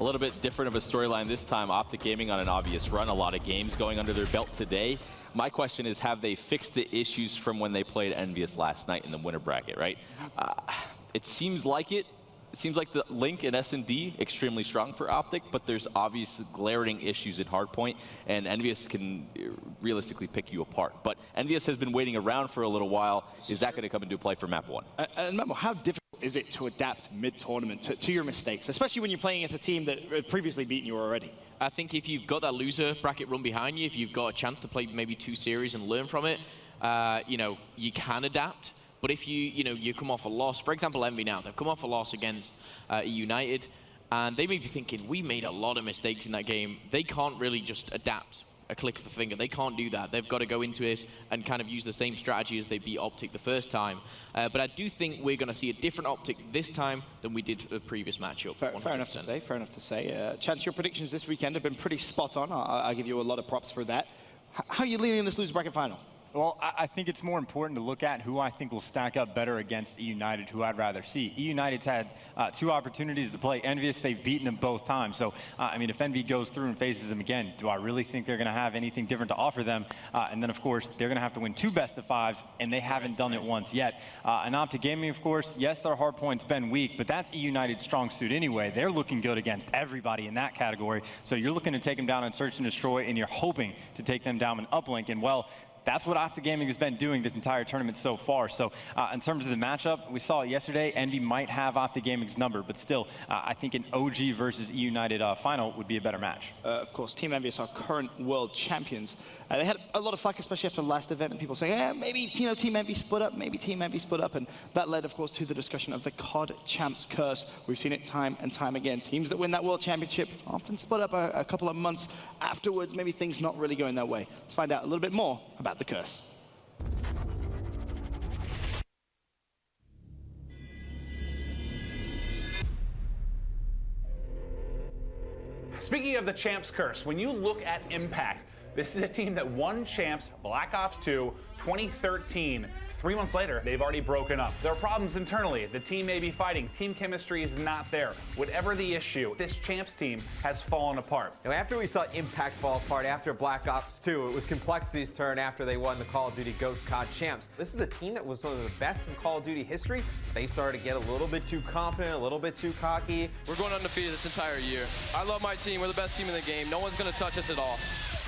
A little bit different of a storyline this time. Optic Gaming on an obvious run, a lot of games going under their belt today. My question is, have they fixed the issues from when they played Envious last night in the winner bracket, right? It seems like it. It seems like the link in S&D extremely strong for Optic, but there's obvious glaring issues in Hardpoint, and Envious can realistically pick you apart. But Envious has been waiting around for a little while. Is that going to come into play for map 1? And Memo, how difficult is it to adapt mid-tournament to your mistakes, especially when you're playing against a team that had previously beaten you already? I think if you've got that loser bracket run behind you, if you've got a chance to play maybe 2 series and learn from it, you can adapt. But if you come off a loss, for example, Envy now, they've come off a loss against United, and they may be thinking, we made a lot of mistakes in that game. They can't really just adapt a click of a finger. They can't do that. They've got to go into this and kind of use the same strategy as they beat Optic the first time. But I do think we're going to see a different Optic this time than we did the previous matchup. Fair enough to say. Chance, your predictions this weekend have been pretty spot on. I'll give you a lot of props for that. How are you leaning in this loser bracket final? Well, I think it's more important to look at who I think will stack up better against E-United, who I'd rather see. E-United's had 2 opportunities to play Envious. They've beaten them both times. So, I mean, if Envy goes through and faces them again, do I really think they're going to have anything different to offer them? And then, of course, they're going to have to win 2 best-of-5s, and they haven't done it once yet. And Optic Gaming, of course, yes, their hardpoint's been weak, but that's E-United's strong suit anyway. They're looking good against everybody in that category. So you're looking to take them down in Search and Destroy, and you're hoping to take them down in Uplink. And, well, that's what Optic Gaming has been doing this entire tournament so far. So in terms of the matchup, we saw it yesterday. Envy might have Optic Gaming's number, but still, I think an OG versus E-United final would be a better match. Of course, Team Envious are current world champions. They had a lot of flack, especially after the last event, and people saying, maybe Team Envy split up, and that led, of course, to the discussion of the COD Champs curse. We've seen it time and time again. Teams that win that world championship often split up a couple of months afterwards, maybe things not really going their way. Let's find out a little bit more about the curse. Speaking of the Champs curse, when you look at Impact, this is a team that won Champs Black Ops 2 2013. 3 months later, they've already broken up. There are problems internally. The team may be fighting. Team chemistry is not there. Whatever the issue, this Champs team has fallen apart. Now, after we saw Impact fall apart after Black Ops 2, it was Complexity's turn after they won the Call of Duty Ghost COD Champs. This is a team that was one of the best in Call of Duty history. They started to get a little bit too confident, a little bit too cocky. We're going undefeated this entire year. I love my team. We're the best team in the game. No one's going to touch us at all.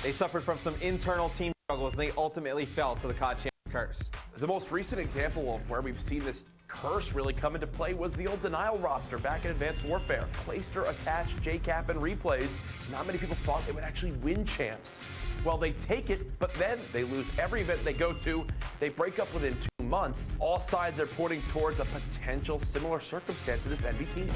They suffered from some internal team struggles, and they ultimately fell to the COD Champs curse. The most recent example of where we've seen this curse really come into play was the old Denial roster back in Advanced Warfare. Clayster attached JCap and replays. Not many people thought they would actually win Champs. Well, they take it, but then they lose every event they go to. They break up within 2 months. All sides are pointing towards a potential similar circumstance to this NB team.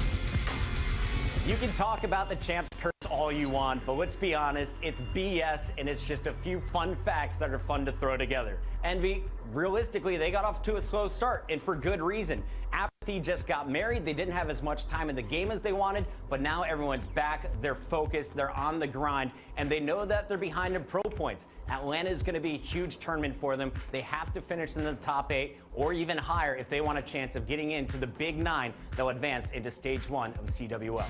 You can talk about the Champs curse all you want, but let's be honest, it's BS, and it's just a few fun facts that are fun to throw together. Envy, realistically, they got off to a slow start, and for good reason. Apathy just got married. They didn't have as much time in the game as they wanted, but now everyone's back. They're focused. They're on the grind, and they know that they're behind in pro points. Atlanta is going to be a huge tournament for them. They have to finish in the top 8 or even higher if they want a chance of getting into the Big 9 that will advance into Stage 1 of CWL.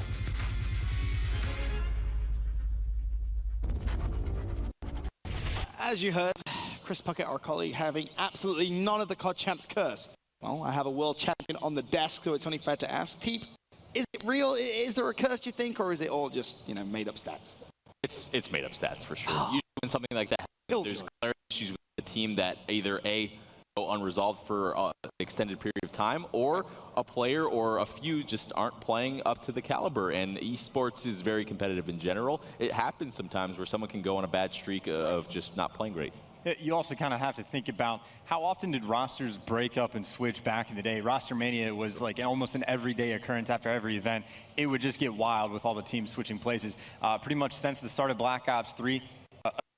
As you heard, Chris Puckett, our colleague, having absolutely none of the COD Champs curse. Well, I have a world champion on the desk, so it's only fair to ask. Teep, is it real? Is there a curse, you think, or is it all just, made up stats? It's made up stats for sure. Usually when something like that happens, there's clear issues with the team that either go unresolved for an extended period of time, or a player or a few just aren't playing up to the caliber. And esports is very competitive in general. It happens sometimes where someone can go on a bad streak of just not playing great. You also kind of have to think about how often did rosters break up and switch back in the day. Roster mania was like almost an everyday occurrence after every event. It would just get wild with all the teams switching places. Pretty much since the start of Black Ops 3,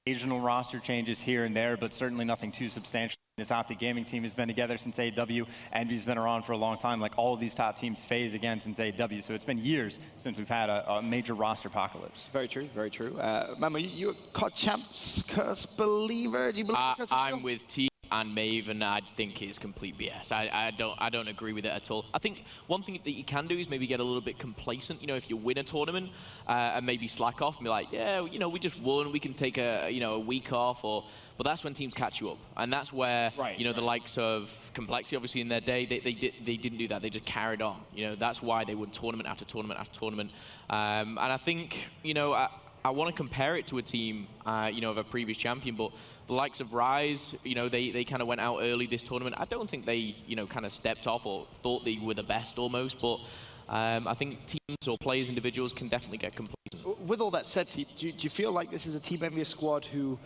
occasional roster changes here and there, but certainly nothing too substantial. This Optic Gaming team has been together since AW. Envy's been around for a long time, like all of these top teams. FaZe again since AW. So it's been years since we've had a major roster apocalypse. Very true, very true. Mamo, you a COD Champs curse believer? Do you believe curse? I'm with T and Maeve, and I think it's complete BS. I don't agree with it at all. I think one thing that you can do is maybe get a little bit complacent. If you win a tournament and maybe slack off and be like, yeah, we just won. We can take a week off, but that's when teams catch you up, and that's where the likes of Complexity, obviously in their day, they didn't do that. They just carried on. That's why they won tournament after tournament after tournament. And I think I want to compare it to a team of a previous champion, but the likes of Rise, they kind of went out early this tournament. I don't think they kind of stepped off or thought they were the best almost, but I think teams or players, individuals can definitely get complacent. With all that said, do you feel like this is a Team Envious squad who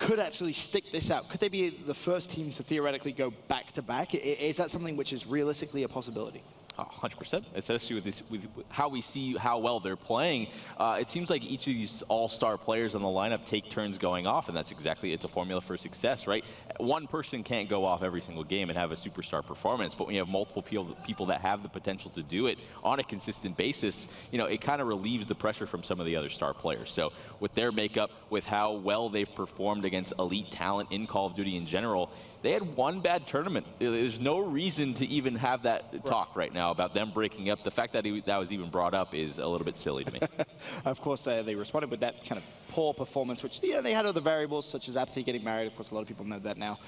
could actually stick this out? Could they be the first team to theoretically go back-to-back? Is that something which is realistically a possibility? 100%, especially with how we see how well they're playing. It seems like each of these all-star players on the lineup take turns going off, and that's exactly, it's a formula for success, right? One person can't go off every single game and have a superstar performance, but when you have multiple people that have the potential to do it on a consistent basis, it kind of relieves the pressure from some of the other star players. So with their makeup, with how well they've performed against elite talent in Call of Duty in general, they had one bad tournament. There's no reason to even have that talk right now about them breaking up. The fact that that was even brought up is a little bit silly to me. Of course, they responded with that kind of poor performance, which they had other variables, such as apathy, getting married. Of course, a lot of people know that now.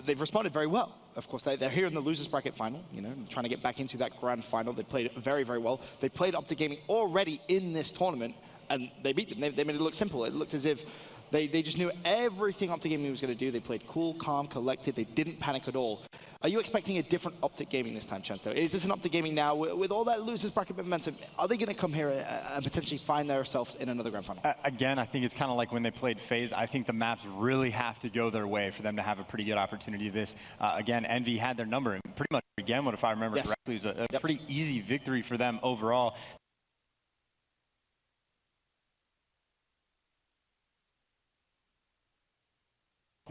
They've responded very well. Of course, they're here in the losers bracket final, trying to get back into that grand final. They played very, very well. They played Optic Gaming already in this tournament, and they beat them. They made it look simple. It looked as if they just knew everything Optic Gaming was going to do. They played cool, calm, collected. They didn't panic at all. Are you expecting a different Optic Gaming this time, Chance? Is this an Optic Gaming now with all that losers bracket momentum? Are they going to come here and potentially find themselves in another grand final? Again, I think it's kind of like when they played FaZe. I think the maps really have to go their way for them to have a pretty good opportunity of this. Again, Envy had their number, and pretty much again, if I remember correctly, it was a pretty easy victory for them overall.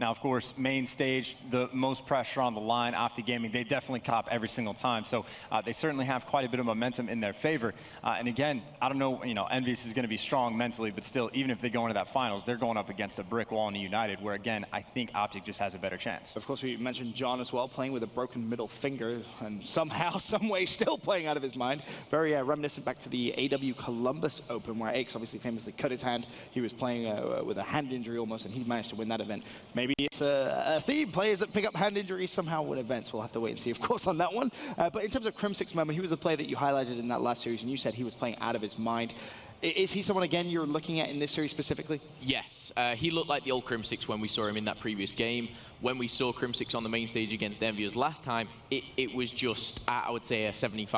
Now, of course, main stage, the most pressure on the line, Optic Gaming, they definitely cop every single time. So they certainly have quite a bit of momentum in their favor. And again, I don't know, Envious is going to be strong mentally, but still, even if they go into that finals, they're going up against a brick wall in United, where again, I think Optic just has a better chance. Of course, we mentioned John as well, playing with a broken middle finger, and somehow, some way, still playing out of his mind. Very reminiscent back to the AW Columbus Open, where Aix obviously famously cut his hand. He was playing with a hand injury almost, and he managed to win that event. Maybe it's a theme. Players that pick up hand injuries somehow win events. We'll have to wait and see, of course, on that one. But in terms of Crimsix, Momo, he was a player that you highlighted in that last series, and you said he was playing out of his mind. Is he someone, again, you're looking at in this series specifically? Yes. He looked like the old Crimsix when we saw him in that previous game. When we saw Crimsix on the main stage against Envious last time, it was just, I would say, a 75%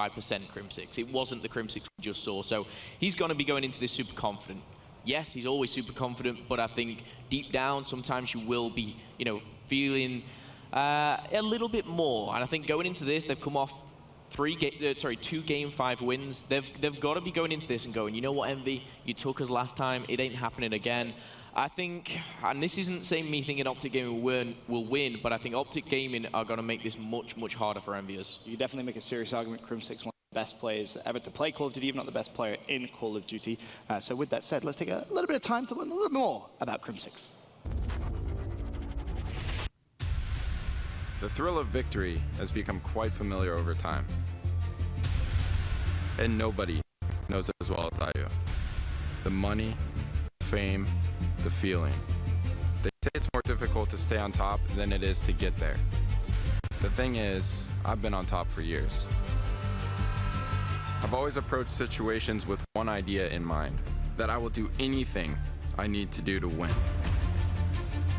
Crimsix. It wasn't the Crimsix we just saw. So he's going to be going into this super confident. Yes, he's always super confident, but I think deep down, sometimes you will be, feeling a little bit more. And I think going into this, they've come off 2 Game 5 wins. They've got to be going into this and going, you know what, Envy, you took us last time. It ain't happening again. I think, and this isn't saying me thinking Optic Gaming will win, but I think Optic Gaming are going to make this much, much harder for Envious. You definitely make a serious argument. Crimsix, one of the best players ever to play Call of Duty, if not the best player in Call of Duty. So with that said, let's take a little bit of time to learn a little more about Crimsix. The thrill of victory has become quite familiar over time. And nobody knows it as well as I do. The money, the fame, the feeling. They say it's more difficult to stay on top than it is to get there. The thing is, I've been on top for years. I've always approached situations with one idea in mind, that I will do anything I need to do to win.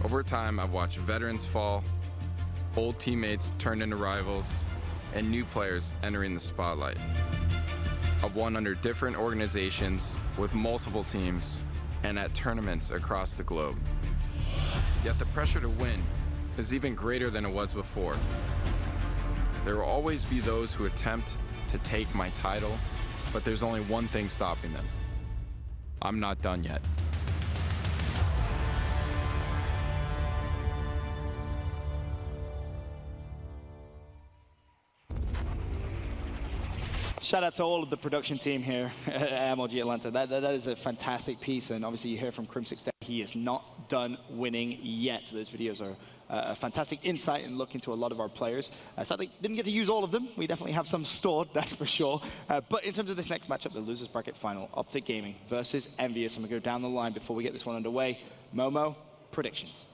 Over time, I've watched veterans fall, old teammates turn into rivals, and new players entering the spotlight. I've won under different organizations, with multiple teams, and at tournaments across the globe. Yet the pressure to win is even greater than it was before. There will always be those who attempt to take my title, but there's only one thing stopping them. I'm not done yet. Shout out to all of the production team here at MLG Atlanta. That is a fantastic piece, and obviously you hear from Crimsix that he is not done winning yet. Those videos are a fantastic insight and look into a lot of our players. Sadly, didn't get to use all of them. We definitely have some stored, that's for sure. But in terms of this next matchup, the losers bracket final, Optic Gaming versus Envious. I'm gonna go down the line before we get this one underway. Momo, predictions.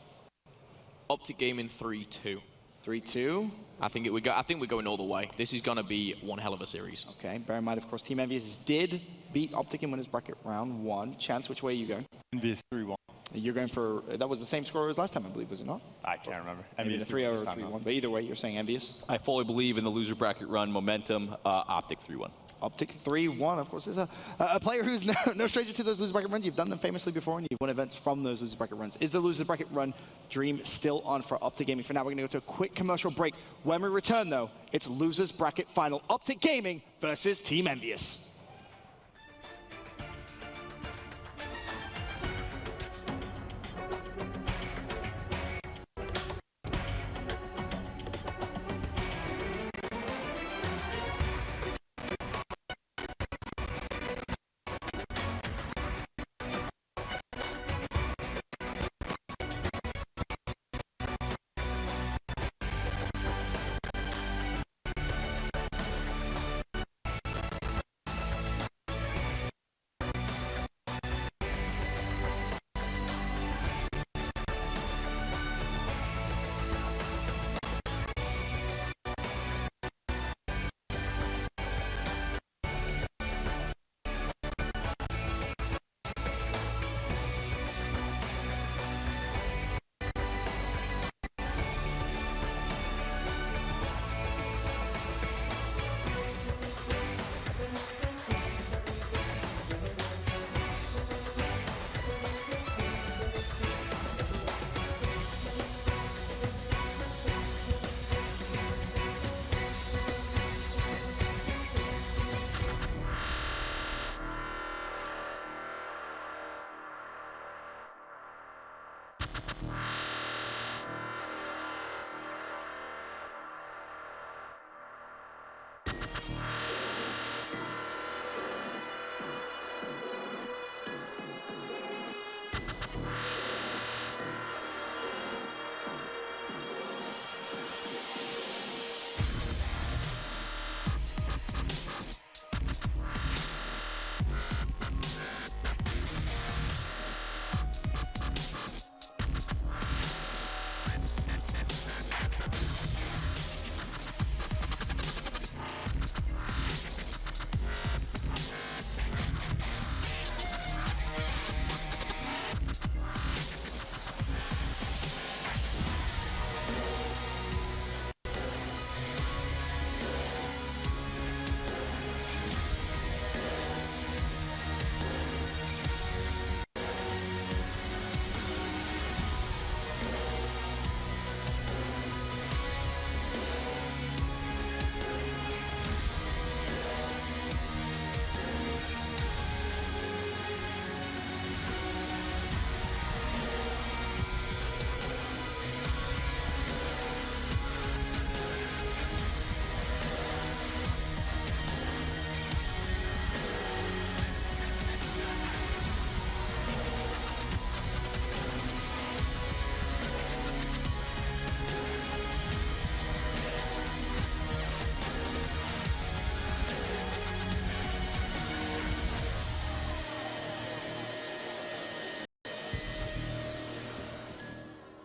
Optic Gaming 3-2. 3-2. I think we're going all the way. This is going to be one hell of a series. Okay, bear in mind, of course, Team Envious did beat Optic in winners bracket round 1. Chance, which way are you going? Envious 3-1. You're going for, that was the same score as last time, I believe, was it not? I can't remember. Maybe Envious a 3-0 or 3-1, but either way, you're saying Envious. I fully believe in the loser bracket run momentum, Optic 3-1. Optic 3-1, of course, is a player who's no stranger to those loser bracket runs. You've done them famously before, and you've won events from those loser bracket runs. Is the loser bracket run dream still on for Optic Gaming? For now, we're going to go to a quick commercial break. When we return, though, it's losers bracket final. Optic Gaming versus Team Envious.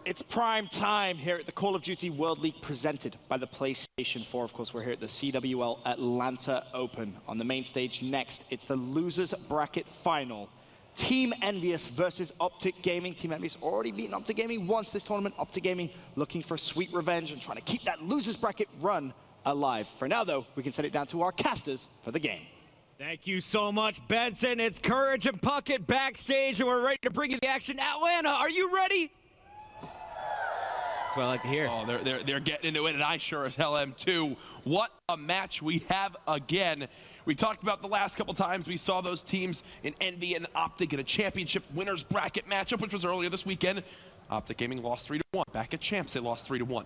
It's prime time here at the Call of Duty World League presented by the PlayStation 4. Of course, we're here at the CWL Atlanta Open. On the main stage next, it's the losers bracket final. Team Envious versus Optic Gaming. Team Envious already beaten Optic Gaming once this tournament. Optic Gaming looking for sweet revenge and trying to keep that losers bracket run alive. For now, though, we can send it down to our casters for the game. Thank you so much, Benson. It's Courage and Puckett backstage, and we're ready to bring you the action. Atlanta, are you ready? That's what I like to hear. Oh, they're getting into it, and I sure as hell am too. What a match we have again. We talked about the last couple times we saw those teams in Envy and Optic in a championship winners bracket matchup, which was earlier this weekend. Optic Gaming lost 3-1. Back at Champs, they lost 3-1.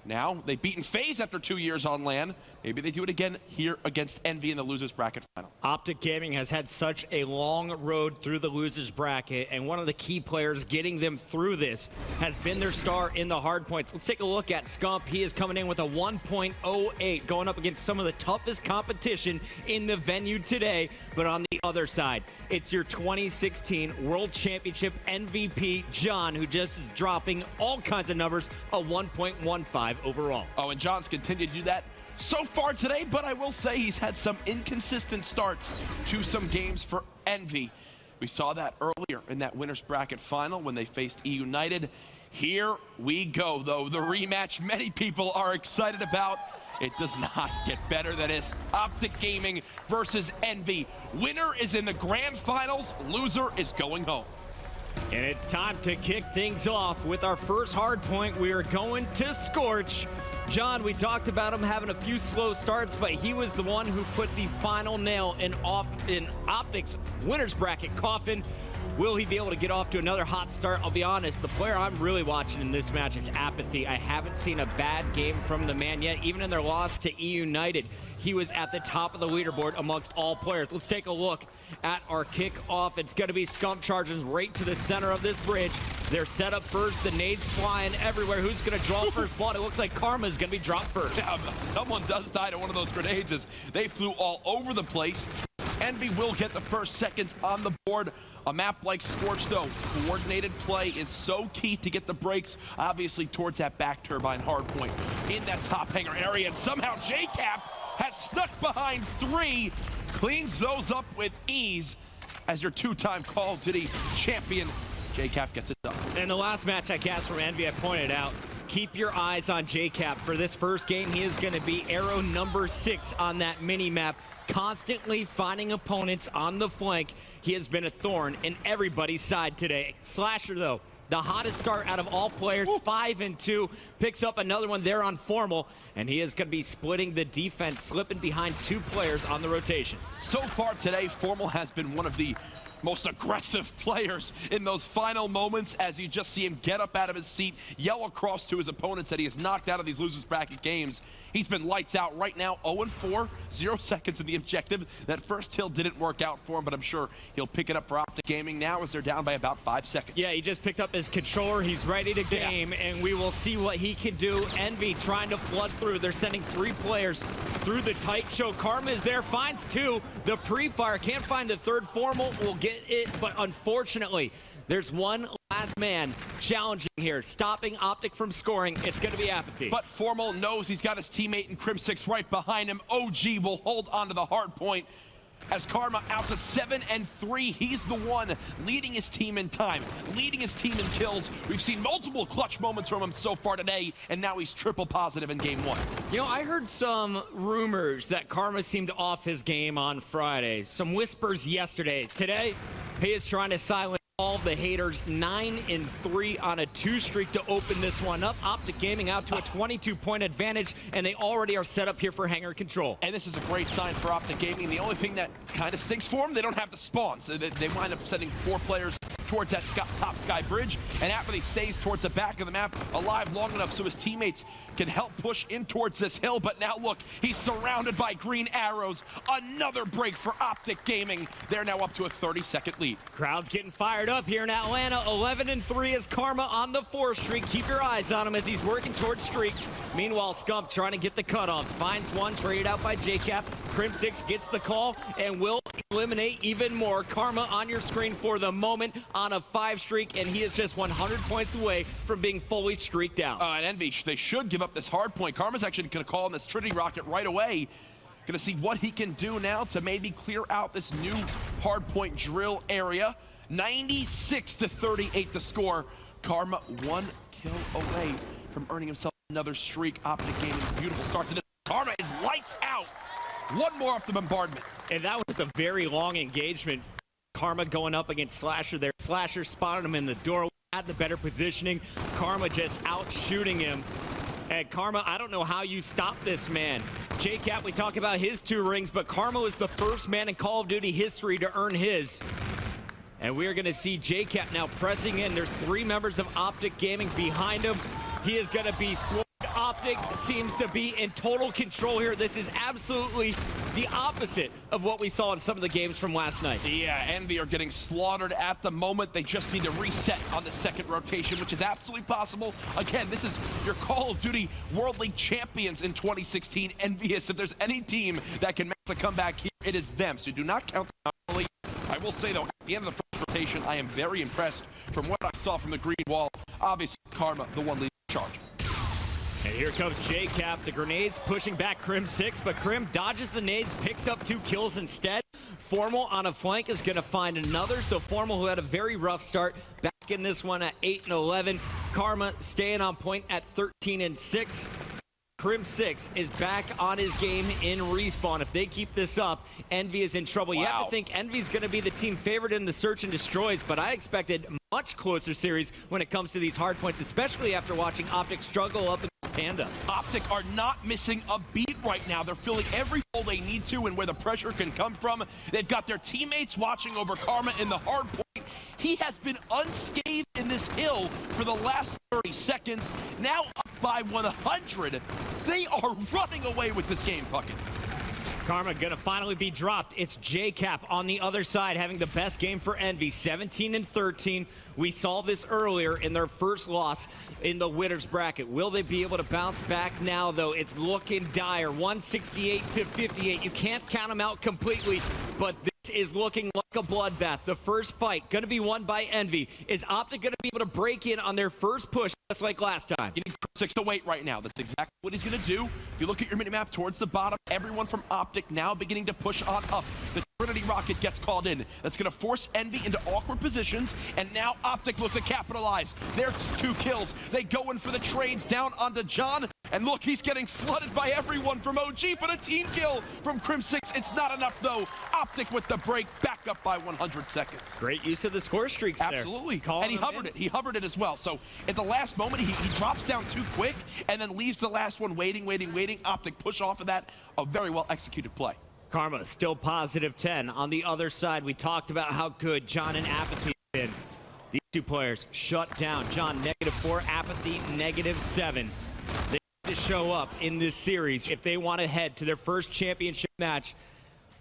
Now, they've beaten FaZe after 2 years on LAN. Maybe they do it again here against Envy in the losers bracket final. Optic Gaming has had such a long road through the losers bracket, and one of the key players getting them through this has been their star in the Hardpoints. Let's take a look at Scump. He is coming in with a 1.08, going up against some of the toughest competition in the venue today. But on the other side, it's your 2016 World Championship MVP, John, who just is dropping all kinds of numbers, a 1.15 overall. Oh, and John's continued to do that so far today, but I will say he's had some inconsistent starts to some games for Envy. We saw that earlier in that winners bracket final when they faced E United. Here we go, though. The rematch many people are excited about. It does not get better than this. Optic Gaming versus Envy. Winner is in the grand finals. Loser is going home. And it's time to kick things off with our first hard point. We are going to Scorch. John, we talked about him having a few slow starts, but he was the one who put the final nail in Optic's winners bracket coffin. Will he be able to get off to another hot start? I'll be honest, the player I'm really watching in this match is Apathy. I haven't seen a bad game from the man yet. Even in their loss to E United, he was at the top of the leaderboard amongst all players. Let's take a look at our kickoff. It's going to be Scump charging right to the center of this bridge. They're set up first. The nades flying everywhere. Who's going to draw first blood? It looks like Karma's going to be dropped first. Yeah, someone does die to one of those grenades as they flew all over the place. Envy will get the first seconds on the board. A map like Scorch, though, coordinated play is so key to get the breaks, obviously, towards that back turbine hardpoint in that top hangar area. And somehow JCap has snuck behind 3, cleans those up with ease as your 2-time Call of Duty champion. JCap gets it done. In the last match I cast from Envy, I pointed out, keep your eyes on JCap. For this first game, he is going to be arrow number 6 on that mini-map, constantly finding opponents on the flank. He has been a thorn in everybody's side today. Slasher, though, the hottest start out of all players, 5-2, picks up another one there on Formal, and he is going to be splitting the defense, slipping behind 2 players on the rotation. So far today, Formal has been one of the most aggressive players in those final moments as you just see him get up out of his seat, yell across to his opponents that he is knocked out of these losers bracket games. He's been lights out right now, 0-4, 0 seconds in the objective. That first hill didn't work out for him, but I'm sure he'll pick it up for Optic Gaming now as they're down by about 5 seconds. Yeah, he just picked up his controller. He's ready to game, and we will see what he can do. Envy trying to flood through. They're sending 3 players through the tight show. Karma is there, finds 2. The pre-fire, can't find the third. Formal will get it, but unfortunately, there's one last man challenging here, stopping Optic from scoring. It's going to be Apathy. But Formal knows he's got his teammate in Crim6 right behind him. OG will hold onto the hard point as Karma out to 7-3. He's the one leading his team in time, leading his team in kills. We've seen multiple clutch moments from him so far today, and now he's triple positive in game 1. You know, I heard some rumors that Karma seemed off his game on Friday. Some whispers yesterday. Today, he is trying to silence all the haters. 9-3 on a 2 streak to open this one up. Optic Gaming out to a 22-point advantage, and they already are set up here for hangar control. And this is a great sign for Optic Gaming. The only thing that kind of stinks for them, they don't have the spawns. So they wind up sending 4 players towards that top sky bridge, and Apathy stays towards the back of the map alive long enough so his teammates can help push in towards this hill. But now look, he's surrounded by green arrows. Another break for Optic Gaming. They're now up to a 30-second lead. Crowd's getting fired up here in Atlanta. 11-3 is Karma on the 4 streak. Keep your eyes on him as he's working towards streaks. Meanwhile, Scump trying to get the cutoffs. Finds one, traded out by JCap. Crim6 gets the call and will eliminate even more. Karma on your screen for the moment. on a 5 streak, and he is just 100 points away from being fully streaked out. And Envy, they should give up this hard point. Karma's actually going to call on this Trinity Rocket right away. Going to see what he can do now to maybe clear out this new hard point drill area. 96-38 the score. Karma 1 kill away from earning himself another streak. Optic Gaming, beautiful start to this. Karma is lights out. One more off the bombardment. And that was a very long engagement. Karma going up against Slasher there. Slasher spotted him in the doorway, had the better positioning. Karma just out shooting him. And Karma, I don't know how you stop this man. JCap, we talk about his 2 rings, but Karma was the first man in Call of Duty history to earn his. And we are going to see JCap now pressing in. There's 3 members of Optic Gaming behind him. He is going to be swarmed. Optic seems to be in total control here. This is absolutely the opposite of what we saw in some of the games from last night. Yeah, Envy are getting slaughtered at the moment. They just need to reset on the second rotation, which is absolutely possible. Again, this is your Call of Duty World League champions in 2016. Envious, if there's any team that can make a comeback here, it is them. So do not count them out early. I will say, though, at the end of the first rotation, I am very impressed from what I saw from the green wall. Obviously, Karma, the one leading charge. And here comes JCap. The grenades pushing back Crim6, but Crim dodges the nades, picks up 2 kills instead. Formal on a flank is going to find another. So Formal, who had a very rough start, back in this one at 8-11. Karma staying on point at 13-6. Crim6 is back on his game in respawn. If they keep this up, Envy is in trouble. Wow. You have to think Envy's going to be the team favorite in the search and destroys, but I expected much closer series when it comes to these hard points, especially after watching Optic struggle up in Panda. Optic are not missing a beat right now. They're filling every hole they need to and where the pressure can come from. They've got their teammates watching over Karma in the hard point. He has been unscathed in this hill for the last 30 seconds. Now up by 100. They are running away with this game, Puckett. Karma gonna finally be dropped. It's JCap on the other side having the best game for Envy, 17-13. We saw this earlier in their first loss in the winners bracket. Will they be able to bounce back now, though? It's looking dire, 168-58. You can't count them out completely, but this is looking like a bloodbath. The first fight gonna be won by Envy. Is Optic gonna be able to break in on their first push just like last time? You need Crim6 to wait right now. That's exactly what he's going to do. If you look at your minimap towards the bottom, everyone from Optic now beginning to push on up. The Trinity Rocket gets called in. That's going to force Envy into awkward positions, and now Optic look to capitalize. There's 2 kills. They go in for the trades down onto John, and look, he's getting flooded by everyone from OG, but a team kill from Crim6. It's not enough, though. Optic with the break, back up by 100 seconds. Great use of the score streaks there. Absolutely. And he hovered it. He hovered it as well. So at the last moment, he drops down too quick and then leaves the last one waiting. Optic push off of that. A very well executed play. Karma still positive 10. On the other side, we talked about how good John and Apathy have been. These 2 players shut down. John -4, Apathy -7. They need to show up in this series if they want to head to their first championship match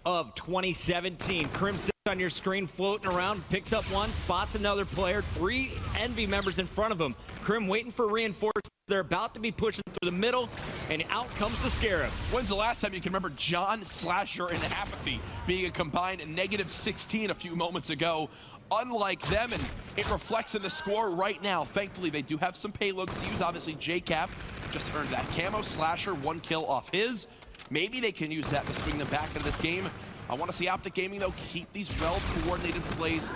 of 2017. Crim6 on your screen floating around, picks up 1, spots another player, 3 Envy members in front of him. Crim waiting for reinforcements. They're about to be pushing through the middle, and out comes the Scarab. When's the last time you can remember John, Slasher, and Apathy being a combined -16 a few moments ago? Unlike them, and it reflects in the score right now. Thankfully, they do have some payloads to use. Obviously, JCap just earned that camo. Slasher, 1 kill off his. Maybe they can use that to swing them back into this game. I want to see Optic Gaming, though, keep these well-coordinated plays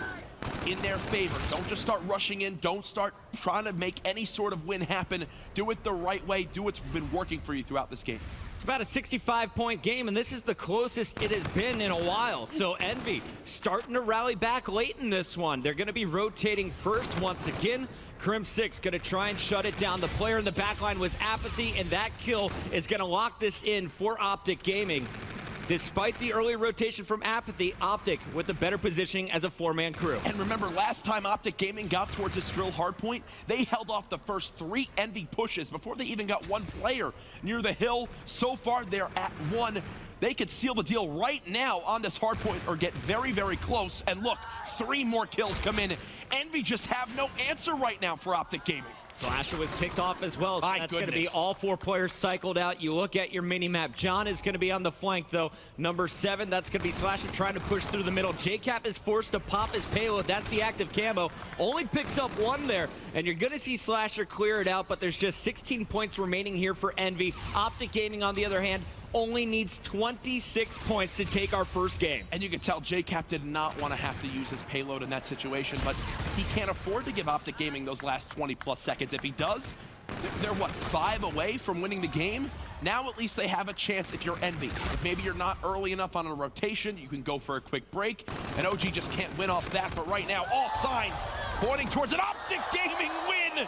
in their favor. Don't just start rushing in. Don't start trying to make any sort of win happen. Do it the right way. Do what's been working for you throughout this game. It's about a 65-point game, and this is the closest it has been in a while. So Envy starting to rally back late in this one. They're going to be rotating first once again. Crim6 going to try and shut it down. The player in the backline was Apathy, and that kill is going to lock this in for Optic Gaming. Despite the early rotation from Apathy, Optic with the better positioning as a 4-man crew. And remember, last time Optic Gaming got towards this drill hardpoint, they held off the first 3 Envy pushes before they even got 1 player near the hill. So far, they're at 1. They could seal the deal right now on this hardpoint or get very, very close. And look, 3 more kills come in. Envy just have no answer right now for Optic Gaming. Slasher was picked off as well, so that's going to be all 4 players cycled out. You look at your mini-map. John is going to be on the flank, though. Number 7, that's going to be Slasher trying to push through the middle. JCap is forced to pop his payload. That's the active camo. Only picks up 1 there, and you're going to see Slasher clear it out, but there's just 16 points remaining here for Envy. Optic Gaming, on the other hand, only needs 26 points to take our first game. And you can tell JCap did not want to have to use his payload in that situation, but he can't afford to give Optic Gaming those last 20+ seconds. If he does, they're what, 5 away from winning the game? Now at least they have a chance if you're Envy. If maybe you're not early enough on a rotation, you can go for a quick break, and OG just can't win off that. But right now, all signs pointing towards an Optic Gaming win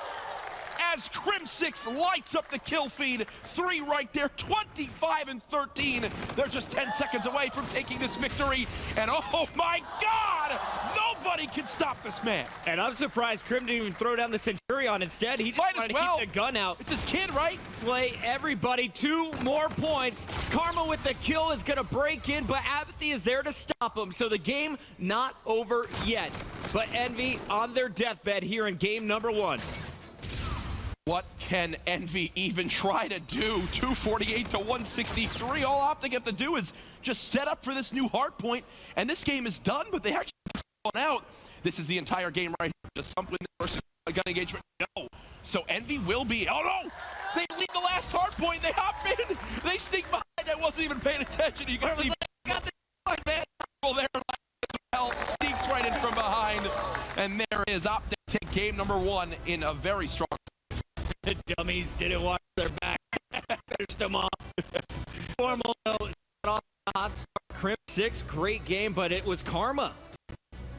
as Crim6 lights up the kill feed. 3 right there, 25-13. They're just 10 seconds away from taking this victory. And oh my God, nobody can stop this man. And I'm surprised Crim didn't even throw down the Centurion. Instead, he just wanted to keep the gun out. It's his kid, right? Slay everybody. 2 more points. Karma with the kill is going to break in, but Apathy is there to stop him. So the game not over yet. But Envy on their deathbed here in game number 1. What can Envy even try to do? 248 to 163. All Optic have to do is just set up for this new Hardpoint, and this game is done, but they actually gone out. This is the entire game right here. Just something versus gun engagement. No. So Envy will be, oh no! They leave the last Hardpoint, they hop in, they sneak behind. I wasn't even paying attention. You can see, got the man there, well, sneaks right in from behind. And there is Optic take game number 1 in a very strong. The dummies didn't watch their back. Finished them off. Formal though, off the hot start. Crim6, great game, but it was Karma.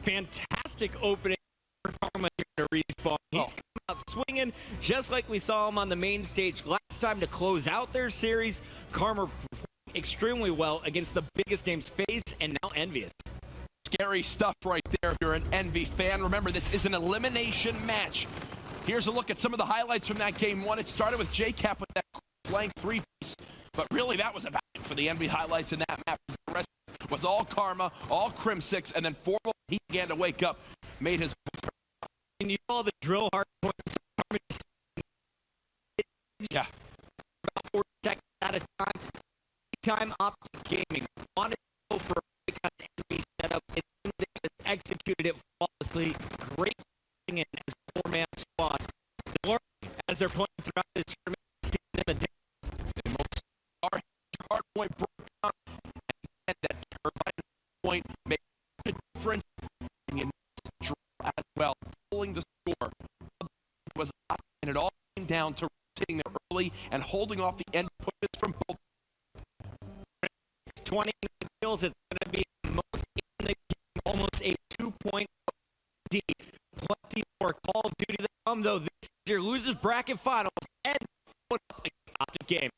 Fantastic opening for Karma here to respawn. He's coming out swinging, just like we saw him on the main stage last time to close out their series. Karma performed extremely well against the biggest names, FaZe and now Envious. Scary stuff right there if you're an Envy fan. Remember, this is an elimination match. Here's a look at some of the highlights from that game 1. It started with JCap with that blank 3-piece, but really that was about it for the Envy highlights in that map. The rest was all Karma, all Crim6, and then Formal, he began to wake up, made his voice heard. And you saw the drill hard points. Yeah. About 40 seconds at a time. Time Optic Gaming wanted to go for a kind of Envy setup. They just executed it flawlessly. Great in as a 4-man squad. They're learning as they're playing throughout this tournament. Seeing them adapt. And most Hardpoint broke down, and that turbine point made a difference in this draw as well. Pulling the score was up, and it all came down to rotating there early and holding off the end pushes from both. 20 kills. It's going to be most in the game, almost a 2-point lead. Plenty more Call of Duty to come, though. This is your losers bracket finals and Optic game.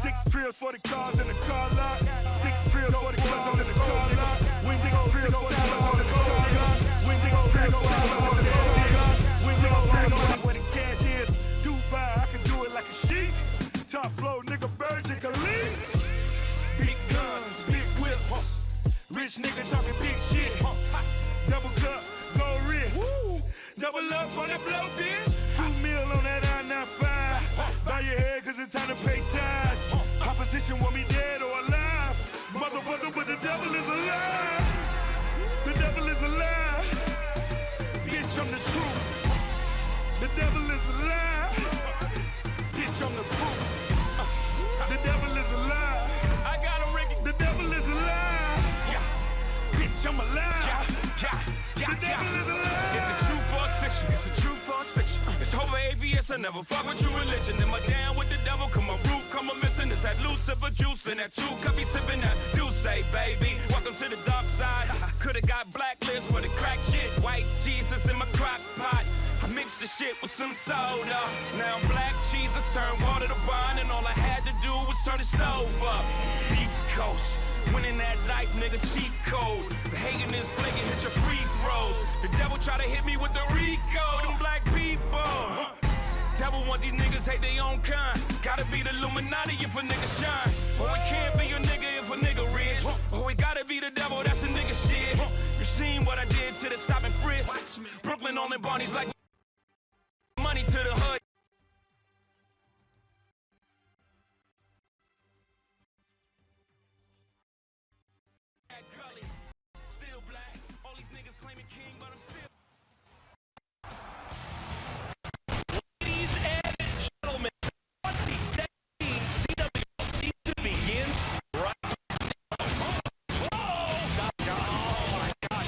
Six trills for the cars in the car lot. 6 trills for the cars in the car lot. When 6 trills for the cars in the car lot. When 6 trills for the cars in the car lot. When 6 trills where the cash is. Dubai, I can do it like a sheep. Top flow, nigga, Virgin Khalid. Big guns, big whips. Rich nigga talking big shit. Double cup, gold wrist. Double up on the blow, bitch. 2 mil on that I-95. Bow your head, cause it's time to pay tithes. Opposition want me dead or alive. Motherfucker, but the devil is alive. The devil is alive. Bitch, I'm the truth. The devil is alive. Bitch, I'm the proof. The devil is alive. I got a Ricky. The devil is alive. Bitch, I'm alive. The devil is alive. It's a true false fiction. It's a true false fiction. It's over ABS. I never fuck with true religion. Am I down with the devil? Come my roof, come a missing. It's that Lucifer juice and that 2 cup be sipping that juice, baby. Welcome to the dark side. Coulda got blacklist for the crack shit. White Jesus in my crock pot. I mixed the shit with some soda. Now black Jesus turned water to wine, and all I had to do was turn the stove up. East Coast. Winning that life, nigga, cheat code. The hating is flaking, hit your free throws. The devil try to hit me with the Rico. Them black people. Devil want these niggas hate their own kind. Gotta be the Illuminati if a nigga shine. Or it can't be a nigga if a nigga rich. Or it gotta be the devil, that's a nigga shit. You seen what I did to the stop and frisk. Brooklyn only Barney's like money to the hood. Still black. All these niggas claiming king, but I'm still. Ladies and gentlemen, 2017 CWL season begins right now. Oh my God.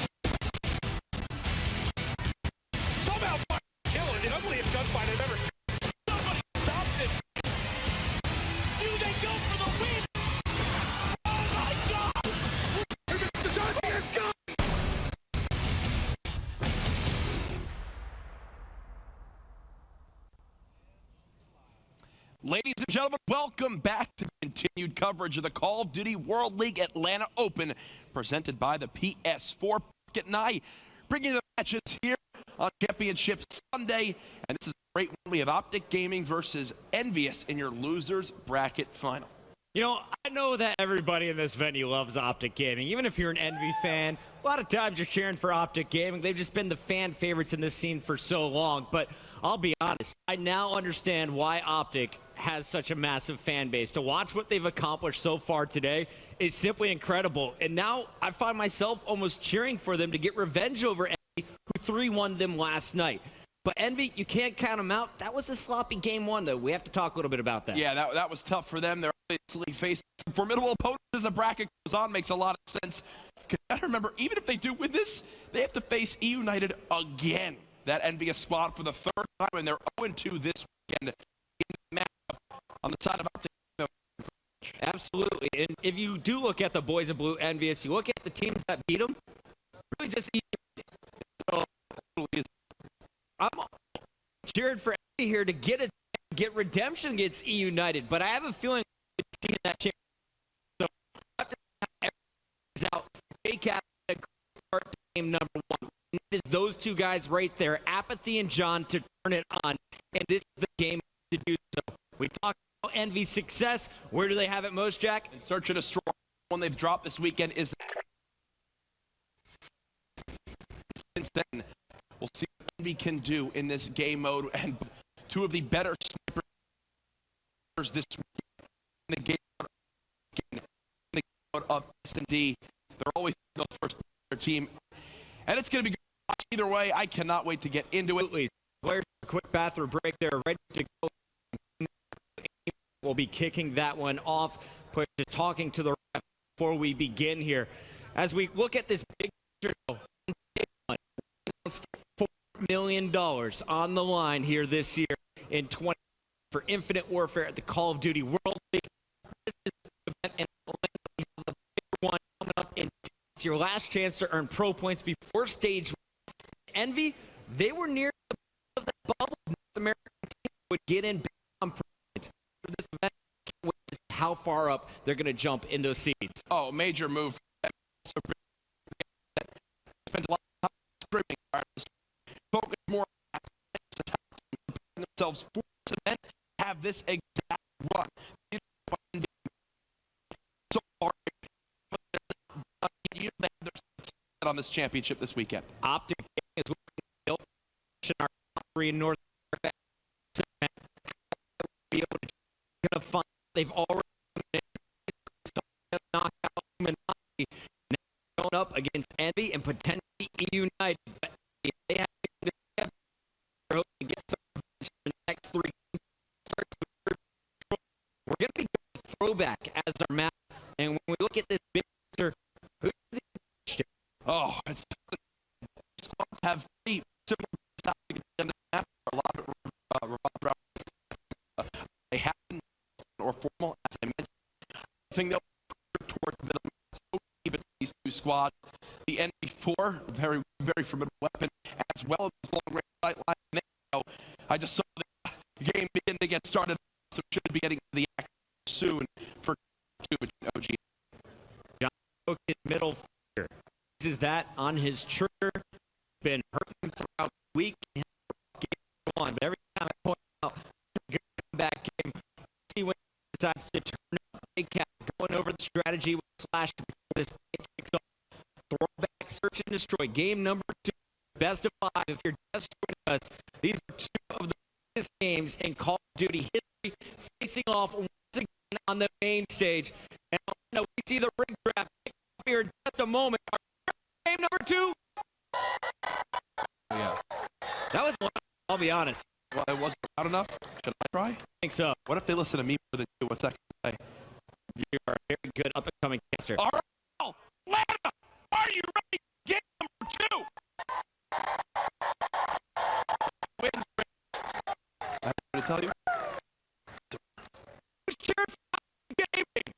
Somehow killing the ugliest gunfight I've ever seen. Somebody stop this. Do they go for the win? Oh my God. The Johnson is gone. Ladies and gentlemen, welcome back to the continued coverage of the Call of Duty World League Atlanta Open, presented by the PS4 Pocket Night. Bringing the matches here on Championship Sunday, and this is a great one. We have Optic Gaming versus Envious in your losers bracket final. You know, I know that everybody in this venue loves Optic Gaming. Even if you're an Envy fan, a lot of times you're cheering for Optic Gaming. They've just been the fan favorites in this scene for so long. But I'll be honest, I now understand why Optic has such a massive fan base. To watch what they've accomplished so far today is simply incredible. And now I find myself almost cheering for them to get revenge over Envy, who 3-1 them last night. But Envy, you can't count them out. That was a sloppy game one, though. We have to talk a little bit about that. Yeah, that was tough for them. They're obviously facing some formidable opponents as the bracket goes on. Makes a lot of sense. Because you gotta remember, even if they do win this, they have to face E United again. That Envious squad for the third time, and they're 0-2 this weekend in the matchup on the side of Optic. Absolutely. And if you do look at the Boys in Blue Envious, you look at the teams that beat them, really just E United. So I'm cheering for Envy here to get redemption against E United, but I have a feeling we're seeing that chance. So after everything's out, Jake Cap start game number one. It is those two guys right there, Apathy and John, to turn it on, and this is the game to do so. We talked about Envy's success. Where do they have it most, Jack? In Search and Destroy. One they've dropped this weekend is since then. We'll see what Envy can do in this game mode, and two of the better snipers this week in the game mode of S&D. They're always those first player team, and it's going to be good to watch either way. I cannot wait to get into it. Players, quick bathroom break there, ready to go. We'll be kicking that one off, talking to the ref before we begin here. As we look at this big picture, $4 million on the line here this year in 20 for Infinite Warfare at the Call of Duty World League. This is the event in Atlanta. We have the big one coming up in it's your last chance to earn pro points before stage one. Envy, they were near the of the bubble. North American team would get in big on points for this event. How far up they're going to jump into seeds. Oh, major move. Spent a lot of time streaming. Focus more on themselves for this event. Have this exact run. So far, you have their on this championship this weekend. Optic is looking to our top three in North America. Be able to find they've already knocked out Illuminati, now going up against Envy and potentially E United. But if they have to get some revenge for the next three games, we're going to be going throwback as our map. And when we look at this big picture, who's the oh, it's squads have three similar styles against the map. A lot of they have or formal, as I mentioned. I think they'll towards the middle. So even these two squads, the NB4, very, very formidable weapon, as well as long range sight line. I just saw the game begin to get started, so should be getting to the action soon for two between OG. John, his trigger. Been hurting throughout the week. Game on, but every time I point out, good comeback game. See when he decides to turn up. Cap going over the strategy with Slash before this game kicks off. Throwback, search and destroy. Game number 2, best of 5. If you're just joining us, these are 2 of the biggest games in Call of Duty history, facing off once again on the main stage. And we see the rig draft kick off here in just a moment. Game number 2. Yeah. That was one. I'll be honest. Well, it wasn't loud enough. Should I try? I think so. What if they listen to me more than you? What's that going to say? You are a very good up-and-coming caster. All right. Atlanta, are you ready? Game number 2. Win. I'm going to tell you. Who's cheering for gaming?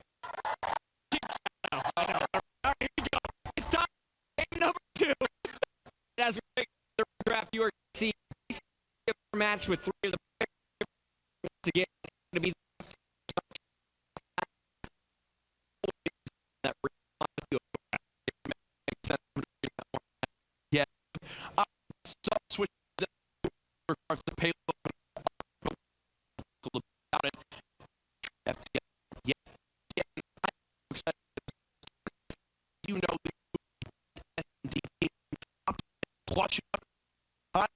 I know. All right, here we go. It's time. Game number 2. As we make the draft, you are seeing a match with 3 of the players. Once again, going to be that yeah. So switch regards to payload about it. Yeah. I'm excited. You know the clutch up.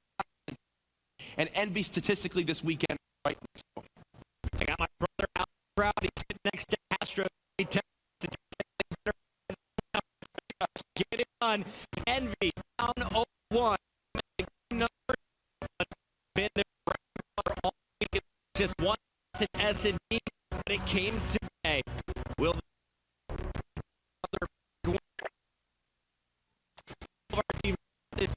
And Envy statistically this weekend, right? So. I got my brother out proud. He's sitting next to Astro. Get it done. Envy down 0-1. Been there all week. Just one S&D, but it came today. Will our team this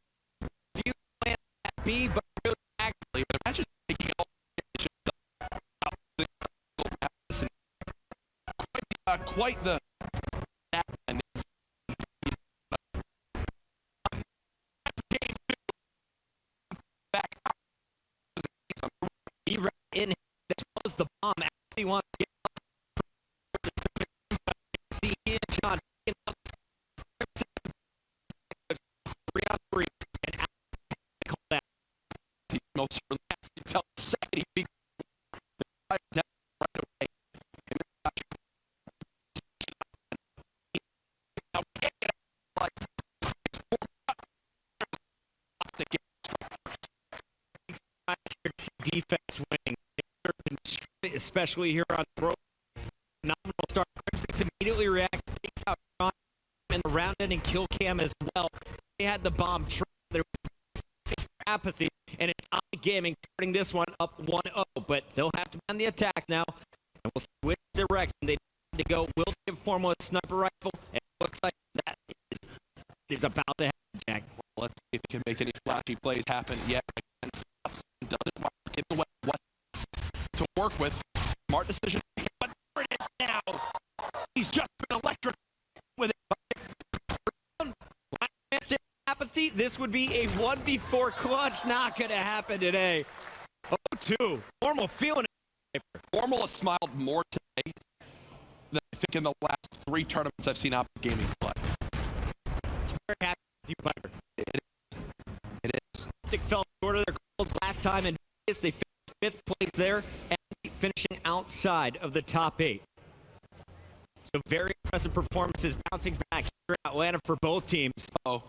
few plan at B, but really actually imagine taking all quite the he ran in as well as the bomb. Actually wants to get up. See Ian John 3-on-3 and call that. Most you tell second he right away. Defense winning, especially here on the road. Phenomenal start. Crimsix immediately reacts, takes out John and the round-ending kill cam as well. They had the bomb. There was apathy, and it's Optic Gaming starting this one up 1-0. But they'll have to be on the attack now, and we'll see which direction they need to go. Will they inform with a sniper rifle? And it looks like that is about to happen, Jack. Well, let's see if he can make any flashy plays happen yet. Doesn't mark it the way what to work with. Smart decision. But there it is now. He's just been electric with it. Apathy. This would be a 1v4 clutch. Not going to happen today. 0-2. Formal feeling it. Formal has smiled more today than I think in the last 3 tournaments I've seen Optic Gaming play. It's very happy with you, Piper. It is. Optic fell short of their goals last time in Vegas. They finished 5th place there and finishing outside of the top 8. So very impressive performances bouncing back here in Atlanta for both teams. Oh,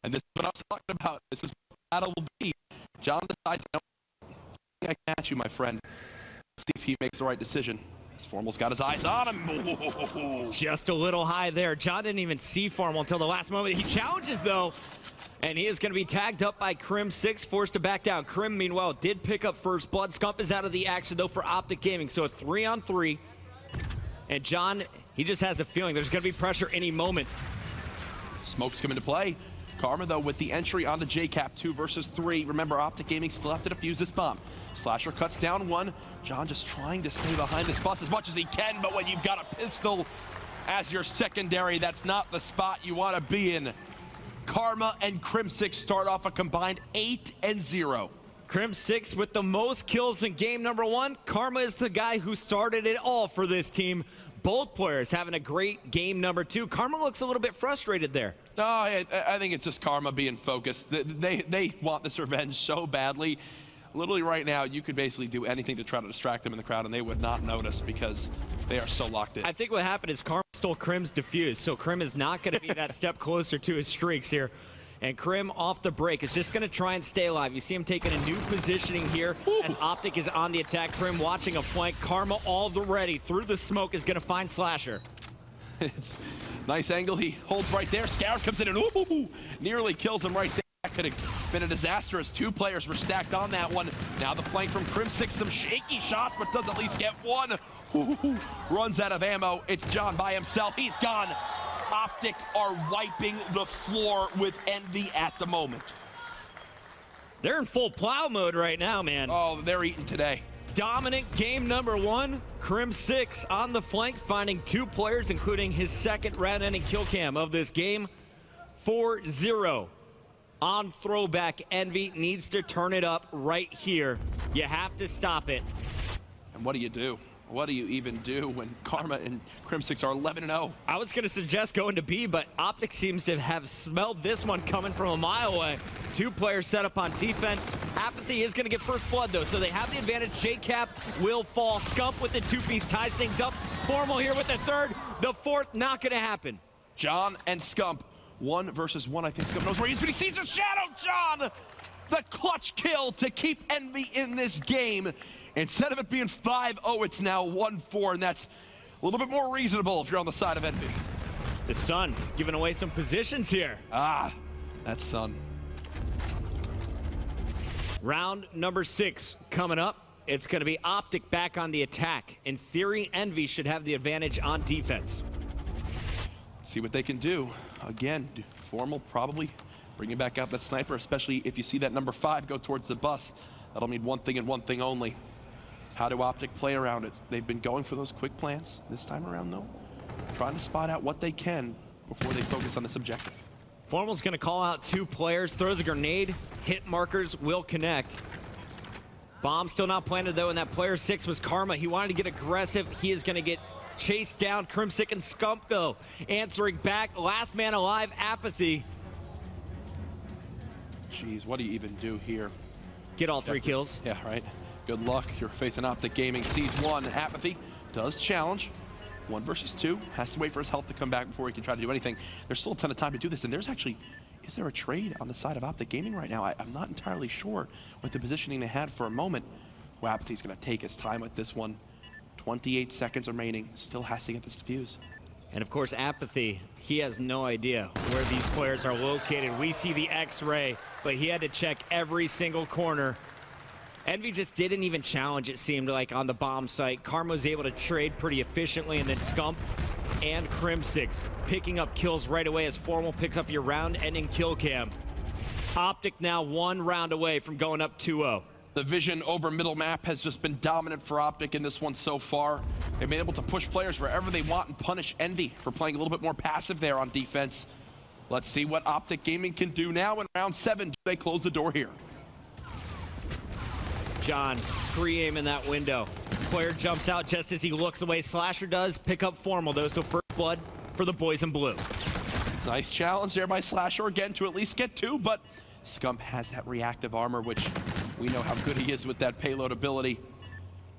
and this is what I was talking about. This is what the battle will be. John decides, no, I can catch you, my friend. Let's see if he makes the right decision. As Formal's got his eyes on him. Just a little high there. John didn't even see Formal until the last moment. He challenges, though, and he is going to be tagged up by Crim6, forced to back down. Crim, meanwhile, did pick up first blood. Scump is out of the action, though, for Optic Gaming. So a 3-on-3. And John, he just has a feeling there's going to be pressure any moment. Smoke's come into play. Karma, though, with the entry onto JCap 2 versus 3. Remember, Optic Gaming still have to defuse this bomb. Slasher cuts down 1. John just trying to stay behind this bus as much as he can, but when you've got a pistol as your secondary, that's not the spot you want to be in. Karma and Crim6 start off a combined 8-0. Crim6 with the most kills in game number 1. Karma is the guy who started it all for this team. both players having a great game number 2. Karma looks a little bit frustrated there. No, I think it's just Karma being focused. They want this revenge so badly. Literally right now, you could basically do anything to try to distract them in the crowd, and they would not notice because they are so locked in. I think what happened is Karma stole Krim's defuse, so Krim is not going to be that step closer to his streaks here. And Krim off the break is just going to try and stay alive. You see him taking a new positioning here as Optic is on the attack. Krim watching a flank. Karma already through the smoke is going to find Slasher. It's nice angle. He holds right there. Scout comes in and ooh, nearly kills him right there. That could have been a disaster as 2 players were stacked on that one. Now the flank from Crim6, some shaky shots, but does at least get one. Ooh, runs out of ammo. It's John by himself. He's gone. Optic are wiping the floor with Envy at the moment. They're in full plow mode right now, man. Oh, they're eating today. Dominant game number 1. Crim6 on the flank, finding 2 players, including his second round-ending kill cam of this game. 4-0 on throwback. Envy needs to turn it up right here. You have to stop it. And what do you do? What do you even do when Karma and Crim6 are 11-0? I was going to suggest going to B, but Optic seems to have smelled this one coming from a mile away. 2 players set up on defense. Apathy is going to get first blood, though, so they have the advantage. JCap will fall. Scump with the 2-piece ties things up. Formal here with the 3rd. The 4th not going to happen. John and Scump, 1 versus 1. I think Scump knows where he is, but he sees a shadow. John, the clutch kill to keep Envy in this game. Instead of it being 5-0, it's now 1-4, and that's a little bit more reasonable if you're on the side of Envy. The Sun giving away some positions here. Ah, that's Sun. Round number 6 coming up. It's going to be Optic back on the attack. In theory, Envy should have the advantage on defense. See what they can do. Again, Formal probably bringing back out that sniper, especially if you see that number 5 go towards the bus. That'll mean one thing and one thing only. How do Optic play around it? They've been going for those quick plants this time around, though. Trying to spot out what they can before they focus on this objective. Formal's going to call out 2 players, throws a grenade, hit markers will connect. Bomb still not planted, though, and that player 6 was Karma. He wanted to get aggressive. He is going to get chased down. Crimsic and Scump, though, answering back. Last man alive, Apathy. Jeez, what do you even do here? Get all 3 kills. Yeah, right. Good luck. You're facing Optic Gaming. Sees 1. Apathy does challenge. 1 versus 2. Has to wait for his health to come back before he can try to do anything. There's still a ton of time to do this, and there's actually, is there a trade on the side of Optic Gaming right now? I'm not entirely sure with the positioning they had for a moment. Well, Apathy's going to take his time with this one. 28 seconds remaining. Still has to get this defuse. And of course, Apathy, he has no idea where these players are located. We see the X-ray, but he had to check every single corner. Envy just didn't even challenge, it seemed like, on the bomb site. Karma was able to trade pretty efficiently, and then Scump and Crim6 picking up kills right away as Formal picks up your round-ending kill cam. Optic now 1 round away from going up 2-0. The vision over middle map has just been dominant for Optic in this one so far. They've been able to push players wherever they want and punish Envy for playing a little bit more passive there on defense. Let's see what Optic Gaming can do now in round 7. Do they close the door here? John, pre-aim in that window. Player jumps out just as he looks away. Slasher does pick up Formal, though, so first blood for the boys in blue. Nice challenge there by Slasher again to at least get 2, but Scump has that reactive armor, which we know how good he is with that payload ability.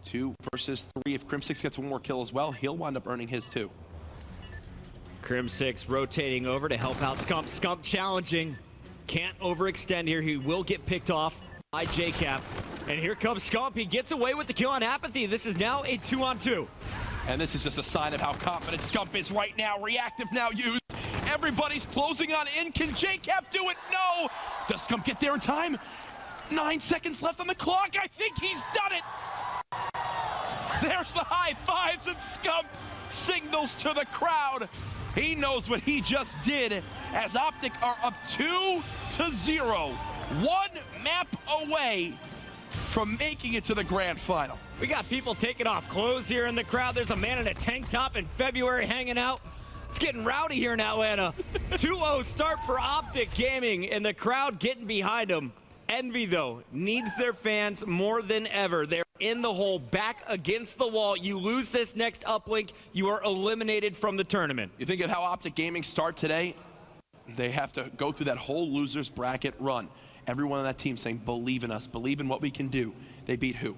2 versus 3. If Crim6 gets 1 more kill as well, he'll wind up earning his 2. Crim6 rotating over to help out Scump. Scump challenging. Can't overextend here. He will get picked off by JCap. And here comes Scump. He gets away with the kill on Apathy. This is now a 2-on-2. And this is just a sign of how confident Scump is right now. Reactive now used. Everybody's closing on in. Can JCap do it? No. Does Scump get there in time? 9 seconds left on the clock. I think he's done it. There's the high fives, and Scump signals to the crowd. He knows what he just did as Optic are up 2-0. 1 map away from making it to the grand final. We got people taking off clothes here in the crowd. There's a man in a tank top in February hanging out. It's getting rowdy here in Atlanta. 2-0 start for Optic Gaming, and the crowd getting behind them. Envy, though, needs their fans more than ever. They're in the hole, back against the wall. You lose this next uplink, you are eliminated from the tournament. You think of how Optic Gaming start today, they have to go through that whole losers bracket run. Everyone on that team saying, believe in us, believe in what we can do. They beat who?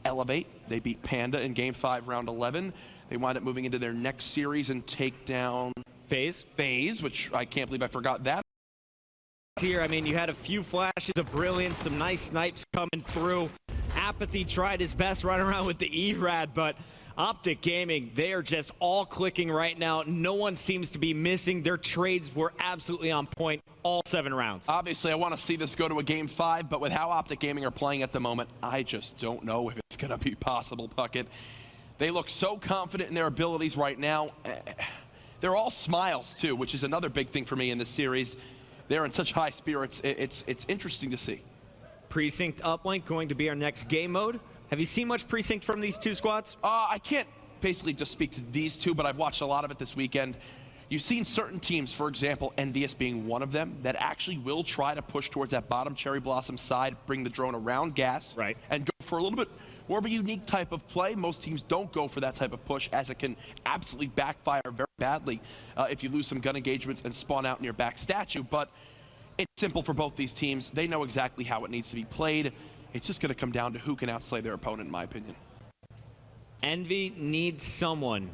Elevate. They beat Panda in Game 5, Round 11. They wind up moving into their next series and take down FaZe. FaZe, which I can't believe I forgot that. Here, I mean, you had a few flashes of brilliance, some nice snipes coming through. Apathy tried his best running around with the E-Rad, but Optic Gaming, they are just all clicking right now. No one seems to be missing. Their trades were absolutely on point all 7 rounds. Obviously, I want to see this go to a Game 5, but with how Optic Gaming are playing at the moment, I just don't know if it's going to be possible, Puckett. They look so confident in their abilities right now. They're all smiles, too, which is another big thing for me in this series. They're in such high spirits. It's interesting to see. Precinct Uplink going to be our next game mode. Have you seen much Precinct from these 2 squads? I can't basically just speak to these 2, but I've watched a lot of it this weekend. You've seen certain teams, for example, Envious being one of them, that actually will try to push towards that bottom Cherry Blossom side, bring the drone around gas, and go for a little bit more of a unique type of play. Most teams don't go for that type of push, as it can absolutely backfire very badly if you lose some gun engagements and spawn out near back statue. But it's simple for both these teams. They know exactly how it needs to be played. It's just going to come down to who can outslay their opponent, in my opinion. Envy needs someone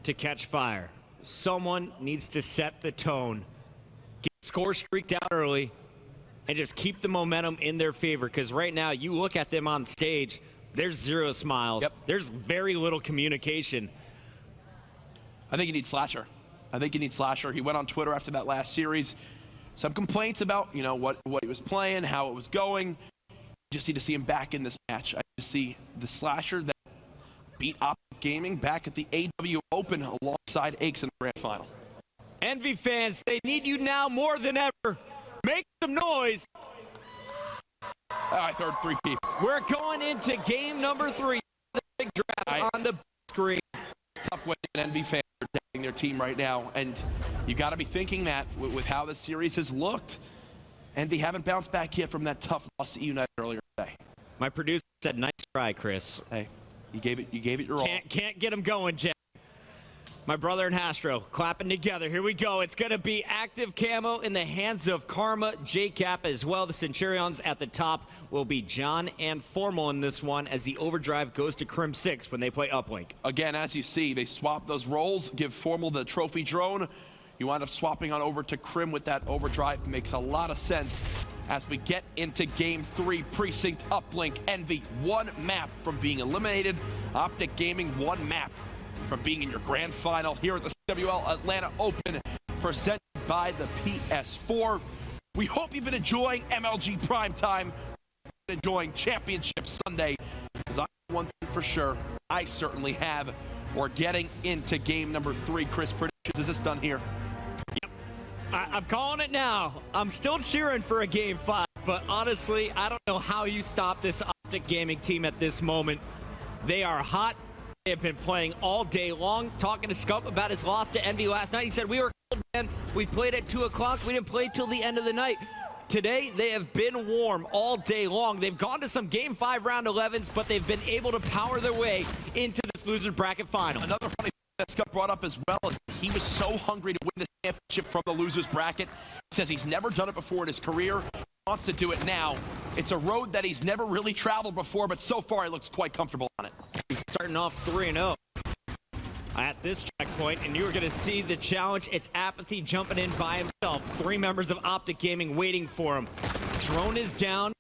to catch fire. Someone needs to set the tone, get the score streaked out early, and just keep the momentum in their favor. Because right now, you look at them on stage, there's 0 smiles. There's very little communication. I think you need Slasher. He went on Twitter after that last series. Some complaints about, you know, what he was playing, how it was going. You just need to see him back in this match. I just see the Slasher that beat Optic Gaming back at the AW Open alongside Aches in the grand final. Envy fans, they need you now more than ever. Make some noise. I third 3 people. We're going into game number 3. The big draft on the screen. Tough way an Envy fan are protecting their team right now, and you got to be thinking that with how this series has looked. Envy haven't bounced back yet from that tough loss to United earlier today. My producer said, "Nice try, Chris." Hey, you gave it your all. Can't get him going, Jack. My brother and Hastro clapping together. Here we go. It's going to be active camo in the hands of Karma, JCap as well. The Centurions at the top will be John and Formal in this one as the overdrive goes to Crim 6 when they play Uplink. Again, as you see, they swap those roles, give Formal the trophy drone. You wind up swapping on over to Crim with that overdrive. Makes a lot of sense as we get into game 3. Precinct Uplink Envy, 1 map from being eliminated. Optic Gaming, 1 map from being in your grand final here at the CWL Atlanta Open, presented by the PS4. We hope you've been enjoying MLG Primetime, enjoying Championship Sunday, because I know one thing for sure, I certainly have. We're getting into game number 3. Chris, predictions, is this done here? Yep, I'm calling it now. I'm still cheering for a game 5, but honestly, I don't know how you stop this Optic Gaming team at this moment. They are hot. They have been playing all day long. Talking to Scump about his loss to Envy last night, he said, "We were cold, man. We played at 2 o'clock. We didn't play till the end of the night." Today, they have been warm all day long. They've gone to some Game 5 round 11s, but they've been able to power their way into this loser's bracket final. Another funny thing that Scump brought up as well is he was so hungry to win the championship from the loser's bracket. He says he's never done it before in his career. He wants to do it now. It's a road that he's never really traveled before, but so far he looks quite comfortable on it. He's starting off 3-0 at this checkpoint, and you're going to see the challenge. It's Apathy jumping in by himself. 3 members of Optic Gaming waiting for him. Drone is down.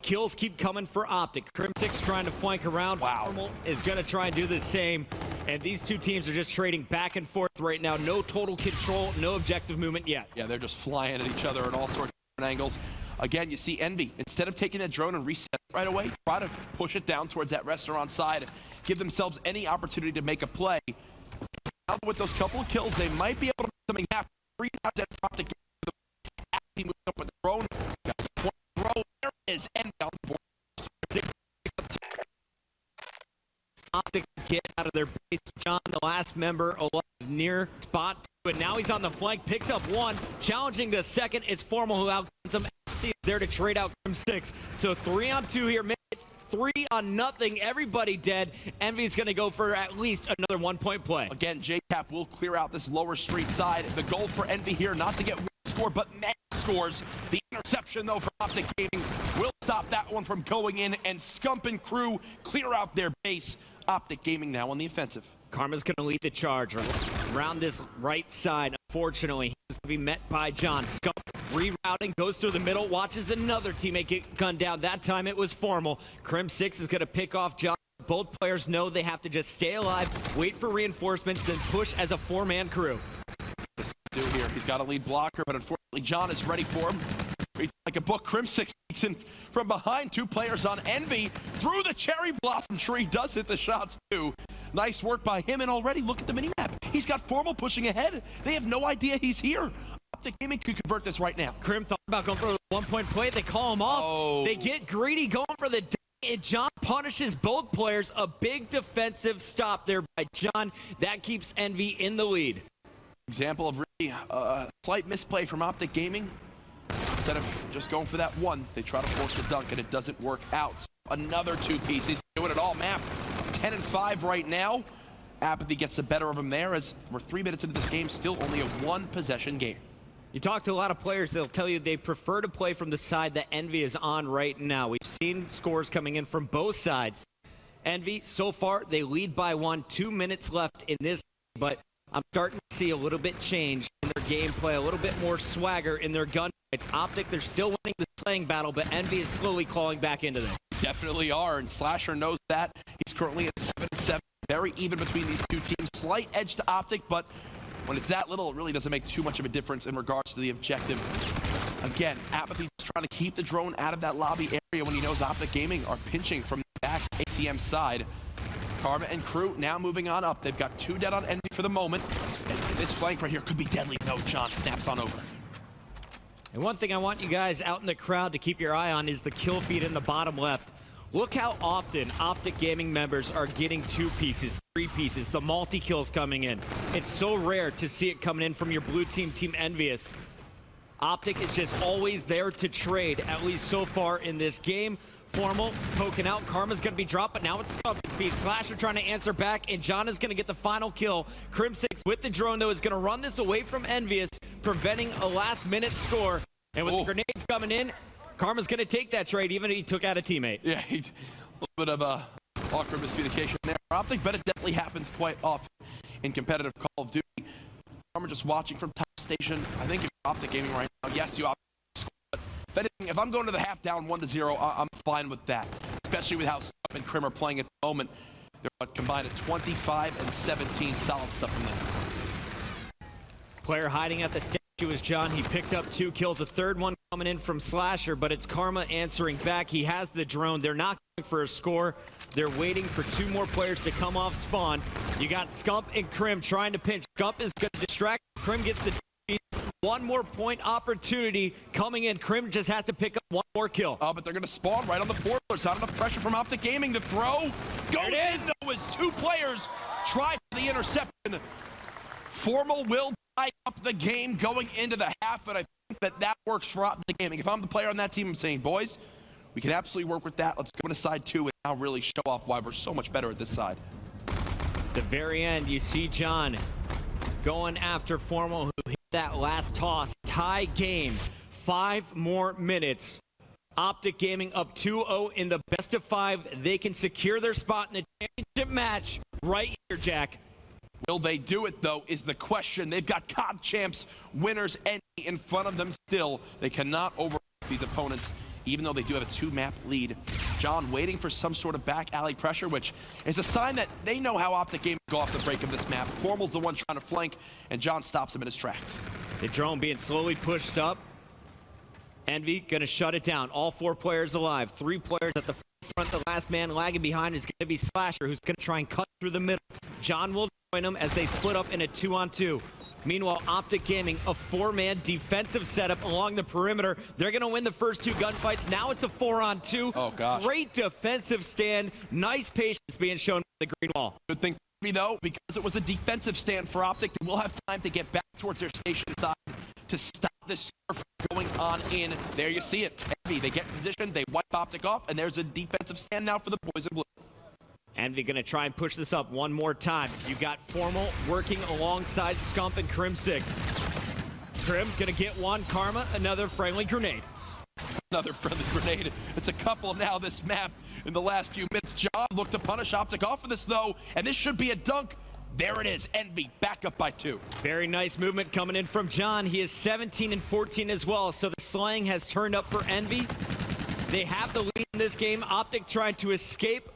Kills keep coming for Optic. Crim 6 trying to flank around. Formal is going to try and do the same. And these 2 teams are just trading back and forth right now. No total control, no objective movement yet. Yeah, they're just flying at each other in all sorts of different angles. Again, you see Envy, instead of taking that drone and reset it right away, try to push it down towards that restaurant side, give themselves any opportunity to make a play. Now with those couple of kills, they might be able to make something happen. 3 times that Optic He moves up with the drone. Throw, there it is, and down the board. Optic get out of their base. John, the last member, alive near spot 2, but now he's on the flank, picks up 1, challenging the second. It's Formal who outguns him. He's there to trade out Crim 6. So 3-on-2 here. 3-0. Everybody dead. Envy's going to go for at least another 1-point play. Again, JCap will clear out this lower street side. The goal for Envy here, not to get one score, but many scores. The interception, though, for Optic Gaming will stop that one from going in, and Scump and crew clear out their base. Optic Gaming now on the offensive. Karma's going to lead the charge around this right side. Unfortunately, he's going to be met by John. Scump rerouting, goes through the middle, watches another teammate get gunned down. That time it was Formal. Crim6 is going to pick off John. Both players know they have to just stay alive, wait for reinforcements, then push as a 4-man crew. This do here. He's got a lead blocker, but unfortunately John is ready for him. He's like a book. Crim6 sneaks in from behind. 2 players on Envy. Through the cherry blossom tree. Does hit the shots too. Nice work by him, and already look at the minimap. He's got Formal pushing ahead. They have no idea he's here. Optic Gaming could convert this right now. Crim thought about going for a 1-point play. They call him off. Oh. They get greedy going for the and John punishes both players. A big defensive stop there by John. That keeps Envy in the lead. Example of really slight misplay from Optic Gaming. Instead of just going for that one, they try to force the dunk, and it doesn't work out. So another 2 pieces. Doing it all map. 10-5 right now. Apathy gets the better of them there as we're 3 minutes into this game, still only a 1-possession game. You talk to a lot of players, they'll tell you they prefer to play from the side that Envy is on right now. We've seen scores coming in from both sides. Envy, so far, they lead by 1, 2 minutes left in this, but I'm starting to see a little bit change in their gameplay, a little bit more swagger in their gunfights. Optic, they're still winning the slaying battle, but Envy is slowly clawing back into this. Definitely are, and Slasher knows that. He's currently at 7-7, very even between these 2 teams. Slight edge to Optic, but when it's that little, it really doesn't make too much of a difference in regards to the objective. Again, Apathy just trying to keep the drone out of that lobby area when he knows Optic Gaming are pinching from the back ATM side. Karma and crew now moving on up. They've got 2 dead on Envy for the moment, and this flank right here could be deadly. No, John snaps on over. And one thing I want you guys out in the crowd to keep your eye on is the kill feed in the bottom left. Look how often Optic Gaming members are getting 2 pieces, 3 pieces, the multi-kills coming in. It's so rare to see it coming in from your blue team, Team Envious. Optic is just always there to trade, at least so far in this game. Formal poking out. Karma's going to be dropped, but now it's Optic feed. Slasher trying to answer back, and John is going to get the final kill. Crim6 with the drone, though, is going to run this away from Envious, preventing a last-minute score. And with the grenades coming in, Karma's going to take that trade, even if he took out a teammate. Yeah, a little bit of a awkward miscommunication there. Optic, but it definitely happens quite often in competitive Call of Duty. Karma just watching from top station. I think if you're Optic Gaming right now, yes, you Optic score, but if I'm going to the half down 1-0, I'm fine with that, especially with how Scump and Crim are playing at the moment. They're combined at 25 and 17, solid stuff from them. Player hiding at the statue is John. He picked up 2 kills, a third one coming in from Slasher, but it's Karma answering back. He has the drone. They're not going for a score. They're waiting for 2 more players to come off spawn. You got Scump and Crim trying to pinch. Scump is going to distract. Crim gets the 1 more point opportunity coming in. Crim just has to pick up 1 more kill. Oh, but they're going to spawn right on the portalers. Not enough pressure from Optic Gaming. The throw goes in, though, as 2 players try for the interception. Formal will tie up the game going into the half, but I think that works for Optic Gaming. If I'm the player on that team, I'm saying, boys, we can absolutely work with that. Let's go into side 2 and now really show off why we're so much better at this side. At the very end, you see John going after Formal, who hit that last toss. Tie game. 5 more minutes. Optic Gaming up 2-0 in the best of 5. They can secure their spot in the championship match right here, Jack. Will they do it, though, is the question. They've got COD champs, winners, and in front of them still. They cannot overlook these opponents, even though they do have a 2-map lead. John waiting for some sort of back alley pressure, which is a sign that they know how Optic Gaming go off the break of this map. Formal's the one trying to flank, and John stops him in his tracks. The drone being slowly pushed up. Envy going to shut it down. All 4 players alive. 3 players at the front. The last man lagging behind is going to be Slasher, who's going to try and cut through the middle. John will join him as they split up in a 2-on-2. Meanwhile, Optic Gaming, a 4-man defensive setup along the perimeter. They're going to win the first 2 gunfights. Now it's a 4-on-2. Oh, gosh. Great defensive stand. Nice patience being shown by the green wall. Good thing for me, though, because it was a defensive stand for Optic. They will have time to get back towards their station side to stop this score from going on in. There you see it. Envy. They get positioned, they wipe Optic off, and there's a defensive stand now for the boys in blue. Envy gonna try and push this up one more time. You got Formal working alongside Scump and Crim6. Crim gonna get one, Karma, another friendly grenade. Another friendly grenade. It's a couple now this map in the last few minutes. John looked to punish Optic off of this though, and this should be a dunk. There it is, Envy back up by 2. Very nice movement coming in from John. He is 17 and 14 as well, so the slang has turned up for Envy. They have the lead in this game. Optic trying to escape,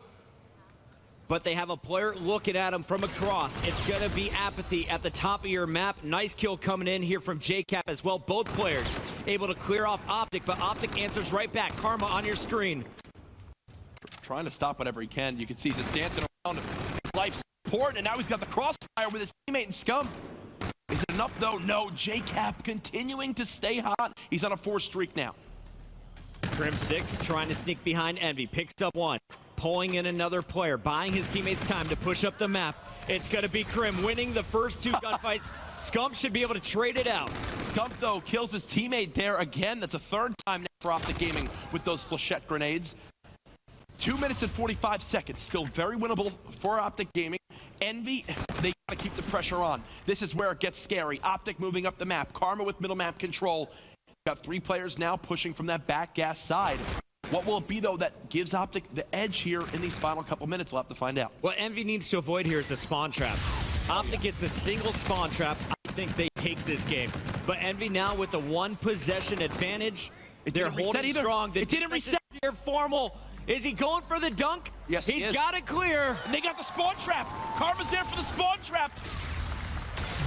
but they have a player looking at him from across. It's gonna be Apathy at the top of your map. Nice kill coming in here from JCap as well. Both players able to clear off Optic, but Optic answers right back. Karma on your screen. Trying to stop whatever he can. You can see he's just dancing around. His life's important, and now he's got the crossfire with his teammate in Scum. Is it enough though? No, JCap continuing to stay hot. He's on a 4 streak now. Crim6 trying to sneak behind Envy. Picks up one. Pulling in another player, buying his teammates time to push up the map. It's gonna be Crim winning the first 2 gunfights. Scump should be able to trade it out. Scump though kills his teammate there again. That's a 3rd time now for Optic Gaming with those flechette grenades. 2 minutes and 45 seconds, still very winnable for Optic Gaming. Envy, they gotta keep the pressure on. This is where it gets scary. Optic moving up the map, Karma with middle map control. Got 3 players now pushing from that back gas side. What will it be, though, that gives Optic the edge here in these final couple minutes? We'll have to find out. What Envy needs to avoid here is a spawn trap. Optic gets a single spawn trap. I think they take this game. But Envy now with the 1 possession advantage. They're holding strong. It didn't reset. Here, Formal. Is he going for the dunk? Yes, He's got it clear. And they got the spawn trap. Karma's there for the spawn trap.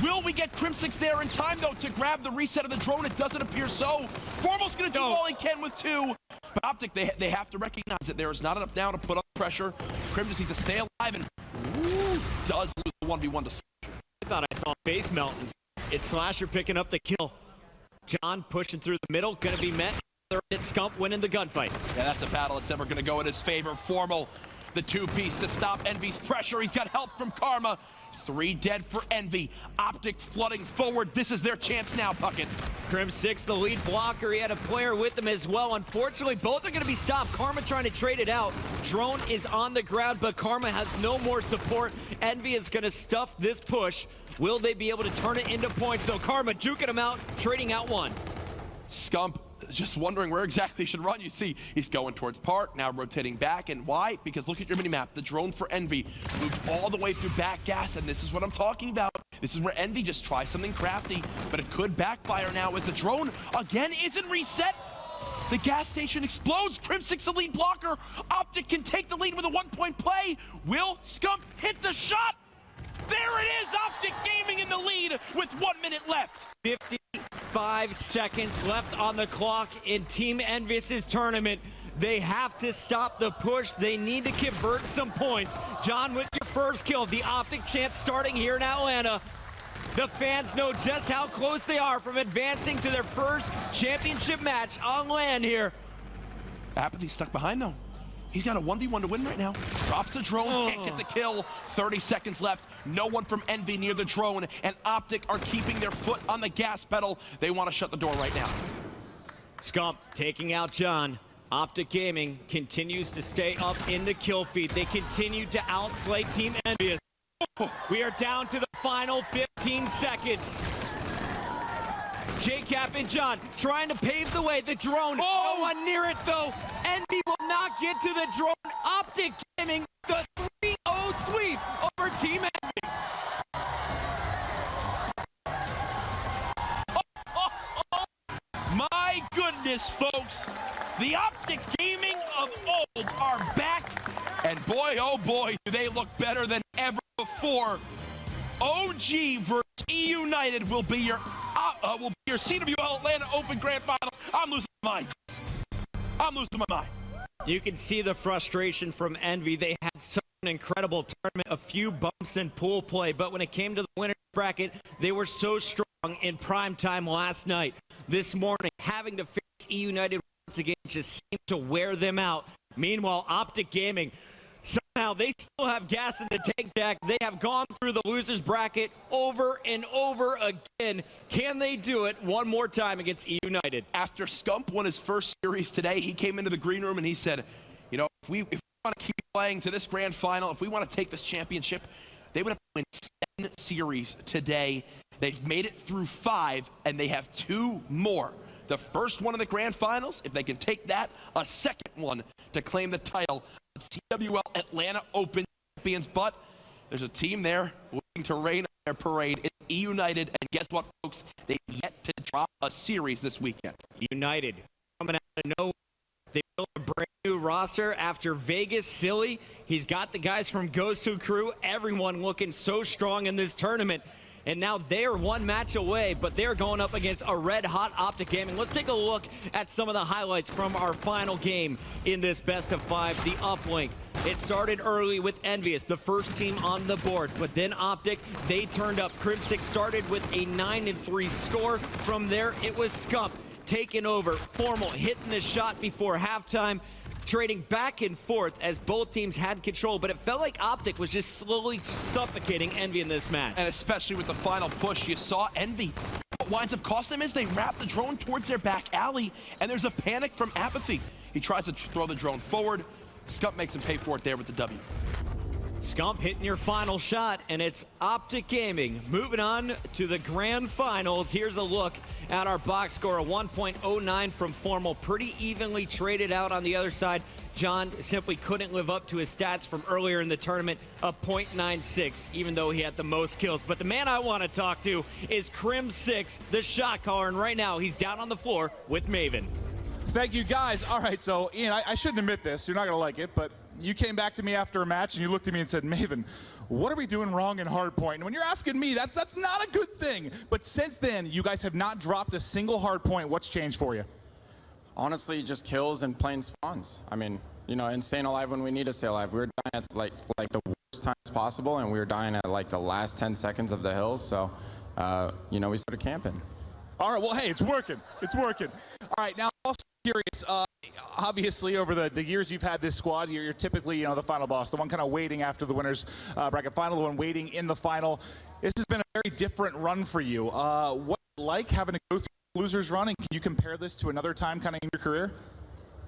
Will we get Crim6 there in time, though, to grab the reset of the drone? It doesn't appear so. Formal's going to do all he can with 2. But Optic, they have to recognize that there is not enough now to put on pressure. Crim just needs to stay alive and does lose the 1v1 to Slasher. I thought I saw face melt. It's Slasher picking up the kill. John pushing through the middle, going to be met. It's Scump winning the gunfight. Yeah, that's a battle that's never going to go in his favor. Formal, the 2-piece to stop Envy's pressure. He's got help from Karma. 3 dead for Envy. Optic flooding forward. This is their chance now, Puckett. Crim6, the lead blocker. He had a player with him as well. Unfortunately, both are going to be stopped. Karma trying to trade it out. Drone is on the ground, but Karma has no more support. Envy is going to stuff this push. Will they be able to turn it into points, though? Karma juking him out, trading out 1. Scump just wondering where exactly he should run. You see, he's going towards Park, now rotating back. And why? Because look at your mini-map. The drone for Envy moved all the way through back gas, and this is what I'm talking about. This is where Envy just tries something crafty, but it could backfire now as the drone, again, isn't reset. The gas station explodes. Crim6, the lead blocker. Optic can take the lead with a 1-point play. Will Scump hit the shot? There it is, Optic Gaming in the lead with 1 minute left. 55 seconds left on the clock in Team Envy's tournament. They have to stop the push. They need to convert some points. John with your first kill. The Optic chant starting here in Atlanta. The fans know just how close they are from advancing to their first championship match on land here. Apathy's stuck behind though. He's got a 1v1 to win right now. Drops the drone, can't get the kill. 30 seconds left. No one from Envy near the drone, and Optic are keeping their foot on the gas pedal. They want to shut the door right now. Scump taking out John. Optic Gaming continues to stay up in the kill feed. They continue to outslay Team Envious. We are down to the final 15 seconds. JCap and John trying to pave the way. The drone, no one near it though. Envy will not get to the drone. Optic Gaming, the 3-0 sweep over Team Envy. My goodness, folks. The Optic Gaming of old are back. And boy, oh boy, do they look better than ever before. OG versus E United will be your CWL Atlanta Open Grand Final. I'm losing my mind. I'm losing my mind. You can see the frustration from Envy. They had such an incredible tournament, a few bumps in pool play, but when it came to the winner's bracket, they were so strong in prime time last night. This morning, having to face E United once again just seemed to wear them out. Meanwhile, Optic Gaming, Now, they still have gas in the tank, Jack. They have gone through the losers bracket over and over again. Can they do it one more time against E United? After Scump won his first series today, he came into the green room and he said, you know, if we want to keep playing to this grand final, if we want to take this championship, they would have to win 7 series today. They've made it through 5, and they have 2 more. The first one in the grand finals, if they can take that, a second one to claim the title of CWL Atlanta Open champions. But there's a team there waiting to rain on their parade. It's E United, and guess what, folks? They've yet to drop a series this weekend. United coming out of nowhere. They built a brand new roster after Vegas Silly. He's got the guys from Ghost Who Crew, everyone looking so strong in this tournament. And now they're 1 match away, but they're going up against a red-hot Optic Gaming. Let's take a look at some of the highlights from our final game in this best of 5, the Uplink. It started early with Envious, the first team on the board, but then Optic, they turned up. Crimsix started with a 9-3 score. From there, it was Scump taking over. Formal hitting the shot before halftime, trading back and forth as both teams had control, but it felt like Optic was just slowly suffocating Envy in this match. And especially with the final push, you saw Envy. What winds up costing them is they wrap the drone towards their back alley, and there's a panic from Apathy. He tries to throw the drone forward. Scump makes him pay for it there with the W. Scump hitting your final shot, and it's Optic Gaming. Moving on to the grand finals. Here's a look at our box score, a 1.09 from Formal. Pretty evenly traded out on the other side. John simply couldn't live up to his stats from earlier in the tournament, a .96, even though he had the most kills. But the man I want to talk to is Crim6, the shot caller, and right now he's down on the floor with Maven. Thank you, guys. All right, so Ian, I shouldn't admit this. You're not going to like it, but you came back to me after a match and you looked at me and said, Maven, what are we doing wrong in Hardpoint? And when you're asking me, that's not a good thing. But since then, you guys have not dropped a single Hardpoint. What's changed for you? Honestly, just kills and playing spawns. I mean, you know, and staying alive when we need to stay alive. We were dying at like the worst times possible, and we were dying at like the last 10 seconds of the hills. So, you know, we started camping. All right, well, hey, it's working. It's working. All right, now I'm also curious, obviously over the years you've had this squad, you're typically, you know, the final boss, the one kind of waiting after the winners bracket final, the one waiting in the final. This has been a very different run for you. What's it like having to go through the losers run, and can you compare this to another time kind of in your career?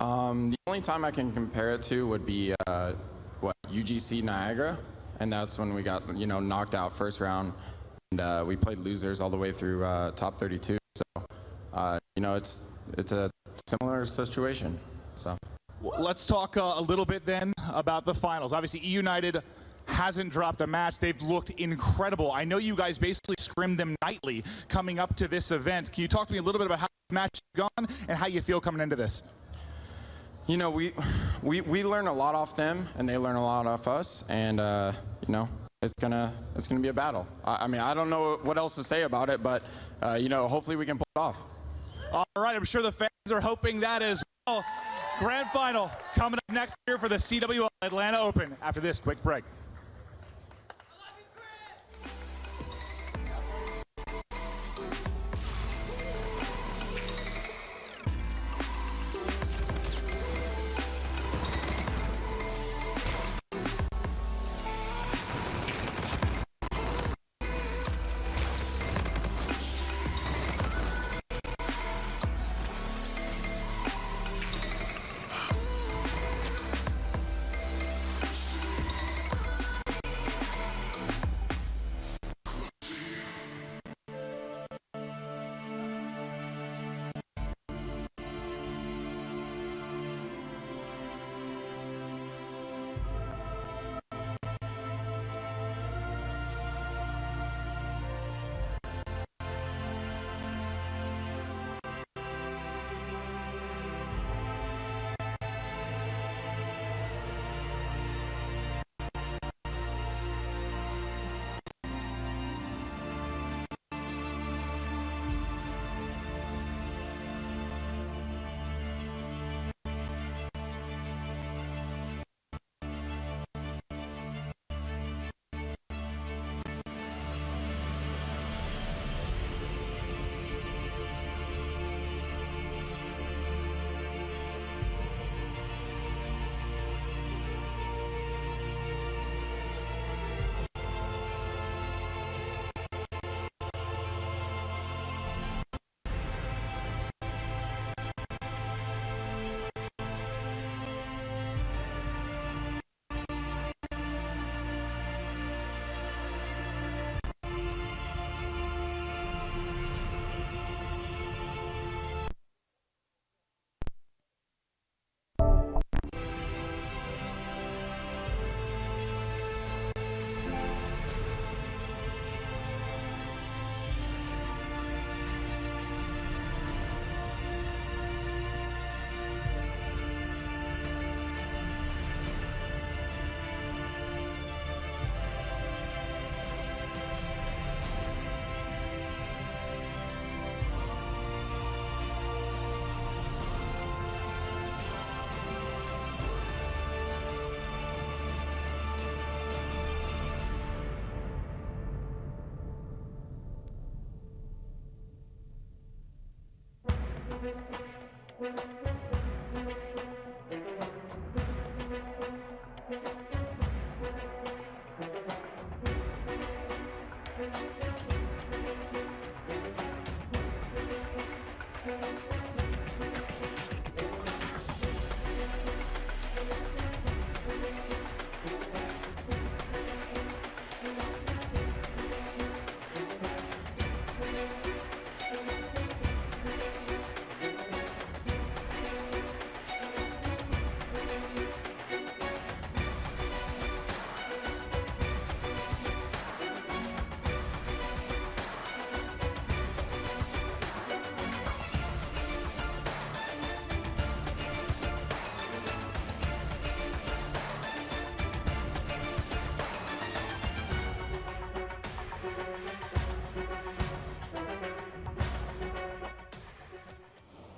The only time I can compare it to would be, UGC Niagara, and that's when we got, you know, knocked out first round. And we played losers all the way through top 32. So, you know, it's a similar situation. So, let's talk a little bit then about the finals. Obviously, E United hasn't dropped a match. They've looked incredible. I know you guys basically scrimmed them nightly coming up to this event. Can you talk to me a little bit about how the match has gone and how you feel coming into this? You know, we learn a lot off them, and they learn a lot off us, and you know, it's gonna be a battle. I mean, I don't know what else to say about it, but you know, hopefully we can pull it off. All right, I'm sure the fans are hoping that as well. Grand final coming up next year for the CWL Atlanta Open after this quick break.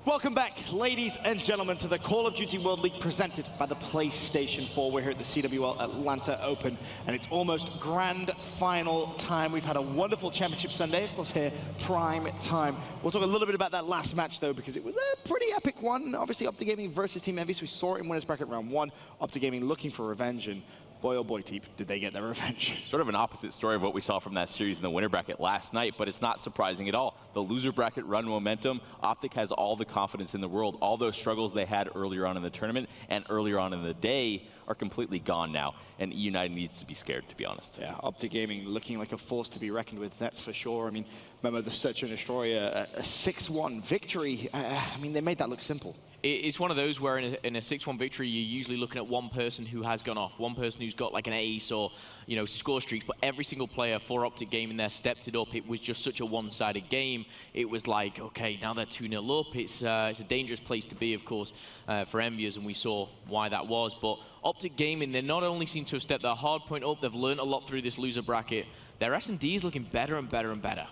Welcome back, ladies and gentlemen, to the Call of Duty World League presented by the PlayStation 4. We're here at the CWL Atlanta Open, and it's almost grand final time. We've had a wonderful championship Sunday, of course, here, prime time. We'll talk a little bit about that last match, though, because it was a pretty epic one. Obviously, Optic Gaming versus Team Envious. We saw it in winners bracket round 1. Optic Gaming looking for revenge, and boy, oh boy, Teep, did they get their revenge. Sort of an opposite story of what we saw from that series in the winner bracket last night, but it's not surprising at all. The loser bracket run momentum, Optic has all the confidence in the world. All those struggles they had earlier on in the tournament and earlier on in the day are completely gone now, and United needs to be scared, to be honest. Yeah, Optic Gaming looking like a force to be reckoned with, that's for sure. I mean, remember the Search and Destroy, a 6-1 victory. I mean, they made that look simple. It's one of those where in a 6-1 victory, you're usually looking at one person who has gone off, one person who's got like an ace or, you know, score streaks, but every single player for Optic Gaming there stepped it up. It was just such a one-sided game. It was like, okay, now they're 2-0 up. It's a dangerous place to be, of course, for Envious, and we saw why that was. But Optic Gaming, they not only seem to have stepped their hard point up, they've learned a lot through this loser bracket. Their S&D is looking better and better and better.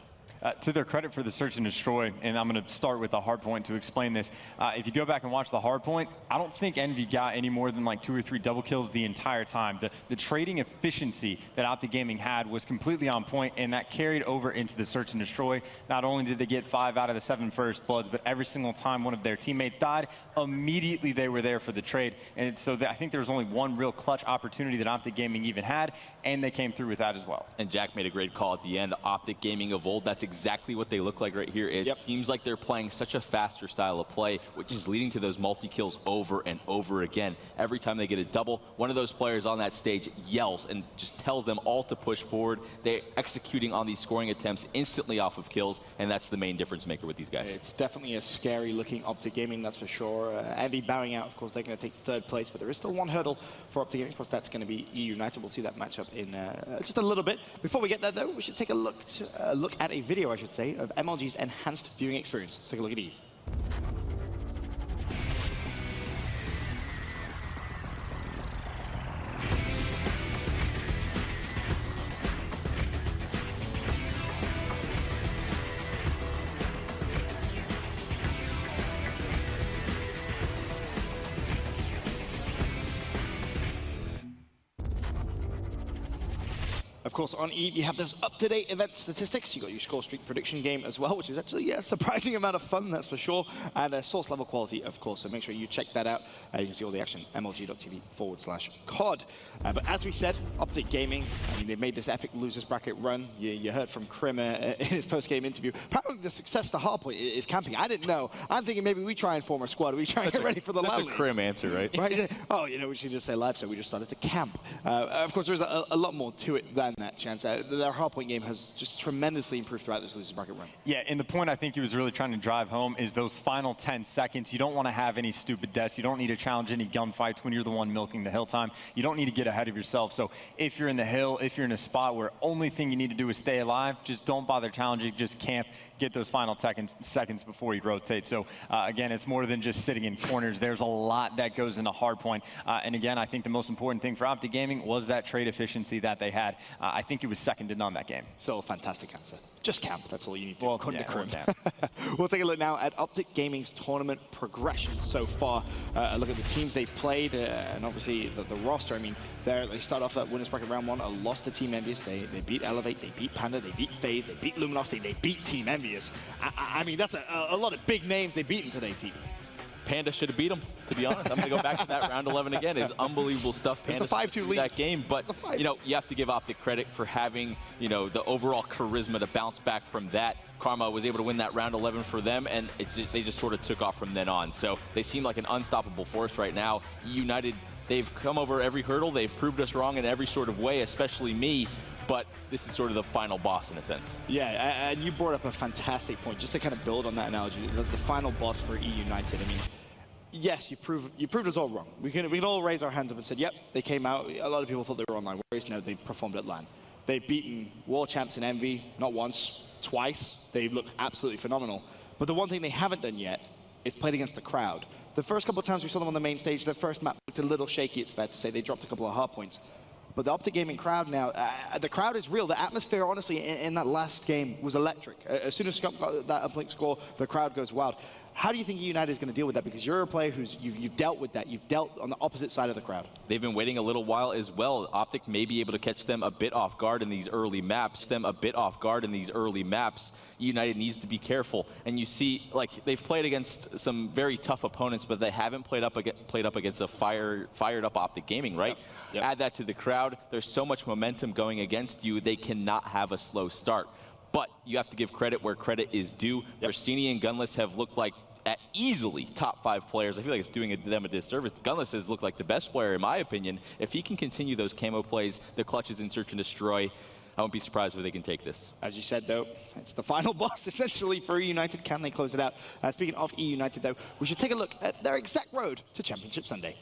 To their credit for the Search and Destroy, and I'm going to start with the Hardpoint to explain this. If you go back and watch the Hardpoint, I don't think Envy got any more than like 2 or 3 double kills the entire time. The trading efficiency that Optic Gaming had was completely on point, and that carried over into the Search and Destroy. Not only did they get 5 out of the 7 first bloods, but every single time one of their teammates died, immediately they were there for the trade. And so I think there was only one real clutch opportunity that Optic Gaming even had, and they came through with that as well. And Jack made a great call at the end. Optic Gaming of old, that's exactly what they look like right here. It seems like they're playing such a faster style of play, which is leading to those multi-kills over and over again. Every time they get a double, one of those players on that stage yells and just tells them all to push forward. They're executing on these scoring attempts instantly off of kills, and that's the main difference maker with these guys. It's definitely a scary looking Optic Gaming, that's for sure. Envy bowing out, of course, they're going to take 3rd place, but there is still one hurdle for Optic Gaming. Of course, that's going to be EU United. We'll see that matchup in just a little bit. Before we get there, though, we should take a look at a video, I should say, of MLG's enhanced viewing experience. Let's take a look at Eve. Of course, on Eve, you have those up-to-date event statistics. You got your score streak prediction game as well, which is actually a surprising amount of fun, that's for sure. And source level quality, of course, so make sure you check that out. You can see all the action, mlg.tv/COD. But as we said, Optic Gaming, I mean, they made this epic losers bracket run. You heard from Krimmer in his post-game interview. Apparently, the success to Hardpoint is camping. I didn't know. I'm thinking maybe we try and form a squad. We try and get ready for the That's LAN. a Krim answer, right? Right? Oh, you know, we should just say live, so we just started to camp. Of course, there's a lot more to it than that, Chance. Their Hardpoint game has just tremendously improved throughout this losers bracket run. Yeah, and the point I think he was really trying to drive home is those final 10 seconds. You don't want to have any stupid deaths. You don't need to challenge any gunfights when you're the one milking the hill time. You don't need to get ahead of yourself. So if you're in the hill, if you're in a spot where only thing you need to do is stay alive, just don't bother challenging, just camp, get those final seconds before you rotate. So again, it's more than just sitting in corners. There's a lot that goes into Hardpoint. And again, I think the most important thing for Optic Gaming was that trade efficiency that they had. I think it was second to none that game. So a fantastic answer. Just camp, that's all you need to do. Well, yeah, We'll take a look now at Optic Gaming's tournament progression so far. A look at the teams they've played, and obviously the roster. I mean, they start off at winners bracket round 1, a loss to Team Envious. They beat Elevate, they beat Panda, they beat FaZe, they beat Luminosity, they beat Team Envious. obvious. I mean, that's a lot of big names they've beaten today, T. Panda should have beat him, to be honest. I'm going to go back to that round 11 again. It's unbelievable stuff. Panda it's a 5-2 lead. That game, but you know, you have to give Optic credit for having, you know, the overall charisma to bounce back from that. Karma was able to win that round 11 for them, and they just sort of took off from then on. So they seem like an unstoppable force right now. United, they've come over every hurdle. They've proved us wrong in every sort of way, especially me. But this is sort of the final boss in a sense. Yeah, and you brought up a fantastic point. Just to kind of build on that analogy, the final boss for E United. I mean, yes, you proved us all wrong. We can all raise our hands up and said, yep, they came out. A lot of people thought they were online warriors. No, they performed at LAN. They've beaten world champs in Envy, not once, twice. They look absolutely phenomenal. But the one thing they haven't done yet is played against the crowd. The first couple of times we saw them on the main stage, their first map looked a little shaky, it's fair to say. They dropped a couple of hard points. But the Optic Gaming crowd now, the crowd is real. The atmosphere, honestly, in that last game was electric. As soon as Scump got that Uplink score, the crowd goes wild. How do you think United is going to deal with that? Because you're a player who's you've dealt with that. You've dealt on the opposite side of the crowd. They've been waiting a little while as well. Optic may be able to catch them a bit off guard in these early maps. United needs to be careful. And you see, like, they've played against some very tough opponents, but they haven't played up against a fired up Optic Gaming, right? Yep. Add that to the crowd. There's so much momentum going against you. They cannot have a slow start. But you have to give credit where credit is due. Yep. Bristini and Gunless have looked like easily top 5 players. I feel like it's doing them a disservice. Gunless has looked like the best player, in my opinion. If he can continue those camo plays, the clutches in search and destroy, I won't be surprised if they can take this. As you said, though, it's the final boss, essentially, for E United. Can they close it out? Speaking of E United, though, we should take a look at their exact road to Championship Sunday.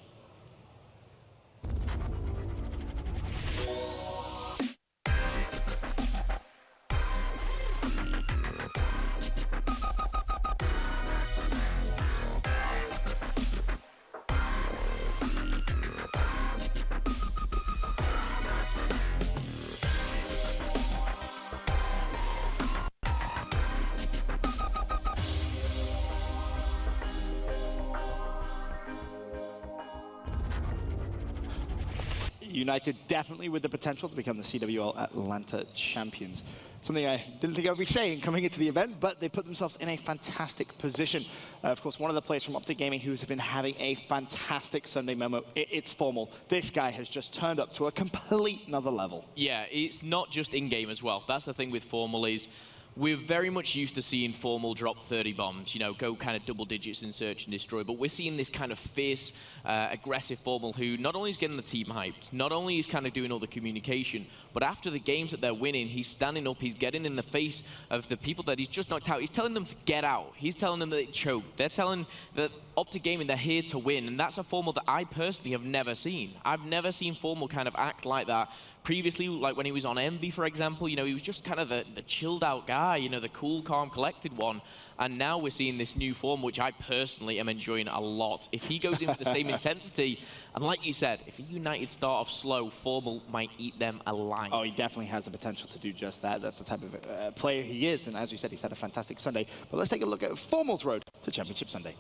United definitely with the potential to become the CWL Atlanta champions. Something I didn't think I would be saying coming into the event, but they put themselves in a fantastic position. Of course, one of the players from Optic Gaming who's been having a fantastic Sunday memo, it's Formal. This guy has just turned up to a complete another level. Yeah, it's not just in-game as well. That's the thing with Formal is we're very much used to seeing Formal drop 30 bombs, you know, go kind of double digits in search and destroy, but we're seeing this kind of fierce, aggressive Formal who not only is getting the team hyped, not only is kind of doing all the communication, but after the games that they're winning, he's standing up, he's getting in the face of the people that he's just knocked out. He's telling them to get out. He's telling them that they choked. They're telling that Optic Gaming, they're here to win, and that's a Formal that I personally have never seen. I've never seen Formal kind of act like that. Previously, like when he was on Envy, for example, you know, he was just kind of the chilled out guy, you know, the cool, calm, collected one. And now we're seeing this new form, which I personally am enjoying a lot. If he goes in with the same intensity, and like you said, if United start off slow, Formal might eat them alive. Oh, he definitely has the potential to do just that. That's the type of player he is. And as we said, he's had a fantastic Sunday. But let's take a look at Formal's road to Championship Sunday.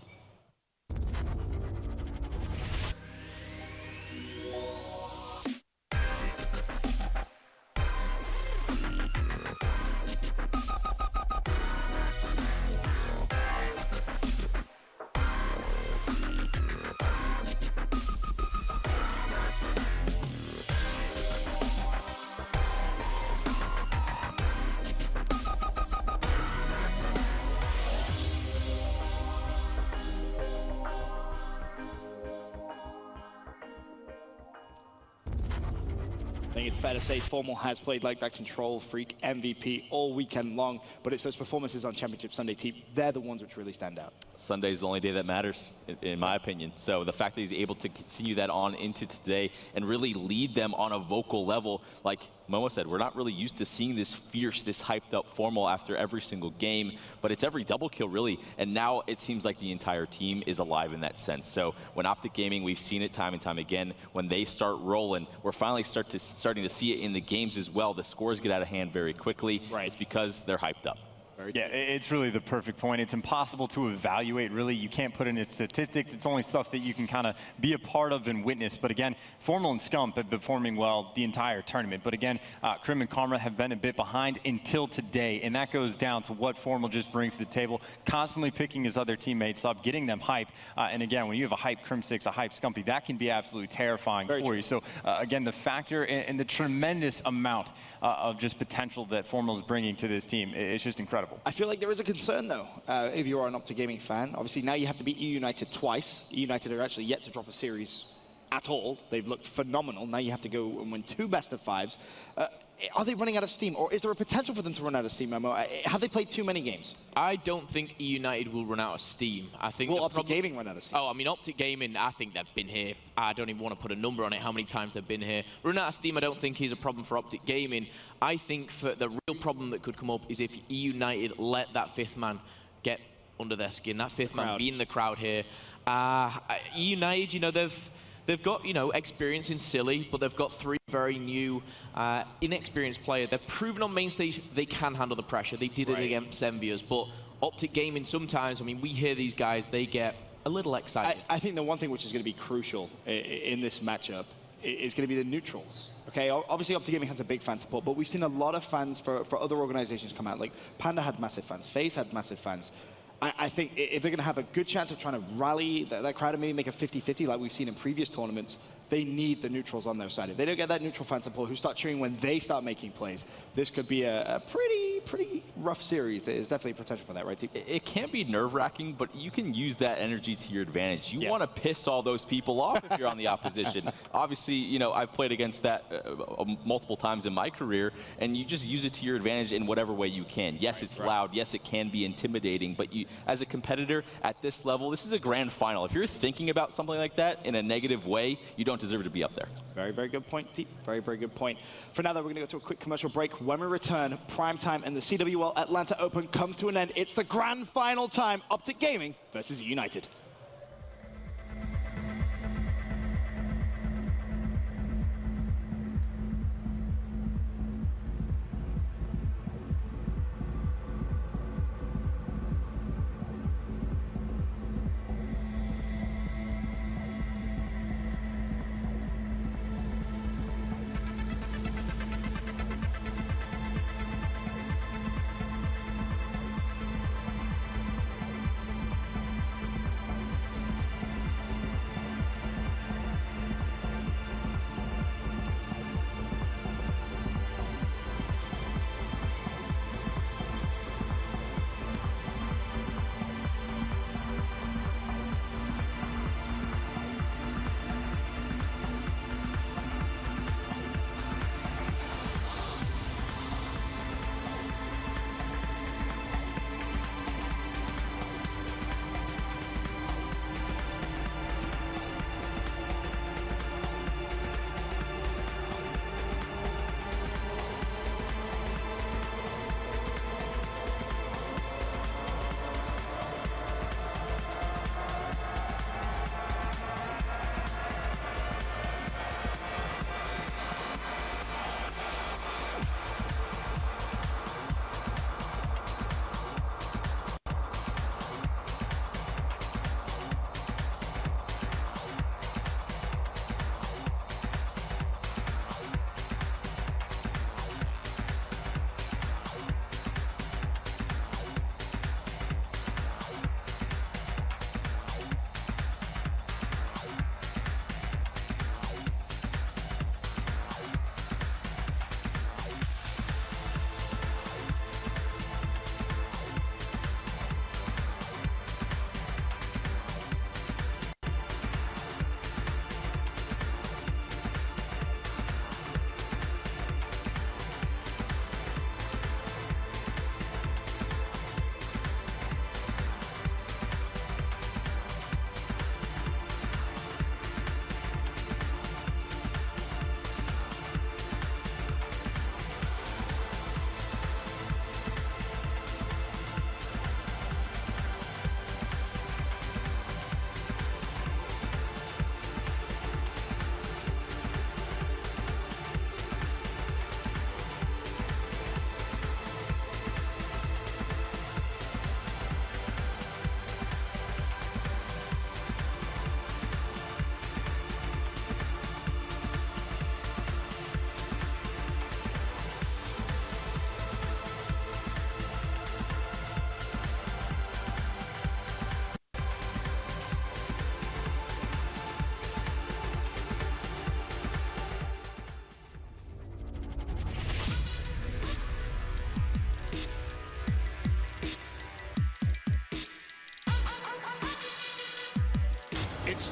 I think it's fair to say Formal has played like that control freak MVP all weekend long, but it's those performances on Championship Sunday, team, they're the ones which really stand out. Sunday's the only day that matters, in my opinion. So the fact that he's able to continue that on into today and really lead them on a vocal level, like Momo said, we're not really used to seeing this fierce, this hyped up Formal after every single game, but it's every double kill really, and now it seems like the entire team is alive in that sense. So when Optic Gaming, we've seen it time and time again, when they start rolling, we're finally starting to see it in the games as well. The scores get out of hand very quickly. Right. It's because they're hyped up. Yeah, it's really the perfect point. It's impossible to evaluate, really. You can't put in its statistics. It's only stuff that you can kind of be a part of and witness. But again, Formal and Scump have been performing well the entire tournament. But again, Krim and Karma have been a bit behind until today. And that goes down to what Formal just brings to the table, constantly picking his other teammates up, getting them hype. And again, when you have a hype Crim6, a hype Scumpy, that can be absolutely terrifying for you. So again, the factor and the tremendous amount of just potential that Formal is bringing to this team, it's just incredible. I feel like there is a concern, though, if you are an Optic Gaming fan. Obviously, now you have to beat E-United twice. E-United are actually yet to drop a series at all. They've looked phenomenal. Now you have to go and win 2 best-of-5s. Are they running out of steam, or is there a potential for them to run out of steam, Memo? Have they played too many games? I don't think E-United will run out of steam. I think Optic Gaming run out of steam. Oh, I mean, Optic Gaming, I think they've been here. I don't even want to put a number on it, how many times they've been here. Running out of steam, I don't think is a problem for Optic Gaming. I think for the real problem that could come up is if E-United let that 5th man get under their skin, that 5th man be in the crowd here. E-United, you know, they've got, you know, experience in Silly, but they've got 3 very new, inexperienced players. They've proven on main stage they can handle the pressure. They did it against Envious, but Optic Gaming sometimes, I mean, we hear these guys, they get a little excited. I think the one thing which is going to be crucial in this matchup is going to be the neutrals. Okay, obviously Optic Gaming has a big fan support, but we've seen a lot of fans for other organizations come out. Like Panda had massive fans, FaZe had massive fans. I think if they're going to have a good chance of trying to rally that crowd and maybe make a 50-50 like we've seen in previous tournaments, they need the neutrals on their side. If they don't get that neutral fan support who start cheering when they start making plays, this could be a pretty rough series. There's definitely potential for that, right, T? It can be nerve-wracking, but you can use that energy to your advantage. You want to piss all those people off if you're on the opposition. Obviously, you know, I've played against that multiple times in my career, and you just use it to your advantage in whatever way you can. Yes, it's loud. Yes, it can be intimidating, but you, as a competitor at this level, this is a grand final. If you're thinking about something like that in a negative way, you don't deserve to be up there. Very, very good point, T. Very, very good point. For now, though, we're going to go to a quick commercial break. When we return, prime time and the CWL Atlanta Open comes to an end. It's the grand final time, Optic Gaming versus United.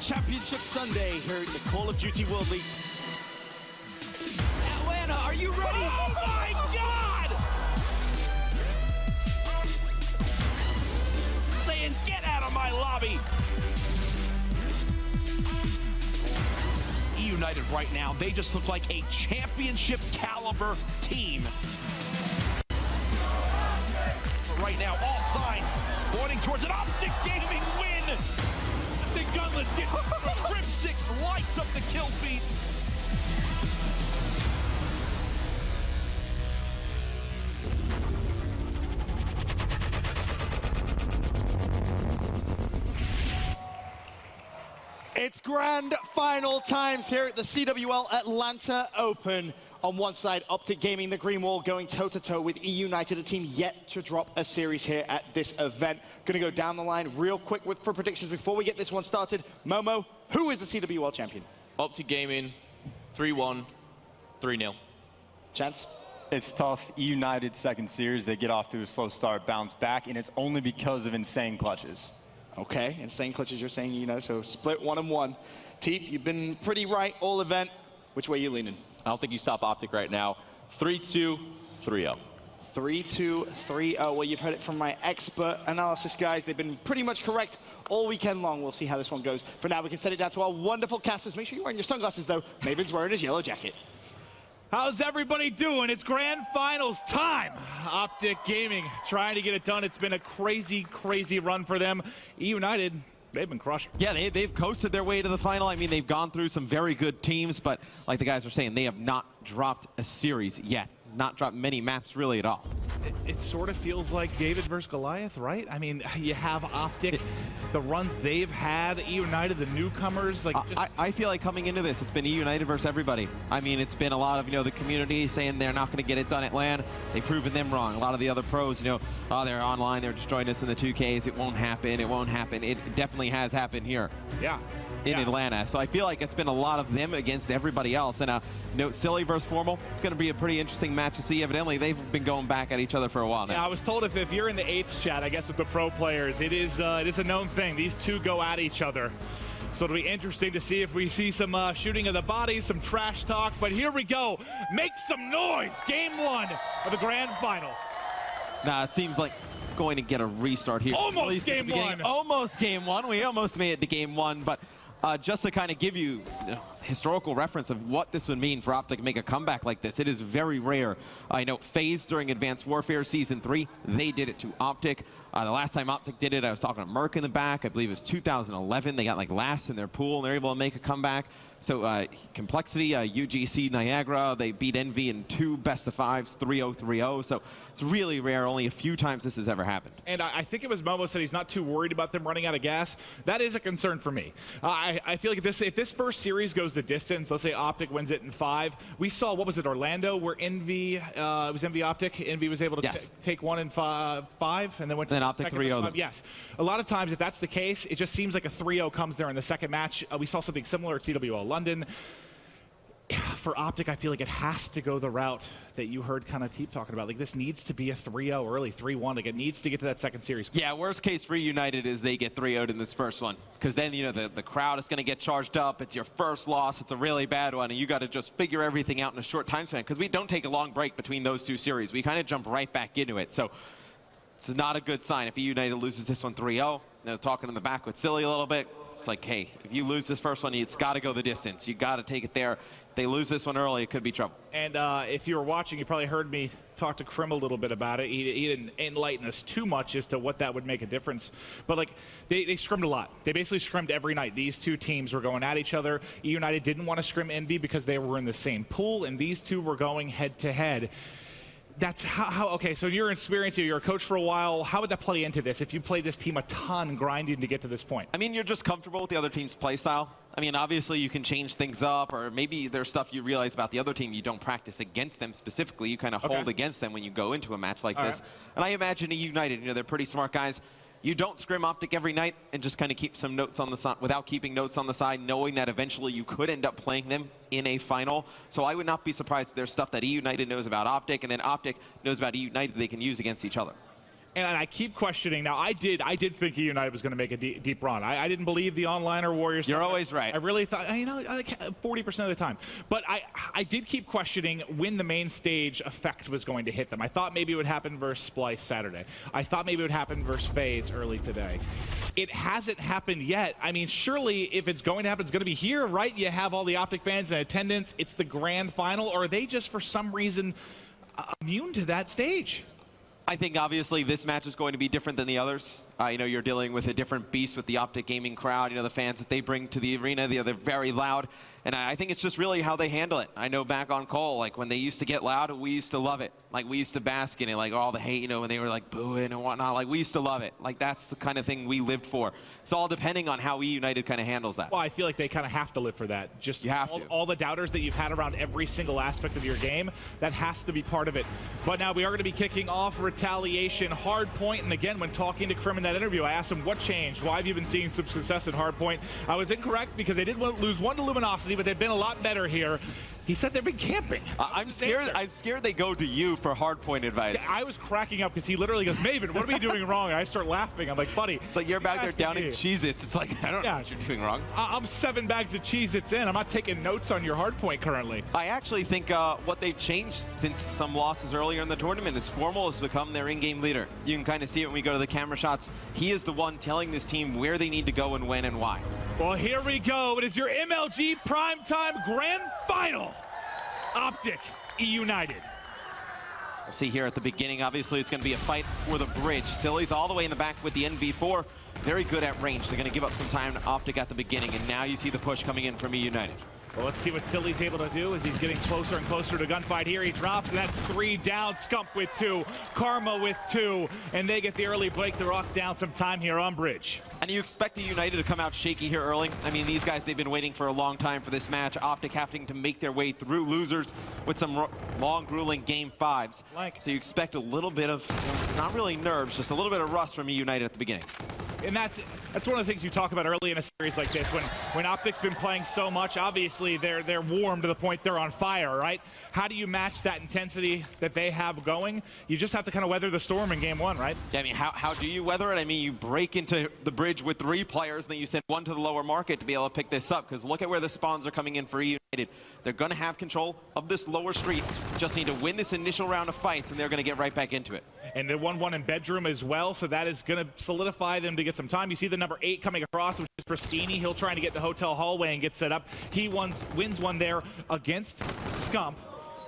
Championship Sunday here at the Call of Duty World League. Atlanta, are you ready? Oh my God! Saying, get out of my lobby! United right now, they just look like a championship caliber team. But right now, all signs pointing towards an Optic Gaming win. The Gunless get Cryptix lights up the kill feed. It's grand final times here at the CWL Atlanta Open. On one side, Optic Gaming, the Green Wall, going toe-to-toe with E United, a team yet to drop a series here at this event. Gonna go down the line real quick for predictions before we get this one started. Momo, who is the CWL champion? Optic Gaming, 3-1, 3-0. Chance? It's tough. E United second series, they get off to a slow start, bounce back, and it's only because of insane clutches. Okay, insane clutches, you're saying, you know, so split 1-1. Teep, you've been pretty right all event. Which way are you leaning? I don't think you stop Optic right now. 3-2, 3-0. 3-2, 3-0. Well, you've heard it from my expert analysis guys. They've been pretty much correct all weekend long. We'll see how this one goes. For now, we can set it down to our wonderful casters. Make sure you're wearing your sunglasses, though. Maven's wearing his yellow jacket. How's everybody doing? It's grand finals time. Optic Gaming trying to get it done. It's been a crazy, crazy run for them. E United, they've been crushing. Yeah, they've coasted their way to the final. I mean, they've gone through some very good teams, but like the guys are saying, they have not dropped a series yet. Not dropped many maps really at all. It sort of feels like David versus Goliath, right? I mean, you have Optic, the runs they've had, E United, the newcomers. Like, I feel like coming into this, it's been E United versus everybody. I mean, it's been a lot of, you know, the community saying they're not going to get it done at LAN. They've proven them wrong. A lot of the other pros, you know, oh, they're online, they're destroying us in the 2Ks. It won't happen. It won't happen. It definitely has happened here. Yeah. In Atlanta. So I feel like it's been a lot of them against everybody else. And you know, Silly versus Formal, it's going to be a pretty interesting match to see. Evidently, they've been going back at each other for a while now. Yeah, I was told if you're in the 8th chat, I guess with the pro players, it is a known thing. These two go at each other. So it'll be interesting to see if we see some shooting of the bodies, some trash talk. But here we go. Make some noise. Game 1 of the grand final. Nah, it seems like going to get a restart here. Almost game 1. Almost game 1. We almost made it to game 1, but just to kind of give you historical reference of what this would mean for Optic to make a comeback like this, it is very rare. I know FaZe during Advanced Warfare Season 3, they did it to Optic. The last time Optic did it, I was talking to Merc in the back. I believe it was 2011. They got like last in their pool, and they're able to make a comeback. So Complexity, UGC, Niagara, they beat Envy in 2 best-of-5s, 3-0, 3-0. So it's really rare. Only a few times this has ever happened. And I think it was Momo said he's not too worried about them running out of gas. That is a concern for me. I feel like if this first series goes the distance, let's say Optic wins it in 5. We saw, what was it, Orlando, where Envy, it was Envy Optic. Envy was able to take 1 in 5, and then went to then Optic 3-0. Yes. A lot of times, if that's the case, it just seems like a 3-0 comes there in the second match. We saw something similar at CWL London. For Optic, I feel like it has to go the route that you heard kind of Teep talking about. Like, this needs to be a 3-0 early, 3-1. Like, it needs to get to that second series. Yeah, worst case for United is they get 3-0'd in this first one. Because then, you know, the crowd is going to get charged up. It's your first loss. It's a really bad one. And you got to just figure everything out in a short time span. Because we don't take a long break between those 2 series. We kind of jump right back into it. So it's not a good sign. If United loses this one 3-0, they're talking in the back with Silly a little bit. It's like, hey, if you lose this first one, it's got to go the distance. You got to take it there. If they lose this one early, it could be trouble. And if you were watching, you probably heard me talk to Krim a little bit about it. He didn't enlighten us too much as to what that would make a difference. But, like, they scrimmed a lot. They basically scrimmed every night. These 2 teams were going at each other. E United didn't want to scrim Envy because they were in the same pool, and these 2 were going head-to-head. That's how, okay, so you're experienced, you're a coach for a while. How would that play into this if you played this team a ton grinding to get to this point? I mean, you're just comfortable with the other team's play style. I mean, obviously you can change things up, or maybe there's stuff you realize about the other team you don't practice against them specifically. You kind of hold against them when you go into a match like this. And I imagine United, you know, they're pretty smart guys. You don't scrim Optic every night and just kind of keep some notes on the side without keeping notes on the side, knowing that eventually you could end up playing them in a final. So I would not be surprised if there's stuff that E United knows about Optic, and then Optic knows about E United they can use against each other. And I keep questioning. Now, I did think United was going to make a deep run. I didn't believe the onliner Warriors. You're always right. I really thought, like 40% of the time. But I did keep questioning when the main stage effect was going to hit them. I thought maybe it would happen versus Splice Saturday. I thought maybe it would happen versus FaZe early today. It hasn't happened yet. I mean, surely if it's going to happen, it's going to be here, right? You have all the Optic fans in attendance. It's the grand final. Or are they just, for some reason, immune to that stage? I think obviously this match is going to be different than the others. You're dealing with a different beast with the Optic gaming crowd. The fans that they bring to the arena, they're very loud. And I think it's just really how they handle it. I know back on Cole, like when they used to get loud, we used to love it. Like we used to bask in it, like all the hate, when they were like booing and whatnot. Like we used to love it. Like that's the kind of thing we lived for. It's all depending on how United kind of handles that. Well, I feel like they kind of have to live for that. Just you have all the doubters that you've had around every single aspect of your game, that has to be part of it. But now we are going to be kicking off Retaliation Hardpoint. And again, when talking to Krim in that interview, I asked him what changed. Why have you been seeing some success at Hardpoint? I was incorrect because they did lose one to Luminosity, but they've been a lot better here. He said they've been camping. I'm scared they go to you for Hardpoint advice. I was cracking up because he literally goes, Maven, what are we doing wrong? And I start laughing. I'm like, buddy. It's like you're back there downing Cheez-Its. It's like, I don't know what you're doing wrong. I'm 7 bags of Cheez-Its in. I'm not taking notes on your Hardpoint currently. I actually think what they've changed since some losses earlier in the tournament is Formal has become their in-game leader. You can kind of see it when we go to the camera shots. He is the one telling this team where they need to go and when and why. Well, here we go. It is your MLG Primetime Grand Final. Optic, United. We'll see here at the beginning. Obviously, it's going to be a fight for the bridge. Silly's all the way in the back with the NV4. Very good at range. They're going to give up some time to Optic at the beginning, and now you see the push coming in from United. Well, let's see what Silly's able to do as he's getting closer and closer to gunfight here. He drops, and that's 3 down. Scump with 2, Karma with 2, and they get the early break to rock down some time here on bridge. And you expect the United to come out shaky here early. I mean, these guys, they've been waiting for a long time for this match. Optic having to make their way through losers with some long, grueling game 5s. So you expect a little bit of, not really nerves, just a little bit of rust from United at the beginning. And that's one of the things you talk about early in a series like this. When Optic's been playing so much, obviously they're warm to the point they're on fire, right? How do you match that intensity that they have going? You just have to kind of weather the storm in game 1, right? Yeah, I mean, how do you weather it? I mean, you break into the bridge with 3 players, and then you send 1 to the lower market to be able to pick this up, because look at where the spawns are coming in for United. They're going to have control of this lower street. Just need to win this initial round of fights, and they're going to get right back into it. And the 1-1 in bedroom as well, so that is going to solidify them to get some time. You see the number 8 coming across, which is Pristini. He'll try to get the hotel hallway and get set up. He wins one there against Scump.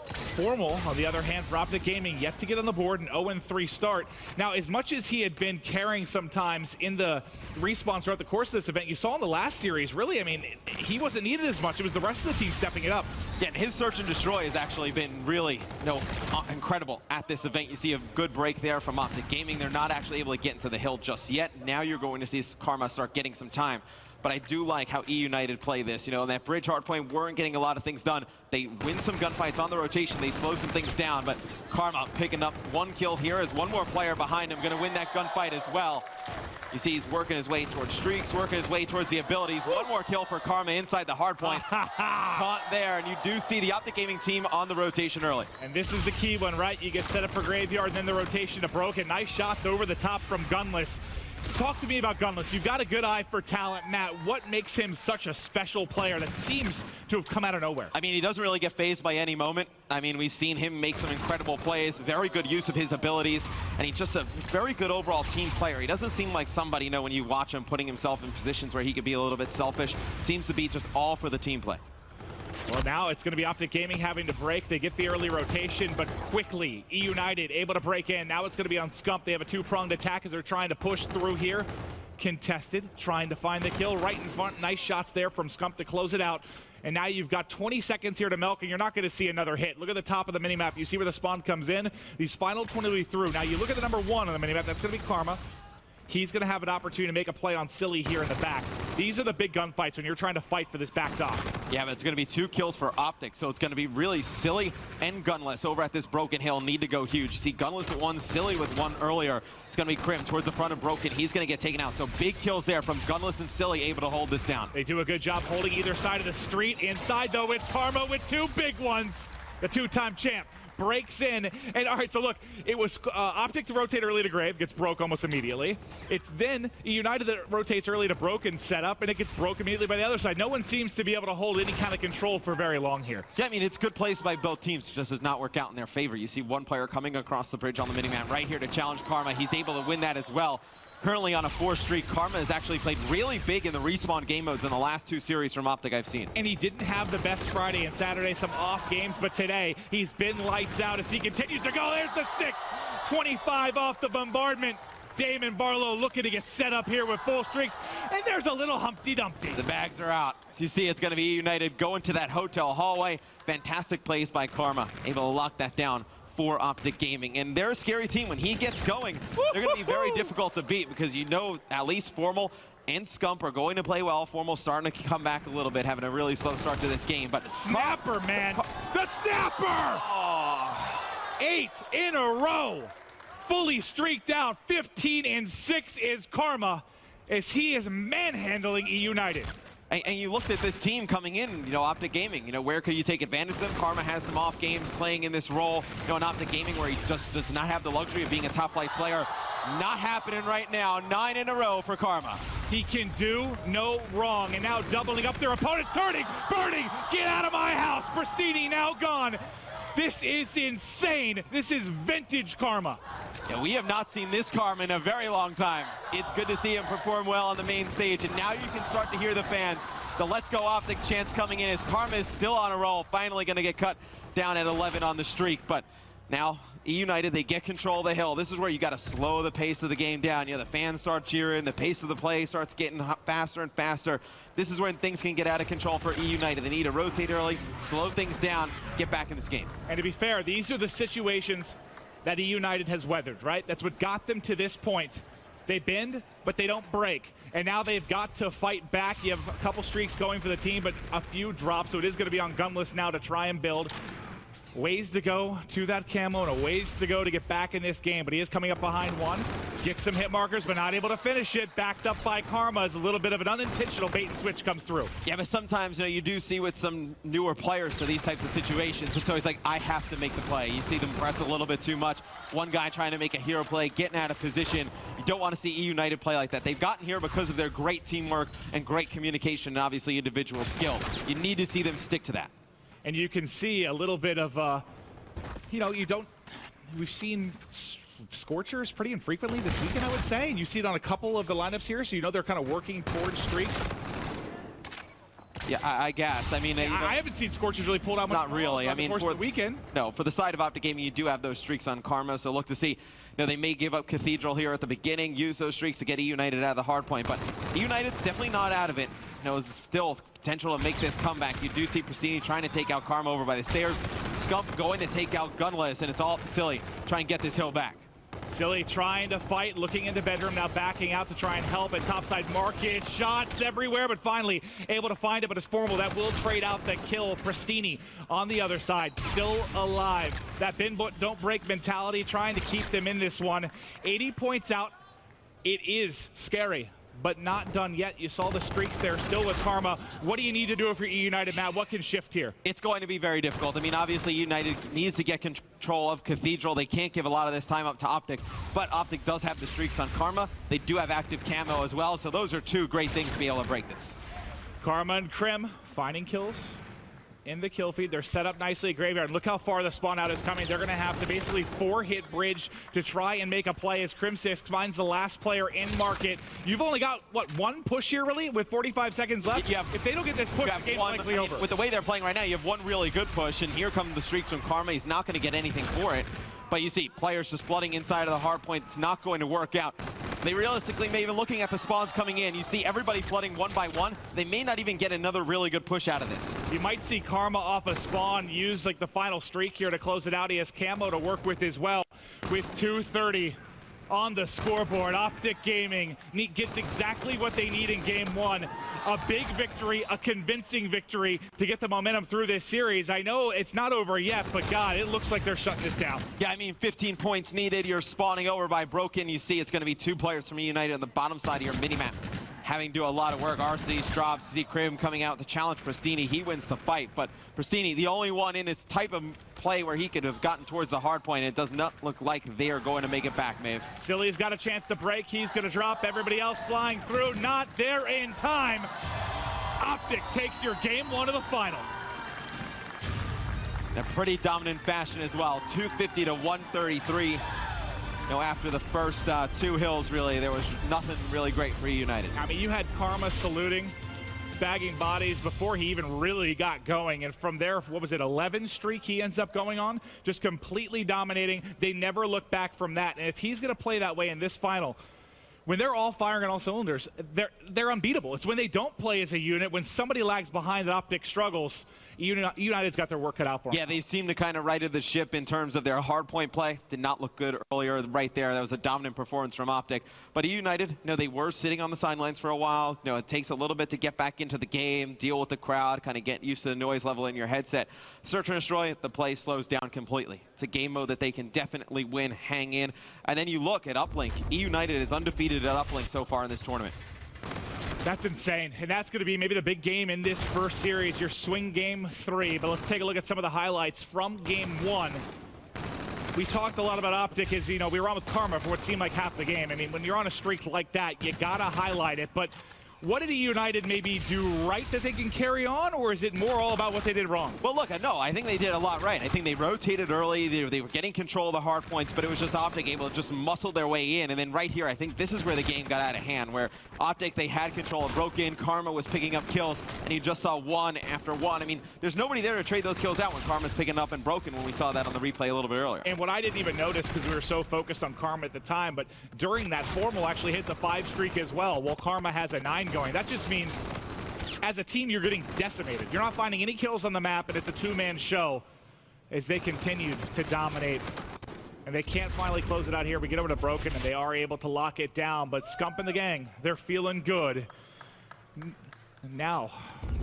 Formal, on the other hand, for Optic Gaming, yet to get on the board, an 0-3 start. Now, as much as he had been carrying sometimes in the respawns throughout the course of this event, you saw in the last series, really, I mean, he wasn't needed as much. It was the rest of the team stepping it up. Yeah, and his search and destroy has actually been really, incredible at this event. You see a good break there from Optic Gaming. They're not actually able to get into the hill just yet. Now you're going to see Karma start getting some time. But I do like how United play this. In that bridge Hardpoint weren't getting a lot of things done. They win some gunfights on the rotation. They slow some things down, but Karma picking up 1 kill here as 1 more player behind him going to win that gunfight as well. You see he's working his way towards streaks, working his way towards the abilities. 1 more kill for Karma inside the Hardpoint. Caught there, and you do see the Optic Gaming team on the rotation early. And this is the key one, right? You get set up for Graveyard, and then the rotation to Broken. Nice shots over the top from Gunless. Talk to me about Gunless. You've got a good eye for talent, Matt. What makes him such a special player that seems to have come out of nowhere? I mean, he doesn't really get phased by any moment. I mean, we've seen him make some incredible plays, very good use of his abilities, and he's just a very good overall team player. He doesn't seem like somebody, when you watch him putting himself in positions where he could be a little bit selfish. Seems to be just all for the team play. Well, now it's going to be Optic Gaming having to break. They get the early rotation, but quickly, United able to break in. Now it's going to be on Scump. They have a 2-pronged attack as they're trying to push through here. Contested, trying to find the kill right in front. Nice shots there from Scump to close it out. And now you've got 20 seconds here to milk, and you're not going to see another hit. Look at the top of the minimap. You see where the spawn comes in. These final 20 will be through. Now you look at the number 1 on the minimap. That's going to be Karma. He's going to have an opportunity to make a play on Silly here in the back. These are the big gunfights when you're trying to fight for this back dock. Yeah, but it's going to be 2 kills for Optic, so it's going to be really Silly and Gunless over at this Broken Hill. Need to go huge. You see Gunless with 1, Silly with 1 earlier. It's going to be Krim towards the front of Broken. He's going to get taken out. So big kills there from Gunless and Silly, able to hold this down. They do a good job holding either side of the street. Inside, though, it's Karma with 2 big ones. The 2-time champ breaks in. And all right, so look, it was Optic to rotate early to Grave, gets broke almost immediately. It's then United that rotates early to Broken setup, and it gets broke immediately by the other side. No one seems to be able to hold any kind of control for very long here. Yeah, I mean, it's good plays by both teams. It just does not work out in their favor. You see one player coming across the bridge on the minimap right here to challenge Karma. He's able to win that as well. Currently on a 4 streak, Karma has actually played really big in the respawn game modes in the last 2 series from Optic I've seen. And he didn't have the best Friday and Saturday, some off games, but today he's been lights out as he continues to go. There's the 6, 25 off the bombardment. Damon Barlow looking to get set up here with full streaks, and there's a little Humpty Dumpty. The bags are out. So you see it's going to be United going to that hotel hallway. Fantastic plays by Karma, able to lock that down for Optic Gaming. And they're a scary team. When he gets going, they're going to be very difficult to beat because you know at least Formal and Scump are going to play well. Formal starting to come back a little bit, having a really slow start to this game. But Snapper, man. The Snapper! Oh. 8 in a row. Fully streaked out. 15-6 is Karma as he is manhandling E United. And you looked at this team coming in, you know, Optic Gaming, you know, where could you take advantage of them? Karma has some off games playing in this role, you know, in Optic Gaming where he just does not have the luxury of being a top flight slayer. Not happening right now. 9 in a row for Karma. He can do no wrong, and now doubling up their opponents, turning, burning, get out of my house. Pristini now gone. This is insane. This is vintage Karma. Yeah, we have not seen this Karma in a very long time. It's good to see him perform well on the main stage, and now you can start to hear the fans. The Let's Go Optic chants coming in as Karma is still on a roll, finally going to get cut down at 11 on the streak. But now E United, they get control of the hill. This is where you got to slow the pace of the game down. You know, the fans start cheering, the pace of the play starts getting faster and faster. This is when things can get out of control for E United. They need to rotate early, slow things down, get back in this game. And to be fair, these are the situations that E United has weathered, right? That's what got them to this point. They bend, but they don't break. And now they've got to fight back. You have a couple streaks going for the team, but a few drops, so it is going to be on Gunless now to try and build. Ways to go to that camo and a ways to go to get back in this game, but he is coming up behind one. Gets some hit markers, but not able to finish it. Backed up by Karma as a little bit of an unintentional bait and switch comes through. Yeah, but sometimes, you know, you do see with some newer players to these types of situations, it's always like, I have to make the play. You see them press a little bit too much. One guy trying to make a hero play, getting out of position. You don't want to see E United play like that. They've gotten here because of their great teamwork and great communication and obviously individual skill. You need to see them stick to that. And you can see a little bit of, you know, we've seen Scorchers pretty infrequently this weekend, I would say. And you see it on a couple of the lineups here, so you know they're kind of working towards streaks. Yeah, I guess. I mean, yeah, I haven't seen Scorchers really pulled out much. Not really. I mean, for the weekend. No, for the side of Optic Gaming, you do have those streaks on Karma, so look to see. You know, they may give up Cathedral here at the beginning, use those streaks to get E United out of the Hardpoint, but E United's definitely not out of it. You know, there's still potential to make this comeback. You do see Pristini trying to take out Karma over by the stairs. Scump going to take out Gunless, and it's all up to Silly. Try and get this hill back. Silly trying to fight, looking into bedroom, now backing out to try and help at topside market. Shots everywhere, but finally able to find it, but it's Formal. That will trade out the kill. Pristini on the other side, still alive. That bend but don't break mentality, trying to keep them in this one. 80 points out. It is scary, but not done yet. You saw the streaks there still with Karma. What do you need to do if you're E United, Matt? What can shift here? It's going to be very difficult. I mean, obviously United needs to get control of Cathedral. They can't give a lot of this time up to Optic, but Optic does have the streaks on Karma. They do have active camo as well, so those are two great things to be able to break this. Karma and Krim finding kills in the kill feed. They're set up nicely at Graveyard. Look how far the spawn out is coming. They're going to have to basically 4-hit bridge to try and make a play as Crim6 finds the last player in market. You've only got, what, one push here, really, with 45 seconds left? Yeah. If they don't get this push, the game's likely over. With the way they're playing right now, you have one really good push, and here come the streaks from Karma. He's not going to get anything for it. But you see players just flooding inside of the hard point. It's not going to work out. They realistically may even looking at the spawns coming in. You see everybody flooding one by one. They may not even get another really good push out of this. You might see Karma off a spawn use like the final streak here to close it out. He has camo to work with as well. With 2:30 on the scoreboard, Optic Gaming gets exactly what they need in game one. A big victory, a convincing victory to get the momentum through this series. I know it's not over yet, but God, it looks like they're shutting this down. Yeah, I mean, 15 points needed. You're spawning over by Broken. You see it's going to be two players from E United on the bottom side of your minimap. having to do a lot of work. RC's drops, Z-Crim coming out to challenge Pristini. He wins the fight, but Pristini, the only one in his type of play where he could have gotten towards the hard point. It does not look like they are going to make it back, Maeve. Silly's got a chance to break. He's going to drop. Everybody else flying through. Not there in time. Optic takes your game 1 of the final. In a pretty dominant fashion as well. 250 to 133. After the first 2 hills, really, there was nothing really great for United. I mean, you had Karma saluting, bagging bodies before he even really got going. And from there, what was it, 11 streak he ends up going on? Just completely dominating. They never look back from that. And if he's going to play that way in this final, when they're all firing on all cylinders, they're unbeatable. It's when they don't play as a unit, when somebody lags behind that Optic struggles, United's got their work cut out for them. Yeah, they seem to kind of righted the ship in terms of their hard point play. Did not look good earlier right there. That was a dominant performance from Optic. But United, they were sitting on the sidelines for a while. It takes a little bit to get back into the game, deal with the crowd, kind of get used to the noise level in your headset. Search and Destroy, the play slows down completely. It's a game mode that they can definitely win, hang in. And then you look at Uplink. United is undefeated at Uplink so far in this tournament. That's insane, and that's going to be maybe the big game in this first series, your swing game 3. But let's take a look at some of the highlights from game 1. We talked a lot about Optic as, we were on with Karma for what seemed like half the game. I mean, when you're on a streak like that, you got to highlight it. But what did United maybe do right that they can carry on, or is it more all about what they did wrong? Well, look, no, I think they did a lot right. I think they rotated early. They were getting control of the hard points, but it was just Optic able to just muscle their way in. And then right here, I think this is where the game got out of hand, where Optic, they had control and broke in. Karma was picking up kills, and you just saw one after one. I mean, there's nobody there to trade those kills out when Karma's picking up and broken, when we saw that on the replay a little bit earlier. And what I didn't even notice, because we were so focused on Karma at the time, but during that, Formal actually hits a 5 streak as well, while Karma has a 9 going. That just means as a team, you're getting decimated. You're not finding any kills on the map, and it's a 2-man show as they continued to dominate. And they can't finally close it out here. We get over to Broken, and they are able to lock it down. But Scump and the gang, they're feeling good. Now,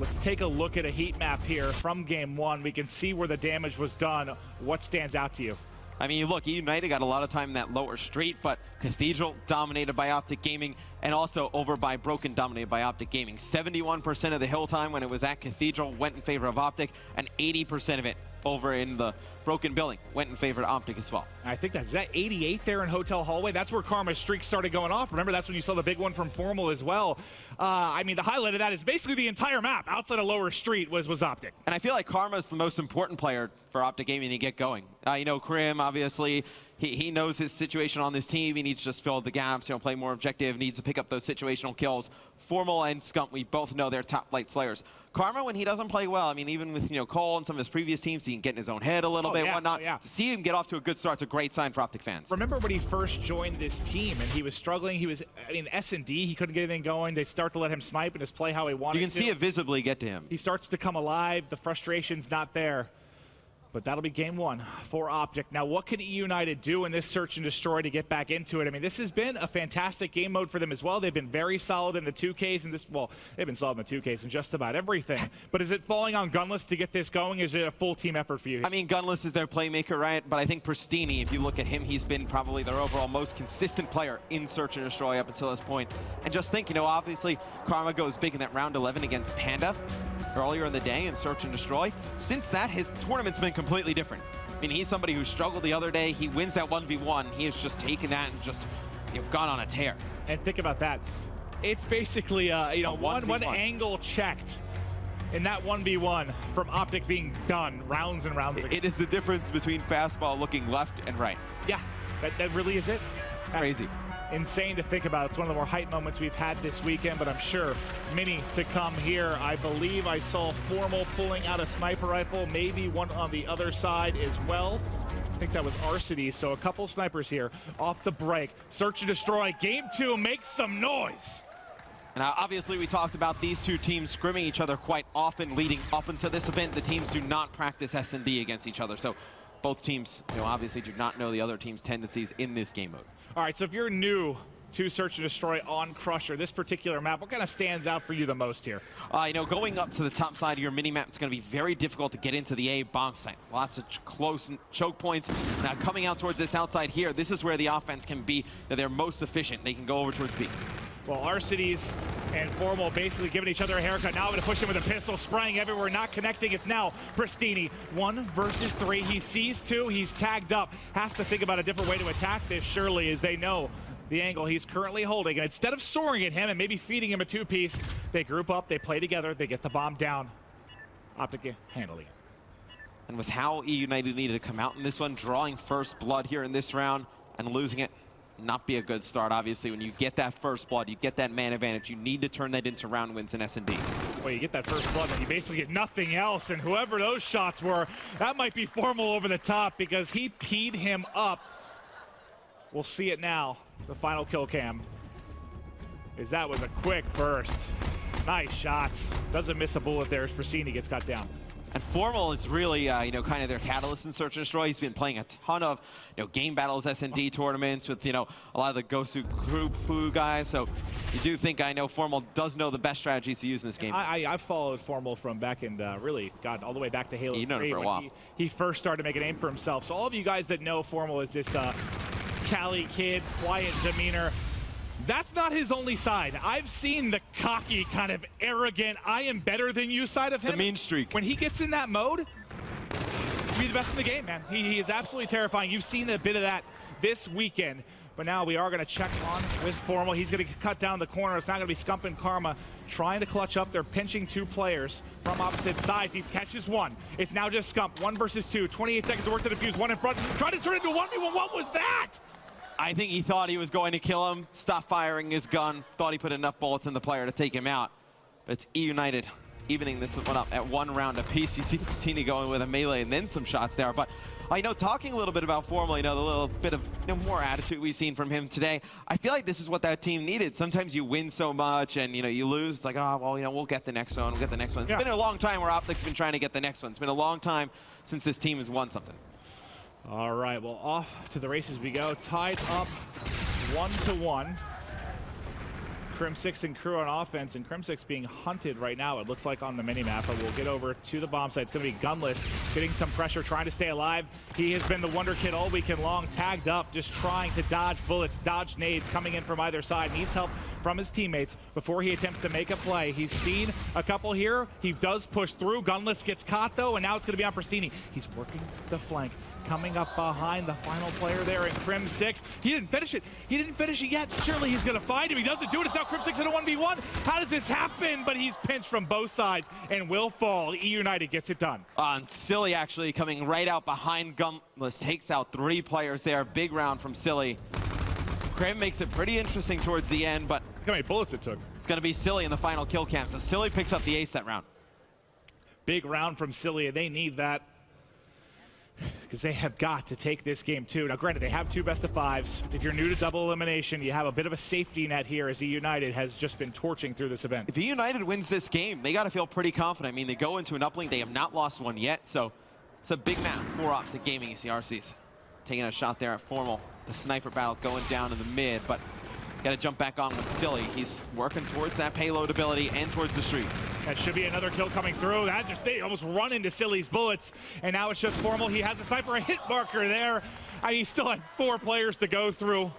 let's take a look at a heat map here from game 1. We can see where the damage was done. What stands out to you? I mean, look, United got a lot of time in that lower street, but Cathedral dominated by Optic Gaming, and also over by Broken dominated by Optic Gaming. 71% of the hill time when it was at Cathedral went in favor of Optic, and 80% of it over in the Broken building went in favor of Optic as well. I think that's that 88 there in Hotel Hallway. That's where Karma's streak started going off. Remember, that's when you saw the big one from Formal as well. I mean, the highlight of that is basically the entire map outside of lower street was Optic. And I feel like Karma's the most important player for Optic Gaming to get going. Krim, obviously, he knows his situation on this team. He needs to just fill the gaps, play more objective, needs to pick up those situational kills. Formal and Scump, we both know they're top flight slayers. Karma, when he doesn't play well, I mean, even with Cole and some of his previous teams, he can get in his own head a little bit, whatnot. To see him get off to a good start, it's a great sign for Optic fans. Remember when he first joined this team and he was struggling? S&D, he couldn't get anything going. They start to let him snipe and just play how he wanted to. You can see it visibly get to him. He starts to come alive. The frustration's not there. But that'll be game 1 for Optic. Now, what can United do in this search and destroy to get back into it? I mean, this has been a fantastic game mode for them as well. They've been very solid in the 2Ks and this, well, they've been solid in the 2Ks and just about everything. But is it falling on Gunless to get this going? Is it a full team effort for you? I mean, Gunless is their playmaker, right? But I think Pristini, if you look at him, he's been probably their overall most consistent player in search and destroy up until this point. And just think, obviously, Karma goes big in that round 11 against Panda earlier in the day in search and destroy. Since that, his tournament's been completely different. I mean, he's somebody who struggled the other day. He wins that 1v1. He has just taken that and just gone on a tear. And think about that. It's basically, one angle checked in that 1v1 from Optic being done rounds and rounds ago. It is the difference between fastball looking left and right. Yeah, that really is it. That's crazy. Insane to think about. It's one of the more hype moments we've had this weekend, but I'm sure many to come here. I believe I saw Formal pulling out a sniper rifle, maybe one on the other side as well. I think that was Arcity, so a couple snipers here off the break. Search and destroy. Game 2, make some noise. And obviously we talked about these two teams scrimming each other quite often leading up into this event. The teams do not practice S&D against each other, so both teams obviously do not know the other team's tendencies in this game mode. All right, so if you're new to Search and Destroy on Crusher, this particular map, what kind of stands out for you the most here? Going up to the top side of your mini-map, it's going to be very difficult to get into the A bomb site. Lots of close choke points. Now coming out towards this outside here, this is where the offense can be they're most efficient. They can go over towards B. Well, Arcides and Formal basically giving each other a haircut. Now I'm going to push him with a pistol, spraying everywhere, not connecting. It's now Pristini. 1 versus 3. He sees 2. He's tagged up. Has to think about a different way to attack this, surely, as they know the angle he's currently holding. And instead of soaring at him and maybe feeding him a 2-piece, they group up, they play together, they get the bomb down. Optic handling it. And with how E United needed to come out in this one, drawing first blood here in this round and losing it, not be a good start. Obviously, when you get that first blood, you get that man advantage, you need to turn that into round wins in S&D. Well, you get that first blood and you basically get nothing else, and whoever those shots were, that might be Formal over the top because he teed him up. We'll see it now, the final kill cam, is that was a quick burst. Nice shots. Doesn't miss a bullet there as Pristini gets cut down. And Formal is really, you know, kind of their catalyst in Search and Destroy. He's been playing a ton of, you know, game battles, S&D tournaments with, you know, a lot of the Gosu Flu guys. So you do think, I know Formal does know the best strategies to use in this game. I've followed Formal from back in, really, God, all the way back to Halo 3. You've known him for a while. He first started to make a name for himself. So all of you guys that know Formal is this Cali kid, quiet demeanor. That's not his only side. I've seen the cocky, kind of arrogant, I am better than you side of him. The mean streak. When he gets in that mode, he'll be the best in the game, man. He is absolutely terrifying. You've seen a bit of that this weekend. But now we are going to check on with Formal. He's going to cut down the corner. It's not going to be Scump and Karma trying to clutch up. They're pinching 2 players from opposite sides. He catches 1. It's now just Scump. 1 versus 2. 28 seconds to work to defuse. 1 in front. Trying to turn it into 1v1. What was that? I think he thought he was going to kill him, stopped firing his gun, thought he put enough bullets in the player to take him out. But it's E United evening this one up at 1 round apiece. You see Pristini going with a melee and then some shots there. But I know, talking a little bit about Formal, you know, the little bit of, you know, more attitude we've seen from him today, I feel like this is what that team needed. Sometimes you win so much and, you know, you lose. It's like, oh, well, you know, we'll get the next one. We'll get the next one. It's been a long time where Optic's been trying to get the next one. It's been a long time since this team has won something. All right, well, off to the races we go. Tied up 1-1. Crim6 and crew on offense, and Crim6 being hunted right now, it looks like, on the minimap. But we'll get over to the bomb site. It's going to be Gunless, getting some pressure, trying to stay alive. He has been the wonder kid all weekend long, tagged up, just trying to dodge bullets, dodge nades coming in from either side. Needs help from his teammates before he attempts to make a play. He's seen a couple here. He does push through. Gunless gets caught, though, and now it's going to be on Pristini. He's working the flank. Coming up behind the final player there in Crim6. He didn't finish it. He didn't finish it yet. Surely he's going to find him. He doesn't do it. It's now Crim6 in a 1v1. How does this happen? But he's pinched from both sides and will fall. E United gets it done. Silly actually coming right out behind Gunless. Takes out 3 players there. Big round from Silly. Crim makes it pretty interesting towards the end, but look how many bullets it took. It's going to be Silly in the final kill cam. So Silly picks up the ace that round. Big round from Silly, and they need that, because they have got to take this game too. Now, granted, they have 2 best-of-5s. If you're new to double elimination, you have a bit of a safety net here, as E United has just been torching through this event. If E United wins this game, they got to feel pretty confident. I mean, they go into an uplink. They have not lost one yet, so it's a big map for Optic Gaming as the RCs. Taking a shot there at Formal. The sniper battle going down in the mid, but got to jump back on with Silly. He's working towards that payload ability and towards the streets. That should be another kill coming through. That just, they almost run into Silly's bullets, and now it's just Formal. He has a sniper, a hit marker there. He still had 4 players to go through.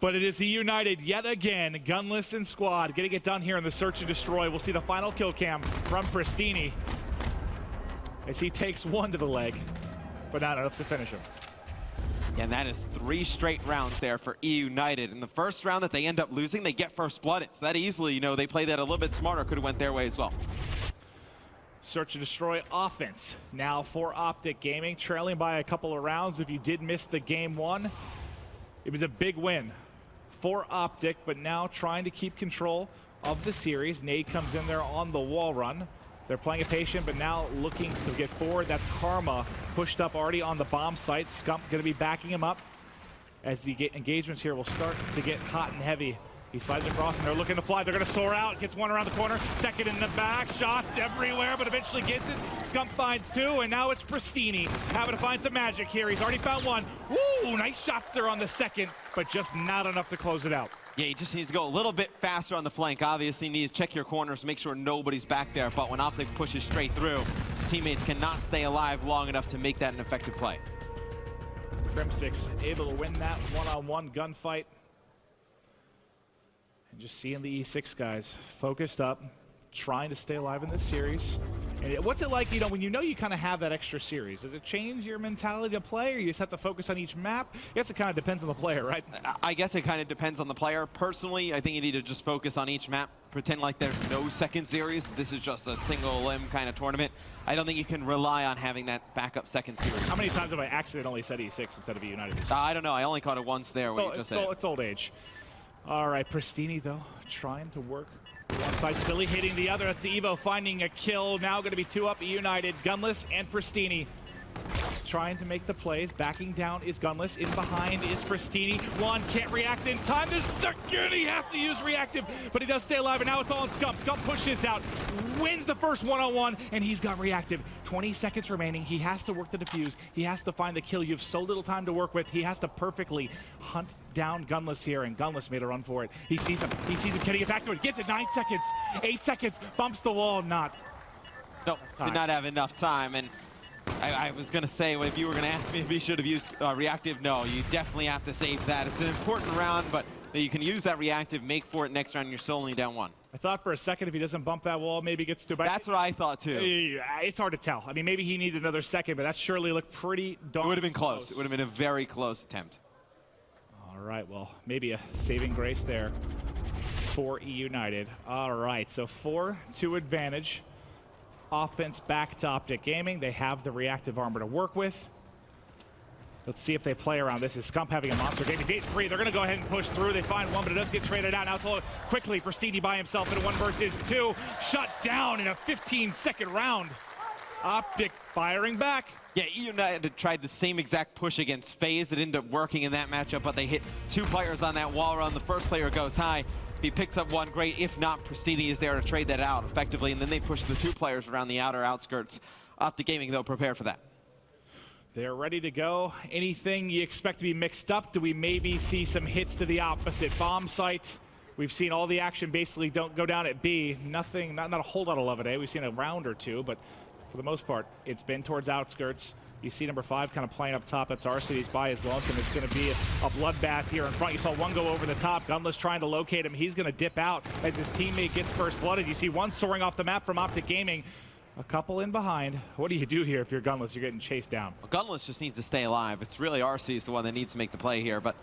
But it is E United yet again, gunless and squad, getting it done here in the search and destroy. We'll see the final kill cam from Pristini as he takes 1 to the leg, but not enough to finish him. And that is 3 straight rounds there for E United. In the first round that they end up losing, they get first blood in. So that easily, you know, they play that a little bit smarter, could have went their way as well. Search and destroy offense now for Optic Gaming, trailing by a couple of rounds. If you did miss the game 1, it was a big win for Optic, but now trying to keep control of the series. Nade comes in there on the wall run. They're playing it patient, but now looking to get forward. That's Karma pushed up already on the bomb site. Scump going to be backing him up as the engagements here will start to get hot and heavy. He slides across, and they're looking to fly. They're going to soar out. Gets 1 around the corner. 2nd in the back. Shots everywhere, but eventually gets it. Scump finds 2, and now it's Pristini having to find some magic here. He's already found 1. Woo! Nice shots there on the 2nd, but just not enough to close it out. Yeah, he just needs to go a little bit faster on the flank. Obviously, you need to check your corners, make sure nobody's back there. But when Optic pushes straight through, his teammates cannot stay alive long enough to make that an effective play. Crim6 able to win that one-on-one gunfight. Just seeing the E6 guys focused up, trying to stay alive in this series. And what's it like, when you kind of have that extra series? Does it change your mentality to play, or you just have to focus on each map? I guess it kind of depends on the player, right? I guess it kind of depends on the player. Personally, I think you need to just focus on each map. Pretend like there's no second series. This is just a single limb kind of tournament. I don't think you can rely on having that backup second series. How many times have I accidentally said E6 instead of E United? I don't know. I only caught it once there when you just said it. It's old age. All right, Pristini, though, trying to work one side. Silly hitting the other. That's the Evo finding a kill. Now going to be 2 up, United. Gunless and Pristini trying to make the plays. Backing down is Gunless. In behind is Pristini. One can't react in time. The second he has to use reactive, but he does stay alive, and now it's all on Scump. Scump pushes out, wins the first one-on-one, and he's got reactive. 20 seconds remaining. He has to work the defuse. He has to find the kill. You have so little time to work with. He has to perfectly hunt down Gunless here, and Gunless made a run for it. He sees him. He sees him. Can he get back to it? Gets it. 9 seconds. 8 seconds. Bumps the wall. Not. Nope. Did not have enough time. And I was going to say, if you were going to ask me if he should have used reactive, no, you definitely have to save that. It's an important round, but you can use that reactive, make for it next round, and you're still only down 1. I thought for a second if he doesn't bump that wall, maybe gets to back. That's what I thought, too. It's hard to tell. I mean, maybe he needed another second, but that surely looked pretty darn It would have been close. It would have been a very close attempt. All right, well, maybe a saving grace there for E United. All right, so 4-2 advantage. Offense back to Optic Gaming. They have the reactive armor to work with. Let's see if they play around. This is Scump having a monster game. He's 8-3. They're going to go ahead and push through. They find one, but it does get traded out. Now it's all quickly. Pristini by himself in a 1 versus 2. Shut down in a 15-second round. Optic firing back. Yeah, United tried the same exact push against FaZe. It ended up working in that matchup, but they hit 2 players on that wall run. The first player goes high. If he picks up one, great. If not, Pristini is there to trade that out effectively, and then they push the 2 players around the outer outskirts. Optic Gaming, though, prepare for that. They're ready to go. Anything you expect to be mixed up? Do we maybe see some hits to the opposite bomb site? We've seen all the action basically don't go down at B. Nothing, not a whole lot of love today. We've seen a round or 2, but for the most part, it's been towards outskirts. You see number 5 kind of playing up top. That's RC. He's by his lonesome. It's going to be a bloodbath here in front. You saw one go over the top. Gunless trying to locate him. He's going to dip out as his teammate gets first blooded. You see one soaring off the map from Optic Gaming. A couple in behind. What do you do here if you're Gunless? You're getting chased down. Well, Gunless just needs to stay alive. It's really RC is the one that needs to make the play here, but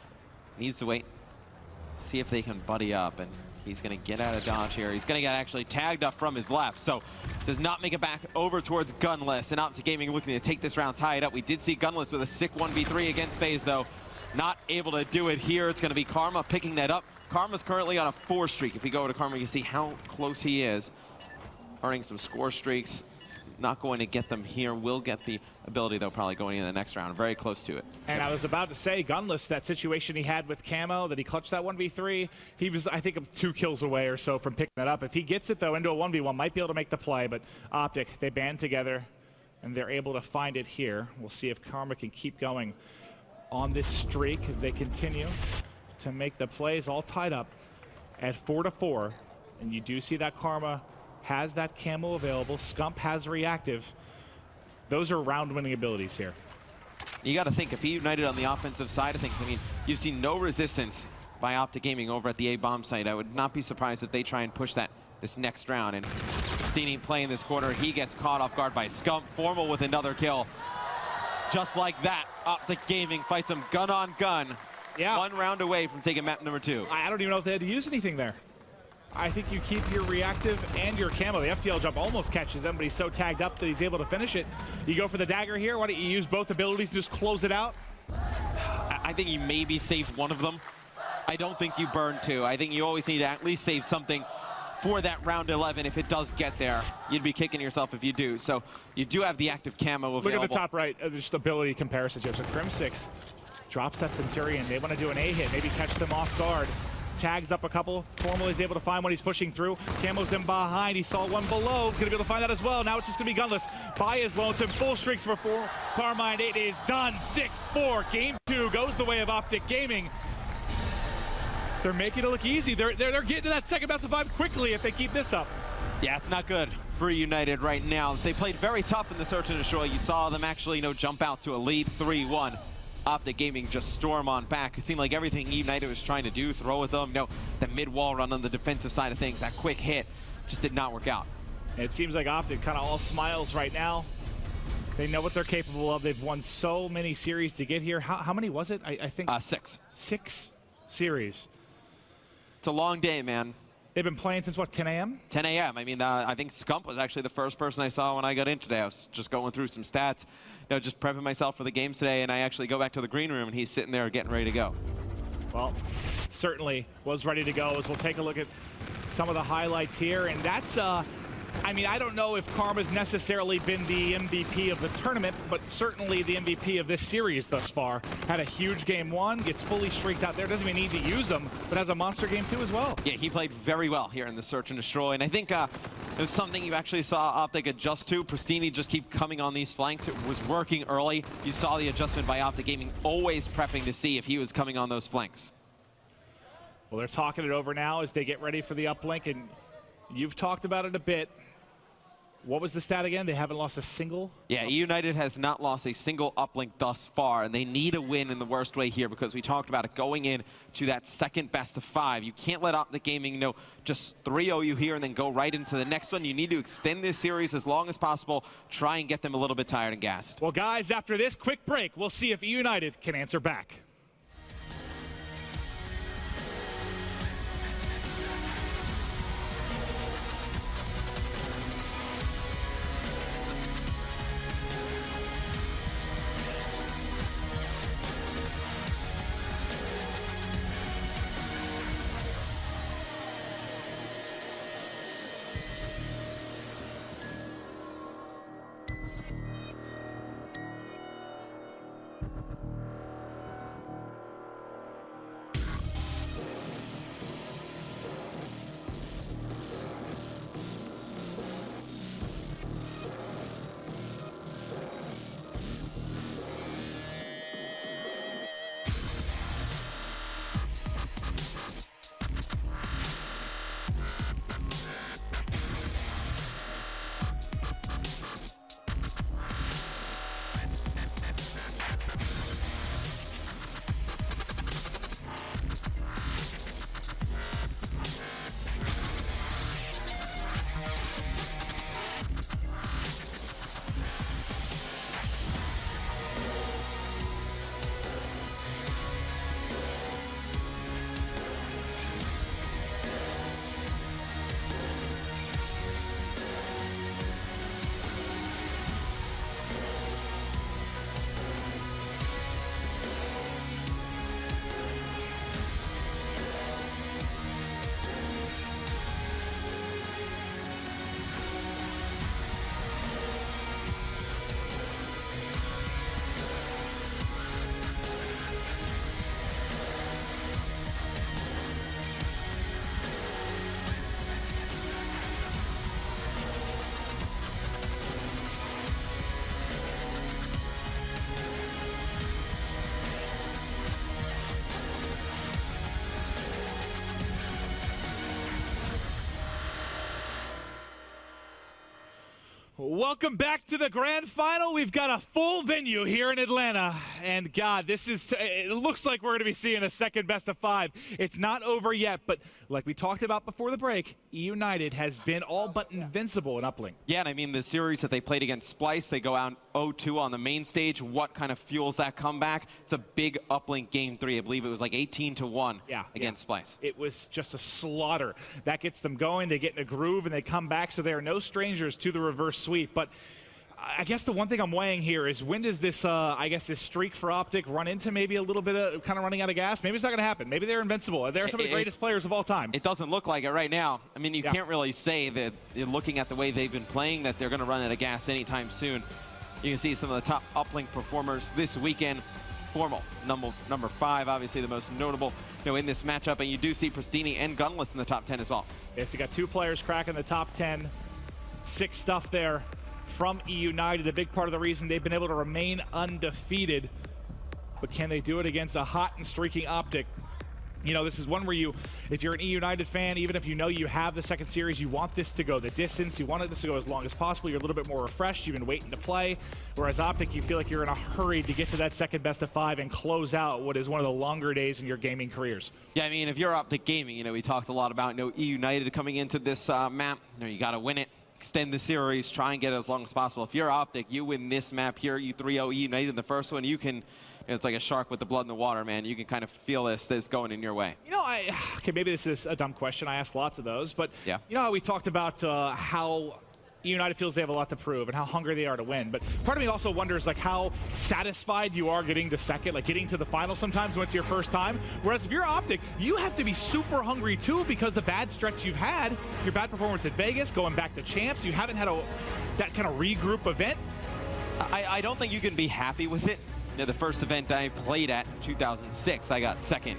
needs to wait. See if they can buddy up, and he's going to get out of dodge here. He's going to get actually tagged up from his left, so does not make it back over towards Gunless. And Optic Gaming looking to take this round, tie it up. We did see Gunless with a sick 1v3 against FaZe, though. Not able to do it here. It's going to be Karma picking that up. Karma's currently on a 4 streak. If you go to Karma, you see how close he is. Earning some score streaks. Not going to get them here. Will get the ability, though, probably going in the next round. Very close to it. And I was about to say, Gunless, that situation he had with Camo, that he clutched that 1v3, he was, I think, 2 kills away or so from picking that up. If he gets it, though, into a 1v1, might be able to make the play. But Optic, they band together, and they're able to find it here. We'll see if Karma can keep going on this streak as they continue to make the plays all tied up at 4-4. And you do see that Karma has that camo available. Scump has reactive. Those are round-winning abilities here. You got to think, if he United on the offensive side of things, I mean, you've seen no resistance by Optic Gaming over at the A bomb site. I would not be surprised if they try and push that this next round. And Steeney playing this quarter, he gets caught off guard by Scump. Formal with another kill. Just like that, Optic Gaming fights him gun on gun. Yeah. 1 round away from taking map number 2. I don't even know if they had to use anything there. I think you keep your reactive and your camo. The FTL jump almost catches him, but he's so tagged up that he's able to finish it. You go for the dagger here. Why don't you use both abilities to just close it out? I think you maybe saved one of them. I don't think you burn 2. I think you always need to at least save something for that round 11 if it does get there. You'd be kicking yourself if you do. So you do have the active camo available. Look at the top right, just ability comparison here. So Crim6 drops that Centurion. They want to do an A hit, maybe catch them off guard. Tags up a couple. Formal is able to find one. He's pushing through. Camo's in behind. He saw one below. Going to be able to find that as well. Now it's just going to be Gunless by his lonesome. Full streaks for 4. Carmine 8 is done. 6-4. Game 2 goes the way of Optic Gaming. They're making it look easy. They're getting to that second best of 5 quickly if they keep this up. Yeah, it's not good for United right now. They played very tough in the search and destroy. You saw them actually, jump out to a lead 3-1. Optic Gaming just storm on back. It seemed like everything United was trying to do, throw with them, the mid-wall run on the defensive side of things, that quick hit, just did not work out. And it seems like Optic kind of all smiles right now. They know what they're capable of. They've won so many series to get here. How many was it? I think 6. 6 series. It's a long day, man. They've been playing since, what, 10 a.m.? 10 a.m. I mean, I think Scump was actually the first person I saw when I got in today. I was just going through some stats, just prepping myself for the games today, and I actually go back to the green room, and he's sitting there getting ready to go. Well, certainly was ready to go as we'll take a look at some of the highlights here, and that's I mean, I don't know if Karma's necessarily been the MVP of the tournament, but certainly the MVP of this series thus far. Had a huge game 1, gets fully streaked out there, doesn't even need to use them, but has a monster game 2 as well. Yeah, he played very well here in the Search and Destroy, and I think there's something you actually saw Optic adjust to. Pristini just keep coming on these flanks. It was working early. You saw the adjustment by Optic Gaming, always prepping to see if he was coming on those flanks. Well, they're talking it over now as they get ready for the uplink, and you've talked about it a bit. What was the stat again? They haven't lost a single? Yeah, United has not lost a single uplink thus far, and they need a win in the worst way here because we talked about it going in to that second best of 5. You can't let Optic Gaming just 3-0 you here and then go right into the next one. You need to extend this series as long as possible, try and get them a little bit tired and gassed. Well, guys, after this quick break, we'll see if United can answer back. Welcome back to the grand final. We've got a full venue here in Atlanta. And God, it looks like we're going to be seeing a second best of 5. It's not over yet, but like we talked about before the break, United has been all but invincible in Uplink. Yeah, and I mean the series that they played against Splice, they go out 0-2 on the main stage. What kind of fuels that comeback? It's a big Uplink game 3. I believe it was like 18-1 against Splice. It was just a slaughter. That gets them going. They get in a groove and they come back, so they are no strangers to the reverse sweep. But I guess the one thing I'm weighing here is when does this, this streak for Optic run into maybe a little bit of kind of running out of gas? Maybe it's not going to happen. Maybe they're invincible. They're some of the greatest players of all time. It doesn't look like it right now. I mean, you can't really say that, looking at the way they've been playing, that they're going to run out of gas anytime soon. You can see some of the top Uplink performers this weekend. Formal, number 5, obviously the most notable, in this matchup. And you do see Pristini and Gunless in the top 10 as well. Yes, you got 2 players cracking the top 10. 6 stuff there from E United, a big part of the reason they've been able to remain undefeated. But can they do it against a hot and streaking Optic? You know, this is one where you, if you're an E United fan, even if you know you have the second series, you want this to go the distance. You want this to go as long as possible. You're a little bit more refreshed. You've been waiting to play. Whereas Optic, you feel like you're in a hurry to get to that second best of 5 and close out what is one of the longer days in your gaming careers. Yeah, I mean, if you're Optic Gaming, you know, we talked a lot about, you know, E United coming into this map. You know, you got to win it, extend the series, try and get it as long as possible. If you're Optic, you win this map here, you 3-0 E United in the first one, you can... It's like a shark with the blood in the water, man. You can kind of feel this going in your way. You know, okay, maybe this is a dumb question. I ask lots of those, but yeah. You know how we talked about how United feels they have a lot to prove and how hungry they are to win. But part of me also wonders like how satisfied you are getting to second, like getting to the final sometimes when it's your first time. Whereas if you're Optic, you have to be super hungry too because the bad stretch you've had, your bad performance at Vegas, going back to champs, you haven't had that kind of regroup event. I don't think you can be happy with it. You know, the first event I played at in 2006, I got second.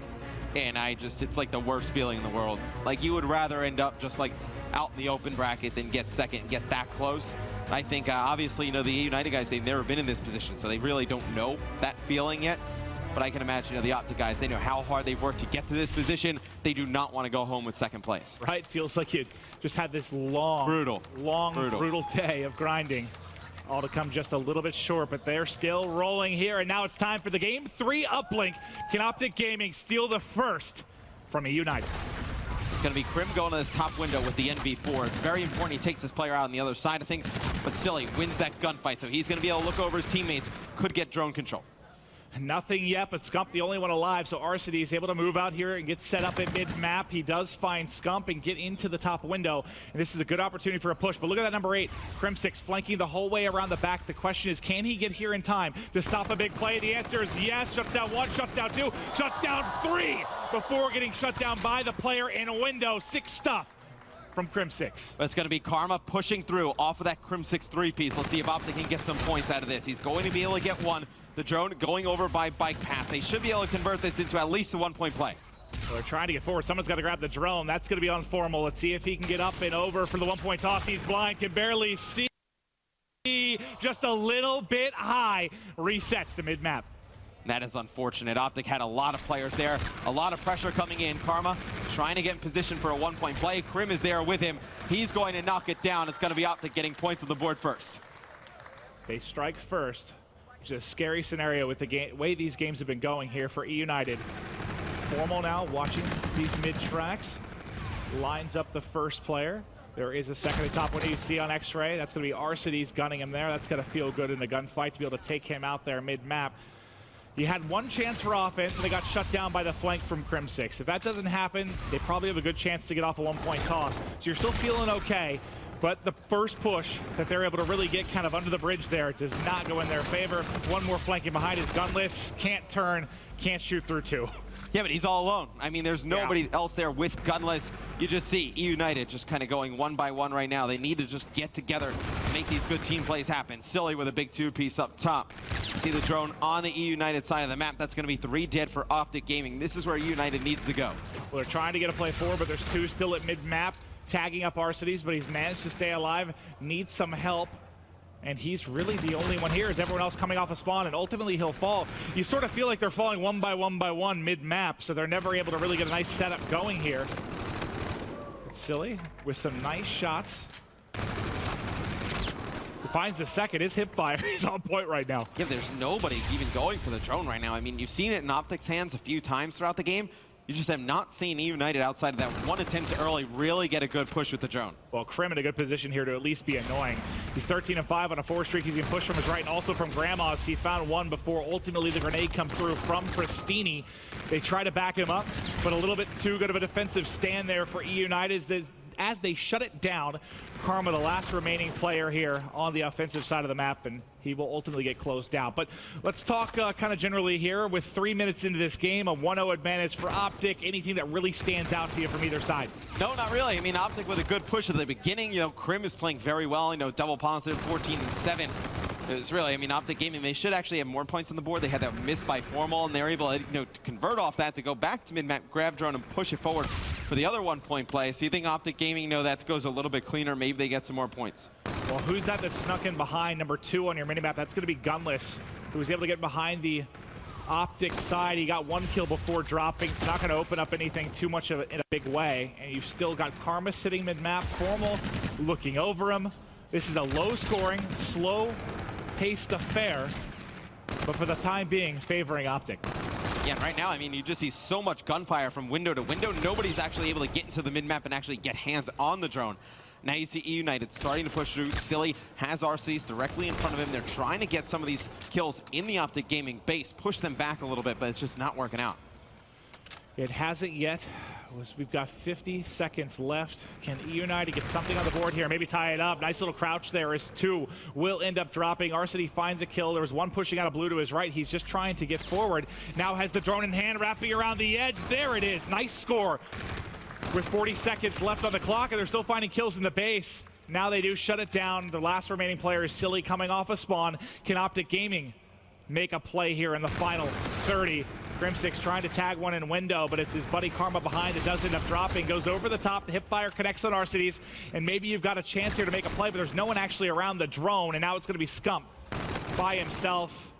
And it's like the worst feeling in the world. Like you would rather end up just like out in the open bracket than get second and get that close. I think obviously, you know, the United guys, they've never been in this position, so they really don't know that feeling yet. But I can imagine, you know, the Optic guys, they know how hard they've worked to get to this position. They do not want to go home with second place. Right, feels like you just had this long, brutal day of grinding. All to come just a little bit short, but they're still rolling here. And now it's time for the Game 3 Uplink. Can Optic Gaming steal the first from E United? It's going to be Krim going to this top window with the NV4. It's very important he takes this player out on the other side of things, but Silly wins that gunfight, so he's going to be able to look over his teammates, could get drone control. Nothing yet, but Scump the only one alive, so Arcity is able to move out here and get set up at mid-map. He does find Scump and get into the top window, and this is a good opportunity for a push. But look at that number 8, Crim6, flanking the whole way around the back. The question is, can he get here in time to stop a big play? The answer is yes. Shuts down 1, shuts down 2, shuts down 3 before getting shut down by the player in a window. 6 stuff from Crim6. It's going to be Karma pushing through off of that Crim6 3-piece. Let's see if Optic can get some points out of this. He's going to be able to get one. The drone going over by bike path. They should be able to convert this into at least a 1-point play. Well, they're trying to get forward. Someone's got to grab the drone. That's going to be on Formal. Let's see if he can get up and over for the 1-point toss. He's blind, can barely see. Just a little bit high. Resets to mid-map. That is unfortunate. Optic had a lot of players there. A lot of pressure coming in. Karma trying to get in position for a 1-point play. Krim is there with him. He's going to knock it down. It's going to be Optic getting points on the board first. They strike first. Which is a scary scenario with the way these games have been going here for E United. Formal now watching these mid-tracks. Lines up the first player. There is a second at top window you see on X-Ray. That's going to be Arcity's gunning him there. That's going to feel good in the gunfight to be able to take him out there mid-map. You had one chance for offense, and they got shut down by the flank from Crim6. If that doesn't happen, they probably have a good chance to get off a 1-point toss. So you're still feeling okay. But the first push that they're able to really get kind of under the bridge there does not go in their favor. One more flanking behind is gunless, can't turn, can't shoot through 2. Yeah, but he's all alone. I mean, there's nobody else there with gunless. You just see E United just kind of going one by one right now. They need to just get together, make these good team plays happen. Silly with a big 2-piece up top. See the drone on the E United side of the map. That's going to be 3 dead for Optic Gaming. This is where E United needs to go. Well, they're trying to get a play forward, but there's 2 still at mid-map. Tagging up Arcity's, but he's managed to stay alive, needs some help, and he's really the only one here as everyone else coming off a spawn, and ultimately he'll fall. You sort of feel like they're falling one by one mid-map, so they're never able to really get a nice setup going here. It's Silly with some nice shots. Finds the second, his hip fire is on point right now. Yeah, there's nobody even going for the drone right now. I mean, you've seen it in Optic's hands a few times throughout the game. You just have not seen E United outside of that one attempt to early really get a good push with the drone. Well, Krim in a good position here to at least be annoying. He's 13-5 on a 4 streak. He's getting pushed from his right and also from Grandma's. He found one before ultimately the grenade comes through from Pristini. They try to back him up, but a little bit too good of a defensive stand there for E United as they shut it down. Karma, the last remaining player here on the offensive side of the map, and he will ultimately get closed down. But let's talk kind of generally here. With 3 minutes into this game, a 1-0 advantage for Optic. Anything that really stands out to you from either side? No, not really. I mean, Optic with a good push at the beginning. You know, Krim is playing very well. You know, double positive, 14-7. It's really, I mean, Optic Gaming, they should actually have more points on the board. They had that miss by Formal, and they were able to, you know, to convert off that to go back to mid-map, grab drone, and push it forward for the other 1-point play. So you think Optic Gaming, you know, that goes a little bit cleaner. Maybe they get some more points. Well, who's that snuck in behind number 2 on your minimap? That's going to be Gunless, who was able to get behind the Optic side, he got 1 kill before dropping, so not going to open up anything too much of in a big way. And you've still got Karma sitting mid-map, Formal looking over him. This is a low-scoring, slow-paced affair, but for the time being, favoring Optic. Yeah, and right now, I mean, you just see so much gunfire from window to window. Nobody's actually able to get into the mid-map and actually get hands on the drone. Now you see E United starting to push through. Silly has RCs directly in front of him. They're trying to get some of these kills in the Optic Gaming base, push them back a little bit, but it's just not working out. It hasn't yet. We've got 50 seconds left. Can E United get something on the board here? Maybe tie it up. Nice little crouch there as 2 will end up dropping. Arcity finds a kill. There was 1 pushing out of blue to his right. He's just trying to get forward. Now has the drone in hand, wrapping around the edge. There it is. Nice score. With 40 seconds left on the clock, and they're still finding kills in the base. Now they do shut it down. The last remaining player is Silly coming off a spawn. Can Optic Gaming make a play here in the final 30? Crimsix trying to tag one in window, but it's his buddy Karma behind that does end up dropping. Goes over the top, the hipfire connects on Arcities, and maybe you've got a chance here to make a play, but there's no one actually around the drone, and now it's going to be Scump by himself.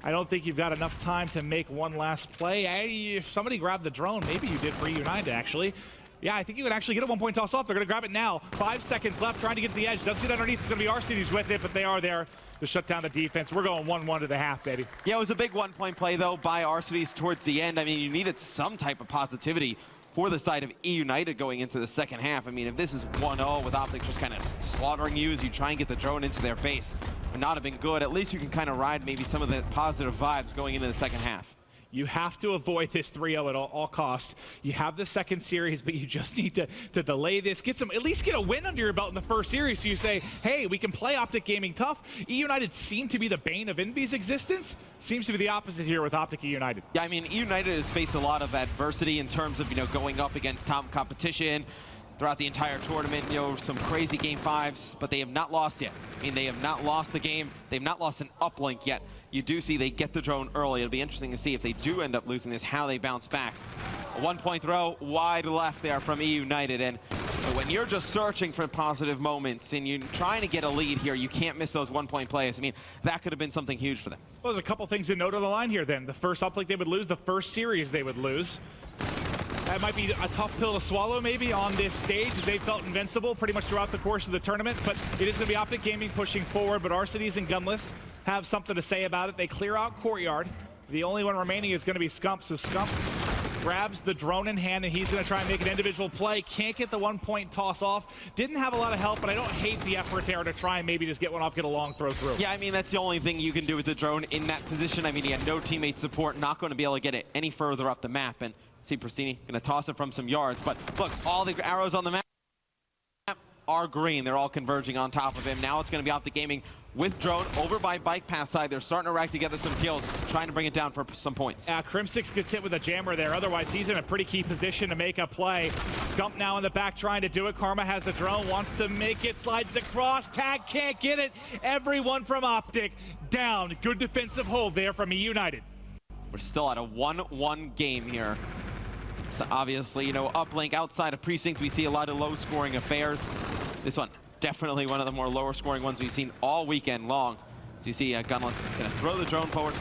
I don't think you've got enough time to make one last play. If somebody grabbed the drone, maybe you did for United, actually. Yeah, I think you would actually get a 1-point toss off. They're going to grab it now. 5 seconds left, trying to get to the edge. Doesn't get underneath. It's going to be Arcities with it, but they are there to shut down the defense. We're going 1-1 to the half, baby. Yeah, it was a big 1-point play, though, by Arcities towards the end. I mean, you needed some type of positivity for the side of E United going into the second half. I mean, if this is 1-0 with Optic just kind of slaughtering you as you try and get the drone into their base, would not have been good. At least you can kind of ride maybe some of the positive vibes going into the second half. You have to avoid this 3-0 at all cost. You have the second series, but you just need to delay this. At least get a win under your belt in the first series, so you say, hey, we can play Optic Gaming tough. E United seem to be the bane of Envy's existence. Seems to be the opposite here with Optic E United. Yeah, I mean, E United has faced a lot of adversity in terms of, going up against top competition throughout the entire tournament, some crazy game 5s, but they have not lost yet. I mean, they have not lost the game. They've not lost an uplink yet. You do see they get the drone early. It'll be interesting to see if they do end up losing this, how they bounce back. A 1-point throw wide left there from E United, and when you're just searching for positive moments and you're trying to get a lead here, you can't miss those 1-point plays. I mean, that could have been something huge for them. Well, there's a couple things to note on the line here then. The first uplink they would lose, the first series they would lose. That might be a tough pill to swallow maybe on this stage. They felt invincible pretty much throughout the course of the tournament, but it is going to be Optic Gaming pushing forward, but Arcities and Gunless have something to say about it. They clear out Courtyard. The only one remaining is going to be Scump, so Scump grabs the drone in hand, and he's going to try and make an individual play. Can't get the 1-point toss off. Didn't have a lot of help, but I don't hate the effort there to try and maybe just get one off, get a long throw through. Yeah, I mean, that's the only thing you can do with the drone in that position. I mean, he had no teammate support, not going to be able to get it any further up the map, and see Pristini going to toss it from some yards, but look, all the arrows on the map are green. They're all converging on top of him. Now it's going to be Optic Gaming with drone over by bike path side. They're starting to rack together some kills, trying to bring it down for some points. Yeah, Crimsix gets hit with a jammer there. Otherwise, he's in a pretty key position to make a play. Scump now in the back trying to do it. Karma has the drone, wants to make it, slides across. Tag can't get it. Everyone from Optic down. Good defensive hold there from E United. We're still at a 1-1 game here. So obviously, Uplink outside of Precincts, we see a lot of low-scoring affairs. This one, definitely one of the more lower-scoring ones we've seen all weekend long. So you see Gunless going to throw the drone forward,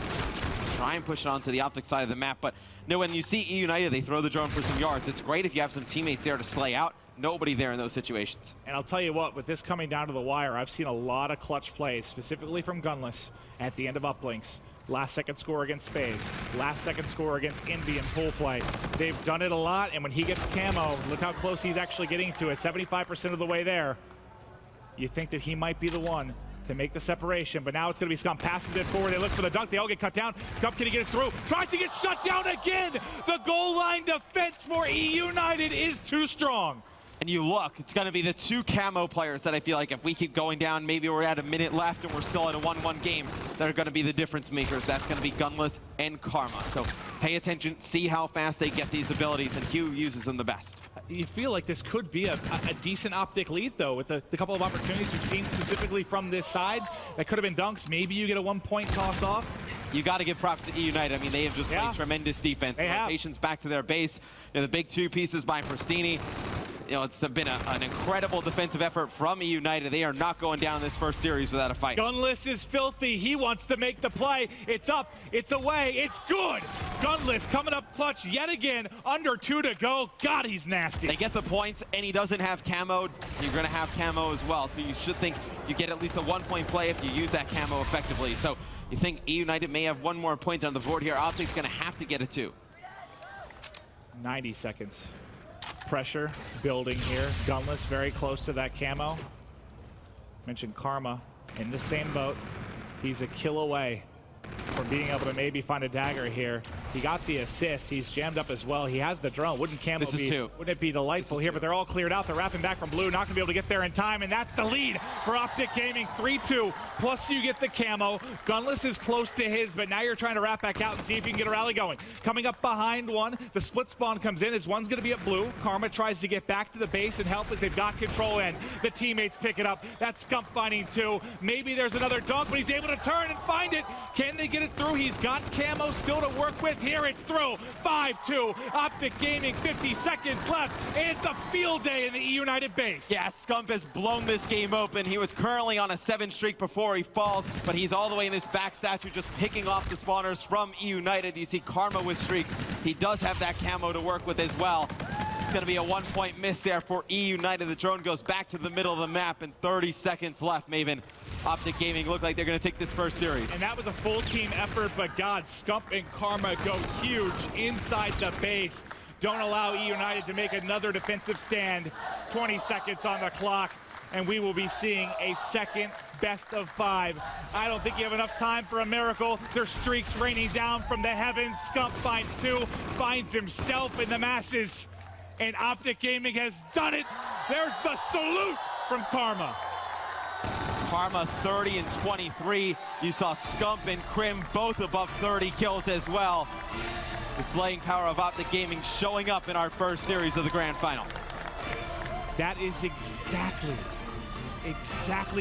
try and push it onto the Optic side of the map. But when you see E United, they throw the drone for some yards. It's great if you have some teammates there to slay out. Nobody there in those situations. And I'll tell you what, with this coming down to the wire, I've seen a lot of clutch plays, specifically from Gunless at the end of Uplinks. Last-second score against FaZe. Last-second score against Envy in pool play. They've done it a lot, and when he gets camo, look how close he's actually getting to it. 75% of the way there. You think that he might be the one to make the separation, but now it's going to be Scump. Passes it forward. They look for the dunk. They all get cut down. Scump, can he get it through? Tries to get shut down again. The goal line defense for E United is too strong. And you look, it's going to be the 2 camo players that I feel like if we keep going down, maybe we're at a minute left and we're still at a 1-1 game, that are going to be the difference makers. That's going to be Gunless and Karma. So pay attention, see how fast they get these abilities, and Hugh uses them the best. You feel like this could be a decent Optic lead, though, with the couple of opportunities we've seen specifically from this side. That could have been dunks. Maybe you get a 1-point toss off. You got to give props to E United. I mean, they have just played tremendous defense. The rotations back to their base. The big 2 pieces by Pristini. you know, it's been an incredible defensive effort from E United. They are not going down this first series without a fight. Gunless is filthy. He wants to make the play. It's up. It's away. It's good. Gunless coming up clutch yet again. Under 2 to go. God, he's nasty. They get the points, and he doesn't have camo. You're going to have camo as well, so you should think you get at least a 1-point play if you use that camo effectively. So you think E United may have one more point on the board here. Optic's going to have to get a 2. 90 seconds. Pressure building here. Gunless very close to that camo. Mentioned Karma in the same boat. He's a kill away from being able to maybe find a dagger here. He got the assist. He's jammed up as well. He has the drone. Wouldn't camo This is be? Wouldn't it be delightful here? But they're all cleared out. They're wrapping back from blue. Not gonna be able to get there in time, and that's the lead for Optic Gaming. 3-2. Plus you get the camo. Gunless is close to his, but now you're trying to wrap back out and see if you can get a rally going. Coming up behind one, the split spawn comes in as one's gonna be at blue. Karma tries to get back to the base and help as they've got control, and the teammates pick it up. That's Scump finding 2. Maybe there's another dunk, but he's able to turn and find it. Can they get it through? He's got camo still to work with. Here it's through. 5-2. Optic Gaming, 50 seconds left. And it's a field day in the E United base. Yeah, Scump has blown this game open. He was currently on a 7 streak before he falls, but he's all the way in this back statue just picking off the spawners from E United. You see Karma with streaks. He does have that camo to work with as well. It's going to be a 1-point miss there for E United. The drone goes back to the middle of the map and 30 seconds left, Maven. Optic Gaming look like they're going to take this first series. And that was a full team effort, but God, Scump and Karma go huge inside the base. Don't allow E United to make another defensive stand. 20 seconds on the clock, and we will be seeing a second best of 5. I don't think you have enough time for a miracle. There's streaks raining down from the heavens. Scump finds 2, finds himself in the masses, and Optic Gaming has done it. There's the salute from Karma. Karma 30 and 23. You saw Scump and Crim both above 30 kills as well. The slaying power of Optic Gaming showing up in our first series of the grand final. That is exactly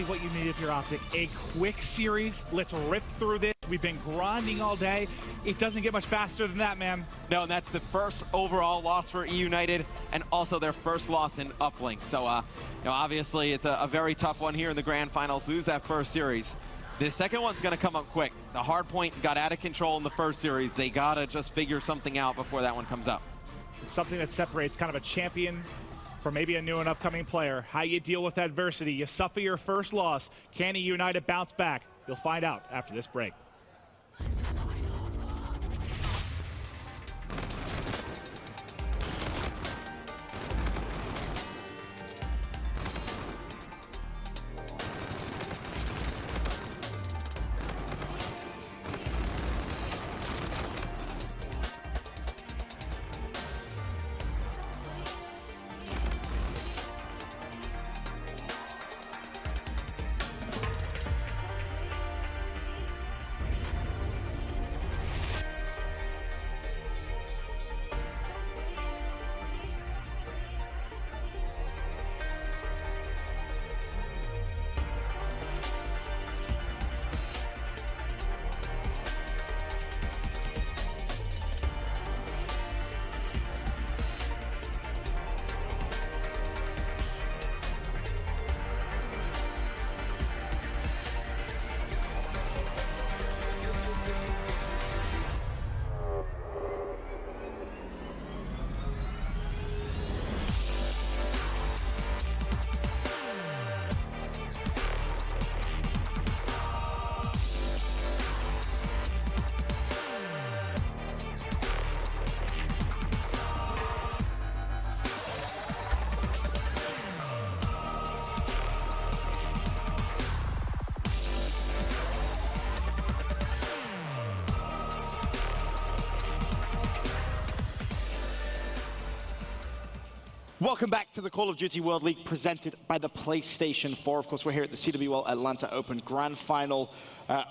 what you need if you're Optic. A quick series. Let's rip through this. We've been grinding all day. It doesn't get much faster than that, man. No, and that's the first overall loss for E United, and also their first loss in Uplink. So, you know, obviously it's a very tough one here in the grand finals. Lose that first series. The second one's going to come up quick. The Hardpoint got out of control in the first series. They got to just figure something out before that one comes up. It's something that separates kind of a champion from maybe a new and upcoming player. How you deal with adversity. You suffer your first loss. Can E United bounce back? You'll find out after this break. Welcome back to the Call of Duty World League presented by the PlayStation 4. Of course, we're here at the CWL Atlanta Open Grand Final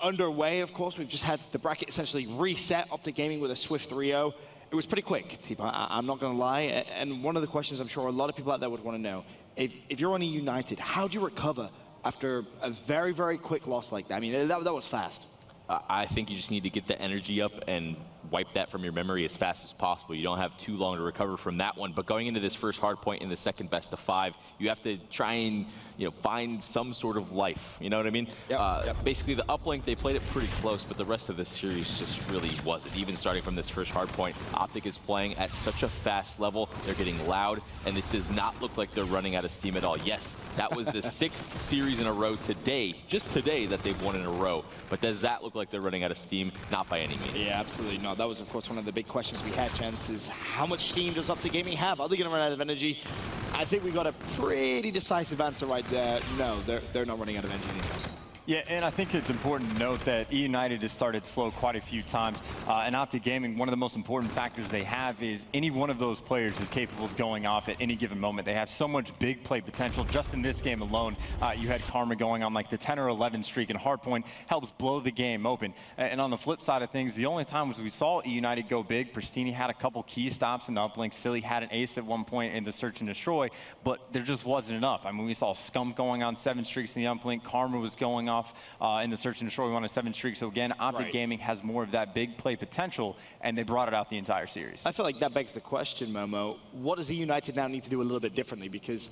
underway. Of course, we've just had the bracket essentially reset. Optic Gaming with a swift 3-0. It was pretty quick, T-Bar, I'm not going to lie. And one of the questions I'm sure a lot of people out there would want to know, if you're on E United, how do you recover after a very, very quick loss like that? I mean, that was fast. I think you just need to get the energy up and wipe that from your memory as fast as possible. You don't have too long to recover from that one. But going into this first hard point in the second best of 5, you have to try and find some sort of life. You know what I mean? Basically, the uplink, they played it pretty close, but the rest of this series just really wasn't. Even starting from this first hard point, Optic is playing at such a fast level. They're getting loud, and it does not look like they're running out of steam at all. Yes, that was the 6th series in a row today, just today, that they've won in a row. But does that look like they're running out of steam? Not by any means. Yeah, absolutely not. That was, of course, one of the big questions we had, Chance, is how much steam does Optic Gaming have? Are they going to run out of energy? I think we got a pretty decisive answer right there. No, they're not running out of energy anytime soon. Yeah, and I think it's important to note that E United has started slow quite a few times. And Optic Gaming, one of the most important factors they have is any one of those players is capable of going off at any given moment. They have so much big play potential. Just in this game alone, you had Karma going on like the 10 or 11 streak, and Hardpoint helps blow the game open. And on the flip side of things, the only times we saw E United go big, Pristini had a couple key stops in the uplink. Silly had an ace at one point in the search and destroy, but there just wasn't enough. I mean, we saw Scump going on 7 streaks in the uplink. Karma was going off in the search and destroy. We won a 7 streak. So again, Optic Gaming has more of that big play potential, and they brought it out the entire series. I feel like that begs the question, Momo. What does E United now need to do a little bit differently? Because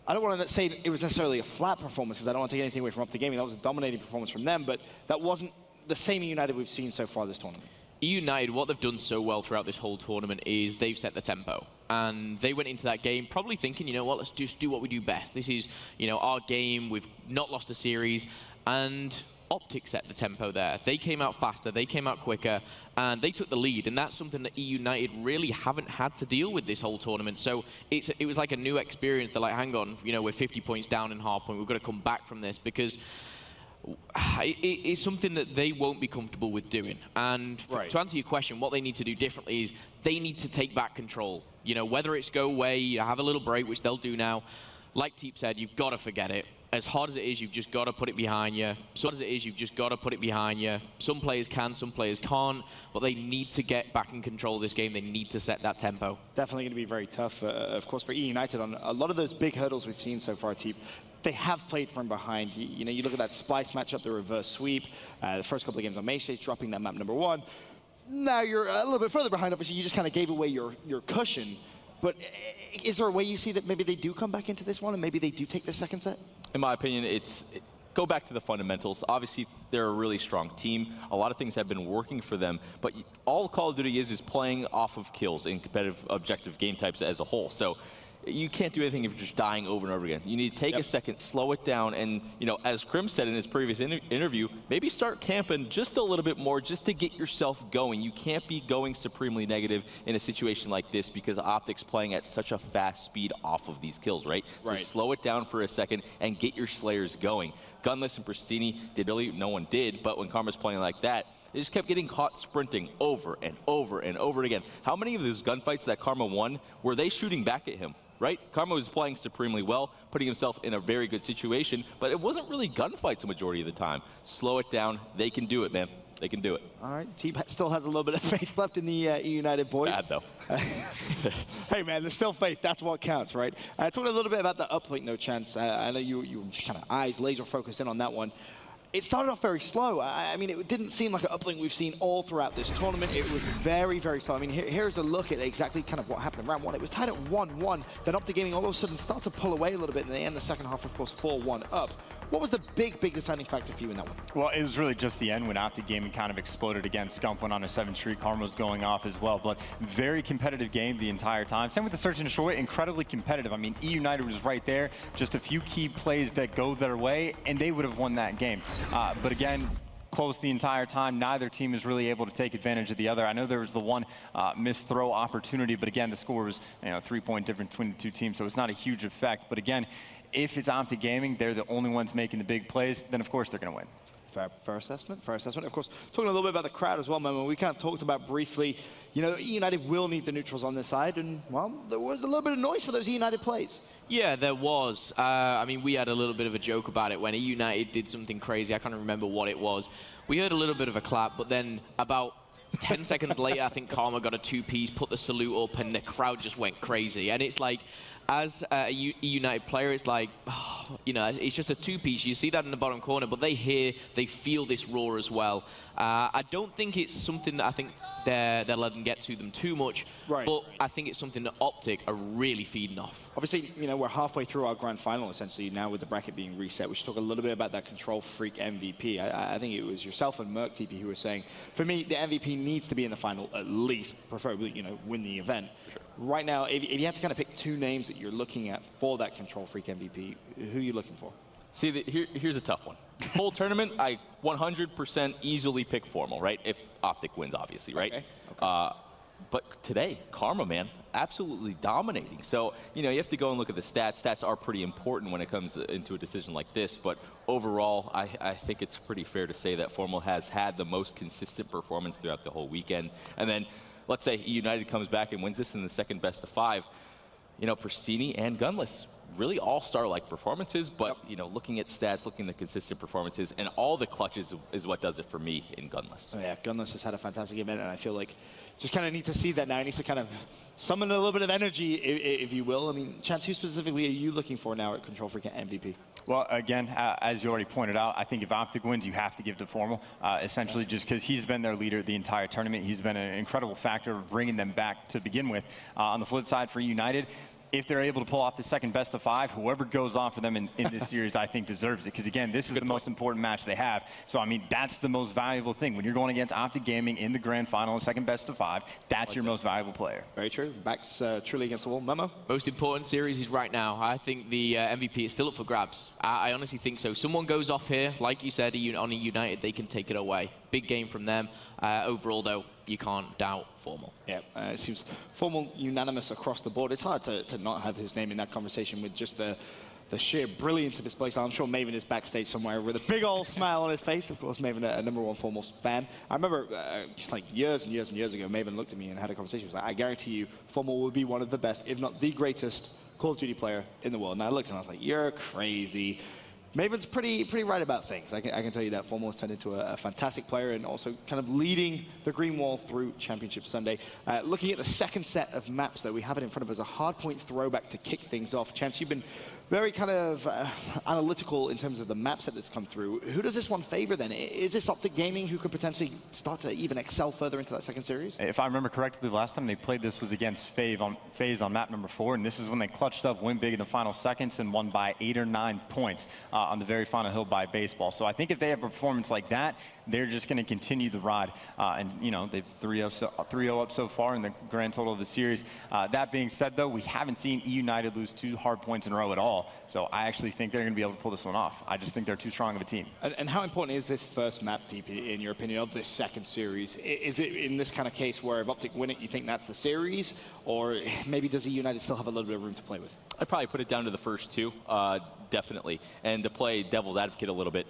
I don't want to say it was necessarily a flat performance, because I don't want to take anything away from Optic Gaming. That was a dominating performance from them, but that wasn't the same E United we've seen so far this tournament. E United, what they've done so well throughout this whole tournament is they've set the tempo. And they went into that game probably thinking, you know what, let's just do what we do best. This is, our game. We've not lost a series. And Optic set the tempo there. They came out faster, they came out quicker, and they took the lead. And that's something that E United really haven't had to deal with this whole tournament. So it was like a new experience. They're like, hang on, we're 50 points down in Hardpoint. We've got to come back from this, because it's something that they won't be comfortable with doing. And to answer your question, what they need to do differently is they need to take back control. Whether it's go away, have a little break, which they'll do now. Like Teep said, you've got to forget it. As hard as it is, you've just got to put it behind you. So hard as it is, you've just got to put it behind you. Some players can, some players can't, but they need to get back in control of this game. They need to set that tempo. Definitely going to be very tough, of course, for E United on a lot of those big hurdles we've seen so far, Teep. They have played from behind. You look at that Splice matchup, the reverse sweep, the first couple of games on May Stage, dropping that map #1. Now you're a little bit further behind. Obviously, you just kind of gave away your cushion. But is there a way you see that maybe they do come back into this one and maybe they do take the second set? In my opinion, go back to the fundamentals. Obviously, they're a really strong team. A lot of things have been working for them, but all Call of Duty is playing off of kills in competitive objective game types as a whole. So you can't do anything if you're just dying over and over again. You need to take a second, slow it down, and as Krim said in his previous interview, maybe start camping just a little bit more just to get yourself going. You can't be going supremely negative in a situation like this because Optic's playing at such a fast speed off of these kills, right? So slow it down for a second and get your Slayers going. Gunless and Pristini no one did, but when Karma's playing like that, they just kept getting caught sprinting over and over and over again. How many of those gunfights that Karma won were they shooting back at him? Right? Karma was playing supremely well, putting himself in a very good situation, but it wasn't really gunfights the majority of the time. Slow it down. They can do it, man. They can do it. All right. Team still has a little bit of faith left in the E United boys. Bad, though. Hey, man, there's still faith. That's what counts, right? Talking a little bit about the uplink, no chance. I know you kind of eyes laser focused in on that one. It started off very slow. I mean, it didn't seem like an uplink we've seen all throughout this tournament. It was very, very slow. I mean, here's a look at exactly kind of what happened in round 1. It was tied at 1-1. Then Optic Gaming all of a sudden started to pull away a little bit, and they end the second half, of course, 4-1 up. What was the big deciding factor for you in that one? Well, it was really just the end when Optic Gaming kind of exploded again. Scump went on a 7 streak. Karma was going off as well. But very competitive game the entire time. Same with the Search and Destroy, incredibly competitive. I mean, E United was right there. Just a few key plays that go their way, and they would have won that game. But again, close the entire time. Neither team is really able to take advantage of the other. I know there was the one missed throw opportunity, but again, the score was 3-point difference between the two teams, so it's not a huge effect. But again, if it's Optic Gaming, they're the only ones making the big plays, then of course they're going to win. Fair assessment, fair assessment. Of course, talking a little bit about the crowd as well, Momo, we kind of talked about briefly, E United will need the neutrals on this side, and, well, there was a little bit of noise for those E United plays. Yeah, there was. I mean, we had a little bit of a joke about it when E United did something crazy. I can't remember what it was. We heard a little bit of a clap, but then about 10 seconds later, I think Karma got a 2-piece, put the salute up, and the crowd just went crazy. And it's like, as a United player, it's like, you know, it's just a two-piece. You see that in the bottom corner, but they feel this roar as well. I don't think it's something that I think they're letting get to them too much, but I think it's something that Optic are really feeding off. Obviously, you know, we're halfway through our grand final, essentially, now with the bracket being reset. We should talk a little bit about that Control Freak MVP. I think it was yourself and Merc TP who were saying, for me, the MVP needs to be in the final at least, preferably, you know, win the event. Sure. Right now, if you had to kind of pick two names that you're looking at for that Control Freak MVP, who are you looking for? See, here's a tough one. Full tournament, I 100% easily pick Formal, right? If Optic wins, obviously, right? Okay. But today, Karma, man, absolutely dominating. So, you know, you have to go and look at the stats. Stats are pretty important when it comes into a decision like this. But overall, I think it's pretty fair to say that Formal has had the most consistent performance throughout the whole weekend. And then, let's say United comes back and wins this in the second best of 5. You know, Pristini and Gunless, really all-star-like performances, but, you know, looking at stats, looking at the consistent performances, and all the clutches is what does it for me in Gunless. Oh, yeah, Gunless has had a fantastic event, and I feel like just kind of need to see that now. He needs to kind of summon a little bit of energy, if you will. I mean, Chance, who specifically are you looking for now at Control Freak MVP? Well, again, as you already pointed out, I think if Optic wins, you have to give to Formal, essentially just because he's been their leader the entire tournament. He's been an incredible factor of bringing them back to begin with. On the flip side for United, if they're able to pull off the second best of 5, whoever goes on for them in this series, I think deserves it. Because again, this is the most important match they have. So I mean, that's the most valuable thing. When you're going against Optic Gaming in the grand final, second best of 5, that's your most valuable player. Very true. Backs truly against the wall. Memo? Most important series is right now. I think the MVP is still up for grabs. I honestly think so. Someone goes off here, like you said, on a United, they can take it away. Big game from them. Overall, though, you can't doubt Formal. Yeah, it seems Formal unanimous across the board. It's hard to not have his name in that conversation with just the sheer brilliance of his play style. I'm sure Maven is backstage somewhere with a big old smile on his face. Of course, Maven, a #1 Formal fan. I remember like years and years and years ago, Maven looked at me and had a conversation. He was like, I guarantee you, Formal will be one of the best, if not the greatest, Call of Duty player in the world. And I looked at him and I was like, you're crazy. Maven's pretty right about things. I can tell you that Formal has turned into a fantastic player and also kind of leading the Green Wall through Championship Sunday. Looking at the second set of maps, though, we have it in front of us, a Hardpoint throwback to kick things off. Chance, you've been very kind of analytical in terms of the map set that's come through. Who does this one favor then? Is this Optic Gaming who could potentially start to even excel further into that second series? If I remember correctly, the last time they played this was against FaZe on map number 4, and this is when they clutched up, win big in the final seconds, and won by 8 or 9 points on the very final hill by baseball. So I think if they have a performance like that, they're just going to continue the ride. And, you know, they've 3-0 up so far in the grand total of the series. That being said, though, we haven't seen E United lose 2 hard points in a row at all. So I actually think they're going to be able to pull this one off. I just think they're too strong of a team. And how important is this first map, TP, in your opinion, of this second series? Is it in this kind of case where if Optic win it, you think that's the series? Or maybe does E United still have a little bit of room to play with? I'd probably put it down to the first 2, definitely. And to play devil's advocate a little bit,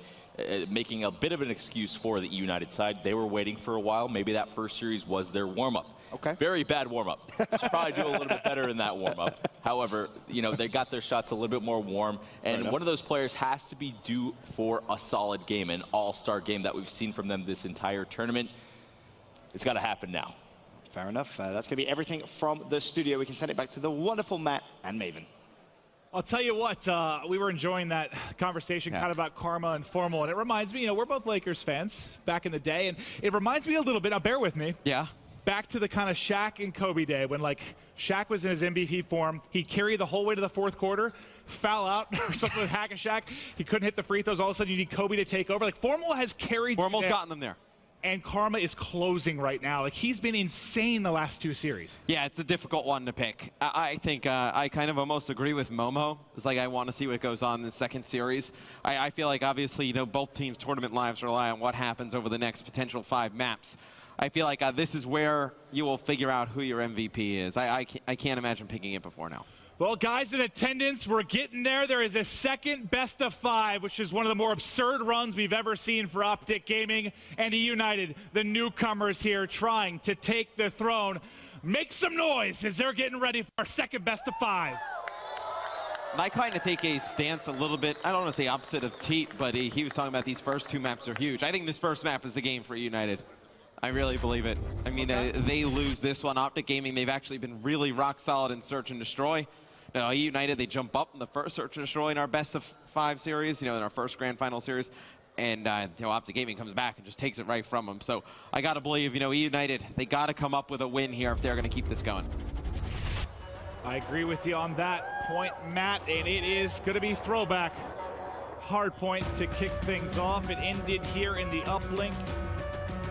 making a bit of an excuse for the E United side. They were waiting for a while. Maybe that first series was their warm-up. Okay. Very bad warm-up. Should probably do a little bit better in that warm-up. However, you know, they got their shots a little bit more warm, and one of those players has to be due for a solid game, an all-star game that we've seen from them this entire tournament. It's got to happen now. Fair enough. That's going to be everything from the studio. We can send it back to the wonderful Matt and Maven. I'll tell you what, we were enjoying that conversation kind of about Karma and Formal, and it reminds me, you know, we're both Lakers fans back in the day, and it reminds me a little bit, now bear with me. Yeah. Back to the kind of Shaq and Kobe day when, like, Shaq was in his MVP form. He carried the whole way to the fourth quarter, foul out or something with Hack and Shaq. He couldn't hit the free throws. All of a sudden, you need Kobe to take over. Like, Formal has carried. Formal's gotten them there. And Karma is closing right now. Like, he's been insane the last 2 series. Yeah, it's a difficult one to pick. I think I kind of almost agree with Momo. It's like I want to see what goes on in the second series. I feel like, obviously, you know, both teams' tournament lives rely on what happens over the next potential 5 maps. I feel like this is where you will figure out who your MVP is. I can't imagine picking it before now. Well, guys in attendance, we're getting there. There is a second best of 5, which is one of the more absurd runs we've ever seen for Optic Gaming and E United, the newcomers here trying to take the throne. Make some noise as they're getting ready for our second best of 5. And I kind of take a stance a little bit, I don't want to say opposite of Teat, but he was talking about these first 2 maps are huge. I think this first map is the game for United. I really believe it. I mean, they lose this one. Optic Gaming, they've actually been really rock solid in search and destroy. EU United, they jump up in the first Search and Destroy in our best of 5 series, in our first grand final series. And Optic Gaming comes back and just takes it right from them. So I got to believe, EU United, they got to come up with a win here if they're going to keep this going. I agree with you on that point, Matt, and it is going to be throwback. Hardpoint to kick things off. It ended here in the Uplink.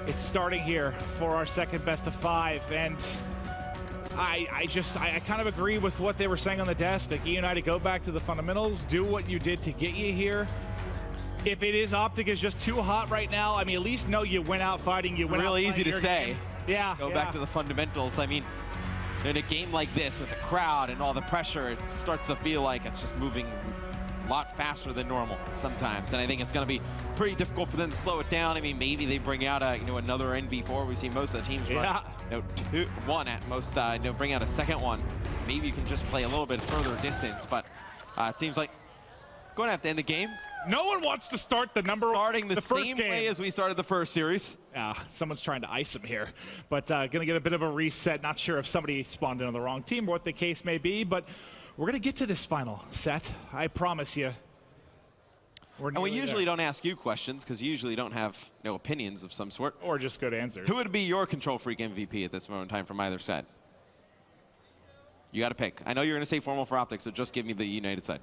It's starting here for our second best of 5, and I kind of agree with what they were saying on the desk. Like, United, go back to the fundamentals, do what you did to get you here. If it is Optic is just too hot right now, I mean, at least know you went out fighting. You went out really easy to say. Game. Yeah. Go back to the fundamentals. I mean, in a game like this with the crowd and all the pressure, it starts to feel like it's just moving a lot faster than normal sometimes. And I think it's going to be pretty difficult for them to slow it down. I mean, maybe they bring out another NV4. We see most of the teams run one at most. Bring out a second one. Maybe you can just play a little bit further distance. But it seems like going to have to end the game. No one wants to start starting the first same game. way as we started the first series. Yeah, someone's trying to ice him here, but gonna get a bit of a reset. Not sure if somebody spawned in on the wrong team or what the case may be, but we're gonna get to this final set. I promise you. And we usually don't ask you questions because you usually don't have opinions of some sort. Or just good answers. Who would be your Control Freak MVP at this moment in time from either side? You got to pick. I know you're gonna say Formal for Optic, so just give me the United side.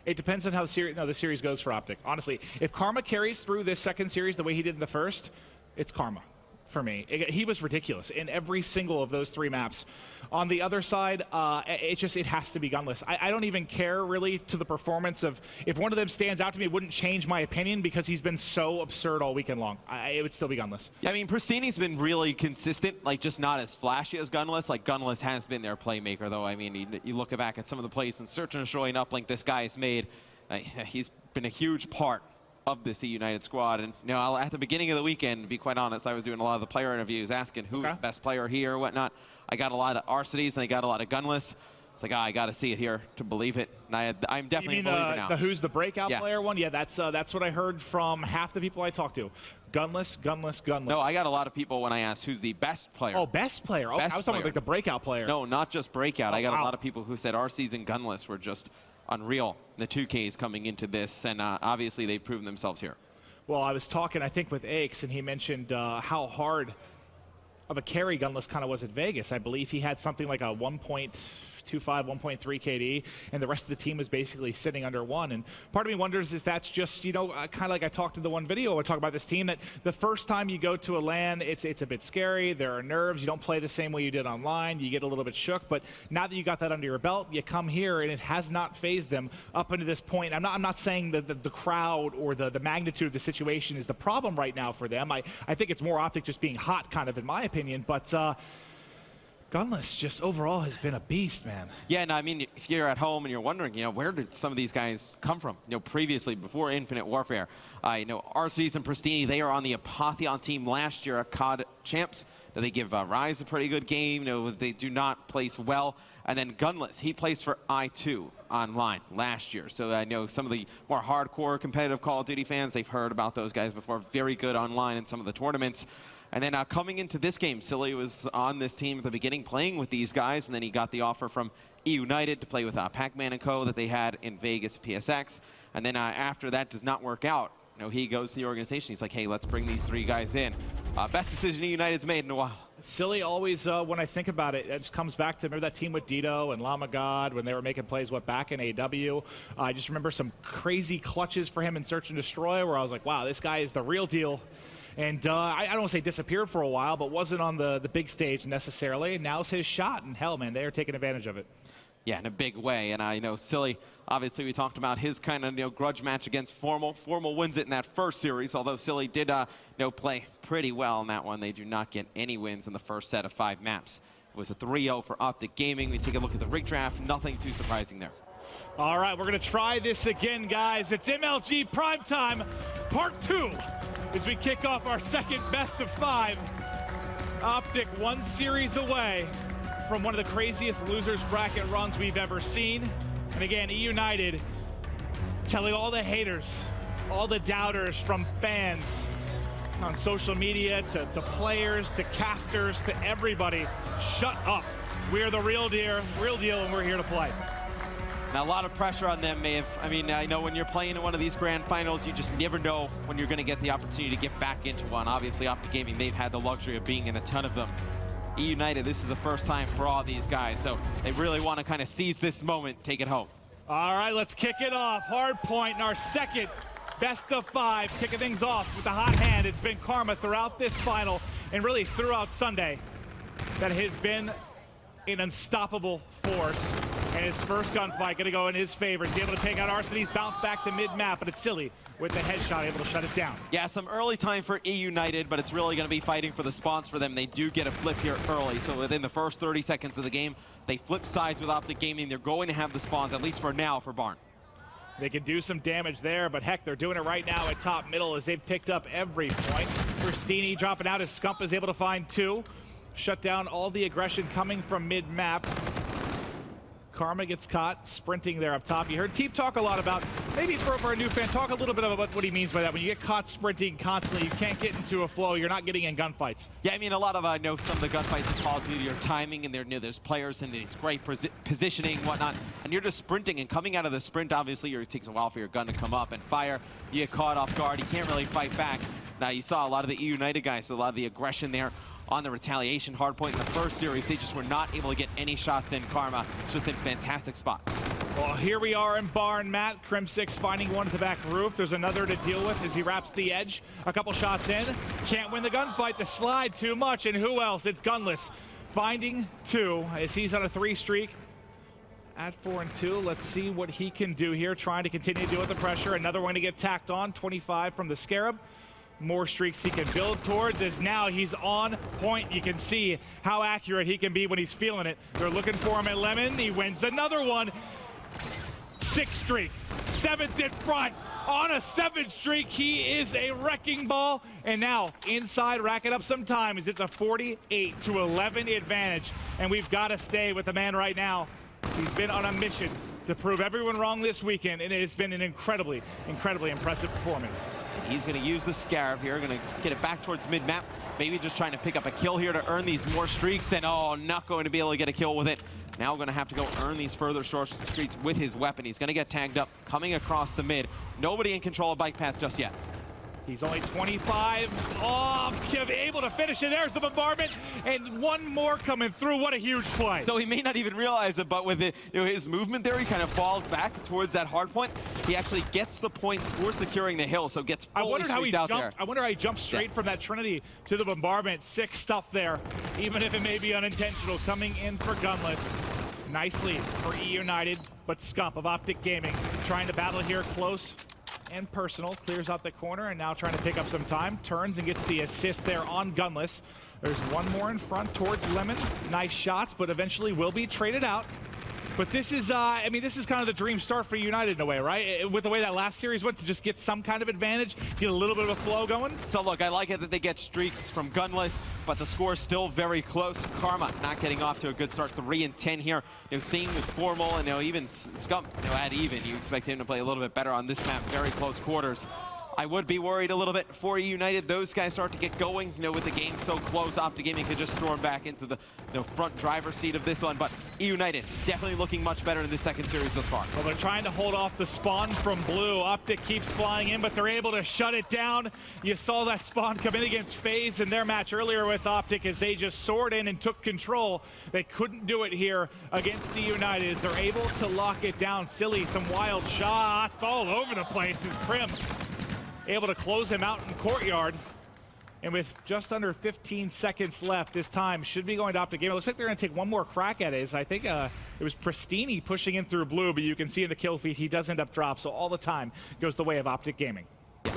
It depends on how the series goes for Optic. Honestly, if Karma carries through this second series the way he did in the first, it's Karma for me. He was ridiculous in every single of those 3 maps. On the other side, it has to be Gunless. I don't even care really to the performance of, if one of them stands out to me, it wouldn't change my opinion because he's been so absurd all weekend long. It would still be Gunless. Yeah, I mean, Pristini's been really consistent, like just not as flashy as Gunless. Like Gunless has been their playmaker though. I mean, you look back at some of the plays in Search and Destroy and Uplink this guy has made, he's been a huge part of this United squad. And at the beginning of the weekend, to be quite honest, I was doing a lot of the player interviews asking who's the best player here or whatnot. I got a lot of Arcities and I got a lot of Gunless. It's like, I got to see it here to believe it. And I'm definitely a believer now. The who's the breakout player one? Yeah, that's what I heard from half the people I talked to. Gunless, Gunless, Gunless. No, I got a lot of people when I asked who's the best player. Oh, best player. Okay, I was talking about like the breakout player. No, not just breakout. I got a lot of people who said Arcies and Gunless were just unreal. The 2Ks coming into this, and obviously they've proven themselves here. Well, I was talking, I think, with Aches, and he mentioned how hard of a carry Gunless kind of was at Vegas. I believe he had something like a 1.25, 1.3 KD, and the rest of the team was basically sitting under 1. And part of me wonders if that's just, kind of like I talked in the one video, I talk about this team, that the first time you go to a LAN, it's a bit scary. There are nerves. You don't play the same way you did online. You get a little bit shook. But now that you got that under your belt, you come here, and it has not phased them up into this point. I'm not saying that the crowd or the magnitude of the situation is the problem right now for them. I think it's more Optic just being hot, kind of, in my opinion. But Gunless just overall has been a beast, man. Yeah, and I mean, if you're at home and you're wondering, where did some of these guys come from? Previously, before Infinite Warfare, Arcies and Pristini, they are on the Apotheon team last year at COD Champs. They give Rise a pretty good game. They do not place well. And then Gunless, he placed for I2 online last year. So I know some of the more hardcore competitive Call of Duty fans, they've heard about those guys before. Very good online in some of the tournaments. And then coming into this game, Silly was on this team at the beginning playing with these guys, and then he got the offer from United to play with Pac-Man & Co. that they had in Vegas PSX. And then after that does not work out, he goes to the organization. He's like, hey, let's bring these 3 guys in. Best decision United's made in a while. Silly always, when I think about it, it just comes back to, remember that team with Dito and Llama God when they were making plays, back in AW? I just remember some crazy clutches for him in Search and Destroy where I was like, wow, this guy is the real deal. And I don't want to say disappeared for a while, but wasn't on the big stage necessarily. And now's his shot, and hell, man, they are taking advantage of it. Yeah, in a big way. And I know Silly, obviously we talked about his kind of grudge match against Formal. Formal wins it in that first series, although Silly did play pretty well in that one. They do not get any wins in the first set of 5 maps. It was a 3-0 for Optic Gaming. We take a look at the rig draft. Nothing too surprising there. All right, we're going to try this again, guys. It's MLG Primetime Part 2 as we kick off our second best of 5. Optic 1 series away from one of the craziest losers bracket runs we've ever seen. And again, United telling all the haters, all the doubters from fans on social media to players to casters to everybody, shut up. We're the real deal, and we're here to play. Now, a lot of pressure on them, Maeve. I mean, I know when you're playing in one of these grand finals, you just never know when you're going to get the opportunity to get back into one. Obviously, Optic Gaming, they've had the luxury of being in a ton of them. E United, this is the first time for all these guys, so they really want to kind of seize this moment, take it home. All right, let's kick it off. Hardpoint in our second best of 5, kicking things off with the hot hand. It's been Karma throughout this final and really throughout Sunday that has been an unstoppable force. And his first gunfight going to go in his favor. He's able to take out Arseny's bounce back to mid-map, but it's Silly with the headshot able to shut it down. Yeah, some early time for E United, but it's really going to be fighting for the spawns for them. They do get a flip here early, so within the first 30 seconds of the game, they flip sides with Optic Gaming. They're going to have the spawns, at least for now, for Barn. They can do some damage there, but heck, they're doing it right now at top middle as they've picked up every point. Pristini dropping out as Scump is able to find 2. Shut down all the aggression coming from mid-map. Karma gets caught sprinting there up top. You heard Teep talk a lot about, maybe for a new fan, talk a little bit about what he means by that. When you get caught sprinting constantly, you can't get into a flow. You're not getting in gunfights. Yeah, I mean, a lot of, I know some of the gunfights in Call of Duty are timing, and there's players in these great positioning, whatnot, and you're just sprinting, and coming out of the sprint, obviously, it takes a while for your gun to come up and fire. You get caught off guard. You can't really fight back. Now, you saw a lot of the E United guys, so a lot of the aggression there on the retaliation. Hardpoint in the first series, they just were not able to get any shots in. Karma just in fantastic spots. Well, here we are in Barn, Matt. Crim6 finding one at the back roof. There's another to deal with as he wraps the edge. A couple shots in. Can't win the gunfight. The slide too much. And who else? It's Gunless finding 2 as he's on a 3 streak. At 4 and 2, let's see what he can do here. Trying to continue to deal with the pressure. Another one to get tacked on. 25 from the Scarab. More streaks he can build towards as now he's on point. You can see how accurate he can be when he's feeling it. They're looking for him at Lemon. He wins another one. 6th streak, 7th in front. On a 7th streak, he is a wrecking ball. And now inside, racking up some time as it's a 48-11 advantage. And we've got to stay with the man right now. He's been on a mission to prove everyone wrong this weekend, and it's been an incredibly, incredibly impressive performance. He's going to use the Scarab here, going to get it back towards mid-map. Maybe just trying to pick up a kill here to earn these more streaks, and oh, not going to be able to get a kill with it. Now going to have to go earn these further streaks with his weapon. He's going to get tagged up, coming across the mid. Nobody in control of bike path just yet. He's only 25 off, able to finish it. There's the bombardment, and one more coming through. What a huge play. So he may not even realize it, but with it, his movement there, he kind of falls back towards that hard point. He actually gets the points for securing the hill, so gets fully streaked out there. I wonder how he jumped straight from that Trinity to the bombardment. Sick stuff there, even if it may be unintentional. Coming in for Gunless. Nicely for E United, but Scump of Optic Gaming trying to battle here close and personal. Clears out the corner and now trying to pick up some time. Turns and gets the assist there on Gunless. There's one more in front towards Lemon. Nice shots, but eventually will be traded out. But this is, I mean, this is kind of the dream start for United in a way, right? With the way that last series went, to just get some kind of advantage, get a little bit of a flow going. So look, I like it that they get streaks from Gunless, but the score is still very close. Karma not getting off to a good start, 3 and 10 here. Seeing with Formal and even Scump, at even, you expect him to play a little bit better on this map, very close quarters. I would be worried a little bit for United. Those guys start to get going, with the game so close. Optic Gaming could just storm back into the front driver's seat of this one. But United definitely looking much better in this second series thus far. Well, they're trying to hold off the spawn from Blue. Optic keeps flying in, but they're able to shut it down. You saw that spawn come in against FaZe in their match earlier with Optic as they just soared in and took control. They couldn't do it here against the United as they're able to lock it down. Silly, some wild shots all over the place as Crim able to close him out in courtyard. And with just under 15 seconds left, this time should be going to Optic Gaming. It looks like they're going to take one more crack at it. I think it was Pristini pushing in through Blue, but you can see in the kill feed he does end up drop. So all the time goes the way of Optic Gaming.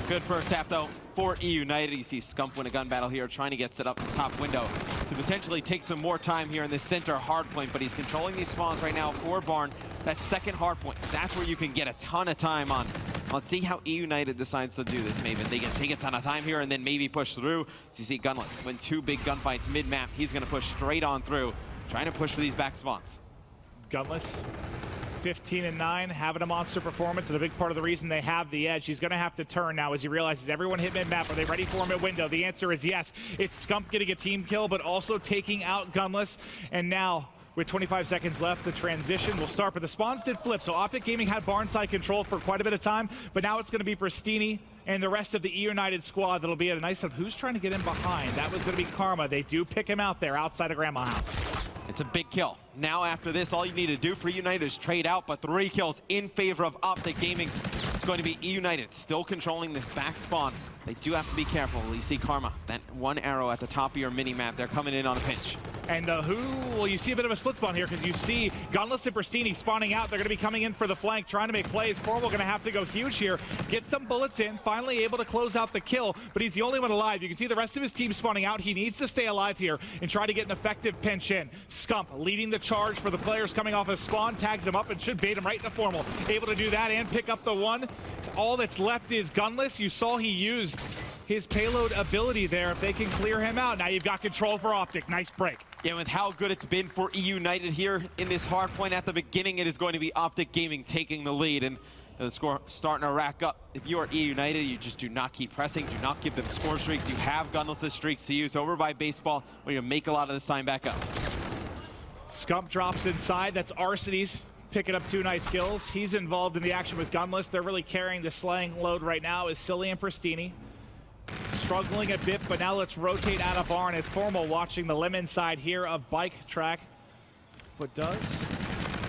Good first half, though, for E United. You see Scump win a gun battle here, trying to get set up the top window to potentially take some more time here in this center hard point, but he's controlling these spawns right now for Barn. That second hard point, that's where you can get a ton of time on. Let's see how E United decides to do this, maybe. They can take a ton of time here and then maybe push through. So you see Gunless win 2 big gunfights mid-map. He's going to push straight on through, trying to push for these back spawns. Gunless, 15 and 9, having a monster performance, and a big part of the reason they have the edge. He's going to have to turn now as he realizes everyone hit mid-map. Are they ready for him at window? The answer is yes. It's Scump getting a team kill, but also taking out Gunless. And now With 25 seconds left, the transition will start, but the spawns did flip. So Optic Gaming had barnside control for quite a bit of time, but now it's going to be Pristini and the rest of the E United squad that'll be at a nice of who's trying to get in behind. That was going to be Karma. They do pick him out there outside of Grandma House. It's a big kill. Now after this, all you need to do for United is trade out, but 3 kills in favor of Optic Gaming. It's going to be E United still controlling this back spawn. They do have to be careful. You see Karma, that 1 arrow at the top of your mini-map. They're coming in on a pinch. And well, you see a bit of a split spawn here because you see Gunless and Pristini spawning out. They're going to be coming in for the flank, trying to make plays. Formal going to have to go huge here, get some bullets in, finally able to close out the kill, but he's the only one alive. You can see the rest of his team spawning out. He needs to stay alive here and try to get an effective pinch in. Scump leading the charge for the players coming off his spawn, tags him up and should bait him right into Formal. Able to do that and pick up the 1. All that's left is Gunless. You saw he used his payload ability there. If they can clear him out, now you've got control for Optic. Nice break. Yeah, with how good it's been for E United here in this hard point at the beginning, it is going to be Optic Gaming taking the lead, and the score starting to rack up. If you are E United, you just do not keep pressing, do not give them score streaks. You have Gunless streaks to use over by Baseball, where you make a lot of this time back up. Scump drops inside. That's Arcades picking up 2 nice kills. He's involved in the action with Gunless. They're really carrying the slaying load right now is Silly and Pristini. Struggling a bit, but now let's rotate out of barn. It's Formal watching the lemon side here of Bike Track, but does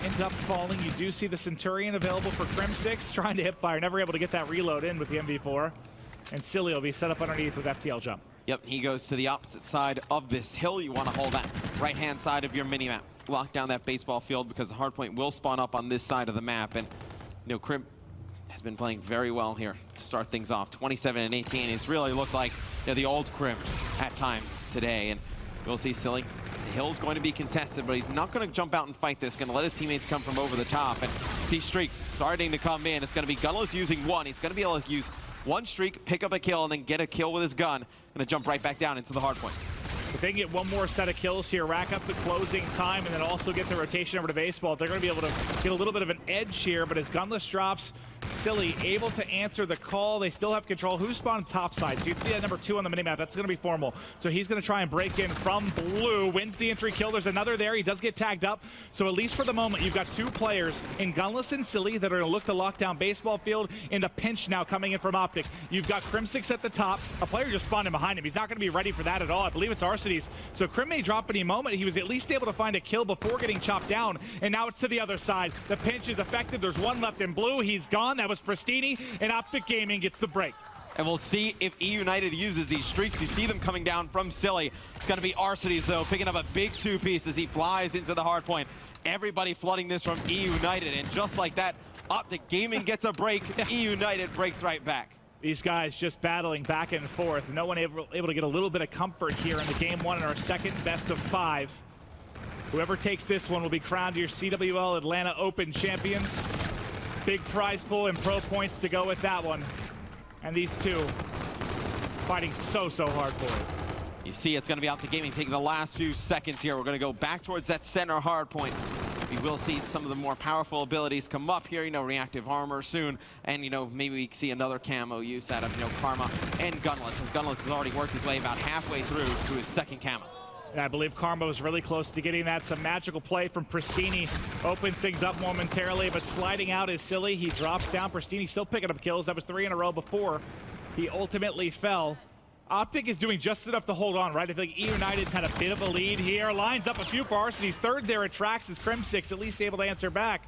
end up falling. You do see the Centurion available for Crim6, trying to hip fire, never able to get that reload in with the MV4. And Silly will be set up underneath with FTL jump. Yep, he goes to the opposite side of this hill. You want to hold that right-hand side of your mini-map. Lock down that baseball field because the hardpoint will spawn up on this side of the map. And, you know, Crim has been playing very well here to start things off. 27 and 18. It's really looked like, you know, the old Crim at times today. And we'll see Silly. The hill's going to be contested, but he's not going to jump out and fight this. Going to let his teammates come from over the top. And see streaks starting to come in. It's going to be Gunless using 1. He's going to be able to use 1 streak, pick up a kill, and then get a kill with his gun. Going to jump right back down into the hardpoint. If they can get 1 more set of kills here, rack up the closing time, and then also get the rotation over to Baseball, they're going to be able to get a little bit of an edge here. But as Gunless drops, Silly able to answer the call. They still have control. Who's spawned top side? So you can see that number 2 on the minimap. That's going to be Formal. So he's going to try and break in from blue. Wins the entry kill. There's another there. He does get tagged up. So at least for the moment, you've got 2 players in Gunless and Silly that are going to look to lock down Baseball field. In the pinch now coming in from Optic. You've got Crim6 at the top. A player just spawned in behind him. He's not going to be ready for that at all. I believe it's Arcades. So Crim may drop any moment. He was at least able to find a kill before getting chopped down. And now it's to the other side. The pinch is effective. There's 1 left in blue. He's gone. That was Pristini. And Optic Gaming gets the break. And we'll see if E United uses these streaks. You see them coming down from Silly. It's going to be Arcades, though, picking up a big 2-piece as he flies into the hardpoint. Everybody flooding this from E United. And just like that, Optic Gaming gets a break. E United breaks right back. These guys just battling back and forth. No one able to get a little bit of comfort here in the game 1 in our second best of 5. Whoever takes this one will be crowned your CWL Atlanta Open champions. Big prize pool and pro points to go with that one. And these 2 fighting so hard for it. You see it's going to be Optic Gaming taking the last few seconds here. We're going to go back towards that center hard point. We will see some of the more powerful abilities come up here, you know, reactive armor soon. And, you know, maybe we see another camo use out of, you know, Karma and Gunless. And Gunless has already worked his way about halfway through to his second camo. And I believe Karma was really close to getting that. Some magical play from Pristini opens things up momentarily, but sliding out is Silly. He drops down. Pristini still picking up kills. That was 3 in a row before he ultimately fell. Optic is doing just enough to hold on, right? I feel like E United's had a bit of a lead here. Lines up a few for Arcades. 3rd there at Trax is Crim6, at least able to answer back.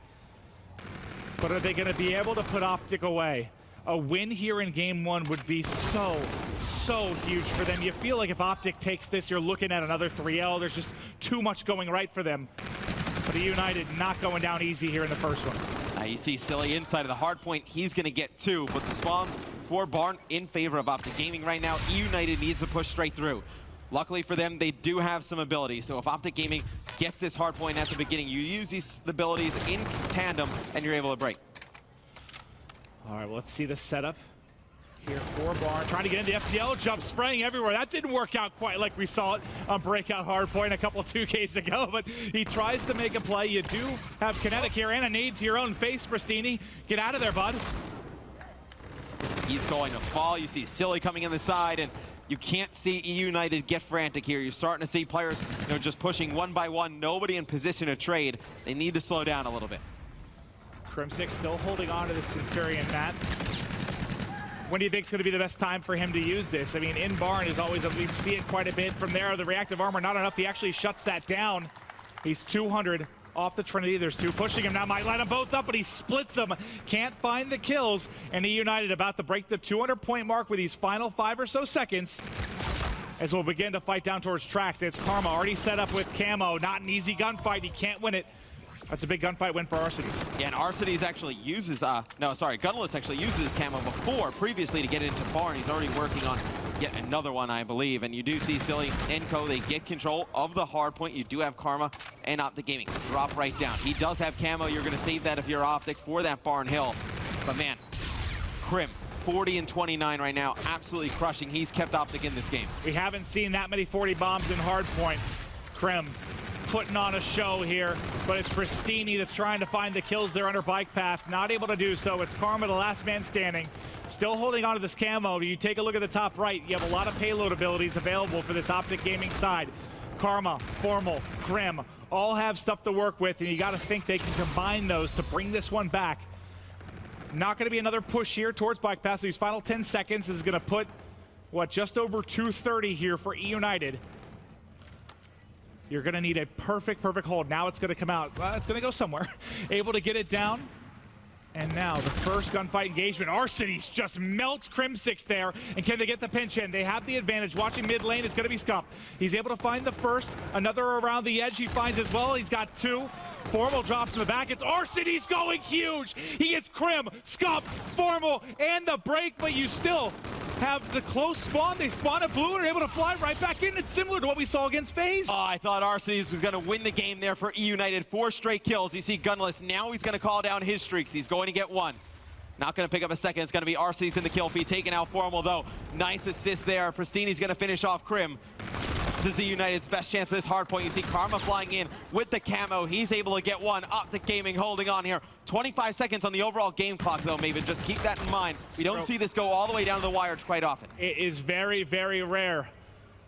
But are they going to be able to put Optic away? A win here in game 1 would be so huge for them. You feel like if Optic takes this, you're looking at another 3L. There's just too much going right for them. But E United not going down easy here in the first one. You see Silly inside of the hard point. He's going to get 2, but the spawns for Barn in favor of Optic Gaming right now. E United needs to push straight through. Luckily for them, they do have some abilities. So if Optic Gaming gets this hard point at the beginning, you use these abilities in tandem, and you're able to break. All right, well, let's see the setup here for Barn. Trying to get into FTL jump, spraying everywhere. That didn't work out quite like we saw it on Breakout Hardpoint a couple 2Ks ago, but he tries to make a play. You do have kinetic here and a need to your own face, Pristini. Get out of there, bud. He's going to fall. You see Silly coming in the side, and You can't see E United get frantic here. You're starting to see players, just pushing one by one. Nobody in position to trade. They need to slow down a little bit. Crimsic still holding on to the Centurion, Matt. When do you think is going to be the best time for him to use this? I mean, in barn is always, we see it quite a bit from there. The reactive armor, not enough. He actually shuts that down. He's 200 off the Trinity. There's two pushing him now. Might line them both up, but he splits them. Can't find the kills. And E United about to break the 200-point mark with these final 5 or so seconds as we'll begin to fight down towards tracks. It's Karma already set up with Camo. Not an easy gunfight. He can't win it. That's a big gunfight win for Arcides. Yeah, and Arcides actually uses, Gunless actually uses his camo previously to get into barn. He's already working on yet another one, I believe. And you do see Silly and Co, they get control of the hard point. You do have Karma and Optic Gaming drop right down. He does have camo. You're going to save that if you're Optic for that barn hill. But man, Crim, 40 and 29 right now, absolutely crushing. He's kept Optic in this game. We haven't seen that many 40 bombs in Hardpoint. Crim putting on a show here, but it's Pristini that's trying to find the kills there under bike path. Not able to do so. It's Karma, the last man standing. Still holding on to this camo. You take a look at the top right, you have a lot of payload abilities available for this Optic Gaming side. Karma, Formal, Crim, all have stuff to work with, and you got to think they can combine those to bring this one back. Not going to be another push here towards bike path. These final 10 seconds is going to put, what, just over 230 here for E United. You're going to need a perfect hold. Now it's going to come out. Well, it's going to go somewhere. Able to get it down. And now the first gunfight engagement. Arcides just melts Crimsic there. And can they get the pinch in? They have the advantage. Watching mid lane is going to be Scump. He's able to find the first. Another around the edge he finds as well. He's got two. Formal drops in the back. It's Arcides going huge. He gets Crim, Scump, Formal, and the break. But you still have the close spawn. They spawn at blue and are able to fly right back in. It's similar to what we saw against FaZe. Oh, I thought Arcides was going to win the game there for E United. 4 straight kills. You see Gunless. Now he's going to call down his streaks. He's going to get one. Not going to pick up a second. It's going to be Arcides in the kill feed. Taking out Formal, though. Nice assist there. Pristini's going to finish off Crim. This is E United's best chance of this hard point. You see Karma flying in with the camo. He's able to get one. Optic Gaming holding on here. 25 seconds on the overall game clock, though, Maven. Just keep that in mind. We don't see this go all the way down to the wire quite often. It is very, very rare.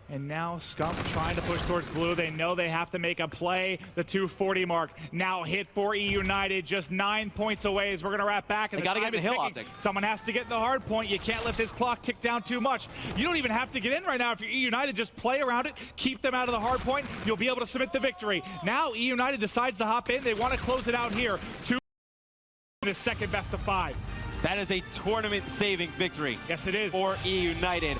And now Scump trying to push towards blue. They know they have to make a play. The 240 mark now hit for E United, just 9 points away as we're going to wrap back. And they got to get in the hill, Optic. Someone has to get in the hard point. You can't let this clock tick down too much. You don't even have to get in right now if you're E United. Just play around it, keep them out of the hard point. You'll be able to submit the victory. Now E United decides to hop in. They want to close it out here. The second best of 5. That is a tournament-saving victory. Yes, it is. For E United.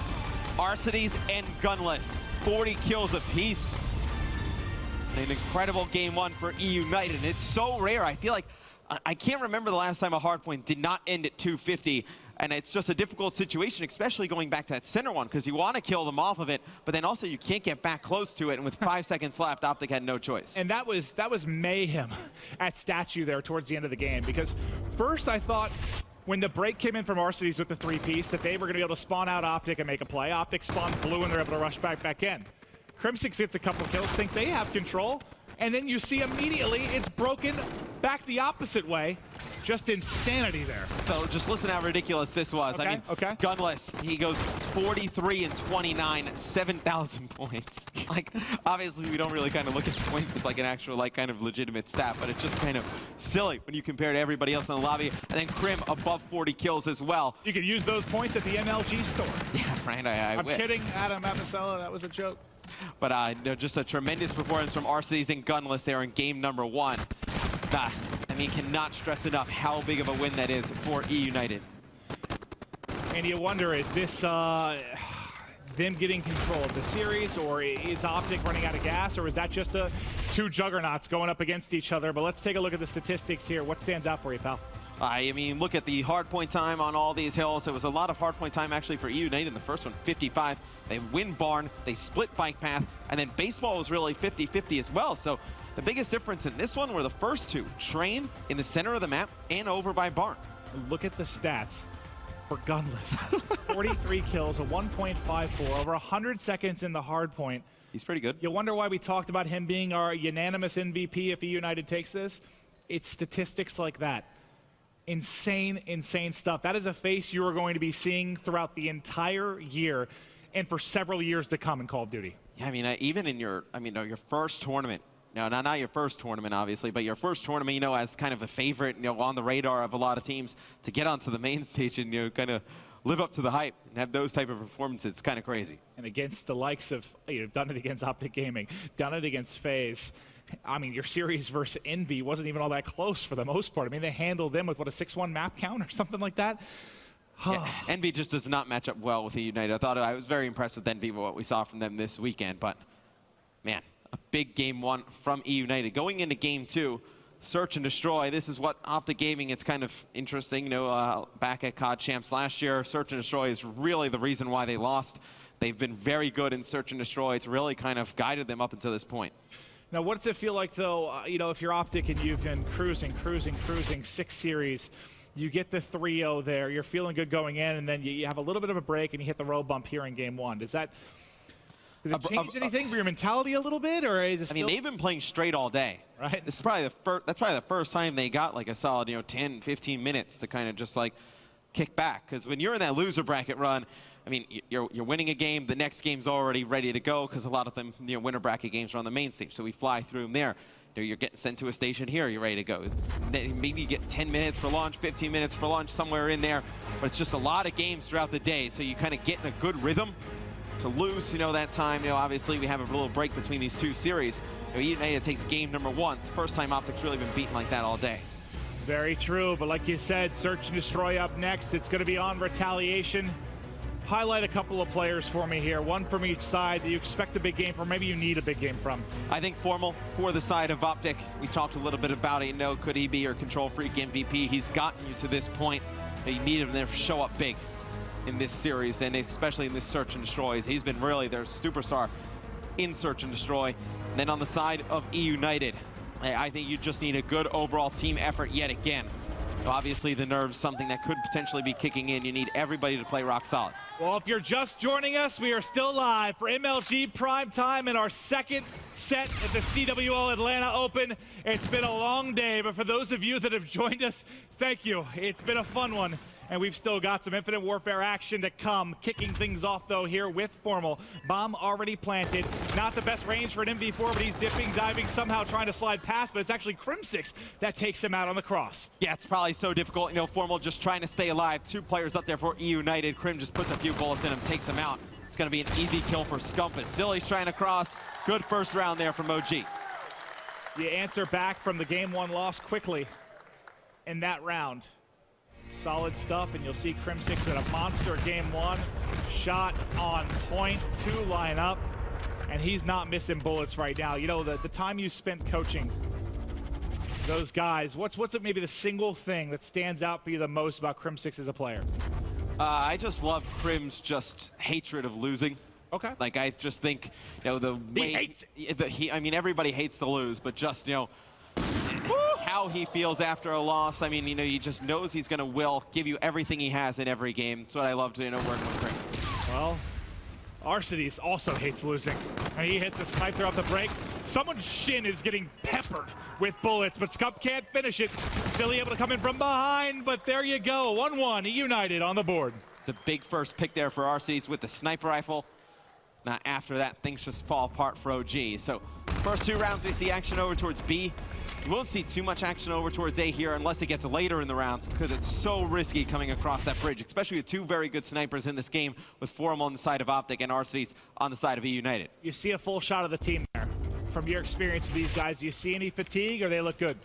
Arcides and Gunless, 40 kills apiece. An incredible game 1 for E United. And it's so rare. I feel like I can't remember the last time a hardpoint did not end at 250. And it's just a difficult situation, especially going back to that center one, because you want to kill them off of it, but then also you can't get back close to it. And with 5 seconds left, Optic had no choice. And that was mayhem at Statue there towards the end of the game, because first I thought, when the break came in from Arcides with the 3-piece, that they were going to be able to spawn out Optic and make a play. Optic spawned blue and they're able to rush back in. Crimsic gets a couple kills, think they have control, and then you see immediately it's broken back the opposite way. Just insanity there. So just listen how ridiculous this was. Okay, I mean, okay. Gunless, he goes 43 and 29, 7,000 points. Like, obviously we don't really kind of look at points as like an actual like kind of legitimate stat, but it's just kind of silly when you compare to everybody else in the lobby. And then Crim above 40 kills as well. You could use those points at the MLG store. Yeah, right, I'm wish. Kidding, Adam Apicella, that was a joke. But no, just a tremendous performance from Arcides and Gunless there in game number 1. I mean, cannot stress enough how big of a win that is for E United. And you wonder, is this them getting control of the series, or is Optic running out of gas, or is that just two juggernauts going up against each other? But let's take a look at the statistics here. What stands out for you, pal? I mean, look at the hardpoint time on all these hills. It was a lot of hardpoint time actually for E United in the first one, 55. They win barn, they split bike path, and then baseball was really 50-50 as well. So the biggest difference in this one were the first two, train in the center of the map and over by barn. Look at the stats for Gunless. 43 kills, a 1.54, over 100 seconds in the hard point. He's pretty good. You wonder why we talked about him being our unanimous MVP if E United takes this? It's statistics like that. Insane, insane stuff. That is a face you are going to be seeing throughout the entire year. and for several years to come in Call of Duty. Yeah, I mean, even in your first tournament, no, not your first tournament, obviously, but your first tournament, you know, as kind of a favorite, you know, on the radar of a lot of teams, to get onto the main stage and, you know, kind of live up to the hype and have those type of performances, it's kind of crazy. And against the likes of, you know, done it against Optic Gaming, done it against FaZe. I mean, your series versus Envy wasn't even all that close for the most part. I mean, they handled them with, what, a 6-1 map count or something like that? Yeah, Envy just does not match up well with United. I was very impressed with Envy, what we saw from them this weekend, but man, a big game one from United. Going into game two, search and destroy. This is what Optic Gaming, it's kind of interesting, you know, back at COD Champs last year, search and destroy is really the reason why they lost. They've been very good in search and destroy. It's really kind of guided them up until this point. Now, what does it feel like, though, you know, if you're Optic and you've been cruising, 6 series, you get the 3-0 there, you're feeling good going in, and then you have a little bit of a break and you hit the road bump here in game one. Does it change anything for your mentality a little bit, or is it still... I mean, they've been playing straight all day. Right. This is probably that's probably the first time they got like a solid, you know, 10, 15 minutes to kind of just like kick back. Because when you're in that loser bracket run, I mean, you're winning a game, the next game's already ready to go because a lot of them, you know, winner bracket games are on the main stage. So we fly through them there. You know, you're getting sent to a station here, you're ready to go. Maybe you get 10 minutes for launch, 15 minutes for launch, somewhere in there. But it's just a lot of games throughout the day. So you kind of get in a good rhythm to lose, you know, that time. You know, obviously we have a little break between these two series. You know, United takes game number one. It's the first time Optic's really been beaten like that all day. Very true, but like you said, search and destroy up next. It's going to be on retaliation. Highlight a couple of players for me here, one from each side that you expect a big game from, maybe you need a big game from. I think Formal for the side of Optic. We talked a little bit about it. You know, could he be your control freak MVP? He's gotten you to this point. You need him to show up big in this series, and especially in this search and destroys. He's been really their superstar in search and destroy. And then on the side of E United, I think you just need a good overall team effort yet again. Obviously, the nerves, something that could potentially be kicking in. You need everybody to play rock solid. Well, if you're just joining us, we are still live for MLG Prime Time in our second set at the CWL Atlanta Open. It's been a long day, but for those of you that have joined us, thank you. It's been a fun one, and we've still got some Infinite Warfare action to come. Kicking things off, though, here with Formal. Bomb already planted. Not the best range for an MV4, but he's dipping, diving, somehow trying to slide past, but it's actually Crimsix that takes him out on the cross. Yeah, it's probably so difficult. You know, Formal just trying to stay alive. Two players up there for E United. Crim just puts a few bullets in him, takes him out. It's going to be an easy kill for Scumpus. Silly's trying to cross. Good first round there from OG. You answer back from the game one loss quickly in that round. Solid stuff, and you'll see Crimsix at a monster game one. Shot on point, 2 line up, and he's not missing bullets right now. You know, the time you spent coaching those guys, what's maybe the single thing that stands out for you the most about Crimsix as a player? I just love Crim's just hatred of losing. Okay. Like, I just think, you know, the way he hates it. I mean, everybody hates to lose, but just, you know, how he feels after a loss. I mean, you know, he just knows he's going to give you everything he has in every game. That's what I love to, you know, working with Crim. Well, Arcides also hates losing. And he hits a snipe throughout the break. Someone's shin is getting peppered with bullets, but Scump can't finish it. Silly able to come in from behind, but there you go. 1-1, United on the board. The big first pick there for Arcides with the sniper rifle. Now, after that, things just fall apart for OG. So, first 2 rounds, we see action over towards B. You won't see too much action over towards A here unless it gets later in the rounds, because it's so risky coming across that bridge, especially with 2 very good snipers in this game, with Forum on the side of Optic and Arcides on the side of E United. You see a full shot of the team there. From your experience with these guys, do you see any fatigue, or they look good?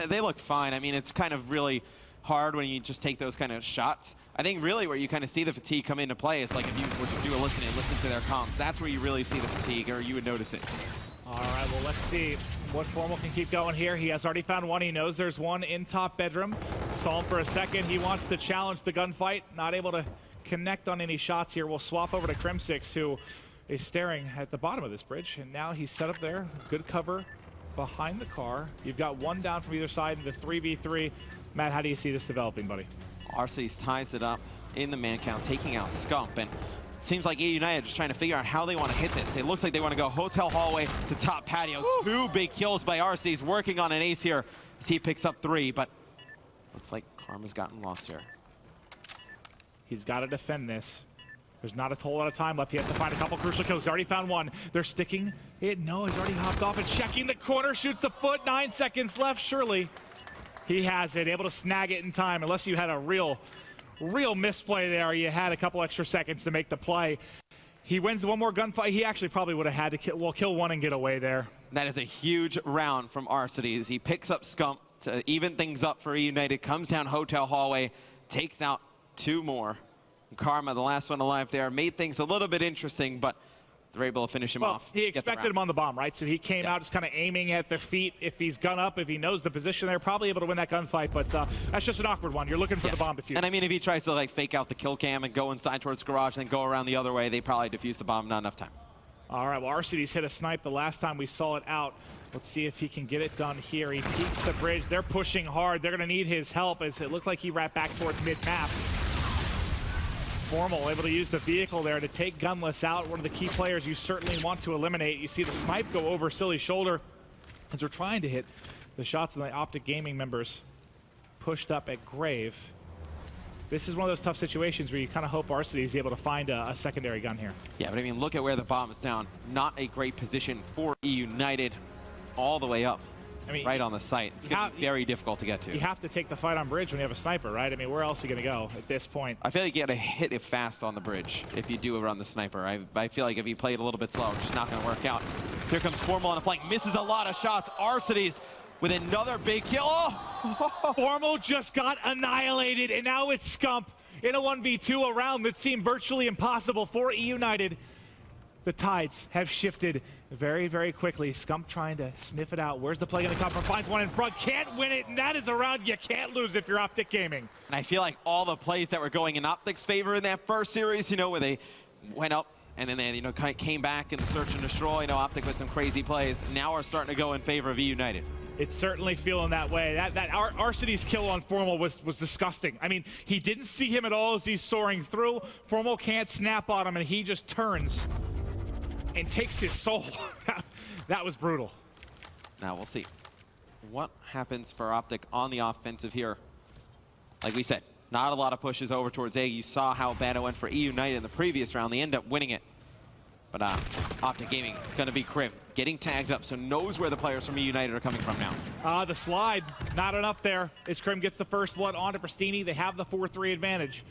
They look fine. I mean, it's kind of really hard when you just take those kind of shots. I think really where you kind of see the fatigue come into play is like if you were to do a listen to their comms. That's where you really see the fatigue, or you would notice it. All right, well, let's see what Formal can keep going here. He has already found one. He knows there's one in top bedroom. Saw him for a second. He wants to challenge the gunfight. Not able to connect on any shots here. We'll swap over to Crimsix, who is staring at the bottom of this bridge. And now he's set up there. Good cover behind the car. You've got one down from either side in the 3v3. Matt, how do you see this developing, buddy? Arcides ties it up in the man count, taking out Scump. And it seems like E United just trying to figure out how they want to hit this. It looks like they want to go hotel hallway to top patio. Woo! 2 big kills by Arcides, working on an ace here as he picks up 3, but looks like Karma's gotten lost here. He's got to defend this. There's not a whole lot of time left. He has to find a couple crucial kills. He's already found one. They're sticking it. No, he's already hopped off and checking the corner. Shoots the foot. 9 seconds left. Surely he has it. Able to snag it in time. Unless you had a real misplay there. You had a couple extra seconds to make the play. He wins one more gunfight. He actually probably would have had to kill one and get away there. That is a huge round from Arcity as he picks up Scump to even things up for United. Comes down Hotel Hallway. Takes out 2 more. Karma, the last one alive there, made things a little bit interesting, but they're able to finish him off. He expected him on the bomb, right? So he came out just kind of aiming at the feet. If he's gun up, if he knows the position there, probably able to win that gunfight, but that's just an awkward one. You're looking for the bomb defuse. And I mean, if he tries to like fake out the kill cam and go inside towards garage and then go around the other way, they probably defuse the bomb, not enough time. All right, well, Arcity's hit a snipe the last time we saw it out. Let's see if he can get it done here. He peeks the bridge. They're pushing hard. They're going to need his help as it looks like he wrapped back towards mid-map. Formal able to use the vehicle there to take Gunless out. One of the key players you certainly want to eliminate. You see the snipe go over Silly's shoulder as they're trying to hit the shots of the Optic Gaming members pushed up at Grave. This is one of those tough situations where you kind of hope Arcity is able to find a secondary gun here. Yeah, but I mean, look at where the bomb is down. Not a great position for United all the way up. I mean, right on the site. It's going to be very difficult to get to. You have to take the fight on bridge when you have a sniper, right? I mean, where else are you going to go at this point? I feel like you got to hit it fast on the bridge if you do it on the sniper. I feel like if you play it a little bit slow, it's just not going to work out. Here comes Formal on the flank. Misses a lot of shots. Arcity's with another big kill. Oh! Formal just got annihilated, and now it's Scump in a 1v2 around that seemed virtually impossible for United. The tides have shifted very, very quickly. Scump trying to sniff it out. Where's the play going to come from? Finds one in front. Can't win it, and that is a round you can't lose if you're Optic Gaming. And I feel like all the plays that were going in Optic's favor in that first series, you know, where they went up and then they, you know, kind of came back in the search and destroy, you know, Optic with some crazy plays, now are starting to go in favor of United. It's certainly feeling that way. Arcity's kill on Formal was disgusting. I mean, he didn't see him at all as he's soaring through. Formal can't snap on him, and he just turns and takes his soul. That was brutal. Now we'll see what happens for Optic on the offensive here. Like we said, not a lot of pushes over towards A. You saw how bad it went for United in the previous round. They end up winning it. But Optic Gaming is going to be Krim getting tagged up, so knows where the players from United are coming from now. The slide, not enough there. As Krim gets the first blood onto Pristini, they have the 4-3 advantage.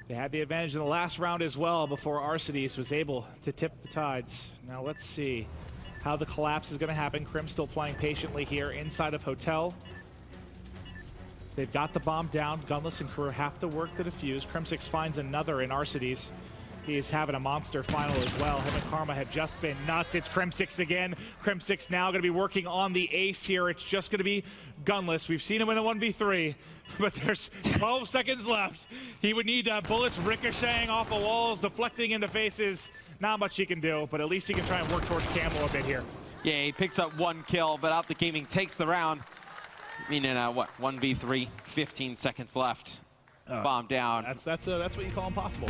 They had the advantage in the last round as well before Arcity's was able to tip the tides. Now let's see how the collapse is going to happen. Krim still playing patiently here inside of Hotel. They've got the bomb down. Gunless and crew have to work the defuse. Crimsix finds another in Arcity's. He is having a monster final as well. Him and Karma have just been nuts. It's Crimsix again. Crimsix now going to be working on the ace here. It's just going to be Gunless. We've seen him in a 1v3, but there's 12 seconds left. He would need bullets ricocheting off the walls, deflecting into faces. Not much he can do, but at least he can try and work towards Camel a bit here. Yeah, he picks up 1 kill, but Optic Gaming takes the round. Meaning, what, 1v3, 15 seconds left. Bomb down. That's what you call impossible.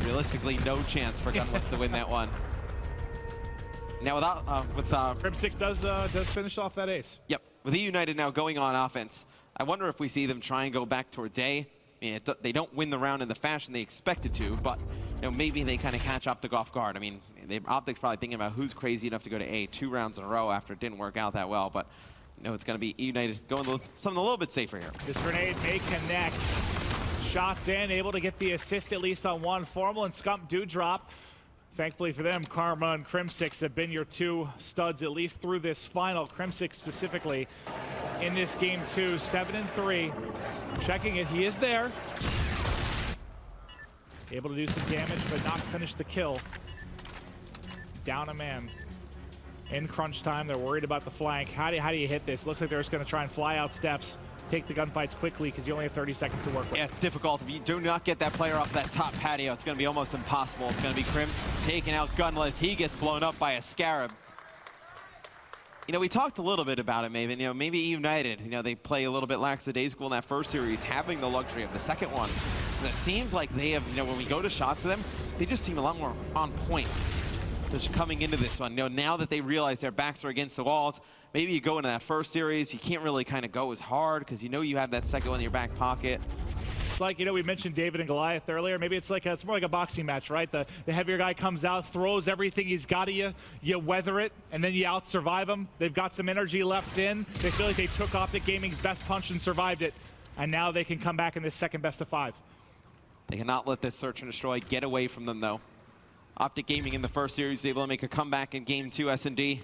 Realistically, no chance for Gunless to win that one. Now with Crimsix does finish off that ace. Yep. With United now going on offense, I wonder if we see them try and go back towards A. I mean, they don't win the round in the fashion they expected to, but you know, maybe they kind of catch Optic off guard. I mean, Optic's probably thinking about who's crazy enough to go to A 2 rounds in a row after it didn't work out that well, but you know, it's going to be United going something a little bit safer here. This grenade may connect. Shots in, able to get the assist at least on one. Formal and Scump do drop. Thankfully for them, Karma and Crimsix have been your 2 studs at least through this final. Crimsix specifically in this game 2, 7-3. Checking it, he is there. Able to do some damage, but not finish the kill. Down a man. In crunch time, they're worried about the flank. How do you hit this? Looks like they're just going to try and fly out steps. Take the gunfights quickly because you only have 30 seconds to work with. Yeah, it's difficult. If you do not get that player off that top patio, it's going to be almost impossible. It's going to be Krim taking out Gunless. He gets blown up by a Scarab. You know, we talked a little bit about it, Maven. You know, maybe United, you know, they play a little bit lackadaisical in that first series, having the luxury of the second one. And it seems like they have, you know, when we go to shots to them, they just seem a lot more on point. Just coming into this one, you know, now that they realize their backs are against the walls, maybe you go into that first series, you can't really kind of go as hard because you know you have that second one in your back pocket. it's like, you know, we mentioned David and Goliath earlier. Maybe it's like it's more like a boxing match, right? The heavier guy comes out, throws everything he's got at you, you weather it, and then you out-survive them. They've got some energy left in. They feel like they took Optic Gaming's best punch and survived it, and now they can come back in this second best of 5. They cannot let this search and destroy get away from them, though. Optic Gaming in the first series is able to make a comeback in game 2 S&D.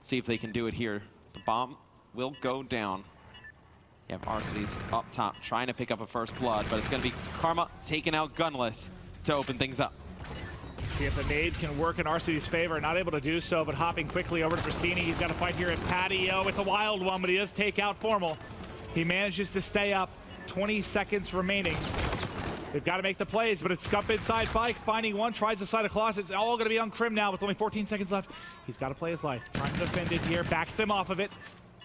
See if they can do it here. The bomb will go down. You have Arcitys up top trying to pick up a first blood, but it's going to be Karma taking out Gunless to open things up. See if the nade can work in Arcity's favor. Not able to do so, but hopping quickly over to Pristini. He's got to fight here at Patio. It's a wild one, but he does take out Formal. He manages to stay up. 20 seconds remaining. They've got to make the plays, but it's Scump inside Bike, finding one, tries the side of Closet. It's all going to be on Crim now with only 14 seconds left. He's got to play his life. Trying to defend it here, backs them off of it.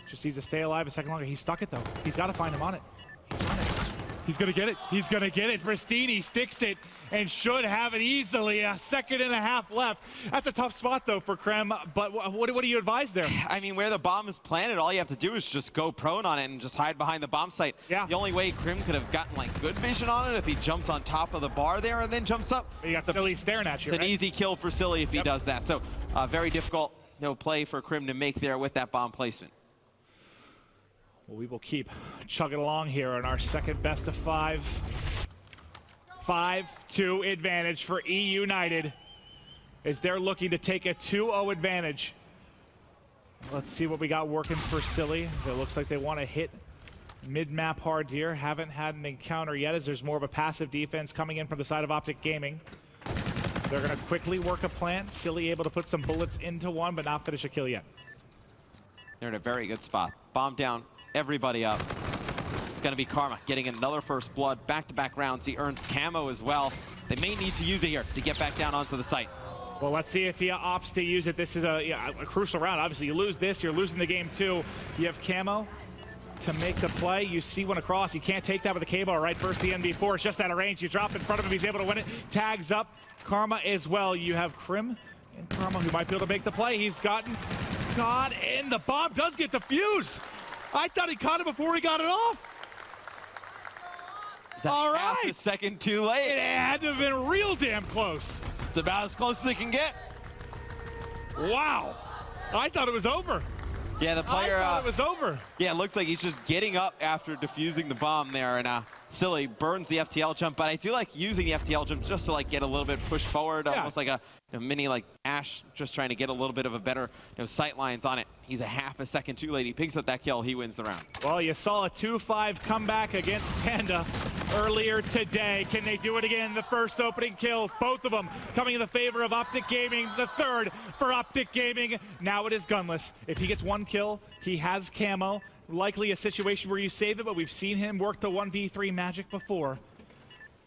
Just needs to stay alive a second longer. He's stuck it, though. He's got to find him on it. He's on it. He's going to get it. He's going to get it. Pristini sticks it and should have it easily. A second and a half left. That's a tough spot, though, for Krem. But what do you advise there? I mean, where the bomb is planted, all you have to do is just go prone on it and just hide behind the bomb site. Yeah. The only way Krim could have gotten like good vision on it if he jumps on top of the bar there and then jumps up. You got Silly staring at you, It's an easy kill for Silly if he does that. So very difficult play for Krim to make there with that bomb placement. Well, we will keep chugging along here in our second best of 5. 5-2 advantage for E United as they're looking to take a 2-0 advantage. Let's see what we got working for Silly. It looks like they want to hit mid-map hard here. Haven't had an encounter yet as there's more of a passive defense coming in from the side of Optic Gaming. They're going to quickly work a plant. Silly able to put some bullets into one, but not finish a kill yet. They're in a very good spot. Bomb down. Everybody up. It's going to be Karma getting another first blood. Back-to-back rounds. He earns camo as well. They may need to use it here to get back down onto the site. Well, let's see if he opts to use it. This is a crucial round. Obviously, you lose this, you're losing the game too. You have camo to make the play. You see one across. You can't take that with a K-bar, right? First the NB4. It's just out of range. You drop in front of him. He's able to win it. Tags up. Karma as well. You have Krim and Karma who might be able to make the play. He's got in. The bomb does get defused. I thought he caught it before he got it off. All right. Half a second too late. It had to have been real damn close. It's about as close as it can get. Wow. I thought it was over. Yeah, the player. I thought it was over. Yeah, it looks like he's just getting up after defusing the bomb there, and Silly burns the FTL jump. But I do like using the FTL jump just to like get a little bit pushed forward, almost like a mini like Ash, just trying to get a little bit of a better sight lines on it. He's a half a second too late. He picks up that kill. He wins the round. Well, you saw a 2-5 comeback against Panda earlier today. Can they do it again? The first opening kills, both of them coming in the favor of Optic Gaming. The third for Optic Gaming. Now it is Gunless. If he gets one kill, he has camo. Likely a situation where you save it, but we've seen him work the 1v3 magic before.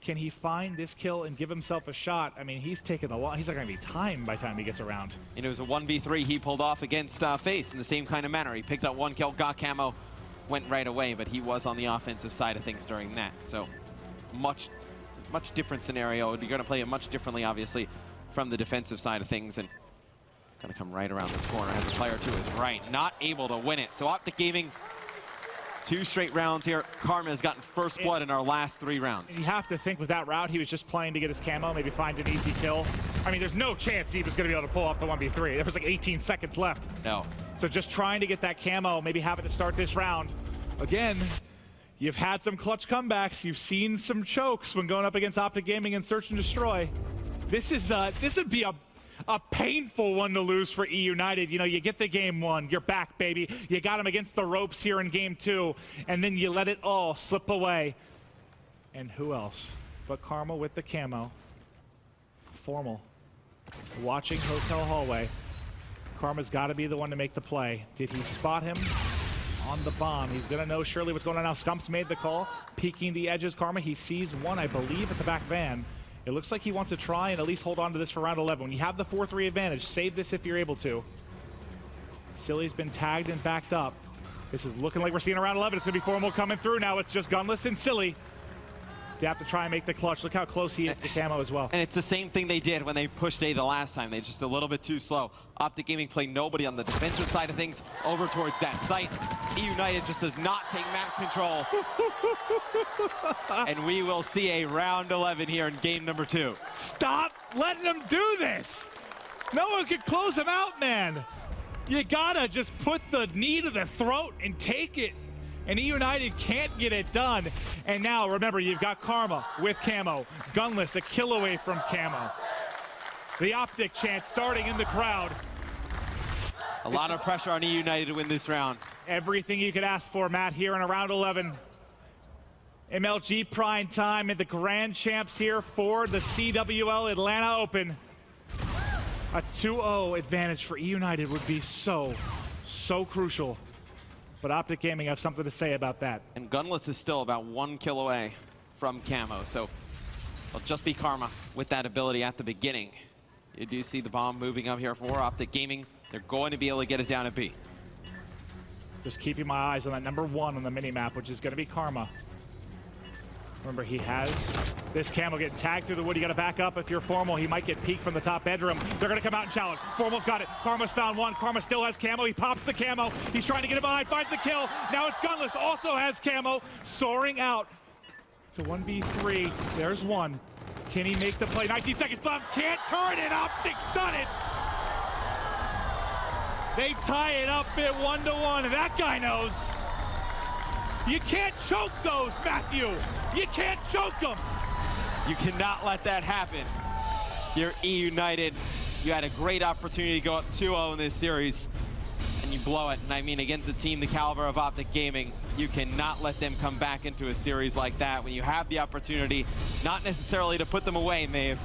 Can he find this kill and give himself a shot? I mean, he's taking the long. He's not going to be timed by the time he gets around. And it was a 1v3 he pulled off against FaZe in the same kind of manner. He picked up one kill, got camo, went right away, but he was on the offensive side of things during that. So much different scenario. You're going to play it much differently, obviously, from the defensive side of things. And going to come right around this corner as the player to his right. Not able to win it. So Optic Gaming, 2 straight rounds here. Karma has gotten first blood in our last 3 rounds. You have to think with that route, he was just playing to get his camo, maybe find an easy kill. I mean, there's no chance he was going to be able to pull off the 1v3. There was like 18 seconds left. No. So just trying to get that camo, maybe have it to start this round. Again, you've had some clutch comebacks. You've seen some chokes when going up against Optic Gaming and Search and Destroy. This would be a painful one to lose for E United. You know, you get the game 1, you're back, baby. You got him against the ropes here in game 2, and then you let it all slip away. And who else but Karma with the camo? Formal. Watching Hotel Hallway. Karma's got to be the one to make the play. Did he spot him on the bomb? He's going to know surely what's going on now. Scump's made the call, peeking the edges. Karma, he sees one, I believe, at the back van. It looks like he wants to try and at least hold on to this for round 11. When you have the 4-3 advantage, save this if you're able to. Silly's been tagged and backed up. This is looking like we're seeing around 11. It's going to be Formal coming through now. It's just Gunless and Silly. They have to try and make the clutch. Look how close he is to Camo as well. And it's the same thing they did when they pushed A the last time. They're just a little bit too slow. Optic Gaming played nobody on the defensive side of things over towards that site. United just does not take map control. And we will see a round 11 here in game number 2. Stop letting them do this. No one can close them out, man. You gotta just put the knee to the throat and take it. And United can't get it done. And now, remember, you've got Karma with Camo. Gunless, a kill away from Camo. The Optic chant starting in the crowd. A lot of pressure on United to win this round. Everything you could ask for, Matt, here in a round 11. MLG prime time and the grand champs here for the CWL Atlanta Open. A 2-0 advantage for United would be so crucial. But Optic Gaming have something to say about that. And Gunless is still about 1 kill away from Camo, so it'll just be Karma with that ability at the beginning. You do see the bomb moving up here for Optic Gaming. They're going to be able to get it down at B. Just keeping my eyes on that number 1 on the mini-map, which is going to be Karma. Remember, he has this Camo getting tagged through the wood. You got to back up if you're Formal. He might get peeked from the top bedroom. They're going to come out and challenge. Formal's got it. Karma's found one. Karma still has Camo. He pops the Camo. He's trying to get it behind. Finds the kill. Now it's Gunless. Also has Camo. Soaring out. It's a 1v3. There's one. Can he make the play? 19 seconds left. Can't turn it. Optic's done it. They tie it up at 1-1. And that guy knows. You can't choke those, Matthew. You can't choke them. You cannot let that happen. You're E-United. You had a great opportunity to go up 2-0 in this series, and you blow it. And I mean, against a team the caliber of Optic Gaming, you cannot let them come back into a series like that when you have the opportunity, not necessarily to put them away, Maeve.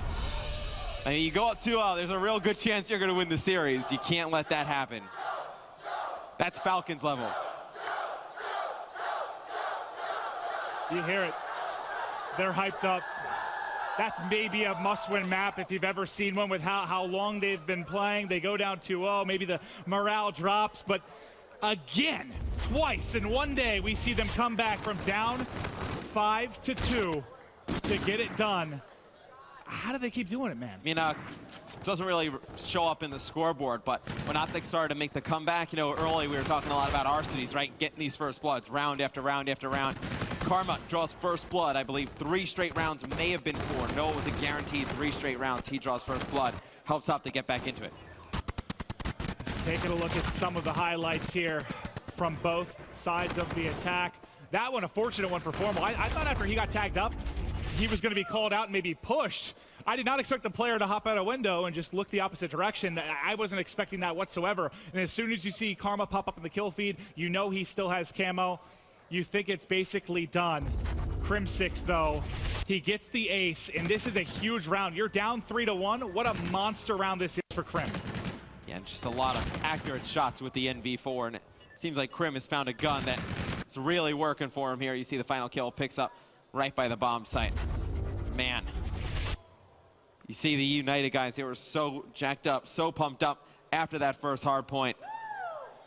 I mean, you go up 2-0, there's a real good chance you're going to win the series. You can't let that happen. That's Falcons level. You hear it. They're hyped up. That's maybe a must-win map if you've ever seen one with how long they've been playing. They go down 2-0. Maybe the morale drops. But again, twice in one day, we see them come back from down 5-2 to get it done. How do they keep doing it, man? I mean, it doesn't really show up in the scoreboard, but when Optic started to make the comeback, you know, early we were talking a lot about our cities, right? Getting these first bloods, round after round after round. Karma draws first blood, I believe 3 straight rounds, may have been 4. No, it was a guaranteed 3 straight rounds. He draws first blood, helps Optic get back into it. Taking a look at some of the highlights here from both sides of the attack. That one, a fortunate one for Formal. I thought after he got tagged up, he was going to be called out and maybe pushed. I did not expect the player to hop out a window and just look the opposite direction. I wasn't expecting that whatsoever. And as soon as you see Karma pop up in the kill feed, you know he still has Camo. You think it's basically done. Crim6, though, he gets the ace, and this is a huge round. You're down 3-1. What a monster round this is for Crim. Yeah, and just a lot of accurate shots with the NV4, and it seems like Crim has found a gun that's really working for him here. You see the final kill picks up right by the bomb site. Man, you see the United guys, they were so jacked up, so pumped up after that first hard point.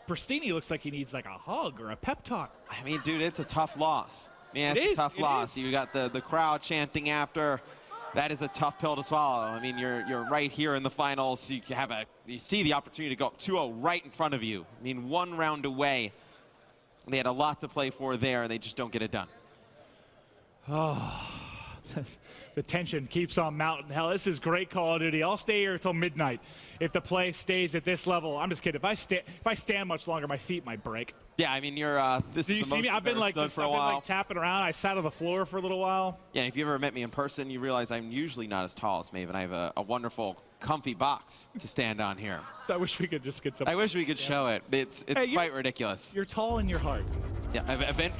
Pristini looks like he needs like a hug or a pep talk. I mean, dude, it's a tough loss. Man, it's a tough loss. You got the crowd chanting after. That is a tough pill to swallow. I mean, you're right here in the finals. You see the opportunity to go up 2-0 right in front of you. I mean, 1 round away. They had a lot to play for there, and they just don't get it done. Oh, the tension keeps on mounting. Hell, this is great Call of Duty. I'll stay here until midnight if the play stays at this level. I'm just kidding. If I stand much longer, my feet might break. Yeah, I mean, you're. This Do is you the see most me? I've been like tapping around. I sat on the floor for a little while. Yeah, if you ever met me in person, you realize I'm usually not as tall as Maeve, and I have a wonderful, comfy box to stand on here. I wish we could just get some. I wish we could show it. It's quite ridiculous. You're tall in your heart. Yeah,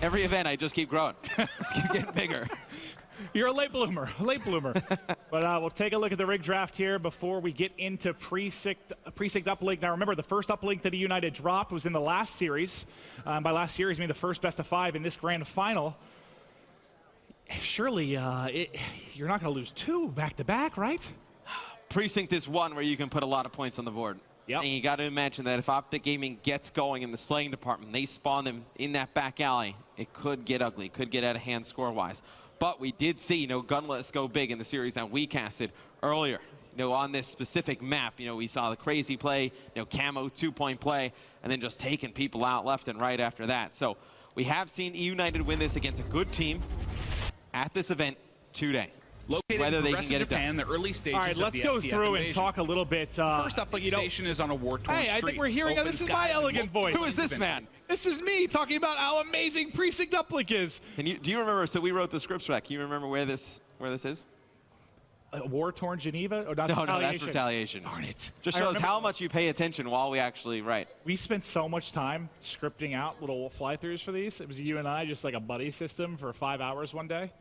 every event I just keep growing. Just keep getting bigger. You're a late bloomer, But we'll take a look at the rig draft here before we get into precinct uplink. Now remember, the first uplink that United dropped was in the last series. By last series, I mean the first best of 5 in this grand final. Surely you're not going to lose 2 back-to-back, right? Precinct is one where you can put a lot of points on the board. Yep. And you got to imagine that if Optic Gaming gets going in the slaying department, they spawn them in that back alley, it could get ugly, could get out of hand score-wise. But we did see, Gunless go big in the series that we casted earlier. On this specific map, we saw the crazy play, camo 2-point play, and then just taking people out left and right after that. So we have seen E United win this against a good team at this event today. Located Whether in they progressive can get Japan, it done. the early stages All right, of let's the go SDF through invasion. and talk a little bit. First Uplink station is on a war-torn Hey, I street. think we're hearing Open this is my skies and elegant voice. multiple Who is this man? This is me talking about how amazing Precinct Uplink is. Do you remember, so we wrote the scripts back. Can you remember where this is? War-torn Geneva? Or not No, that's retaliation. Darn it. Just I shows remember- how much you pay attention while we actually write. We spent so much time scripting out little fly-throughs for these. It was you and I, just like a buddy system for 5 hours one day.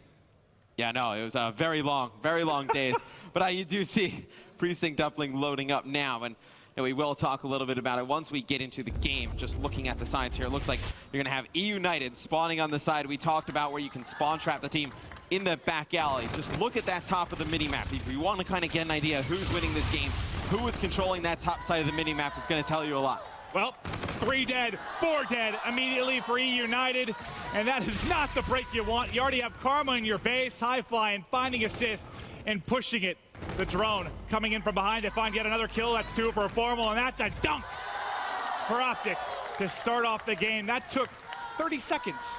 Yeah, no, it was very long days. But you do see Precinct Uplink loading up now, and we will talk a little bit about it once we get into the game. Just looking at the sides here, it looks like you're going to have E United spawning on the side. We talked about where you can spawn trap the team in the back alley. Just look at that top of the mini-map. If you want to kind of get an idea who's winning this game, who is controlling that top side of the mini-map, it's going to tell you a lot. Well, 3 dead, 4 dead immediately for E United, and that is not the break you want. You already have Karma in your base, high-flying, finding assist, and pushing it. The drone coming in from behind to find yet another kill. That's 2 for Formal, and that's a dunk for Optic to start off the game. That took 30 seconds.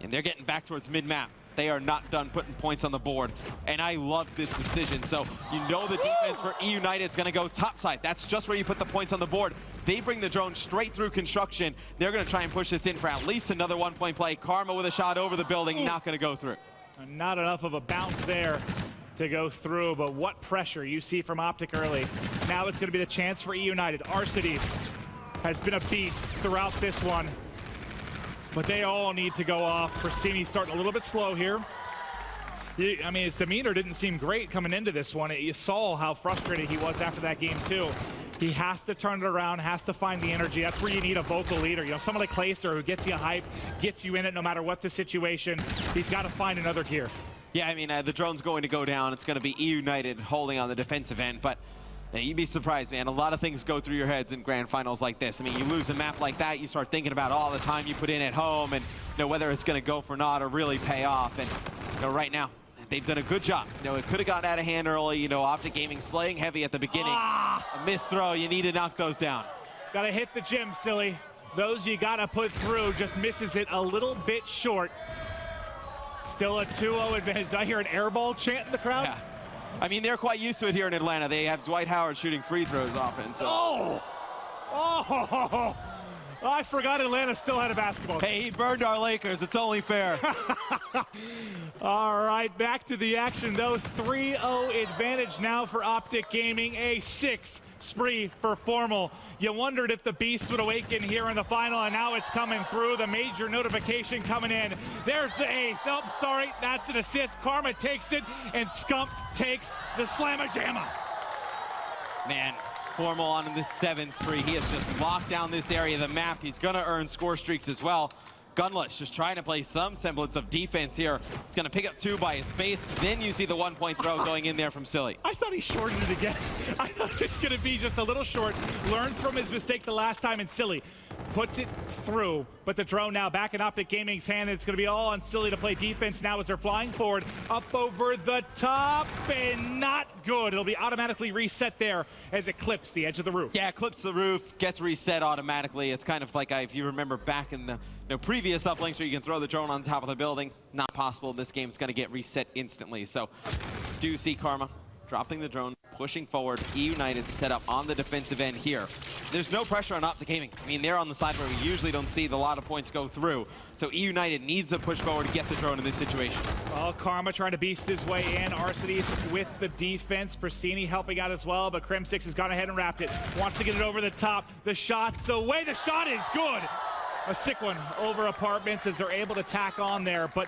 And they're getting back towards mid-map. They are not done putting points on the board, and I love this decision. So the defense for E United is going to go topside. That's just where you put the points on the board. They bring the drone straight through construction. They're going to try and push this in for at least another 1-point play. Karma with a shot over the building, not going to go through. Not enough of a bounce there to go through, but what pressure you see from Optic early. Now it's going to be the chance for E United. Arcides has been a beast throughout this one, but they all need to go off. Pristini's starting a little bit slow here. I mean, his demeanor didn't seem great coming into this one. You saw how frustrated he was after that game too. He has to turn it around, has to find the energy. That's where you need a vocal leader. Someone like Clayster who gets you hype, gets you in it no matter what the situation. He's got to find another gear. Yeah, I mean, the drone's going to go down. It's going to be E United holding on the defensive end, but you'd be surprised, man. A lot of things go through your heads in grand finals like this. I mean, you lose a map like that, you start thinking about all the time you put in at home and whether it's going to go for naught or really pay off. And right now, they've done a good job. It could have got out of hand early. Optic Gaming slaying heavy at the beginning. A missed throw. You need to knock those down. Got to hit the gym, silly. Those you got to put through. Just misses it a little bit short. Still a 2-0 advantage. Did I hear an airball chant in the crowd? Yeah. I mean, they're quite used to it here in Atlanta. They have Dwight Howard shooting free throws often. So. Oh, I forgot Atlanta still had a basketball team. Hey, he burned our Lakers. It's only fair. All right, back to the action, though. 3-0 advantage now for Optic Gaming. A 6 spree for Formal. You wondered if the beast would awaken here in the final, and now it's coming through. The major notification coming in. There's the 8th. Oh, sorry, that's an assist. Karma takes it, and Scump takes the slamma-jamma. Man, Formal on this 7th spree. He has just locked down this area of the map. He's going to earn score streaks as well. Gunless just trying to play some semblance of defense here. He's going to pick up 2 by his face. Then you see the 1-point throw going in there from Silly. I thought he shorted it again. I thought it was going to be just a little short. Learned from his mistake the last time, and Silly puts it through. But the drone now back in Optic Gaming's hand. It's going to be all on Silly to play defense now as they're flying forward. Up over the top, and not good. It'll be automatically reset there as it clips the edge of the roof. Yeah, it clips the roof, gets reset automatically. It's kind of like if you remember back in the previous uplinks where you can throw the drone on top of the building. Not possible in this game. It's going to get reset instantly. So do see Karma dropping the drone, pushing forward. E United set up on the defensive end here. There's no pressure on Optic Gaming. I mean, they're on the side where we usually don't see a lot of points go through. So E United needs to push forward to get the drone in this situation. Well, Karma trying to beast his way in. Arcides with the defense. Pristini helping out as well, but Crim6 has gone ahead and wrapped it. Wants to get it over the top. The shot's away. The shot is good. A sick one over Apartments as they're able to tack on there, but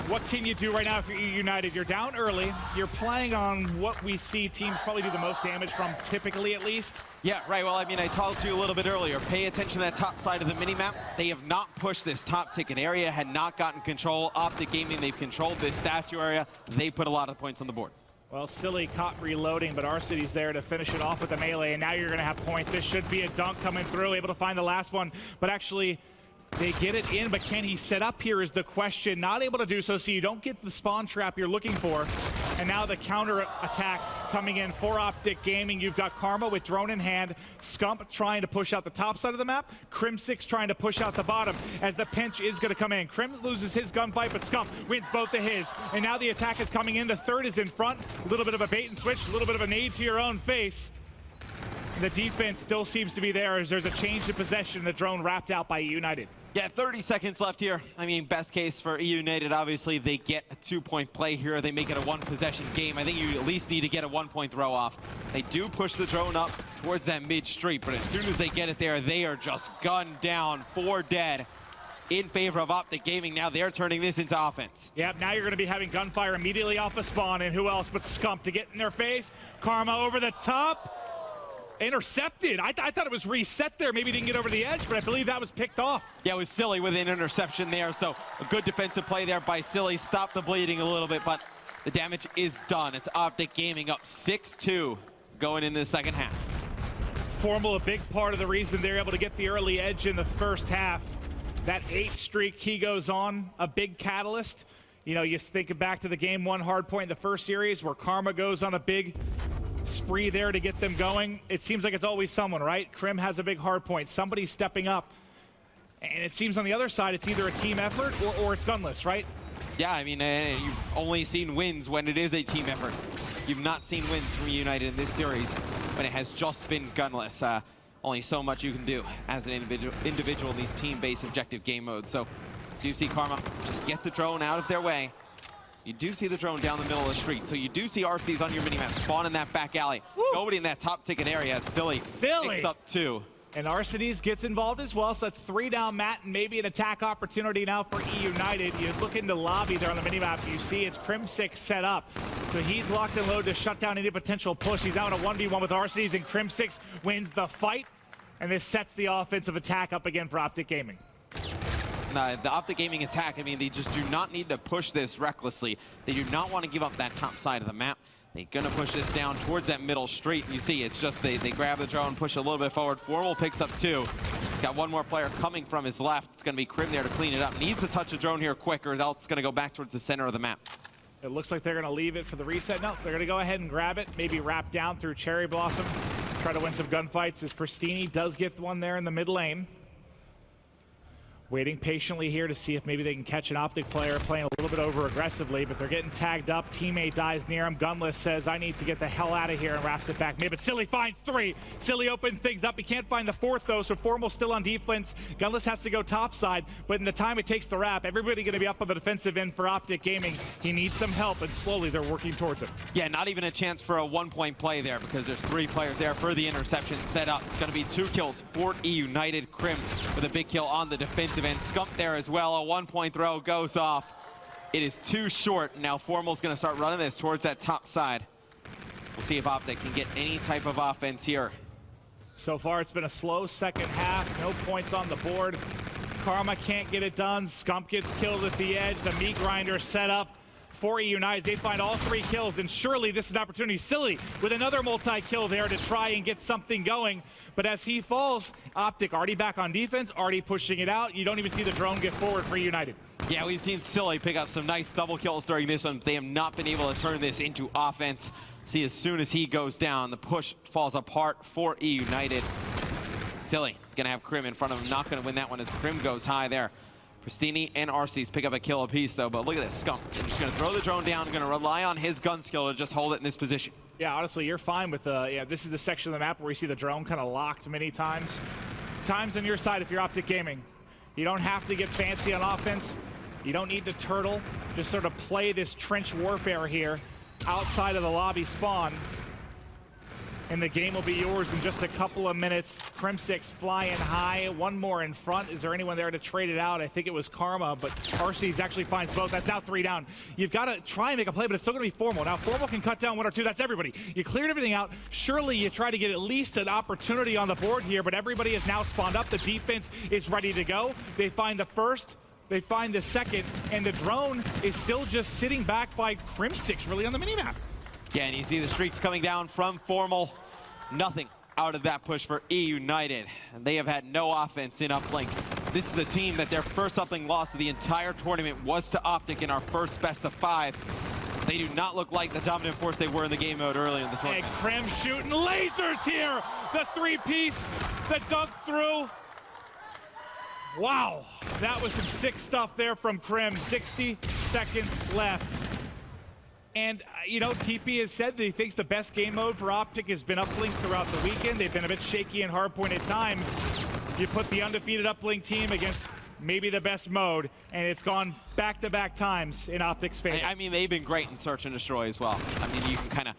what can you do right now if you're United? You're down early. You're playing on what we see teams probably do the most damage from, typically at least. Yeah, right. Well, I mean, I told you a little bit earlier. Pay attention to that top side of the minimap. They have not pushed this top ticket area, had not gotten control. Optic Gaming, they've controlled this statue area. They put a lot of points on the board. Well, Silly caught reloading, but Arcides there to finish it off with the melee, and now you're going to have points. This should be a dunk coming through, able to find the last one, but actually They get it in, but can he set up here is the question. Not able to do so, so you don't get the spawn trap you're looking for. And now the counter attack coming in for Optic Gaming. You've got Karma with drone in hand, Scump trying to push out the top side of the map, Crim6 trying to push out the bottom as the pinch is going to come in. Crim loses his gunfight, but Scump wins both of his. And now the attack is coming in. The third is in front. A little bit of a bait and switch, a little bit of a nade to your own face. The defense still seems to be there as there's a change of possession. The drone wrapped out by United. Yeah, 30 seconds left here. I mean, best case for United, obviously, they get a 2-point play here. They make it a 1-possession game. I think you at least need to get a 1-point throw off. They do push the drone up towards that mid-street, but as soon as they get it there, they are just gunned down, 4 dead in favor of Optic Gaming. Now they're turning this into offense. Yep, now you're going to be having gunfire immediately off the spawn, and who else but Scump to get in their face. Karma over the top. Intercepted. I thought it was reset there. Maybe didn't get over the edge, but I believe that was picked off. Yeah, it was Silly with an interception there, so a good defensive play there by Silly. Stopped the bleeding a little bit, but the damage is done. It's Optic Gaming up 6-2 going into the second half. Formal, a big part of the reason they're able to get the early edge in the first half. That 8 streak he goes on, a big catalyst. You know, you think back to the game 1 Hardpoint in the first series where Karma goes on a big spree there to get them going. It seems like it's always someone, right? Crim has a big hard point. Somebody's stepping up. And it seems on the other side, it's either a team effort or it's gunless, right? Yeah, I mean, you've only seen wins when it is a team effort. You've not seen wins from United in this series when it has just been gunless. Only so much you can do as an individual in these team-based objective game modes. So do you see Karma just get the drone out of their way? You do see the drone down the middle of the street, so you do see RCs on your minimap spawn in that back alley. Woo! Nobody in that top ticket area. Silly picks up 2. And Arcades gets involved as well, so that's 3 down, Matt, and maybe an attack opportunity now for E United. You look into lobby there on the minimap, you see it's Crim6 set up. So he's locked and loaded to shut down any potential push. He's out in a 1v1 with Arcades, and Crim6 wins the fight. And this sets the offensive attack up again for Optic Gaming. The Optic Gaming attack, I mean, they just do not need to push this recklessly. They do not want to give up that top side of the map. They're going to push this down towards that middle street. You see, it's just they grab the drone, push a little bit forward. Formal picks up 2. He's got 1 more player coming from his left. It's going to be Crim there to clean it up. Needs to touch the drone here quick, or else it's going to go back towards the center of the map. It looks like they're going to leave it for the reset. No, they're going to go ahead and grab it, maybe wrap down through Cherry Blossom. Try to win some gunfights as Pristini does get one there in the mid lane. Waiting patiently here to see if maybe they can catch an Optic player playing a little bit over aggressively, but they're getting tagged up. Teammate dies near him. Gunless says, I need to get the hell out of here, and wraps it back. Maybe, but Silly finds 3. Silly opens things up. He can't find the 4th, though, so Formal's still on defense. Gunless has to go topside, but in the time it takes to wrap, everybody going to be up on the defensive end for Optic Gaming. He needs some help, and slowly they're working towards him. Yeah, not even a chance for a 1-point play there because there's 3 players there for the interception set up. It's going to be 2 kills for E United. Crim with a big kill on the defensive end. Scump there as well. A 1-point throw goes off. It is too short. Now Formal's going to start running this towards that top side. We'll see if Optic can get any type of offense here. So far, it's been a slow second half. No points on the board. Karma can't get it done. Scump gets killed at the edge. The meat grinder set up for E United. They find all 3 kills, and surely this is an opportunity. Silly with another multi-kill there to try and get something going. But as he falls, Optic already back on defense, already pushing it out. You don't even see the drone get forward for United. Yeah, we've seen Silly pick up some nice double kills during this one. They have not been able to turn this into offense. See, as soon as he goes down, the push falls apart for E United. Silly gonna have Crim in front of him. Not gonna win that one as Crim goes high there. Pristini and Arcees pick up a kill apiece, though, but look at this. Scump just going to throw the drone down, going to rely on his gun skill to just hold it in this position. Yeah, honestly, you're fine with yeah, this is the section of the map where you see the drone kind of locked many times. Time's on your side if you're Optic Gaming. You don't have to get fancy on offense. You don't need to turtle. Just sort of play this trench warfare here outside of the lobby spawn. And the game will be yours in just a couple of minutes. Crim6 flying high, 1 more in front. Is there anyone there to trade it out? I think it was Karma, but Arcees actually finds both. That's now 3 down. You've got to try and make a play, but it's still going to be Formal. Now, Formal can cut down 1 or 2. That's everybody. You cleared everything out. Surely you try to get at least an opportunity on the board here, but everybody is now spawned up. The defense is ready to go. They find the first. They find the second, and the drone is still just sitting back by Crim6 really on the minimap. Yeah, and you see the streaks coming down from Formal. Nothing out of that push for E United. And they have had no offense in Uplink this is a team that their first Uplink loss of the entire tournament was to Optic in our first best of 5. They do not look like the dominant force they were in the game mode early in the tournament. And Krim shooting lasers here. The three-piece that dunked through. Wow, that was some sick stuff there from Krim. 60 seconds left. And, you know, TP has said that he thinks the best game mode for Optic has been Uplink throughout the weekend. They've been a bit shaky in Hardpoint at times. You put the undefeated Uplink team against maybe the best mode, and it's gone back-to-back times in Optic's favor. I mean, they've been great in Search and Destroy as well. I mean, you can kind of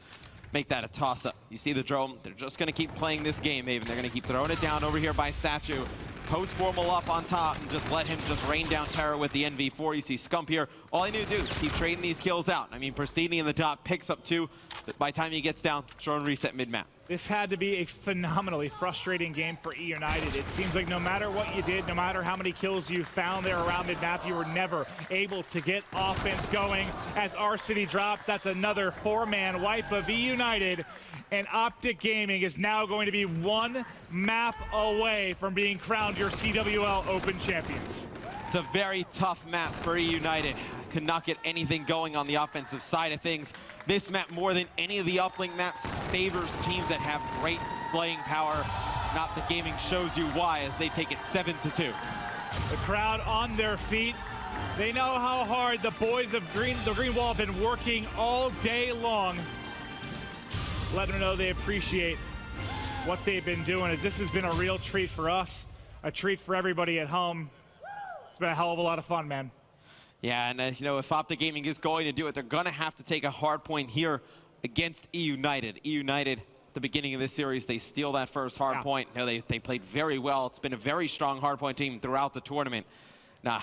make that a toss-up. You see the drone, they're just going to keep playing this game, Maven. They're going to keep throwing it down over here by Statue. Post Formal up on top and just let him just rain down terror with the NV4. You see Scump here. All he need to do is keep trading these kills out. I mean, Pristini in the top picks up 2. By the time he gets down, drone reset mid-map. This had to be a phenomenally frustrating game for E United. It seems like no matter what you did, no matter how many kills you found there around mid-map, you were never able to get offense going. As R-City drops, that's another 4-man wipe of E United. And Optic Gaming is now going to be 1 map away from being crowned your CWL Open champions. It's a very tough map for E United. Could not get anything going on the offensive side of things. This map, more than any of the Uplink maps, favors teams that have great slaying power. Not the Gaming shows you why, as they take it 7-2. The crowd on their feet. They know how hard the boys of the Green Wall have been working all day long. Let them know they appreciate what they've been doing, as this has been a real treat for us, a treat for everybody at home. It's been a hell of a lot of fun, man. Yeah, and you know, if Optic Gaming is going to do it, they're going to have to take a hard point here against E United. E United, at the beginning of this series, they steal that first hard point. You know, they played very well. It's been a very strong hard point team throughout the tournament. Nah,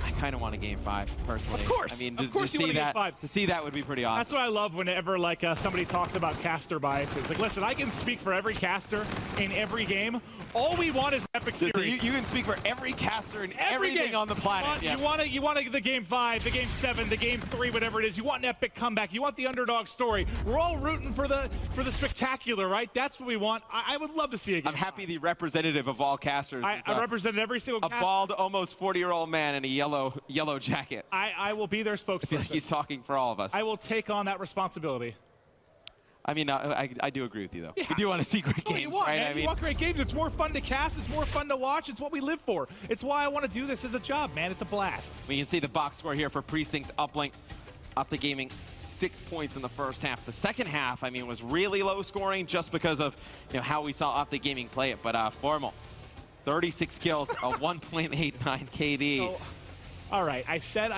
I kind of want a game 5, personally. Of course. I mean, of course you want a game 5. To see that would be pretty awesome. That's what I love whenever like somebody talks about caster biases. Like, listen, I can speak for every caster in every game. All we want is epic series. So you can speak for every caster in everything game on the planet. You want the game 5, the game 7, the game 3, whatever it is. You want an epic comeback. You want the underdog story. We're all rooting for the spectacular, right? That's what we want. I would love to see a game. I'm happy the representative of all casters. I represented every single caster. A bald, almost 40-year-old man in a yellow jacket. I will be their spokesperson. I feel like he's talking for all of us. I will take on that responsibility. I mean, I do agree with you, though. Yeah. You do want to see great games, right? Man. You want great games. It's more fun to cast. It's more fun to watch. It's what we live for. It's why I want to do this as a job, man. It's a blast. We can see the box score here for Precinct Uplink. Optic Gaming, 6 points in the first half. The second half, I mean, was really low scoring just because of how we saw Optic Gaming play it. But Formal, 36 kills, a 1.89 KD. So, all right, I said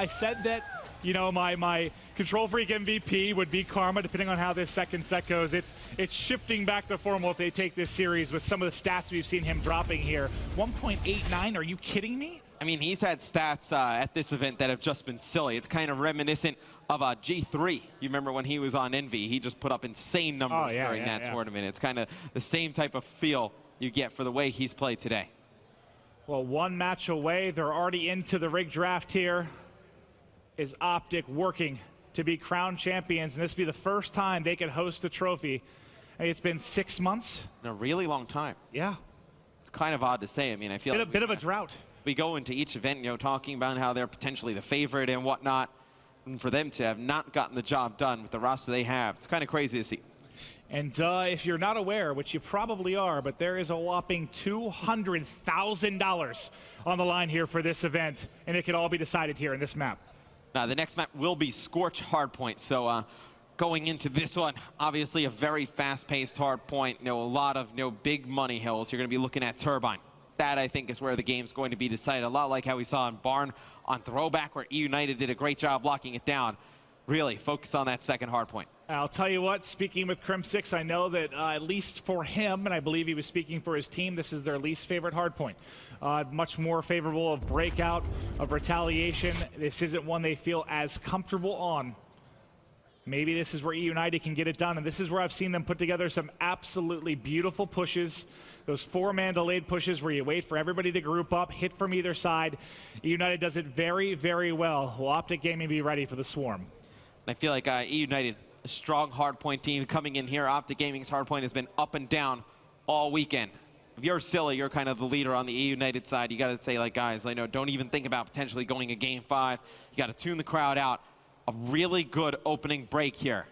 that. My Control Freak MVP would be Karma, depending on how this second set goes. It's shifting back to Formal if they take this series with some of the stats we've seen him dropping here. 1.89, are you kidding me? I mean, he's had stats at this event that have just been silly. It's kind of reminiscent of G3. You remember when he was on Envy? He just put up insane numbers during that tournament. It's kind of the same type of feel you get for the way he's played today. Well, 1 match away. They're already into the rig draft here. Is Optic working to be crowned champions, and this will be the first time they could host a trophy. It's been 6 months. In a really long time. Yeah. It's kind of odd to say. I mean, I feel like a bit of a drought. We go into each event, talking about how they're potentially the favorite and whatnot, and for them to have not gotten the job done with the roster they have, it's kind of crazy to see. And if you're not aware, which you probably are, but there is a whopping $200,000 on the line here for this event, and it could all be decided here in this map. Now, the next map will be Scorch Hardpoint. So going into this one, obviously a very fast-paced Hardpoint. A lot of big money hills. You're going to be looking at Turbine. That, I think, is where the game's going to be decided. A lot like how we saw in Barn on Throwback, where E United did a great job locking it down. Really focus on that second Hardpoint. I'll tell you what, speaking with Crim6, I know that at least for him, and I believe he was speaking for his team, this is their least favorite hardpoint. Much more favorable of breakout, of retaliation. This isn't one they feel as comfortable on. Maybe this is where E United can get it done, and this is where I've seen them put together some absolutely beautiful pushes. Those 4-man delayed pushes where you wait for everybody to group up, hit from either side. E United does it very, very well. Will Optic Gaming be ready for the swarm? I feel like E United, a strong hardpoint team coming in here. Optic Gaming's hardpoint has been up and down all weekend. if you're Silly, you're kind of the leader on the E United side. You got to say, like, guys, don't even think about potentially going a game 5. You got to tune the crowd out. A really good opening break here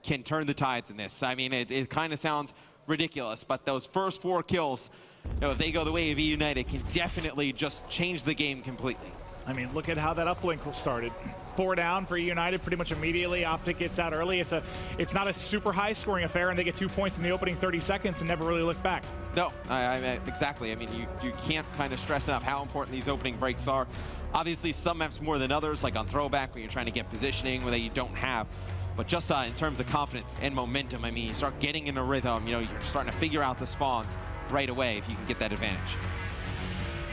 can turn the tides in this. I mean, it kind of sounds ridiculous, but those first 4 kills, if they go the way of E United, can definitely just change the game completely. I mean, look at how that uplink started. 4 down for United pretty much immediately. Optic gets out early. It's not a super high scoring affair, and they get 2 points in the opening 30 seconds and never really look back. No, exactly. I mean, you can't kind of stress enough how important these opening breaks are. Obviously, some maps more than others, like on throwback, where you're trying to get positioning where you don't have. But just in terms of confidence and momentum, I mean, you start getting in a rhythm. You're starting to figure out the spawns right away if you can get that advantage.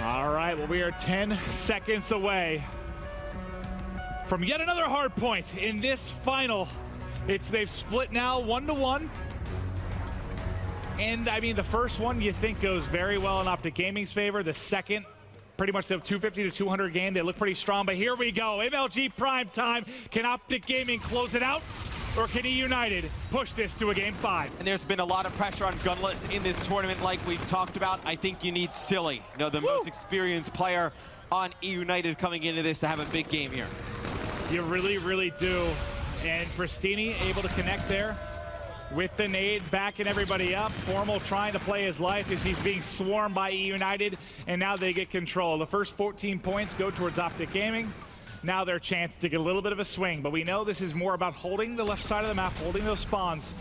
All right, well, we are 10 seconds away from yet another hard point in this final. They've split now 1-1. And I mean, the first one you think goes very well in Optic Gaming's favor. The second, pretty much the 250 to 200 game. They look pretty strong, but here we go. MLG prime time. Can Optic Gaming close it out? Or can E United push this to a game 5? And there's been a lot of pressure on Gunless in this tournament, like we've talked about. I think you need Silly, the most experienced player on E United coming into this to have a big game here. You really, really do. And Pristini able to connect there with the nade, backing everybody up. Formal trying to play his life as he's being swarmed by E United, and now they get control. The first 14 points go towards Optic Gaming. Now their chance to get a little bit of a swing, but we know this is more about holding the left side of the map, holding those spawns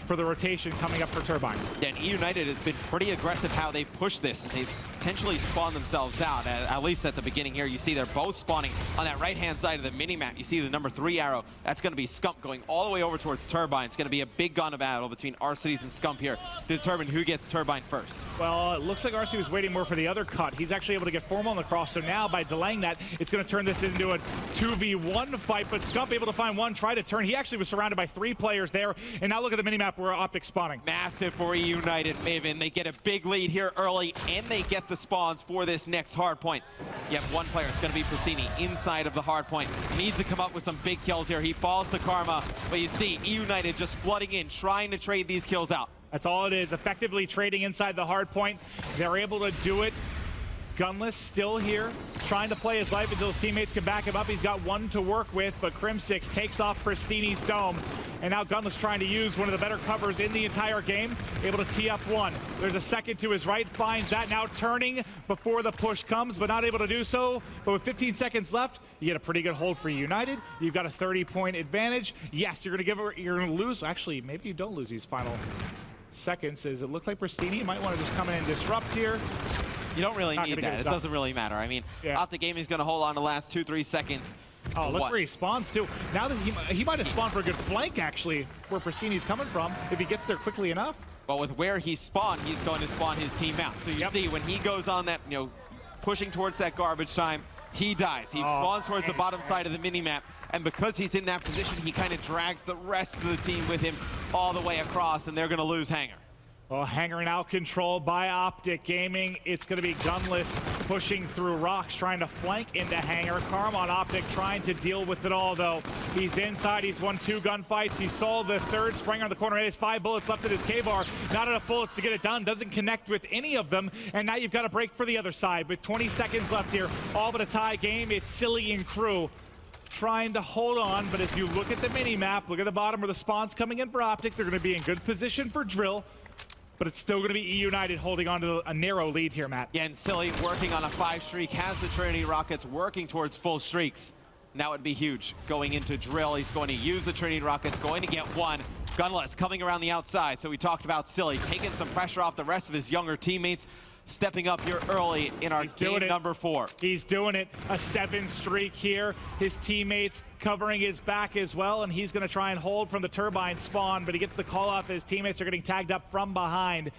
for the rotation coming up for Turbine. And E United has been pretty aggressive how they push this, and they've potentially spawned themselves out. At least at the beginning here, you see they're both spawning on that right-hand side of the mini-map. You see the number 3 arrow. That's going to be Scump going all the way over towards Turbine. It's going to be a big gun battle between Arcides and Scump here to determine who gets Turbine first. Well, it looks like Arcee was waiting more for the other cut. He's actually able to get Formal on the cross, so now by delaying that, it's going to turn this into a 2v1 fight, but Scump able to find one, try to turn. He actually was surrounded by 3 players there, and now look at the minimap where Optic spawning. Massive for E United, Maven. They get a big lead here early, and they get the spawns for this next hard point. You have one player, it's going to be Pristini, inside of the hard point. Needs to come up with some big kills here. He falls to Karma, but you see E United just flooding in, trying to trade these kills out. That's all it is, effectively trading inside the hard point. They're able to do it. Gunless still here, trying to play his life until his teammates can back him up. He's got 1 to work with, but Crim6 takes off Pristini's dome. And now Gunless trying to use one of the better covers in the entire game, able to tee up 1. There's a second to his right, finds that, now turning before the push comes, but not able to do so. But with 15 seconds left, you get a pretty good hold for United. You've got a 30-point advantage. Yes, you're gonna lose. Actually, maybe you don't lose these final seconds, as it looks like Pristini might want to just come in and disrupt here. You don't really need that. It doesn't really matter. I mean, Optic Gaming is going to hold on the last 2-3 seconds. Oh, look where he spawns too. Now that he might have spawned for a good flank, actually, where Pristini's coming from, if he gets there quickly enough. But with where he spawned, he's going to spawn his team out. So you see, when he goes on that, pushing towards that garbage time, he dies. He spawns towards the bottom side of the mini-map, and because he's in that position, he kind of drags the rest of the team with him all the way across, and they're going to lose Hanger. Well, Hanger now controlled by Optic Gaming. It's going to be Gunless pushing through rocks, trying to flank into Hanger. Karma on Optic trying to deal with it all, though. He's inside. He's won 2 gunfights. He saw the third spring on the corner. He has 5 bullets left in his K-bar. Not enough bullets to get it done. Doesn't connect with any of them. And now you've got a break for the other side. With 20 seconds left here, all but a tie game. It's Silly and crew trying to hold on, but as you look at the mini-map, look at the bottom where the spawn's coming in for Optic. They're going to be in good position for drill. But it's still going to be E United holding on to a narrow lead here, Matt. Yeah, and Silly working on a 5 streak, has the Trinity Rockets working towards full streaks. Now it'd be huge. Going into drill, he's going to use the Trinity Rockets, going to get 1. Gunless coming around the outside. So we talked about Silly taking some pressure off the rest of his younger teammates, stepping up here early in our game number 4. He's doing it. A 7 streak here. His teammates covering his back as well, and he's going to try and hold from the turbine spawn, but he gets the call off. His teammates are getting tagged up from behind.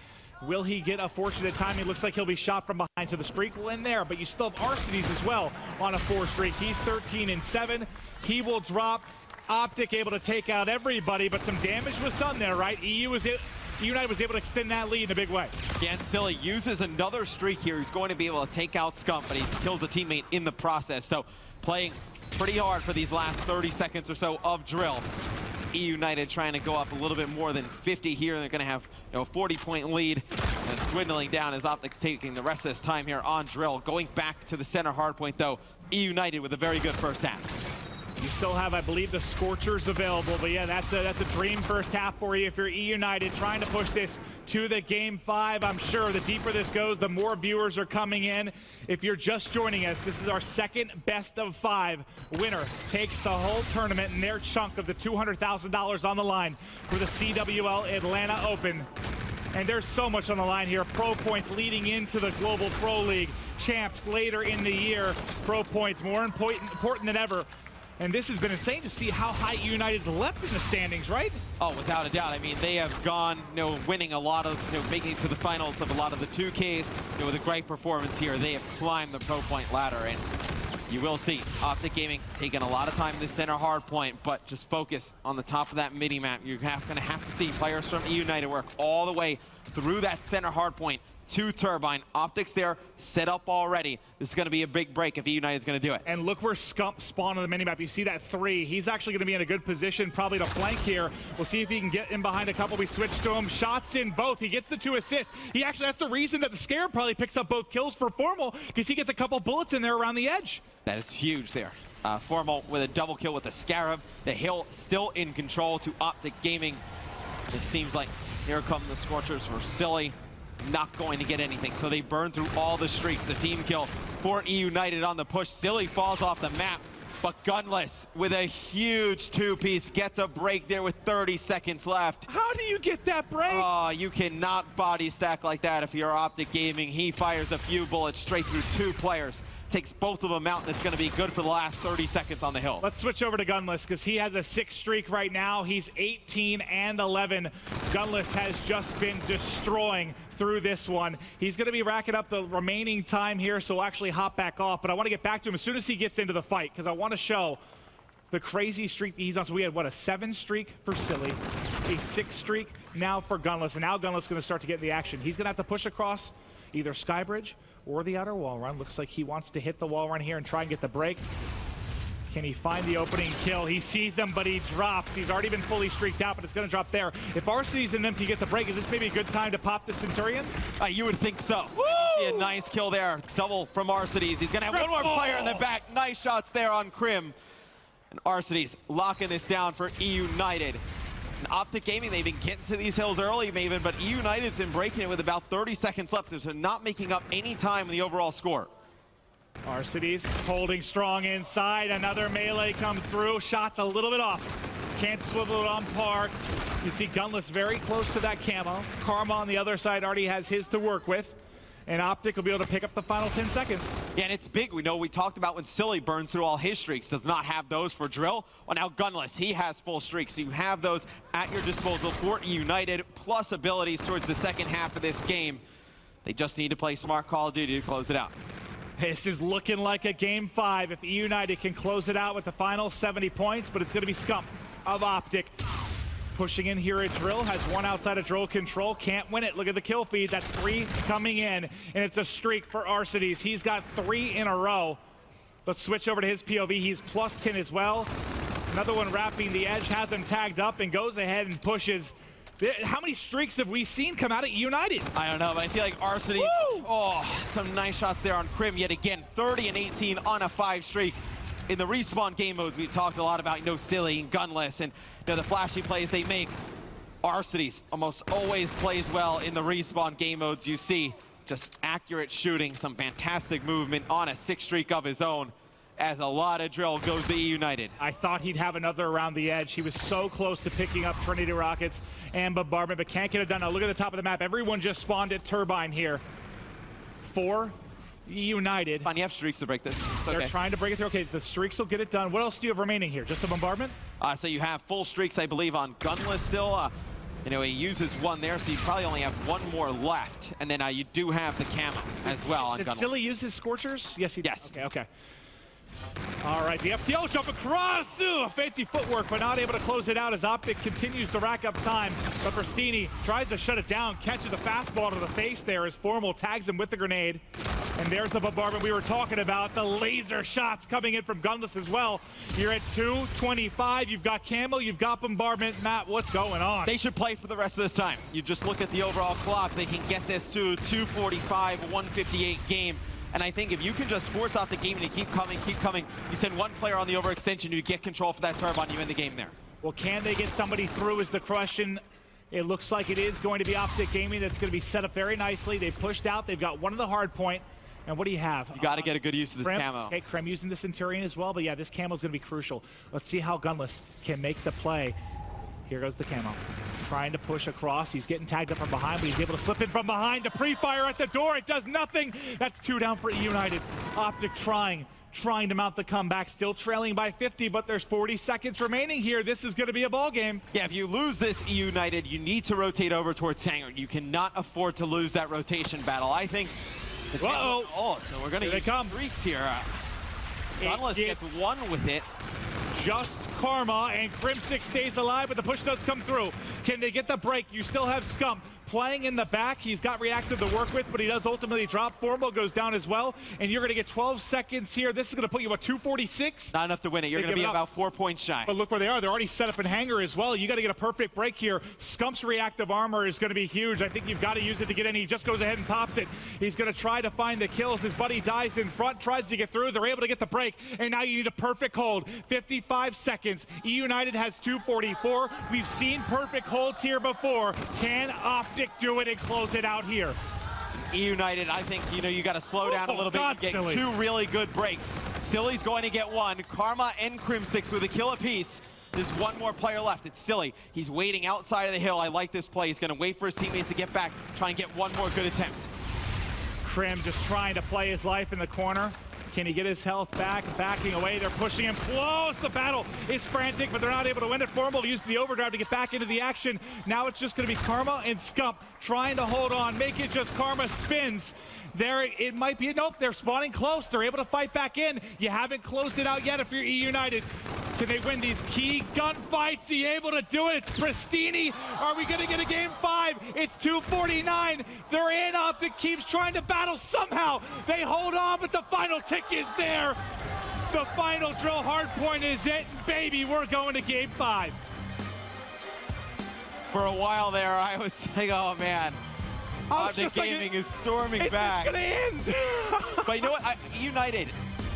Will he get a fortunate timing? Looks like he'll be shot from behind, so the streak will end there, but you still have Arcides as well on a 4 streak. He's 13-7. He will drop. Optic able to take out everybody, but some damage was done there, right? United was able to extend that lead in a big way. Dan Silly uses another streak here. He's going to be able to take out Scump, but he kills a teammate in the process. So playing pretty hard for these last 30 seconds or so of drill. It's E United trying to go up a little bit more than 50 here. They're going to have a 40-point lead. is dwindling down as Optic's taking the rest of this time here on Drill. Going back to the center hardpoint, though, E United with a very good first half. You still have, I believe, the Scorchers available, but yeah, that's a dream first half for you if you're E United trying to push this to the Game 5. I'm sure the deeper this goes, the more viewers are coming in. If you're just joining us, this is our second best of 5. Winner takes the whole tournament and their chunk of the $200,000 on the line for the CWL Atlanta Open. And there's so much on the line here. Pro points leading into the Global Pro League. Champs later in the year. Pro points more important than ever. And this has been insane to see how high United's left in the standings, right? Oh, without a doubt. I mean, they have gone, winning a lot of, making it to the finals of a lot of the 2Ks. With a great performance here, they have climbed the pro point ladder. And you will see Optic Gaming taking a lot of time in the center hard point, but just focus on the top of that mini-map. You're going to have to see players from E United work all the way through that center hard point to Turbine. Optics there, set up already. This is going to be a big break if E United's going to do it. And look where Scump spawned on the minimap. You see that 3. He's actually going to be in a good position, probably to flank here. We'll see if he can get in behind a couple. We switch to him. Shots in both. He gets the 2 assists. He actually, that's the reason that the Scarab probably picks up both kills for Formal, because he gets a couple bullets in there around the edge. That is huge there. Formal with a double kill with the Scarab. The Hill still in control to Optic Gaming. It seems like here come the Scorchers for Silly. Not going to get anything, so they burn through all the streaks. The team kill for E United on the push. Silly falls off the map, but Gunless with a huge 2-piece gets a break there with 30 seconds left. How do you get that break? Oh, you cannot body stack like that if you're Optic Gaming. He fires a few bullets straight through 2 players. Takes both of them out, and it's going to be good for the last 30 seconds on the Hill. Let's switch over to Gunless, because he has a 6 streak right now. He's 18 and 11. Gunless has just been destroying through this one. He's going to be racking up the remaining time here, so we'll actually hop back off. But I want to get back to him as soon as he gets into the fight, because I want to show the crazy streak that he's on. So we had, what, a 7 streak for Silly, a 6 streak now for Gunless, and now Gunless is going to start to get in the action. He's going to have to push across either Skybridge or the outer wall run. Looks like he wants to hit the wall run here and try and get the break. Can he find the opening kill? He sees him, but he drops. He's already been fully streaked out, but it's going to drop there. If RC's in them to get the break, is this maybe a good time to pop the Centurion? You would think so. A nice kill there. Double from Arcides. He's going to have one more player in the back. Nice shots there on Crim. And Arcides locking this down for E United. And Optic Gaming, they've been getting to these hills early, Maven, but E United's been breaking it with about 30 seconds left. They're not making up any time in the overall score. Arcides holding strong inside. Another melee comes through. Shots a little bit off. Can't swivel it on Park. You see Gunless very close to that camo. Karma on the other side already has his to work with. And Optic will be able to pick up the final 10 seconds. Yeah, and it's big. We talked about when Silly burns through all his streaks, does not have those for Drill. Well, now Gunless, he has full streaks. So you have those at your disposal for E United, plus abilities towards the second half of this game. They just need to play smart Call of Duty to close it out. This is looking like a Game 5 if E United can close it out with the final 70 points, but it's going to be Scump of Optic. Pushing in here at Drill, has 1 outside of Drill control, can't win it. Look at the kill feed, that's 3 coming in, and it's a streak for Arcides. He's got 3 in a row. Let's switch over to his POV, he's plus 10 as well. Another one wrapping the edge, has him tagged up and goes ahead and pushes. How many streaks have we seen come out at United? I don't know, but I feel like Arcides, some nice shots there on Crim yet again. 30 and 18 on a 5 streak. In the respawn game modes, we've talked a lot about, Silly and Gunless and the flashy plays they make. Arcides almost always plays well in the respawn game modes. You see just accurate shooting, some fantastic movement on a 6 streak of his own, as a lot of Drill goes to E United. I thought he'd have another around the edge. He was so close to picking up Trinity Rockets and Bombardment, but can't get it done. Now look at the top of the map. Everyone just spawned at Turbine here. 4 United. Fine, you have streaks to break this. They're trying to break it through. Okay, the streaks will get it done. What else do you have remaining here? Just the Bombardment? So you have full streaks, I believe, on Gunless still. He uses 1 there, so you probably only have 1 more left. And then you do have the camo as well on Gunless. Did Silly use his Scorchers? Yes, he did. Yes. Okay. All right, the FTL jump across. Ooh, fancy footwork, but not able to close it out as Optic continues to rack up time. But Pristini tries to shut it down, catches a fastball to the face there as Formal tags him with the grenade. And there's the bombardment we were talking about. The laser shots coming in from Gunless as well. You're at 2:25. You've got Camo, you've got bombardment. Matt, what's going on? They should play for the rest of this time. You just look at the overall clock. They can get this to 2:45, 1:58 game. And I think if you can just force out the game and keep coming, you send one player on the overextension, you get control for that turbine, you win the game there. Well, can they get somebody through is the question. It looks like it is going to be Optic Gaming that's going to be set up very nicely. They've pushed out. They've got one of the hard point. And what do you have? You got to get a good use of this camo. Okay, Krem using the Centurion as well. But yeah, this camo is going to be crucial. Let's see how Gunless can make the play. Here goes the camo. Trying to push across. He's getting tagged up from behind, but he's able to slip in from behind. The pre-fire at the door. It does nothing. That's 2 down for E United. Optic trying to mount the comeback, still trailing by 50, but there's 40 seconds remaining here. This is going to be a ball game. Yeah, if you lose this E United, you need to rotate over towards Hangar. You cannot afford to lose that rotation battle. I think. Oh, so we're going to use streaks here. Gunless gets one with it. Just Karma, and Crimsic stays alive, but the push does come through. Can they get the break? You still have Scump playing in the back. He's got reactive to work with, but he does ultimately drop. Formal goes down as well, and you're going to get 12 seconds here. This is going to put you at 246. Not enough to win it. You're going to be about 4 points shy. But look where they are. They're already set up in Hangar as well. You got to get a perfect break here. Scump's reactive armor is going to be huge. I think you've got to use it to get in. He just goes ahead and pops it. He's going to try to find the kills. His buddy dies in front, tries to get through. They're able to get the break, and now you need a perfect hold. 55 seconds. E United has 244. We've seen perfect holds here before. Can Optic do it and close it out here? E United, I think, you got to slow down a little bit and get Silly. 2 really good breaks. Silly's going to get 1. Karma and Crimsix with a kill apiece. There's 1 more player left. It's Silly. He's waiting outside of the hill. I like this play. He's going to wait for his teammates to get back, try and get 1 more good attempt. Krim just trying to play his life in the corner. Can he get his health back? Backing away. They're pushing him close. The battle is frantic, but they're not able to win it. Formal uses the overdrive to get back into the action. Now it's just going to be Karma and Scump trying to hold on. Make it just Karma spins. There, it might be. Nope, they're spawning close. They're able to fight back in. You haven't closed it out yet if you're E United. Can they win these key gunfights? He able to do it. It's Pristini. Are we going to get a game 5? It's 2:49. They're in. Optic keeps trying to battle. Somehow they hold on, but the final tick is there. The final drill hardpoint is it. Baby, we're going to game 5. For a while there, I was like, oh man. Optic Gaming is storming back. It's gonna end. But you know what? United,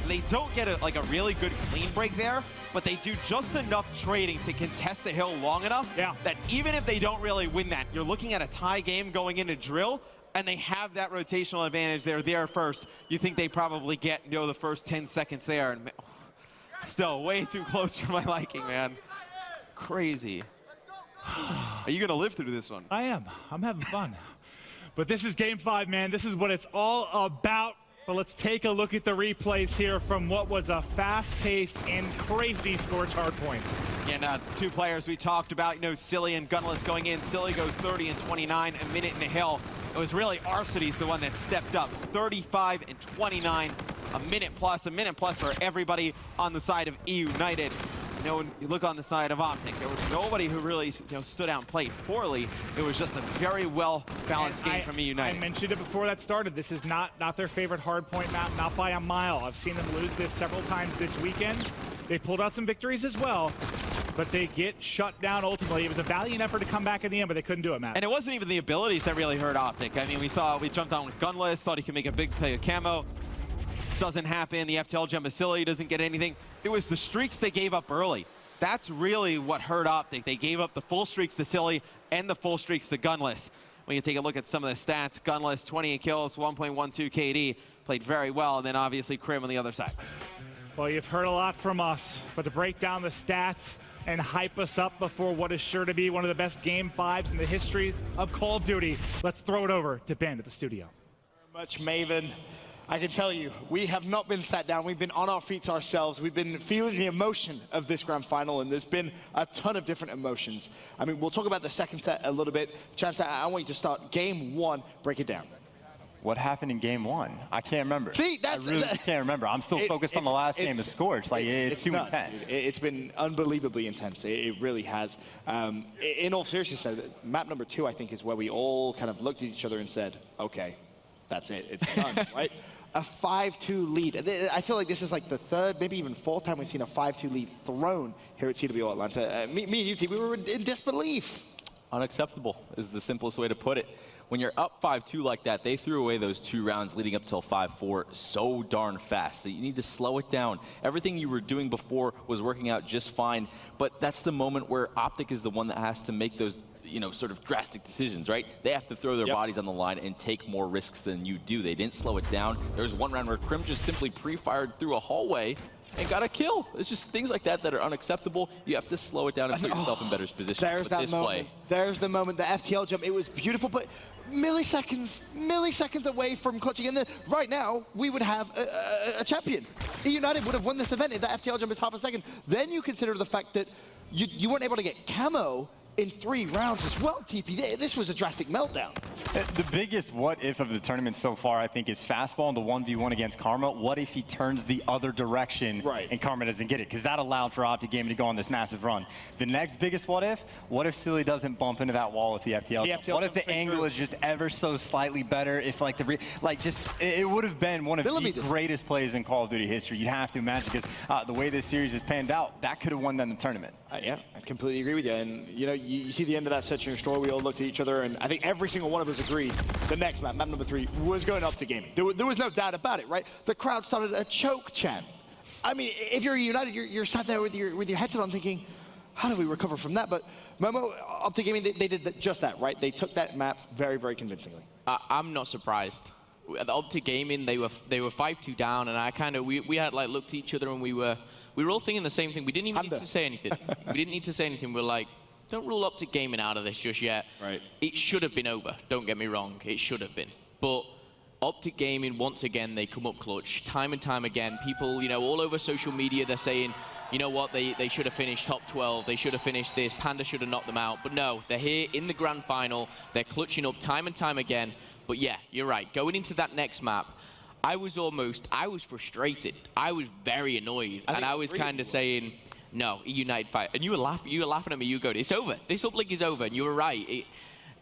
they don't get a really good clean break there, but they do just enough trading to contest the hill long enough that even if they don't really win that, you're looking at a tie game going into drill, and they have that rotational advantage. They're there first. You think they probably get the first 10 seconds there, and still way too close for my liking, man. Crazy. Are you gonna live through this one? I am. I'm having fun. But this is game 5, man. This is what it's all about. But let's take a look at the replays here from what was a fast-paced and crazy Scorch hardpoint. And 2 players we talked about, Silly and Gunless going in. Silly goes 30 and 29, a minute in the hill. It was really Arcity's the one that stepped up. 35 and 29, a minute plus for everybody on the side of E United. You look on the side of Optic, there was nobody who really stood out and played poorly. It was just a very well-balanced game from E United. I mentioned it before that started. This is not their favorite hardpoint map, not by a mile. I've seen them lose this several times this weekend. They pulled out some victories as well, but they get shut down ultimately. It was a valiant effort to come back in the end, but they couldn't do it, Matt. And it wasn't even the abilities that really hurt Optic. I mean, we jumped on with Gunless, thought he could make a big play of camo. Doesn't happen. The FTL jump of Silly doesn't get anything. It was the streaks they gave up early. That's really what hurt Optic. They gave up the full streaks to Silly and the full streaks to Gunless. When you take a look at some of the stats, Gunless, 28 kills, 1.12 KD, played very well, and then obviously Krim on the other side. Well, you've heard a lot from us, but to break down the stats and hype us up before what is sure to be one of the best game 5s in the history of Call of Duty, let's throw it over to Ben at the studio. Very much, Maven. I can tell you, we have not been sat down. We've been on our feet ourselves. We've been feeling the emotion of this grand final, and there's been a ton of different emotions. I mean, we'll talk about the second set a little bit. Chance, I want you to start game 1. Break it down. What happened in game 1? I can't remember. See, I really just can't remember. I'm still focused on the last game of Scorch. Like, it's too nuts, intense. Dude. It's been unbelievably intense. It really has. In all seriousness, map number 2, I think, is where we all kind of looked at each other and said, okay, that's it. It's done, right? a 5-2 lead. I feel like this is like the third, maybe even fourth time we've seen a 5-2 lead thrown here at CWL Atlanta. Me and UT, we were in disbelief. Unacceptable is the simplest way to put it. When you're up 5-2 like that, they threw away those 2 rounds leading up till 5-4 so darn fast that you need to slow it down. Everything you were doing before was working out just fine, but that's the moment where Optic is the one that has to make those, you know, sort of drastic decisions, right? They have to throw their bodies on the line and take more risks than you do. They didn't slow it down. There was one round where Crim just simply pre-fired through a hallway and got a kill. It's just things like that that are unacceptable. You have to slow it down and put yourself in better position. There's that moment. There's the moment, the FTL jump. It was beautiful, but milliseconds away from clutching. And then right now, we would have a champion. United would have won this event if that FTL jump is half a second. Then you consider the fact that you weren't able to get camo in 3 rounds as well, TP. This was a drastic meltdown. The biggest what if of the tournament so far, I think, is Fastball in the 1v1 against Karma. What if he turns the other direction and Karma doesn't get it? Because that allowed for Optic Gaming to go on this massive run. The next biggest what if Silly doesn't bump into that wall with the FTL? What if the angle is just ever so slightly better? If like it would have been one of the greatest plays in Call of Duty history. You'd have to imagine, because the way this series is panned out, that could have won them the tournament. Yeah, I completely agree with you. And you know, you see the end of that Search and Destroy, we all looked at each other, and I think every single one of us agreed the next map, map number 3, was going up to gaming. There was no doubt about it, right? The crowd started a choke chant. I mean, if you're United, you're sat there with your headset on thinking, how do we recover from that? But Momo, up to gaming, they did just that, right? They took that map very, very convincingly. I'm not surprised. At Optic Gaming, they were 5-2 down, and we had like looked at each other, and we were all thinking the same thing. We didn't even need to say anything. We didn't need to say anything. We're like, don't rule Optic Gaming out of this just yet. Right. It should have been over. Don't get me wrong. It should have been. But Optic Gaming, once again, they come up clutch. Time and time again, people, you know, all over social media, they're saying, you know what, they should have finished top 12. They should have finished this. Panda should have knocked them out. But no, they're here in the grand final. They're clutching up time and time again. But yeah, you're right. Going into that next map, I was frustrated. I was very annoyed. And I was kind of saying, no, United fight. And you were laughing at me. You go, it's over. This Uplink is over. And you were right.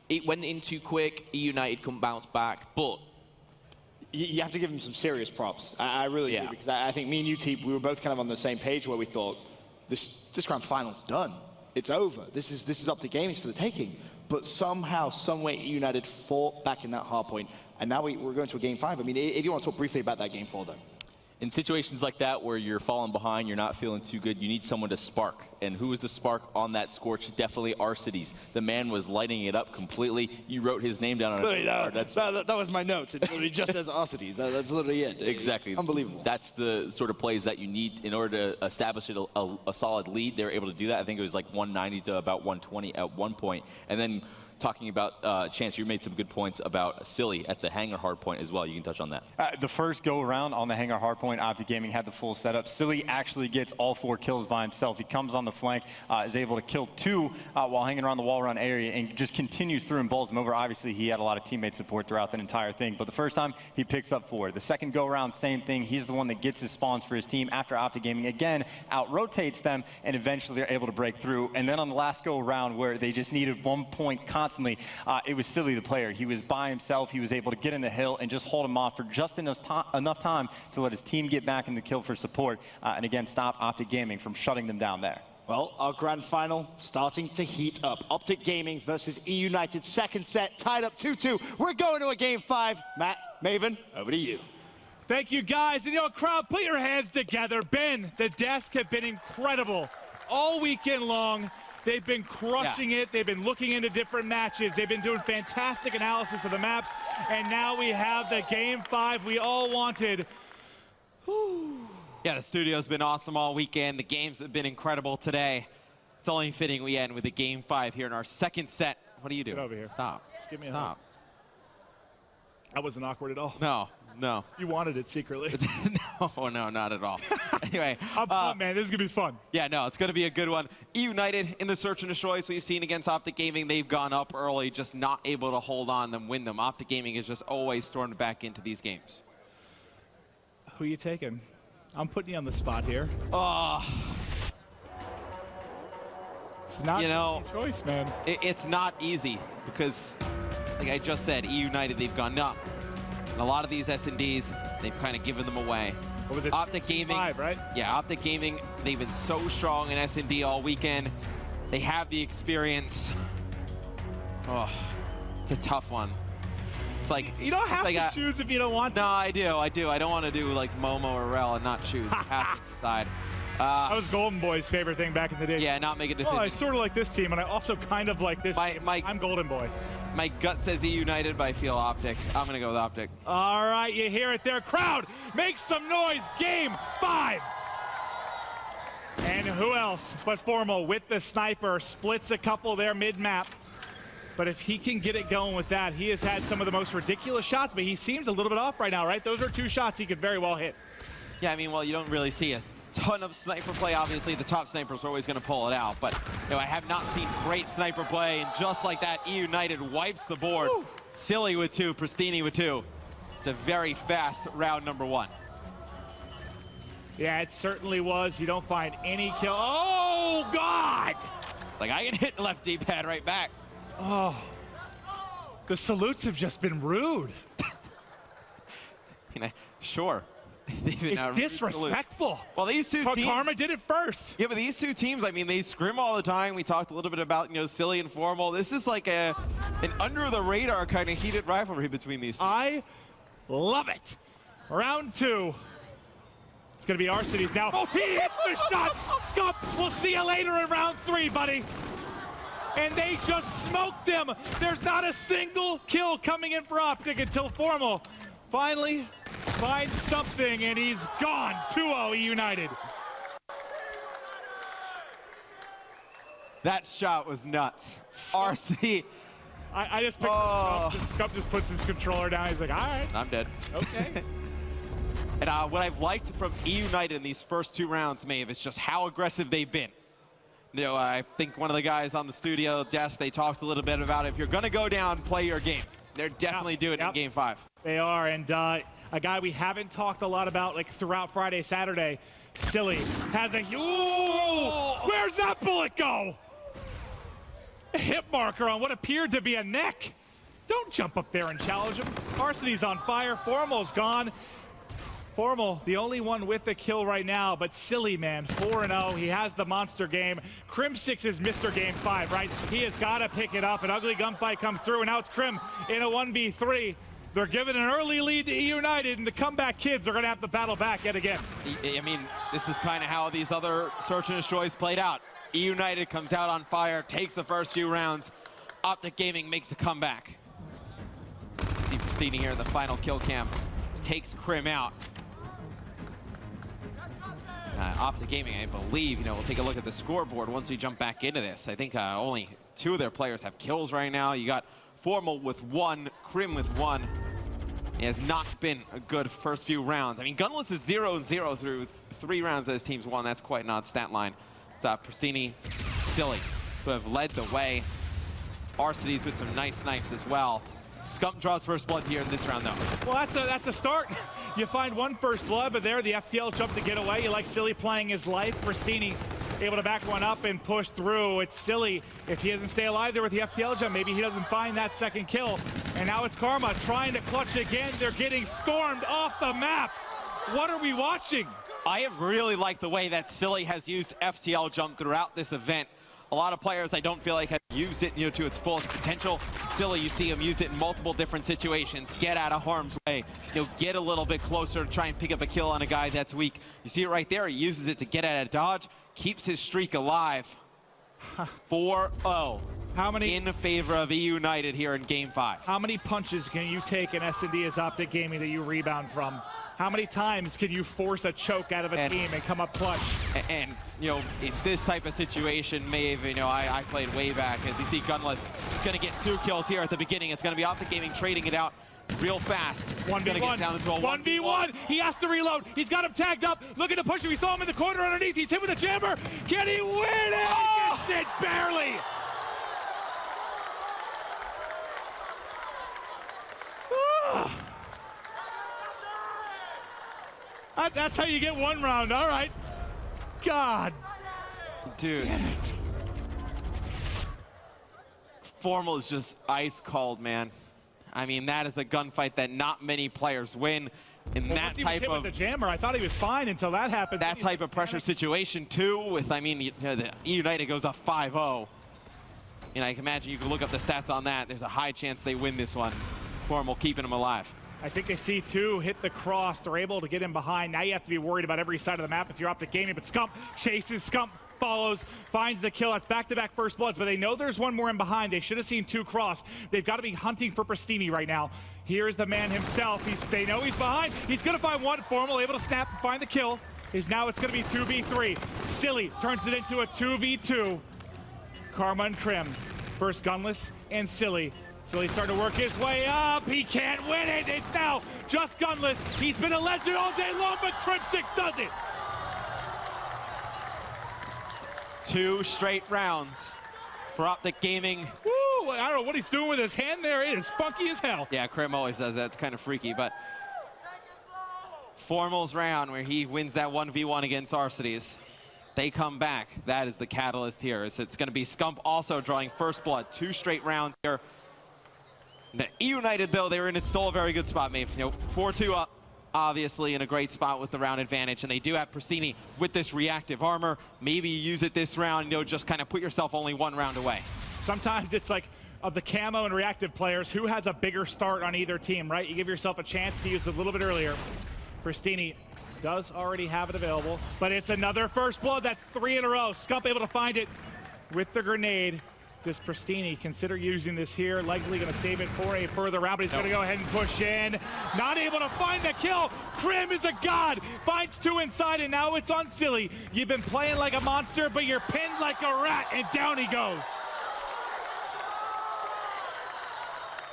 It went in too quick. United couldn't bounce back. But you have to give them some serious props. I really do, because I think me and UT, we were both kind of on the same page where we thought, this grand final's done. It's over. This is up to games for the taking. But somehow, someway, United fought back in that hard point. And now we're going to a game 5. I mean, if you want to talk briefly about that game 4, though. In situations like that where you're falling behind, you're not feeling too good, you need someone to spark. And who was the spark on that Scorch? Definitely Arcides. The man was lighting it up completely. You wrote his name down on a card. That was my notes. It literally just says Arcides. That's literally it. Exactly. Unbelievable. That's the sort of plays that you need in order to establish a solid lead. They were able to do that. I think it was like 190 to about 120 at one point. And then talking about Chance, you made some good points about Silly at the hangar hardpoint as well. You can touch on that. The first go around on the hangar hardpoint, Optic Gaming had the full setup. Silly actually gets all 4 kills by himself. He comes on the flank, is able to kill 2 while hanging around the wall run area, and just continues through and bowls them over. Obviously, he had a lot of teammate support throughout that entire thing, but the first time he picks up 4. The second go around, same thing. He's the one that gets his spawns for his team after Optic Gaming again out-rotates them, and eventually they're able to break through. And then on the last go around, where they just needed 1 point constantly, it was Silly the player. He was by himself. He was able to get in the hill and just hold him off for just enough time to let his team get back in the kill for support, and again stop Optic Gaming from shutting them down there. Well, our grand final starting to heat up. Optic Gaming versus E United, second set, tied up 2-2. We're going to a game 5. Matt, Maven, over to you. Thank you, guys. And, you know, crowd, put your hands together. Ben, the desk have been incredible all weekend long. They've been crushing it. They've been looking into different matches. They've been doing fantastic analysis of the maps. And now we have the game 5 we all wanted. Whew. Yeah, the studio's been awesome all weekend. The games have been incredible today. It's only fitting we end with a game 5 here in our second set. What do you do? Get over here. Stop. Just give me Stop. That wasn't awkward at all. No, no. You wanted it secretly. No, not at all. Anyway. I'm pumped, man. This is going to be fun. Yeah, no, it's going to be a good one. E United in the search and destroy, so we've seen against Optic Gaming, they've gone up early, just not able to hold on and win them. Optic Gaming is just always stormed back into these games. Who are you taking? I'm putting you on the spot here. Oh. It's not an easy choice, man. It's not easy because, like I just said, E United, they've gone up. And a lot of these S&Ds, they've kind of given them away. What was it? Optic Gaming, 5, right? Yeah, Optic Gaming, they've been so strong in S&D all weekend. They have the experience. Oh, it's a tough one. It's like You don't have like to choose if you don't want to. No, I do. I don't want to do like Momo or Rel and not choose. I have to decide. That was Golden Boy's favorite thing back in the day. Yeah, not make a decision. Oh, I sort of like this team, and I also kind of like this team. I'm Golden Boy. My gut says E United, but I feel Optic. I'm going to go with Optic. All right, you hear it there. Crowd, make some noise. Game 5. And who else but Formal with the sniper. Splits a couple there mid-map. But if he can get it going with that, he has had some of the most ridiculous shots, but he seems a little bit off right now, right? Those are 2 shots he could very well hit. Yeah, I mean, well, you don't really see a ton of sniper play. Obviously, the top snipers are always going to pull it out, but I have not seen great sniper play, and just like that, E United wipes the board. Woo. Silly with 2, Pristini with 2. It's a very fast round number 1. Yeah, it certainly was. You don't find any kill. Oh, God! Like, I can hit left D-pad right back. Oh, the salutes have just been rude. Sure. It's disrespectful. Well, these two teams, Karma did it first. Yeah, but these two teams, I mean, they scrim all the time. We talked a little bit about, Silly and Formal. This is like an under-the-radar kind of heated rivalry between these two. I love it. Round 2. It's going to be our cities now. Oh, he hits the shot. Scump, we'll see you later in round 3, buddy. And they just smoked them. There's not a single kill coming in for Optic until Formal finally finds something, and he's gone. 2-0 E United. That shot was nuts. RC. I just picked Scump just puts his controller down. He's like, all right. I'm dead. Okay. And what I've liked from E United in these first 2 rounds, Maeve, is just how aggressive they've been. I think one of the guys on the studio desk, they talked a little bit about if you're going to go down, play your game. They're definitely doing it in Game 5. They are, and a guy we haven't talked a lot about throughout Friday, Saturday, Silly, has a where's that bullet go? A hit marker on what appeared to be a neck. Don't jump up there and challenge him. Varsity's on fire. Formal's gone. Formal, the only one with the kill right now, but Silly, man, 4-0. He has the monster game. Crim6 is Mr. Game 5, right? He has got to pick it up. An ugly gunfight comes through, and now it's Crim in a 1v3. They're giving an early lead to E United, and the comeback kids are going to have to battle back yet again. I mean, this is kind of how these other Search and Destroys played out. E United comes out on fire, takes the first few rounds. Optic Gaming makes a comeback. See Pristini here in the final kill cam. Takes Crim out. Optic Gaming, I believe, we'll take a look at the scoreboard once we jump back into this. I think only 2 of their players have kills right now. You got Formal with 1, Crim with 1. It has not been a good first few rounds. I mean, Gunless is 0-0 through 3 rounds that his team's won. That's quite an odd stat line. It's Pristini, Silly, who have led the way. Arcities with some nice snipes as well. Scump draws first blood here in this round, though. Well, that's a start. You find 1 first blood, but there the FTL jump to get away. You like Silly playing his life. Pristini able to back one up and push through. It's Silly. If he doesn't stay alive there with the FTL jump, maybe he doesn't find that second kill. And now it's Karma trying to clutch again. They're getting stormed off the map. What are we watching? I have really liked the way that Silly has used FTL jump throughout this event. A lot of players I don't feel like have used it to its fullest potential. Silly, you see him use it in multiple different situations. Get out of harm's way. Get a little bit closer to try and pick up a kill on a guy that's weak. You see it right there. He uses it to get out of dodge, keeps his streak alive. 4-0. How many in favor of E United here in Game 5? How many punches can you take in S&D as Optic Gaming that you rebound from? How many times can you force a choke out of a team and come up clutch? And in this type of situation, Maeve, I played way back. As you see, Gunless is going to get 2 kills here at the beginning. It's going to be Optic Gaming trading it out real fast. 1v1. Down into a 1v1. He has to reload. He's got him tagged up. Looking to push him. We saw him in the corner underneath. He's hit with a jammer. Can he win it? Oh! He gets it barely. That's how you get 1 round. All right. God. Dude. Formal is just ice cold, man. I mean, that is a gunfight that not many players win. in that he was type hit of with the jammer. I thought he was fine until that happened. that type of pressure situation too. With I mean, the E United goes up 5-0. And I can imagine you can look up the stats on that. There's a high chance they win this one. Formal keeping them alive. I think they see two hit the cross. They're able to get him behind. Now you have to be worried about every side of the map if you're Optic Gaming. But Scump chases, Scump follows, finds the kill. That's back-to-back first bloods, but they know there's one more in behind. They should have seen two cross. They've got to be hunting for Pristini right now. Here's the man himself. They know he's behind. He's going to find one. Formal able to snap and find the kill. Now it's going to be 2v3. Silly turns it into a 2v2. Karma and Krim. First Gunless and Silly. Silly starting to work his way up. He can't win it. It's now just Gunless. He's been a legend all day long, but Crimsix does it. 2 straight rounds for Optic Gaming. Woo! I don't know what he's doing with his hand there. It is funky as hell. Yeah, Krim always does that. It's kind of freaky, but Formal's round where he wins that 1v1 against Arcades. They come back. That is the catalyst here. It's going to be Scump also drawing first blood. 2 straight rounds here. The E United, though, they were in still a very good spot, Maeve. 4-2 up, obviously in a great spot with the round advantage, and they do have Pristini with this reactive armor. Maybe you use it this round, just kind of put yourself only 1 round away. Sometimes it's like, of the camo and reactive players, who has a bigger start on either team, right? You give yourself a chance to use it a little bit earlier. Pristini does already have it available, but it's another first blood. That's 3 in a row. Scump able to find it with the grenade. Does Pristini consider using this here? Likely going to save it for a further round, but he's going to go ahead and push in. Not able to find the kill. Krim is a god. Finds 2 inside, and now it's on Silly. You've been playing like a monster, but you're pinned like a rat, and down he goes.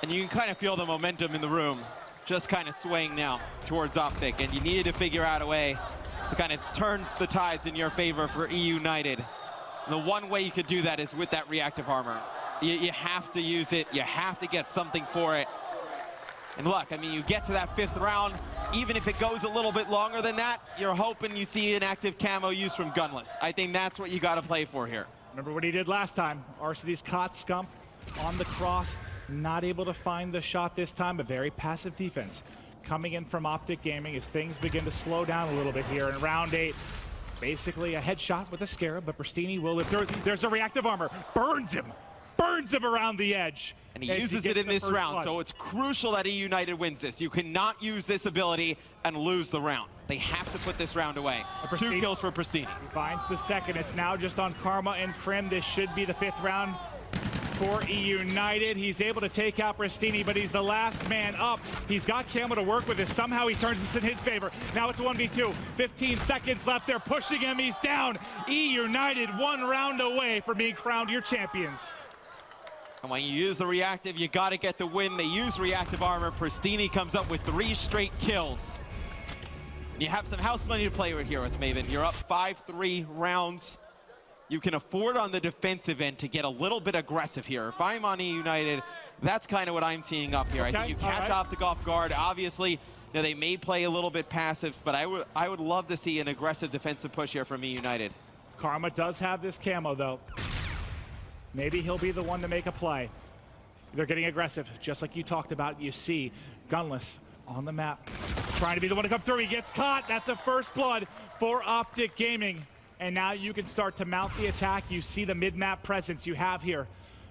And you can kind of feel the momentum in the room just kind of swaying now towards Optic, and you needed to figure out a way to kind of turn the tides in your favor for E United. The one way you could do that is with that reactive armor. You have to use it. You have to get something for it. And look, I mean, you get to that 5th round, even if it goes a little bit longer than that, you're hoping you see an active camo use from Gunless. I think that's what you got to play for here. Remember what he did last time. Arcades caught Scump on the cross. Not able to find the shot this time, but very passive defense coming in from Optic Gaming as things begin to slow down a little bit here in round 8. Basically a headshot with a Scarab, but Pristini will live through. There's a reactive armor. Burns him around the edge. And he uses it in this round, so it's crucial that E United wins this. You cannot use this ability and lose the round. They have to put this round away. 2 kills for Pristini. He finds the second. It's now just on Karma and Krim. This should be the 5th round for E United. He's able to take out Pristini, but he's the last man up. He's got camo to work with this. Somehow he turns this in his favor. Now it's a 1v2. 15 seconds left. They're pushing him. He's down. E United 1 round away from being crowned your champions. And when you use the reactive, you got to get the win. They use reactive armor. Pristini comes up with 3 straight kills. And you have some house money to play with here with Maven. You're up 5-3 rounds. You can afford on the defensive end to get a little bit aggressive here. If I'm on E United, that's kind of what I'm teeing up here. Okay, I think you catch Optic off guard. Obviously, they may play a little bit passive, but I would love to see an aggressive defensive push here from E United. Karma does have this camo, though. Maybe he'll be the one to make a play. They're getting aggressive, just like you talked about. You see Gunless on the map, trying to be the one to come through. He gets caught. That's a first blood for Optic Gaming. And now you can start to mount the attack. You see the mid-map presence you have here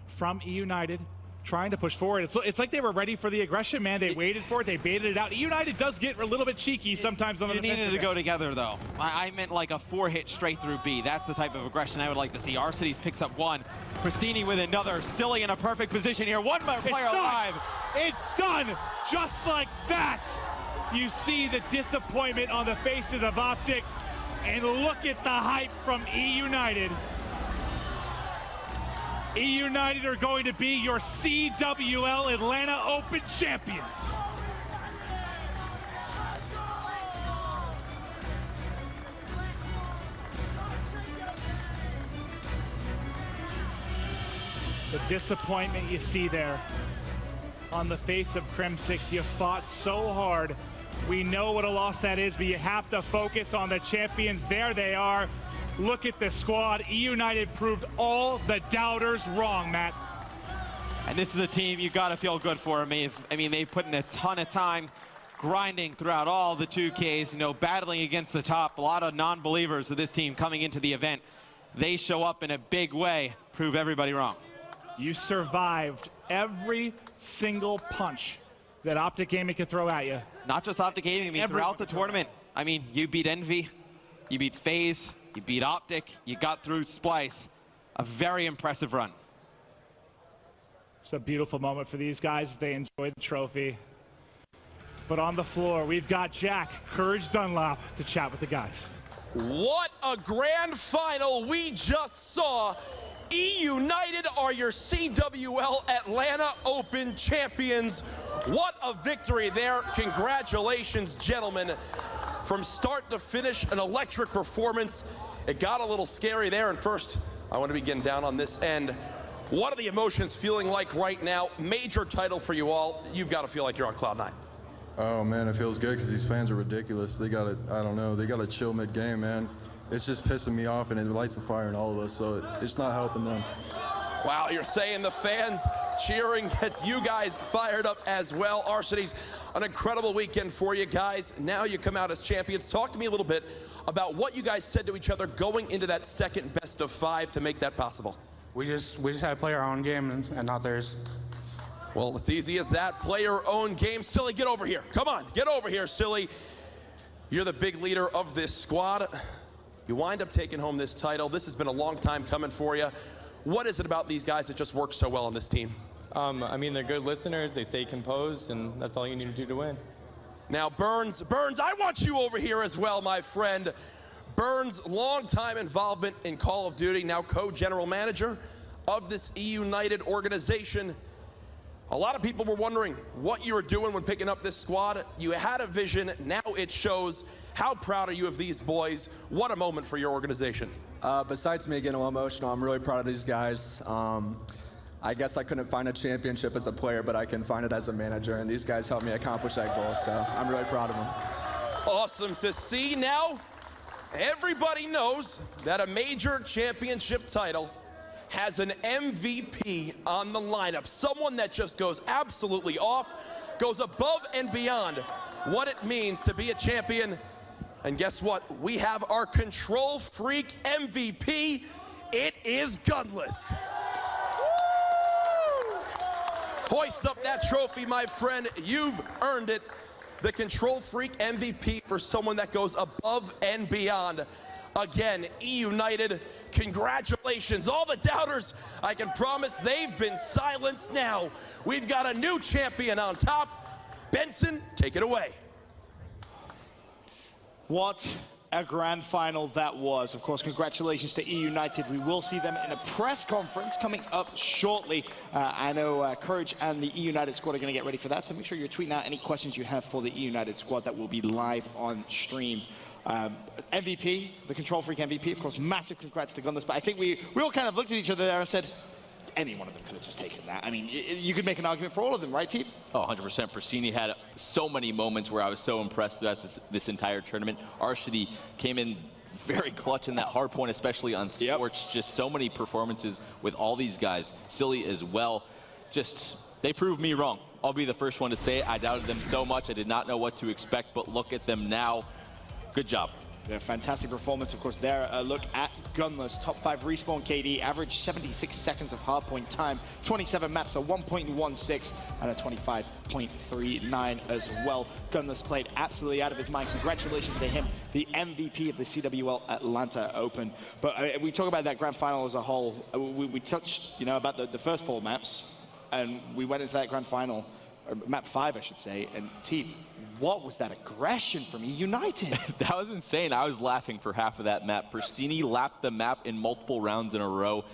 from E United trying to push forward. It's like they were ready for the aggression, man. They waited for it. They baited it out. E United does get a little bit cheeky sometimes on the defensive. You needed to go together, though. I meant like a 4-hit straight through B. That's the type of aggression I would like to see. Arcades picks up 1. Pristini with another. Silly in a perfect position here. 1 more player alive. It's done just like that. You see the disappointment on the faces of Optic. And look at the hype from E United. E United are going to be your CWL Atlanta Open champions. The disappointment you see there on the face of Crimsix. You fought so hard. We know what a loss that is, but you have to focus on the champions. There they are. Look at the squad. E United proved all the doubters wrong, Matt. And this is a team you got to feel good for, Maeve. I mean, they put in a ton of time. grinding throughout all the 2Ks, you know, battling against the top. A lot of non-believers of this team coming into the event. They show up in a big way, prove everybody wrong. You survived every single punch that Optic Gaming could throw at you. Not just Optic Gaming, I mean, throughout the tournament. I mean, you beat Envy, you beat FaZe, you beat Optic, you got through Splice. A very impressive run. It's a beautiful moment for these guys. They enjoyed the trophy. But on the floor, we've got Jack Courage Dunlop to chat with the guys. What a grand final we just saw. E-United are your CWL Atlanta Open champions. What a victory there. Congratulations, gentlemen. From start to finish, an electric performance. It got a little scary there. And first, I want to begin down on this end. What are the emotions feeling like right now? Major title for you all. You've got to feel like you're on cloud nine. Oh man, it feels good because these fans are ridiculous. They got to, I don't know, they got to chill mid-game, man. It's just pissing me off, and it lights the fire in all of us, so it's not helping them. Wow, you're saying the fans cheering gets you guys fired up as well. Arcitys, an incredible weekend for you guys. Now you come out as champions. Talk to me a little bit about what you guys said to each other going into that second best of 5 to make that possible. We just had to play our own game and not theirs. Well, it's easy as that. Play your own game. Silly, get over here. Come on, get over here, Silly. You're the big leader of this squad. You wind up taking home this title. This has been a long time coming for you. What is it about these guys that just works so well on this team? I mean, they're good listeners. They stay composed, and that's all you need to do to win. Now, Burns, I want you over here as well, my friend. Burns, long-time involvement in Call of Duty, now co-general manager of this E-United organization. A lot of people were wondering what you were doing when picking up this squad. You had a vision, now it shows. How proud are you of these boys? What a moment for your organization. Besides me getting a little emotional, I'm really proud of these guys. I guess I couldn't find a championship as a player, but I can find it as a manager, and these guys helped me accomplish that goal, so I'm really proud of them. Awesome to see. Now, everybody knows that a major championship title has an MVP on the lineup, someone that just goes absolutely off, goes above and beyond what it means to be a champion. And guess what? We have our control freak MVP. It is Gunless. Hoist up that trophy, my friend. You've earned it. The control freak MVP for someone that goes above and beyond. Again, E-United, congratulations. All the doubters, I can promise they've been silenced now. We've got a new champion on top. Benson, take it away. What a grand final that was. Of course, congratulations to E-United. We will see them in a press conference coming up shortly. I know Courage and the E-United squad are going to get ready for that, so make sure you're tweeting out any questions you have for the E-United squad. That will be live on stream. MVP, the control freak MVP, of course, massive congrats to Gunless, but I think we all kind of looked at each other there and said, any one of them could have just taken that. I mean, you could make an argument for all of them, right, team? Oh, 100%. Persini had so many moments where I was so impressed throughout this entire tournament. Arcity came in very clutch in that hardpoint, especially on Scorch. Just so many performances with all these guys. Silly as well. Just, they proved me wrong. I'll be the first one to say it. I doubted them so much. I did not know what to expect, but look at them now. Good job. Yeah, fantastic performance. Of course, there, look at Gunless. Top 5 respawn KD, average 76 seconds of hardpoint time, 27 maps, a 1.16 and a 25.39 as well. Gunless played absolutely out of his mind. Congratulations to him, the MVP of the CWL Atlanta Open. But we talk about that grand final as a whole. We touched, about the first 4 maps, and we went into that grand final, or map 5, I should say, and team. What was that aggression from E-United? That was insane. I was laughing for half of that map. Persini lapped the map in multiple rounds in a row.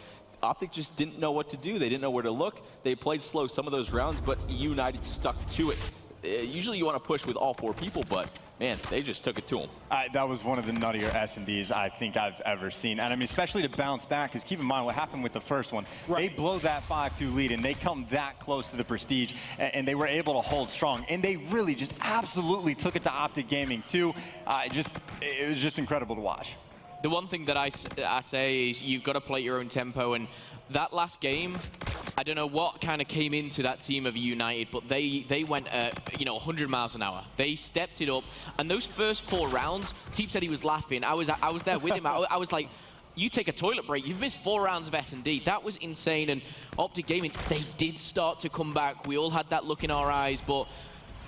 Optic just didn't know what to do. They didn't know where to look. They played slow some of those rounds, but E-United stuck to it. Usually you want to push with all 4 people, but man, they just took it to them. That was one of the nuttier S&Ds I think I've ever seen. And I mean, especially to bounce back, because keep in mind what happened with the first one. Right. They blow that 5-2 lead, and they come that close to the Prestige, and they were able to hold strong. And they really just absolutely took it to Optic Gaming, too. It was just incredible to watch. The one thing that I say is you've got to play your own tempo, and that last game, I don't know what kind of came into that team of United, but they went at, 100 miles an hour. They stepped it up, and those first 4 rounds, Teep said he was laughing. I was there with him. I was like, you take a toilet break. You've missed 4 rounds of S&D. That was insane. And Optic Gaming, they did start to come back. We all had that look in our eyes, but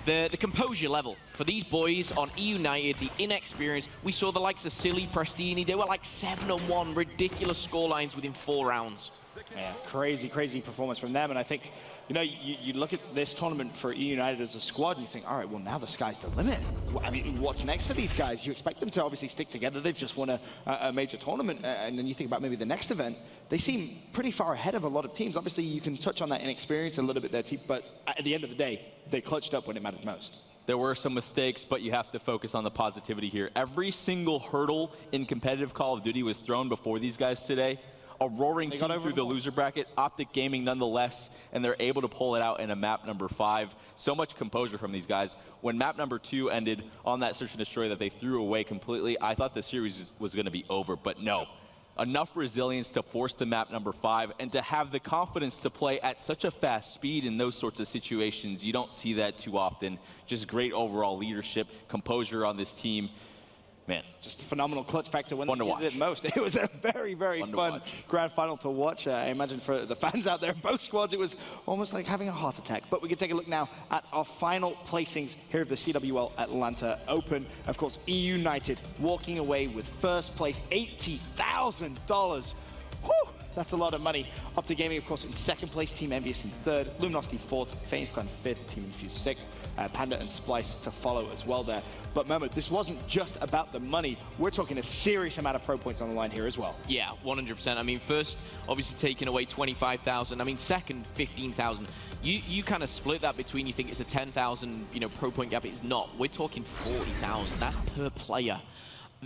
the composure level for these boys on E United, the inexperience, we saw the likes of Silly, Prestini. They were like 7-1, ridiculous score lines within 4 rounds. Yeah, crazy performance from them. And I think, you look at this tournament for E United as a squad and you think, all right, well, now the sky's the limit. I mean, what's next for these guys? You expect them to obviously stick together. They've just won a major tournament. And then you think about maybe the next event. They seem pretty far ahead of a lot of teams. Obviously, you can touch on that inexperience a little bit there, but at the end of the day, they clutched up when it mattered most. There were some mistakes, but you have to focus on the positivity here. Every single hurdle in competitive Call of Duty was thrown before these guys today. A roaring team through the loser bracket, Optic Gaming nonetheless, and they're able to pull it out in a map number 5. So much composure from these guys. When map number 2 ended on that search and destroy that they threw away completely, I thought the series was going to be over, but no. Enough resilience to force the map number 5 and to have the confidence to play at such a fast speed in those sorts of situations. You don't see that too often. Just great overall leadership, composure on this team. Man, just phenomenal clutch factor when they did it most. It was a very fun grand final to watch. I imagine for the fans out there, both squads, it was almost like having a heart attack. But we can take a look now at our final placings here of the CWL Atlanta Open. Of course, E United walking away with first place, $80,000. Whew! That's a lot of money. Optic Gaming, of course, in second place. Team Envious in third. Luminosity fourth. FaZe Clan fifth. Team Infuse sixth. Panda and Splice to follow as well there. But remember, this wasn't just about the money. We're talking a serious amount of pro points on the line here as well. Yeah, 100%. I mean, first, obviously taking away 25,000. I mean, second, 15,000. You kind of split that between, you think it's a 10,000, pro point gap. It's not. We're talking 40,000. That's per player.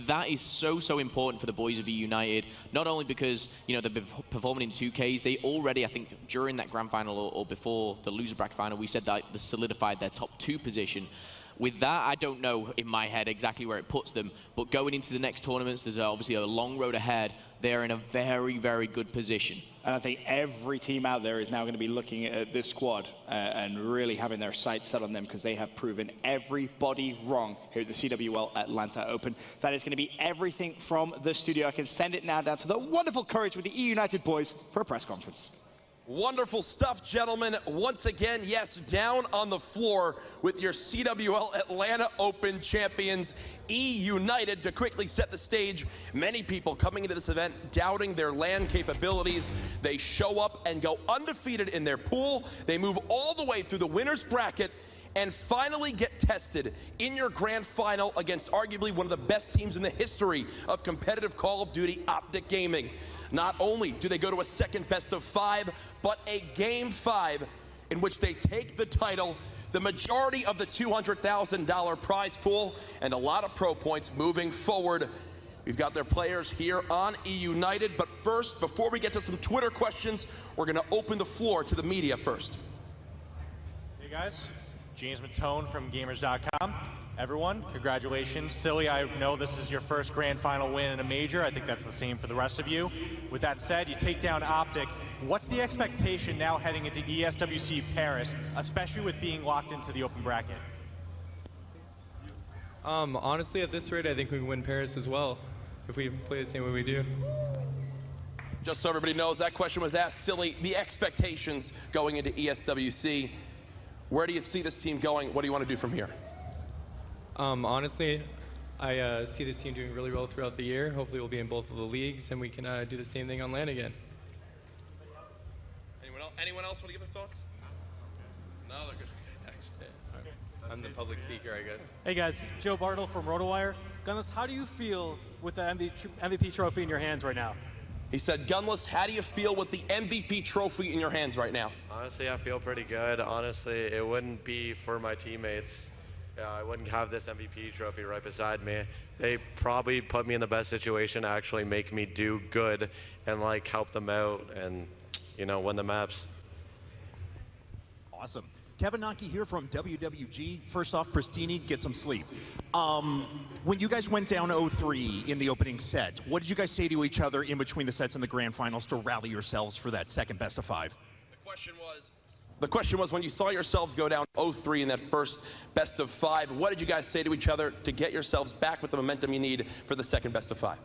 That is so important for the boys of E United, not only because, they've been performing in 2Ks, they already, I think, during that grand final or before the loser bracket final, we said that they solidified their top 2 position. With that, I don't know in my head exactly where it puts them, but going into the next tournaments, there's obviously a long road ahead. They're in a very good position. And I think every team out there is now going to be looking at this squad and really having their sights set on them because they have proven everybody wrong here at the CWL Atlanta Open. That is going to be everything from the studio. I can send it now down to the wonderful Courage with the E United boys for a press conference. Wonderful stuff, gentlemen. Once again, yes, down on the floor with your CWL Atlanta Open champions, E United, to quickly set the stage. Many people coming into this event doubting their LAN capabilities. They show up and go undefeated in their pool. They move all the way through the winner's bracket and finally get tested in your grand final against arguably one of the best teams in the history of competitive Call of Duty, Optic Gaming. Not only do they go to a second best of 5, but a game 5 in which they take the title, the majority of the $200,000 prize pool, and a lot of pro points moving forward. We've got their players here on E United, but first, before we get to some Twitter questions, we're gonna open the floor to the media first. Hey guys, James Matone from Gamers.com. Everyone, congratulations. Silly, I know this is your first grand final win in a major. I think that's the same for the rest of you. With that said, you take down Optic. What's the expectation now heading into ESWC Paris, especially with being locked into the open bracket? Honestly, at this rate, I think we can win Paris as well, if we play the same way we do. Just so everybody knows, that question was asked, Silly. The expectations going into ESWC. Where do you see this team going? What do you want to do from here? Honestly, I see this team doing really well throughout the year. Hopefully we'll be in both of the leagues and we can do the same thing on LAN again. Anyone else want to give their thoughts? No, they're good. I'm the public speaker, I guess. Hey guys, Joe Bartle from RotoWire. Gunless, how do you feel with the MVP trophy in your hands right now? He said, Gunless, how do you feel with the MVP trophy in your hands right now? Honestly, I feel pretty good. Honestly, it wouldn't be for my teammates. I wouldn't have this MVP trophy right beside me. They probably put me in the best situation to actually make me do good and like help them out and, win the maps. Awesome. Kevin Naki here from WWG. First off, Prestini, get some sleep. When you guys went down 0-3 in the opening set, what did you guys say to each other in between the sets and the grand finals to rally yourselves for that second best of 5? The question was, when you saw yourselves go down 0-3 in that first best of 5, what did you guys say to each other to get yourselves back with the momentum you need for the second best of 5?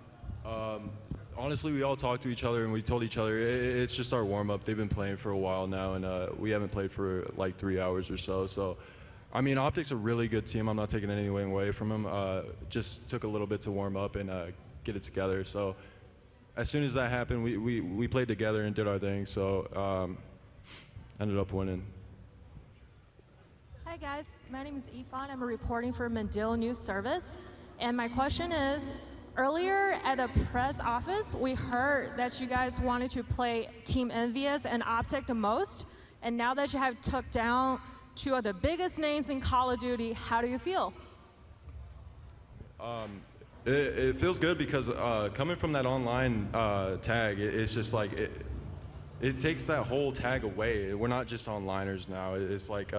Honestly, we all talked to each other and we told each other it's just our warm-up. They've been playing for a while now, and we haven't played for like 3 hours or so. So, I mean, Optic's a really good team. I'm not taking anything away from them. Just took a little bit to warm up and get it together. So, as soon as that happened, we played together and did our thing. So, ended up winning. Hi guys, my name is Ifan. I'm reporting for Mandil News Service. And my question is, earlier at a press office, we heard that you guys wanted to play Team Envious and Optic the most. And now that you have took down 2 of the biggest names in Call of Duty, how do you feel? It feels good because coming from that online tag, it's just like, it takes that whole tag away. We're not just onliners now. It's like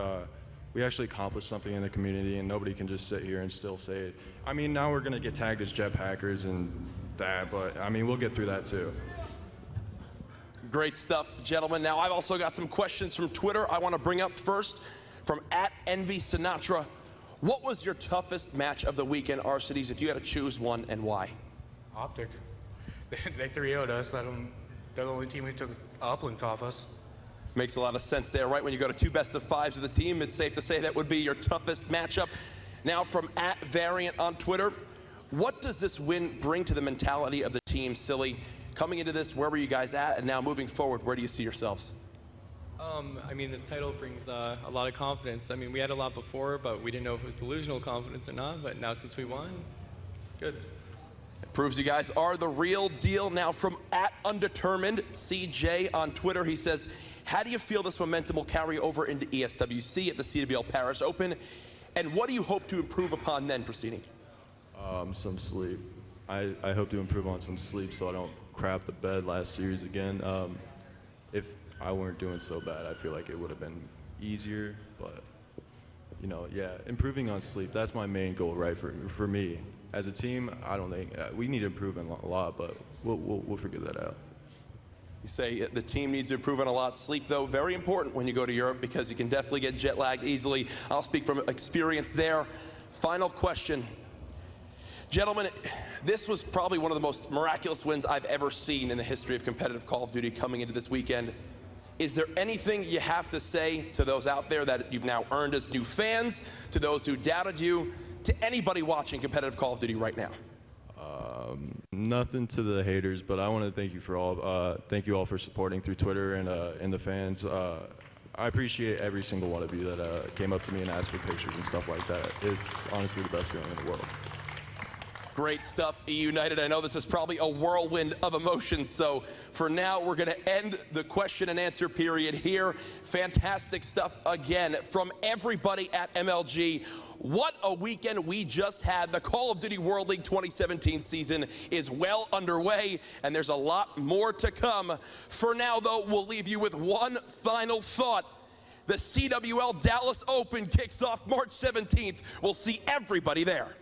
we actually accomplished something in the community, and nobody can just sit here and still say it. I mean, now we're going to get tagged as jetpackers and that, but I mean, we'll get through that too. Great stuff, gentlemen. Now, I've also got some questions from Twitter I want to bring up first from @EnvySinatra. What was your toughest match of the weekend, Arcides, if you had to choose one, and why? Optic. They 3-0'd us. They're the only team who took Uplink off us. Makes a lot of sense there, right? When you go to 2 best of 5s of the team, it's safe to say that would be your toughest matchup. Now from @Variant on Twitter, what does this win bring to the mentality of the team, Silly? Coming into this, where were you guys at? And now moving forward, where do you see yourselves? I mean, this title brings a lot of confidence. I mean, we had a lot before, but we didn't know if it was delusional confidence or not. But now since we won, good. Proves you guys are the real deal. Now from @Undetermined CJ on Twitter, he says, how do you feel this momentum will carry over into ESWC at the CWL Paris Open? And what do you hope to improve upon then, proceeding? Some sleep. I hope to improve on some sleep so I don't crap the bed last series again. If I weren't doing so bad, I feel like it would have been easier, but you know, yeah, improving on sleep, that's my main goal, right, for me. As a team, I don't think, we need to improve a lot, but we'll figure that out. You say the team needs to improve on a lot. Sleep, though, very important when you go to Europe because you can definitely get jet lagged easily. I'll speak from experience there. Final question. Gentlemen, this was probably one of the most miraculous wins I've ever seen in the history of competitive Call of Duty coming into this weekend. Is there anything you have to say to those out there that you've now earned as new fans, to those who doubted you, to anybody watching competitive Call of Duty right now? Nothing to the haters, but I want to thank you all for supporting through Twitter and the fans. I appreciate every single one of you that came up to me and asked for pictures and stuff like that. It's honestly the best feeling in the world. Great stuff, E United. I know this is probably a whirlwind of emotions, so for now we're going to end the question and answer period here. Fantastic stuff again from everybody at MLG. What a weekend we just had. The Call of Duty World League 2017 season is well underway, and there's a lot more to come. For now, though, we'll leave you with one final thought. The CWL Dallas Open kicks off March 17th. We'll see everybody there.